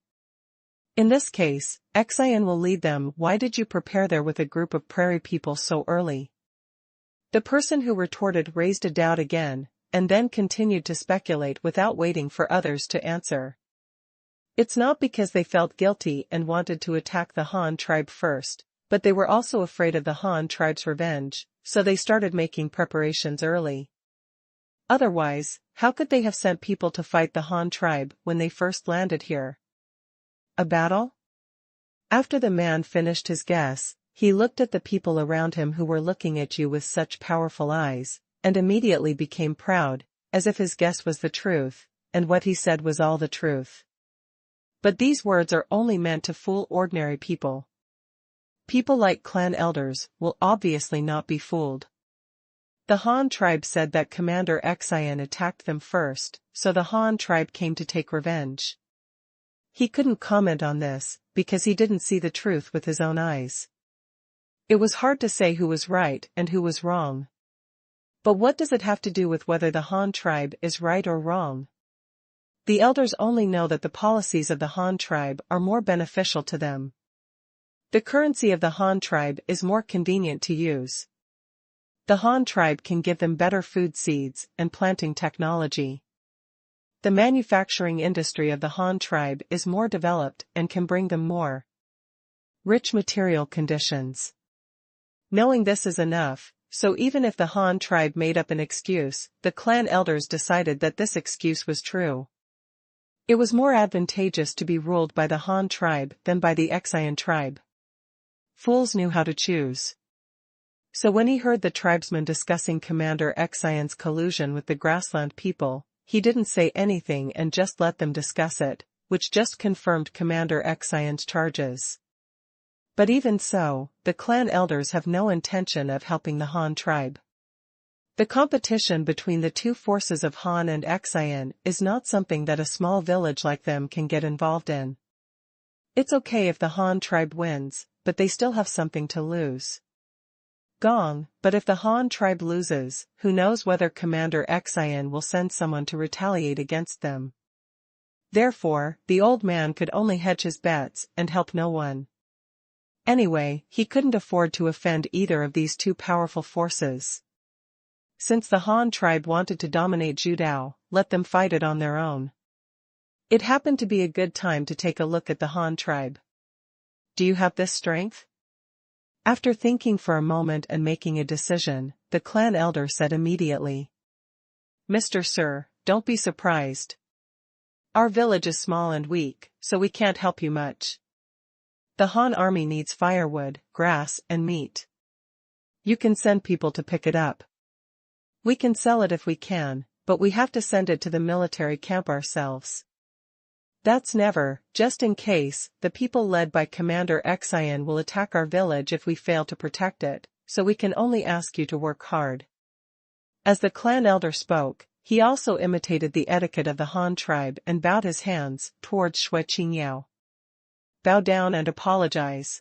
Speaker 1: In this case, Qingshu will lead them. Why did you prepare there with a group of prairie people so early? The person who retorted raised a doubt again, and then continued to speculate without waiting for others to answer. It's not because they felt guilty and wanted to attack the Han tribe first, but they were also afraid of the Han tribe's revenge, so they started making preparations early. Otherwise, how could they have sent people to fight the Han tribe when they first landed here? A battle? After the man finished his guess, he looked at the people around him who were looking at you with such powerful eyes, and immediately became proud, as if his guess was the truth, and what he said was all the truth. But these words are only meant to fool ordinary people. People like clan elders will obviously not be fooled. The Han tribe said that Commander Qingshu attacked them first, so the Han tribe came to take revenge. He couldn't comment on this, because he didn't see the truth with his own eyes. It was hard to say who was right and who was wrong. But what does it have to do with whether the Han tribe is right or wrong? The elders only know that the policies of the Han tribe are more beneficial to them. The currency of the Han tribe is more convenient to use. The Han tribe can give them better food seeds and planting technology. The manufacturing industry of the Han tribe is more developed and can bring them more rich material conditions. Knowing this is enough, so even if the Han tribe made up an excuse, the clan elders decided that this excuse was true. It was more advantageous to be ruled by the Han tribe than by the Qingshu tribe. Fools knew how to choose. So when he heard the tribesmen discussing Commander Xian's collusion with the grassland people, he didn't say anything and just let them discuss it, which just confirmed Commander Xian's charges. But even so, the clan elders have no intention of helping the Han tribe. The competition between the two forces of Han and Xian is not something that a small village like them can get involved in. It's okay if the Han tribe wins, but they still have something to lose. Gong, but if the Han tribe loses, who knows whether Commander Xian will send someone to retaliate against them. Therefore, the old man could only hedge his bets and help no one. Anyway, he couldn't afford to offend either of these two powerful forces. Since the Han tribe wanted to dominate Judao, let them fight it on their own. It happened to be a good time to take a look at the Han tribe. Do you have this strength? After thinking for a moment and making a decision, the clan elder said immediately. Mr. Sir, don't be surprised. Our village is small and weak, so we can't help you much. The Han army needs firewood, grass, and meat. You can send people to pick it up. We can sell it if we can, but we have to send it to the military camp ourselves. That's never, just in case, the people led by Commander Xian will attack our village if we fail to protect it, so we can only ask you to work hard. As the clan elder spoke, he also imitated the etiquette of the Han tribe and bowed his hands towards Xue Qingyao. Bow down and apologize.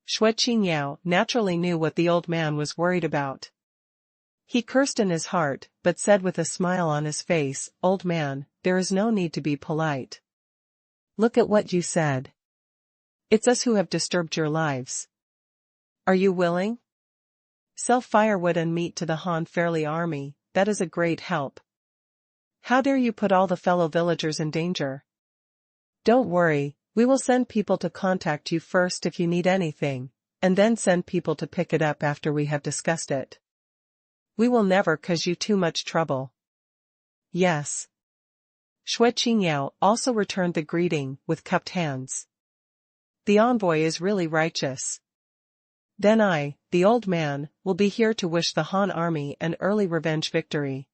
Speaker 1: Xue Qingyao naturally knew what the old man was worried about. He cursed in his heart, but said with a smile on his face, "Old man, there is no need to be polite. Look at what you said. It's us who have disturbed your lives. Are you willing? Sell firewood and meat to the Han Fairly army, that is a great help. How dare you put all the fellow villagers in danger? Don't worry, we will send people to contact you first if you need anything, and then send people to pick it up after we have discussed it. We will never cause you too much trouble." Yes. Xue Qingyao also returned the greeting with cupped hands. The envoy is really righteous. Then I, the old man, will be here to wish the Han army an early revenge victory.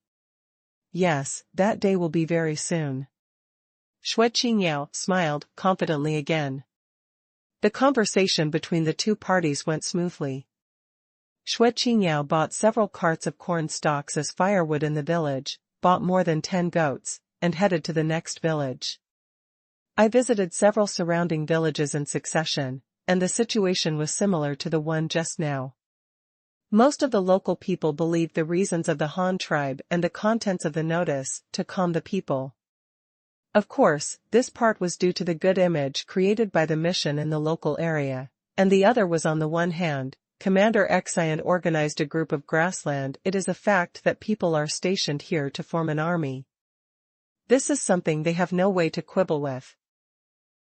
Speaker 1: Yes, that day will be very soon. Xue Qingyao smiled confidently again. The conversation between the two parties went smoothly. Xue Qingyao bought several carts of corn stalks as firewood in the village, bought more than 10 goats, and headed to the next village. I visited several surrounding villages in succession, and the situation was similar to the one just now. Most of the local people believed the reasons of the Han tribe and the contents of the notice to calm the people. Of course, this part was due to the good image created by the mission in the local area, and the other was on the one hand, Commander Xian organized a group of grassland. It is a fact that people are stationed here to form an army. This is something they have no way to quibble with.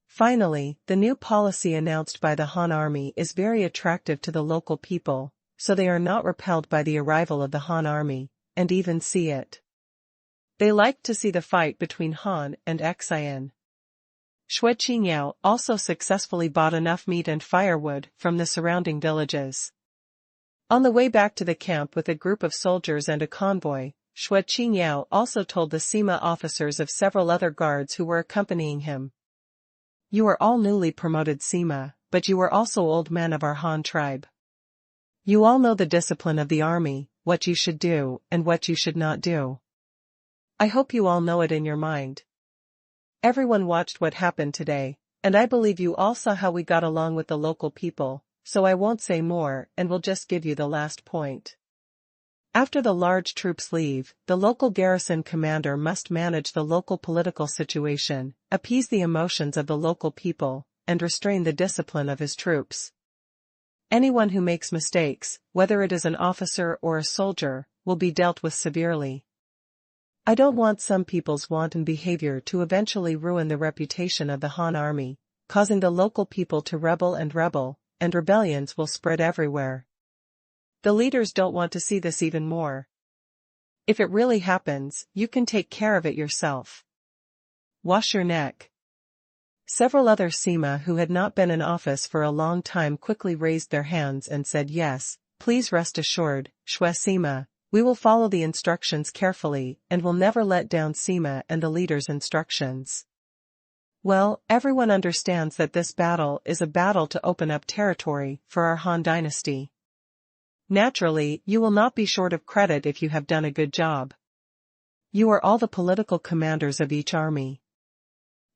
Speaker 1: Finally, the new policy announced by the Han army is very attractive to the local people, so they are not repelled by the arrival of the Han army, and even see it. They liked to see the fight between Han and Xian. Xue Qingyao also successfully bought enough meat and firewood from the surrounding villages. On the way back to the camp with a group of soldiers and a convoy, Xue Qingyao also told the Sima officers of several other guards who were accompanying him. You are all newly promoted Sima, but you are also old men of our Han tribe. You all know the discipline of the army, what you should do and what you should not do. I hope you all know it in your mind. Everyone watched what happened today, and I believe you all saw how we got along with the local people, so I won't say more and will just give you the last point. After the large troops leave, the local garrison commander must manage the local political situation, appease the emotions of the local people, and restrain the discipline of his troops. Anyone who makes mistakes, whether it is an officer or a soldier, will be dealt with severely. I don't want some people's wanton behavior to eventually ruin the reputation of the Han army, causing the local people to rebel, and rebellions will spread everywhere. The leaders don't want to see this even more. If it really happens, you can take care of it yourself. Wash your neck. Several other Sima who had not been in office for a long time quickly raised their hands and said yes, please rest assured, Xue Sima, we will follow the instructions carefully and will never let down Sima and the leader's instructions. Well, everyone understands that this battle is a battle to open up territory for our Han dynasty. Naturally, you will not be short of credit if you have done a good job. You are all the political commanders of each army.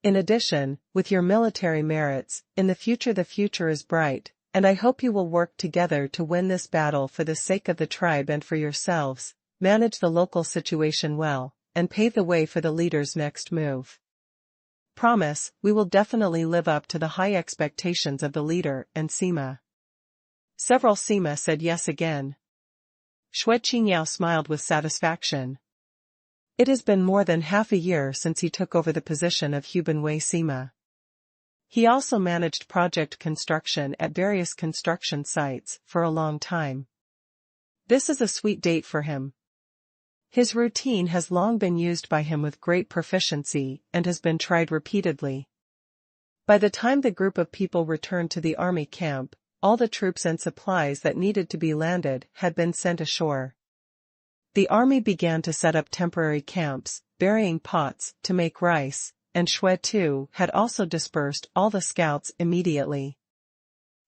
Speaker 1: In addition, with your military merits, in the future is bright, and I hope you will work together to win this battle for the sake of the tribe and for yourselves, manage the local situation well, and pave the way for the leader's next move. Promise, we will definitely live up to the high expectations of the leader and Sima. Several Sima said yes again. Xue Qingyao smiled with satisfaction. It has been more than half a year since he took over the position of Hubanwei Sima. He also managed project construction at various construction sites for a long time. This is a sweet date for him. His routine has long been used by him with great proficiency and has been tried repeatedly. By the time the group of people returned to the army camp, all the troops and supplies that needed to be landed had been sent ashore. The army began to set up temporary camps, burying pots to make rice, and Xue Tu had also dispersed all the scouts immediately.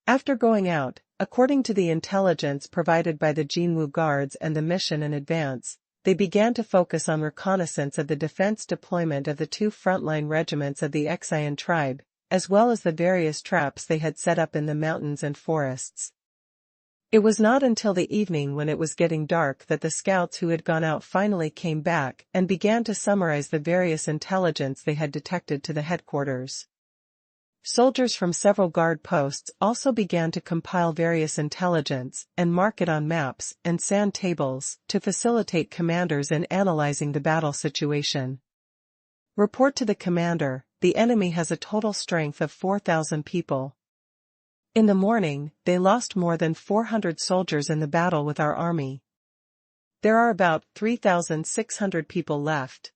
Speaker 1: After going out, according to the intelligence provided by the Jinwu guards and the mission in advance, they began to focus on reconnaissance of the defense deployment of the two frontline regiments of the Xian tribe, as well as the various traps they had set up in the mountains and forests. It was not until the evening when it was getting dark that the scouts who had gone out finally came back and began to summarize the various intelligence they had detected to the headquarters. Soldiers from several guard posts also began to compile various intelligence and mark it on maps and sand tables to facilitate commanders in analyzing the battle situation. Report to the commander, the enemy has a total strength of 4,000 people. In the morning, they lost more than 400 soldiers in the battle with our army. There are about 3,600 people left.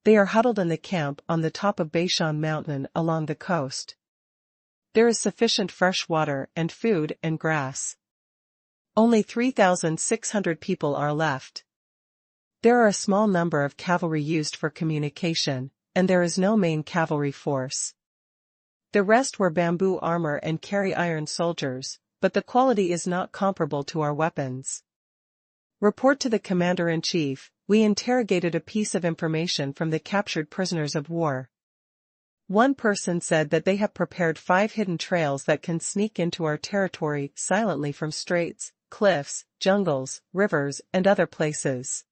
Speaker 1: They are huddled in the camp on the top of Beishan Mountain along the coast. There is sufficient fresh water and food and grass. Only 3,600 people are left. There are a small number of cavalry used for communication, and there is no main cavalry force. The rest wear bamboo armor and carry iron soldiers, but the quality is not comparable to our weapons. Report to the commander-in-chief, we interrogated a piece of information from the captured prisoners of war. One person said that they have prepared 5 hidden trails that can sneak into our territory silently from straits, cliffs, jungles, rivers, and other places.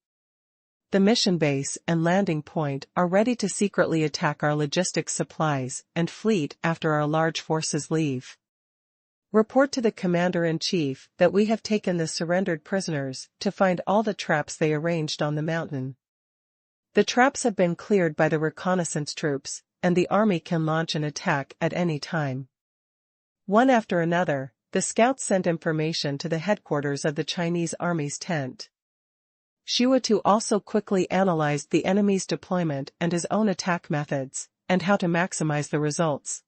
Speaker 1: The mission base and landing point are ready to secretly attack our logistics supplies and fleet after our large forces leave. Report to the commander-in-chief that we have taken the surrendered prisoners to find all the traps they arranged on the mountain. The traps have been cleared by the reconnaissance troops, and the army can launch an attack at any time. One after another, the scouts sent information to the headquarters of the Chinese army's tent. Xuetu also quickly analyzed the enemy's deployment and his own attack methods, and how to maximize the results.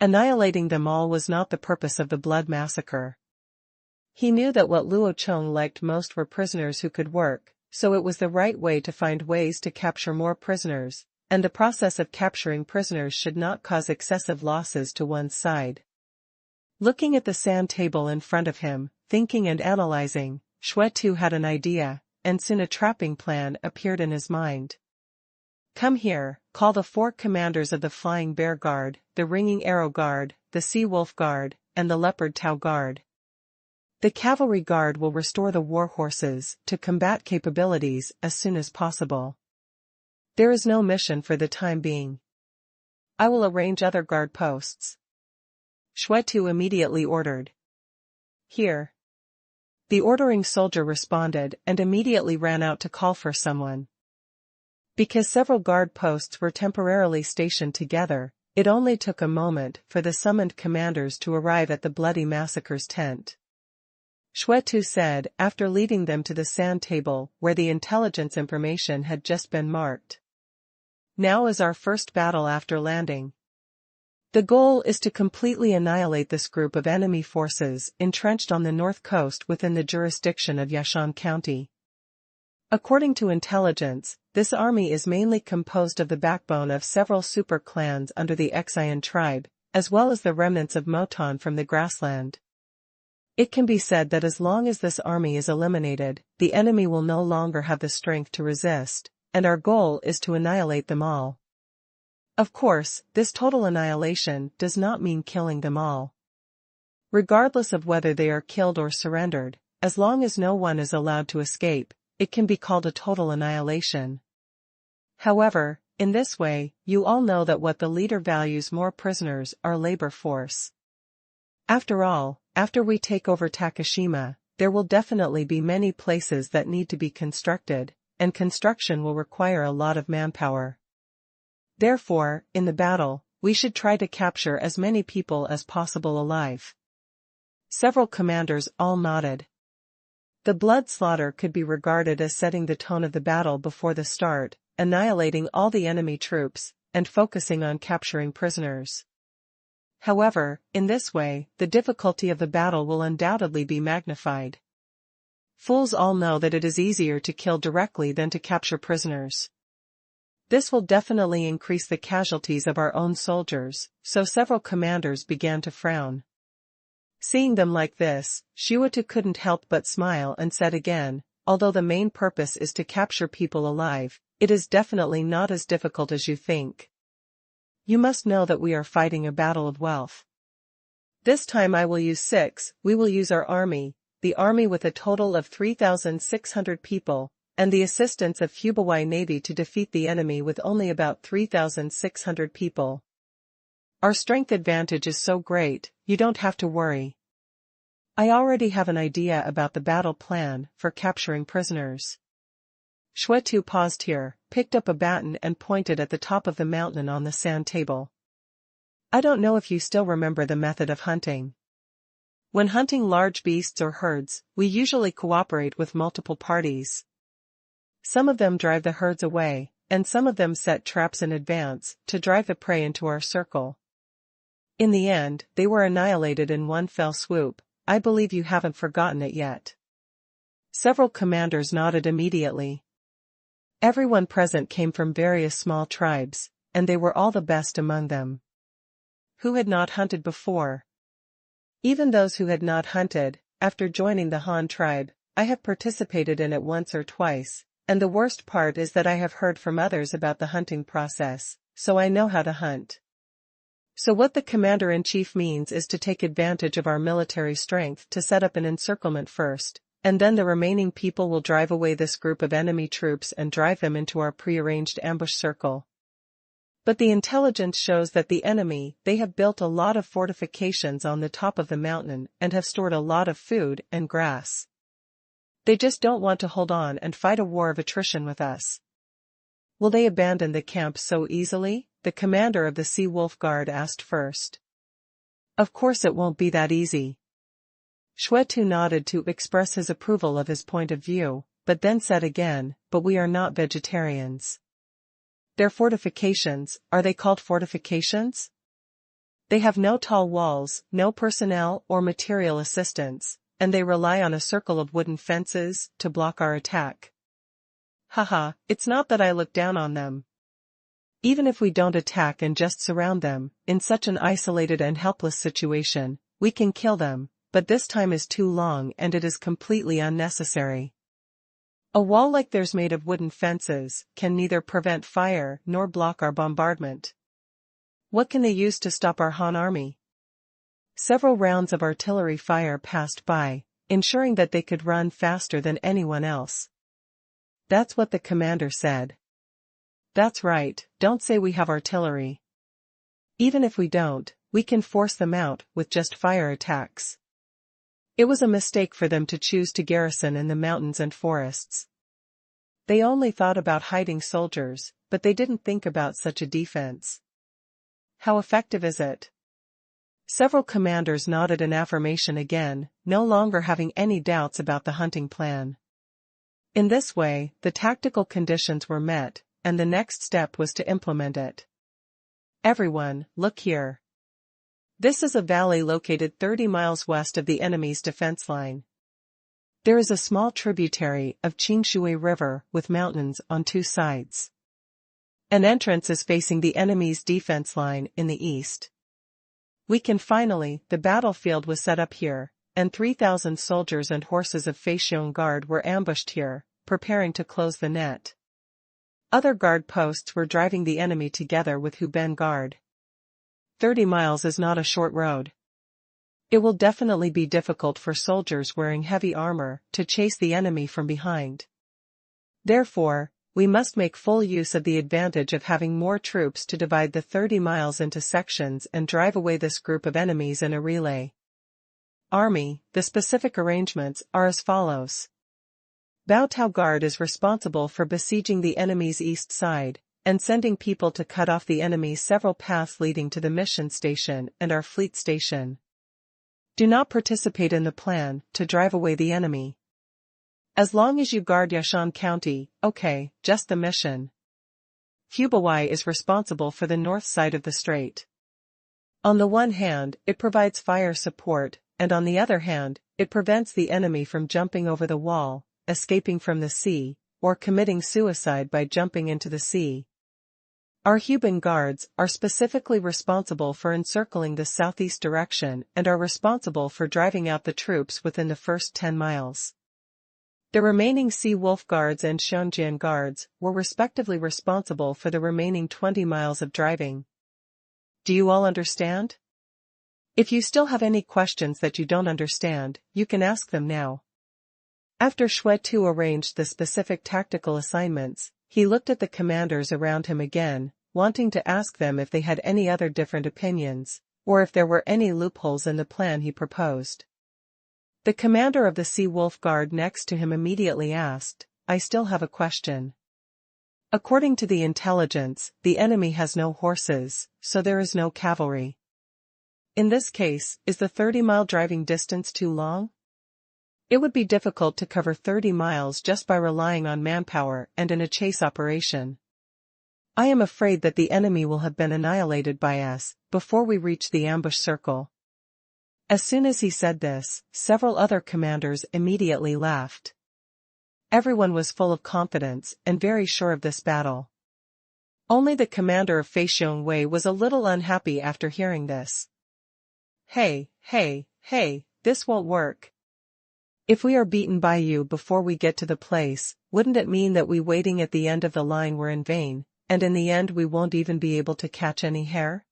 Speaker 1: Annihilating them all was not the purpose of the blood massacre. He knew that what Luo Chong liked most were prisoners who could work, so it was the right way to find ways to capture more prisoners, and the process of capturing prisoners should not cause excessive losses to one's side. Looking at the sand table in front of him, thinking and analyzing, Xuetu had an idea, and soon a trapping plan appeared in his mind. Come here, call the 4 commanders of the Flying Bear Guard, the Ringing Arrow Guard, the Sea Wolf Guard, and the Leopard Tau Guard. The Cavalry Guard will restore the war horses to combat capabilities as soon as possible. There is no mission for the time being. I will arrange other guard posts. Xuetu immediately ordered. Here. The ordering soldier responded and immediately ran out to call for someone. Because several guard posts were temporarily stationed together, it only took a moment for the summoned commanders to arrive at the Bloody Massacre's tent. Xuetu said after leading them to the sand table where the intelligence information had just been marked. Now is our first battle after landing. The goal is to completely annihilate this group of enemy forces entrenched on the north coast within the jurisdiction of Yashan County. According to intelligence, this army is mainly composed of the backbone of several super clans under the Xian tribe, as well as the remnants of Moton from the grassland. It can be said that as long as this army is eliminated, the enemy will no longer have the strength to resist, and our goal is to annihilate them all. Of course, this total annihilation does not mean killing them all. Regardless of whether they are killed or surrendered, as long as no one is allowed to escape, it can be called a total annihilation. However, in this way, you all know that what the leader values more prisoners are labor force. After all, after we take over Takashima, there will definitely be many places that need to be constructed, and construction will require a lot of manpower. Therefore, in the battle, we should try to capture as many people as possible alive. Several commanders all nodded. The blood slaughter could be regarded as setting the tone of the battle before the start, annihilating all the enemy troops, and focusing on capturing prisoners. However, in this way, the difficulty of the battle will undoubtedly be magnified. Fools all know that it is easier to kill directly than to capture prisoners. This will definitely increase the casualties of our own soldiers, so several commanders began to frown. Seeing them like this, Shuatu couldn't help but smile and said again, although the main purpose is to capture people alive, it is definitely not as difficult as you think. You must know that we are fighting a battle of wealth. This time I will use 6, we will use our army, the army with a total of 3,600 people, and the assistance of Hubei Navy to defeat the enemy with only about 3,600 people. Our strength advantage is so great, you don't have to worry. I already have an idea about the battle plan for capturing prisoners. Shuetu paused here, picked up a baton and pointed at the top of the mountain on the sand table. I don't know if you still remember the method of hunting. When hunting large beasts or herds, we usually cooperate with multiple parties. Some of them drive the herds away, and some of them set traps in advance to drive the prey into our circle. In the end, they were annihilated in one fell swoop. I believe you haven't forgotten it yet. Several commanders nodded immediately. Everyone present came from various small tribes, and they were all the best among them. Who had not hunted before? Even those who had not hunted, after joining the Han tribe, I have participated in it once or twice. And the worst part is that I have heard from others about the hunting process, so I know how to hunt. So what the commander-in-chief means is to take advantage of our military strength to set up an encirclement first, and then the remaining people will drive away this group of enemy troops and drive them into our prearranged ambush circle. But the intelligence shows that the enemy, they have built a lot of fortifications on the top of the mountain and have stored a lot of food and grass. They just don't want to hold on and fight a war of attrition with us. Will they abandon the camp so easily? The commander of the Sea Wolf Guard asked first. Of course it won't be that easy. Shuetu nodded to express his approval of his point of view, but then said again, but we are not vegetarians. Their fortifications, are they called fortifications? They have no tall walls, no personnel or material assistance, and they rely on a circle of wooden fences to block our attack. Haha, it's not that I look down on them. Even if we don't attack and just surround them, in such an isolated and helpless situation, we can kill them, but this time is too long and it is completely unnecessary. A wall like theirs made of wooden fences can neither prevent fire nor block our bombardment. What can they use to stop our Han army? Several rounds of artillery fire passed by, ensuring that they could run faster than anyone else. That's what the commander said. That's right, don't say we have artillery. Even if we don't, we can force them out with just fire attacks. It was a mistake for them to choose to garrison in the mountains and forests. They only thought about hiding soldiers, but they didn't think about such a defense. How effective is it? Several commanders nodded in affirmation again, no longer having any doubts about the hunting plan. In this way, the tactical conditions were met, and the next step was to implement it. Everyone, look here. This is a valley located 30 miles west of the enemy's defense line. There is a small tributary of Qingshu River with mountains on two sides. An entrance is facing the enemy's defense line in the east. The battlefield was set up here, and 3,000 soldiers and horses of Feixiong Guard were ambushed here, preparing to close the net. Other guard posts were driving the enemy together with Huben Guard. 30 miles is not a short road. It will definitely be difficult for soldiers wearing heavy armor to chase the enemy from behind. Therefore, we must make full use of the advantage of having more troops to divide the 30 miles into sections and drive away this group of enemies in a relay. Army, the specific arrangements are as follows. Bao Tao Guard is responsible for besieging the enemy's east side, and sending people to cut off the enemy's several paths leading to the mission station and our fleet station. Do not participate in the plan to drive away the enemy. As long as you guard Yashan County, okay, just the mission. Hubawai is responsible for the north side of the strait. On the one hand, it provides fire support, and on the other hand, it prevents the enemy from jumping over the wall, escaping from the sea, or committing suicide by jumping into the sea. Our Huben Guards are specifically responsible for encircling the southeast direction and are responsible for driving out the troops within the first 10 miles. The remaining Sea Wolf Guards and Xiongjian Guards were respectively responsible for the remaining 20 miles of driving. Do you all understand? If you still have any questions that you don't understand, you can ask them now. After Xue Tu arranged the specific tactical assignments, he looked at the commanders around him again, wanting to ask them if they had any other different opinions, or if there were any loopholes in the plan he proposed. The commander of the Sea Wolf Guard next to him immediately asked, "I still have a question. According to the intelligence, the enemy has no horses, so there is no cavalry. In this case, is the 30-mile driving distance too long? It would be difficult to cover 30 miles just by relying on manpower and in a chase operation. I am afraid that the enemy will have been annihilated by us before we reach the ambush circle." As soon as he said this, several other commanders immediately laughed. Everyone was full of confidence and very sure of this battle. Only the commander of Feixiong Wei was a little unhappy after hearing this. Hey, this won't work. If we are beaten by you before we get to the place, wouldn't it mean that we waiting at the end of the line were in vain, and in the end we won't even be able to catch any hare?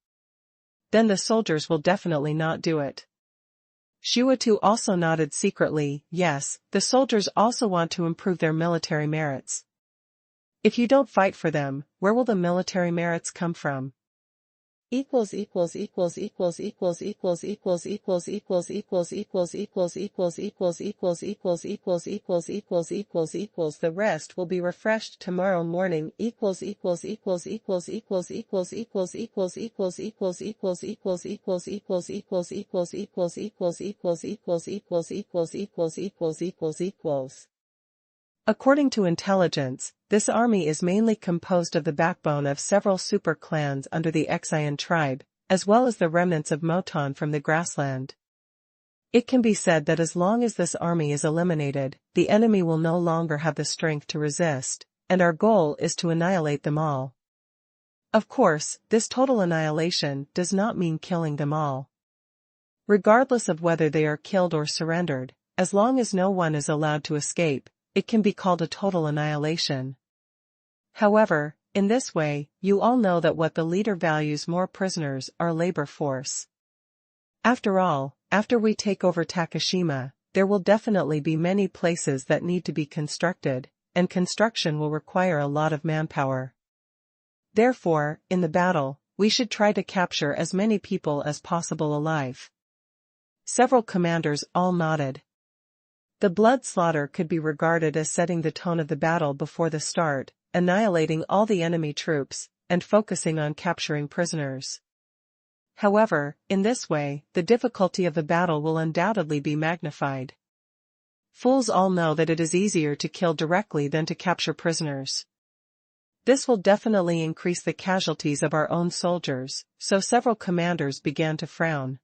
Speaker 1: Then the soldiers will definitely not do it. Shuatu also nodded secretly. Yes, the soldiers also want to improve their military merits. If you don't fight for them, where will the military merits come from? The rest will be refreshed tomorrow morning. According to intelligence, this army is mainly composed of the backbone of several super clans under the Xian tribe, as well as the remnants of Moton from the grassland. It can be said that as long as this army is eliminated, the enemy will no longer have the strength to resist, and our goal is to annihilate them all. Of course, this total annihilation does not mean killing them all. Regardless of whether they are killed or surrendered, as long as no one is allowed to escape, it can be called a total annihilation. However, in this way, you all know that what the leader values more prisoners are labor force. After all, after we take over Takashima, there will definitely be many places that need to be constructed, and construction will require a lot of manpower. Therefore, in the battle, we should try to capture as many people as possible alive. Several commanders all nodded. The blood slaughter could be regarded as setting the tone of the battle before the start, annihilating all the enemy troops, and focusing on capturing prisoners. However, in this way, the difficulty of the battle will undoubtedly be magnified. Fools all know that it is easier to kill directly than to capture prisoners. This will definitely increase the casualties of our own soldiers, so several commanders began to frown.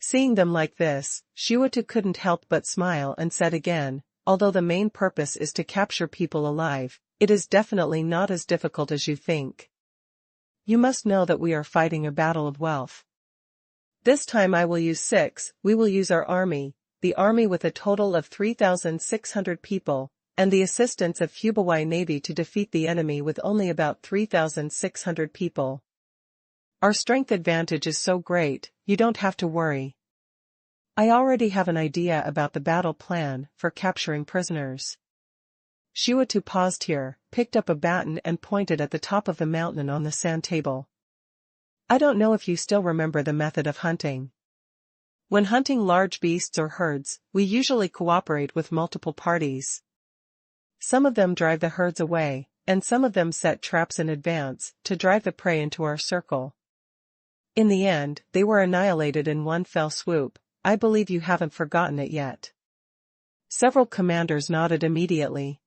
Speaker 1: Seeing them like this, Qingshu couldn't help but smile and said again, although the main purpose is to capture people alive, it is definitely not as difficult as you think. You must know that we are fighting a battle of wealth. This time I will use 6, we will use our army, the army with a total of 3,600 people, and the assistance of Hubei Navy to defeat the enemy with only about 3,600 people. Our strength advantage is so great, you don't have to worry. I already have an idea about the battle plan for capturing prisoners. Qingshu paused here, picked up a baton and pointed at the top of the mountain on the sand table. I don't know if you still remember the method of hunting. When hunting large beasts or herds, we usually cooperate with multiple parties. Some of them drive the herds away, and some of them set traps in advance to drive the prey into our circle. In the end, they were annihilated in one fell swoop. I believe you haven't forgotten it yet. Several commanders nodded immediately.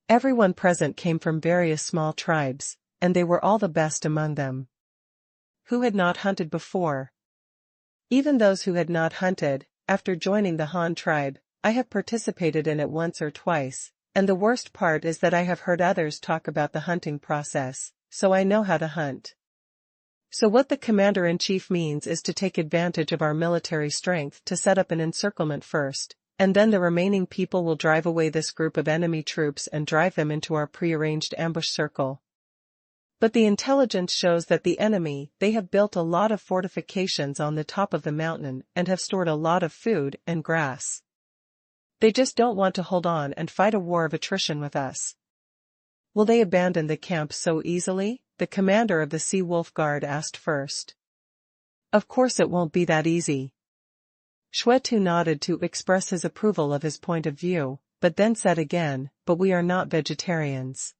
Speaker 1: Everyone present came from various small tribes, and they were all the best among them. Who had not hunted before? Even those who had not hunted, after joining the Han tribe, I have participated in it once or twice, and the worst part is that I have heard others talk about the hunting process, so I know how to hunt. So what the commander-in-chief means is to take advantage of our military strength to set up an encirclement first, and then the remaining people will drive away this group of enemy troops and drive them into our prearranged ambush circle. But the intelligence shows that the enemy, they have built a lot of fortifications on the top of the mountain and have stored a lot of food and grass. They just don't want to hold on and fight a war of attrition with us. Will they abandon the camp so easily? The commander of the Sea Wolf Guard asked first. Of course it won't be that easy. Qingshu nodded to express his approval of his point of view, but then said again, but we are not vegetarians.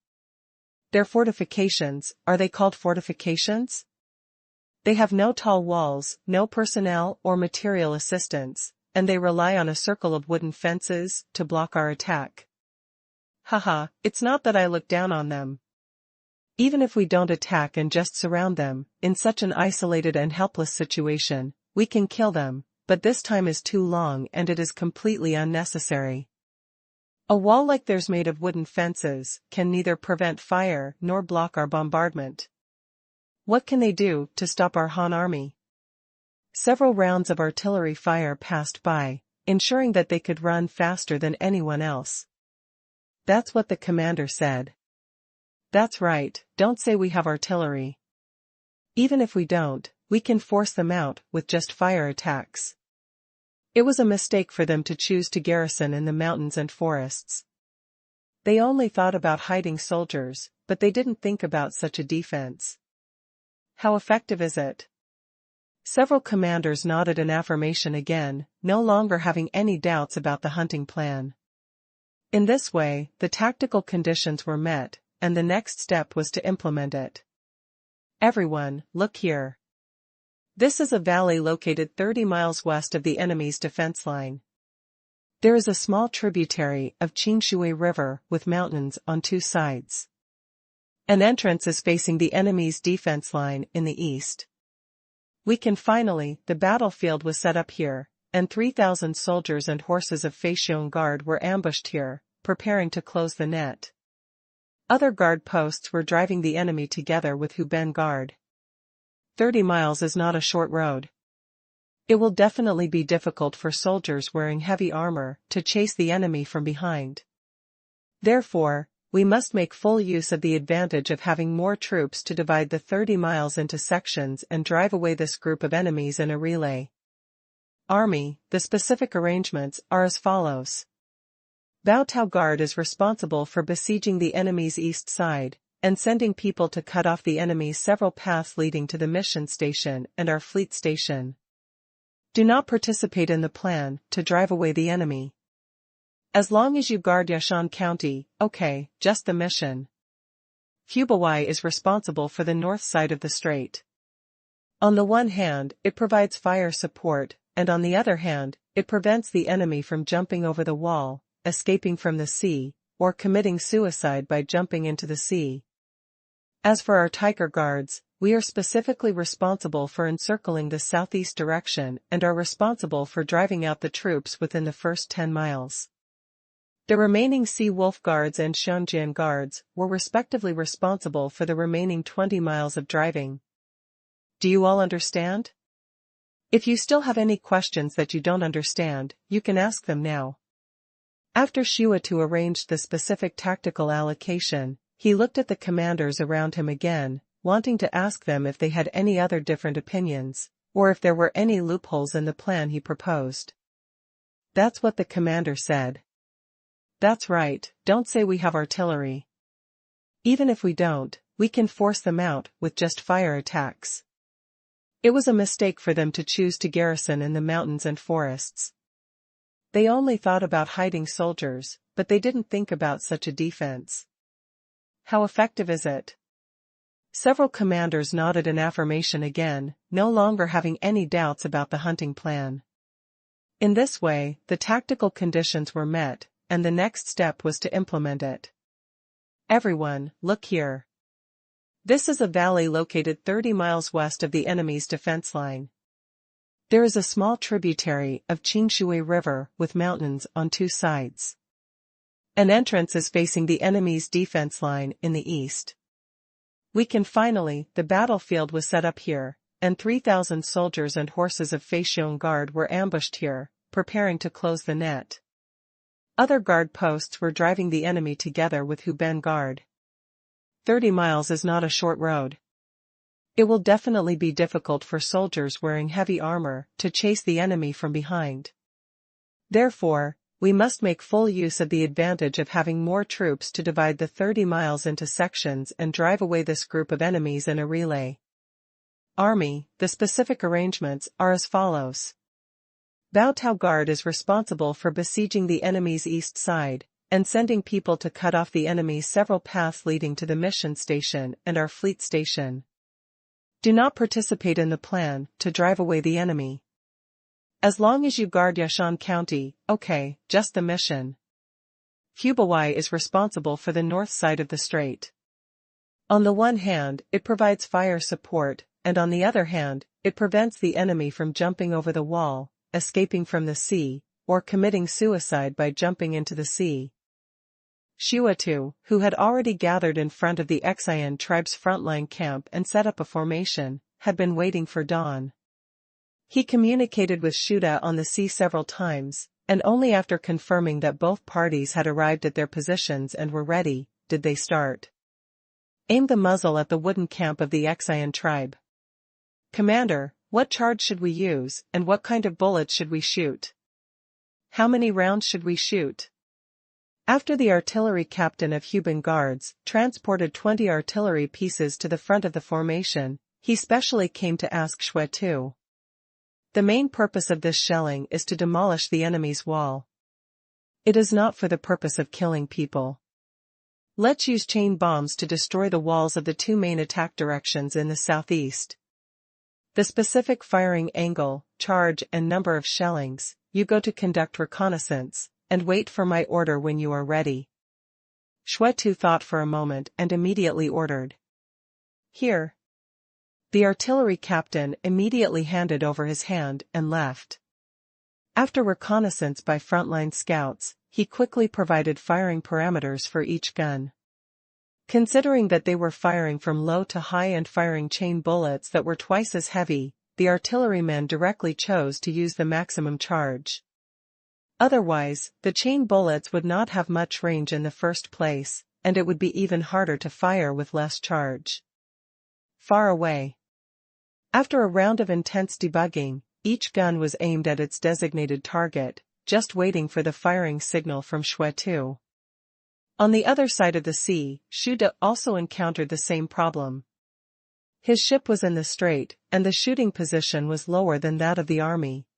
Speaker 1: Their fortifications, are they called fortifications? They have no tall walls, no personnel or material assistance, and they rely on a circle of wooden fences to block our attack. Haha, it's not that I look down on them. Even if we don't attack and just surround them, in such an isolated and helpless situation, we can kill them, but this time is too long and it is completely unnecessary. A wall like theirs made of wooden fences can neither prevent fire nor block our bombardment. What can they do to stop our Han army? Several rounds of artillery fire passed by, ensuring that they could run faster than anyone else. That's what the commander said. That's right, don't say we have artillery. Even if we don't, we can force them out with just fire attacks. It was a mistake for them to choose to garrison in the mountains and forests. They only thought about hiding soldiers, but they didn't think about such a defense. How effective is it? Several commanders nodded in affirmation again, no longer having any doubts about the hunting plan. In this way, the tactical conditions were met, and the next step was to implement it. Everyone, look here. This is a valley located 30 miles west of the enemy's defense line. There is a small tributary of Qingshu River with mountains on two sides. An entrance is facing the enemy's defense line in the east. The battlefield was set up here, and 3,000 soldiers and horses of Feixiong Guard were ambushed here, preparing to close the net. Other guard posts were driving the enemy together with Huben Guard. 30 miles is not a short road. It will definitely be difficult for soldiers wearing heavy armor to chase the enemy from behind. Therefore, we must make full use of the advantage of having more troops to divide the 30 miles into sections and drive away this group of enemies in a relay. Army, the specific arrangements are as follows. Bao Tao Guard is responsible for besieging the enemy's east side, and sending people to cut off the enemy's several paths leading to the mission station and our fleet station. Do not participate in the plan to drive away the enemy. As long as you guard Yashan County, okay, just the mission. Hubei is responsible for the north side of the strait. On the one hand, it provides fire support, and on the other hand, it prevents the enemy from jumping over the wall, escaping from the sea, or committing suicide by jumping into the sea. As for our tiger guards, we are specifically responsible for encircling the southeast direction and are responsible for driving out the troops within the first 10 miles. The remaining Sea Wolf Guards and Xiongjian Guards were respectively responsible for the remaining 20 miles of driving. Do you all understand? If you still have any questions that you don't understand, you can ask them now. After Qingshu arranged the specific tactical allocation, he looked at the commanders around him again, wanting to ask them if they had any other different opinions, or if there were any loopholes in the plan he proposed. That's what the commander said. That's right, don't say we have artillery. Even if we don't, we can force them out with just fire attacks. It was a mistake for them to choose to garrison in the mountains and forests. They only thought about hiding soldiers, but they didn't think about such a defense. How effective is it? Several commanders nodded in affirmation again, no longer having any doubts about the hunting plan. In this way, the tactical conditions were met, and the next step was to implement it. Everyone, look here. This is a valley located 30 miles west of the enemy's defense line. There is a small tributary of Qingshu River with mountains on two sides. An entrance is facing the enemy's defense line in the east. The battlefield was set up here, and 3,000 soldiers and horses of Feixiong Guard were ambushed here, preparing to close the net. Other guard posts were driving the enemy together with Huben Guard. 30 miles is not a short road. It will definitely be difficult for soldiers wearing heavy armor to chase the enemy from behind. Therefore, we must make full use of the advantage of having more troops to divide the 30 miles into sections and drive away this group of enemies in a relay. Army, the specific arrangements are as follows. Bao Tao Guard is responsible for besieging the enemy's east side, and sending people to cut off the enemy's several paths leading to the mission station and our fleet station. Do not participate in the plan to drive away the enemy. As long as you guard Yashan County, okay, just the mission. Hubawai is responsible for the north side of the strait. On the one hand, it provides fire support, and on the other hand, it prevents the enemy from jumping over the wall, escaping from the sea, or committing suicide by jumping into the sea. Qingshu, who had already gathered in front of the Xian tribe's frontline camp and set up a formation, had been waiting for dawn. He communicated with Shuda on the sea several times, and only after confirming that both parties had arrived at their positions and were ready, did they start. Aim the muzzle at the wooden camp of the Xian tribe. Commander, what charge should we use, and what kind of bullets should we shoot? How many rounds should we shoot? After the artillery captain of Huben Guards transported 20 artillery pieces to the front of the formation, he specially came to ask Qingshu. The main purpose of this shelling is to demolish the enemy's wall. It is not for the purpose of killing people. Let's use chain bombs to destroy the walls of the two main attack directions in the southeast. The specific firing angle, charge and number of shellings, you go to conduct reconnaissance, and wait for my order when you are ready. Qingshu thought for a moment and immediately ordered. Here. The artillery captain immediately handed over his hand and left. After reconnaissance by frontline scouts, he quickly provided firing parameters for each gun. Considering that they were firing from low to high and firing chain bullets that were twice as heavy, the artillerymen directly chose to use the maximum charge. Otherwise, the chain bullets would not have much range in the first place, and it would be even harder to fire with less charge. Far away. After a round of intense debugging, each gun was aimed at its designated target, just waiting for the firing signal from Qingshu. On the other side of the sea, Shuda also encountered the same problem. His ship was in the strait, and the shooting position was lower than that of the army.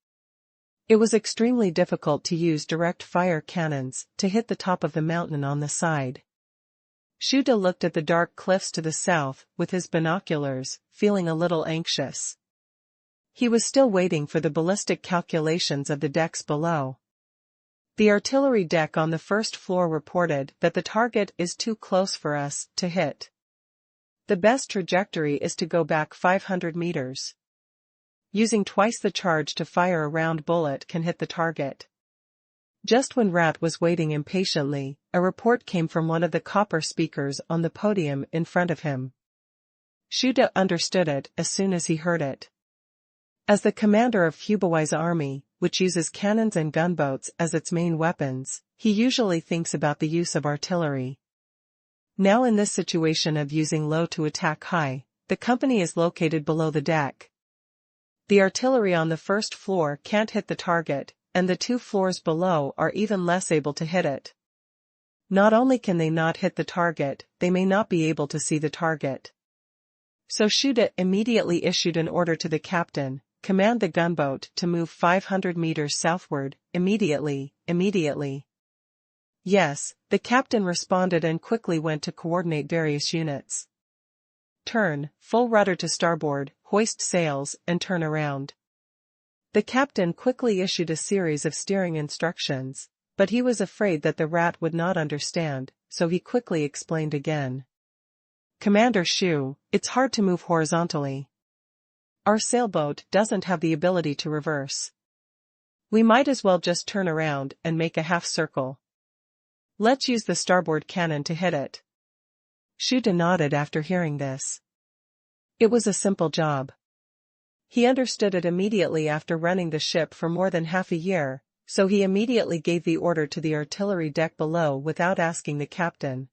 Speaker 1: It was extremely difficult to use direct fire cannons to hit the top of the mountain on the side. Shuda looked at the dark cliffs to the south with his binoculars, feeling a little anxious. He was still waiting for the ballistic calculations of the decks below. The artillery deck on the first floor reported that the target is too close for us to hit. The best trajectory is to go back 500 meters. Using twice the charge to fire a round bullet can hit the target. Just when Rat was waiting impatiently, a report came from one of the copper speakers on the podium in front of him. Shu understood it as soon as he heard it. As the commander of Hubei's army, which uses cannons and gunboats as its main weapons, he usually thinks about the use of artillery. Now in this situation of using low to attack high, the company is located below the deck. The artillery on the first floor can't hit the target, and the 2 floors below are even less able to hit it. Not only can they not hit the target, they may not be able to see the target. So Shu immediately issued an order to the captain, command the gunboat to move 500 meters southward, immediately. Yes, the captain responded and quickly went to coordinate various units. Turn, full rudder to starboard, hoist sails, and turn around. The captain quickly issued a series of steering instructions, but he was afraid that the Rat would not understand, so he quickly explained again. Commander Shu, it's hard to move horizontally. Our sailboat doesn't have the ability to reverse. We might as well just turn around and make a half circle. Let's use the starboard cannon to hit it. Shu nodded after hearing this. It was a simple job. He understood it immediately after running the ship for more than half a year, so he immediately gave the order to the artillery deck below without asking the captain.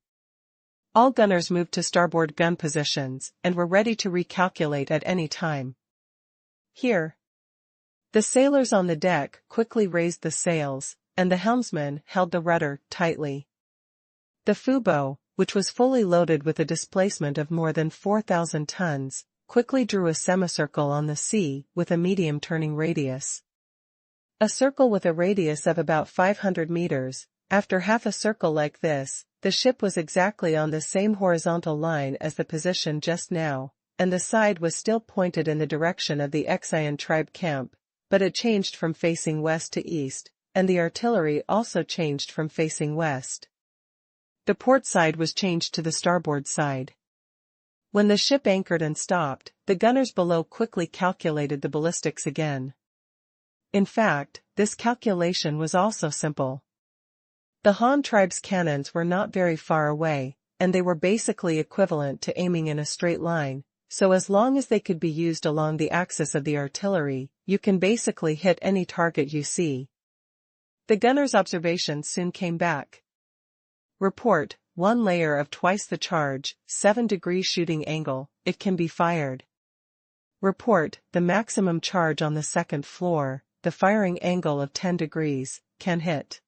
Speaker 1: All gunners moved to starboard gun positions and were ready to recalculate at any time. Here. The sailors on the deck quickly raised the sails, and the helmsman held the rudder tightly. The Fubo, which was fully loaded with a displacement of more than 4,000 tons, quickly drew a semicircle on the sea with a medium turning radius. A circle with a radius of about 500 meters, after half a circle like this, the ship was exactly on the same horizontal line as the position just now, and the side was still pointed in the direction of the Qingshu tribe camp, but it changed from facing west to east, and the artillery also changed from facing west. The port side was changed to the starboard side. When the ship anchored and stopped, the gunners below quickly calculated the ballistics again. In fact, this calculation was also simple. The Han tribe's cannons were not very far away, and they were basically equivalent to aiming in a straight line, so as long as they could be used along the axis of the artillery, you can basically hit any target you see. The gunners' observations soon came back. Report, 1 layer of twice the charge, 7-degree shooting angle, it can be fired. Report, the maximum charge on the 2nd floor, the firing angle of 10 degrees, can hit.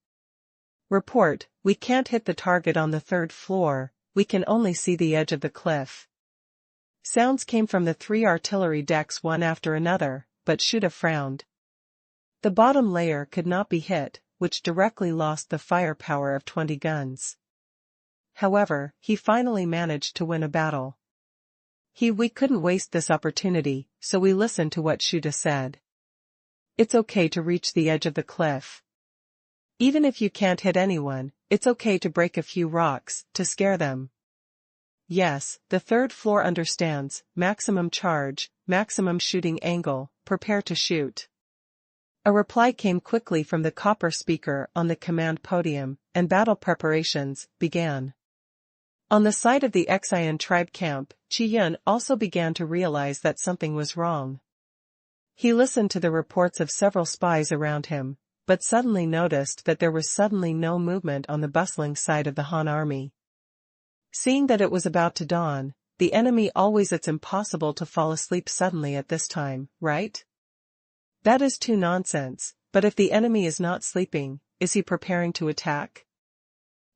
Speaker 1: Report, we can't hit the target on the 3rd floor, we can only see the edge of the cliff. Sounds came from the 3 artillery decks one after another, but Shu frowned. The bottom layer could not be hit, which directly lost the firepower of 20 guns. However, he finally managed to win a battle. We couldn't waste this opportunity, so we listened to what Shu said. It's okay to reach the edge of the cliff. Even if you can't hit anyone, it's okay to break a few rocks, to scare them. Yes, the 3rd floor understands, maximum charge, maximum shooting angle, prepare to shoot. A reply came quickly from the copper speaker on the command podium, and battle preparations began. On the side of the Qingshu tribe camp, Qiyun also began to realize that something was wrong. He listened to the reports of several spies around him, but suddenly noticed that there was suddenly no movement on the bustling side of the Han army. Seeing that it was about to dawn, the enemy it's impossible to fall asleep suddenly at this time, right? That is too nonsense, but if the enemy is not sleeping, is he preparing to attack?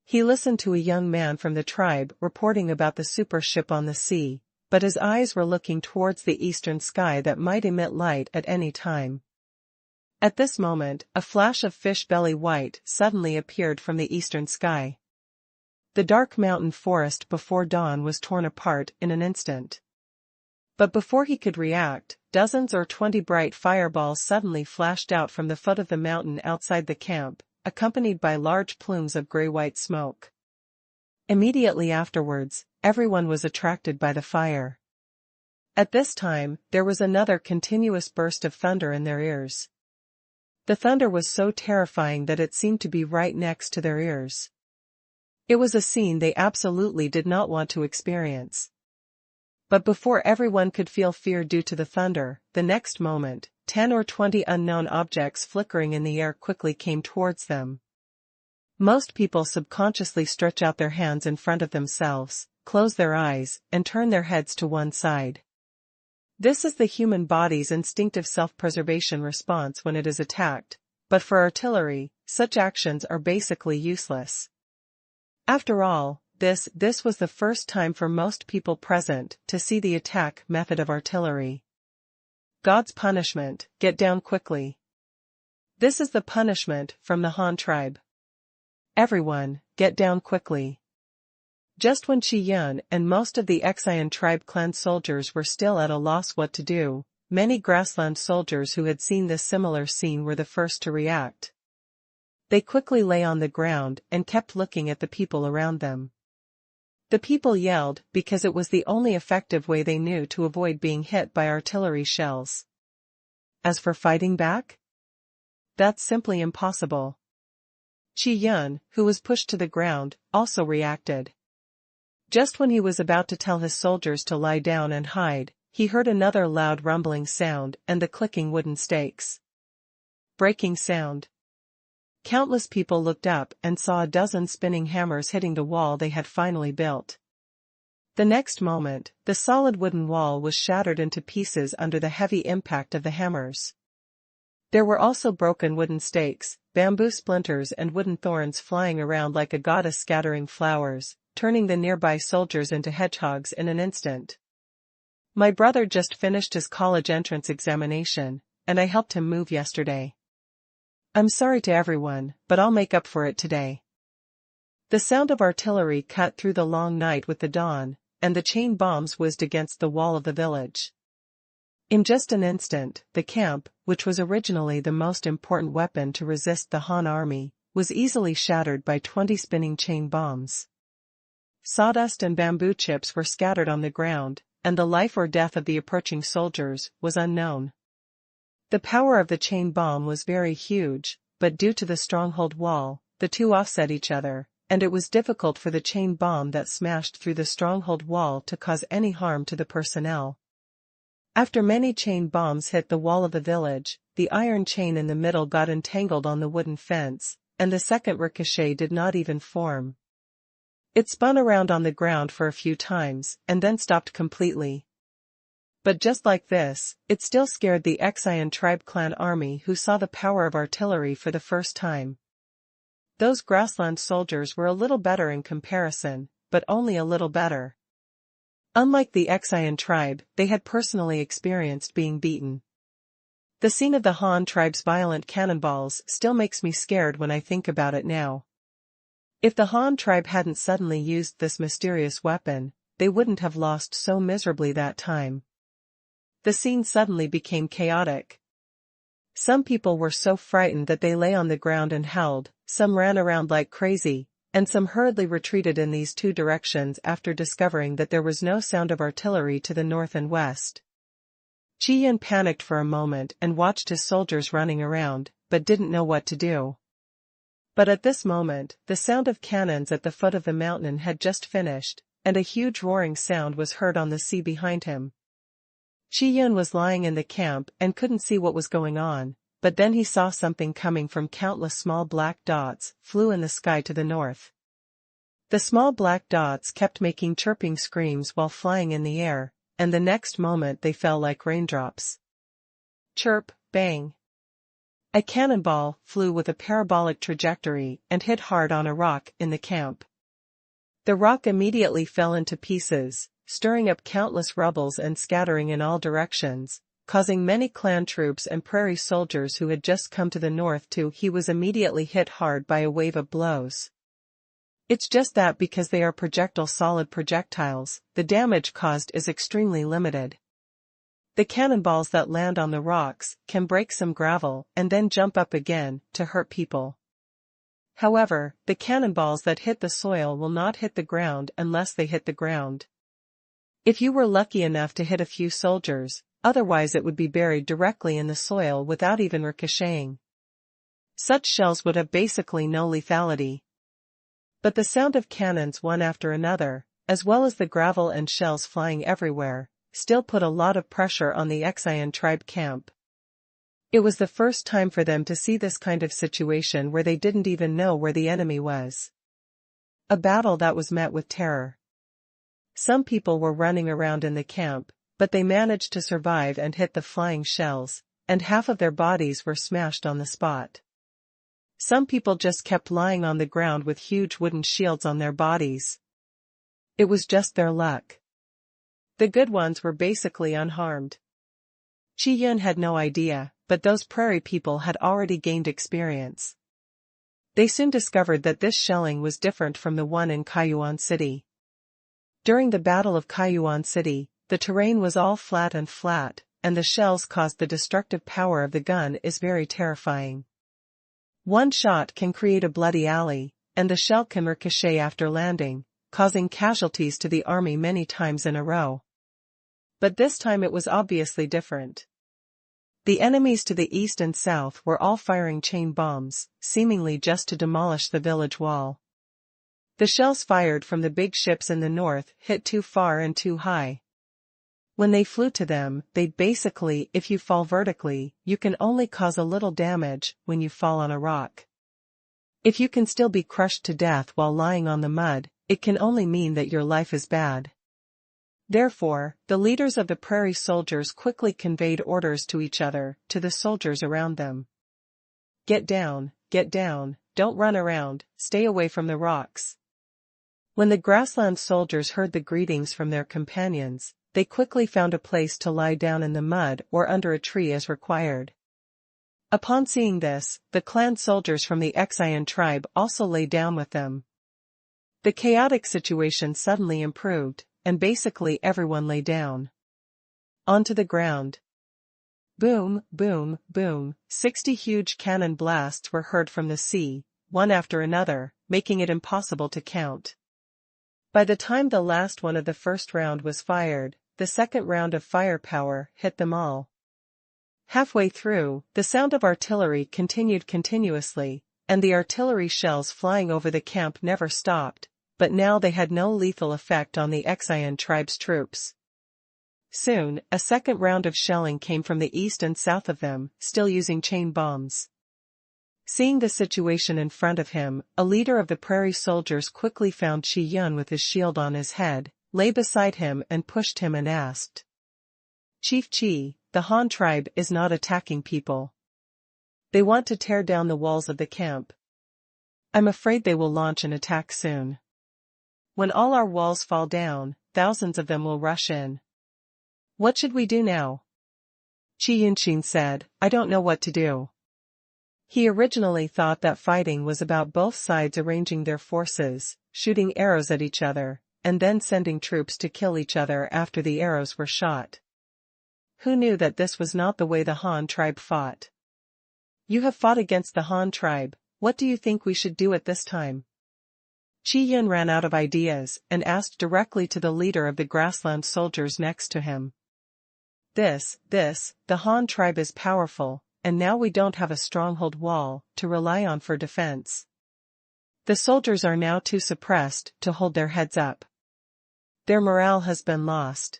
Speaker 1: He listened to a young man from the tribe reporting about the super ship on the sea, but his eyes were looking towards the eastern sky that might emit light at any time. At this moment, a flash of fish belly white suddenly appeared from the eastern sky. The dark mountain forest before dawn was torn apart in an instant. But before he could react, dozens or 20 bright fireballs suddenly flashed out from the foot of the mountain outside the camp, accompanied by large plumes of gray-white smoke. Immediately afterwards, everyone was attracted by the fire. At this time, there was another continuous burst of thunder in their ears. The thunder was so terrifying that it seemed to be right next to their ears. It was a scene they absolutely did not want to experience. But before everyone could feel fear due to the thunder, the next moment, 10 or 20 unknown objects flickering in the air quickly came towards them. Most people subconsciously stretch out their hands in front of themselves, close their eyes, and turn their heads to one side. This is the human body's instinctive self-preservation response when it is attacked, but for artillery, such actions are basically useless. After all, this was the first time for most people present to see the attack method of artillery. God's punishment, get down quickly. This is the punishment from the Han tribe. Everyone, get down quickly. Just when Qingshu and most of the Xian tribe clan soldiers were still at a loss what to do, many grassland soldiers who had seen this similar scene were the first to react. They quickly lay on the ground and kept looking at the people around them. The people yelled because it was the only effective way they knew to avoid being hit by artillery shells. As for fighting back? That's simply impossible. Qingshu, who was pushed to the ground, also reacted. Just when he was about to tell his soldiers to lie down and hide, he heard another loud rumbling sound and the clicking wooden stakes. Breaking sound. Countless people looked up and saw a dozen spinning hammers hitting the wall they had finally built. The next moment, the solid wooden wall was shattered into pieces under the heavy impact of the hammers. There were also broken wooden stakes, bamboo splinters and wooden thorns flying around like a goddess scattering flowers, turning the nearby soldiers into hedgehogs in an instant. My brother just finished his college entrance examination, and I helped him move yesterday. I'm sorry to everyone, but I'll make up for it today. The sound of artillery cut through the long night with the dawn, and the chain bombs whizzed against the wall of the village. In just an instant, the camp, which was originally the most important weapon to resist the Han army, was easily shattered by 20 spinning chain bombs. Sawdust and bamboo chips were scattered on the ground, and the life or death of the approaching soldiers was unknown. The power of the chain bomb was very huge, but due to the stronghold wall, the two offset each other, and it was difficult for the chain bomb that smashed through the stronghold wall to cause any harm to the personnel. After many chain bombs hit the wall of the village, the iron chain in the middle got entangled on the wooden fence, and the second ricochet did not even form. It spun around on the ground for a few times, and then stopped completely. But just like this, it still scared the Xian tribe clan army who saw the power of artillery for the first time. Those grassland soldiers were a little better in comparison, but only a little better. Unlike the Xian tribe, they had personally experienced being beaten. The scene of the Han tribe's violent cannonballs still makes me scared when I think about it now. If the Han tribe hadn't suddenly used this mysterious weapon, they wouldn't have lost so miserably that time. The scene suddenly became chaotic. Some people were so frightened that they lay on the ground and howled, some ran around like crazy, and some hurriedly retreated in these two directions after discovering that there was no sound of artillery to the north and west. Qingshu panicked for a moment and watched his soldiers running around, but didn't know what to do. But at this moment, the sound of cannons at the foot of the mountain had just finished, and a huge roaring sound was heard on the sea behind him. Qingshu was lying in the camp and couldn't see what was going on, but then he saw something coming from countless small black dots flew in the sky to the north. The small black dots kept making chirping screams while flying in the air, and the next moment they fell like raindrops. Chirp, bang. A cannonball flew with a parabolic trajectory and hit hard on a rock in the camp. The rock immediately fell into pieces, stirring up countless rubbles and scattering in all directions, causing many clan troops and prairie soldiers who had just come to the north to. He was immediately hit hard by a wave of blows. It's just that because they are solid projectiles, the damage caused is extremely limited. The cannonballs that land on the rocks can break some gravel and then jump up again to hurt people. However, the cannonballs that hit the soil will not hit the ground unless they hit the ground. If you were lucky enough to hit a few soldiers, otherwise it would be buried directly in the soil without even ricocheting. Such shells would have basically no lethality. But the sound of cannons one after another, as well as the gravel and shells flying everywhere, still put a lot of pressure on the Qingshu tribe camp. It was the first time for them to see this kind of situation where they didn't even know where the enemy was. A battle that was met with terror. Some people were running around in the camp, but they managed to survive and hit the flying shells, and half of their bodies were smashed on the spot. Some people just kept lying on the ground with huge wooden shields on their bodies. It was just their luck. The good ones were basically unharmed. Qi had no idea, but those prairie people had already gained experience. They soon discovered that this shelling was different from the one in Kaiyuan City. During the Battle of Kaiyuan City, the terrain was all flat, and the shells caused the destructive power of the gun is very terrifying. One shot can create a bloody alley, and the shell can ricochet after landing, causing casualties to the army many times in a row. But this time it was obviously different. The enemies to the east and south were all firing chain bombs, seemingly just to demolish the village wall. The shells fired from the big ships in the north hit too far and too high. When they flew to them, they'd basically, if you fall vertically, you can only cause a little damage when you fall on a rock. If you can still be crushed to death while lying on the mud, it can only mean that your life is bad. Therefore, the leaders of the prairie soldiers quickly conveyed orders to each other, to the soldiers around them. Get down, don't run around, stay away from the rocks. When the grassland soldiers heard the greetings from their companions, they quickly found a place to lie down in the mud or under a tree as required. Upon seeing this, the clan soldiers from the Qingshu tribe also lay down with them. The chaotic situation suddenly improved, and basically everyone lay down. Onto the ground. Boom, boom, boom, 60 huge cannon blasts were heard from the sea, one after another, making it impossible to count. By the time the last one of the first round was fired, the second round of firepower hit them all. Halfway through, the sound of artillery continued continuously, and the artillery shells flying over the camp never stopped, but now they had no lethal effect on the Qingshu tribe's troops. Soon, a second round of shelling came from the east and south of them, still using chain bombs. Seeing the situation in front of him, a leader of the prairie soldiers quickly found Qi with his shield on his head, lay beside him and pushed him and asked, "Chief Qi, the Han tribe is not attacking people. They want to tear down the walls of the camp. I'm afraid they will launch an attack soon. When all our walls fall down, thousands of them will rush in. What should we do now?" Qingshu said, "I don't know what to do." He originally thought that fighting was about both sides arranging their forces, shooting arrows at each other, and then sending troops to kill each other after the arrows were shot. Who knew that this was not the way the Han tribe fought? "You have fought against the Han tribe, what do you think we should do at this time?" Qi ran out of ideas and asked directly to the leader of the grassland soldiers next to him. The Han tribe is powerful, and now we don't have a stronghold wall to rely on for defense. The soldiers are now too suppressed to hold their heads up. Their morale has been lost.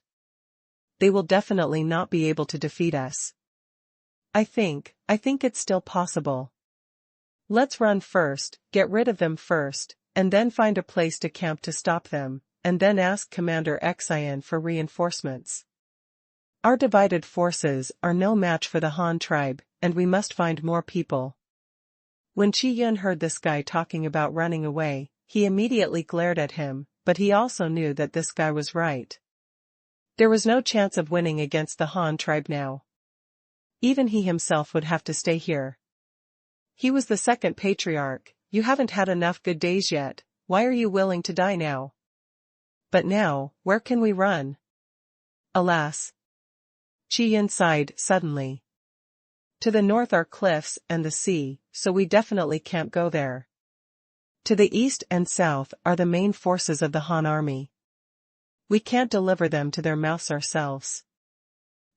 Speaker 1: They will definitely not be able to defeat us. I think it's still possible. Let's run first, get rid of them first, and then find a place to camp to stop them, and then ask Commander Qingshu for reinforcements. Our divided forces are no match for the Han tribe, and we must find more people." When Qi heard this guy talking about running away, he immediately glared at him, but he also knew that this guy was right. There was no chance of winning against the Han tribe now. Even he himself would have to stay here. He was the second patriarch. "You haven't had enough good days yet, why are you willing to die now?" "But now, where can we run?" "Alas." Qi sighed suddenly. "To the north are cliffs and the sea, so we definitely can't go there. To the east and south are the main forces of the Han army. We can't deliver them to their mouths ourselves.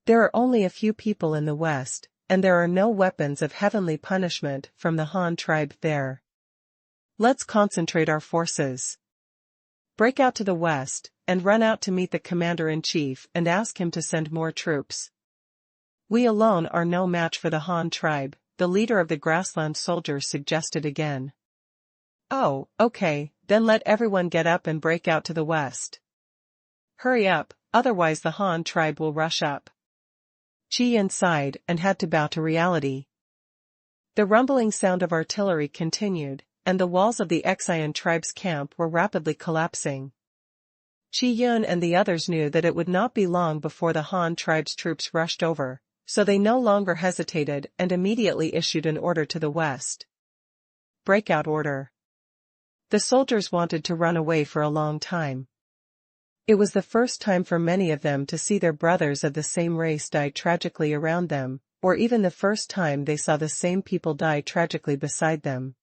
Speaker 1: There are only a few people in the west, and there are no weapons of heavenly punishment from the Han tribe there. Let's concentrate our forces. Break out to the west, and run out to meet the commander-in-chief and ask him to send more troops. We alone are no match for the Han tribe, the leader of the grassland soldiers suggested again. Oh, okay, then let everyone get up and break out to the west. Hurry up, otherwise the Han tribe will rush up. Qian sighed and had to bow to reality. The rumbling sound of artillery continued, and the walls of the Qian tribe's camp were rapidly collapsing. Qi Yun and the others knew that it would not be long before the Han tribe's troops rushed over, so they no longer hesitated and immediately issued an order to the west. Breakout order. The soldiers wanted to run away for a long time. It was the first time for many of them to see their brothers of the same race die tragically around them, or even the first time they saw the same people die tragically beside them.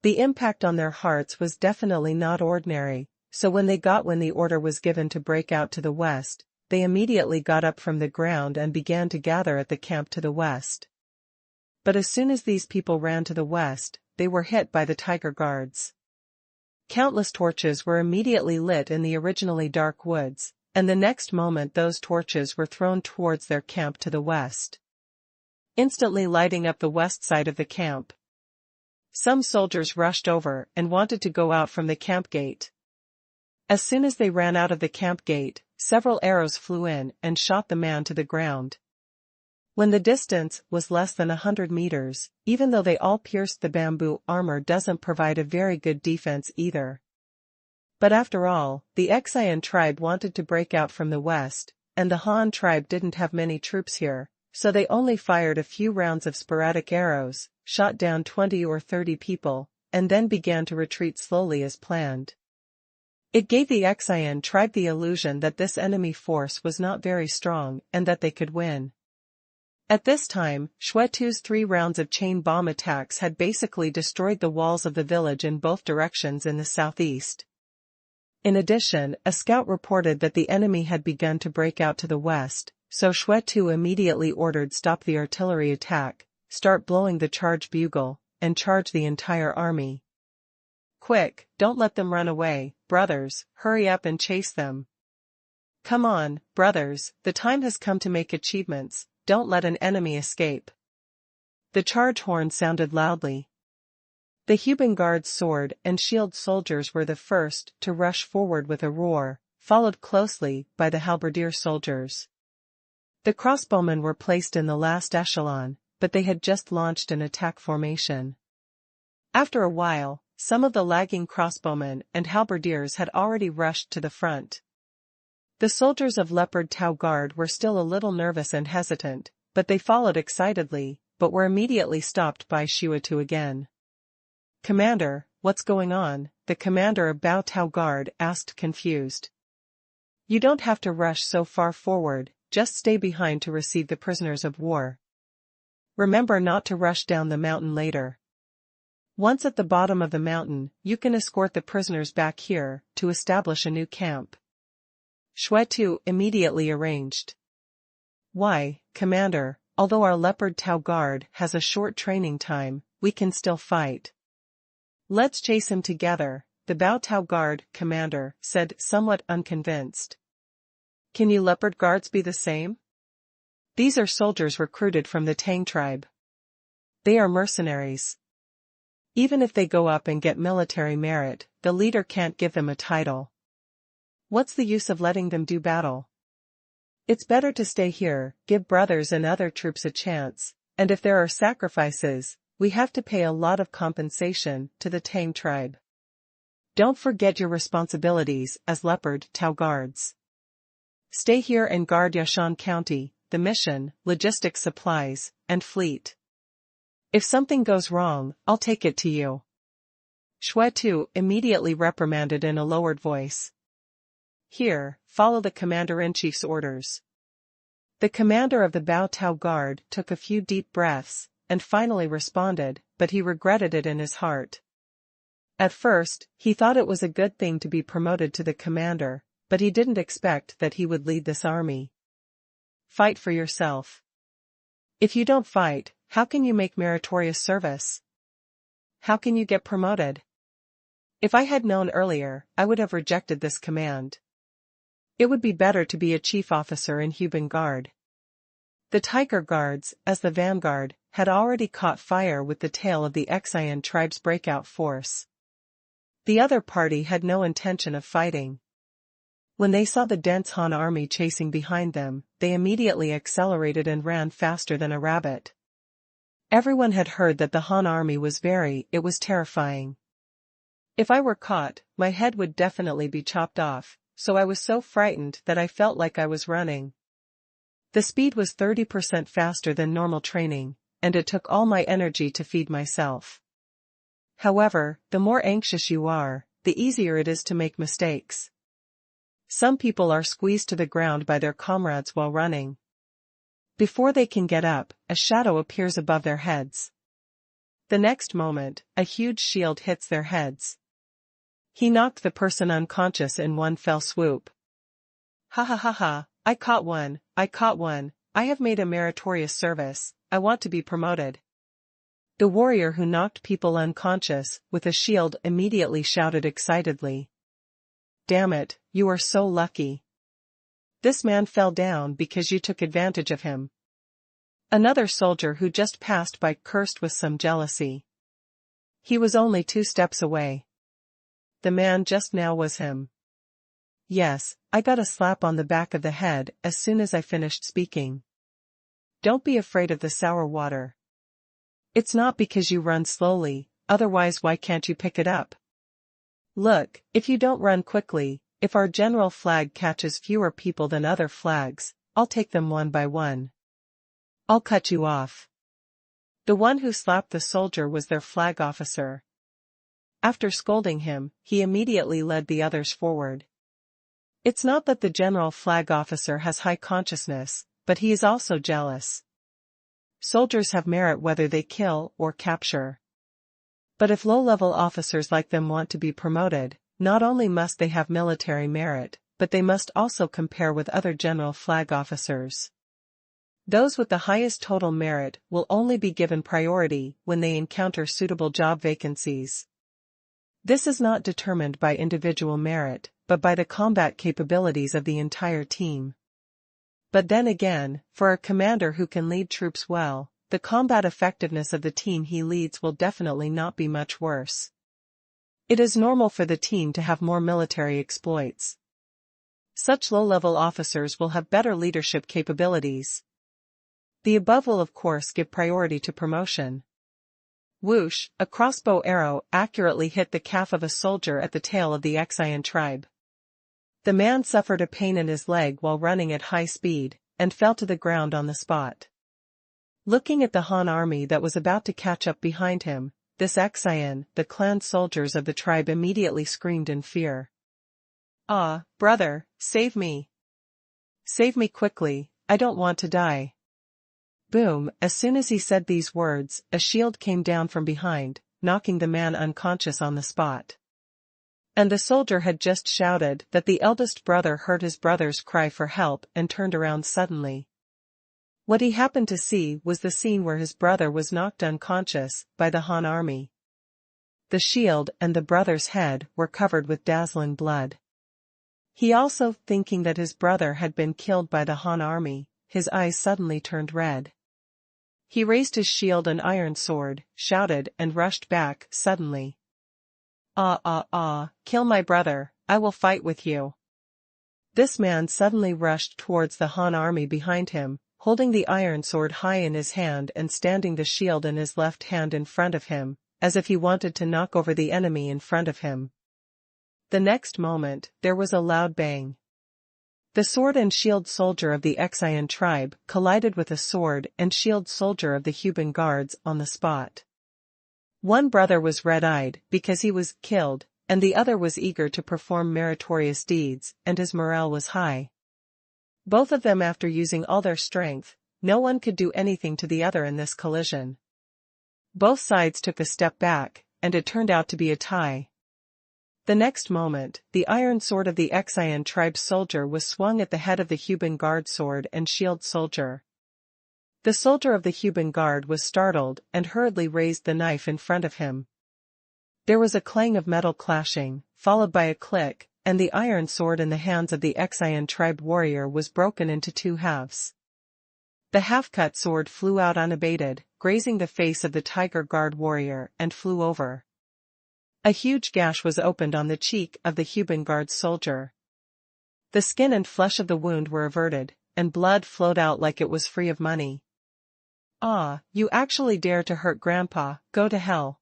Speaker 1: The impact on their hearts was definitely not ordinary, so when the order was given to break out to the west, they immediately got up from the ground and began to gather at the camp to the west. But as soon as these people ran to the west, they were hit by the Tiger Guards. Countless torches were immediately lit in the originally dark woods, and the next moment those torches were thrown towards their camp to the west, instantly lighting up the west side of the camp. Some soldiers rushed over and wanted to go out from the camp gate. As soon as they ran out of the camp gate, several arrows flew in and shot the man to the ground. When the distance was less than 100 meters, even though they all pierced, the bamboo armor doesn't provide a very good defense either. But after all, the Qian tribe wanted to break out from the west, and the Han tribe didn't have many troops here, so they only fired a few rounds of sporadic arrows, shot down 20 or 30 people, and then began to retreat slowly as planned. It gave the Qian tribe the illusion that this enemy force was not very strong and that they could win. At this time, Xuetu's 3 rounds of chain bomb attacks had basically destroyed the walls of the village in both directions in the southeast. In addition, a scout reported that the enemy had begun to break out to the west, so Xuetu immediately ordered stop the artillery attack, start blowing the charge bugle, and charge the entire army. Quick, don't let them run away, brothers, hurry up and chase them. Come on, brothers, the time has come to make achievements, don't let an enemy escape. The charge horn sounded loudly. The Huban Guard's sword and shield soldiers were the first to rush forward with a roar, followed closely by the halberdier soldiers. The crossbowmen were placed in the last echelon, but they had just launched an attack formation. After a while, some of the lagging crossbowmen and halberdiers had already rushed to the front. The soldiers of Leopard Tau Guard were still a little nervous and hesitant, but they followed excitedly, but were immediately stopped by Xuetu again. Commander, what's going on? The commander of Bao Tau Guard asked, confused. You don't have to rush so far forward, just stay behind to receive the prisoners of war. Remember not to rush down the mountain later. Once at the bottom of the mountain, you can escort the prisoners back here, to establish a new camp. Xuetu immediately arranged. Why, Commander, although our Leopard Tau Guard has a short training time, we can still fight. Let's chase him together, the Bao Tau Guard commander said, somewhat unconvinced. Can you Leopard Guards be the same? These are soldiers recruited from the Tang tribe. They are mercenaries. Even if they go up and get military merit, the leader can't give them a title. What's the use of letting them do battle? It's better to stay here, give brothers and other troops a chance, and if there are sacrifices, we have to pay a lot of compensation to the Tang tribe. Don't forget your responsibilities as Leopard Tau Guards. Stay here and guard Yashan County, the mission, logistics supplies, and fleet. If something goes wrong, I'll take it to you. Xuetu immediately reprimanded in a lowered voice. Here, follow the commander-in-chief's orders. The commander of the Bao Tau Guard took a few deep breaths, and finally responded, but he regretted it in his heart. At first, he thought it was a good thing to be promoted to the commander, but he didn't expect that he would lead this army. Fight for yourself. If you don't fight, how can you make meritorious service? How can you get promoted? If I had known earlier, I would have rejected this command. It would be better to be a chief officer in Huban Guard. The Tiger Guards, as the vanguard, had already caught fire with the tail of the Qingshu tribe's breakout force. The other party had no intention of fighting. When they saw the dense Han army chasing behind them, they immediately accelerated and ran faster than a rabbit. Everyone had heard that the Han army was it was terrifying. If I were caught, my head would definitely be chopped off, so I was so frightened that I felt like I was running. The speed was 30% faster than normal training, and it took all my energy to feed myself. However, the more anxious you are, the easier it is to make mistakes. Some people are squeezed to the ground by their comrades while running. Before they can get up, a shadow appears above their heads. The next moment, a huge shield hits their heads. He knocked the person unconscious in one fell swoop. Ha ha ha ha, I caught one, I have made a meritorious service, I want to be promoted. The warrior who knocked people unconscious with a shield immediately shouted excitedly. Damn it, you are so lucky. This man fell down because you took advantage of him. Another soldier who just passed by cursed with some jealousy. He was only 2 steps away. The man just now was him. Yes, I got a slap on the back of the head as soon as I finished speaking. Don't be afraid of the sour water. It's not because you run slowly, otherwise why can't you pick it up? Look, if you don't run quickly, if our general flag catches fewer people than other flags, I'll take them one by one. I'll cut you off. The one who slapped the soldier was their flag officer. After scolding him, he immediately led the others forward. It's not that the general flag officer has high consciousness, but he is also jealous. Soldiers have merit whether they kill or capture. But if low-level officers like them want to be promoted, not only must they have military merit, but they must also compare with other general flag officers. Those with the highest total merit will only be given priority when they encounter suitable job vacancies. This is not determined by individual merit, but by the combat capabilities of the entire team. But then again, for a commander who can lead troops well, the combat effectiveness of the team he leads will definitely not be much worse. It is normal for the team to have more military exploits. Such low-level officers will have better leadership capabilities. The above will of course give priority to promotion. Whoosh, a crossbow arrow accurately hit the calf of a soldier at the tail of the Qingshu tribe. The man suffered a pain in his leg while running at high speed, and fell to the ground on the spot. Looking at the Han army that was about to catch up behind him, this Qingshu, the clan soldiers of the tribe immediately screamed in fear. Ah, brother, save me. Save me quickly, I don't want to die. Boom, as soon as he said these words, a shield came down from behind, knocking the man unconscious on the spot. And the soldier had just shouted that the eldest brother heard his brother's cry for help and turned around suddenly. What he happened to see was the scene where his brother was knocked unconscious by the Han army. The shield and the brother's head were covered with dazzling blood. He also, thinking that his brother had been killed by the Han army, his eyes suddenly turned red. He raised his shield and iron sword, shouted and rushed back suddenly. Kill my brother, I will fight with you. This man suddenly rushed towards the Han army behind him, holding the iron sword high in his hand and standing the shield in his left hand in front of him, as if he wanted to knock over the enemy in front of him. The next moment, there was a loud bang. The sword and shield soldier of the Qingshu tribe collided with a sword and shield soldier of the Huban guards on the spot. One brother was red-eyed because he was killed, and the other was eager to perform meritorious deeds, and his morale was high. Both of them after using all their strength, no one could do anything to the other in this collision. Both sides took a step back, and it turned out to be a tie. The next moment, the iron sword of the Qian tribe soldier was swung at the head of the Huban guard sword and shield soldier. The soldier of the Huban guard was startled and hurriedly raised the knife in front of him. There was a clang of metal clashing, followed by a click, and the iron sword in the hands of the Qian tribe warrior was broken into two halves. The half-cut sword flew out unabated, grazing the face of the tiger guard warrior, and flew over. A huge gash was opened on the cheek of the Huban guard soldier. The skin and flesh of the wound were averted, and blood flowed out like it was free of money. "Ah, you actually dare to hurt Grandpa, go to hell."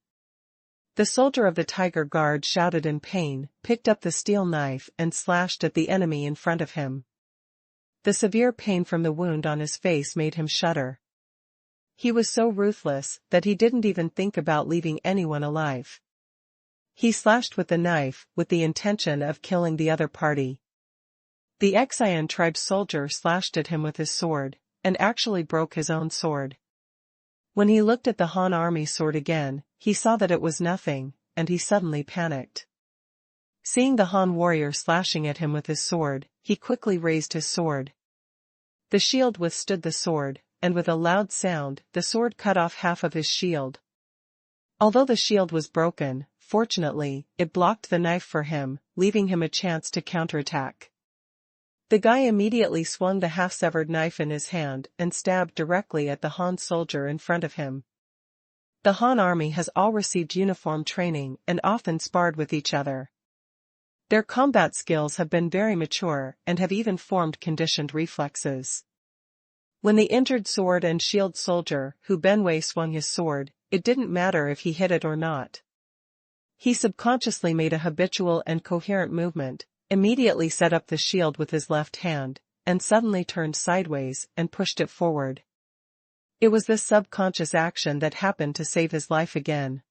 Speaker 1: The soldier of the tiger guard shouted in pain, picked up the steel knife and slashed at the enemy in front of him. The severe pain from the wound on his face made him shudder. He was so ruthless that he didn't even think about leaving anyone alive. He slashed with the knife with the intention of killing the other party. The Qian tribe soldier slashed at him with his sword, and actually broke his own sword. When he looked at the Han army sword again, he saw that it was nothing, and he suddenly panicked. Seeing the Han warrior slashing at him with his sword, he quickly raised his sword. The shield withstood the sword, and with a loud sound, the sword cut off half of his shield. Although the shield was broken, fortunately, it blocked the knife for him, leaving him a chance to counterattack. The guy immediately swung the half-severed knife in his hand and stabbed directly at the Han soldier in front of him. The Han army has all received uniform training and often sparred with each other. Their combat skills have been very mature and have even formed conditioned reflexes. When the injured sword and shield soldier Hu Benwei swung his sword, it didn't matter if he hit it or not. He subconsciously made a habitual and coherent movement, immediately set up the shield with his left hand, and suddenly turned sideways and pushed it forward. It was this subconscious action that happened to save his life again.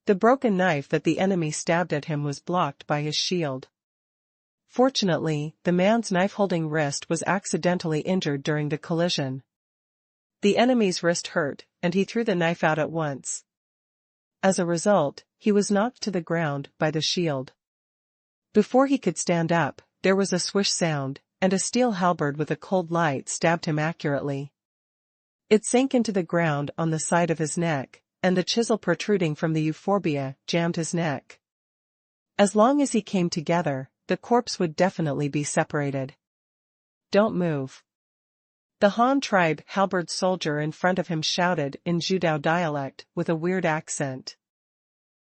Speaker 1: The broken knife that the enemy stabbed at him was blocked by his shield. Fortunately, the man's knife-holding wrist was accidentally injured during the collision. The enemy's wrist hurt, and he threw the knife out at once. As a result, he was knocked to the ground by the shield. Before he could stand up, there was a swish sound, and a steel halberd with a cold light stabbed him accurately. It sank into the ground on the side of his neck, and the chisel protruding from the euphorbia jammed his neck. As long as he came together, the corpse would definitely be separated. "Don't move." The Han tribe halberd soldier in front of him shouted in Judao dialect with a weird accent.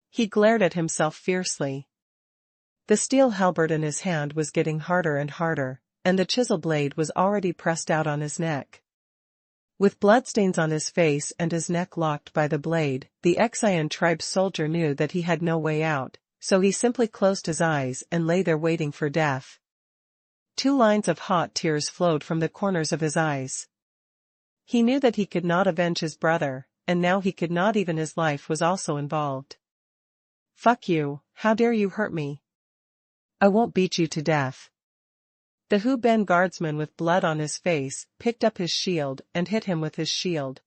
Speaker 1: He glared at himself fiercely. The steel halberd in his hand was getting harder and harder, and the chisel blade was already pressed out on his neck. With bloodstains on his face and his neck locked by the blade, the Qian tribe soldier knew that he had no way out, so he simply closed his eyes and lay there waiting for death. 2 lines of hot tears flowed from the corners of his eyes. He knew that he could not avenge his brother, and now he could not, even his life was also involved. "Fuck you, how dare you hurt me? I won't beat you to death." The Hu Ben guardsman with blood on his face picked up his shield and hit him with his shield.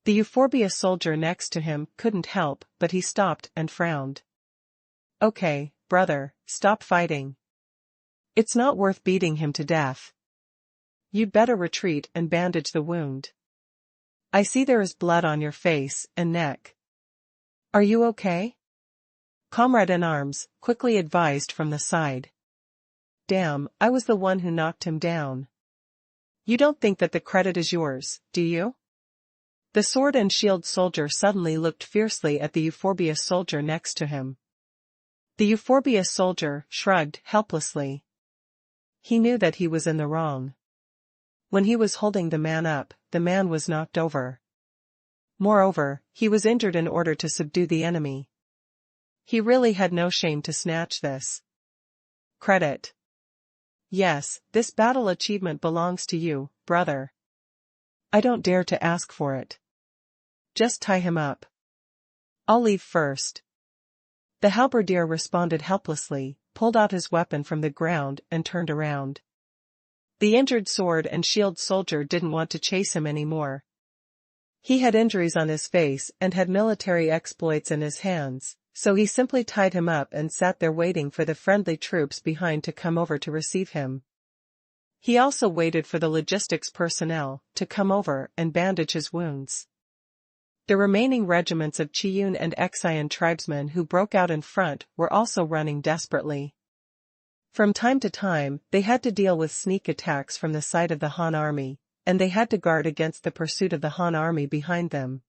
Speaker 1: The euphorbia soldier next to him couldn't help, but he stopped and frowned. "Okay, brother, stop fighting. It's not worth beating him to death. You'd better retreat and bandage the wound. I see there is blood on your face and neck. Are you okay?" Comrade in arms quickly advised from the side. "Damn, I was the one who knocked him down. You don't think that the credit is yours, do you?" The sword and shield soldier suddenly looked fiercely at the euphorbia soldier next to him. The euphorbia soldier shrugged helplessly. He knew that he was in the wrong. When he was holding the man up, the man was knocked over. Moreover, he was injured in order to subdue the enemy. He really had no shame to snatch this credit. "Yes, this battle achievement belongs to you, brother. I don't dare to ask for it. Just tie him up. I'll leave first." The halberdier responded helplessly, pulled out his weapon from the ground and turned around. The injured sword and shield soldier didn't want to chase him anymore. He had injuries on his face and had military exploits in his hands, so he simply tied him up and sat there waiting for the friendly troops behind to come over to receive him. He also waited for the logistics personnel to come over and bandage his wounds. The remaining regiments of Qiyun and Xian tribesmen who broke out in front were also running desperately. From time to time, they had to deal with sneak attacks from the side of the Han army, and they had to guard against the pursuit of the Han army behind them.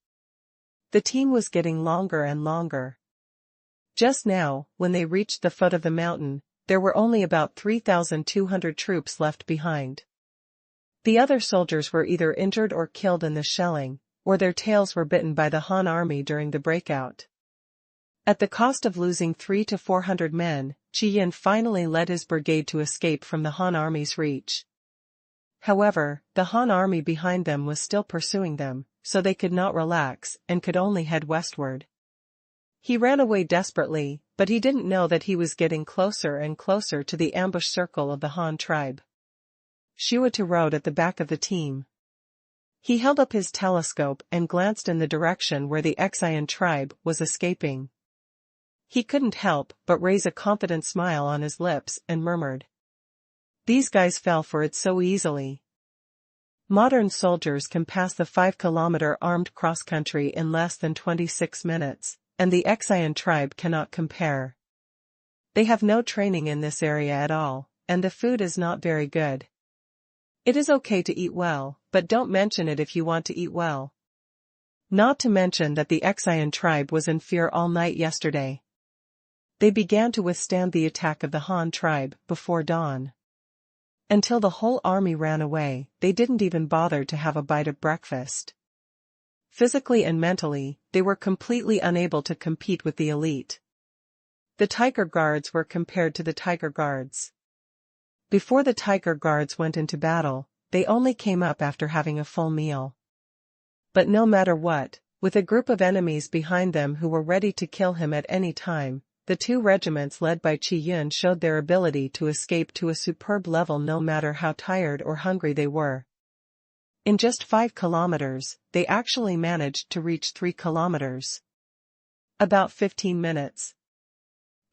Speaker 1: The team was getting longer and longer. Just now, when they reached the foot of the mountain, there were only about 3,200 troops left behind. The other soldiers were either injured or killed in the shelling, or their tails were bitten by the Han army during the breakout. At the cost of losing 300 to 400 men, Qiyin finally led his brigade to escape from the Han army's reach. However, the Han army behind them was still pursuing them, so they could not relax and could only head westward. He ran away desperately, but he didn't know that he was getting closer and closer to the ambush circle of the Han tribe. Shuatu rode at the back of the team. He held up his telescope and glanced in the direction where the Xian tribe was escaping. He couldn't help but raise a confident smile on his lips and murmured, "These guys fell for it so easily." Modern soldiers can pass the 5-kilometer armed cross-country in less than 26 minutes, and the Xian tribe cannot compare. They have no training in this area at all, and the food is not very good. It is okay to eat well, but don't mention it if you want to eat well. Not to mention that the Xian tribe was in fear all night yesterday. They began to withstand the attack of the Han tribe before dawn. Until the whole army ran away, they didn't even bother to have a bite of breakfast. Physically and mentally, they were completely unable to compete with the elite. The Tiger Guards were compared to the Tiger Guards. Before the Tiger Guards went into battle, they only came up after having a full meal. But no matter what, with a group of enemies behind them who were ready to kill him at any time, the two regiments led by Qiyun showed their ability to escape to a superb level no matter how tired or hungry they were. In just 5 kilometers, they actually managed to reach 3 kilometers. About 15 minutes.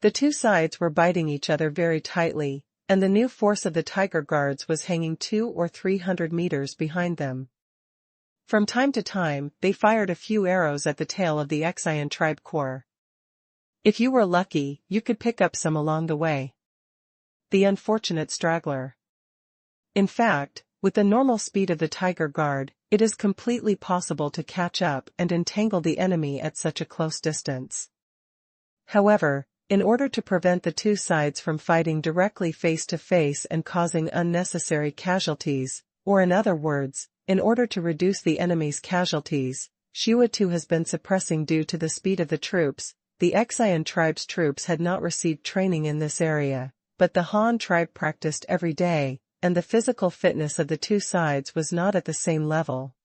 Speaker 1: The two sides were biting each other very tightly, and the new force of the Tiger Guards was hanging 200 or 300 meters behind them. From time to time, they fired a few arrows at the tail of the Xian tribe corps. If you were lucky, you could pick up some along the way. The unfortunate straggler. In fact, with the normal speed of the Tiger Guard, it is completely possible to catch up and entangle the enemy at such a close distance. However, in order to prevent the two sides from fighting directly face to face and causing unnecessary casualties, or in other words, in order to reduce the enemy's casualties, Shuatu has been suppressing due to the speed of the troops. The Xian tribe's troops had not received training in this area, but the Han tribe practiced every day, and the physical fitness of the two sides was not at the same level.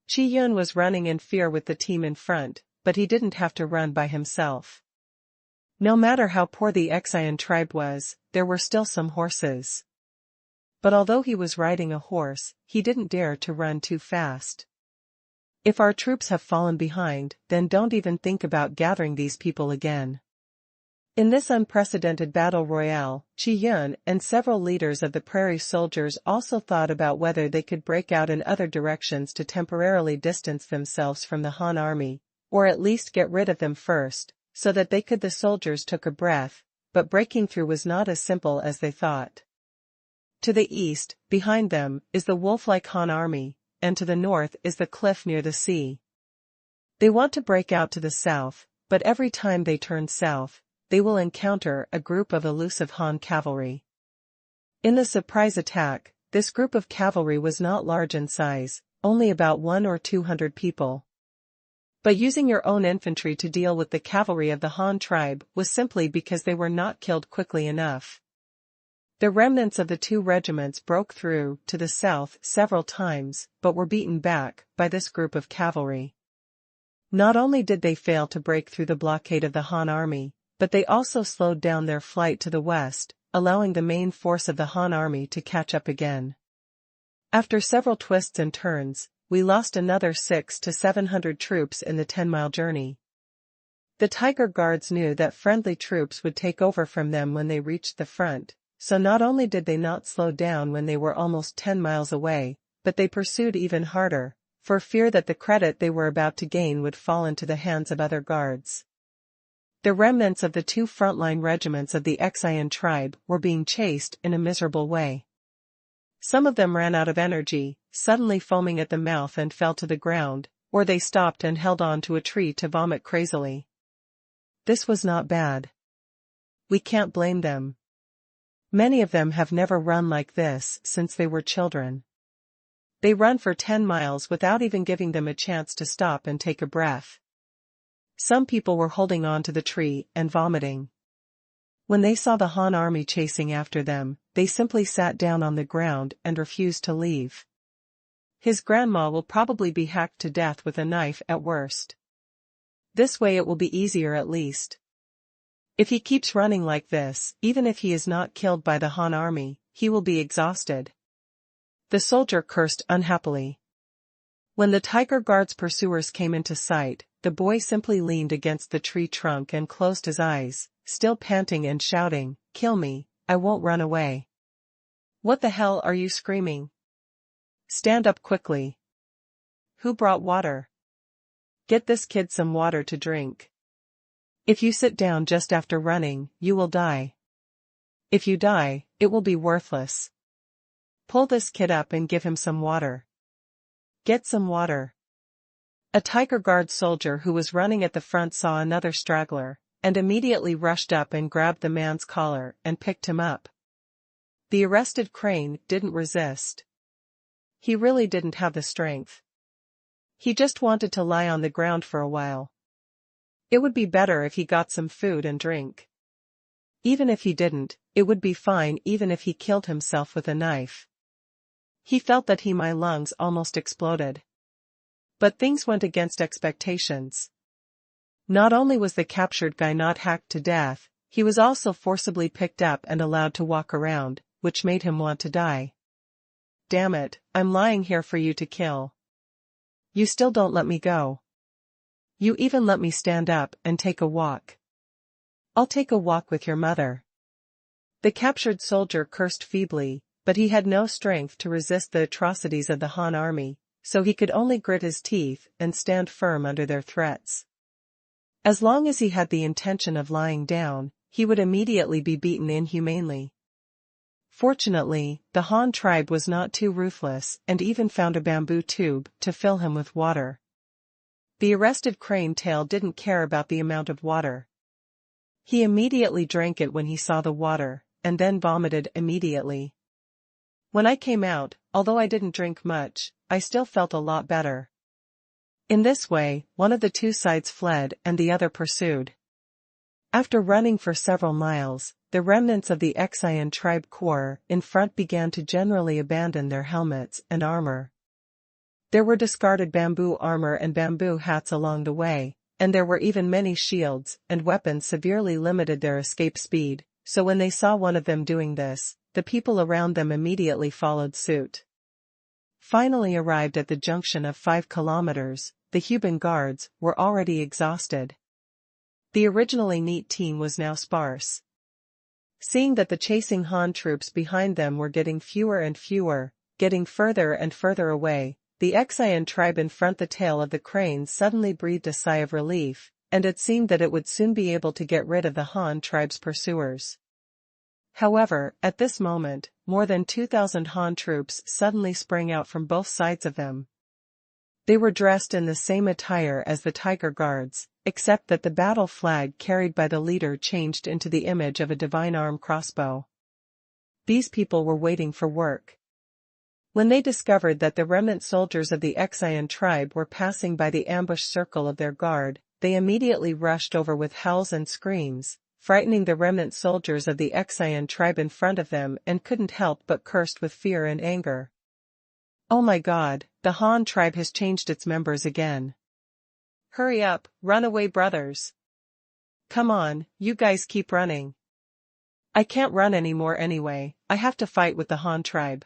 Speaker 1: Qiyun was running in fear with the team in front, but he didn't have to run by himself. No matter how poor the Xian tribe was, there were still some horses. But although he was riding a horse, he didn't dare to run too fast. If our troops have fallen behind, then don't even think about gathering these people again. In this unprecedented battle royale, Qiyun and several leaders of the prairie soldiers also thought about whether they could break out in other directions to temporarily distance themselves from the Han army, or at least get rid of them first, so that they could. The soldiers took a breath, but breaking through was not as simple as they thought. To the east, behind them, is the wolf-like Han army, and to the north is the cliff near the sea. They want to break out to the south, but every time they turn south, they will encounter a group of elusive Han cavalry. In the surprise attack, this group of cavalry was not large in size, only about 100 or 200 people. But using your own infantry to deal with the cavalry of the Han tribe was simply because they were not killed quickly enough. The remnants of the two regiments broke through to the south several times, but were beaten back by this group of cavalry. Not only did they fail to break through the blockade of the Han army, but they also slowed down their flight to the west, allowing the main force of the Han army to catch up again. After several twists and turns, we lost another 600 to 700 troops in the 10-mile journey. The Tiger Guards knew that friendly troops would take over from them when they reached the front, so not only did they not slow down when they were almost 10 miles away, but they pursued even harder, for fear that the credit they were about to gain would fall into the hands of other guards. The remnants of the two frontline regiments of the Qingshu tribe were being chased in a miserable way. Some of them ran out of energy, suddenly foaming at the mouth and fell to the ground, or they stopped and held on to a tree to vomit crazily. This was not bad. We can't blame them. Many of them have never run like this since they were children. They run for 10 miles without even giving them a chance to stop and take a breath. Some people were holding on to the tree and vomiting. When they saw the Han army chasing after them, they simply sat down on the ground and refused to leave. His grandma will probably be hacked to death with a knife at worst. This way it will be easier at least. If he keeps running like this, even if he is not killed by the Han army, he will be exhausted. The soldier cursed unhappily. When the Tiger Guard's pursuers came into sight, the boy simply leaned against the tree trunk and closed his eyes, still panting and shouting, "Kill me, I won't run away." What the hell are you screaming? Stand up quickly. Who brought water? Get this kid some water to drink. If you sit down just after running, you will die. If you die, it will be worthless. Pull this kid up and give him some water. Get some water. A Tiger Guard soldier who was running at the front saw another straggler, and immediately rushed up and grabbed the man's collar and picked him up. The arrested Crane didn't resist. He really didn't have the strength. He just wanted to lie on the ground for a while. It would be better if he got some food and drink. Even if he didn't, it would be fine even if he killed himself with a knife. He felt that my lungs almost exploded. But things went against expectations. Not only was the captured guy not hacked to death, he was also forcibly picked up and allowed to walk around, which made him want to die. Damn it, I'm lying here for you to kill. You still don't let me go. You even let me stand up and take a walk. I'll take a walk with your mother. The captured soldier cursed feebly, but he had no strength to resist the atrocities of the Han army, so he could only grit his teeth and stand firm under their threats. As long as he had the intention of lying down, he would immediately be beaten inhumanely. Fortunately, the Han tribe was not too ruthless and even found a bamboo tube to fill him with water. The arrested Crane Tail didn't care about the amount of water. He immediately drank it when he saw the water, and then vomited immediately. When I came out, although I didn't drink much, I still felt a lot better. In this way, one of the two sides fled and the other pursued. After running for several miles, the remnants of the Qingshu tribe corps in front began to generally abandon their helmets and armor. There were discarded bamboo armor and bamboo hats along the way, and there were even many shields and weapons severely limited their escape speed, so when they saw one of them doing this, the people around them immediately followed suit. Finally arrived at the junction of 5 kilometers, the Huban guards were already exhausted. The originally neat team was now sparse. Seeing that the chasing Han troops behind them were getting fewer and fewer, getting further and further away, the Qingshu tribe in front the tail of the cranes suddenly breathed a sigh of relief, and it seemed that it would soon be able to get rid of the Han tribe's pursuers. However, at this moment, more than 2,000 Han troops suddenly sprang out from both sides of them. They were dressed in the same attire as the Tiger Guards, except that the battle flag carried by the leader changed into the image of a divine arm crossbow. These people were waiting for work. When they discovered that the remnant soldiers of the Qingshu tribe were passing by the ambush circle of their guard, they immediately rushed over with howls and screams, frightening the remnant soldiers of the Qingshu tribe in front of them, and couldn't help but cursed with fear and anger. Oh my God, the Han tribe has changed its members again. Hurry up, runaway brothers. Come on, you guys keep running. I can't run anymore anyway, I have to fight with the Han tribe.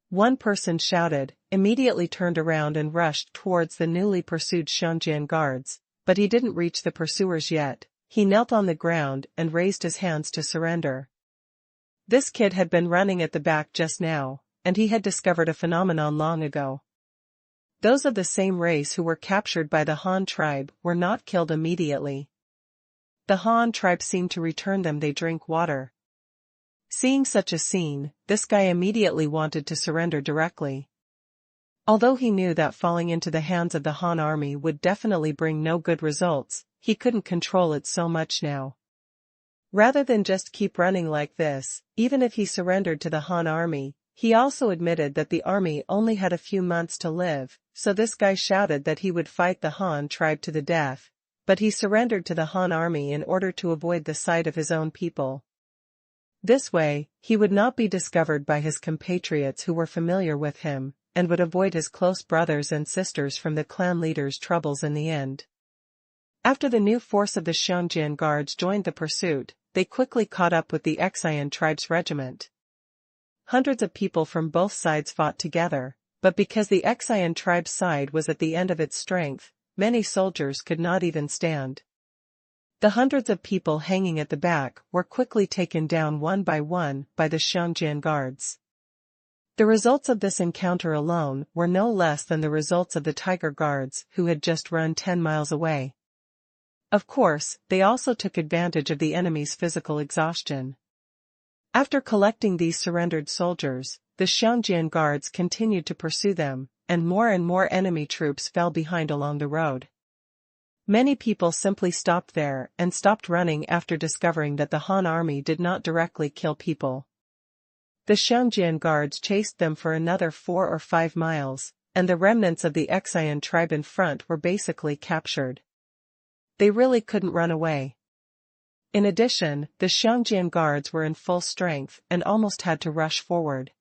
Speaker 1: One person shouted, immediately turned around and rushed towards the newly pursued Xiongjian guards, but he didn't reach the pursuers yet. He knelt on the ground and raised his hands to surrender. This kid had been running at the back just now, and he had discovered a phenomenon long ago. Those of the same race who were captured by the Han tribe were not killed immediately. The Han tribe seemed to return them. They drink water. Seeing such a scene, this guy immediately wanted to surrender directly. Although he knew that falling into the hands of the Han army would definitely bring no good results, he couldn't control it so much now. Rather than just keep running like this, even if he surrendered to the Han army, he also admitted that the army only had a few months to live, so this guy shouted that he would fight the Han tribe to the death, but he surrendered to the Han army in order to avoid the sight of his own people. This way, he would not be discovered by his compatriots who were familiar with him, and would avoid his close brothers and sisters from the clan leader's troubles in the end. After the new force of the Xiongjian guards joined the pursuit, they quickly caught up with the Xian tribe's regiment. Hundreds of people from both sides fought together, but because the Xian tribe's side was at the end of its strength, many soldiers could not even stand. The hundreds of people hanging at the back were quickly taken down one by the Xiongjian guards. The results of this encounter alone were no less than the results of the Tiger Guards who had just run 10 miles away. Of course, they also took advantage of the enemy's physical exhaustion. After collecting these surrendered soldiers, the Xiongjian guards continued to pursue them, and more enemy troops fell behind along the road. Many people simply stopped there and stopped running after discovering that the Han army did not directly kill people. The Xiongjian guards chased them for another 4 or 5 miles, and the remnants of the Xian tribe in front were basically captured. They really couldn't run away. In addition, the Xiongjian guards were in full strength and almost had to rush forward.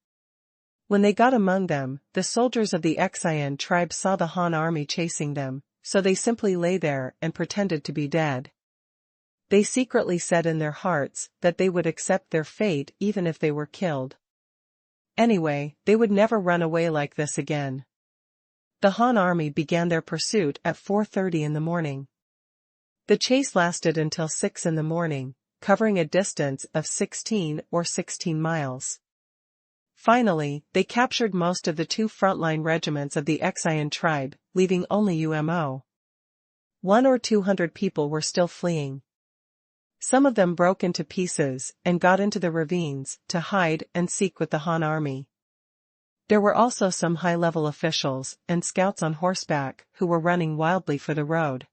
Speaker 1: When they got among them, the soldiers of the Xian tribe saw the Han army chasing them, so they simply lay there and pretended to be dead. They secretly said in their hearts that they would accept their fate even if they were killed. Anyway, they would never run away like this again. The Han army began their pursuit at 4:30 in the morning. The chase lasted until 6 in the morning, covering a distance of 16 miles. Finally, they captured most of the 2 frontline regiments of the Xian tribe, leaving only 100 or 200 people were still fleeing. Some of them broke into pieces and got into the ravines to hide and seek with the Han army. There were also some high-level officials and scouts on horseback who were running wildly for the road.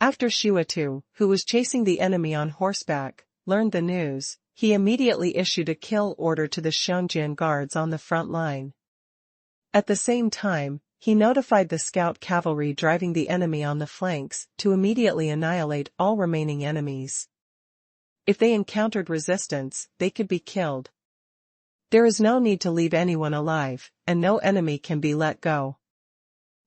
Speaker 1: After Xiutu, who was chasing the enemy on horseback, learned the news, he immediately issued a kill order to the Xiongjian guards on the front line. At the same time, he notified the scout cavalry driving the enemy on the flanks to immediately annihilate all remaining enemies. If they encountered resistance, they could be killed. There is no need to leave anyone alive, and no enemy can be let go.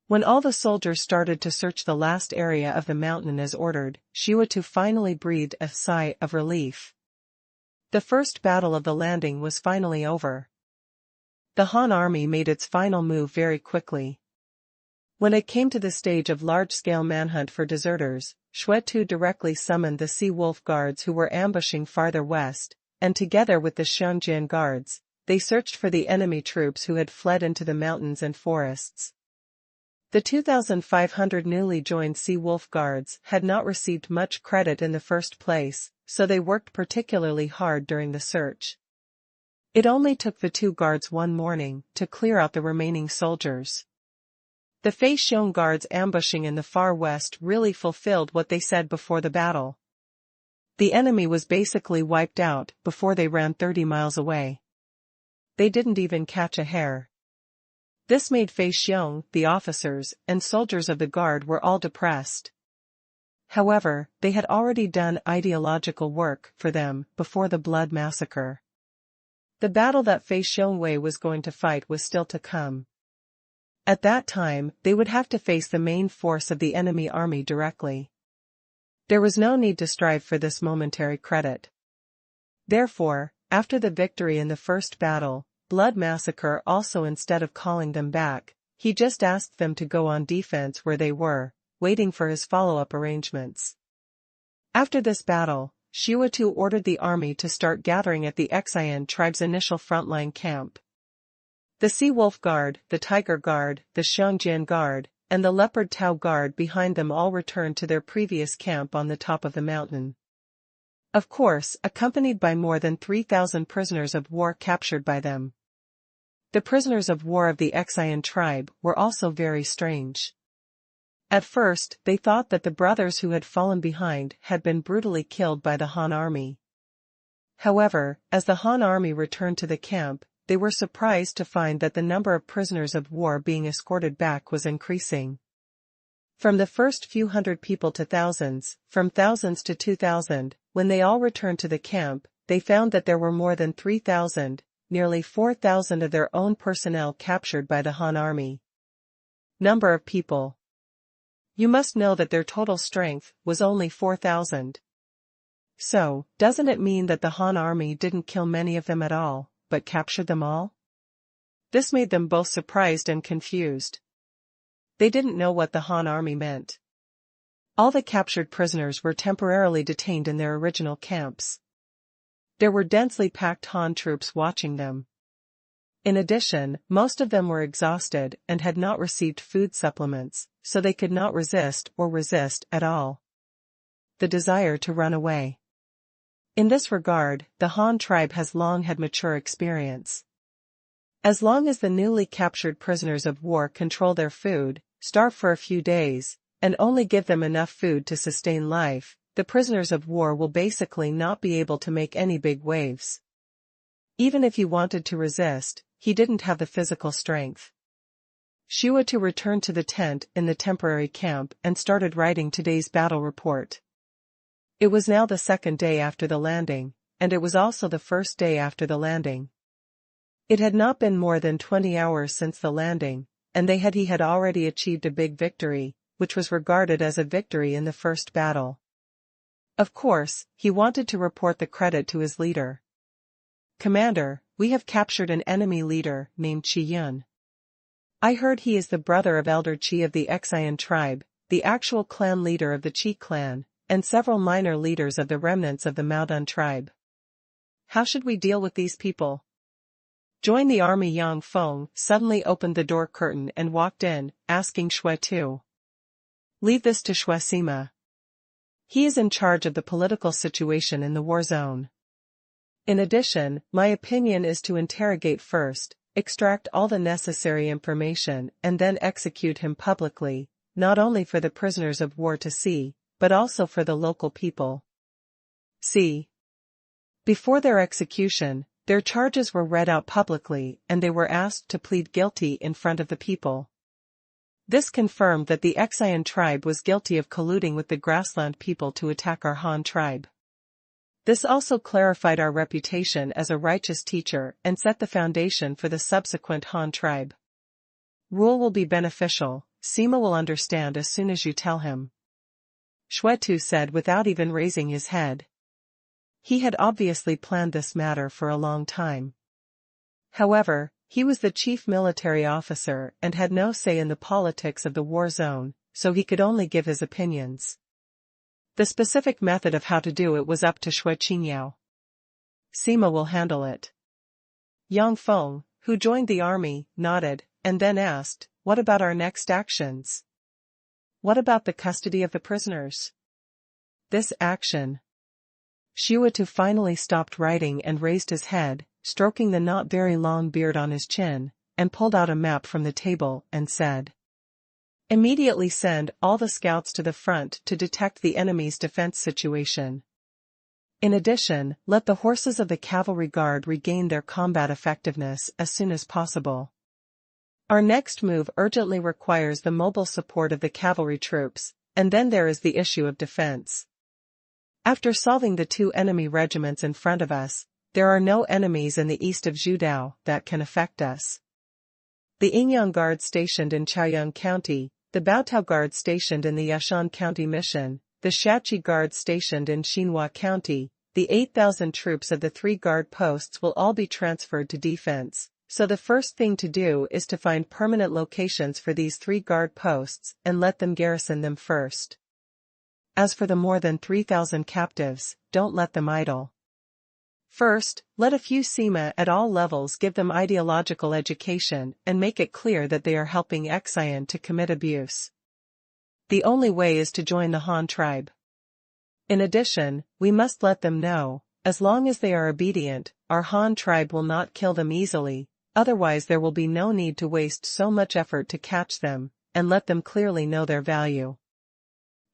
Speaker 1: When all the soldiers started to search the last area of the mountain as ordered, Xiutu finally breathed a sigh of relief. The first battle of the landing was finally over. The Han army made its final move very quickly. When it came to the stage of large-scale manhunt for deserters, Xiutu directly summoned the Sea Wolf guards who were ambushing farther west, and together with the Xiongjian guards, they searched for the enemy troops who had fled into the mountains and forests. The 2,500 newly joined Sea Wolf guards had not received much credit in the first place, so they worked particularly hard during the search. It only took the 2 guards one morning to clear out the remaining soldiers. The Fei Xiong guards ambushing in the far west really fulfilled what they said before the battle. The enemy was basically wiped out before they ran 30 miles away. They didn't even catch a hare. This made Fei Xiong, the officers, and soldiers of the guard were all depressed. However, they had already done ideological work for them before the blood massacre. The battle that Fei Xiongwei was going to fight was still to come. At that time, they would have to face the main force of the enemy army directly. There was no need to strive for this momentary credit. Therefore, after the victory in the first battle, blood massacre also. Instead of calling them back, he just asked them to go on defense where they were, waiting for his follow-up arrangements. After this battle, Qingshu ordered the army to start gathering at the Qian tribe's initial frontline camp. The Sea Wolf Guard, the Tiger Guard, the Xiangjian Guard, and the Leopard Tau Guard behind them all returned to their previous camp on the top of the mountain. Of course, accompanied by more than 3,000 prisoners of war captured by them. The prisoners of war of the Qian tribe were also very strange. At first, they thought that the brothers who had fallen behind had been brutally killed by the Han army. However, as the Han army returned to the camp, they were surprised to find that the number of prisoners of war being escorted back was increasing. From the first few hundred people to thousands, from thousands to 2,000, when they all returned to the camp, they found that there were more than 3,000, nearly 4,000 of their own personnel captured by the Han army. Number of people. You must know that their total strength was only 4,000. So, doesn't it mean that the Han army didn't kill many of them at all, but captured them all? This made them both surprised and confused. They didn't know what the Han army meant. All the captured prisoners were temporarily detained in their original camps. There were densely packed Han troops watching them. In addition, most of them were exhausted and had not received food supplements, so they could not resist at all. The desire to run away. In this regard, the Han tribe has long had mature experience. As long as the newly captured prisoners of war control their food, starve for a few days, and only give them enough food to sustain life, the prisoners of war will basically not be able to make any big waves. Even if he wanted to resist, he didn't have the physical strength. Qingshu returned to the tent in the temporary camp and started writing today's battle report. It was now the second day after the landing, and it was also the first day after the landing. It had not been more than 20 hours since the landing, and he had already achieved a big victory, which was regarded as a victory in the first battle. Of course, he wanted to report the credit to his leader. Commander, we have captured an enemy leader named Qiyun. I heard he is the brother of Elder Qi of the Qian tribe, the actual clan leader of the Qi clan, and several minor leaders of the remnants of the Maodun tribe. How should we deal with these people? Join the army. Yang Feng suddenly opened the door curtain and walked in, asking Qingshu. Leave this to Sima. He is in charge of the political situation in the war zone. In addition, my opinion is to interrogate first, extract all the necessary information and then execute him publicly, not only for the prisoners of war to see, but also for the local people. See. Before their execution, their charges were read out publicly and they were asked to plead guilty in front of the people. This confirmed that the Qian tribe was guilty of colluding with the grassland people to attack our Han tribe. This also clarified our reputation as a righteous teacher and set the foundation for the subsequent Han tribe. Rule will be beneficial, Sima will understand as soon as you tell him. Qingshu said without even raising his head. He had obviously planned this matter for a long time. However, he was the chief military officer and had no say in the politics of the war zone, so he could only give his opinions. The specific method of how to do it was up to Qingshu. Sima will handle it. Yang Feng, who joined the army, nodded, and then asked, what about our next actions? What about the custody of the prisoners? This action. Qingshu finally stopped writing and raised his head, stroking the not very long beard on his chin, and pulled out a map from the table and said. Immediately send all the scouts to the front to detect the enemy's defense situation. In addition, let the horses of the cavalry guard regain their combat effectiveness as soon as possible. Our next move urgently requires the mobile support of the cavalry troops, and then there is the issue of defense. After solving the two enemy regiments in front of us, there are no enemies in the east of Zhudao that can affect us. The Yingyang Guard stationed in Chaoyang County, the Baotao Guard stationed in the Yashan County Mission, the Shachi Guard stationed in Xinhua County, the 8,000 troops of the 3 guard posts will all be transferred to defense, So the first thing to do is to find permanent locations for these 3 guard posts and let them garrison them first. As for the more than 3,000 captives, don't let them idle. First, let a few Sima at all levels give them ideological education and make it clear that they are helping Xian to commit abuse. The only way is to join the Han tribe. In addition, we must let them know, as long as they are obedient, our Han tribe will not kill them easily, otherwise there will be no need to waste so much effort to catch them, and let them clearly know their value.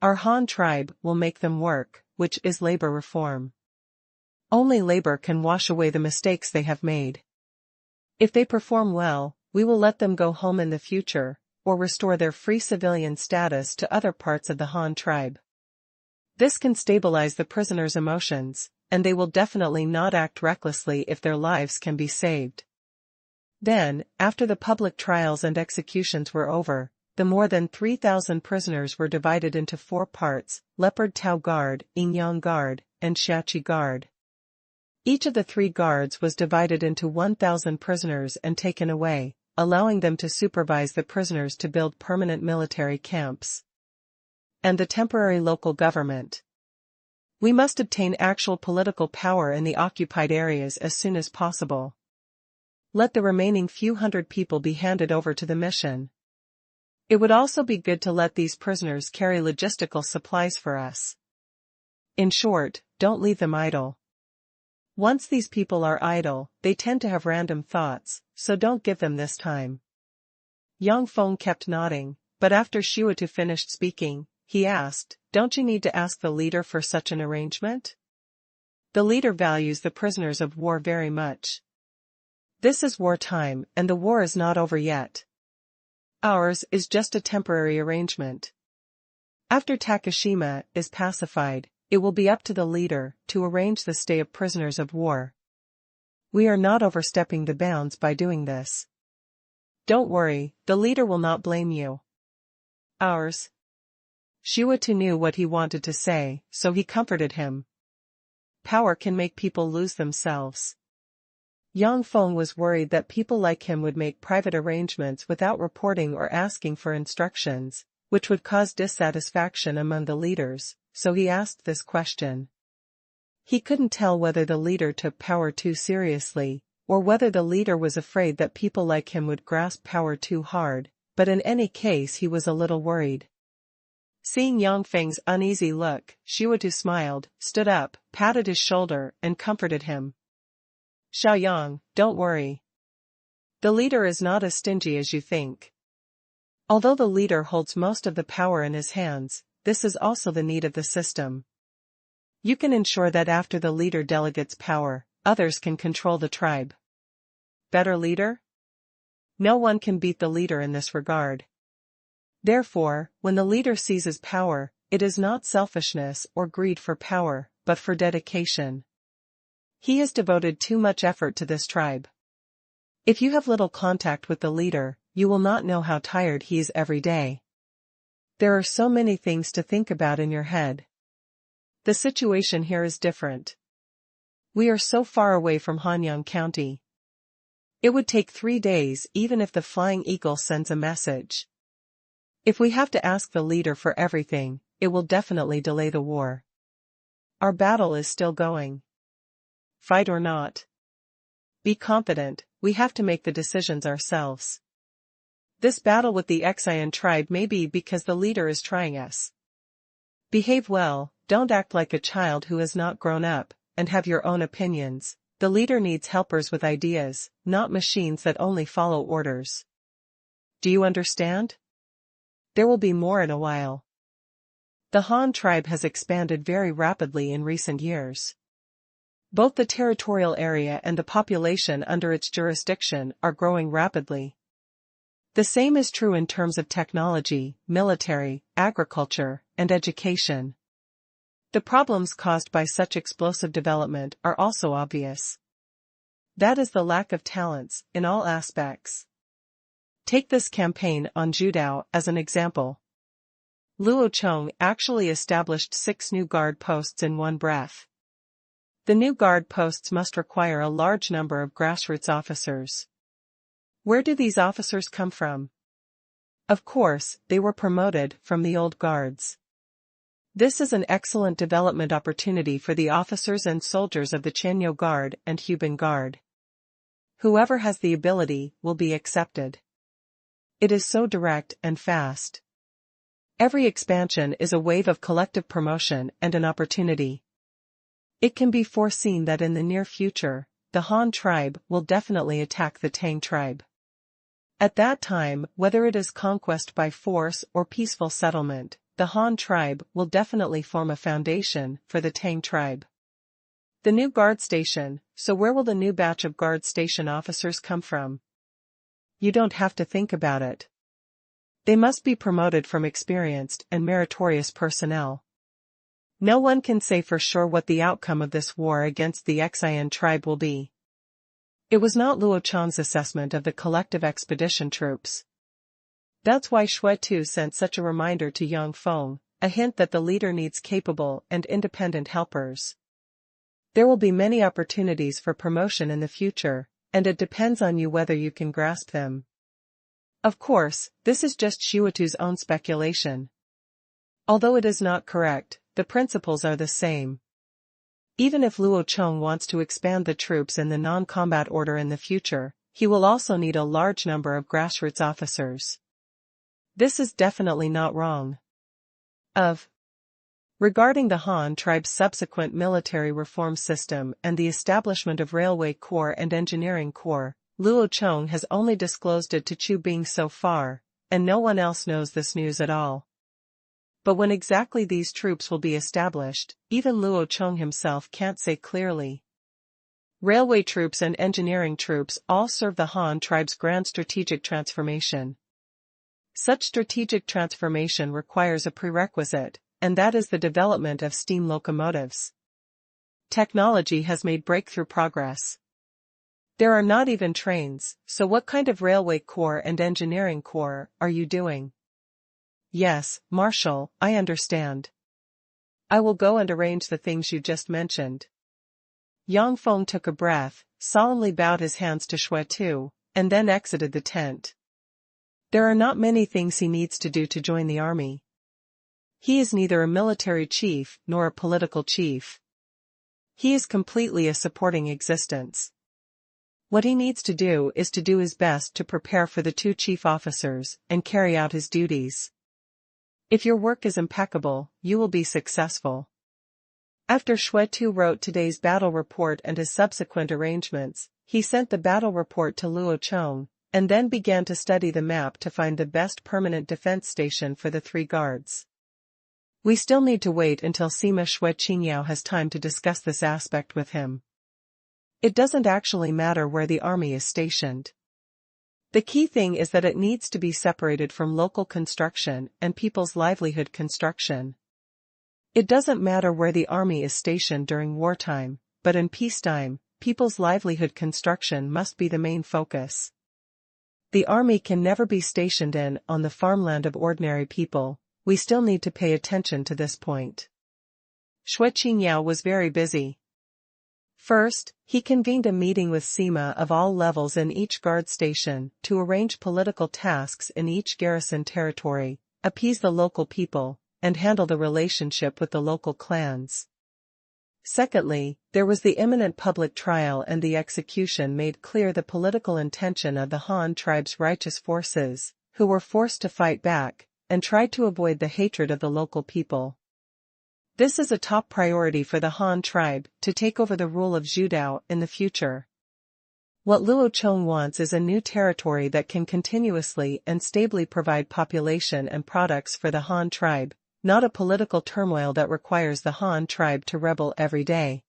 Speaker 1: Our Han tribe will make them work, which is labor reform. Only labor can wash away the mistakes they have made. If they perform well, we will let them go home in the future, or restore their free civilian status to other parts of the Han tribe. This can stabilize the prisoners' emotions, and they will definitely not act recklessly if their lives can be saved. Then, after the public trials and executions were over, the more than 3,000 prisoners were divided into 4 parts: Leopard Tao Guard, Yingyang Guard, and Xiaoqi Guard. Each of the 3 guards was divided into 1,000 prisoners and taken away, allowing them to supervise the prisoners to build permanent military camps. And the temporary local government. We must obtain actual political power in the occupied areas as soon as possible. Let the remaining few hundred people be handed over to the mission. It would also be good to let these prisoners carry logistical supplies for us. In short, don't leave them idle. Once these people are idle, they tend to have random thoughts, so don't give them this time. Yang Feng kept nodding, but after Xiutu finished speaking, he asked, "Don't you need to ask the leader for such an arrangement? The leader values the prisoners of war very much. This is wartime, and the war is not over yet. Ours is just a temporary arrangement. After Takashima is pacified, it will be up to the leader to arrange the stay of prisoners of war. We are not overstepping the bounds by doing this. Don't worry, the leader will not blame you. Ours." Xiutu knew what he wanted to say, so he comforted him. Power can make people lose themselves. Yang Feng was worried that people like him would make private arrangements without reporting or asking for instructions, which would cause dissatisfaction among the leaders, so he asked this question. He couldn't tell whether the leader took power too seriously, or whether the leader was afraid that people like him would grasp power too hard, but in any case he was a little worried. Seeing Yang Feng's uneasy look, Xiutu smiled, stood up, patted his shoulder, and comforted him. "Xiaoyang, don't worry. The leader is not as stingy as you think. Although the leader holds most of the power in his hands, this is also the need of the system. You can ensure that after the leader delegates power, others can control the tribe. Better leader? No one can beat the leader in this regard. Therefore, when the leader seizes power, it is not selfishness or greed for power, but for dedication. He has devoted too much effort to this tribe. If you have little contact with the leader, you will not know how tired he is every day. There are so many things to think about in your head. The situation here is different. We are so far away from Hanyang County. It would take 3 days even if the Flying Eagle sends a message. If we have to ask the leader for everything, it will definitely delay the war. Our battle is still going. Fight or not. Be confident, we have to make the decisions ourselves. This battle with the Xian tribe may be because the leader is trying us. Behave well, don't act like a child who has not grown up, and have your own opinions. The leader needs helpers with ideas, not machines that only follow orders. Do you understand? There will be more in a while. The Han tribe has expanded very rapidly in recent years. Both the territorial area and the population under its jurisdiction are growing rapidly. The same is true in terms of technology, military, agriculture, and education. The problems caused by such explosive development are also obvious. That is the lack of talents, in all aspects. Take this campaign on Judao as an example. Luo Chong actually established 6 new guard posts in one breath. The new guard posts must require a large number of grassroots officers. Where do these officers come from? Of course, they were promoted from the old guards. This is an excellent development opportunity for the officers and soldiers of the Qingshu Guard and Huban Guard. Whoever has the ability will be accepted. It is so direct and fast. Every expansion is a wave of collective promotion and an opportunity. It can be foreseen that in the near future, the Han tribe will definitely attack the Tang tribe. At that time, whether it is conquest by force or peaceful settlement, the Han tribe will definitely form a foundation for the Tang tribe. The new guard station, so where will the new batch of guard station officers come from? You don't have to think about it. They must be promoted from experienced and meritorious personnel. No one can say for sure what the outcome of this war against the Xian tribe will be. It was not Luo Chong's assessment of the collective expedition troops. That's why Xue Tu sent such a reminder to Yang Feng, a hint that the leader needs capable and independent helpers. There will be many opportunities for promotion in the future, and it depends on you whether you can grasp them. Of course, this is just Xue Tu's own speculation. Although it is not correct, the principles are the same. Even if Luo Chong wants to expand the troops in the non-combat order in the future, he will also need a large number of grassroots officers. This is definitely not wrong. Regarding the Han tribe's subsequent military reform system and the establishment of Railway Corps and Engineering Corps, Luo Chong has only disclosed it to Chu Bing so far, and no one else knows this news at all. But when exactly these troops will be established, even Luo Chong himself can't say clearly. Railway troops and engineering troops all serve the Han tribe's grand strategic transformation. Such strategic transformation requires a prerequisite, and that is the development of steam locomotives. Technology has made breakthrough progress. There are not even trains, so what kind of railway corps and engineering corps are you doing? Yes, Marshal, I understand. I will go and arrange the things you just mentioned. Yang Feng took a breath, solemnly bowed his hands to Xue Tu, and then exited the tent. There are not many things he needs to do to join the army. He is neither a military chief nor a political chief. He is completely a supporting existence. What he needs to do is to do his best to prepare for the two chief officers and carry out his duties. If your work is impeccable, you will be successful. After Xue Tu wrote today's battle report and his subsequent arrangements, he sent the battle report to Luo Chong, and then began to study the map to find the best permanent defense station for the three guards. We still need to wait until Sima Xue Qingyao has time to discuss this aspect with him. It doesn't actually matter where the army is stationed. The key thing is that it needs to be separated from local construction and people's livelihood construction. It doesn't matter where the army is stationed during wartime, but in peacetime, people's livelihood construction must be the main focus. The army can never be stationed on the farmland of ordinary people. We still need to pay attention to this point. Xue Qingyao was very busy. First, he convened a meeting with Sima of all levels in each guard station to arrange political tasks in each garrison territory, appease the local people, and handle the relationship with the local clans. Secondly, there was the imminent public trial, and the execution made clear the political intention of the Han tribe's righteous forces, who were forced to fight back, and tried to avoid the hatred of the local people. This is a top priority for the Han tribe, to take over the rule of Zhudao in the future. What Luo Chong wants is a new territory that can continuously and stably provide population and products for the Han tribe, not a political turmoil that requires the Han tribe to rebel every day.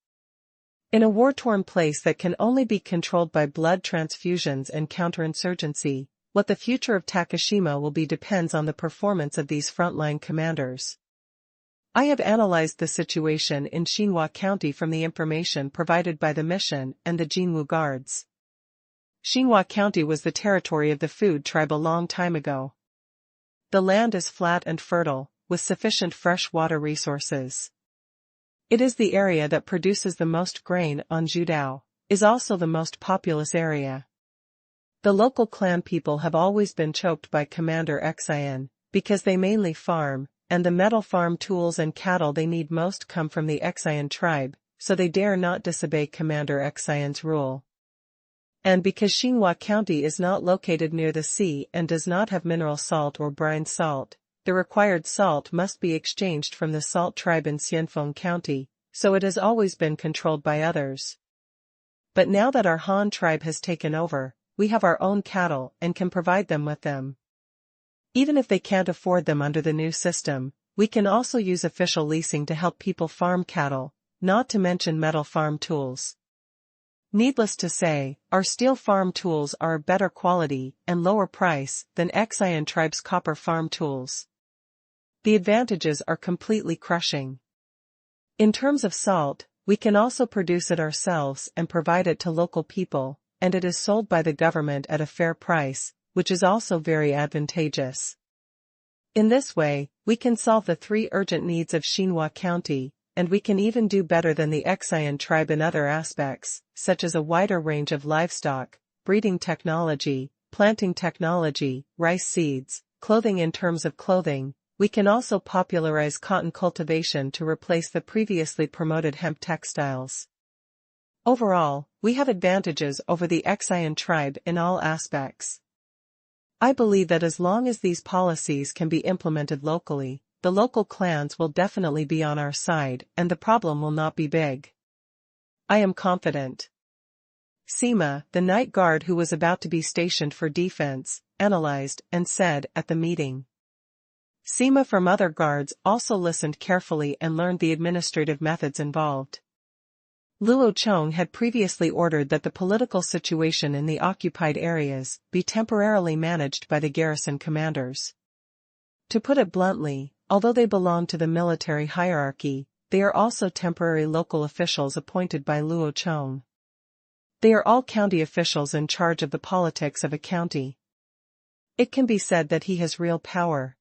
Speaker 1: In a war-torn place that can only be controlled by blood transfusions and counterinsurgency, what the future of Takashima will be depends on the performance of these frontline commanders. I have analyzed the situation in Xinhua County from the information provided by the mission and the Jinwu Guards. Xinhua County was the territory of the Food tribe a long time ago. The land is flat and fertile, with sufficient fresh water resources. It is the area that produces the most grain on Zhudao, is also the most populous area. The local clan people have always been choked by Commander Xian, because they mainly farm, and the metal farm tools and cattle they need most come from the Xian tribe, so they dare not disobey Commander Xian's rule. And because Xinhua County is not located near the sea and does not have mineral salt or brine salt, the required salt must be exchanged from the Salt tribe in Xianfeng County, so it has always been controlled by others. But now that our Han tribe has taken over, we have our own cattle and can provide them with them. Even if they can't afford them under the new system, we can also use official leasing to help people farm cattle, not to mention metal farm tools. Needless to say, our steel farm tools are of better quality and lower price than Xian tribe's copper farm tools. The advantages are completely crushing. In terms of salt, we can also produce it ourselves and provide it to local people, and it is sold by the government at a fair price, which is also very advantageous. In this way, we can solve the 3 urgent needs of Xinhua County, and we can even do better than the Xian tribe in other aspects, such as a wider range of livestock, breeding technology, planting technology, rice seeds, clothing. In terms of clothing, we can also popularize cotton cultivation to replace the previously promoted hemp textiles. Overall, we have advantages over the Xian tribe in all aspects. I believe that as long as these policies can be implemented locally, the local clans will definitely be on our side and the problem will not be big. I am confident. Sima, the night guard who was about to be stationed for defense, analyzed and said at the meeting. Sima from other guards also listened carefully and learned the administrative methods involved. Luo Chong had previously ordered that the political situation in the occupied areas be temporarily managed by the garrison commanders. To put it bluntly, although they belong to the military hierarchy, they are also temporary local officials appointed by Luo Chong. They are all county officials in charge of the politics of a county. It can be said that he has real power.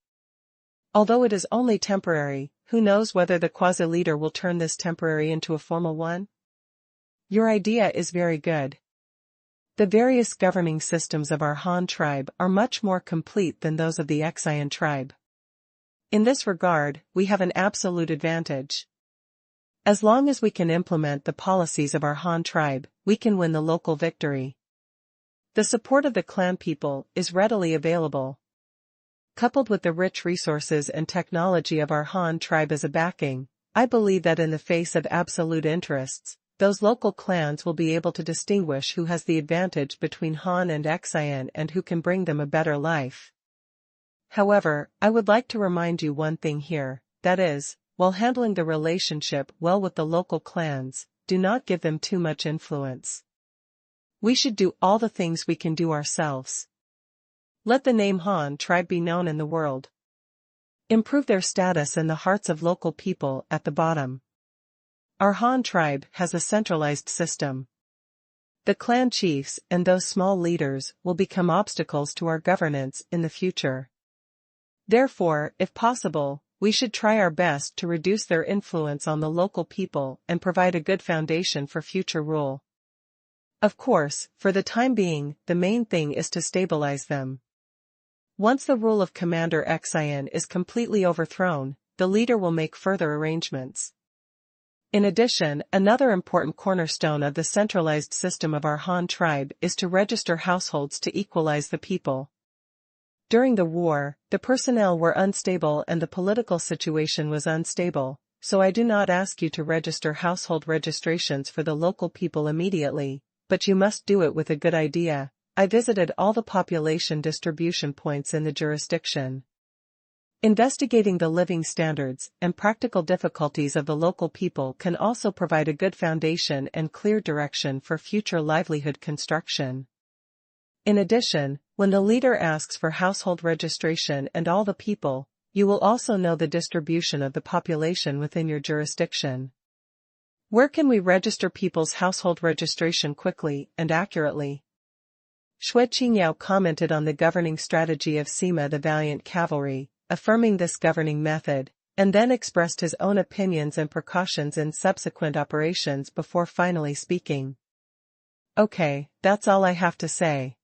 Speaker 1: Although it is only temporary, who knows whether the quasi-leader will turn this temporary into a formal one? Your idea is very good. The various governing systems of our Han tribe are much more complete than those of the Xian tribe. In this regard, we have an absolute advantage. As long as we can implement the policies of our Han tribe, we can win the local victory. The support of the clan people is readily available. Coupled with the rich resources and technology of our Han tribe as a backing, I believe that in the face of absolute interests, those local clans will be able to distinguish who has the advantage between Han and Xian and who can bring them a better life. However, I would like to remind you one thing here, that is, while handling the relationship well with the local clans, do not give them too much influence. We should do all the things we can do ourselves. Let the name Han tribe be known in the world. Improve their status in the hearts of local people at the bottom. Our Han tribe has a centralized system. The clan chiefs and those small leaders will become obstacles to our governance in the future. Therefore, if possible, we should try our best to reduce their influence on the local people and provide a good foundation for future rule. Of course, for the time being, the main thing is to stabilize them. Once the rule of Commander Xian is completely overthrown, the leader will make further arrangements. In addition, another important cornerstone of the centralized system of our Han tribe is to register households to equalize the people. During the war, the personnel were unstable and the political situation was unstable, so I do not ask you to register household registrations for the local people immediately, but you must do it with a good idea. I visited all the population distribution points in the jurisdiction. Investigating the living standards and practical difficulties of the local people can also provide a good foundation and clear direction for future livelihood construction. In addition, when the leader asks for household registration and all the people, you will also know the distribution of the population within your jurisdiction. Where can we register people's household registration quickly and accurately? Xue Qingyao commented on the governing strategy of Sima the Valiant Cavalry, affirming this governing method, and then expressed his own opinions and precautions in subsequent operations before finally speaking. Okay, that's all I have to say.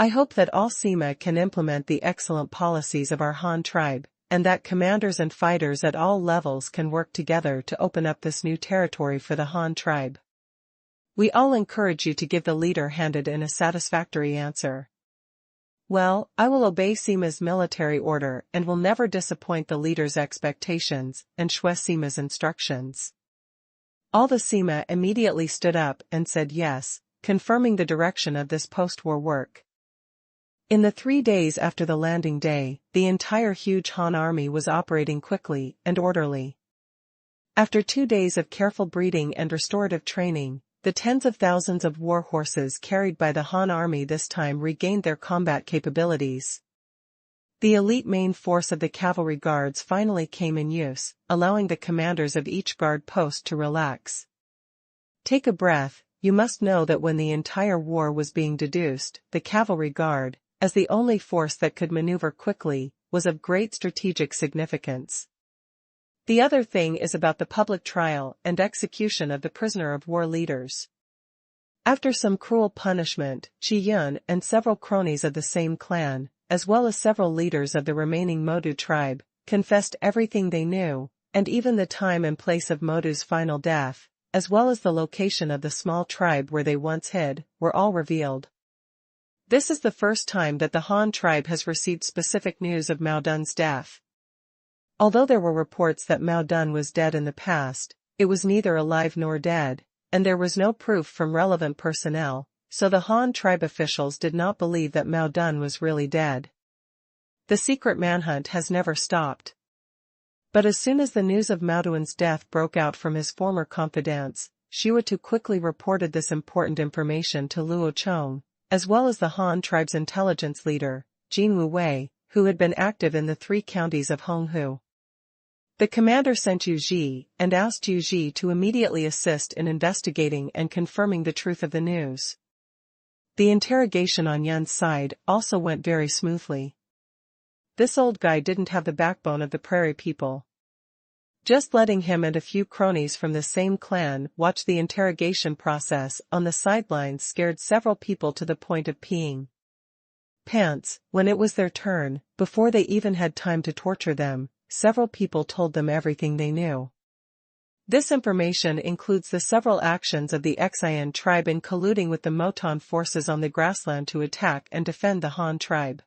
Speaker 1: I hope that all Sima can implement the excellent policies of our Han tribe, and that commanders and fighters at all levels can work together to open up this new territory for the Han tribe. We all encourage you to give the leader handed in a satisfactory answer. Well, I will obey Sima's military order and will never disappoint the leader's expectations, and Shwe Sima's instructions. All the Sima immediately stood up and said yes, confirming the direction of this post-war work. In the 3 days after the landing day, the entire huge Han army was operating quickly and orderly. After 2 days of careful breeding and restorative training, the tens of thousands of war horses carried by the Han army this time regained their combat capabilities. The elite main force of the cavalry guards finally came in use, allowing the commanders of each guard post to relax. Take a breath. You must know that when the entire war was being deduced, the cavalry guard, as the only force that could maneuver quickly, was of great strategic significance. The other thing is about the public trial and execution of the prisoner of war leaders. After some cruel punishment, Qi and several cronies of the same clan, as well as several leaders of the remaining Modu tribe, confessed everything they knew, and even the time and place of Modu's final death, as well as the location of the small tribe where they once hid, were all revealed. This is the first time that the Han tribe has received specific news of Mao Dun's death. Although there were reports that Mao Dun was dead in the past, it was neither alive nor dead, and there was no proof from relevant personnel, so the Han tribe officials did not believe that Mao Dun was really dead. The secret manhunt has never stopped. But as soon as the news of Mao Dun's death broke out from his former confidants, Xiutu quickly reported this important information to Luo Chong, as well as the Han tribe's intelligence leader, Jin Wu Wei, who had been active in the 3 counties of Honghu. The commander sent Yu Ji and asked Yu Ji to immediately assist in investigating and confirming the truth of the news. The interrogation on Yun's side also went very smoothly. This old guy didn't have the backbone of the prairie people. Just letting him and a few cronies from the same clan watch the interrogation process on the sidelines scared several people to the point of peeing pants. When it was their turn, before they even had time to torture them, several people told them everything they knew. This information includes the several actions of the Xian tribe in colluding with the Moton forces on the grassland to attack and defend the Han tribe.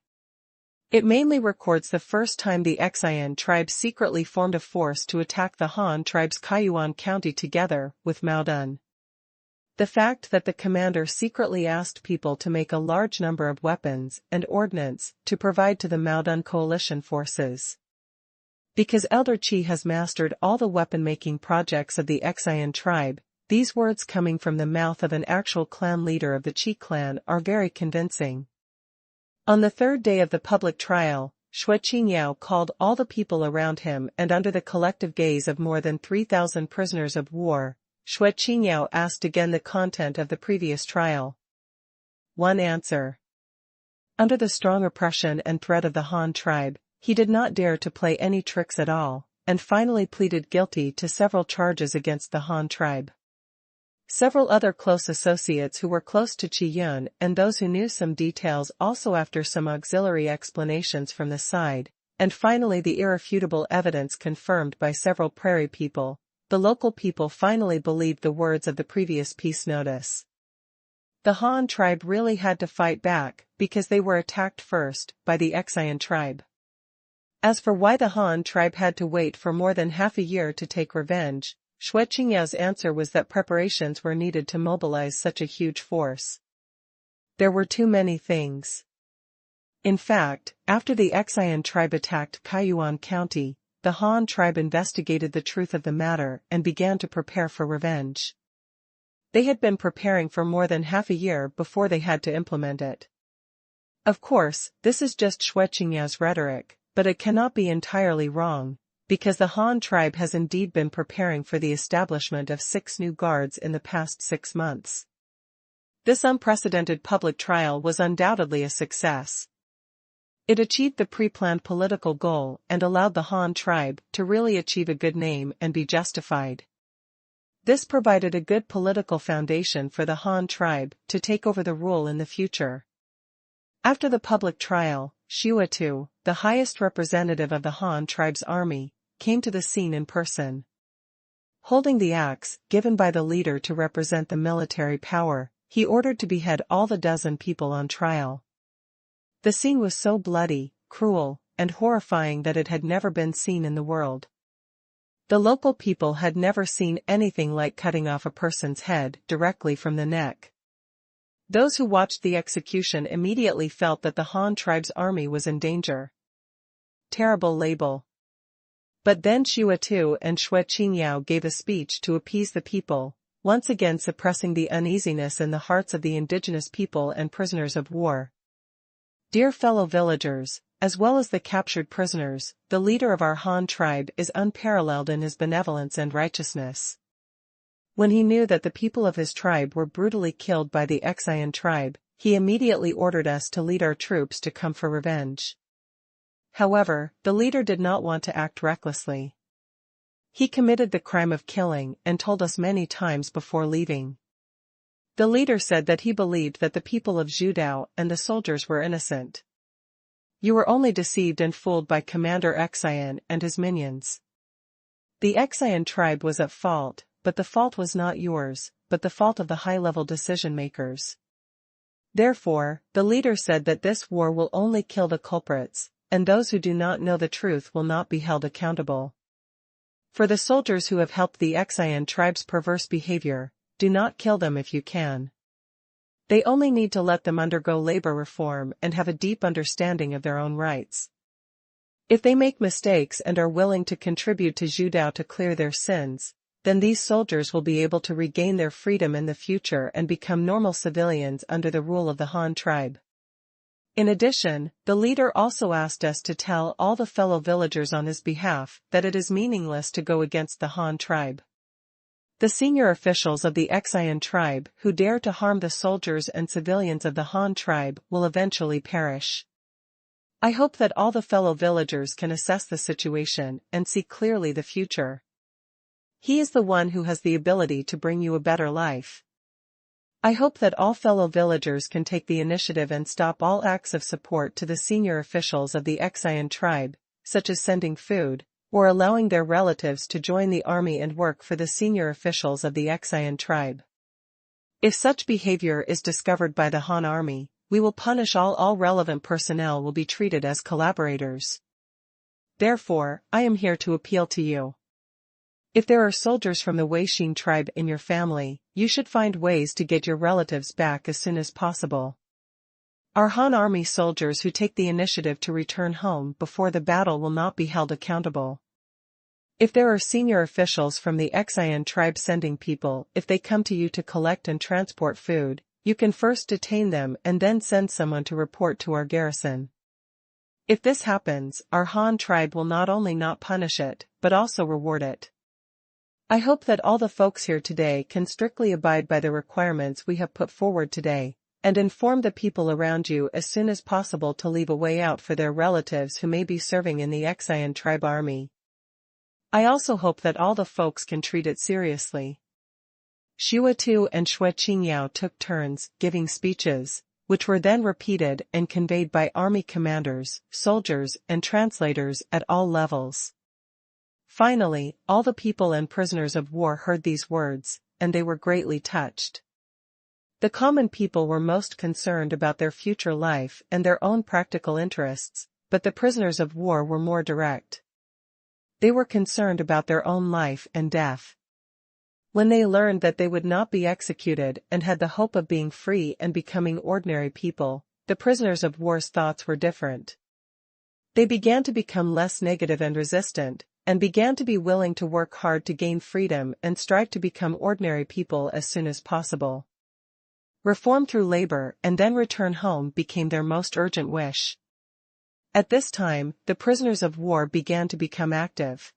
Speaker 1: It mainly records the first time the Xian tribe secretly formed a force to attack the Han tribe's Kaiyuan county together with Mao Dun. The fact that the commander secretly asked people to make a large number of weapons and ordnance to provide to the Mao Dun coalition forces. Because Elder Qi has mastered all the weapon-making projects of the Xian tribe, these words coming from the mouth of an actual clan leader of the Qi clan are very convincing. On the 3rd day of the public trial, Shwe Qingyao called all the people around him, and under the collective gaze of more than 3,000 prisoners of war, Shwe Qingyao asked again the content of the previous trial. One answer. Under the strong oppression and threat of the Han tribe, he did not dare to play any tricks at all, and finally pleaded guilty to several charges against the Han tribe. Several other close associates who were close to Qi Yun and those who knew some details also, after some auxiliary explanations from the side, and finally the irrefutable evidence confirmed by several prairie people, the local people finally believed the words of the previous peace notice. The Han tribe really had to fight back, because they were attacked first by the Xian tribe. As for why the Han tribe had to wait for more than half a year to take revenge, Shwe Qingyao's answer was that preparations were needed to mobilize such a huge force. There were too many things. In fact, after the Xian tribe attacked Kaiyuan County, the Han tribe investigated the truth of the matter and began to prepare for revenge. They had been preparing for more than half a year before they had to implement it. Of course, this is just Shwe Qingyao's rhetoric, but it cannot be entirely wrong, because the Han tribe has indeed been preparing for the establishment of 6 new guards in the past 6 months. This unprecedented public trial was undoubtedly a success. It achieved the pre-planned political goal and allowed the Han tribe to really achieve a good name and be justified. This provided a good political foundation for the Han tribe to take over the rule in the future. After the public trial, Qingshu, the highest representative of the Han tribe's army, came to the scene in person. Holding the axe, given by the leader to represent the military power, he ordered to behead all the dozen people on trial. The scene was so bloody, cruel, and horrifying that it had never been seen in the world. The local people had never seen anything like cutting off a person's head directly from the neck. Those who watched the execution immediately felt that the Han tribe's army was in danger. Terrible label. But then Qingshu and Qingyao gave a speech to appease the people, once again suppressing the uneasiness in the hearts of the indigenous people and prisoners of war. Dear fellow villagers, as well as the captured prisoners, the leader of our Han tribe is unparalleled in his benevolence and righteousness. When he knew that the people of his tribe were brutally killed by the Qian tribe, he immediately ordered us to lead our troops to come for revenge. However, the leader did not want to act recklessly. He committed the crime of killing and told us many times before leaving. The leader said that he believed that the people of Zhudao and the soldiers were innocent. You were only deceived and fooled by Commander Qian and his minions. The Qian tribe was at fault, but the fault was not yours, but the fault of the high-level decision-makers. Therefore, the leader said that this war will only kill the culprits, and those who do not know the truth will not be held accountable. For the soldiers who have helped the Qian tribe's perverse behavior, do not kill them if you can. They only need to let them undergo labor reform and have a deep understanding of their own rights. If they make mistakes and are willing to contribute to Zhudao to clear their sins, then these soldiers will be able to regain their freedom in the future and become normal civilians under the rule of the Han tribe. In addition, the leader also asked us to tell all the fellow villagers on his behalf that it is meaningless to go against the Han tribe. The senior officials of the Qian tribe who dare to harm the soldiers and civilians of the Han tribe will eventually perish. I hope that all the fellow villagers can assess the situation and see clearly the future. He is the one who has the ability to bring you a better life. I hope that all fellow villagers can take the initiative and stop all acts of support to the senior officials of the Qian tribe, such as sending food, or allowing their relatives to join the army and work for the senior officials of the Qian tribe. If such behavior is discovered by the Han army, we will punish all relevant personnel will be treated as collaborators. Therefore, I am here to appeal to you. If there are soldiers from the Weixin tribe in your family, you should find ways to get your relatives back as soon as possible. Our Han army soldiers who take the initiative to return home before the battle will not be held accountable. If there are senior officials from the Qian tribe sending people, if they come to you to collect and transport food, you can first detain them and then send someone to report to our garrison. If this happens, our Han tribe will not only not punish it, but also reward it. I hope that all the folks here today can strictly abide by the requirements we have put forward today, and inform the people around you as soon as possible to leave a way out for their relatives who may be serving in the Qian tribe army. I also hope that all the folks can treat it seriously. Qingshu and Qingyao took turns giving speeches, which were then repeated and conveyed by army commanders, soldiers, and translators at all levels. Finally, all the people and prisoners of war heard these words, and they were greatly touched. The common people were most concerned about their future life and their own practical interests, but the prisoners of war were more direct. They were concerned about their own life and death. When they learned that they would not be executed and had the hope of being free and becoming ordinary people, the prisoners of war's thoughts were different. They began to become less negative and resistant, and began to be willing to work hard to gain freedom and strive to become ordinary people as soon as possible. Reform through labor and then return home became their most urgent wish. At this time, the prisoners of war began to become active.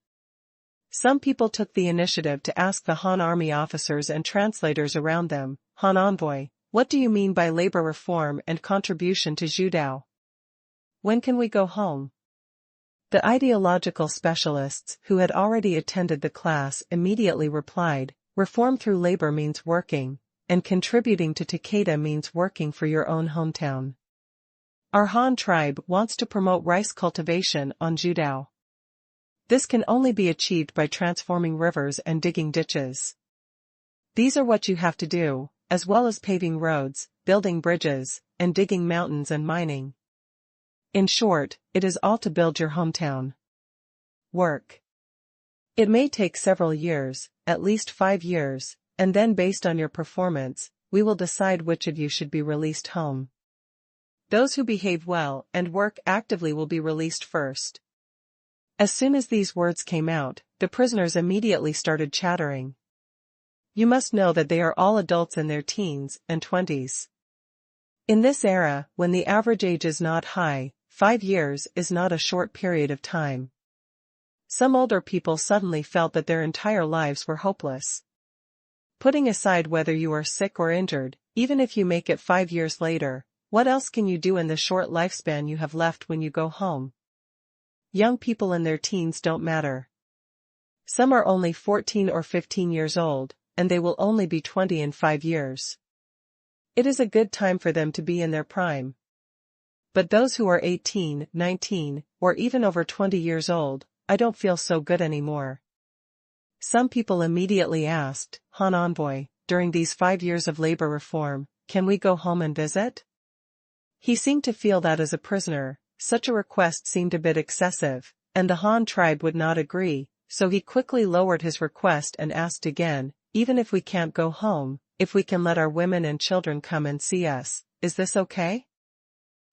Speaker 1: Some people took the initiative to ask the Han army officers and translators around them, Han envoy, what do you mean by labor reform and contribution to Zhudao? When can we go home? The ideological specialists who had already attended the class immediately replied, reform through labor means working, and contributing to Takeda means working for your own hometown. Our Han tribe wants to promote rice cultivation on Judao. This can only be achieved by transforming rivers and digging ditches. These are what you have to do, as well as paving roads, building bridges, and digging mountains and mining. In short, it is all to build your hometown. Work. It may take several years, at least 5 years, and then based on your performance, we will decide which of you should be released home. Those who behave well and work actively will be released first. As soon as these words came out, the prisoners immediately started chattering. You must know that they are all adults in their teens and 20s. In this era, when the average age is not high, 5 years is not a short period of time. Some older people suddenly felt that their entire lives were hopeless. Putting aside whether you are sick or injured, even if you make it 5 years later, what else can you do in the short lifespan you have left when you go home? Young people in their teens don't matter. Some are only 14 or 15 years old, and they will only be 20 in 5 years. It is a good time for them to be in their prime. But those who are 18, 19, or even over 20 years old, I don't feel so good anymore. Some people immediately asked, Han Envoy, during these 5 years of labor reform, can we go home and visit? He seemed to feel that as a prisoner, such a request seemed a bit excessive, and the Han tribe would not agree, so he quickly lowered his request and asked again, even if we can't go home, if we can let our women and children come and see us, is this okay?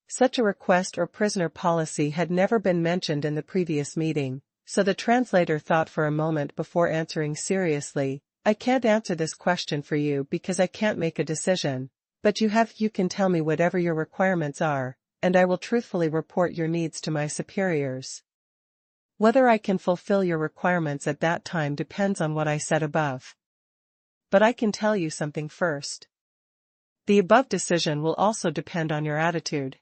Speaker 1: Such a request or prisoner policy had never been mentioned in the previous meeting, so the translator thought for a moment before answering seriously, I can't answer this question for you because I can't make a decision, but you can tell me whatever your requirements are, and I will truthfully report your needs to my superiors. Whether I can fulfill your requirements at that time depends on what I said above. But I can tell you something first. The above decision will also depend on your attitude.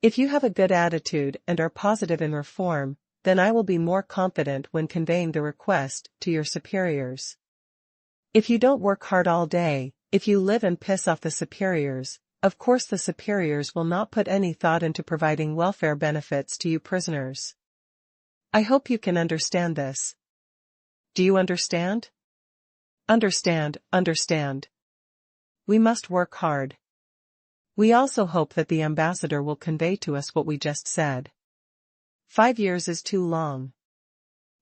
Speaker 1: If you have a good attitude and are positive in reform, then I will be more confident when conveying the request to your superiors. If you don't work hard all day, if you live and piss off the superiors, of course the superiors will not put any thought into providing welfare benefits to you prisoners. I hope you can understand this. Do you understand? Understand. We must work hard. We also hope that the ambassador will convey to us what we just said. 5 years is too long.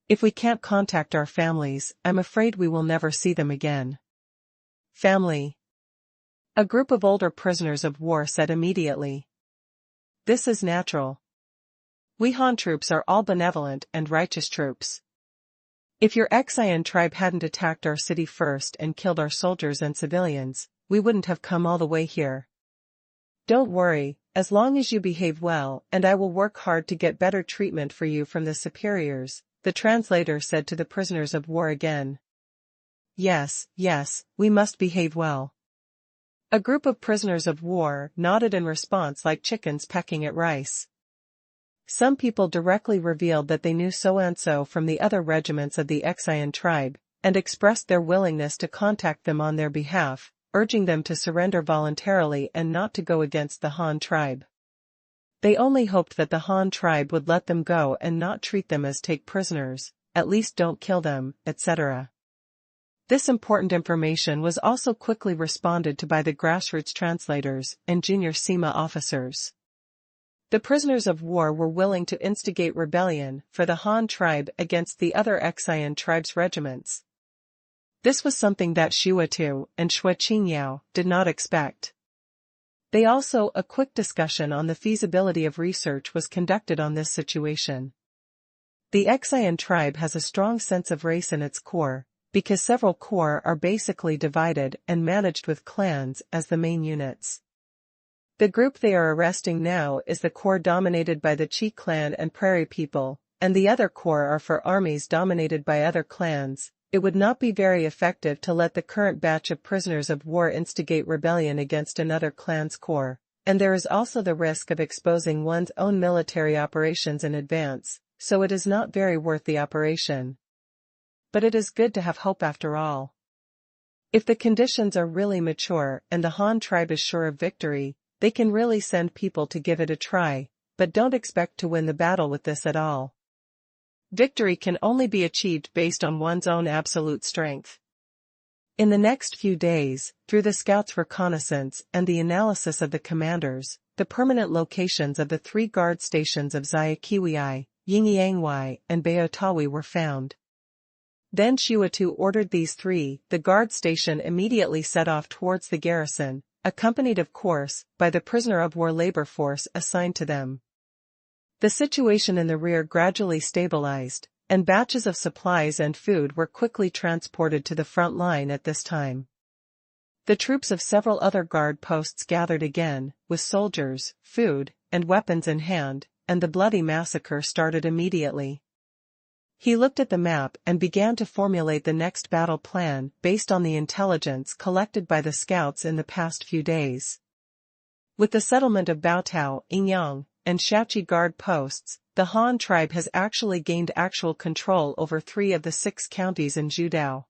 Speaker 1: If we can't contact our families, I'm afraid we will never see them again. Family. A group of older prisoners of war said immediately. This is natural. We Han troops are all benevolent and righteous troops. If your Qingshu tribe hadn't attacked our city first and killed our soldiers and civilians, we wouldn't have come all the way here. Don't worry, as long as you behave well, and I will work hard to get better treatment for you from the superiors, the translator said to the prisoners of war again. Yes, we must behave well. A group of prisoners of war nodded in response like chickens pecking at rice. Some people directly revealed that they knew so-and-so from the other regiments of the Qingshu tribe, and expressed their willingness to contact them on their behalf, urging them to surrender voluntarily and not to go against the Han tribe. They only hoped that the Han tribe would let them go and not treat them as take prisoners, at least don't kill them, etc. This important information was also quickly responded to by the grassroots translators and junior SEMA officers. The prisoners of war were willing to instigate rebellion for the Han tribe against the other Qingshu tribe's regiments. This was something that Shuatu and Qingyao did not expect. A quick discussion on the feasibility of research was conducted on this situation. The Qingshu tribe has a strong sense of race in its core, because several corps are basically divided and managed with clans as the main units. The group they are arresting now is the corps dominated by the Qi clan and Prairie people, and the other corps are for armies dominated by other clans. It would not be very effective to let the current batch of prisoners of war instigate rebellion against another clan's corps, and there is also the risk of exposing one's own military operations in advance, so it is not very worth the operation. But it is good to have hope after all. If the conditions are really mature and the Han tribe is sure of victory, they can really send people to give it a try, but don't expect to win the battle with this at all. Victory can only be achieved based on one's own absolute strength. In the next few days, through the scouts' reconnaissance and the analysis of the commanders, the permanent locations of the 3 guard stations of Xiaqiwei, Yingyangwei, and Baotawi were found. Then Xiutu ordered these 3, the guard station immediately set off towards the garrison, accompanied of course, by the prisoner of war labor force assigned to them. The situation in the rear gradually stabilized, and batches of supplies and food were quickly transported to the front line at this time. The troops of several other guard posts gathered again, with soldiers, food, and weapons in hand, and the bloody massacre started immediately. He looked at the map and began to formulate the next battle plan based on the intelligence collected by the scouts in the past few days. With the settlement of Baotao, Yingyang, and Shachi guard posts, the Han tribe has actually gained actual control over 3 of the 6 counties in Zhudao.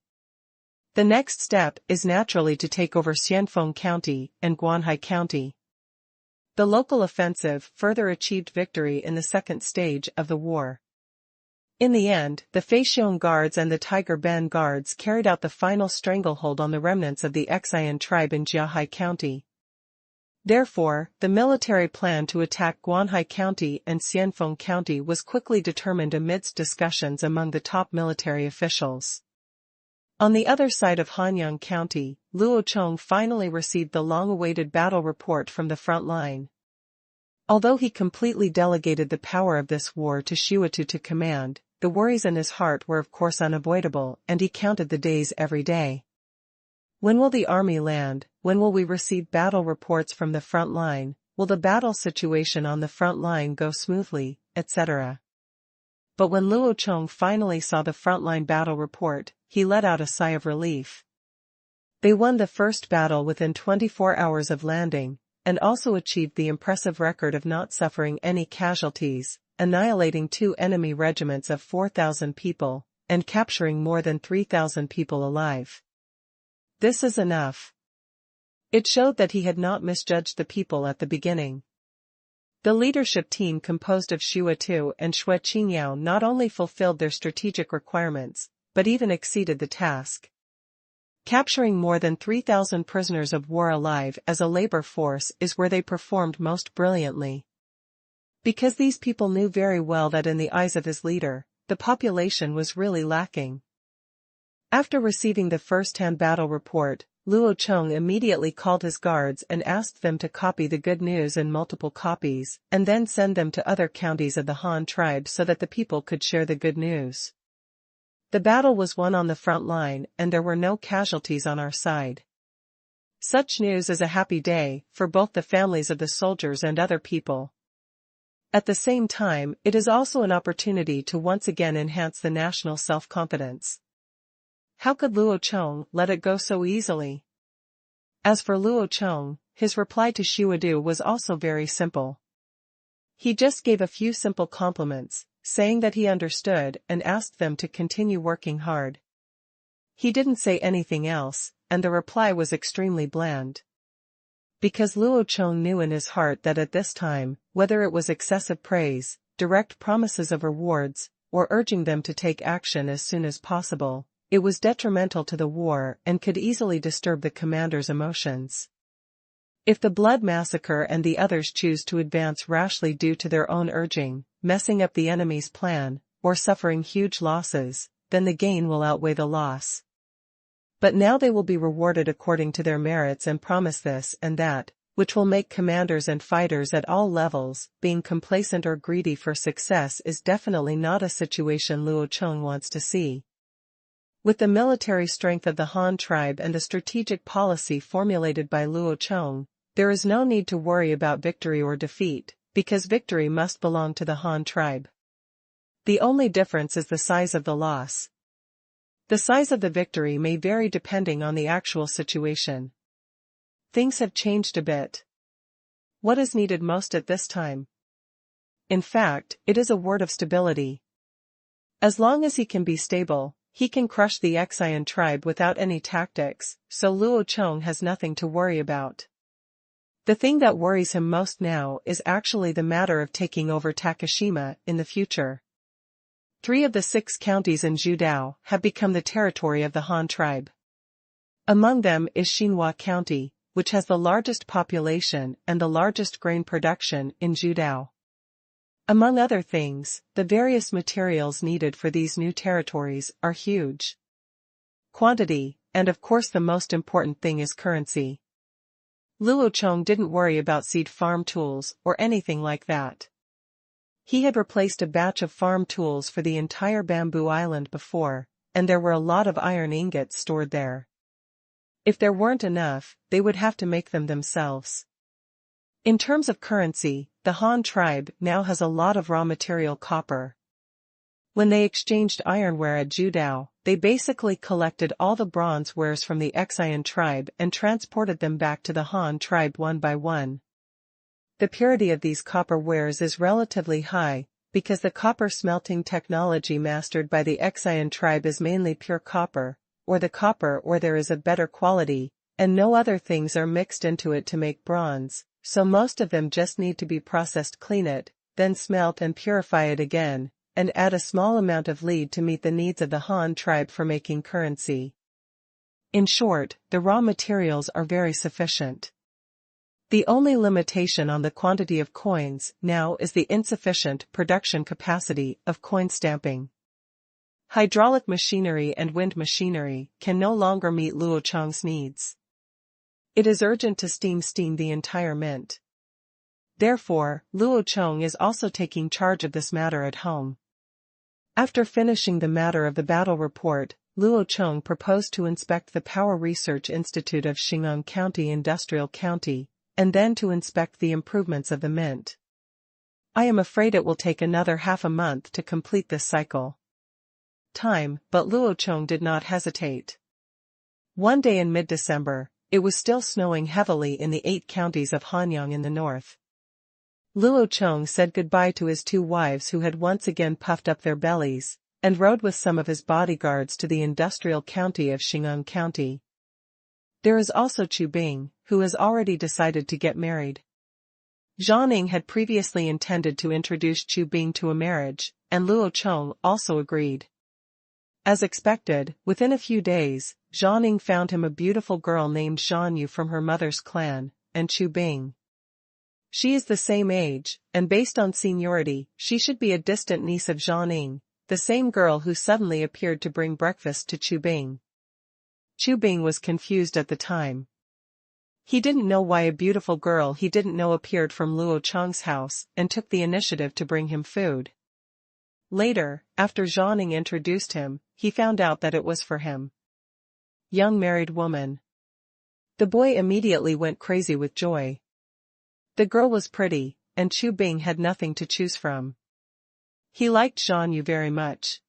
Speaker 1: The next step is naturally to take over Xianfeng County and Guanhai County. The local offensive further achieved victory in the second stage of the war. In the end, the Feixiong Guards and the Tiger Ben Guards carried out the final stranglehold on the remnants of the Xian tribe in Jiahai County. Therefore, the military plan to attack Guanhai County and Xianfeng County was quickly determined amidst discussions among the top military officials. On the other side of Hanyang County, Luo Chong finally received the long-awaited battle report from the front line. Although he completely delegated the power of this war to Xiutu to command, the worries in his heart were of course unavoidable, and he counted the days every day. When will the army land? When will we receive battle reports from the front line? Will the battle situation on the front line go smoothly, etc.? But when Luo Chong finally saw the frontline battle report, he let out a sigh of relief. They won the first battle within 24 hours of landing, and also achieved the impressive record of not suffering any casualties, annihilating 2 enemy regiments of 4,000 people, and capturing more than 3,000 people alive. This is enough. It showed that he had not misjudged the people at the beginning. The leadership team composed of Xiutu and Xue Qingyao not only fulfilled their strategic requirements, but even exceeded the task. Capturing more than 3,000 prisoners of war alive as a labor force is where they performed most brilliantly. Because these people knew very well that in the eyes of his leader, the population was really lacking. After receiving the first-hand battle report, Luo Chong immediately called his guards and asked them to copy the good news in multiple copies, and then send them to other counties of the Han tribe so that the people could share the good news. The battle was won on the front line, and there were no casualties on our side. Such news is a happy day for both the families of the soldiers and other people. At the same time, it is also an opportunity to once again enhance the national self-confidence. How could Luo Chong let it go so easily? As for Luo Chong, his reply to Xiutu was also very simple. He just gave a few simple compliments, saying that he understood and asked them to continue working hard. He didn't say anything else, and the reply was extremely bland. Because Luo Chong knew in his heart that at this time, whether it was excessive praise, direct promises of rewards, or urging them to take action as soon as possible, it was detrimental to the war and could easily disturb the commander's emotions. If the blood massacre and the others choose to advance rashly due to their own urging, messing up the enemy's plan, or suffering huge losses, then the gain will outweigh the loss. But now they will be rewarded according to their merits and promise this and that, which will make commanders and fighters at all levels. Being complacent or greedy for success is definitely not a situation Luo Chong wants to see. With the military strength of the Han tribe and the strategic policy formulated by Luo Chong, there is no need to worry about victory or defeat, because victory must belong to the Han tribe. The only difference is the size of the loss. The size of the victory may vary depending on the actual situation. Things have changed a bit. What is needed most at this time? In fact, it is a word of stability. As long as he can be stable, he can crush the Xian tribe without any tactics, so Luo Chong has nothing to worry about. The thing that worries him most now is actually the matter of taking over Takashima in the future. 3 of the 6 counties in Jiudao have become the territory of the Han tribe. Among them is Xinhua County, which has the largest population and the largest grain production in Jiudao. Among other things, the various materials needed for these new territories are huge. Quantity, and of course the most important thing is currency. Luo Chong didn't worry about seed farm tools or anything like that. He had replaced a batch of farm tools for the entire bamboo island before, and there were a lot of iron ingots stored there. If there weren't enough, they would have to make them themselves. In terms of currency, the Han tribe now has a lot of raw material copper. When they exchanged ironware at Jiudao, they basically collected all the bronze wares from the Xian tribe and transported them back to the Han tribe one by one. The purity of these copper wares is relatively high, because the copper smelting technology mastered by the Xian tribe is mainly pure copper, or the copper where there is a better quality, and no other things are mixed into it to make bronze, so most of them just need to be processed, clean it, then smelt and purify it again, and add a small amount of lead to meet the needs of the Han tribe for making currency. In short, the raw materials are very sufficient. The only limitation on the quantity of coins now is the insufficient production capacity of coin stamping. Hydraulic machinery and wind machinery can no longer meet Luo Chong's needs. It is urgent to steam the entire mint. Therefore, Luo Chong is also taking charge of this matter at home. After finishing the matter of the battle report, Luo Chong proposed to inspect the Power Research Institute of Xingang County Industrial County, and then to inspect the improvements of the mint. I am afraid it will take another half a month to complete this cycle. But Luo Chong did not hesitate. One day in mid-December, it was still snowing heavily in the 8 counties of Hanyang in the north. Luo Chong said goodbye to his 2 wives who had once again puffed up their bellies, and rode with some of his bodyguards to the industrial county of Xingang County. There is also Chu Bing, who has already decided to get married. Zhang had previously intended to introduce Chu Bing to a marriage, and Luo Chong also agreed. As expected, within a few days, Zhang found him a beautiful girl named Zhan Yu from her mother's clan, and Chu Bing. She is the same age, and based on seniority, she should be a distant niece of Zhang, the same girl who suddenly appeared to bring breakfast to Chu Bing. Chu Bing was confused at the time. He didn't know why a beautiful girl he didn't know appeared from Luo Chong's house and took the initiative to bring him food. Later, after Zhang introduced him, he found out that it was for him. Young married woman. The boy immediately went crazy with joy. The girl was pretty, and Chu Bing had nothing to choose from. He liked Zhan Yu very much.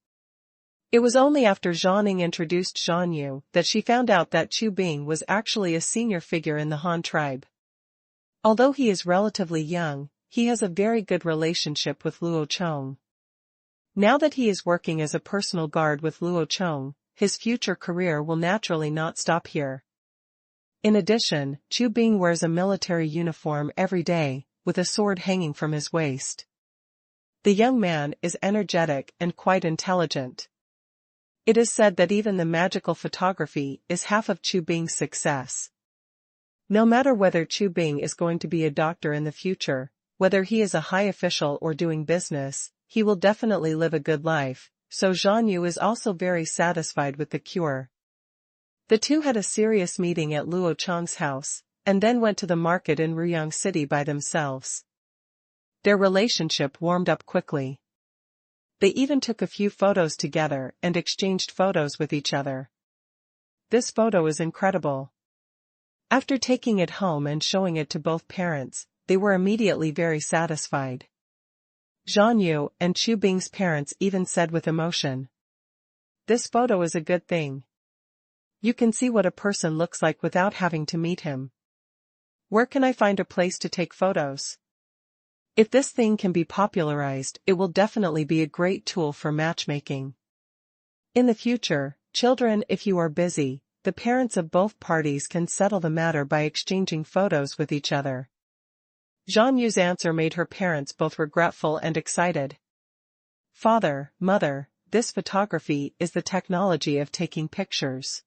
Speaker 1: It was only after Zhang introduced Zhan Yu that she found out that Chu Bing was actually a senior figure in the Han tribe. Although he is relatively young, he has a very good relationship with Luo Chong. Now that he is working as a personal guard with Luo Chong, his future career will naturally not stop here. In addition, Chu Bing wears a military uniform every day, with a sword hanging from his waist. The young man is energetic and quite intelligent. It is said that even the magical photography is half of Chu Bing's success. No matter whether Chu Bing is going to be a doctor in the future, whether he is a high official or doing business, he will definitely live a good life, so Zhan Yu is also very satisfied with the cure. The two had a serious meeting at Luo Chong's house, and then went to the market in Ruyang City by themselves. Their relationship warmed up quickly. They even took a few photos together and exchanged photos with each other. This photo is incredible. After taking it home and showing it to both parents, they were immediately very satisfied. Zhan Yu and Chu Bing's parents even said with emotion, "This photo is a good thing. You can see what a person looks like without having to meet him. Where can I find a place to take photos? If this thing can be popularized, it will definitely be a great tool for matchmaking. In the future, children, if you are busy, the parents of both parties can settle the matter by exchanging photos with each other. Zhang Yu's answer made her parents both regretful and excited. Father, mother, this photography is the technology of taking pictures.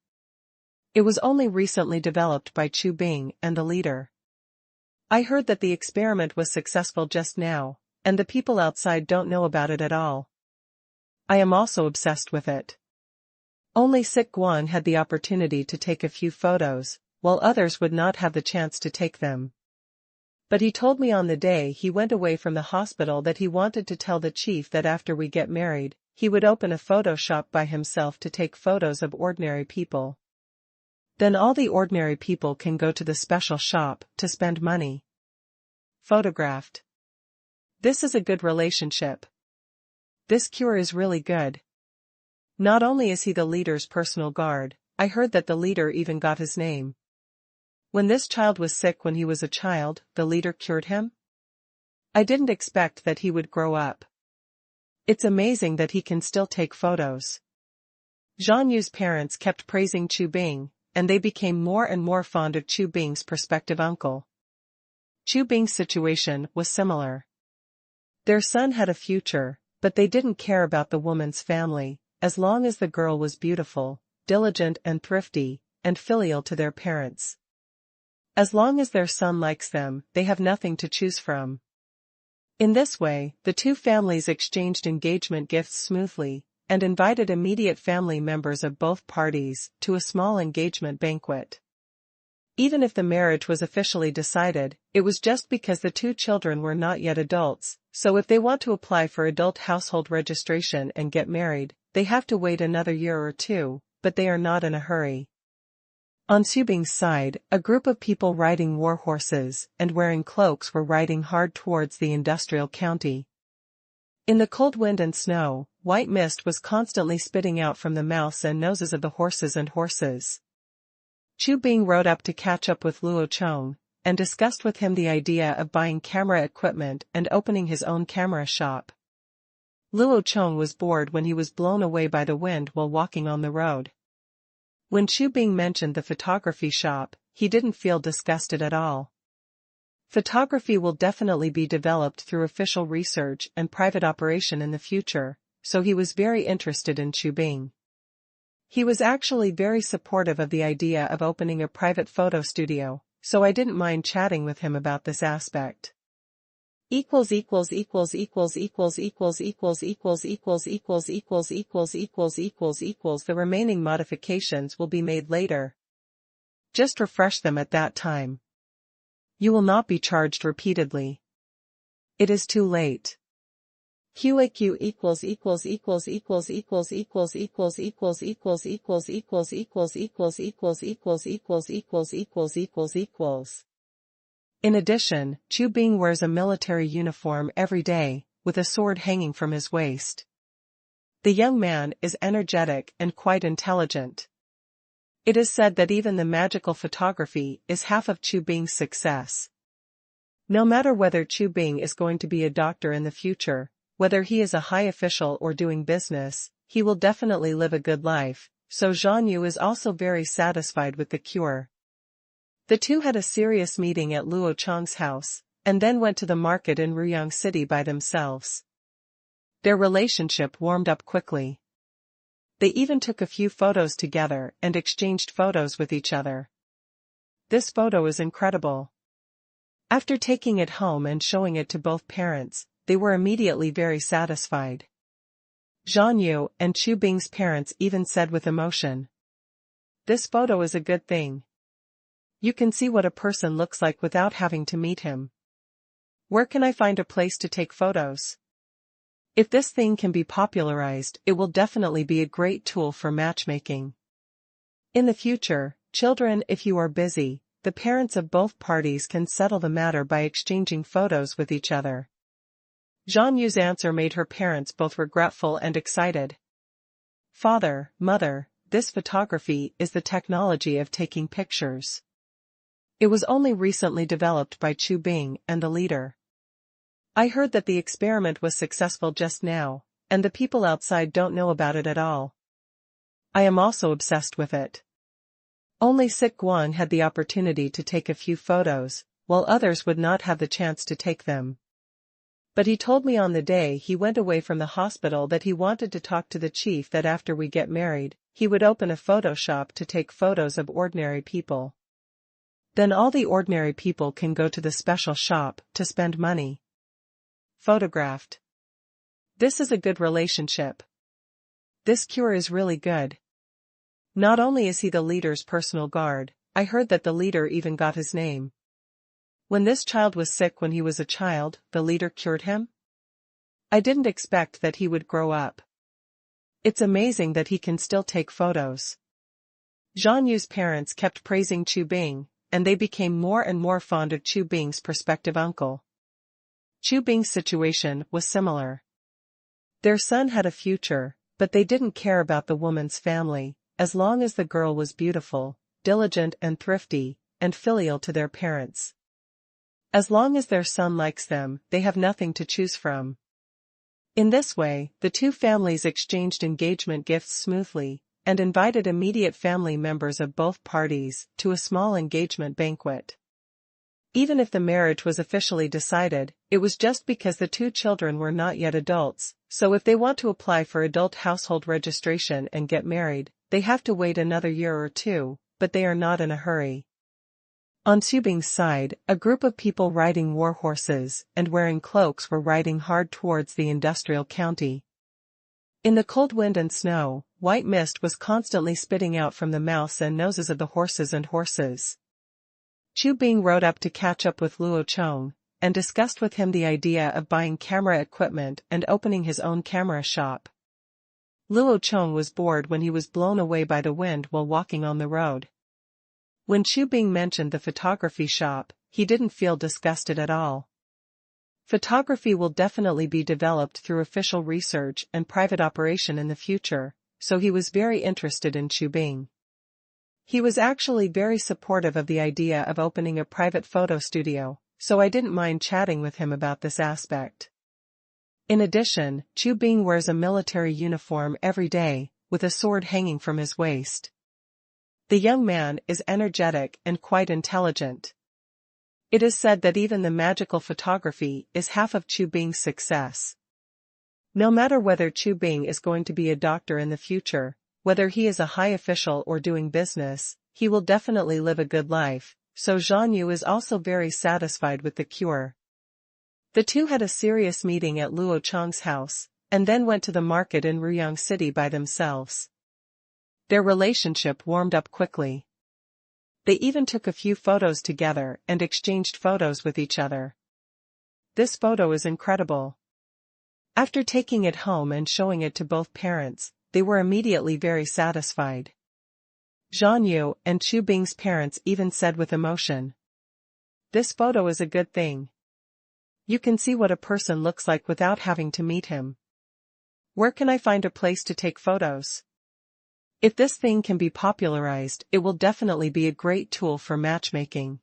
Speaker 1: It was only recently developed by Chu Bing and the leader. I heard that the experiment was successful just now, and the people outside don't know about it at all. I am also obsessed with it. Only Sik Guan had the opportunity to take a few photos, while others would not have the chance to take them. But he told me on the day he went away from the hospital that he wanted to tell the chief that after we get married, he would open a photo shop by himself to take photos of ordinary people. Then all the ordinary people can go to the special shop to spend money. Photographed. This is a good relationship. This cure is really good. Not only is he the leader's personal guard, I heard that the leader even got his name. When this child was sick when he was a child, the leader cured him? I didn't expect that he would grow up. It's amazing that he can still take photos. Zhang Yu's parents kept praising Chu Bing, and they became more and more fond of Chu Bing's prospective uncle. Chu Bing's situation was similar. Their son had a future, but they didn't care about the woman's family, as long as the girl was beautiful, diligent and thrifty, and filial to their parents. As long as their son likes them, they have nothing to choose from. In this way, the two families exchanged engagement gifts smoothly, and invited immediate family members of both parties to a small engagement banquet. Even if the marriage was officially decided, it was just because the two children were not yet adults, so if they want to apply for adult household registration and get married, they have to wait another year or two, but they are not in a hurry. On Chu Bing's side, a group of people riding war horses and wearing cloaks were riding hard towards the industrial county. In the cold wind and snow, white mist was constantly spitting out from the mouths and noses of the horses and horses. Chu Bing rode up to catch up with Luo Chong, and discussed with him the idea of buying camera equipment and opening his own camera shop. Luo Chong was bored when he was blown away by the wind while walking on the road. When Chu Bing mentioned the photography shop, he didn't feel disgusted at all. Photography will definitely be developed through official research and private operation in the future, so he was very interested in Chu Bing. He was actually very supportive of the idea of opening a private photo studio, so I didn't mind chatting with him about this aspect. The remaining modifications will be made later. Just refresh them at that time. You will not be charged repeatedly. It is too late. QAQ In addition, Chu Bing wears a military uniform every day, with a sword hanging from his waist. The young man is energetic and quite intelligent. It is said that even the magical photography is half of Chu Bing's success. No matter whether Chu Bing is going to be a doctor in the future, whether he is a high official or doing business, he will definitely live a good life, so Zhang Yu is also very satisfied with the cure. The two had a serious meeting at Luo Chong's house, and then went to the market in Ruyang City by themselves. Their relationship warmed up quickly. They even took a few photos together and exchanged photos with each other. This photo is incredible. After taking it home and showing it to both parents, they were immediately very satisfied. Zhang Yu and Chu Bing's parents even said with emotion, "This photo is a good thing. You can see what a person looks like without having to meet him. Where can I find a place to take photos? If this thing can be popularized, it will definitely be a great tool for matchmaking. In the future, children, if you are busy, the parents of both parties can settle the matter by exchanging photos with each other." Zhang Yu's answer made her parents both regretful and excited. Father, mother, this photography is the technology of taking pictures. It was only recently developed by Chu Bing and the leader. I heard that the experiment was successful just now, and the people outside don't know about it at all. I am also obsessed with it. Only Sik Guan had the opportunity to take a few photos, while others would not have the chance to take them. But he told me on the day he went away from the hospital that he wanted to talk to the chief that after we get married, he would open a photo shop to take photos of ordinary people. Then all the ordinary people can go to the special shop to spend money. Photographed. This is a good relationship. This cure is really good. Not only is he the leader's personal guard, I heard that the leader even got his name. When this child was sick when he was a child, the leader cured him? I didn't expect that he would grow up. It's amazing that he can still take photos. Zhan Yu's parents kept praising Chu Bing, and they became more and more fond of Chu Bing's prospective uncle. Chu Bing's situation was similar. Their son had a future, but they didn't care about the woman's family, as long as the girl was beautiful, diligent and thrifty, and filial to their parents. As long as their son likes them, they have nothing to choose from. In this way, the two families exchanged engagement gifts smoothly, and invited immediate family members of both parties to a small engagement banquet. Even if the marriage was officially decided, it was just because the two children were not yet adults, so if they want to apply for adult household registration and get married, they have to wait another year or two, but they are not in a hurry. On Chu Bing's side, a group of people riding war horses and wearing cloaks were riding hard towards the industrial county. In the cold wind and snow, white mist was constantly spitting out from the mouths and noses of the horses. Chu Bing rode up to catch up with Luo Chong, and discussed with him the idea of buying camera equipment and opening his own camera shop. Luo Chong was bored when he was blown away by the wind while walking on the road. When Chu Bing mentioned the photography shop, he didn't feel disgusted at all. Photography will definitely be developed through official research and private operation in the future, so he was very interested in Chu Bing. He was actually very supportive of the idea of opening a private photo studio, so I didn't mind chatting with him about this aspect. In addition, Chu Bing wears a military uniform every day, with a sword hanging from his waist. The young man is energetic and quite intelligent. It is said that even the magical photography is half of Chu Bing's success. No matter whether Chu Bing is going to be a doctor in the future, whether he is a high official or doing business, he will definitely live a good life, so Zhan Yu is also very satisfied with the cure. The two had a serious meeting at Luo Chong's house, and then went to the market in Ruyang City by themselves. Their relationship warmed up quickly. They even took a few photos together and exchanged photos with each other. This photo is incredible. After taking it home and showing it to both parents, they were immediately very satisfied. Zhan Yu and Chu Bing's parents even said with emotion, "This photo is a good thing. You can see what a person looks like without having to meet him. Where can I find a place to take photos? If this thing can be popularized, it will definitely be a great tool for matchmaking.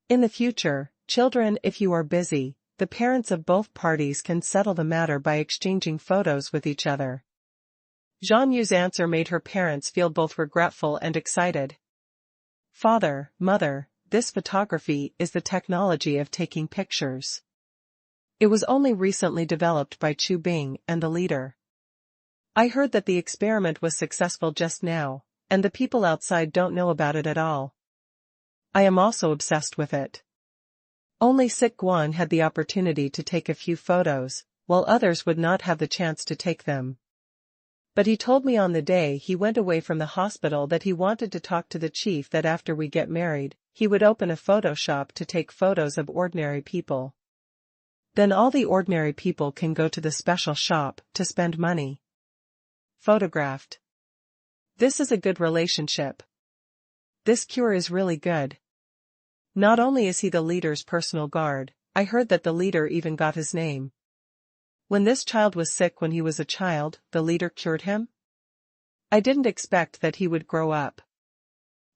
Speaker 1: In the future, children, if you are busy, the parents of both parties can settle the matter by exchanging photos with each other." Zhan Yu's answer made her parents feel both regretful and excited. "Father, Mother, this photography is the technology of taking pictures. It was only recently developed by Chu Bing and the leader. I heard that the experiment was successful just now, and the people outside don't know about it at all. I am also obsessed with it." Only Sik Guan had the opportunity to take a few photos, while others would not have the chance to take them. But he told me on the day he went away from the hospital that he wanted to talk to the chief that after we get married, he would open a photo shop to take photos of ordinary people. Then all the ordinary people can go to the special shop to spend money. Photographed. This is a good relationship. This cure is really good. Not only is he the leader's personal guard, I heard that the leader even got his name. When this child was sick when he was a child, the leader cured him? I didn't expect that he would grow up.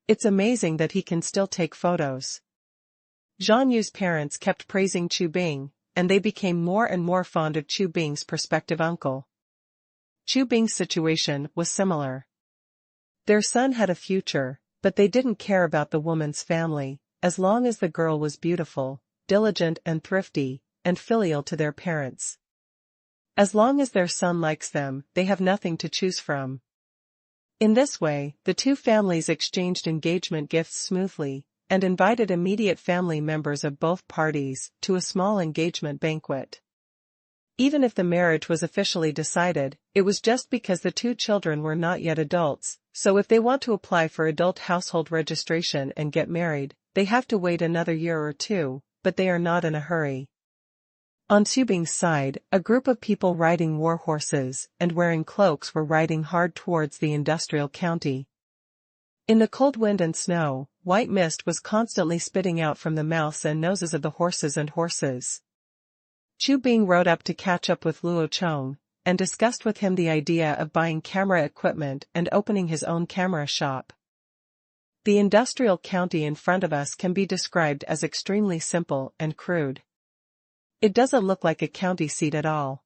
Speaker 1: It's amazing that he can still take photos. Zhan Yu's parents kept praising Chu Bing, and they became more and more fond of Chu Bing's prospective uncle. Chu Bing's situation was similar. Their son had a future, but they didn't care about the woman's family, as long as the girl was beautiful, diligent and thrifty, and filial to their parents. As long as their son likes them, they have nothing to choose from. In this way, the two families exchanged engagement gifts smoothly, and invited immediate family members of both parties to a small engagement banquet. Even if the marriage was officially decided, it was just because the two children were not yet adults, so if they want to apply for adult household registration and get married, they have to wait another year or two, but they are not in a hurry. On Xubing's side, a group of people riding war horses and wearing cloaks were riding hard towards the industrial county. In the cold wind and snow, white mist was constantly spitting out from the mouths and noses of the horses and horses. Xubing rode up to catch up with Luo Chong, and discussed with him the idea of buying camera equipment and opening his own camera shop. The industrial county in front of us can be described as extremely simple and crude. It doesn't look like a county seat at all.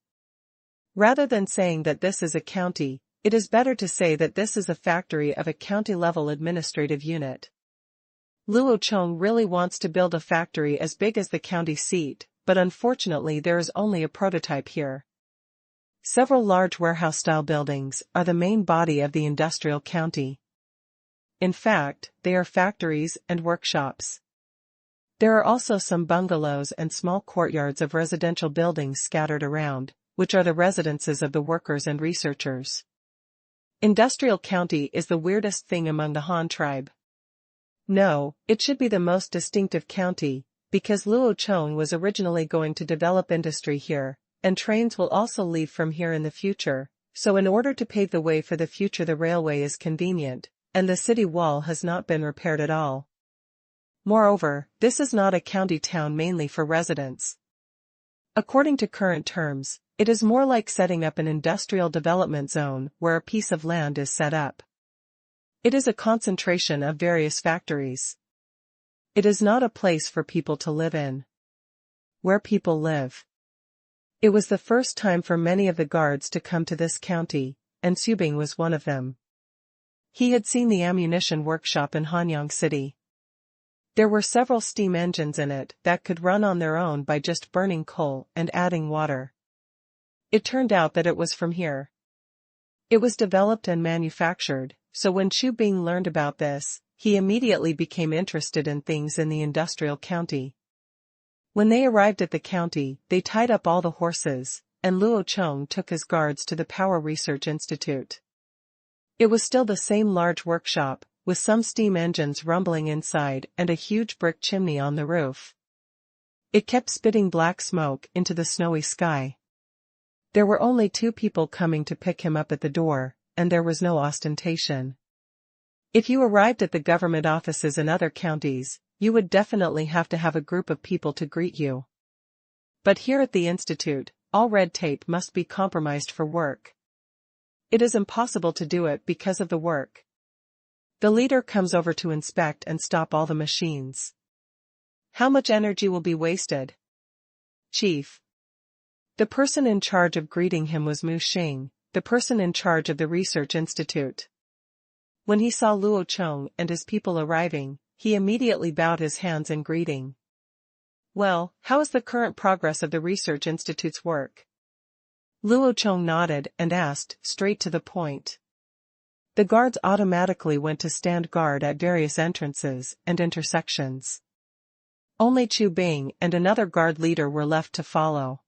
Speaker 1: Rather than saying that this is a county, it is better to say that this is a factory of a county-level administrative unit. Luo Chong really wants to build a factory as big as the county seat, but unfortunately there is only a prototype here. Several large warehouse-style buildings are the main body of the industrial county. In fact, they are factories and workshops. There are also some bungalows and small courtyards of residential buildings scattered around, which are the residences of the workers and researchers. Industrial county is the weirdest thing among the Han tribe. No, it should be the most distinctive county, because Luo Chong was originally going to develop industry here, and trains will also leave from here in the future, so in order to pave the way for the future the railway is convenient, and the city wall has not been repaired at all. Moreover, this is not a county town mainly for residents. According to current terms, it is more like setting up an industrial development zone where a piece of land is set up. It is a concentration of various factories. It is not a place for people to live in. Where people live. It was the first time for many of the guards to come to this county, and Xubing was one of them. He had seen the ammunition workshop in Hanyang City. There were several steam engines in it that could run on their own by just burning coal and adding water. It turned out that it was from here. It was developed and manufactured, so when Xubing learned about this, he immediately became interested in things in the industrial county. When they arrived at the county, they tied up all the horses, and Luo Chong took his guards to the Power Research Institute. It was still the same large workshop, with some steam engines rumbling inside and a huge brick chimney on the roof. It kept spitting black smoke into the snowy sky. There were only 2 people coming to pick him up at the door, and there was no ostentation. If you arrived at the government offices in other counties, you would definitely have to have a group of people to greet you. But here at the institute, all red tape must be compromised for work. It is impossible to do it because of the work. The leader comes over to inspect and stop all the machines. How much energy will be wasted? Chief. The person in charge of greeting him was Mu Xing, the person in charge of the research institute. When he saw Luo Chong and his people arriving, he immediately bowed his hands in greeting. Well, how is the current progress of the research institute's work? Luo Chong nodded and asked, straight to the point. The guards automatically went to stand guard at various entrances and intersections. Only Xubing and another guard leader were left to follow.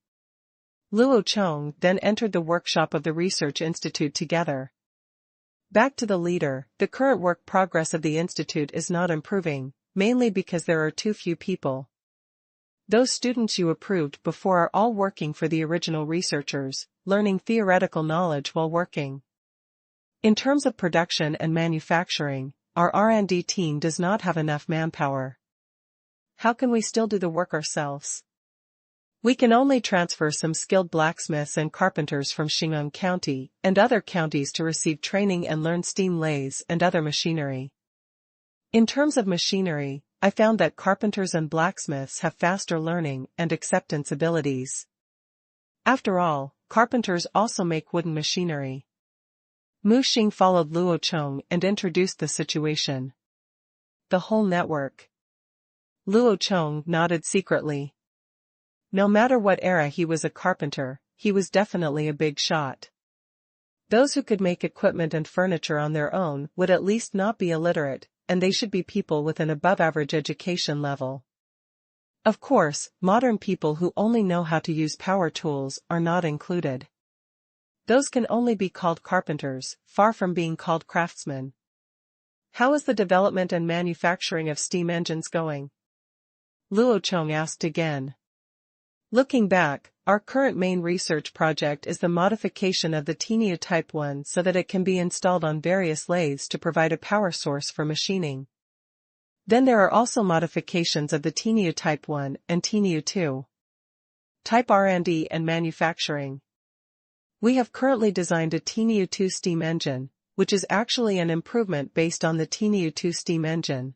Speaker 1: Luo Chong then entered the workshop of the research institute together. Back to the leader, the current work progress of the institute is not improving, mainly because there are too few people. Those students you approved before are all working for the original researchers, learning theoretical knowledge while working. In terms of production and manufacturing, our R&D team does not have enough manpower. How can we still do the work ourselves? We can only transfer some skilled blacksmiths and carpenters from Xingyang County and other counties to receive training and learn steam lathes and other machinery. In terms of machinery, I found that carpenters and blacksmiths have faster learning and acceptance abilities. After all, carpenters also make wooden machinery. Mu Xing followed Luo Chong and introduced the situation. The whole network. Luo Chong nodded secretly. No matter what era he was a carpenter, he was definitely a big shot. Those who could make equipment and furniture on their own would at least not be illiterate, and they should be people with an above-average education level. Of course, modern people who only know how to use power tools are not included. Those can only be called carpenters, far from being called craftsmen. How is the development and manufacturing of steam engines going? Luo Chong asked again. Looking back, our current main research project is the modification of the Qingshu Type 1 so that it can be installed on various lathes to provide a power source for machining. Then there are also modifications of the Qingshu Type 1 and Qingshu 2. Type R&D and manufacturing. We have currently designed a Qingshu 2 steam engine, which is actually an improvement based on the Qingshu 2 steam engine.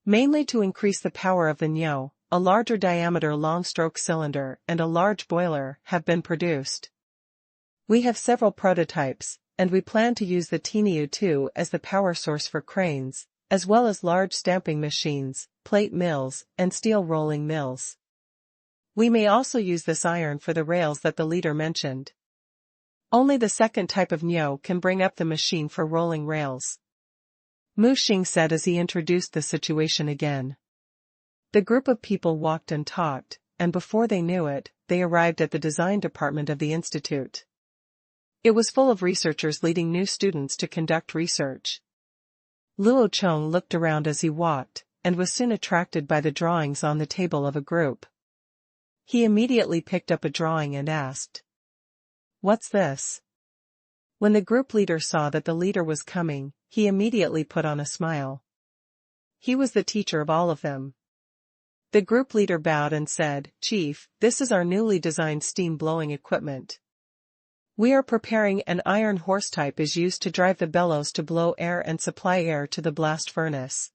Speaker 1: Mainly to increase the power of the Nyo, a larger diameter long-stroke cylinder and a large boiler have been produced. We have several prototypes, and we plan to use the Qingshu 2 as the power source for cranes, as well as large stamping machines, plate mills, and steel rolling mills. We may also use this iron for the rails that the leader mentioned. Only the second type of Nyo can bring up the machine for rolling rails. Mu Xing said as he introduced the situation again. The group of people walked and talked, and before they knew it, they arrived at the design department of the institute. It was full of researchers leading new students to conduct research. Luo Chong looked around as he walked, and was soon attracted by the drawings on the table of a group. He immediately picked up a drawing and asked, "What's this?" When the group leader saw that the leader was coming, he immediately put on a smile. He was the teacher of all of them. The group leader bowed and said, "Chief, this is our newly designed steam blowing equipment. We are preparing an iron horse type is used to drive the bellows to blow air and supply air to the blast furnace."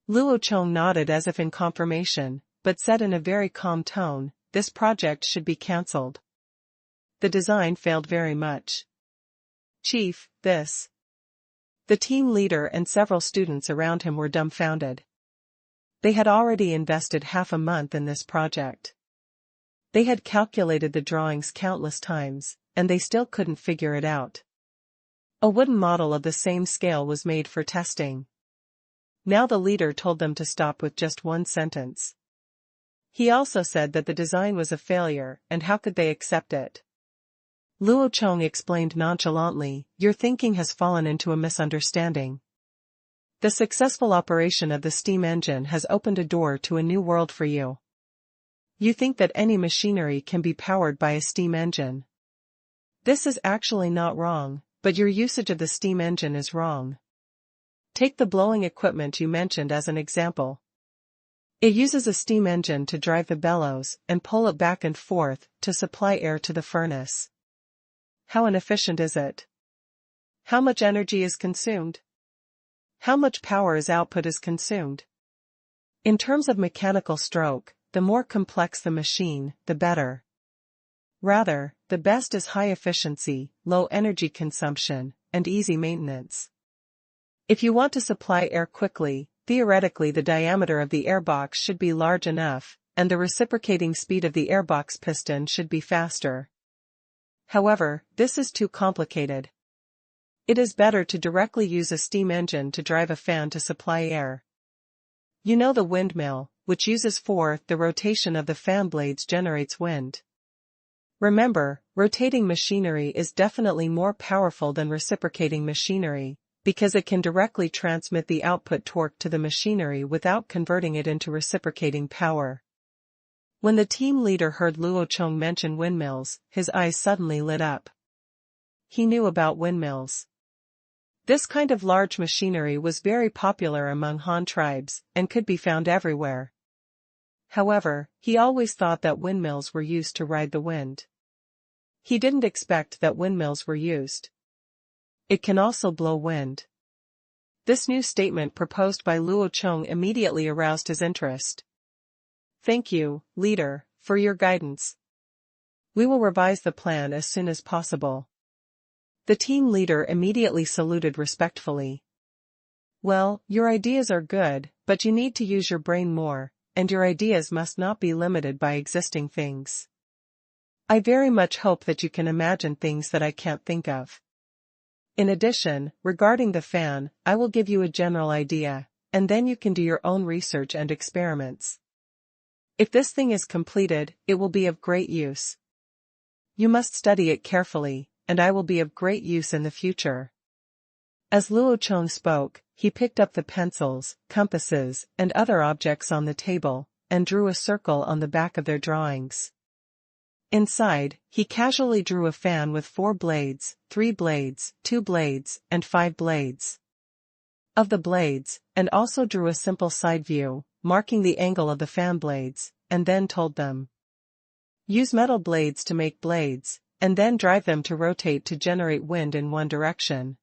Speaker 1: Luo Chong nodded as if in confirmation, but said in a very calm tone, "This project should be cancelled. The design failed very much." "Chief, this..." The team leader and several students around him were dumbfounded. They had already invested half a month in this project. They had calculated the drawings countless times, and they still couldn't figure it out. A wooden model of the same scale was made for testing. Now the leader told them to stop with just one sentence. He also said that the design was a failure, and how could they accept it? Luo Chong explained nonchalantly, "Your thinking has fallen into a misunderstanding. The successful operation of the steam engine has opened a door to a new world for you. You think that any machinery can be powered by a steam engine. This is actually not wrong, but your usage of the steam engine is wrong. Take the blowing equipment you mentioned as an example. It uses a steam engine to drive the bellows and pull it back and forth to supply air to the furnace. How inefficient is it? How much energy is consumed? How much power is consumed? In terms of mechanical stroke, the more complex the machine, the better. Rather, the best is high efficiency, low energy consumption, and easy maintenance. If you want to supply air quickly, theoretically the diameter of the airbox should be large enough, and the reciprocating speed of the airbox piston should be faster. However, this is too complicated. It is better to directly use a steam engine to drive a fan to supply air. You know the windmill, which uses the rotation of the fan blades generates wind. Remember, rotating machinery is definitely more powerful than reciprocating machinery, because it can directly transmit the output torque to the machinery without converting it into reciprocating power. When the team leader heard Luo Chong mention windmills, his eyes suddenly lit up. He knew about windmills. This kind of large machinery was very popular among Han tribes, and could be found everywhere. However, he always thought that windmills were used to ride the wind. He didn't expect that windmills were used. It can also blow wind. This new statement proposed by Luo Chong immediately aroused his interest. "Thank you, leader, for your guidance. We will revise the plan as soon as possible." The team leader immediately saluted respectfully. Well, your ideas are good, but you need to use your brain more, and your ideas must not be limited by existing things. I very much hope that you can imagine things that I can't think of. In addition, regarding the fan, I will give you a general idea, and then you can do your own research and experiments. If this thing is completed, it will be of great use. You must study it carefully, and I will be of great use in the future. As Luo Chong spoke, he picked up the pencils, compasses, and other objects on the table, and drew a circle on the back of their drawings. Inside, he casually drew a fan with 4 blades, 3 blades, 2 blades, and 5 blades. Of the blades, and also drew a simple side view, marking the angle of the fan blades, and then told them. Use metal blades to make blades, and then drive them to rotate to generate wind in one direction.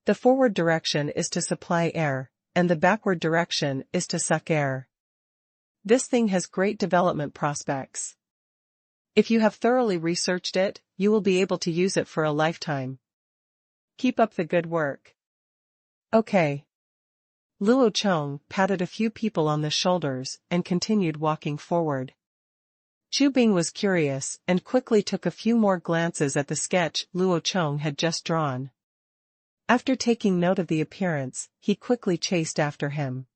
Speaker 1: The forward direction is to supply air, and the backward direction is to suck air. This thing has great development prospects. If you have thoroughly researched it, you will be able to use it for a lifetime. Keep up the good work. Okay. Luo Chong patted a few people on the shoulders and continued walking forward. Chu Bing was curious and quickly took a few more glances at the sketch Luo Chong had just drawn. After taking note of the appearance, he quickly chased after him.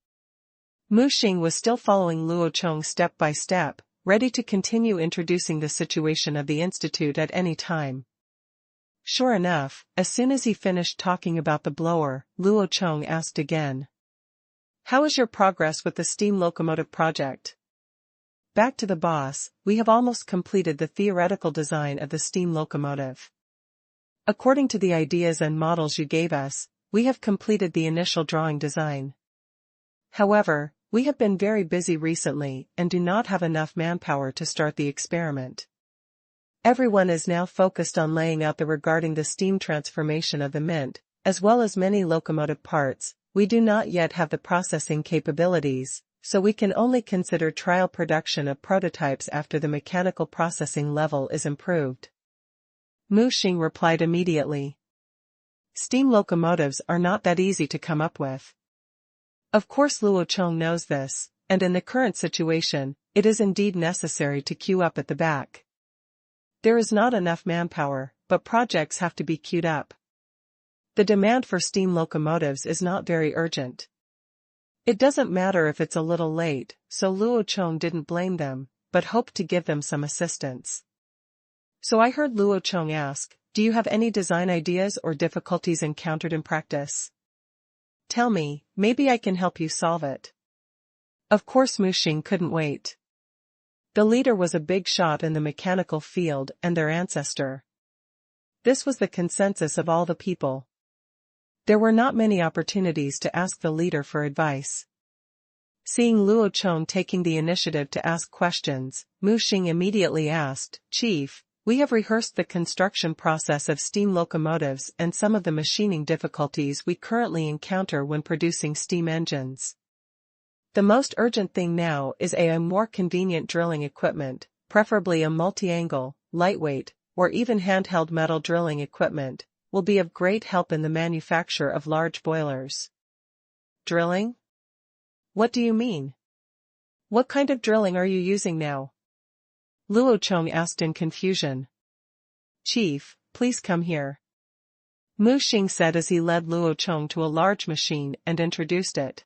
Speaker 1: Mu Xing was still following Luo Chong step by step, ready to continue introducing the situation of the institute at any time. Sure enough, as soon as he finished talking about the blower, Luo Chong asked again. How is your progress with the steam locomotive project? Back to the boss, we have almost completed the theoretical design of the steam locomotive. According to the ideas and models you gave us, we have completed the initial drawing design. However, we have been very busy recently and do not have enough manpower to start the experiment. Everyone is now focused on laying out regarding the steam transformation of the mint, as well as many locomotive parts. We do not yet have the processing capabilities, so we can only consider trial production of prototypes after the mechanical processing level is improved. Mu Xing replied immediately. Steam locomotives are not that easy to come up with. Of course Luo Chong knows this, and in the current situation, it is indeed necessary to queue up at the back. There is not enough manpower, but projects have to be queued up. The demand for steam locomotives is not very urgent. It doesn't matter if it's a little late, so Luo Chong didn't blame them, but hoped to give them some assistance. So I heard Luo Chong ask, do you have any design ideas or difficulties encountered in practice? Tell me, maybe I can help you solve it. Of course Mu Xing couldn't wait. The leader was a big shot in the mechanical field and their ancestor. This was the consensus of all the people. There were not many opportunities to ask the leader for advice. Seeing Luo Chong taking the initiative to ask questions, Mu Xing immediately asked, Chief, we have rehearsed the construction process of steam locomotives and some of the machining difficulties we currently encounter when producing steam engines. The most urgent thing now is a more convenient drilling equipment, preferably a multi-angle, lightweight, or even handheld metal drilling equipment, will be of great help in the manufacture of large boilers. Drilling? What do you mean? What kind of drilling are you using now? Luo Chong asked in confusion. Chief, please come here. Mu Xing said as he led Luo Chong to a large machine and introduced it.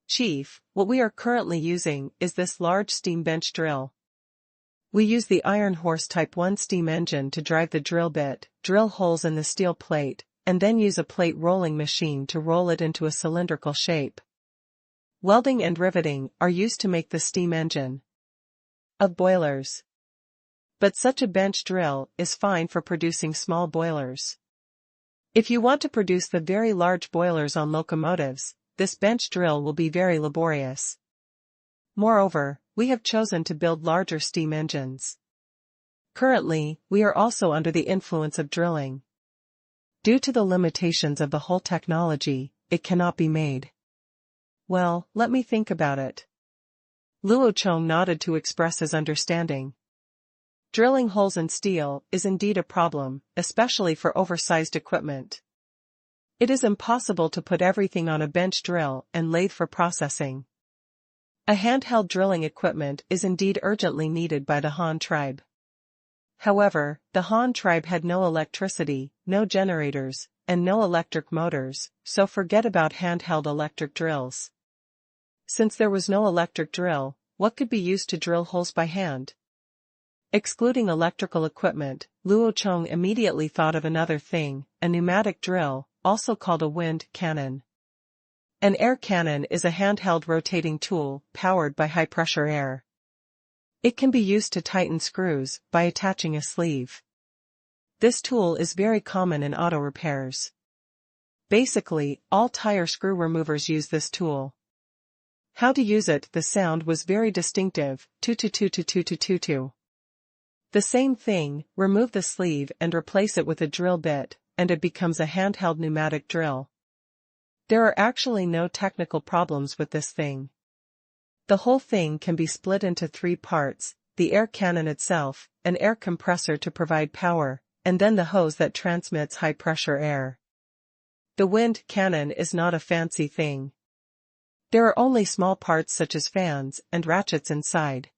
Speaker 1: Chief, what we are currently using is this large steam bench drill. We use the iron horse Type 1 steam engine to drive the drill bit, drill holes in the steel plate, and then use a plate rolling machine to roll it into a cylindrical shape. Welding and riveting are used to make the steam engine of boilers. But such a bench drill is fine for producing small boilers. If you want to produce the very large boilers on locomotives, this bench drill will be very laborious. Moreover, we have chosen to build larger steam engines. Currently, we are also under the influence of drilling. Due to the limitations of the whole technology, it cannot be made. Well, let me think about it. Luo Chong nodded to express his understanding. Drilling holes in steel is indeed a problem, especially for oversized equipment. It is impossible to put everything on a bench drill and lathe for processing. A handheld drilling equipment is indeed urgently needed by the Han tribe. However, the Han tribe had no electricity, no generators, and no electric motors, so forget about handheld electric drills. Since there was no electric drill, what could be used to drill holes by hand? Excluding electrical equipment, Luo Chong immediately thought of another thing, a pneumatic drill, also called a wind cannon. An air cannon is a handheld rotating tool, powered by high-pressure air. It can be used to tighten screws by attaching a sleeve. This tool is very common in auto repairs. Basically, all tire screw removers use this tool. How to use it? The sound was very distinctive, tu-tu-tu-tu-tu-tu-tu-tu. The same thing, remove the sleeve and replace it with a drill bit, and it becomes a handheld pneumatic drill. There are actually no technical problems with this thing. The whole thing can be split into 3 parts, the air cannon itself, an air compressor to provide power, and then the hose that transmits high-pressure air. The wind cannon is not a fancy thing. There are only small parts such as fans and ratchets inside.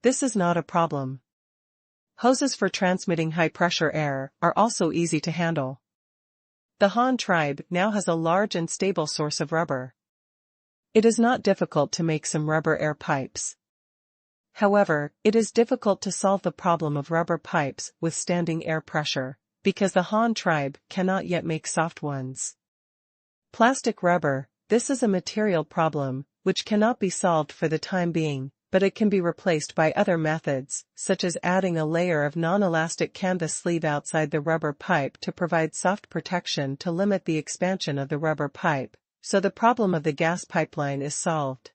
Speaker 1: This is not a problem. Hoses for transmitting high-pressure air are also easy to handle. The Han tribe now has a large and stable source of rubber. It is not difficult to make some rubber air pipes. However, it is difficult to solve the problem of rubber pipes withstanding air pressure, because the Han tribe cannot yet make soft ones. Plastic rubber, this is a material problem, which cannot be solved for the time being, but it can be replaced by other methods, such as adding a layer of non-elastic canvas sleeve outside the rubber pipe to provide soft protection to limit the expansion of the rubber pipe, so the problem of the gas pipeline is solved.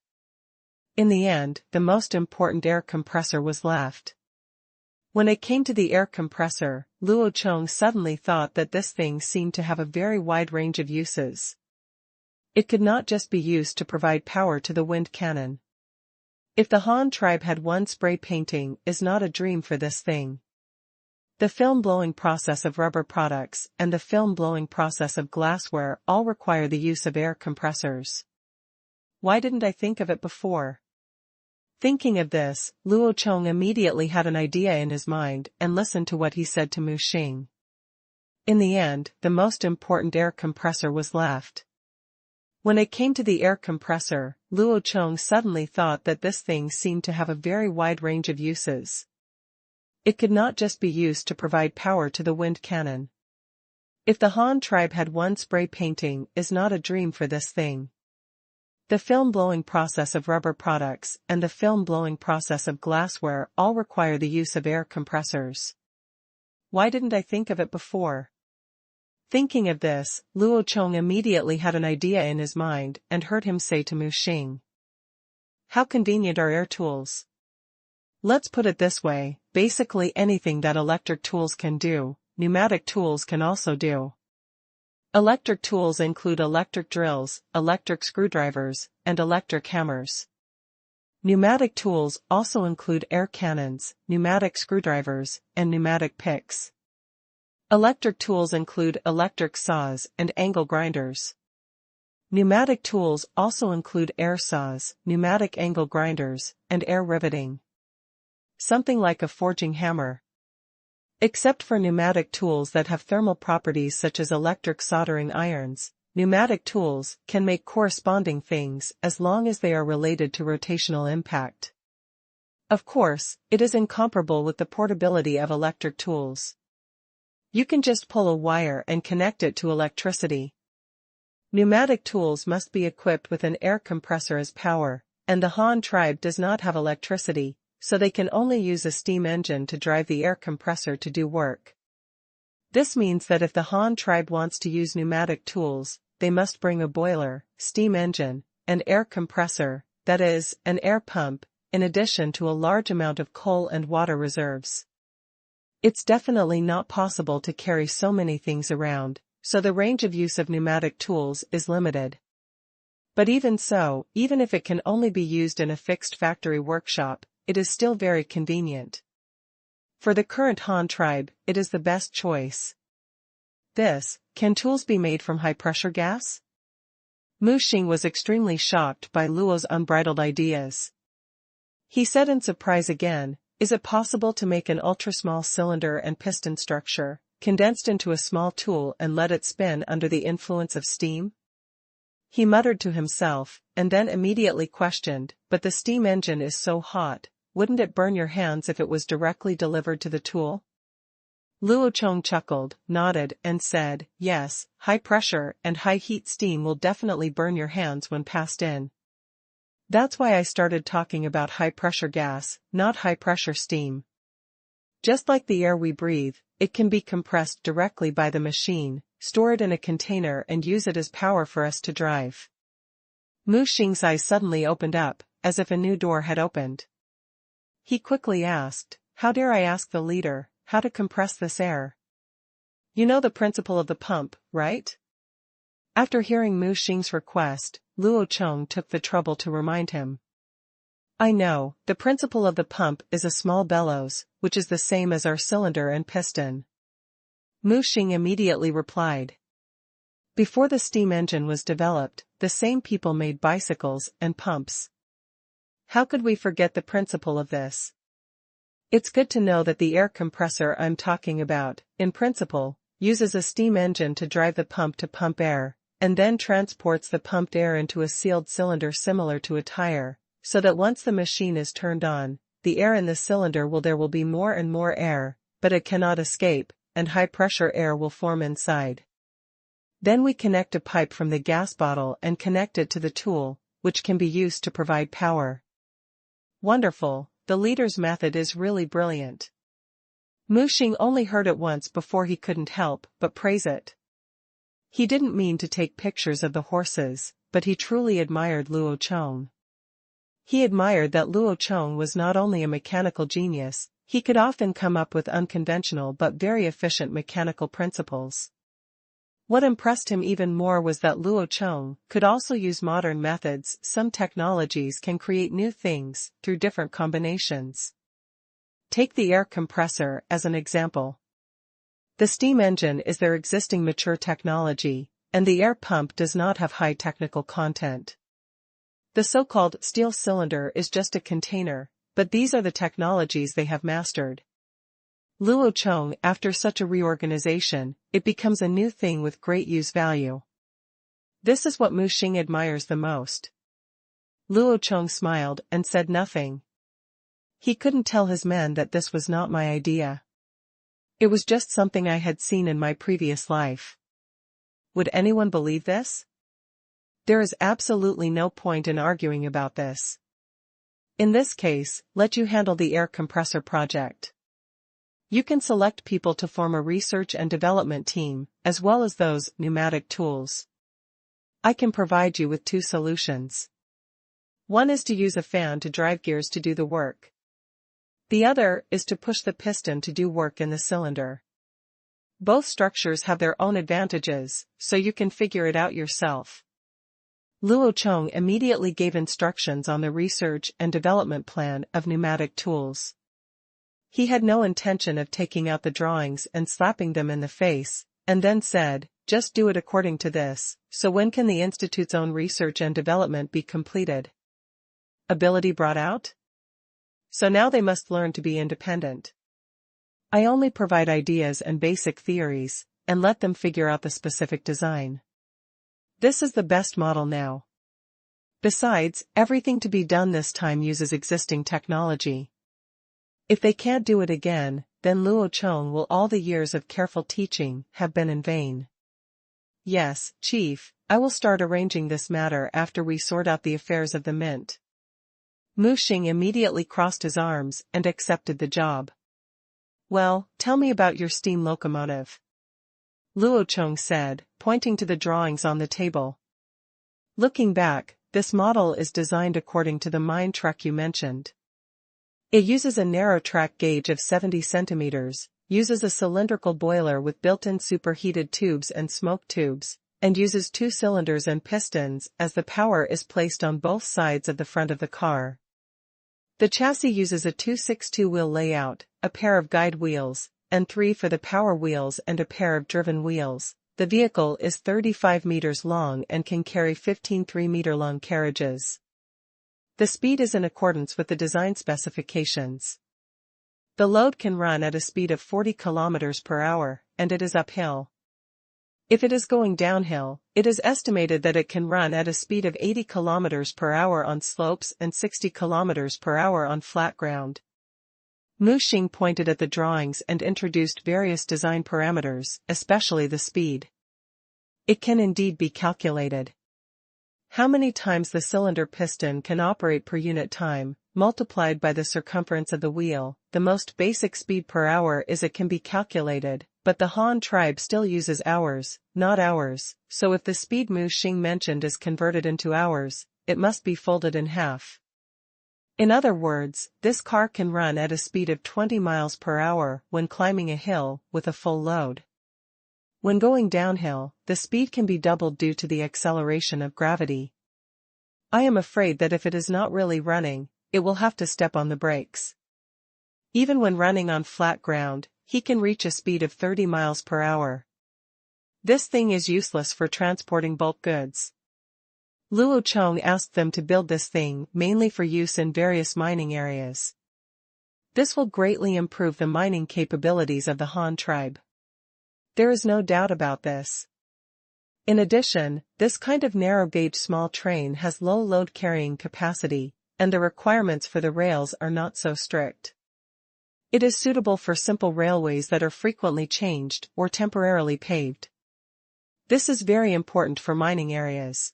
Speaker 1: In the end, the most important air compressor was left. When it came to the air compressor, Luo Chong suddenly thought that this thing seemed to have a very wide range of uses. It could not just be used to provide power to the wind cannon. If the Han tribe had one, spray painting is not a dream for this thing. The film blowing process of rubber products and the film blowing process of glassware all require the use of air compressors. Why didn't I think of it before? Thinking of this, Luo Chong immediately had an idea in his mind and listened to what he said to Mu Xing. In the end, the most important air compressor was left. When it came to the air compressor, Luo Chong suddenly thought that this thing seemed to have a very wide range of uses. It could not just be used to provide power to the wind cannon. If the Han tribe had one, spray painting is not a dream for this thing. The film blowing process of rubber products and the film blowing process of glassware all require the use of air compressors. Why didn't I think of it before? Thinking of this, Luo Chong immediately had an idea in his mind and heard him say to Mu Xing. How convenient are air tools? Let's put it this way, basically anything that electric tools can do, pneumatic tools can also do. Electric tools include electric drills, electric screwdrivers, and electric hammers. Pneumatic tools also include air cannons, pneumatic screwdrivers, and pneumatic picks. Electric tools include electric saws and angle grinders. Pneumatic tools also include air saws, pneumatic angle grinders, and air riveting. Something like a forging hammer. Except for pneumatic tools that have thermal properties such as electric soldering irons, pneumatic tools can make corresponding things as long as they are related to rotational impact. Of course, it is incomparable with the portability of electric tools. You can just pull a wire and connect it to electricity. Pneumatic tools must be equipped with an air compressor as power, and the Han tribe does not have electricity, so they can only use a steam engine to drive the air compressor to do work. This means that if the Han tribe wants to use pneumatic tools, they must bring a boiler, steam engine, and air compressor, that is, an air pump, in addition to a large amount of coal and water reserves. It's definitely not possible to carry so many things around, so the range of use of pneumatic tools is limited. But even so, even if it can only be used in a fixed factory workshop, it is still very convenient. For the current Han tribe, it is the best choice. Can tools be made from high-pressure gas? Mu Xing was extremely shocked by Luo's unbridled ideas. He said in surprise again, is it possible to make an ultra-small cylinder and piston structure, condensed into a small tool and let it spin under the influence of steam? He muttered to himself, and then immediately questioned, but the steam engine is so hot, wouldn't it burn your hands if it was directly delivered to the tool? Luo Chong chuckled, nodded, and said, yes, high pressure and high heat steam will definitely burn your hands when passed in. That's why I started talking about high pressure gas, not high pressure steam. Just like the air we breathe, it can be compressed directly by the machine, store it in a container and use it as power for us to drive. Mu Xing's eyes suddenly opened up, as if a new door had opened. He quickly asked, how dare I ask the leader, how to compress this air? You know the principle of the pump, right? After hearing Mu Xing's request, Luo Chong took the trouble to remind him. I know, the principle of the pump is a small bellows, which is the same as our cylinder and piston. Mu Xing immediately replied. Before the steam engine was developed, the same people made bicycles and pumps. How could we forget the principle of this? It's good to know that the air compressor I'm talking about, in principle, uses a steam engine to drive the pump to pump air, and then transports the pumped air into a sealed cylinder similar to a tire, so that once the machine is turned on, the air in the cylinder there will be more and more air, but it cannot escape, and high-pressure air will form inside. Then we connect a pipe from the gas bottle and connect it to the tool, which can be used to provide power. Wonderful. The leader's method is really brilliant. Mu Xing only heard it once before he couldn't help but praise it. He didn't mean to take pictures of the horses, but he truly admired Luo Chong. He admired that Luo Chong was not only a mechanical genius, he could often come up with unconventional but very efficient mechanical principles. What impressed him even more was that Luo Chong could also use modern methods. Some technologies can create new things through different combinations. Take the air compressor as an example. The steam engine is their existing mature technology, and the air pump does not have high technical content. The so-called steel cylinder is just a container, but these are the technologies they have mastered. Luo Chong, after such a reorganization, it becomes a new thing with great use value. This is what Mu Xing admires the most. Luo Chong smiled and said nothing. He couldn't tell his men that this was not my idea. It was just something I had seen in my previous life. Would anyone believe this? There is absolutely no point in arguing about this. In this case, let you handle the air compressor project. You can select people to form a research and development team, as well as those pneumatic tools. I can provide you with two solutions. One is to use a fan to drive gears to do the work. The other is to push the piston to do work in the cylinder. Both structures have their own advantages, so you can figure it out yourself. Luo Chong immediately gave instructions on the research and development plan of pneumatic tools. He had no intention of taking out the drawings and slapping them in the face, and then said, just do it according to this. So when can the Institute's own research and development be completed? Ability brought out? So now they must learn to be independent. I only provide ideas and basic theories, and let them figure out the specific design. This is the best model now. Besides, everything to be done this time uses existing technology. If they can't do it again, then Luo Chong will all the years of careful teaching have been in vain. Yes, Chief, I will start arranging this matter after we sort out the affairs of the mint. Mu Xing immediately crossed his arms and accepted the job. Well, tell me about your steam locomotive. Luo Chong said, pointing to the drawings on the table. Looking back, this model is designed according to the mine truck you mentioned. It uses a narrow track gauge of 70 centimeters, uses a cylindrical boiler with built-in superheated tubes and smoke tubes, and uses two cylinders and pistons as the power is placed on both sides of the front of the car. The chassis uses a 262 wheel layout, a pair of guide wheels, and 3 for the power wheels and a pair of driven wheels. The vehicle is 35 meters long and can carry 15 3-meter-long carriages. The speed is in accordance with the design specifications. The load can run at a speed of 40 kilometers per hour, and it is uphill. If it is going downhill, it is estimated that it can run at a speed of 80 kilometers per hour on slopes and 60 kilometers per hour on flat ground. Xing pointed at the drawings and introduced various design parameters, especially the speed. It can indeed be calculated. How many times the cylinder piston can operate per unit time, multiplied by the circumference of the wheel, the most basic speed per hour is it can be calculated, but the Han tribe still uses hours, not hours, so if the speed Xing mentioned is converted into hours, it must be folded in half. In other words, this car can run at a speed of 20 miles per hour when climbing a hill with a full load. When going downhill, the speed can be doubled due to the acceleration of gravity. I am afraid that if it is not really running, it will have to step on the brakes. Even when running on flat ground, he can reach a speed of 30 miles per hour. This thing is useless for transporting bulk goods. Luo Chong asked them to build this thing mainly for use in various mining areas. This will greatly improve the mining capabilities of the Han tribe. There is no doubt about this. In addition, this kind of narrow-gauge small train has low load carrying capacity, and the requirements for the rails are not so strict. It is suitable for simple railways that are frequently changed or temporarily paved. This is very important for mining areas.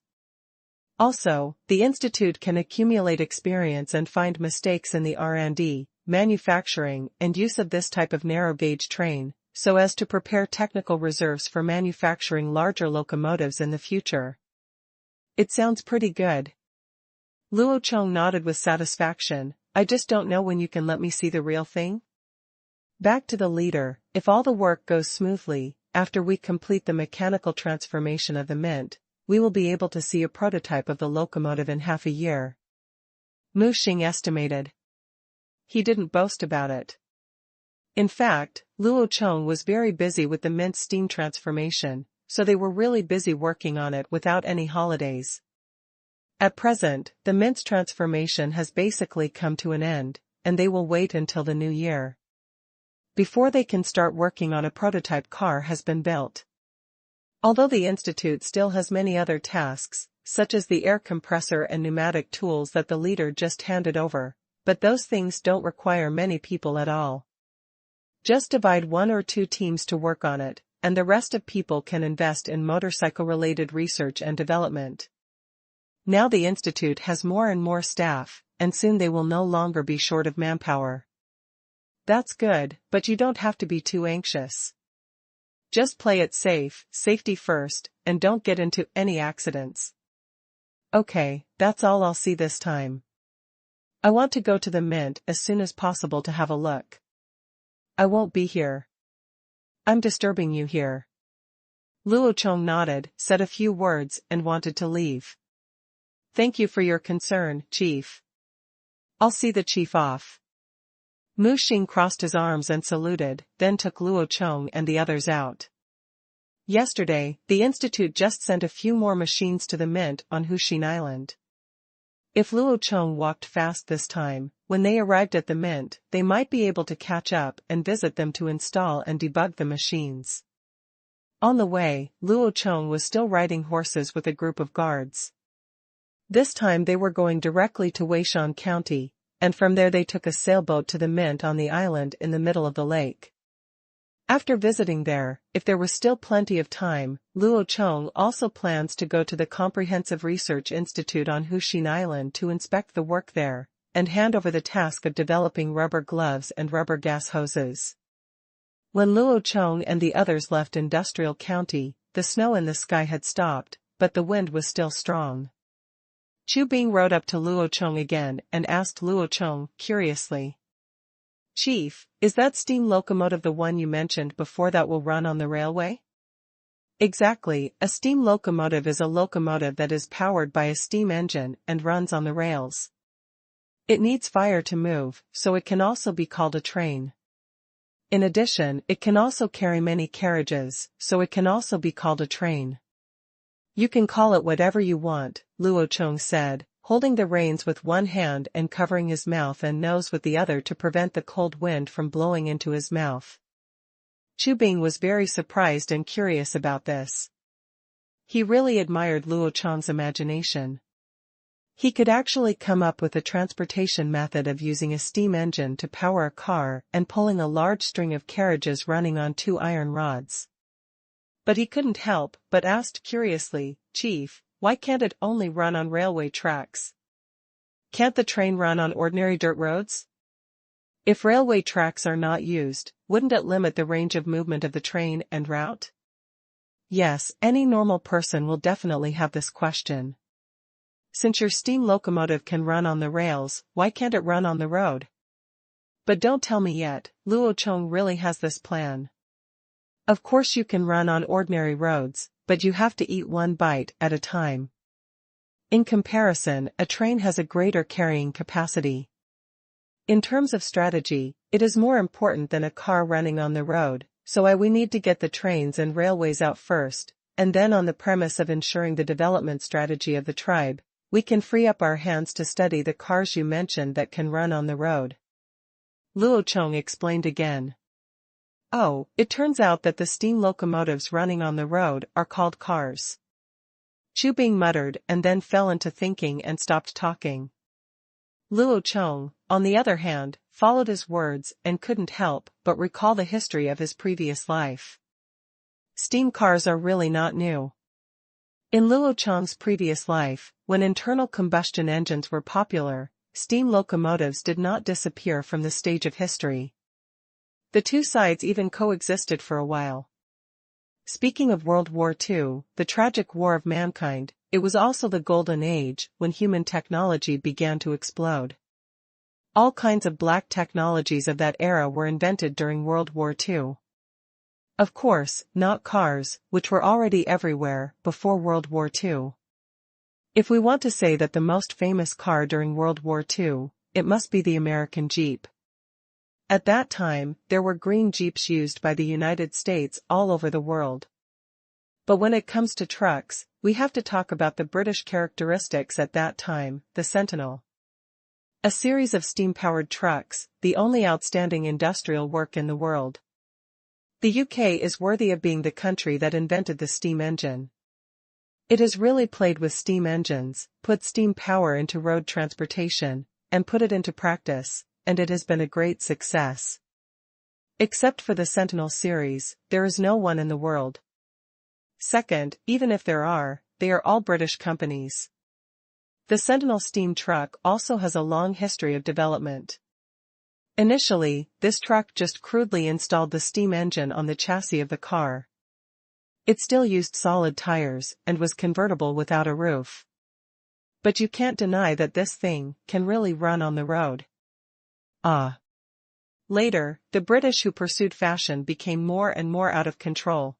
Speaker 1: Also, the Institute can accumulate experience and find mistakes in the R&D, manufacturing, and use of this type of narrow-gauge train, so as to prepare technical reserves for manufacturing larger locomotives in the future. It sounds pretty good. Luo Chong nodded with satisfaction. I just don't know when you can let me see the real thing. Back to the leader, if all the work goes smoothly, after we complete the mechanical transformation of the mint, we will be able to see a prototype of the locomotive in half a year. Xing estimated. He didn't boast about it. In fact, Luo Chong was very busy with the mint steam transformation, so they were really busy working on it without any holidays. At present, the mint's transformation has basically come to an end, and they will wait until the new year before they can start working on a prototype car has been built. Although the Institute still has many other tasks, such as the air compressor and pneumatic tools that the leader just handed over, but those things don't require many people at all. Just divide 1 or 2 teams to work on it, and the rest of people can invest in motorcycle-related research and development. Now the Institute has more and more staff, and soon they will no longer be short of manpower. That's good, but you don't have to be too anxious. Just play it safe, safety first, and don't get into any accidents. Okay, that's all I'll see this time. I want to go to the mint as soon as possible to have a look. I won't be here. I'm disturbing you here. Luo Chong nodded, said a few words, and wanted to leave. Thank you for your concern, Chief. I'll see the chief off. Xing crossed his arms and saluted, then took Luo Chong and the others out. Yesterday, the Institute just sent a few more machines to the mint on Hushin Island. If Luo Chong walked fast this time, when they arrived at the mint, they might be able to catch up and visit them to install and debug the machines. On the way, Luo Chong was still riding horses with a group of guards. This time they were going directly to Weishan County, and from there they took a sailboat to the mint on the island in the middle of the lake. After visiting there, if there was still plenty of time, Luo Chong also plans to go to the Comprehensive Research Institute on Hushin Island to inspect the work there, and hand over the task of developing rubber gloves and rubber gas hoses. When Luo Chong and the others left Industrial County, the snow in the sky had stopped, but the wind was still strong. Chu Bing rode up to Luo Chong again and asked Luo Chong, curiously. Chief, is that steam locomotive the one you mentioned before that will run on the railway? Exactly, a steam locomotive is a locomotive that is powered by a steam engine and runs on the rails. It needs fire to move, so it can also be called a train. In addition, it can also carry many carriages, so it can also be called a train. You can call it whatever you want, Luo Chong said, holding the reins with one hand and covering his mouth and nose with the other to prevent the cold wind from blowing into his mouth. Chu Bing was very surprised and curious about this. He really admired Luo Chong's imagination. He could actually come up with a transportation method of using a steam engine to power a car and pulling a large string of carriages running on 2 iron rods. But he couldn't help but asked curiously, "Chief, why can't it only run on railway tracks? Can't the train run on ordinary dirt roads? If railway tracks are not used, wouldn't it limit the range of movement of the train and route?" Yes, any normal person will definitely have this question. Since your steam locomotive can run on the rails, why can't it run on the road? But don't tell me yet, Luo Chong really has this plan. Of course you can run on ordinary roads, but you have to eat one bite at a time. In comparison, a train has a greater carrying capacity. In terms of strategy, it is more important than a car running on the road, so we need to get the trains and railways out first, and then on the premise of ensuring the development strategy of the tribe, we can free up our hands to study the cars you mentioned that can run on the road. Luo Chong explained again. Oh, it turns out that the steam locomotives running on the road are called cars. Chu Bing muttered and then fell into thinking and stopped talking. Luo Chong, on the other hand, followed his words and couldn't help but recall the history of his previous life. Steam cars are really not new. In Luo Chong's previous life, when internal combustion engines were popular, steam locomotives did not disappear from the stage of history. The two sides even coexisted for a while. Speaking of World War II, the tragic war of mankind, it was also the golden age when human technology began to explode. All kinds of black technologies of that era were invented during World War II. Of course, not cars, which were already everywhere before World War II. If we want to say that the most famous car during World War II, it must be the American Jeep. At that time, there were green Jeeps used by the United States all over the world. But when it comes to trucks, we have to talk about the British characteristics at that time, the Sentinel. A series of steam-powered trucks, the only outstanding industrial work in the world. The UK is worthy of being the country that invented the steam engine. It has really played with steam engines, put steam power into road transportation, and put it into practice, and it has been a great success. Except for the Sentinel series, there is no one in the world. Second, even if there are, they are all British companies. The Sentinel steam truck also has a long history of development. Initially, this truck just crudely installed the steam engine on the chassis of the car. It still used solid tires and was convertible without a roof. But you can't deny that this thing can really run on the road. Later, the British who pursued fashion became more and more out of control.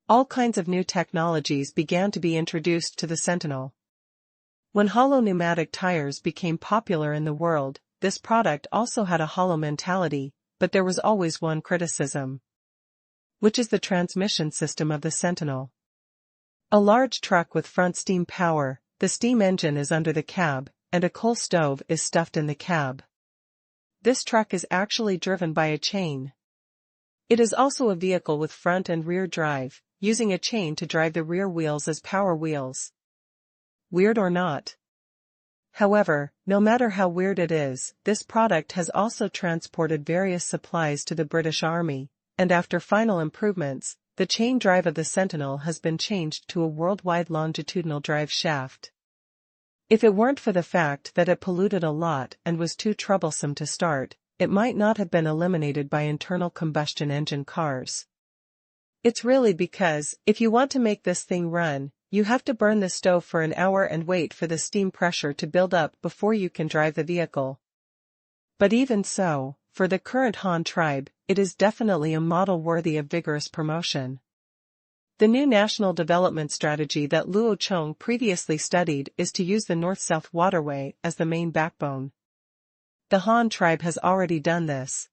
Speaker 1: All kinds of new technologies began to be introduced to the Sentinel. When hollow pneumatic tires became popular in the world, this product also had a hollow mentality, but there was always one criticism. Which is the transmission system of the Sentinel. A large truck with front steam power, the steam engine is under the cab, and a coal stove is stuffed in the cab. This truck is actually driven by a chain. It is also a vehicle with front and rear drive, using a chain to drive the rear wheels as power wheels. Weird or not? However, no matter how weird it is, this product has also transported various supplies to the British Army, and after final improvements, the chain drive of the Sentinel has been changed to a worldwide longitudinal drive shaft. If it weren't for the fact that it polluted a lot and was too troublesome to start, it might not have been eliminated by internal combustion engine cars. It's really because, if you want to make this thing run, you have to burn the stove for an hour and wait for the steam pressure to build up before you can drive the vehicle. But even so, for the current Han tribe, it is definitely a model worthy of vigorous promotion. The new national development strategy that Luo Chong previously studied is to use the North-South waterway as the main backbone. The Han tribe has already done this.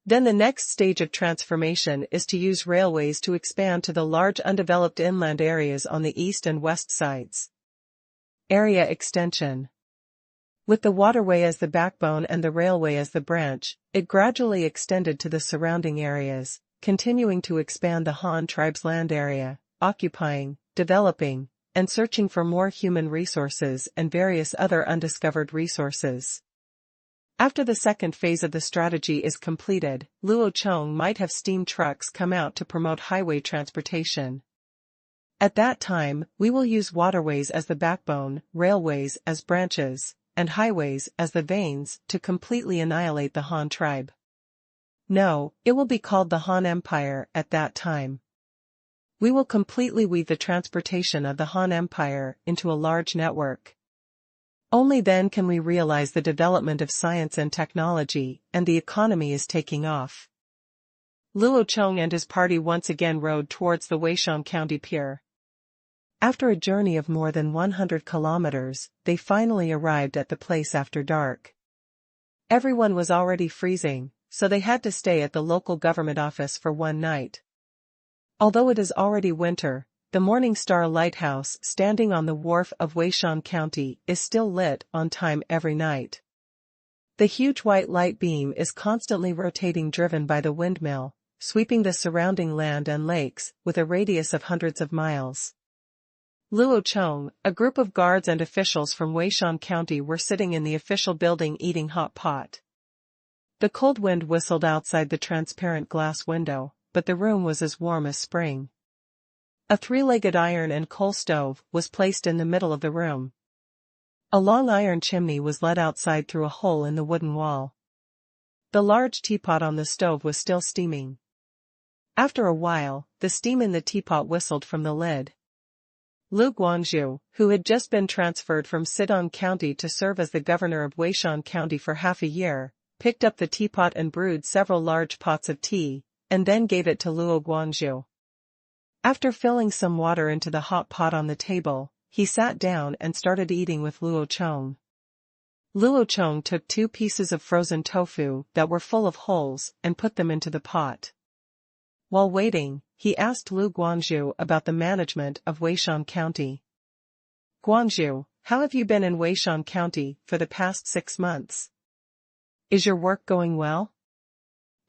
Speaker 1: Then the next stage of transformation is to use railways to expand to the large undeveloped inland areas on the east and west sides. Area extension. With the waterway as the backbone and the railway as the branch, it gradually extended to the surrounding areas, continuing to expand the Han tribe's land area, occupying, developing, and searching for more human resources and various other undiscovered resources. After the second phase of the strategy is completed, Luo Chong might have steam trucks come out to promote highway transportation. At that time, we will use waterways as the backbone, railways as branches, and highways as the veins to completely annihilate the Han tribe. No, it will be called the Han Empire at that time. We will completely weave the transportation of the Han Empire into a large network. Only then can we realize the development of science and technology, and the economy is taking off. Luo Chong and his party once again rode towards the Weishan County pier. After a journey of more than 100 kilometers, they finally arrived at the place after dark. Everyone was already freezing, so they had to stay at the local government office for one night. Although it is already winter, the Morning Star Lighthouse standing on the wharf of Weishan County is still lit on time every night. The huge white light beam is constantly rotating, driven by the windmill, sweeping the surrounding land and lakes with a radius of hundreds of miles. Luo Chong, a group of guards and officials from Weishan County were sitting in the official building eating hot pot. The cold wind whistled outside the transparent glass window, but the room was as warm as spring. A three-legged iron and coal stove was placed in the middle of the room. A long iron chimney was let outside through a hole in the wooden wall. The large teapot on the stove was still steaming. After a while, the steam in the teapot whistled from the lid. Lu Guangzhou, who had just been transferred from Sidong County to serve as the governor of Weishan County for half a year, picked up the teapot and brewed several large pots of tea, and then gave it to Luo Guangzhou. After filling some water into the hot pot on the table, he sat down and started eating with Luo Chong. Luo Chong took 2 pieces of frozen tofu that were full of holes and put them into the pot. While waiting, he asked Lu Guangzhou about the management of Weishan County. Guangzhou, how have you been in Weishan County for the past 6 months? Is your work going well?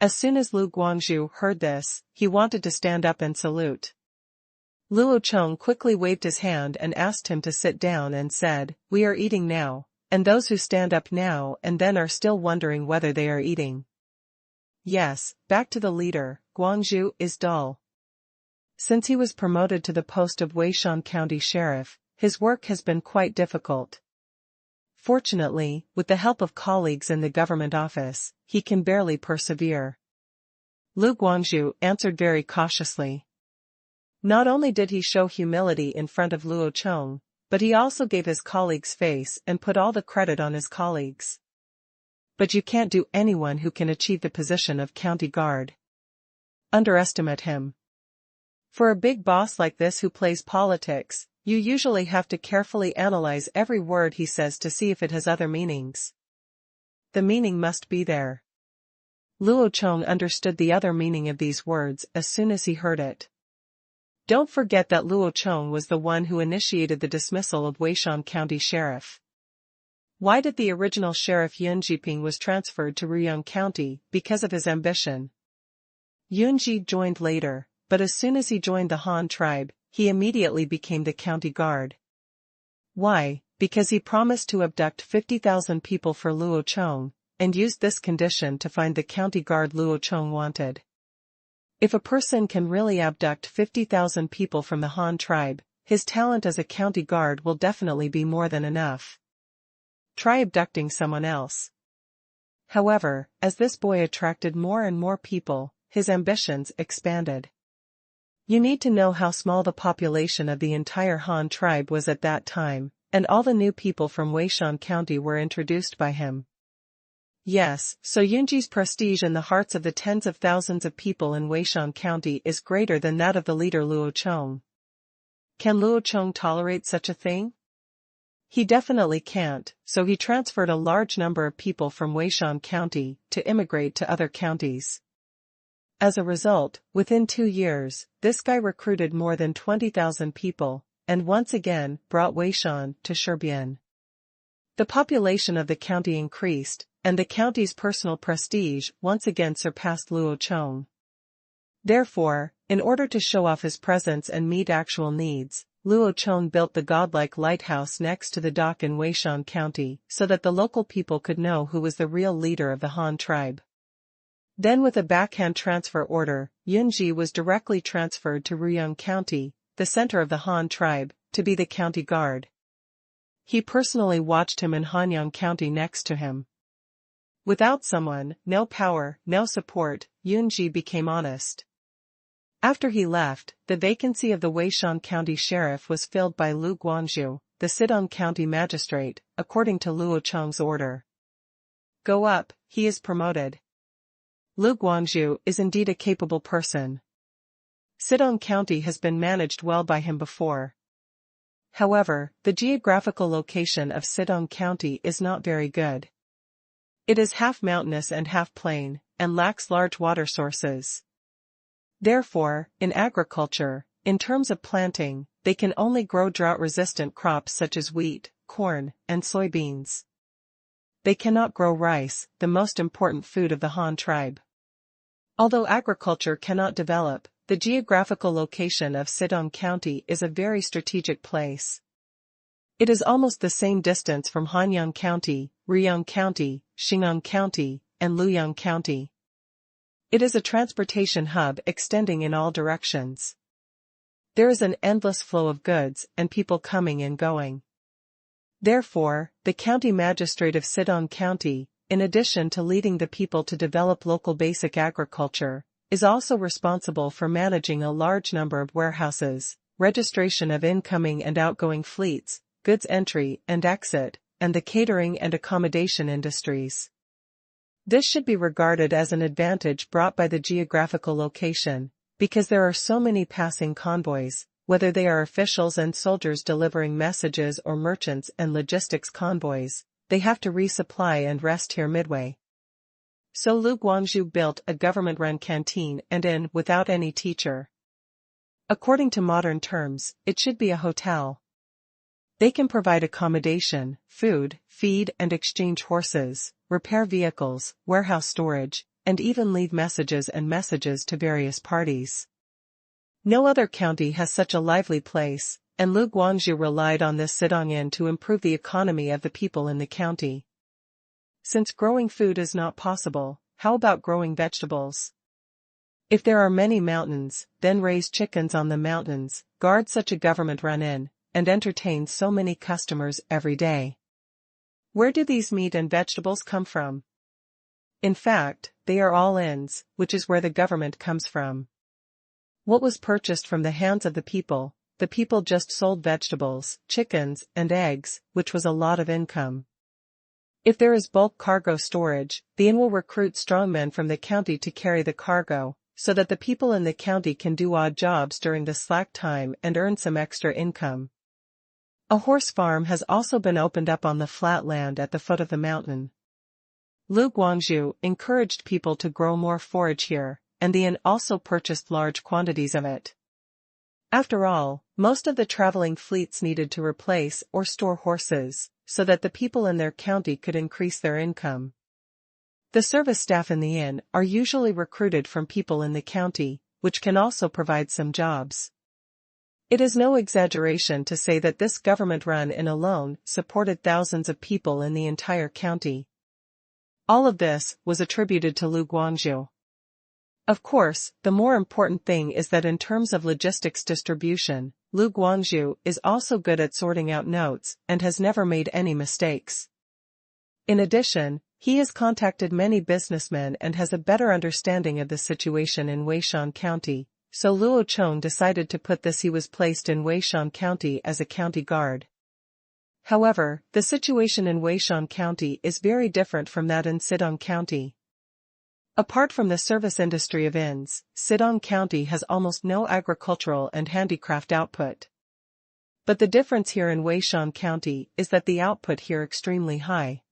Speaker 1: As soon as Lu Guangzhou heard this, he wanted to stand up and salute. Luo Chong quickly waved his hand and asked him to sit down and said, "We are eating now, and those who stand up now and then are still wondering whether they are eating." Yes, back to the leader, Guangzhou is dull. Since he was promoted to the post of Weishan County Sheriff, his work has been quite difficult. Fortunately, with the help of colleagues in the government office, he can barely persevere. Lu Guangzhou answered very cautiously. Not only did he show humility in front of Luo Chong, but he also gave his colleague's face and put all the credit on his colleagues. But you can't do anyone who can achieve the position of county guard. Underestimate him. For a big boss like this who plays politics, you usually have to carefully analyze every word he says to see if it has other meanings. The meaning must be there. Luo Chong understood the other meaning of these words as soon as he heard it. Don't forget that Luo Chong was the one who initiated the dismissal of Weishan County Sheriff. Why did the original sheriff Yun Jiping was transferred to Ruyang County? Because of his ambition. Yun Ji joined later, but as soon as he joined the Han tribe, he immediately became the county guard. Why? Because he promised to abduct 50,000 people for Luo Chong, and used this condition to find the county guard Luo Chong wanted. If a person can really abduct 50,000 people from the Han tribe, his talent as a county guard will definitely be more than enough. Try abducting someone else. However, as this boy attracted more and more people, his ambitions expanded. You need to know how small the population of the entire Han tribe was at that time, and all the new people from Weishan County were introduced by him. Yes, so Yunji's prestige in the hearts of the tens of thousands of people in Weishan County is greater than that of the leader Luo Chong. Can Luo Chong tolerate such a thing? He definitely can't, so he transferred a large number of people from Weishan County to immigrate to other counties. As a result, within 2 years, this guy recruited more than 20,000 people, and once again brought Weishan to Shibian. The population of the county increased, and the county's personal prestige once again surpassed Luo Chong. Therefore, in order to show off his presence and meet actual needs, Luo Chong built the godlike lighthouse next to the dock in Weishan County so that the local people could know who was the real leader of the Han tribe. Then with a backhand transfer order, Yunji was directly transferred to Ruyang County, the center of the Han tribe, to be the county guard. He personally watched him in Hanyang County next to him. Without someone, no power, no support, Yunji became honest. After he left, the vacancy of the Weishan County sheriff was filled by Lu Guangzhu, the Sidong County magistrate, according to Luo Chong's order. Go up, he is promoted. Lu Guangzhu is indeed a capable person. Sidong County has been managed well by him before. However, the geographical location of Sidong County is not very good. It is half mountainous and half plain, and lacks large water sources. Therefore, in agriculture, in terms of planting, they can only grow drought-resistant crops such as wheat, corn, and soybeans. They cannot grow rice, the most important food of the Han tribe. Although agriculture cannot develop, the geographical location of Sidong County is a very strategic place. It is almost the same distance from Hanyang County, Ruyang County, Xingang County, and Luoyang County. It is a transportation hub extending in all directions. There is an endless flow of goods and people coming and going. Therefore, the county magistrate of Sidong County, in addition to leading the people to develop local basic agriculture, is also responsible for managing a large number of warehouses, registration of incoming and outgoing fleets, goods entry and exit, and the catering and accommodation industries. This should be regarded as an advantage brought by the geographical location, because there are so many passing convoys, whether they are officials and soldiers delivering messages or merchants and logistics convoys, they have to resupply and rest here midway. So Lu Guangzhu built a government-run canteen and inn without any teacher. According to modern terms, it should be a hotel. They can provide accommodation, food, feed and exchange horses, repair vehicles, warehouse storage, and even leave messages to various parties. No other county has such a lively place, and Lu Guangzhu relied on this Sidong Inn to improve the economy of the people in the county. Since growing food is not possible, how about growing vegetables? If there are many mountains, then raise chickens on the mountains, guard such a government-run inn, and entertain so many customers every day. Where do these meat and vegetables come from? In fact, they are all inns, which is where the government comes from. What was purchased from the hands of the people just sold vegetables, chickens, and eggs, which was a lot of income. If there is bulk cargo storage, the inn will recruit strongmen from the county to carry the cargo, so that the people in the county can do odd jobs during the slack time and earn some extra income. A horse farm has also been opened up on the flat land at the foot of the mountain. Lu Guangzhu encouraged people to grow more forage here, and the inn also purchased large quantities of it. After all, most of the traveling fleets needed to replace or store horses, so that the people in their county could increase their income. The service staff in the inn are usually recruited from people in the county, which can also provide some jobs. It is no exaggeration to say that this government-run inn alone supported thousands of people in the entire county. All of this was attributed to Lu Guangzhu. Of course, the more important thing is that in terms of logistics distribution, Lu Guangzhu is also good at sorting out notes and has never made any mistakes. In addition, he has contacted many businessmen and has a better understanding of the situation in Weishan County, so Luo Chong decided to put this he was placed in Weishan County as a county guard. However, the situation in Weishan County is very different from that in Sidong County. Apart from the service industry of inns, Sidong County has almost no agricultural and handicraft output. But the difference here in Weishan County is that the output here extremely high.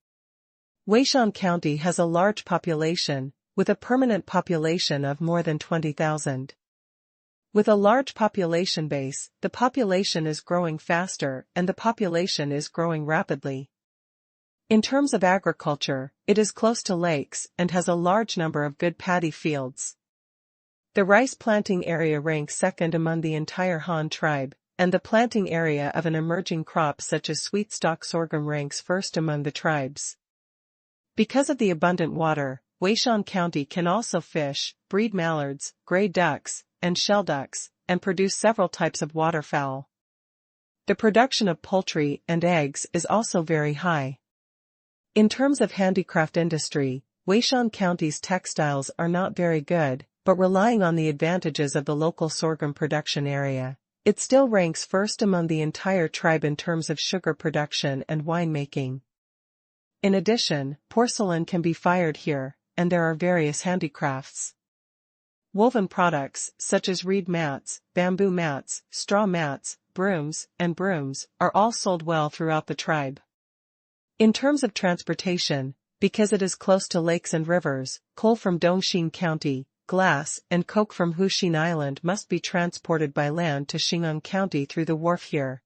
Speaker 1: Weishan County has a large population, with a permanent population of more than 20,000. With a large population base, the population is growing faster and the population is growing rapidly. In terms of agriculture, it is close to lakes and has a large number of good paddy fields. The rice planting area ranks second among the entire Han tribe, and the planting area of an emerging crop such as sweet stalk sorghum ranks first among the tribes. Because of the abundant water, Weishan County can also fish, breed mallards, gray ducks, and shell ducks, and produce several types of waterfowl. The production of poultry and eggs is also very high. In terms of handicraft industry, Weishan County's textiles are not very good, but relying on the advantages of the local sorghum production area, it still ranks first among the entire tribe in terms of sugar production and winemaking. In addition, porcelain can be fired here, and there are various handicrafts. Woven products, such as reed mats, bamboo mats, straw mats, brooms, and brooms, are all sold well throughout the tribe. In terms of transportation, because it is close to lakes and rivers, coal from Dongxing County, glass and coke from Huxin Island must be transported by land to Xingang County through the wharf here.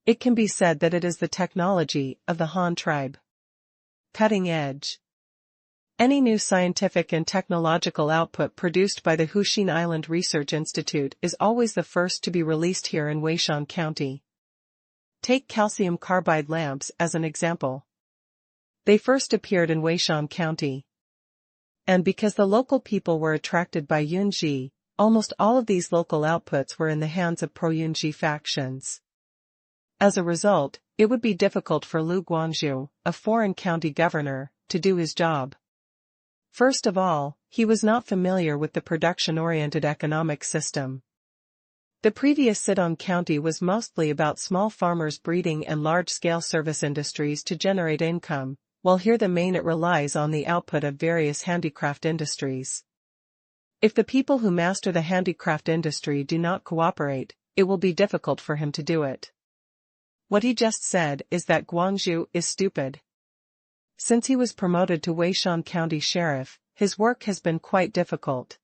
Speaker 1: It can be said that it is the technology of the Han tribe. Cutting edge. Any new scientific and technological output produced by the Huxin Island Research Institute is always the first to be released here in Weishan County. Take calcium carbide lamps as an example. They first appeared in Weishan County. And because the local people were attracted by Yunji, almost all of these local outputs were in the hands of pro-Yunji factions. As a result, it would be difficult for Lu Guangzhou, a foreign county governor, to do his job. First of all, he was not familiar with the production-oriented economic system. The previous Sidong County was mostly about small farmers breeding and large-scale service industries to generate income, while here the main it relies on the output of various handicraft industries. If the people who master the handicraft industry do not cooperate, it will be difficult for him to do it. What he just said is that Guangzhou is stupid. Since he was promoted to Weishan County Sheriff, his work has been quite difficult.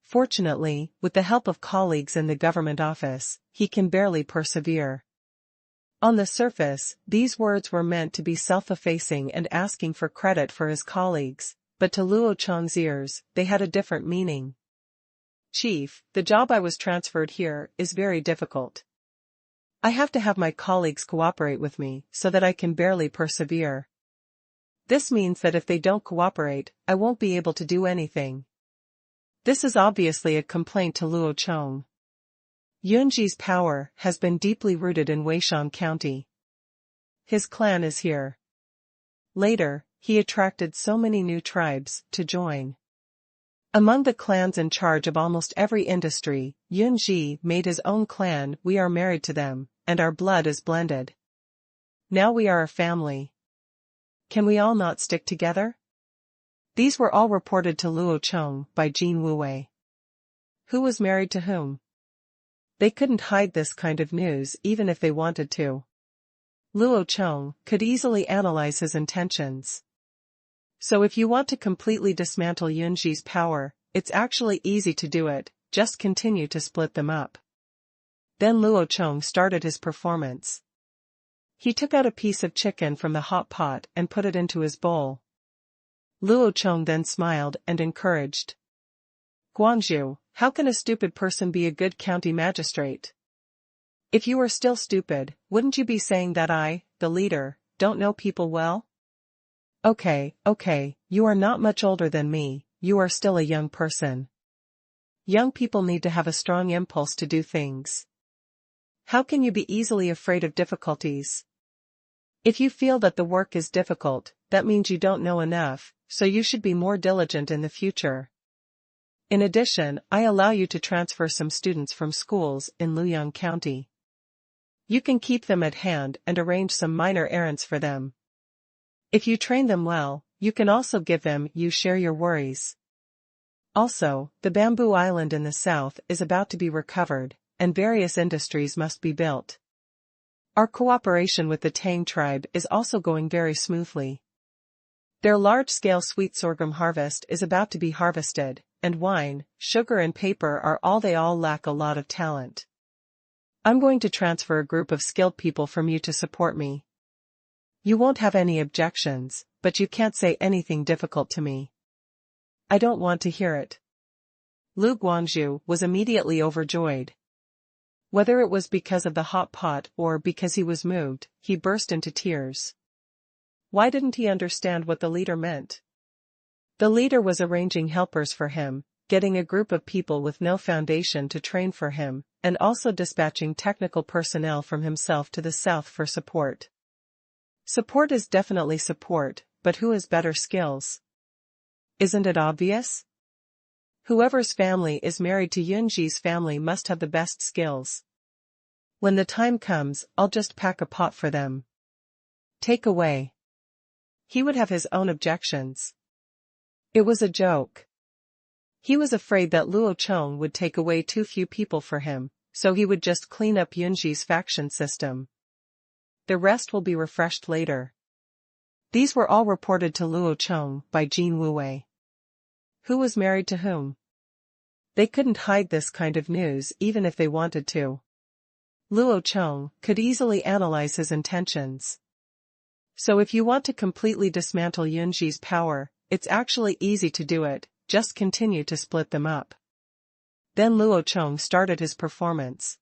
Speaker 1: Fortunately, with the help of colleagues in the government office, he can barely persevere. On the surface, these words were meant to be self-effacing and asking for credit for his colleagues, but to Luo Chong's ears, they had a different meaning. Chief, the job I was transferred here is very difficult. I have to have my colleagues cooperate with me so that I can barely persevere. This means that if they don't cooperate, I won't be able to do anything. This is obviously a complaint to Luo Chong. Yunji's power has been deeply rooted in Weishan County. His clan is here. Later, he attracted so many new tribes to join. Among the clans in charge of almost every industry, Yunji made his own clan. We are married to them, and our blood is blended. Now we are a family. Can we all not stick together? These were all reported to Luo Chong by Jin Wuwei. Who was married to whom? They couldn't hide this kind of news even if they wanted to. Luo Chong could easily analyze his intentions. So if you want to completely dismantle Yunji's power, it's actually easy to do it, just continue to split them up. Then Luo Chong started his performance. He took out a piece of chicken from the hot pot and put it into his bowl. Luo Chong then smiled and encouraged. Guangzhou, how can a stupid person be a good county magistrate? If you were still stupid, wouldn't you be saying that I, the leader, don't know people well? Okay, you are not much older than me, you are still a young person. Young people need to have a strong impulse to do things. How can you be easily afraid of difficulties? If you feel that the work is difficult, that means you don't know enough, so you should be more diligent in the future. In addition, I allow you to transfer some students from schools in Luoyang County. You can keep them at hand and arrange some minor errands for them. If you train them well, you can also give them. You share your worries. Also, the bamboo island in the south is about to be recovered, and various industries must be built. Our cooperation with the Tang tribe is also going very smoothly. Their large-scale sweet sorghum harvest is about to be harvested, and wine, sugar and paper are all they all lack a lot of talent. I'm going to transfer a group of skilled people from you to support me. You won't have any objections, but you can't say anything difficult to me. I don't want to hear it. Lu Guangzhu was immediately overjoyed. Whether it was because of the hot pot or because he was moved, he burst into tears. Why didn't he understand what the leader meant? The leader was arranging helpers for him, getting a group of people with no foundation to train for him, and also dispatching technical personnel from himself to the south for support. Support is definitely support, but who has better skills? Isn't it obvious? Whoever's family is married to Yunji's family must have the best skills. When the time comes, I'll just pack a pot for them. Take away. He would have his own objections. It was a joke. He was afraid that Luo Chong would take away too few people for him, so he would just clean up Yunji's faction system. The rest will be refreshed later. These were all reported to Luo Chong by Jin Wuwei. Who was married to whom? They couldn't hide this kind of news even if they wanted to. Luo Chong could easily analyze his intentions. So if you want to completely dismantle Yunji's power, it's actually easy to do it, just continue to split them up. Then Luo Chong started his performance.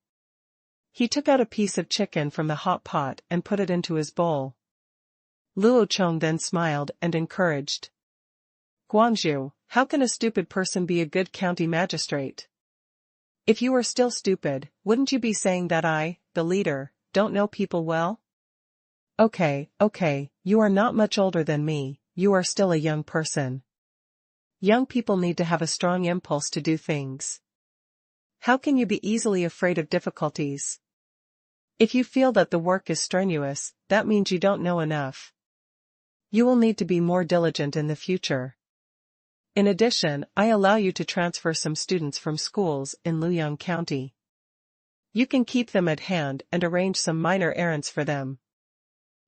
Speaker 1: He took out a piece of chicken from the hot pot and put it into his bowl. Luo Chong then smiled and encouraged. Guangzhu, how can a stupid person be a good county magistrate? If you were still stupid, wouldn't you be saying that I, the leader, don't know people well? Okay, you are not much older than me, you are still a young person. Young people need to have a strong impulse to do things. How can you be easily afraid of difficulties? If you feel that the work is strenuous, that means you don't know enough. You will need to be more diligent in the future. In addition, I allow you to transfer some students from schools in Luoyang County. You can keep them at hand and arrange some minor errands for them.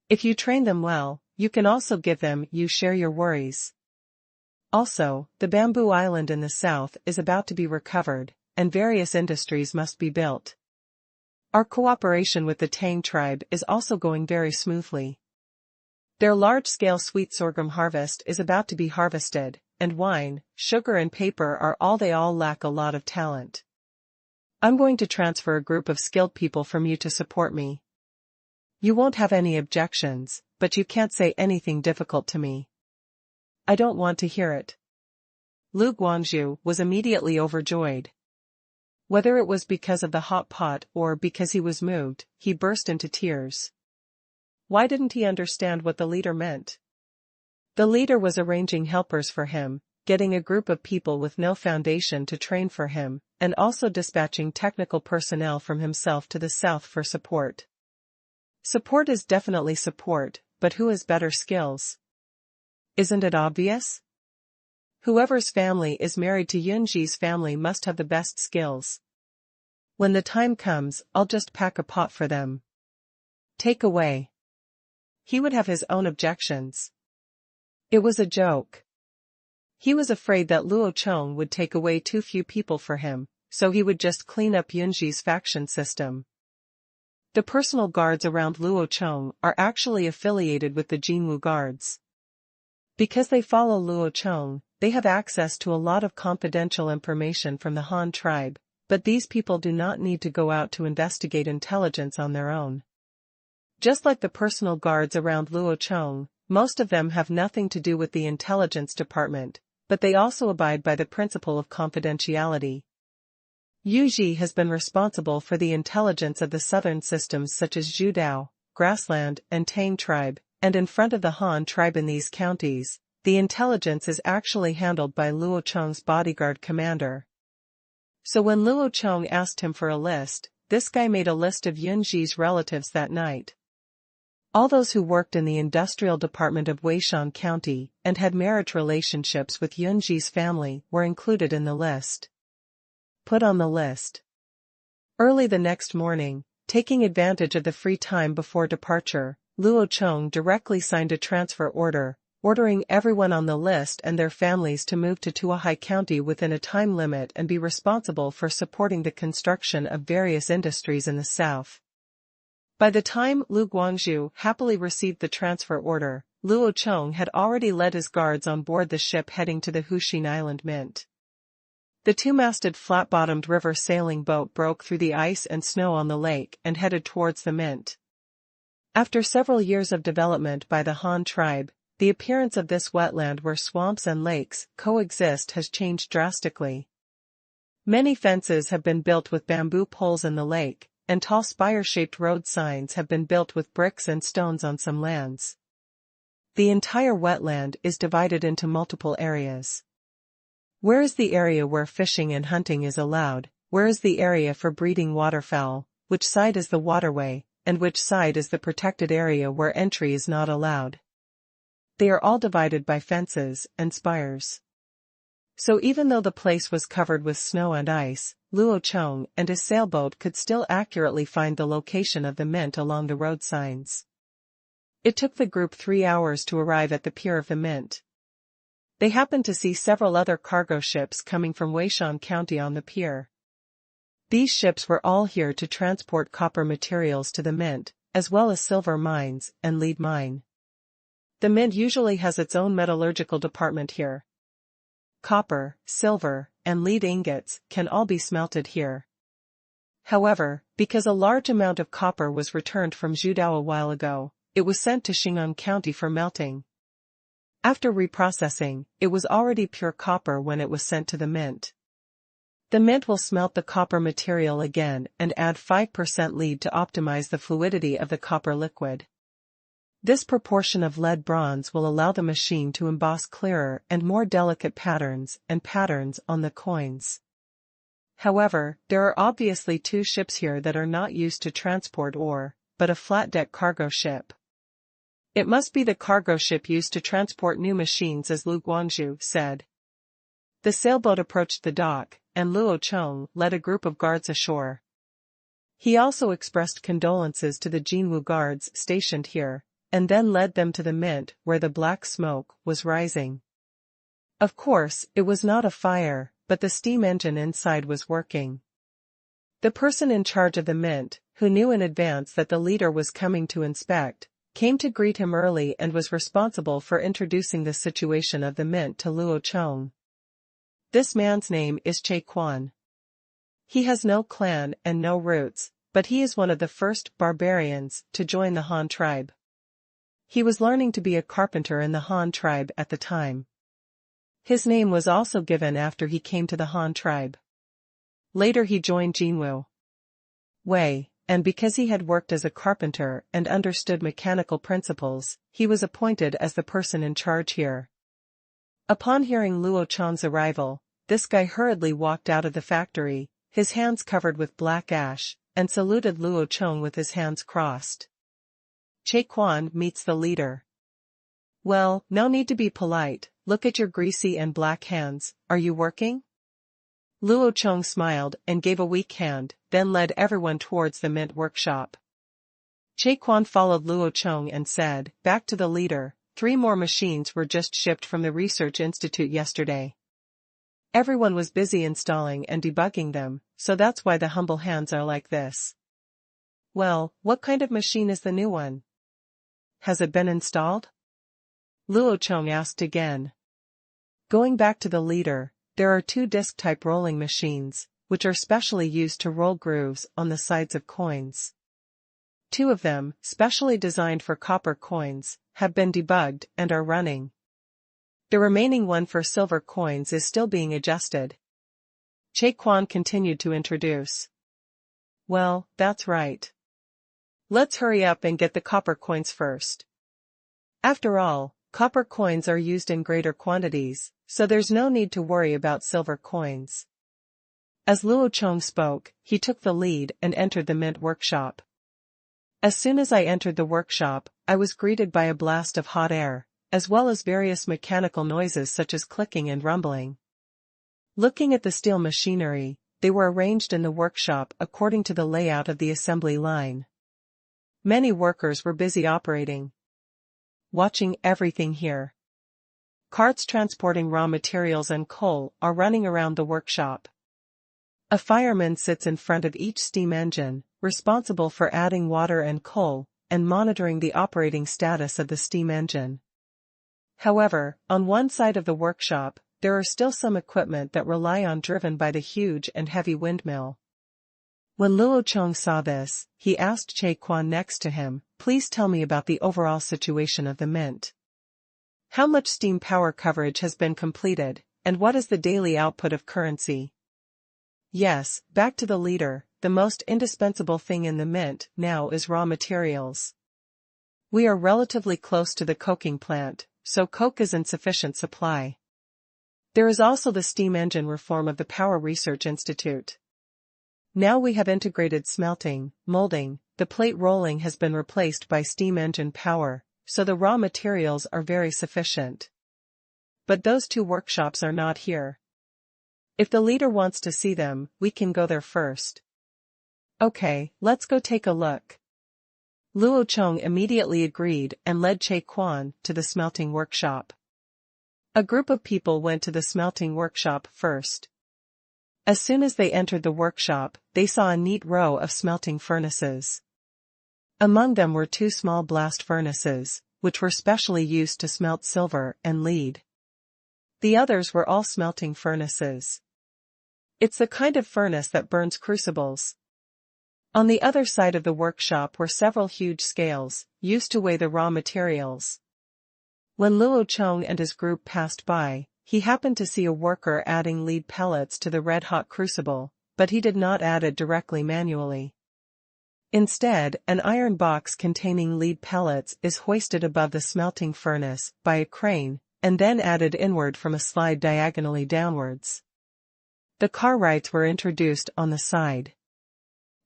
Speaker 1: If you train them well, you can also give them you share your worries. Also, the bamboo island in the south is about to be recovered, and various industries must be built. Our cooperation with the Tang tribe is also going very smoothly. Their large-scale sweet sorghum harvest is about to be harvested, and wine, sugar and paper are all they all lack a lot of talent. I'm going to transfer a group of skilled people from you to support me. You won't have any objections, but you can't say anything difficult to me. I don't want to hear it. Lu Guangzhu was immediately overjoyed. Whether it was because of the hot pot or because he was moved, he burst into tears. Why didn't he understand what the leader meant? The leader was arranging helpers for him, getting a group of people with no foundation to train for him, and also dispatching technical personnel from himself to the south for support. Support is definitely support, but who has better skills? Isn't it obvious? Whoever's family is married to Yunji's family must have the best skills. When the time comes, I'll just pack a pot for them. Take away. He would have his own objections. It was a joke. He was afraid that Luo Chong would take away too few people for him, so he would just clean up Yunji's faction system. The personal guards around Luo Chong are actually affiliated with the Jinwu guards. Because they follow Luo Chong, they have access to a lot of confidential information from the Han tribe, but these people do not need to go out to investigate intelligence on their own. Just like the personal guards around Luo Chong, most of them have nothing to do with the intelligence department, but they also abide by the principle of confidentiality. Yu Ji has been responsible for the intelligence of the southern systems such as Zhudao, Grassland, and Tang tribe, and in front of the Han tribe in these counties, the intelligence is actually handled by Luo Chong's bodyguard commander. So when Luo Chong asked him for a list, this guy made a list of Yunji's relatives that night. All those who worked in the industrial department of Weishan County and had marriage relationships with Yunji's family were included in the list. Put on the list. Early the next morning, taking advantage of the free time before departure, Luo Chong directly signed a transfer order, ordering everyone on the list and their families to move to Tuahai County within a time limit and be responsible for supporting the construction of various industries in the south. By the time Lu Guangzhou happily received the transfer order, Luo Chong had already led his guards on board the ship heading to the Huxin Island Mint. The two-masted flat-bottomed river sailing boat broke through the ice and snow on the lake and headed towards the mint. After several years of development by the Han tribe, the appearance of this wetland where swamps and lakes coexist has changed drastically. Many fences have been built with bamboo poles in the lake, and tall spire-shaped road signs have been built with bricks and stones on some lands. The entire wetland is divided into multiple areas. Where is the area where fishing and hunting is allowed? Where is the area for breeding waterfowl? Which side is the waterway, and which side is the protected area where entry is not allowed? They are all divided by fences and spires. So even though the place was covered with snow and ice, Luo Chong and his sailboat could still accurately find the location of the mint along the road signs. It took the group 3 hours to arrive at the pier of the mint. They happened to see several other cargo ships coming from Weishan County on the pier. These ships were all here to transport copper materials to the mint, as well as silver mines and lead mine. The mint usually has its own metallurgical department here. Copper, silver, and lead ingots can all be smelted here. However, because a large amount of copper was returned from Zhudao a while ago, it was sent to Xing'an County for melting. After reprocessing, it was already pure copper when it was sent to the mint. The mint will smelt the copper material again and add 5% lead to optimize the fluidity of the copper liquid. This proportion of lead bronze will allow the machine to emboss clearer and more delicate patterns on the coins. However, there are obviously 2 ships here that are not used to transport ore, but a flat-deck cargo ship. It must be the cargo ship used to transport new machines, as Lu Guangzhou said. The sailboat approached the dock, and Luo Chong led a group of guards ashore. He also expressed condolences to the Jinwu guards stationed here, and then led them to the mint where the black smoke was rising. Of course, it was not a fire, but the steam engine inside was working. The person in charge of the mint, who knew in advance that the leader was coming to inspect, came to greet him early and was responsible for introducing the situation of the mint to Luo Chong. This man's name is Che Quan. He has no clan and no roots, but he is one of the first barbarians to join the Han tribe. He was learning to be a carpenter in the Han tribe at the time. His name was also given after he came to the Han tribe. Later he joined Jinwu Wei, and because he had worked as a carpenter and understood mechanical principles, he was appointed as the person in charge here. Upon hearing Luo Chong's arrival, this guy hurriedly walked out of the factory, his hands covered with black ash, and saluted Luo Chong with his hands crossed. Che Quan meets the leader. Well, no need to be polite, look at your greasy and black hands, are you working? Luo Chong smiled and gave a weak hand, then led everyone towards the mint workshop. Che Quan followed Luo Chong and said, back to the leader, 3 more machines were just shipped from the research institute yesterday. Everyone was busy installing and debugging them, so that's why the humble hands are like this. Well, what kind of machine is the new one? Has it been installed? Luo Chong asked again. Going back to the leader, there are 2 disc-type rolling machines, which are specially used to roll grooves on the sides of coins. 2 of them, specially designed for copper coins, have been debugged and are running. The remaining one for silver coins is still being adjusted. Che Quan continued to introduce. Well, that's right. Let's hurry up and get the copper coins first. After all, copper coins are used in greater quantities, so there's no need to worry about silver coins. As Luo Chong spoke, he took the lead and entered the mint workshop. As soon as I entered the workshop, I was greeted by a blast of hot air, as well as various mechanical noises such as clicking and rumbling. Looking at the steel machinery, they were arranged in the workshop according to the layout of the assembly line. Many workers were busy operating. Watching everything here. Carts transporting raw materials and coal are running around the workshop. A fireman sits in front of each steam engine, responsible for adding water and coal, and monitoring the operating status of the steam engine. However, on one side of the workshop, there are still some equipment that rely on driven by the huge and heavy windmill. When Luo Chong saw this, he asked Che Quan next to him, "Please tell me about the overall situation of the mint. How much steam power coverage has been completed, and what is the daily output of currency?" Yes, back to the leader, the most indispensable thing in the mint now is raw materials. We are relatively close to the coking plant, so coke is in sufficient supply. There is also the steam engine reform of the Power Research Institute. Now we have integrated smelting, molding, the plate rolling has been replaced by steam engine power, so the raw materials are very sufficient. But those two workshops are not here. If the leader wants to see them, we can go there first. Okay, let's go take a look. Luo Chong immediately agreed and led Che Quan to the smelting workshop. A group of people went to the smelting workshop first. As soon as they entered the workshop, they saw a neat row of smelting furnaces. Among them were two small blast furnaces, which were specially used to smelt silver and lead. The others were all smelting furnaces. It's the kind of furnace that burns crucibles. On the other side of the workshop were several huge scales, used to weigh the raw materials. When Luo Chong and his group passed by, he happened to see a worker adding lead pellets to the red-hot crucible, but he did not add it directly manually. Instead, an iron box containing lead pellets is hoisted above the smelting furnace by a crane, and then added inward from a slide diagonally downwards. The cartwrights were introduced on the side.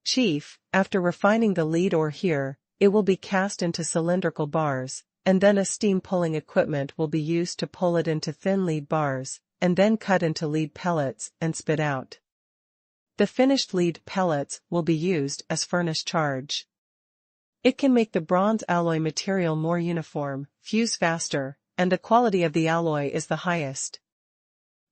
Speaker 1: Chief, after refining the lead ore here, it will be cast into cylindrical bars, and then a steam pulling equipment will be used to pull it into thin lead bars, and then cut into lead pellets and spit out. The finished lead pellets will be used as furnace charge. It can make the bronze alloy material more uniform, fuse faster, and the quality of the alloy is the highest.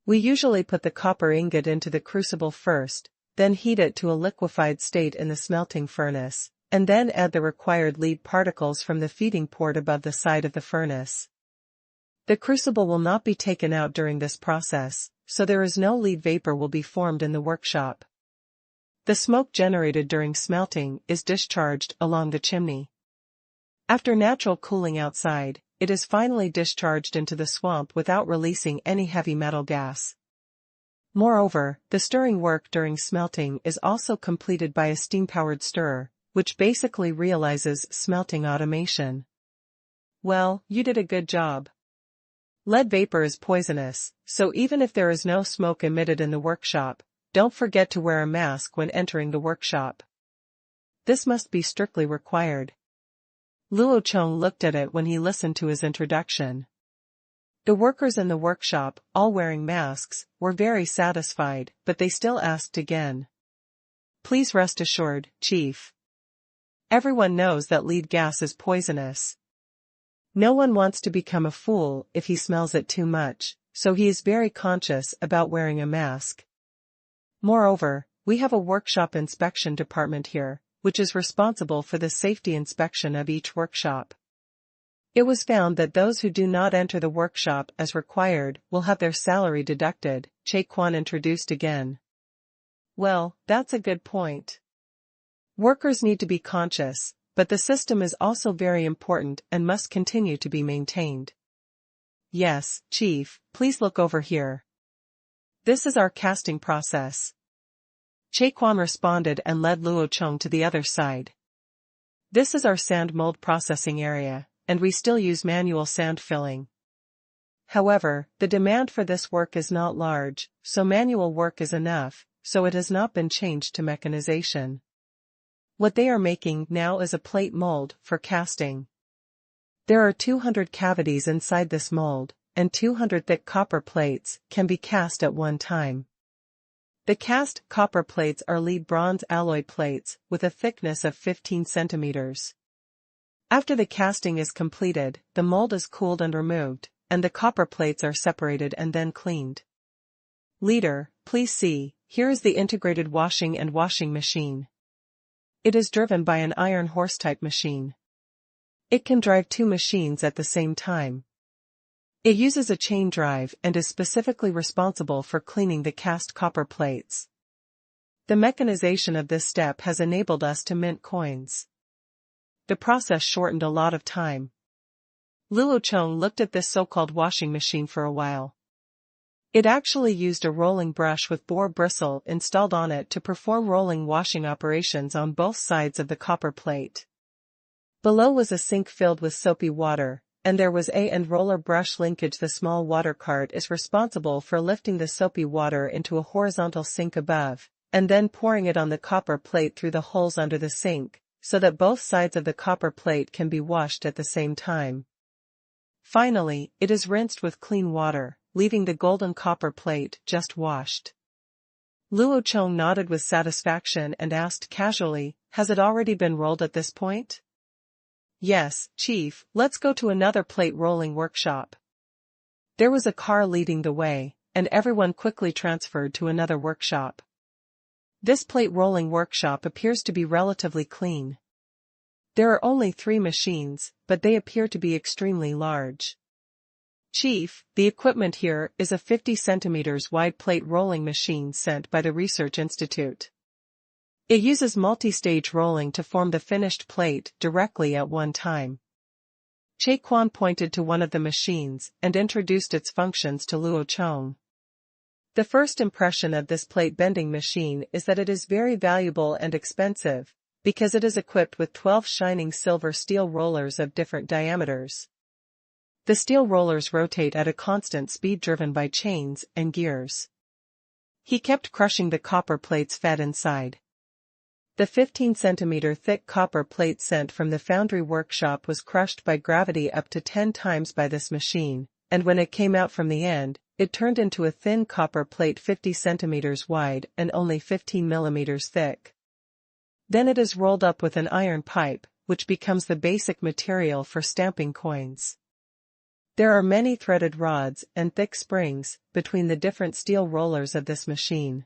Speaker 1: We usually put the copper ingot into the crucible first, then heat it to a liquefied state in the smelting furnace, and then add the required lead particles from the feeding port above the side of the furnace. The crucible will not be taken out during this process, so there is no lead vapor will be formed in the workshop. The smoke generated during smelting is discharged along the chimney. After natural cooling outside, it is finally discharged into the swamp without releasing any heavy metal gas. Moreover, the stirring work during smelting is also completed by a steam-powered stirrer, which basically realizes smelting automation. Well, you did a good job. Lead vapor is poisonous, so even if there is no smoke emitted in the workshop, don't forget to wear a mask when entering the workshop. This must be strictly required. Luo Chong looked at it when he listened to his introduction. The workers in the workshop, all wearing masks, were very satisfied, but they still asked again. Please rest assured, Chief. Everyone knows that lead gas is poisonous. No one wants to become a fool if he smells it too much, so he is very conscious about wearing a mask. Moreover, we have a workshop inspection department here, which is responsible for the safety inspection of each workshop. It was found that those who do not enter the workshop as required will have their salary deducted, Che Quan introduced again. Well, that's a good point. Workers need to be conscious, but the system is also very important and must continue to be maintained. Yes, Chief, please look over here. This is our casting process. Che Quan responded and led Luo Chong to the other side. This is our sand mold processing area, and we still use manual sand filling. However, the demand for this work is not large, so manual work is enough, so it has not been changed to mechanization. What they are making now is a plate mold for casting. There are 200 cavities inside this mold, and 200 thick copper plates can be cast at one time. The cast copper plates are lead bronze alloy plates with a thickness of 15 centimeters. After the casting is completed, the mold is cooled and removed, and the copper plates are separated and then cleaned. Leader, please see, here is the integrated washing and washing machine. It is driven by an iron horse-type machine. It can drive two machines at the same time. It uses a chain drive and is specifically responsible for cleaning the cast copper plates. The mechanization of this step has enabled us to mint coins. The process shortened a lot of time. Luo Chong looked at this so-called washing machine for a while. It actually used a rolling brush with boar bristle installed on it to perform rolling washing operations on both sides of the copper plate. Below was a sink filled with soapy water, and there was a roller brush linkage. The small water cart is responsible for lifting the soapy water into a horizontal sink above, and then pouring it on the copper plate through the holes under the sink, so that both sides of the copper plate can be washed at the same time. Finally, it is rinsed with clean water, leaving the golden copper plate just washed. Luo Chong nodded with satisfaction and asked casually, "Has it already been rolled at this point?" "Yes, Chief, let's go to another plate rolling workshop." There was a car leading the way, and everyone quickly transferred to another workshop. This plate rolling workshop appears to be relatively clean. There are only 3 machines, but they appear to be extremely large. "Chief, the equipment here is a 50 centimeters wide plate rolling machine sent by the Research Institute. It uses multi-stage rolling to form the finished plate directly at one time." Quan pointed to one of the machines and introduced its functions to Luo Chong. The first impression of this plate bending machine is that it is very valuable and expensive, because it is equipped with 12 shining silver steel rollers of different diameters. The steel rollers rotate at a constant speed driven by chains and gears. He kept crushing the copper plates fed inside. The 15-centimeter thick copper plate sent from the foundry workshop was crushed by gravity up to 10 times by this machine, and when it came out from the end, it turned into a thin copper plate 50 centimeters wide and only 15 millimeters thick. Then it is rolled up with an iron pipe, which becomes the basic material for stamping coins. There are many threaded rods and thick springs between the different steel rollers of this machine.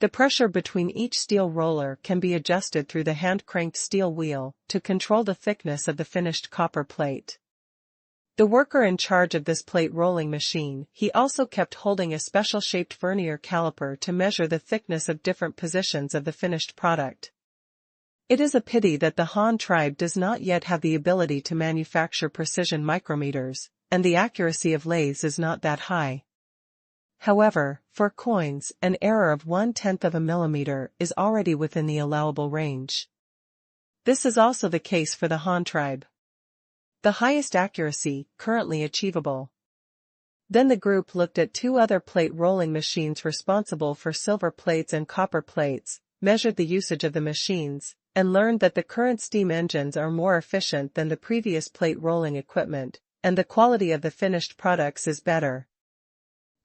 Speaker 1: The pressure between each steel roller can be adjusted through the hand-cranked steel wheel to control the thickness of the finished copper plate. The worker in charge of this plate rolling machine, he also kept holding a special-shaped vernier caliper to measure the thickness of different positions of the finished product. It is a pity that the Han tribe does not yet have the ability to manufacture precision micrometers, and the accuracy of lathes is not that high. However, for coins, an error of 1/10 of a millimeter is already within the allowable range. This is also the case for the Han tribe. The highest accuracy currently achievable. Then the group looked at 2 other plate rolling machines responsible for silver plates and copper plates, measured the usage of the machines, and learned that the current steam engines are more efficient than the previous plate rolling equipment, and the quality of the finished products is better.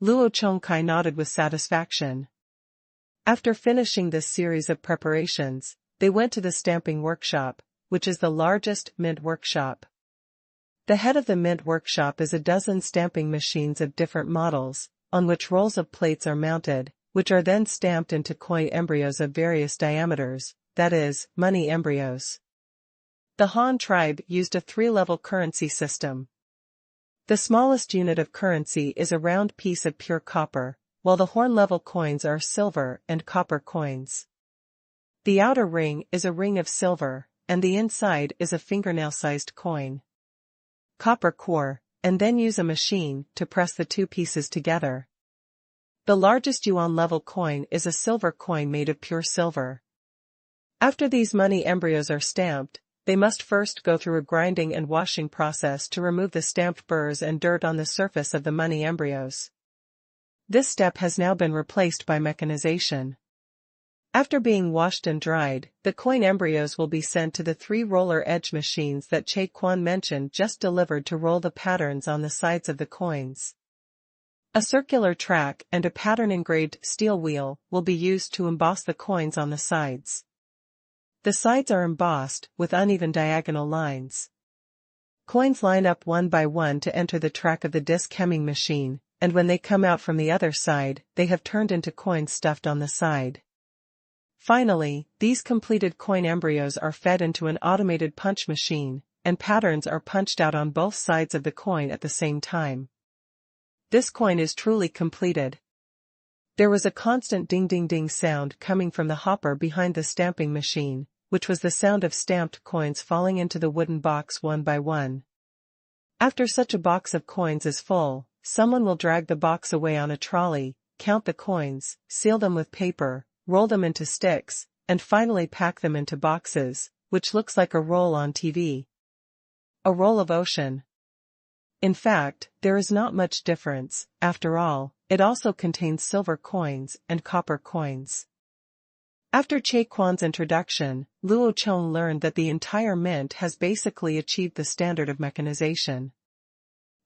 Speaker 1: Luo Chong nodded with satisfaction. After finishing this series of preparations, they went to the stamping workshop, which is the largest mint workshop. The head of the mint workshop is a dozen stamping machines of different models, on which rolls of plates are mounted, which are then stamped into coin embryos of various diameters, that is, money embryos. The Han tribe used a 3-level currency system. The smallest unit of currency is a round piece of pure copper, while the horn-level coins are silver and copper coins. The outer ring is a ring of silver, and the inside is a fingernail-sized coin. Copper core, and then use a machine to press the 2 pieces together. The largest yuan-level coin is a silver coin made of pure silver. After these money embryos are stamped, they must first go through a grinding and washing process to remove the stamped burrs and dirt on the surface of the money embryos. This step has now been replaced by mechanization. After being washed and dried, the coin embryos will be sent to the 3 roller edge machines that Quan mentioned just delivered to roll the patterns on the sides of the coins. A circular track and a pattern-engraved steel wheel will be used to emboss the coins on the sides. The sides are embossed with uneven diagonal lines. Coins line up one by one to enter the track of the disc hemming machine, and when they come out from the other side, they have turned into coins stuffed on the side. Finally, these completed coin embryos are fed into an automated punch machine, and patterns are punched out on both sides of the coin at the same time. This coin is truly completed. There was a constant ding-ding-ding sound coming from the hopper behind the stamping machine, which was the sound of stamped coins falling into the wooden box one by one. After such a box of coins is full, someone will drag the box away on a trolley, count the coins, seal them with paper, roll them into sticks, and finally pack them into boxes, which looks like a roll on TV. A roll of ocean. In fact, there is not much difference. After all, it also contains silver coins and copper coins. After Che Quan's introduction, Luo Chong learned that the entire mint has basically achieved the standard of mechanization.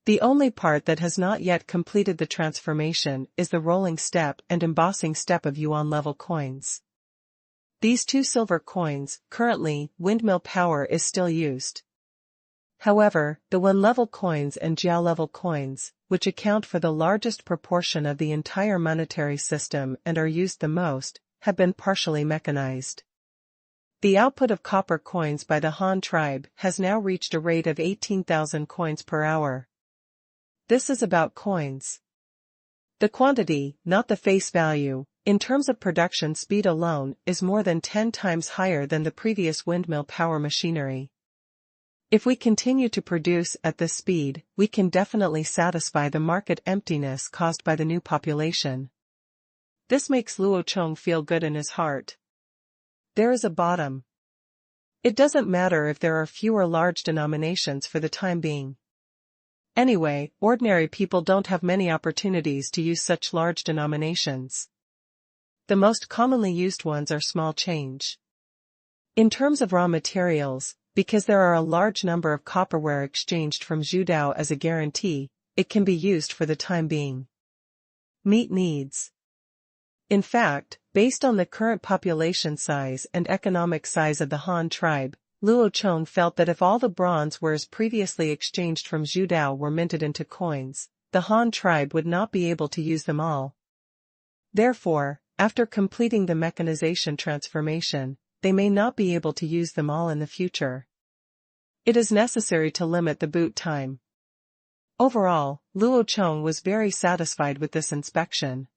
Speaker 1: The only part that has not yet completed the transformation is the rolling step and embossing step of yuan-level coins. These two silver coins, currently, windmill power is still used. However, the yuan-level coins and jiao-level coins, which account for the largest proportion of the entire monetary system and are used the most, have been partially mechanized. The output of copper coins by the Han tribe has now reached a rate of 18,000 coins per hour. This is about coins. The quantity, not the face value, in terms of production speed alone, is more than 10 times higher than the previous windmill power machinery. If we continue to produce at this speed, we can definitely satisfy the market emptiness caused by the new population. This makes Luo Chong feel good in his heart. There is a bottom. It doesn't matter if there are fewer large denominations for the time being. Anyway, ordinary people don't have many opportunities to use such large denominations. The most commonly used ones are small change. In terms of raw materials, because there are a large number of copperware exchanged from Zhudao as a guarantee, it can be used for the time being. Meet needs. In fact, based on the current population size and economic size of the Han tribe, Luo Chong felt that if all the bronze wares previously exchanged from Zhudao were minted into coins, the Han tribe would not be able to use them all. Therefore, after completing the mechanization transformation, they may not be able to use them all in the future. It is necessary to limit the boot time. Overall, Luo Chong was very satisfied with this inspection.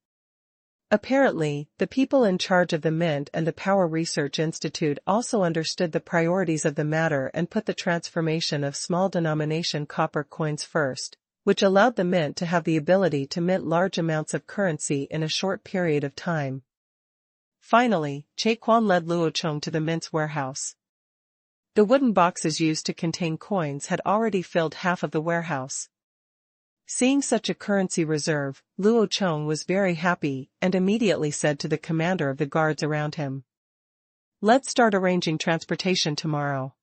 Speaker 1: Apparently, the people in charge of the Mint and the Power Research Institute also understood the priorities of the matter and put the transformation of small denomination copper coins first, which allowed the Mint to have the ability to mint large amounts of currency in a short period of time. Finally, Che Quan led Luo Chong to the Mint's warehouse. The wooden boxes used to contain coins had already filled half of the warehouse. Seeing such a currency reserve, Luo Chong was very happy and immediately said to the commander of the guards around him, "Let's start arranging transportation tomorrow.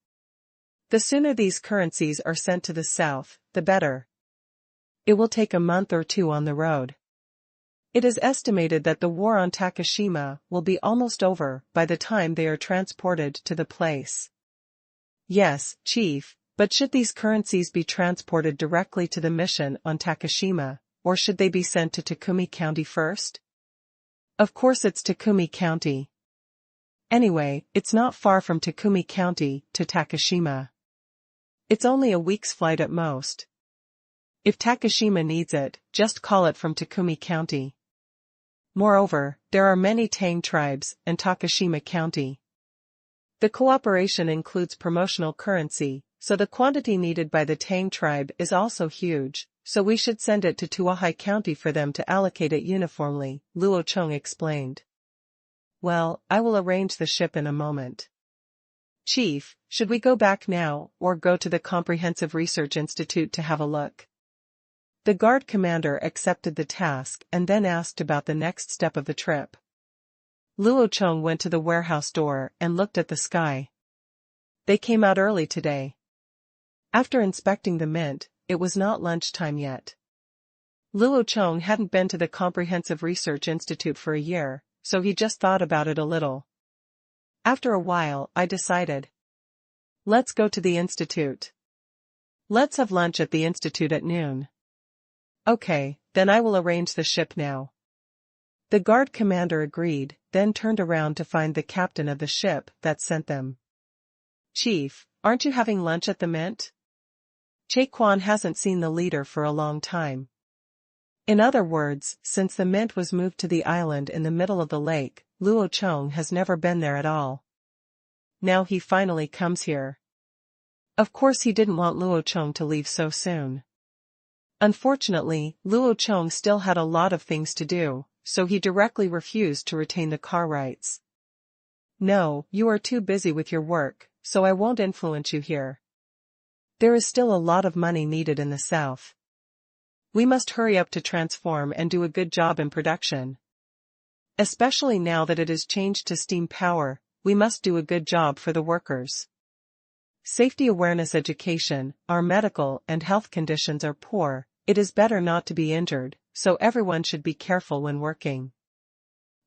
Speaker 1: The sooner these currencies are sent to the south, the better. It will take a month or two on the road. It is estimated that the war on Takashima will be almost over by the time they are transported to the place." "Yes, Chief. But should these currencies be transported directly to the mission on Takashima, or should they be sent to Takumi County first?" "Of course it's Takumi County. Anyway, it's not far from Takumi County to Takashima. It's only a week's flight at most. If Takashima needs it, just call it from Takumi County. Moreover, there are many Tang tribes in Takashima County. The cooperation includes promotional currency, so the quantity needed by the Tang tribe is also huge, so we should send it to Tuahai County for them to allocate it uniformly," Luo Chong explained. "Well, I will arrange the ship in a moment. Chief, should we go back now, or go to the Comprehensive Research Institute to have a look?" The guard commander accepted the task and then asked about the next step of the trip. Luo Chong went to the warehouse door and looked at the sky. They came out early today. After inspecting the mint, it was not lunchtime yet. Luo Chong hadn't been to the Comprehensive Research Institute for a year, so he just thought about it a little. After a while, I decided. Let's go to the institute. Let's have lunch at the institute at noon. Okay, then I will arrange the ship now. The guard commander agreed, then turned around to find the captain of the ship that sent them. Chief, aren't you having lunch at the mint? Qingshu hasn't seen the leader for a long time. In other words, since the mint was moved to the island in the middle of the lake, Luo Chong has never been there at all. Now he finally comes here. Of course he didn't want Luo Chong to leave so soon. Unfortunately, Luo Chong still had a lot of things to do, so he directly refused to retain the car rights. No, you are too busy with your work, so I won't influence you here. There is still a lot of money needed in the south. We must hurry up to transform and do a good job in production. Especially now that it is changed to steam power, we must do a good job for the workers. Safety awareness education, our medical and health conditions are poor, it is better not to be injured, so everyone should be careful when working.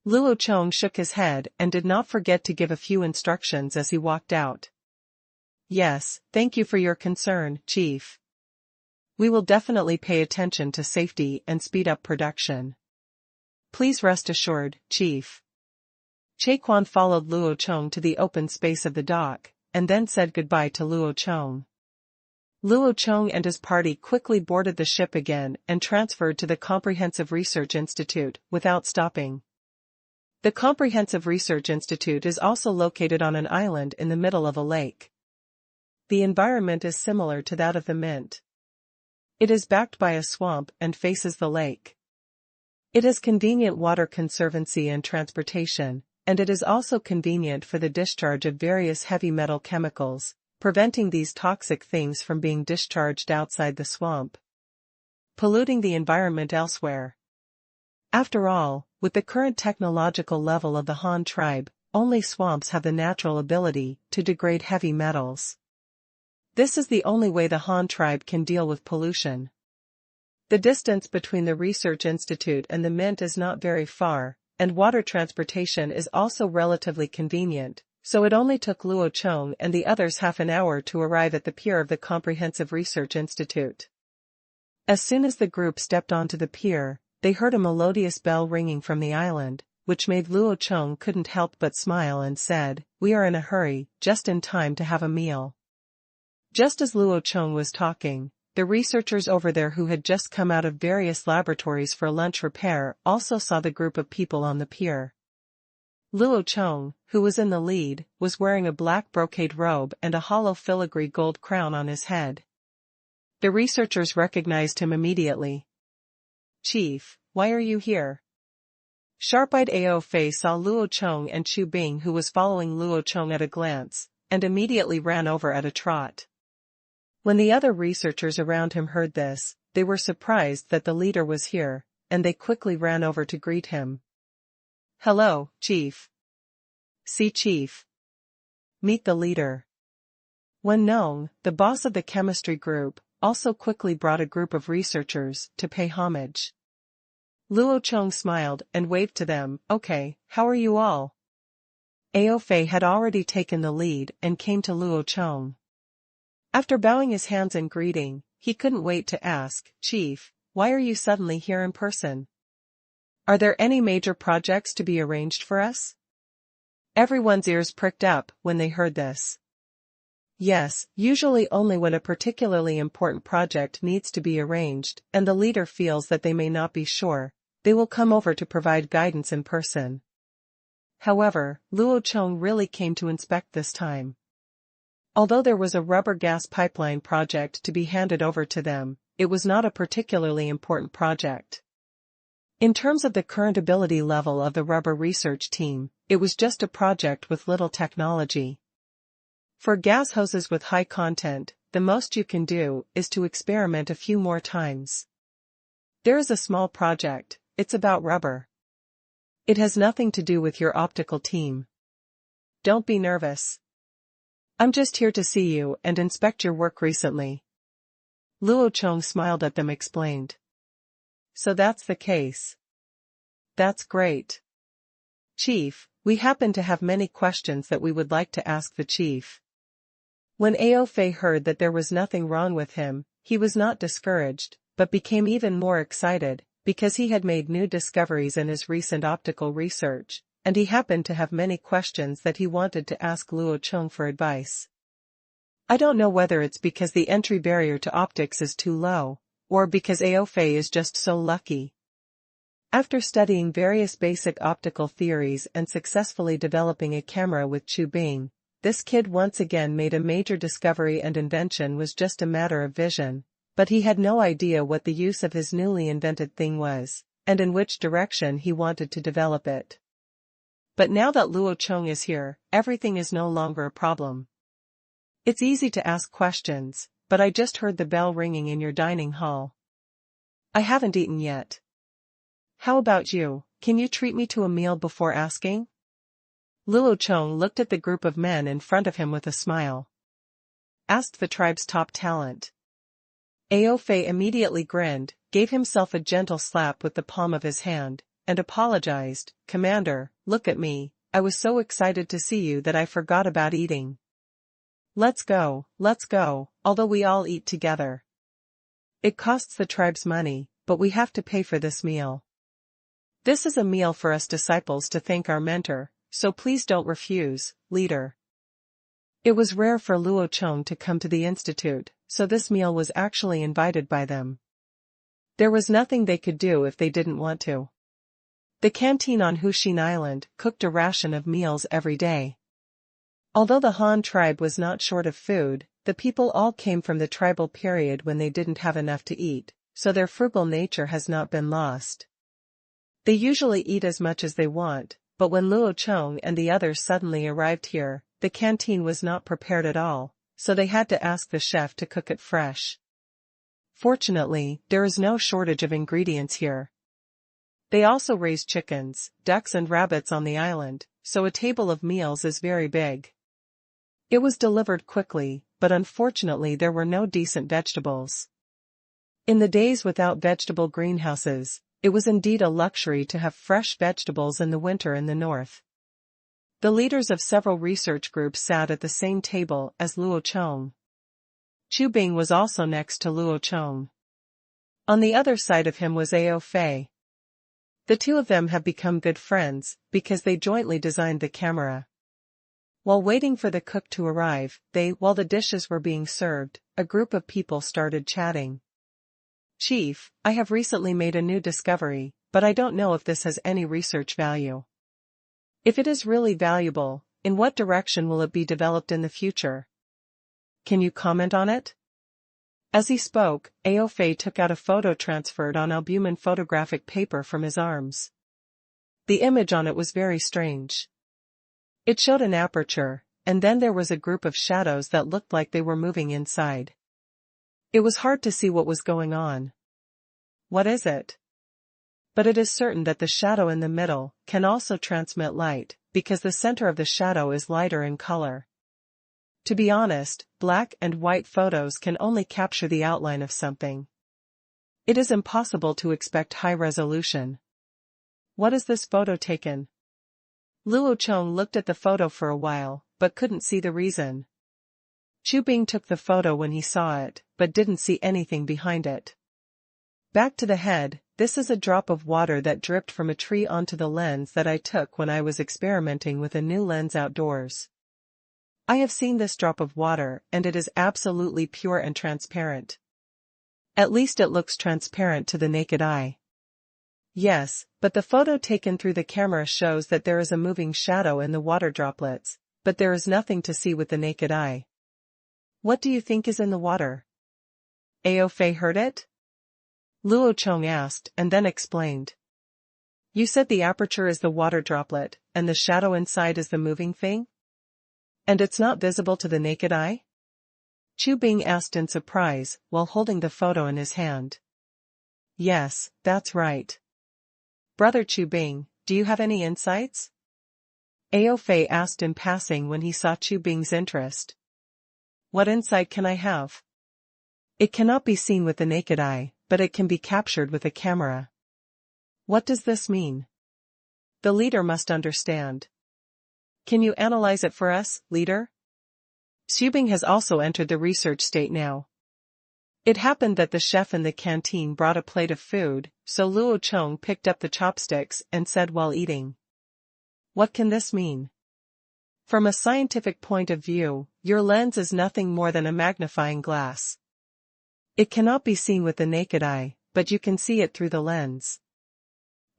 Speaker 1: Luo Chong shook his head and did not forget to give a few instructions as he walked out. Yes, thank you for your concern, Chief. We will definitely pay attention to safety and speed up production. Please rest assured, Chief. Qingshu followed Luo Chong to the open space of the dock, and then said goodbye to Luo Chong. Luo Chong and his party quickly boarded the ship again and transferred to the Comprehensive Research Institute without stopping. The Comprehensive Research Institute is also located on an island in the middle of a lake. The environment is similar to that of the mint. It is backed by a swamp and faces the lake. It has convenient water conservancy and transportation, and it is also convenient for the discharge of various heavy metal chemicals, preventing these toxic things from being discharged outside the swamp, polluting the environment elsewhere. After all, with the current technological level of the Han tribe, only swamps have the natural ability to degrade heavy metals. This is the only way the Han tribe can deal with pollution. The distance between the research institute and the mint is not very far, and water transportation is also relatively convenient, so it only took Luo Chong and the others half an hour to arrive at the pier of the Comprehensive Research Institute. As soon as the group stepped onto the pier, they heard a melodious bell ringing from the island, which made Luo Chong couldn't help but smile and said, "We are in a hurry, just in time to have a meal." Just as Luo Chong was talking, the researchers over there who had just come out of various laboratories for lunch repair also saw the group of people on the pier. Luo Chong, who was in the lead, was wearing a black brocade robe and a hollow filigree gold crown on his head. The researchers recognized him immediately. "Chief, why are you here?" Sharp-eyed Ao Fei saw Luo Chong and Chu Bing, who was following Luo Chong at a glance, and immediately ran over at a trot. When the other researchers around him heard this, they were surprised that the leader was here, and they quickly ran over to greet him. "Hello, Chief." "See Chief." "Meet the leader." Wen Nong, the boss of the chemistry group, also quickly brought a group of researchers to pay homage. Luo Chong smiled and waved to them. "Okay, how are you all?" Ao Fei had already taken the lead and came to Luo Chong. After bowing his hands in greeting, he couldn't wait to ask, "Chief, why are you suddenly here in person? Are there any major projects to be arranged for us?" Everyone's ears pricked up when they heard this. Yes, usually only when a particularly important project needs to be arranged and the leader feels that they may not be sure, they will come over to provide guidance in person. However, Luo Chong really came to inspect this time. Although there was a rubber gas pipeline project to be handed over to them, it was not a particularly important project. In terms of the current ability level of the rubber research team, it was just a project with little technology. For gas hoses with high content, the most you can do is to experiment a few more times. There is a small project, it's about rubber. It has nothing to do with your optical team. Don't be nervous. I'm just here to see you and inspect your work recently. Luo Chong smiled at them, explained. So that's the case. That's great. Chief, we happen to have many questions that we would like to ask the chief. When Aofei heard that there was nothing wrong with him, he was not discouraged, but became even more excited, because he had made new discoveries in his recent optical research, and he happened to have many questions that he wanted to ask Luo Chong for advice. I don't know whether it's because the entry barrier to optics is too low, or because Aofei is just so lucky. After studying various basic optical theories and successfully developing a camera with Chu Bing, this kid once again made a major discovery, and invention was just a matter of vision, but he had no idea what the use of his newly invented thing was, and in which direction he wanted to develop it. But now that Luo Chong is here, everything is no longer a problem. It's easy to ask questions, but I just heard the bell ringing in your dining hall. I haven't eaten yet. How about you, can you treat me to a meal before asking? Luo Chong looked at the group of men in front of him with a smile. Asked the tribe's top talent. Aofei immediately grinned, gave himself a gentle slap with the palm of his hand, and apologized. Commander, look at me, I was so excited to see you that I forgot about eating. Let's go, although we all eat together. It costs the tribe's money, but we have to pay for this meal. This is a meal for us disciples to thank our mentor, so please don't refuse, leader. It was rare for Luo Chong to come to the institute, so this meal was actually invited by them. There was nothing they could do if they didn't want to. The canteen on Huxin Island cooked a ration of meals every day. Although the Han tribe was not short of food, the people all came from the tribal period when they didn't have enough to eat, so their frugal nature has not been lost. They usually eat as much as they want, but when Luo Chong and the others suddenly arrived here, the canteen was not prepared at all, so they had to ask the chef to cook it fresh. Fortunately, there is no shortage of ingredients here. They also raise chickens, ducks and rabbits on the island, so a table of meals is very big. It was delivered quickly, but unfortunately there were no decent vegetables. In the days without vegetable greenhouses, it was indeed a luxury to have fresh vegetables in the winter in the north. The leaders of several research groups sat at the same table as Luo Chong. Chu Bing was also next to Luo Chong. On the other side of him was Aofei. The two of them have become good friends, because they jointly designed the camera. While waiting for the cook to arrive, while the dishes were being served, a group of people started chatting. Chief, I have recently made a new discovery, but I don't know if this has any research value. If it is really valuable, in what direction will it be developed in the future? Can you comment on it? As he spoke, Aofei took out a photo transferred on albumin photographic paper from his arms. The image on it was very strange. It showed an aperture, and then there was a group of shadows that looked like they were moving inside. It was hard to see what was going on. What is it? But it is certain that the shadow in the middle can also transmit light, because the center of the shadow is lighter in color. To be honest, black and white photos can only capture the outline of something. It is impossible to expect high resolution. What is this photo taken? Luo Chong looked at the photo for a while, but couldn't see the reason. Chu Bing took the photo when he saw it, but didn't see anything behind it. Back to the head, this is a drop of water that dripped from a tree onto the lens that I took when I was experimenting with a new lens outdoors. I have seen this drop of water, and it is absolutely pure and transparent. At least it looks transparent to the naked eye. Yes, but the photo taken through the camera shows that there is a moving shadow in the water droplets, but there is nothing to see with the naked eye. What do you think is in the water? Aofei heard it? Luo Chong asked and then explained. You said the aperture is the water droplet, and the shadow inside is the moving thing? And it's not visible to the naked eye? Chu Bing asked in surprise, while holding the photo in his hand. Yes, that's right. Brother Chu Bing, do you have any insights? Aofei asked in passing when he saw Chu Bing's interest. What insight can I have? It cannot be seen with the naked eye, but it can be captured with a camera. What does this mean? The leader must understand. Can you analyze it for us, leader? Subing has also entered the research state now. It happened that the chef in the canteen brought a plate of food, so Luo Chong picked up the chopsticks and said while eating, "What can this mean?" From a scientific point of view, your lens is nothing more than a magnifying glass. It cannot be seen with the naked eye, but you can see it through the lens.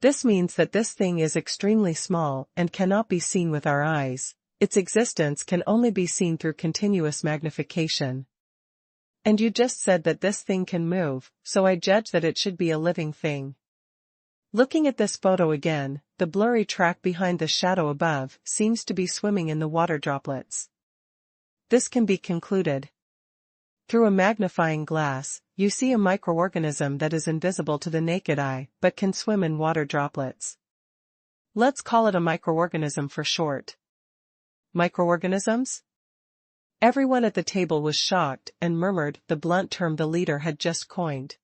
Speaker 1: This means that this thing is extremely small and cannot be seen with our eyes. Its existence can only be seen through continuous magnification. And you just said that this thing can move, so I judge that it should be a living thing. Looking at this photo again, the blurry track behind the shadow above seems to be swimming in the water droplets. This can be concluded. Through a magnifying glass, you see a microorganism that is invisible to the naked eye but can swim in water droplets. Let's call it a microorganism for short. Microorganisms? Everyone at the table was shocked and murmured the blunt term the leader had just coined.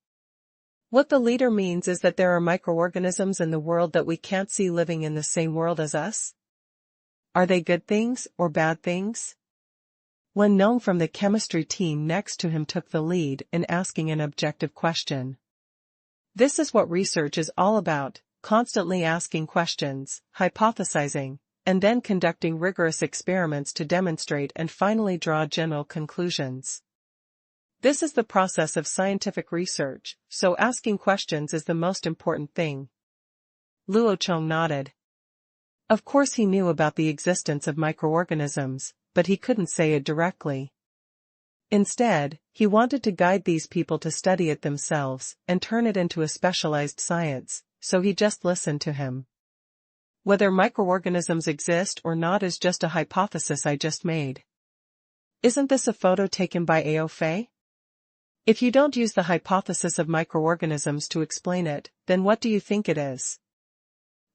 Speaker 1: What the leader means is that there are microorganisms in the world that we can't see living in the same world as us? Are they good things or bad things? Wen Nong from the chemistry team next to him took the lead in asking an objective question. This is what research is all about, constantly asking questions, hypothesizing, and then conducting rigorous experiments to demonstrate and finally draw general conclusions. This is the process of scientific research, so asking questions is the most important thing. Luo Chong nodded. Of course he knew about the existence of microorganisms, but he couldn't say it directly. Instead, he wanted to guide these people to study it themselves and turn it into a specialized science, so he just listened to him. Whether microorganisms exist or not is just a hypothesis I just made. Isn't this a photo taken by Ao Fei? If you don't use the hypothesis of microorganisms to explain it, then what do you think it is?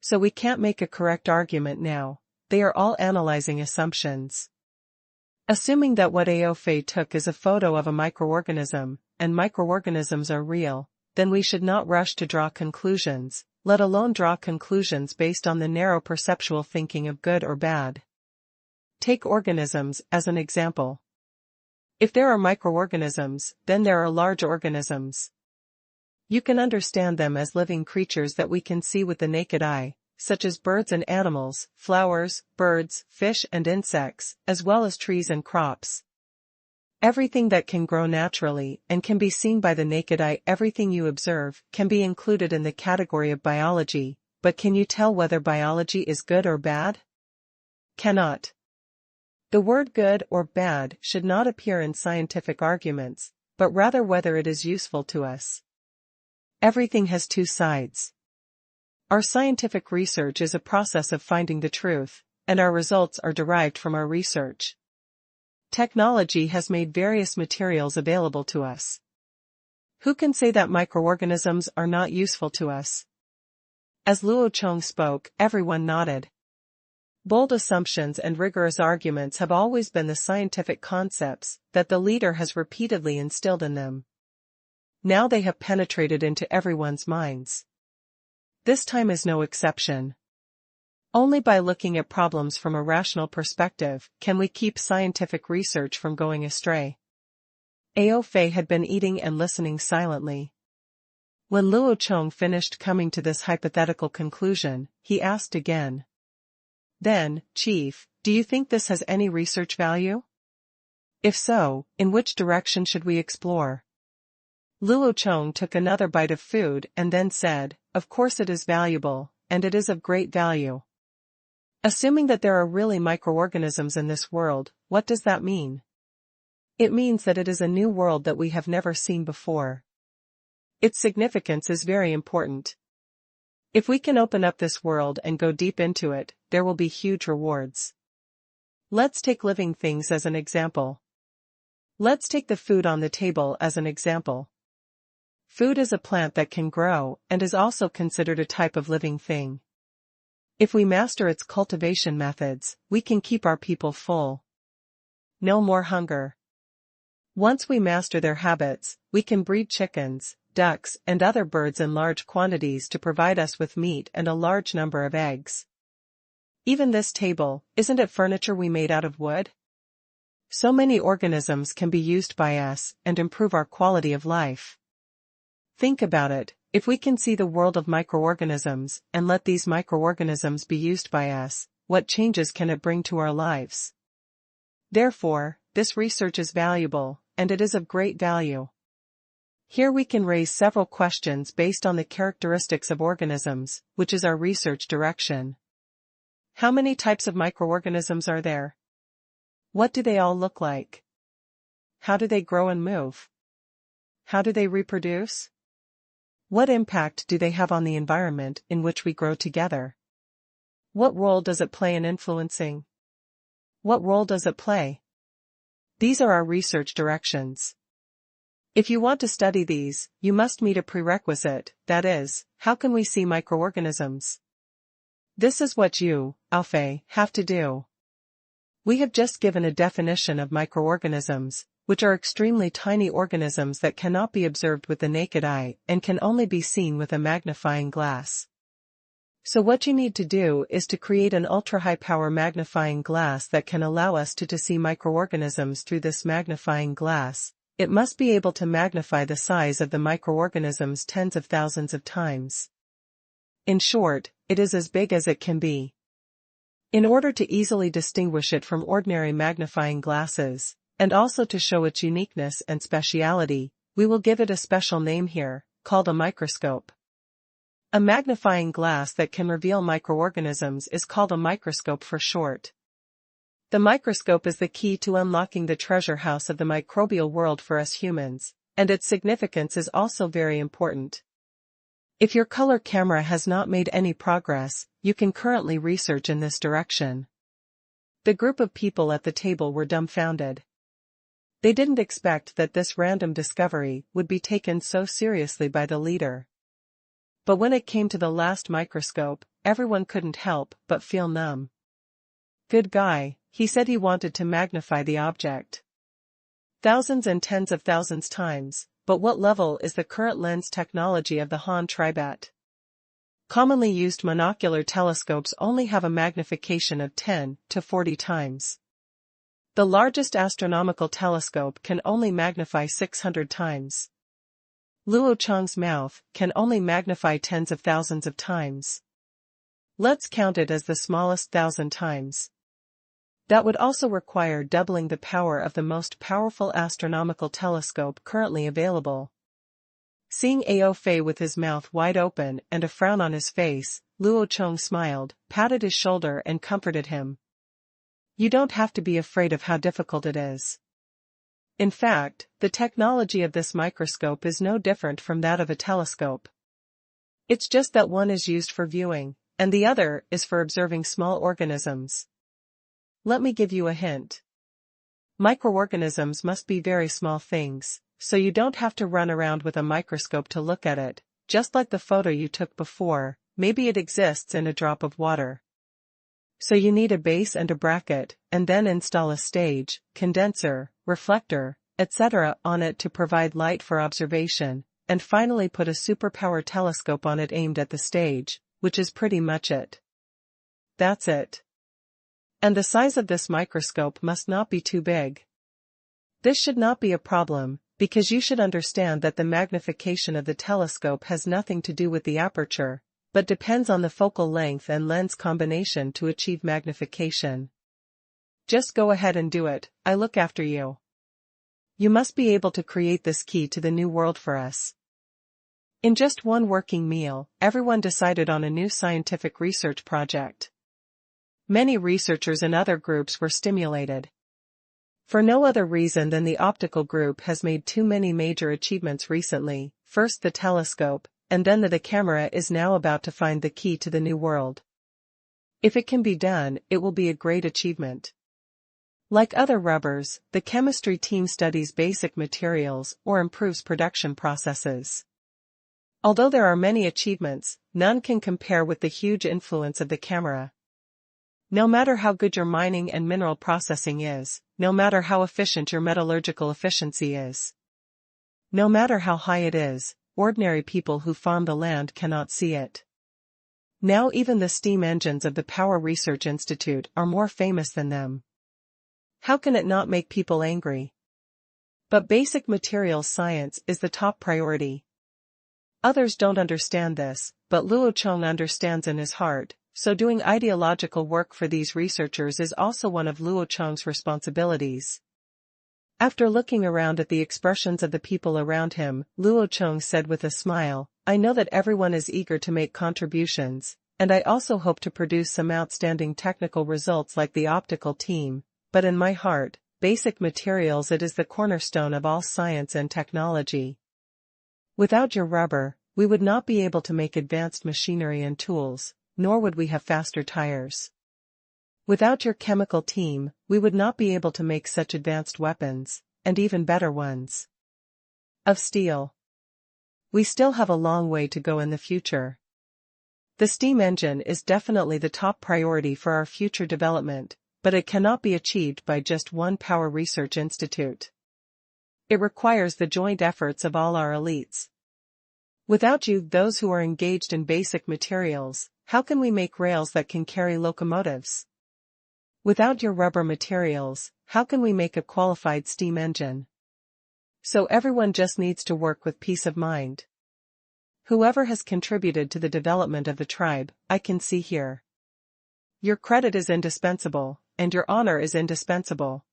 Speaker 1: So we can't make a correct argument now. They are all analyzing assumptions. Assuming that what Ao Fei took is a photo of a microorganism, and microorganisms are real, then we should not rush to draw conclusions, let alone draw conclusions based on the narrow perceptual thinking of good or bad. Take organisms as an example. If there are microorganisms, then there are large organisms. You can understand them as living creatures that we can see with the naked eye, such as birds and animals, flowers, birds, fish and insects, as well as trees and crops. Everything that can grow naturally and can be seen by the naked eye, everything you observe, can be included in the category of biology, but can you tell whether biology is good or bad? Cannot. The word good or bad should not appear in scientific arguments, but rather whether it is useful to us. Everything has two sides. Our scientific research is a process of finding the truth, and our results are derived from our research. Technology has made various materials available to us. Who can say that microorganisms are not useful to us? As Luo Chong spoke, everyone nodded. Bold assumptions and rigorous arguments have always been the scientific concepts that the leader has repeatedly instilled in them. Now they have penetrated into everyone's minds. This time is no exception. Only by looking at problems from a rational perspective can we keep scientific research from going astray. Ao Fei had been eating and listening silently. When Luo Chong finished coming to this hypothetical conclusion, he asked again. Then, Chief, do you think this has any research value? If so, in which direction should we explore? Luo Chong took another bite of food and then said, of course it is valuable, and it is of great value. Assuming that there are really microorganisms in this world, what does that mean? It means that it is a new world that we have never seen before. Its significance is very important. If we can open up this world and go deep into it, there will be huge rewards. Let's take living things as an example. Let's take the food on the table as an example. Food is a plant that can grow and is also considered a type of living thing. If we master its cultivation methods, we can keep our people full. No more hunger. Once we master their habits, we can breed chickens, ducks, and other birds in large quantities to provide us with meat and a large number of eggs. Even this table, isn't it furniture we made out of wood? So many organisms can be used by us and improve our quality of life. Think about it, if we can see the world of microorganisms and let these microorganisms be used by us, what changes can it bring to our lives? Therefore, this research is valuable, and it is of great value. Here we can raise several questions based on the characteristics of organisms, which is our research direction. How many types of microorganisms are there? What do they all look like? How do they grow and move? How do they reproduce? What impact do they have on the environment in which we grow together? What role does it play in influencing? What role does it play? These are our research directions. If you want to study these, you must meet a prerequisite, that is, how can we see microorganisms? This is what you, Alfei, have to do. We have just given a definition of microorganisms, which are extremely tiny organisms that cannot be observed with the naked eye and can only be seen with a magnifying glass. So what you need to do is to create an ultra-high power magnifying glass that can allow us to see microorganisms through this magnifying glass. It must be able to magnify the size of the microorganisms tens of thousands of times. In short, it is as big as it can be. In order to easily distinguish it from ordinary magnifying glasses, and also to show its uniqueness and speciality, we will give it a special name here, called a microscope. A magnifying glass that can reveal microorganisms is called a microscope for short. The microscope is the key to unlocking the treasure house of the microbial world for us humans, and its significance is also very important. If your color camera has not made any progress, you can currently research in this direction. The group of people at the table were dumbfounded. They didn't expect that this random discovery would be taken so seriously by the leader. But when it came to the last microscope, everyone couldn't help but feel numb. Good guy, he said he wanted to magnify the object. Thousands and tens of thousands times, but what level is the current lens technology of the Han tribe at? Commonly used monocular telescopes only have a magnification of 10 to 40 times. The largest astronomical telescope can only magnify 600 times. Luo Chong's mouth can only magnify tens of thousands of times. Let's count it as the smallest 1,000 times. That would also require doubling the power of the most powerful astronomical telescope currently available. Seeing Ao Fei with his mouth wide open and a frown on his face, Luo Chong smiled, patted his shoulder and comforted him. You don't have to be afraid of how difficult it is. In fact, the technology of this microscope is no different from that of a telescope. It's just that one is used for viewing, and the other is for observing small organisms. Let me give you a hint. Microorganisms must be very small things, so you don't have to run around with a microscope to look at it, just like the photo you took before, maybe it exists in a drop of water. So you need a base and a bracket, and then install a stage, condenser, reflector, etc. on it to provide light for observation, and finally put a superpower telescope on it aimed at the stage, which is pretty much it. That's it. And the size of this microscope must not be too big. This should not be a problem, because you should understand that the magnification of the telescope has nothing to do with the aperture, but depends on the focal length and lens combination to achieve magnification. Just go ahead and do it, I look after you. You must be able to create this key to the new world for us. In just one working meal, everyone decided on a new scientific research project. Many researchers in other groups were stimulated. For no other reason than the optical group has made too many major achievements recently, first the telescope, and then the camera is now about to find the key to the new world. If it can be done, it will be a great achievement. Like other rubbers, the chemistry team studies basic materials or improves production processes. Although there are many achievements, none can compare with the huge influence of the camera. No matter how good your mining and mineral processing is, no matter how efficient your metallurgical efficiency is, no matter how high it is, ordinary people who farm the land cannot see it. Now even the steam engines of the Power Research Institute are more famous than them. How can it not make people angry? But basic materials science is the top priority. Others don't understand this, but Luo Chong understands in his heart, so doing ideological work for these researchers is also one of Luo Chong's responsibilities. After looking around at the expressions of the people around him, Luo Chong said with a smile, "I know that everyone is eager to make contributions, and I also hope to produce some outstanding technical results like the optical team, but in my heart, basic materials it is the cornerstone of all science and technology. Without your rubber, we would not be able to make advanced machinery and tools, nor would we have faster tires. Without your chemical team, we would not be able to make such advanced weapons, and even better ones. Of steel. We still have a long way to go in the future. The steam engine is definitely the top priority for our future development, but it cannot be achieved by just one power research institute. It requires the joint efforts of all our elites. Without you, those who are engaged in basic materials, how can we make rails that can carry locomotives? Without your rubber materials, how can we make a qualified steam engine? So everyone just needs to work with peace of mind. Whoever has contributed to the development of the tribe, I can see here. Your credit is indispensable, and your honor is indispensable.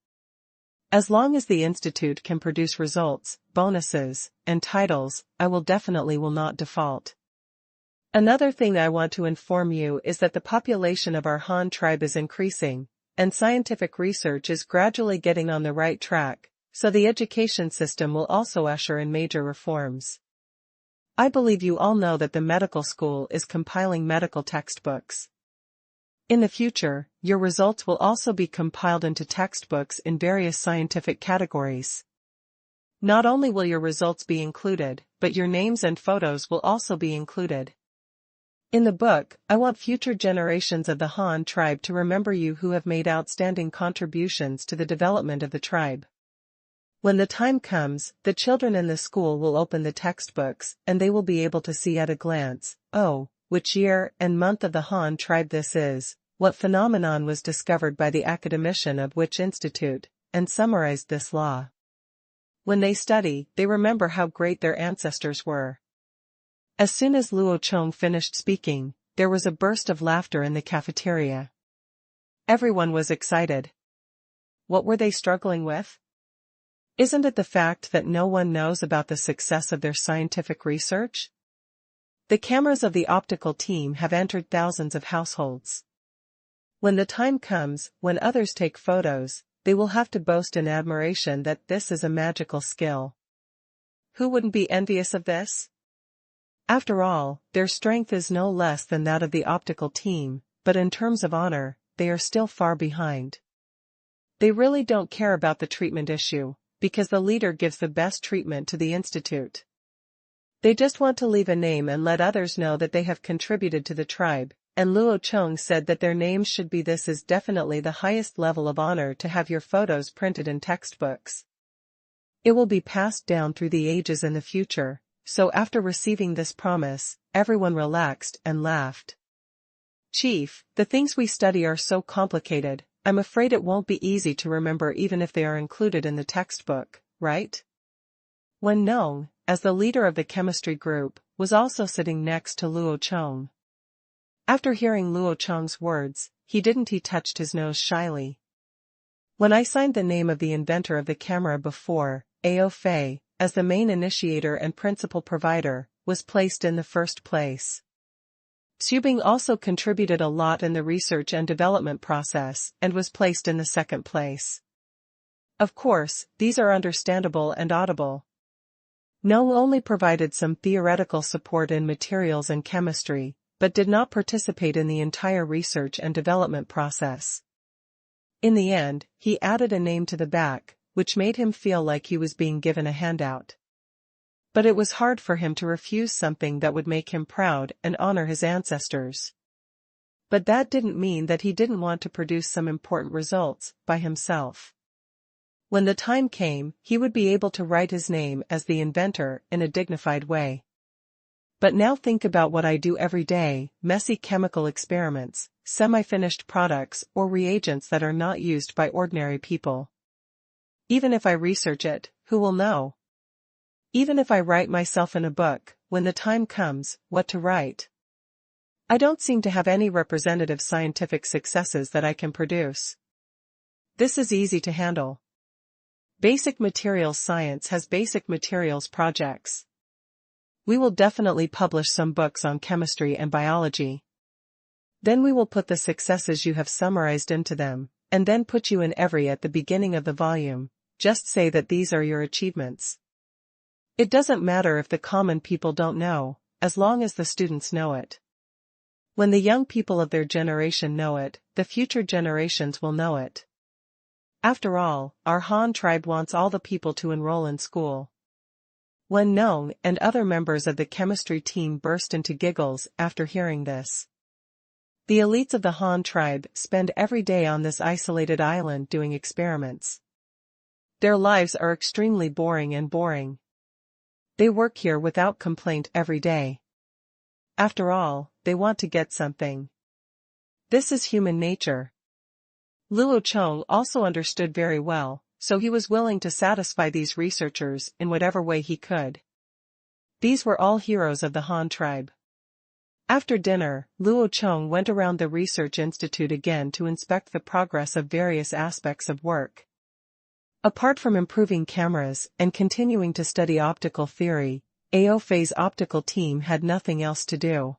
Speaker 1: As long as the institute can produce results, bonuses, and titles, I will not default. Another thing I want to inform you is that the population of our Han tribe is increasing, and scientific research is gradually getting on the right track, so the education system will also usher in major reforms. I believe you all know that the medical school is compiling medical textbooks. In the future, your results will also be compiled into textbooks in various scientific categories. Not only will your results be included, but your names and photos will also be included. In the book, I want future generations of the Han tribe to remember you who have made outstanding contributions to the development of the tribe. When the time comes, the children in the school will open the textbooks, and they will be able to see at a glance, oh, which year and month of the Han tribe this is, what phenomenon was discovered by the academician of which institute, and summarized this law. When they study, they remember how great their ancestors were. As soon as Luo Chong finished speaking, there was a burst of laughter in the cafeteria. Everyone was excited. What were they struggling with? Isn't it the fact that no one knows about the success of their scientific research? The cameras of the optical team have entered thousands of households. When the time comes, when others take photos, they will have to boast in admiration that this is a magical skill. Who wouldn't be envious of this? After all, their strength is no less than that of the optical team, but in terms of honor, they are still far behind. They really don't care about the treatment issue, because the leader gives the best treatment to the institute. They just want to leave a name and let others know that they have contributed to the tribe, and Luo Chong said that their names should be. This is definitely the highest level of honor to have your photos printed in textbooks. It will be passed down through the ages in the future. So after receiving this promise, everyone relaxed and laughed. Chief, the things we study are so complicated, I'm afraid it won't be easy to remember even if they are included in the textbook, right? Wen Nong, as the leader of the chemistry group, was also sitting next to Luo Chong. After hearing Luo Chong's words, he touched his nose shyly. When I signed the name of the inventor of the camera before, Ao Fei, as the main initiator and principal provider, was placed in the first place. Xubing also contributed a lot in the research and development process and was placed in the second place. Of course, these are understandable and audible. No only provided some theoretical support in materials and chemistry, but did not participate in the entire research and development process. In the end, he added a name to the back, which made him feel like he was being given a handout. But it was hard for him to refuse something that would make him proud and honor his ancestors. But that didn't mean that he didn't want to produce some important results by himself. When the time came, he would be able to write his name as the inventor in a dignified way. But now think about what I do every day, messy chemical experiments, semi-finished products or reagents that are not used by ordinary people. Even if I research it, who will know? Even if I write myself in a book, when the time comes, what to write? I don't seem to have any representative scientific successes that I can produce. This is easy to handle. Basic materials science has basic materials projects. We will definitely publish some books on chemistry and biology. Then we will put the successes you have summarized into them, and then put you in every at the beginning of the volume. Just say that these are your achievements. It doesn't matter if the common people don't know, as long as the students know it. When the young people of their generation know it, the future generations will know it. After all, our Han tribe wants all the people to enroll in school. Wen Nong and other members of the chemistry team burst into giggles after hearing this. The elites of the Han tribe spend every day on this isolated island doing experiments. Their lives are extremely boring. They work here without complaint every day. After all, they want to get something. This is human nature. Luo Chong also understood very well, so he was willing to satisfy these researchers in whatever way he could. These were all heroes of the Han tribe. After dinner, Luo Chong went around the research institute again to inspect the progress of various aspects of work. Apart from improving cameras and continuing to study optical theory, Aofei's optical team had nothing else to do.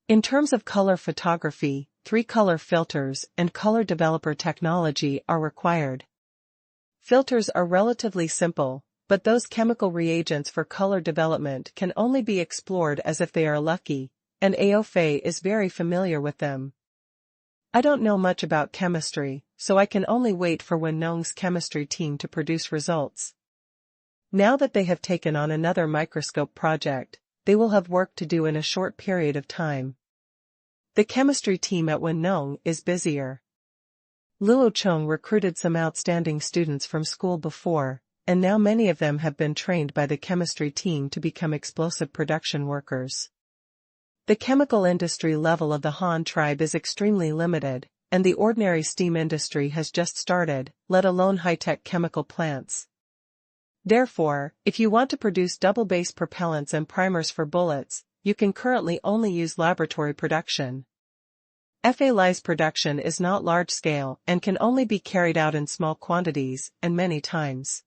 Speaker 1: In terms of color photography, 3-color filters and color developer technology are required. Filters are relatively simple, but those chemical reagents for color development can only be explored as if they are lucky, and Aofei is very familiar with them. I don't know much about chemistry, so I can only wait for Wen Nong's chemistry team to produce results. Now that they have taken on another microscope project, they will have work to do in a short period of time. The chemistry team at Wen Nong is busier. Luo Chong recruited some outstanding students from school before, and now many of them have been trained by the chemistry team to become explosive production workers. The chemical industry level of the Han tribe is extremely limited, and the ordinary steam industry has just started, let alone high-tech chemical plants. Therefore, if you want to produce double-base propellants and primers for bullets, you can currently only use laboratory production. FALI's production is not large-scale and can only be carried out in small quantities and many times.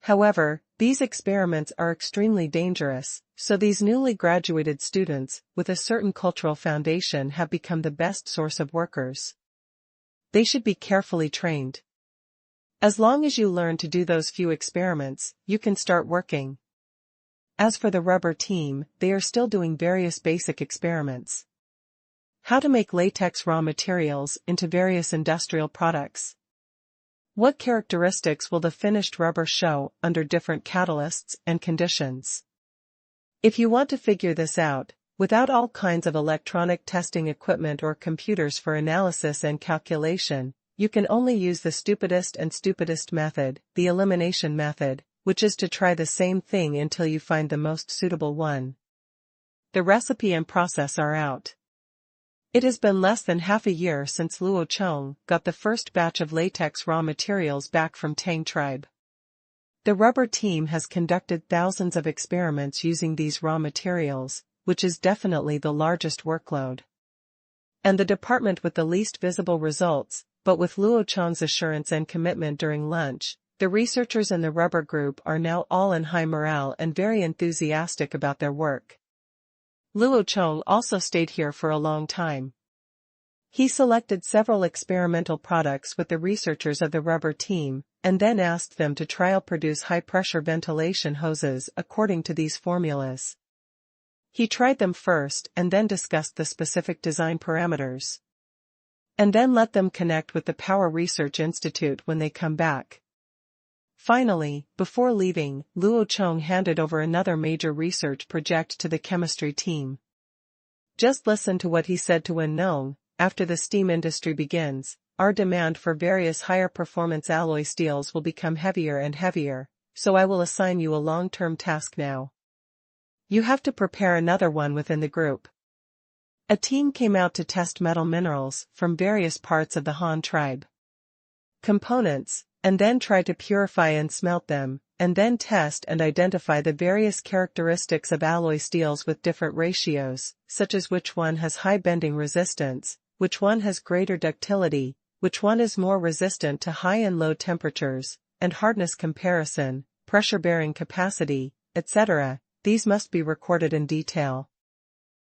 Speaker 1: However, these experiments are extremely dangerous, so these newly graduated students, with a certain cultural foundation, have become the best source of workers. They should be carefully trained. As long as you learn to do those few experiments, you can start working. As for the rubber team, they are still doing various basic experiments. How to make latex raw materials into various industrial products. What characteristics will the finished rubber show under different catalysts and conditions? If you want to figure this out, without all kinds of electronic testing equipment or computers for analysis and calculation, you can only use the stupidest method, the elimination method, which is to try the same thing until you find the most suitable one. The recipe and process are out. It has been less than half a year since Luo Chong got the first batch of latex raw materials back from Tang tribe. The rubber team has conducted thousands of experiments using these raw materials, which is definitely the largest workload. And the department with the least visible results, but with Luo Chong's assurance and commitment during lunch, the researchers in the rubber group are now all in high morale and very enthusiastic about their work. Luo Chong also stayed here for a long time. He selected several experimental products with the researchers of the rubber team, and then asked them to trial produce high-pressure ventilation hoses according to these formulas. He tried them first and then discussed the specific design parameters. And then let them connect with the Power Research Institute when they come back. Finally, before leaving, Luo Chong handed over another major research project to the chemistry team. Just listen to what he said to Wen Nong. After the steam industry begins, our demand for various higher performance alloy steels will become heavier and heavier, so I will assign you a long-term task now. You have to prepare another one within the group. A team came out to test metal minerals from various parts of the Han tribe. Components, and then try to purify and smelt them, and then test and identify the various characteristics of alloy steels with different ratios, such as which one has high bending resistance, which one has greater ductility, which one is more resistant to high and low temperatures, and hardness comparison, pressure-bearing capacity, etc. These must be recorded in detail.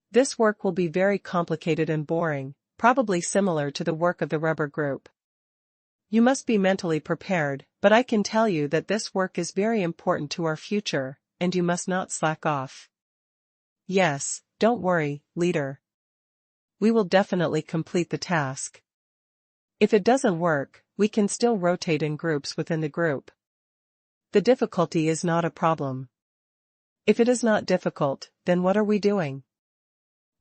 Speaker 1: This work will be very complicated and boring, probably similar to the work of the rubber group. You must be mentally prepared, but I can tell you that this work is very important to our future, and you must not slack off. Yes, don't worry, leader. We will definitely complete the task. If it doesn't work, we can still rotate in groups within the group. The difficulty is not a problem. If it is not difficult, then what are we doing?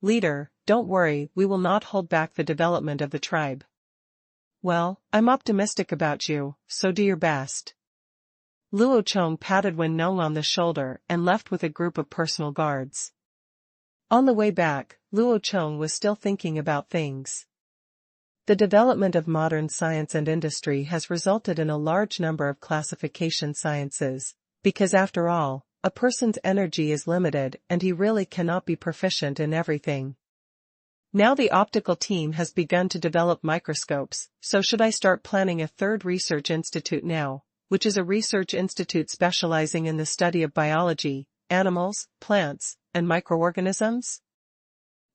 Speaker 1: Leader, don't worry, we will not hold back the development of the tribe. Well, I'm optimistic about you, so do your best. Luo Chong patted Wen Nong on the shoulder and left with a group of personal guards. On the way back, Luo Chong was still thinking about things. The development of modern science and industry has resulted in a large number of classification sciences, because after all, a person's energy is limited and he really cannot be proficient in everything. Now the optical team has begun to develop microscopes, so should I start planning a third research institute now, which is a research institute specializing in the study of biology, animals, plants, and microorganisms?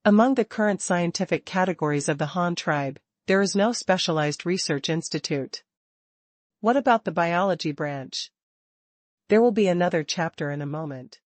Speaker 1: Among the current scientific categories of the Han tribe, there is no specialized research institute. What about the biology branch? There will be another chapter in a moment.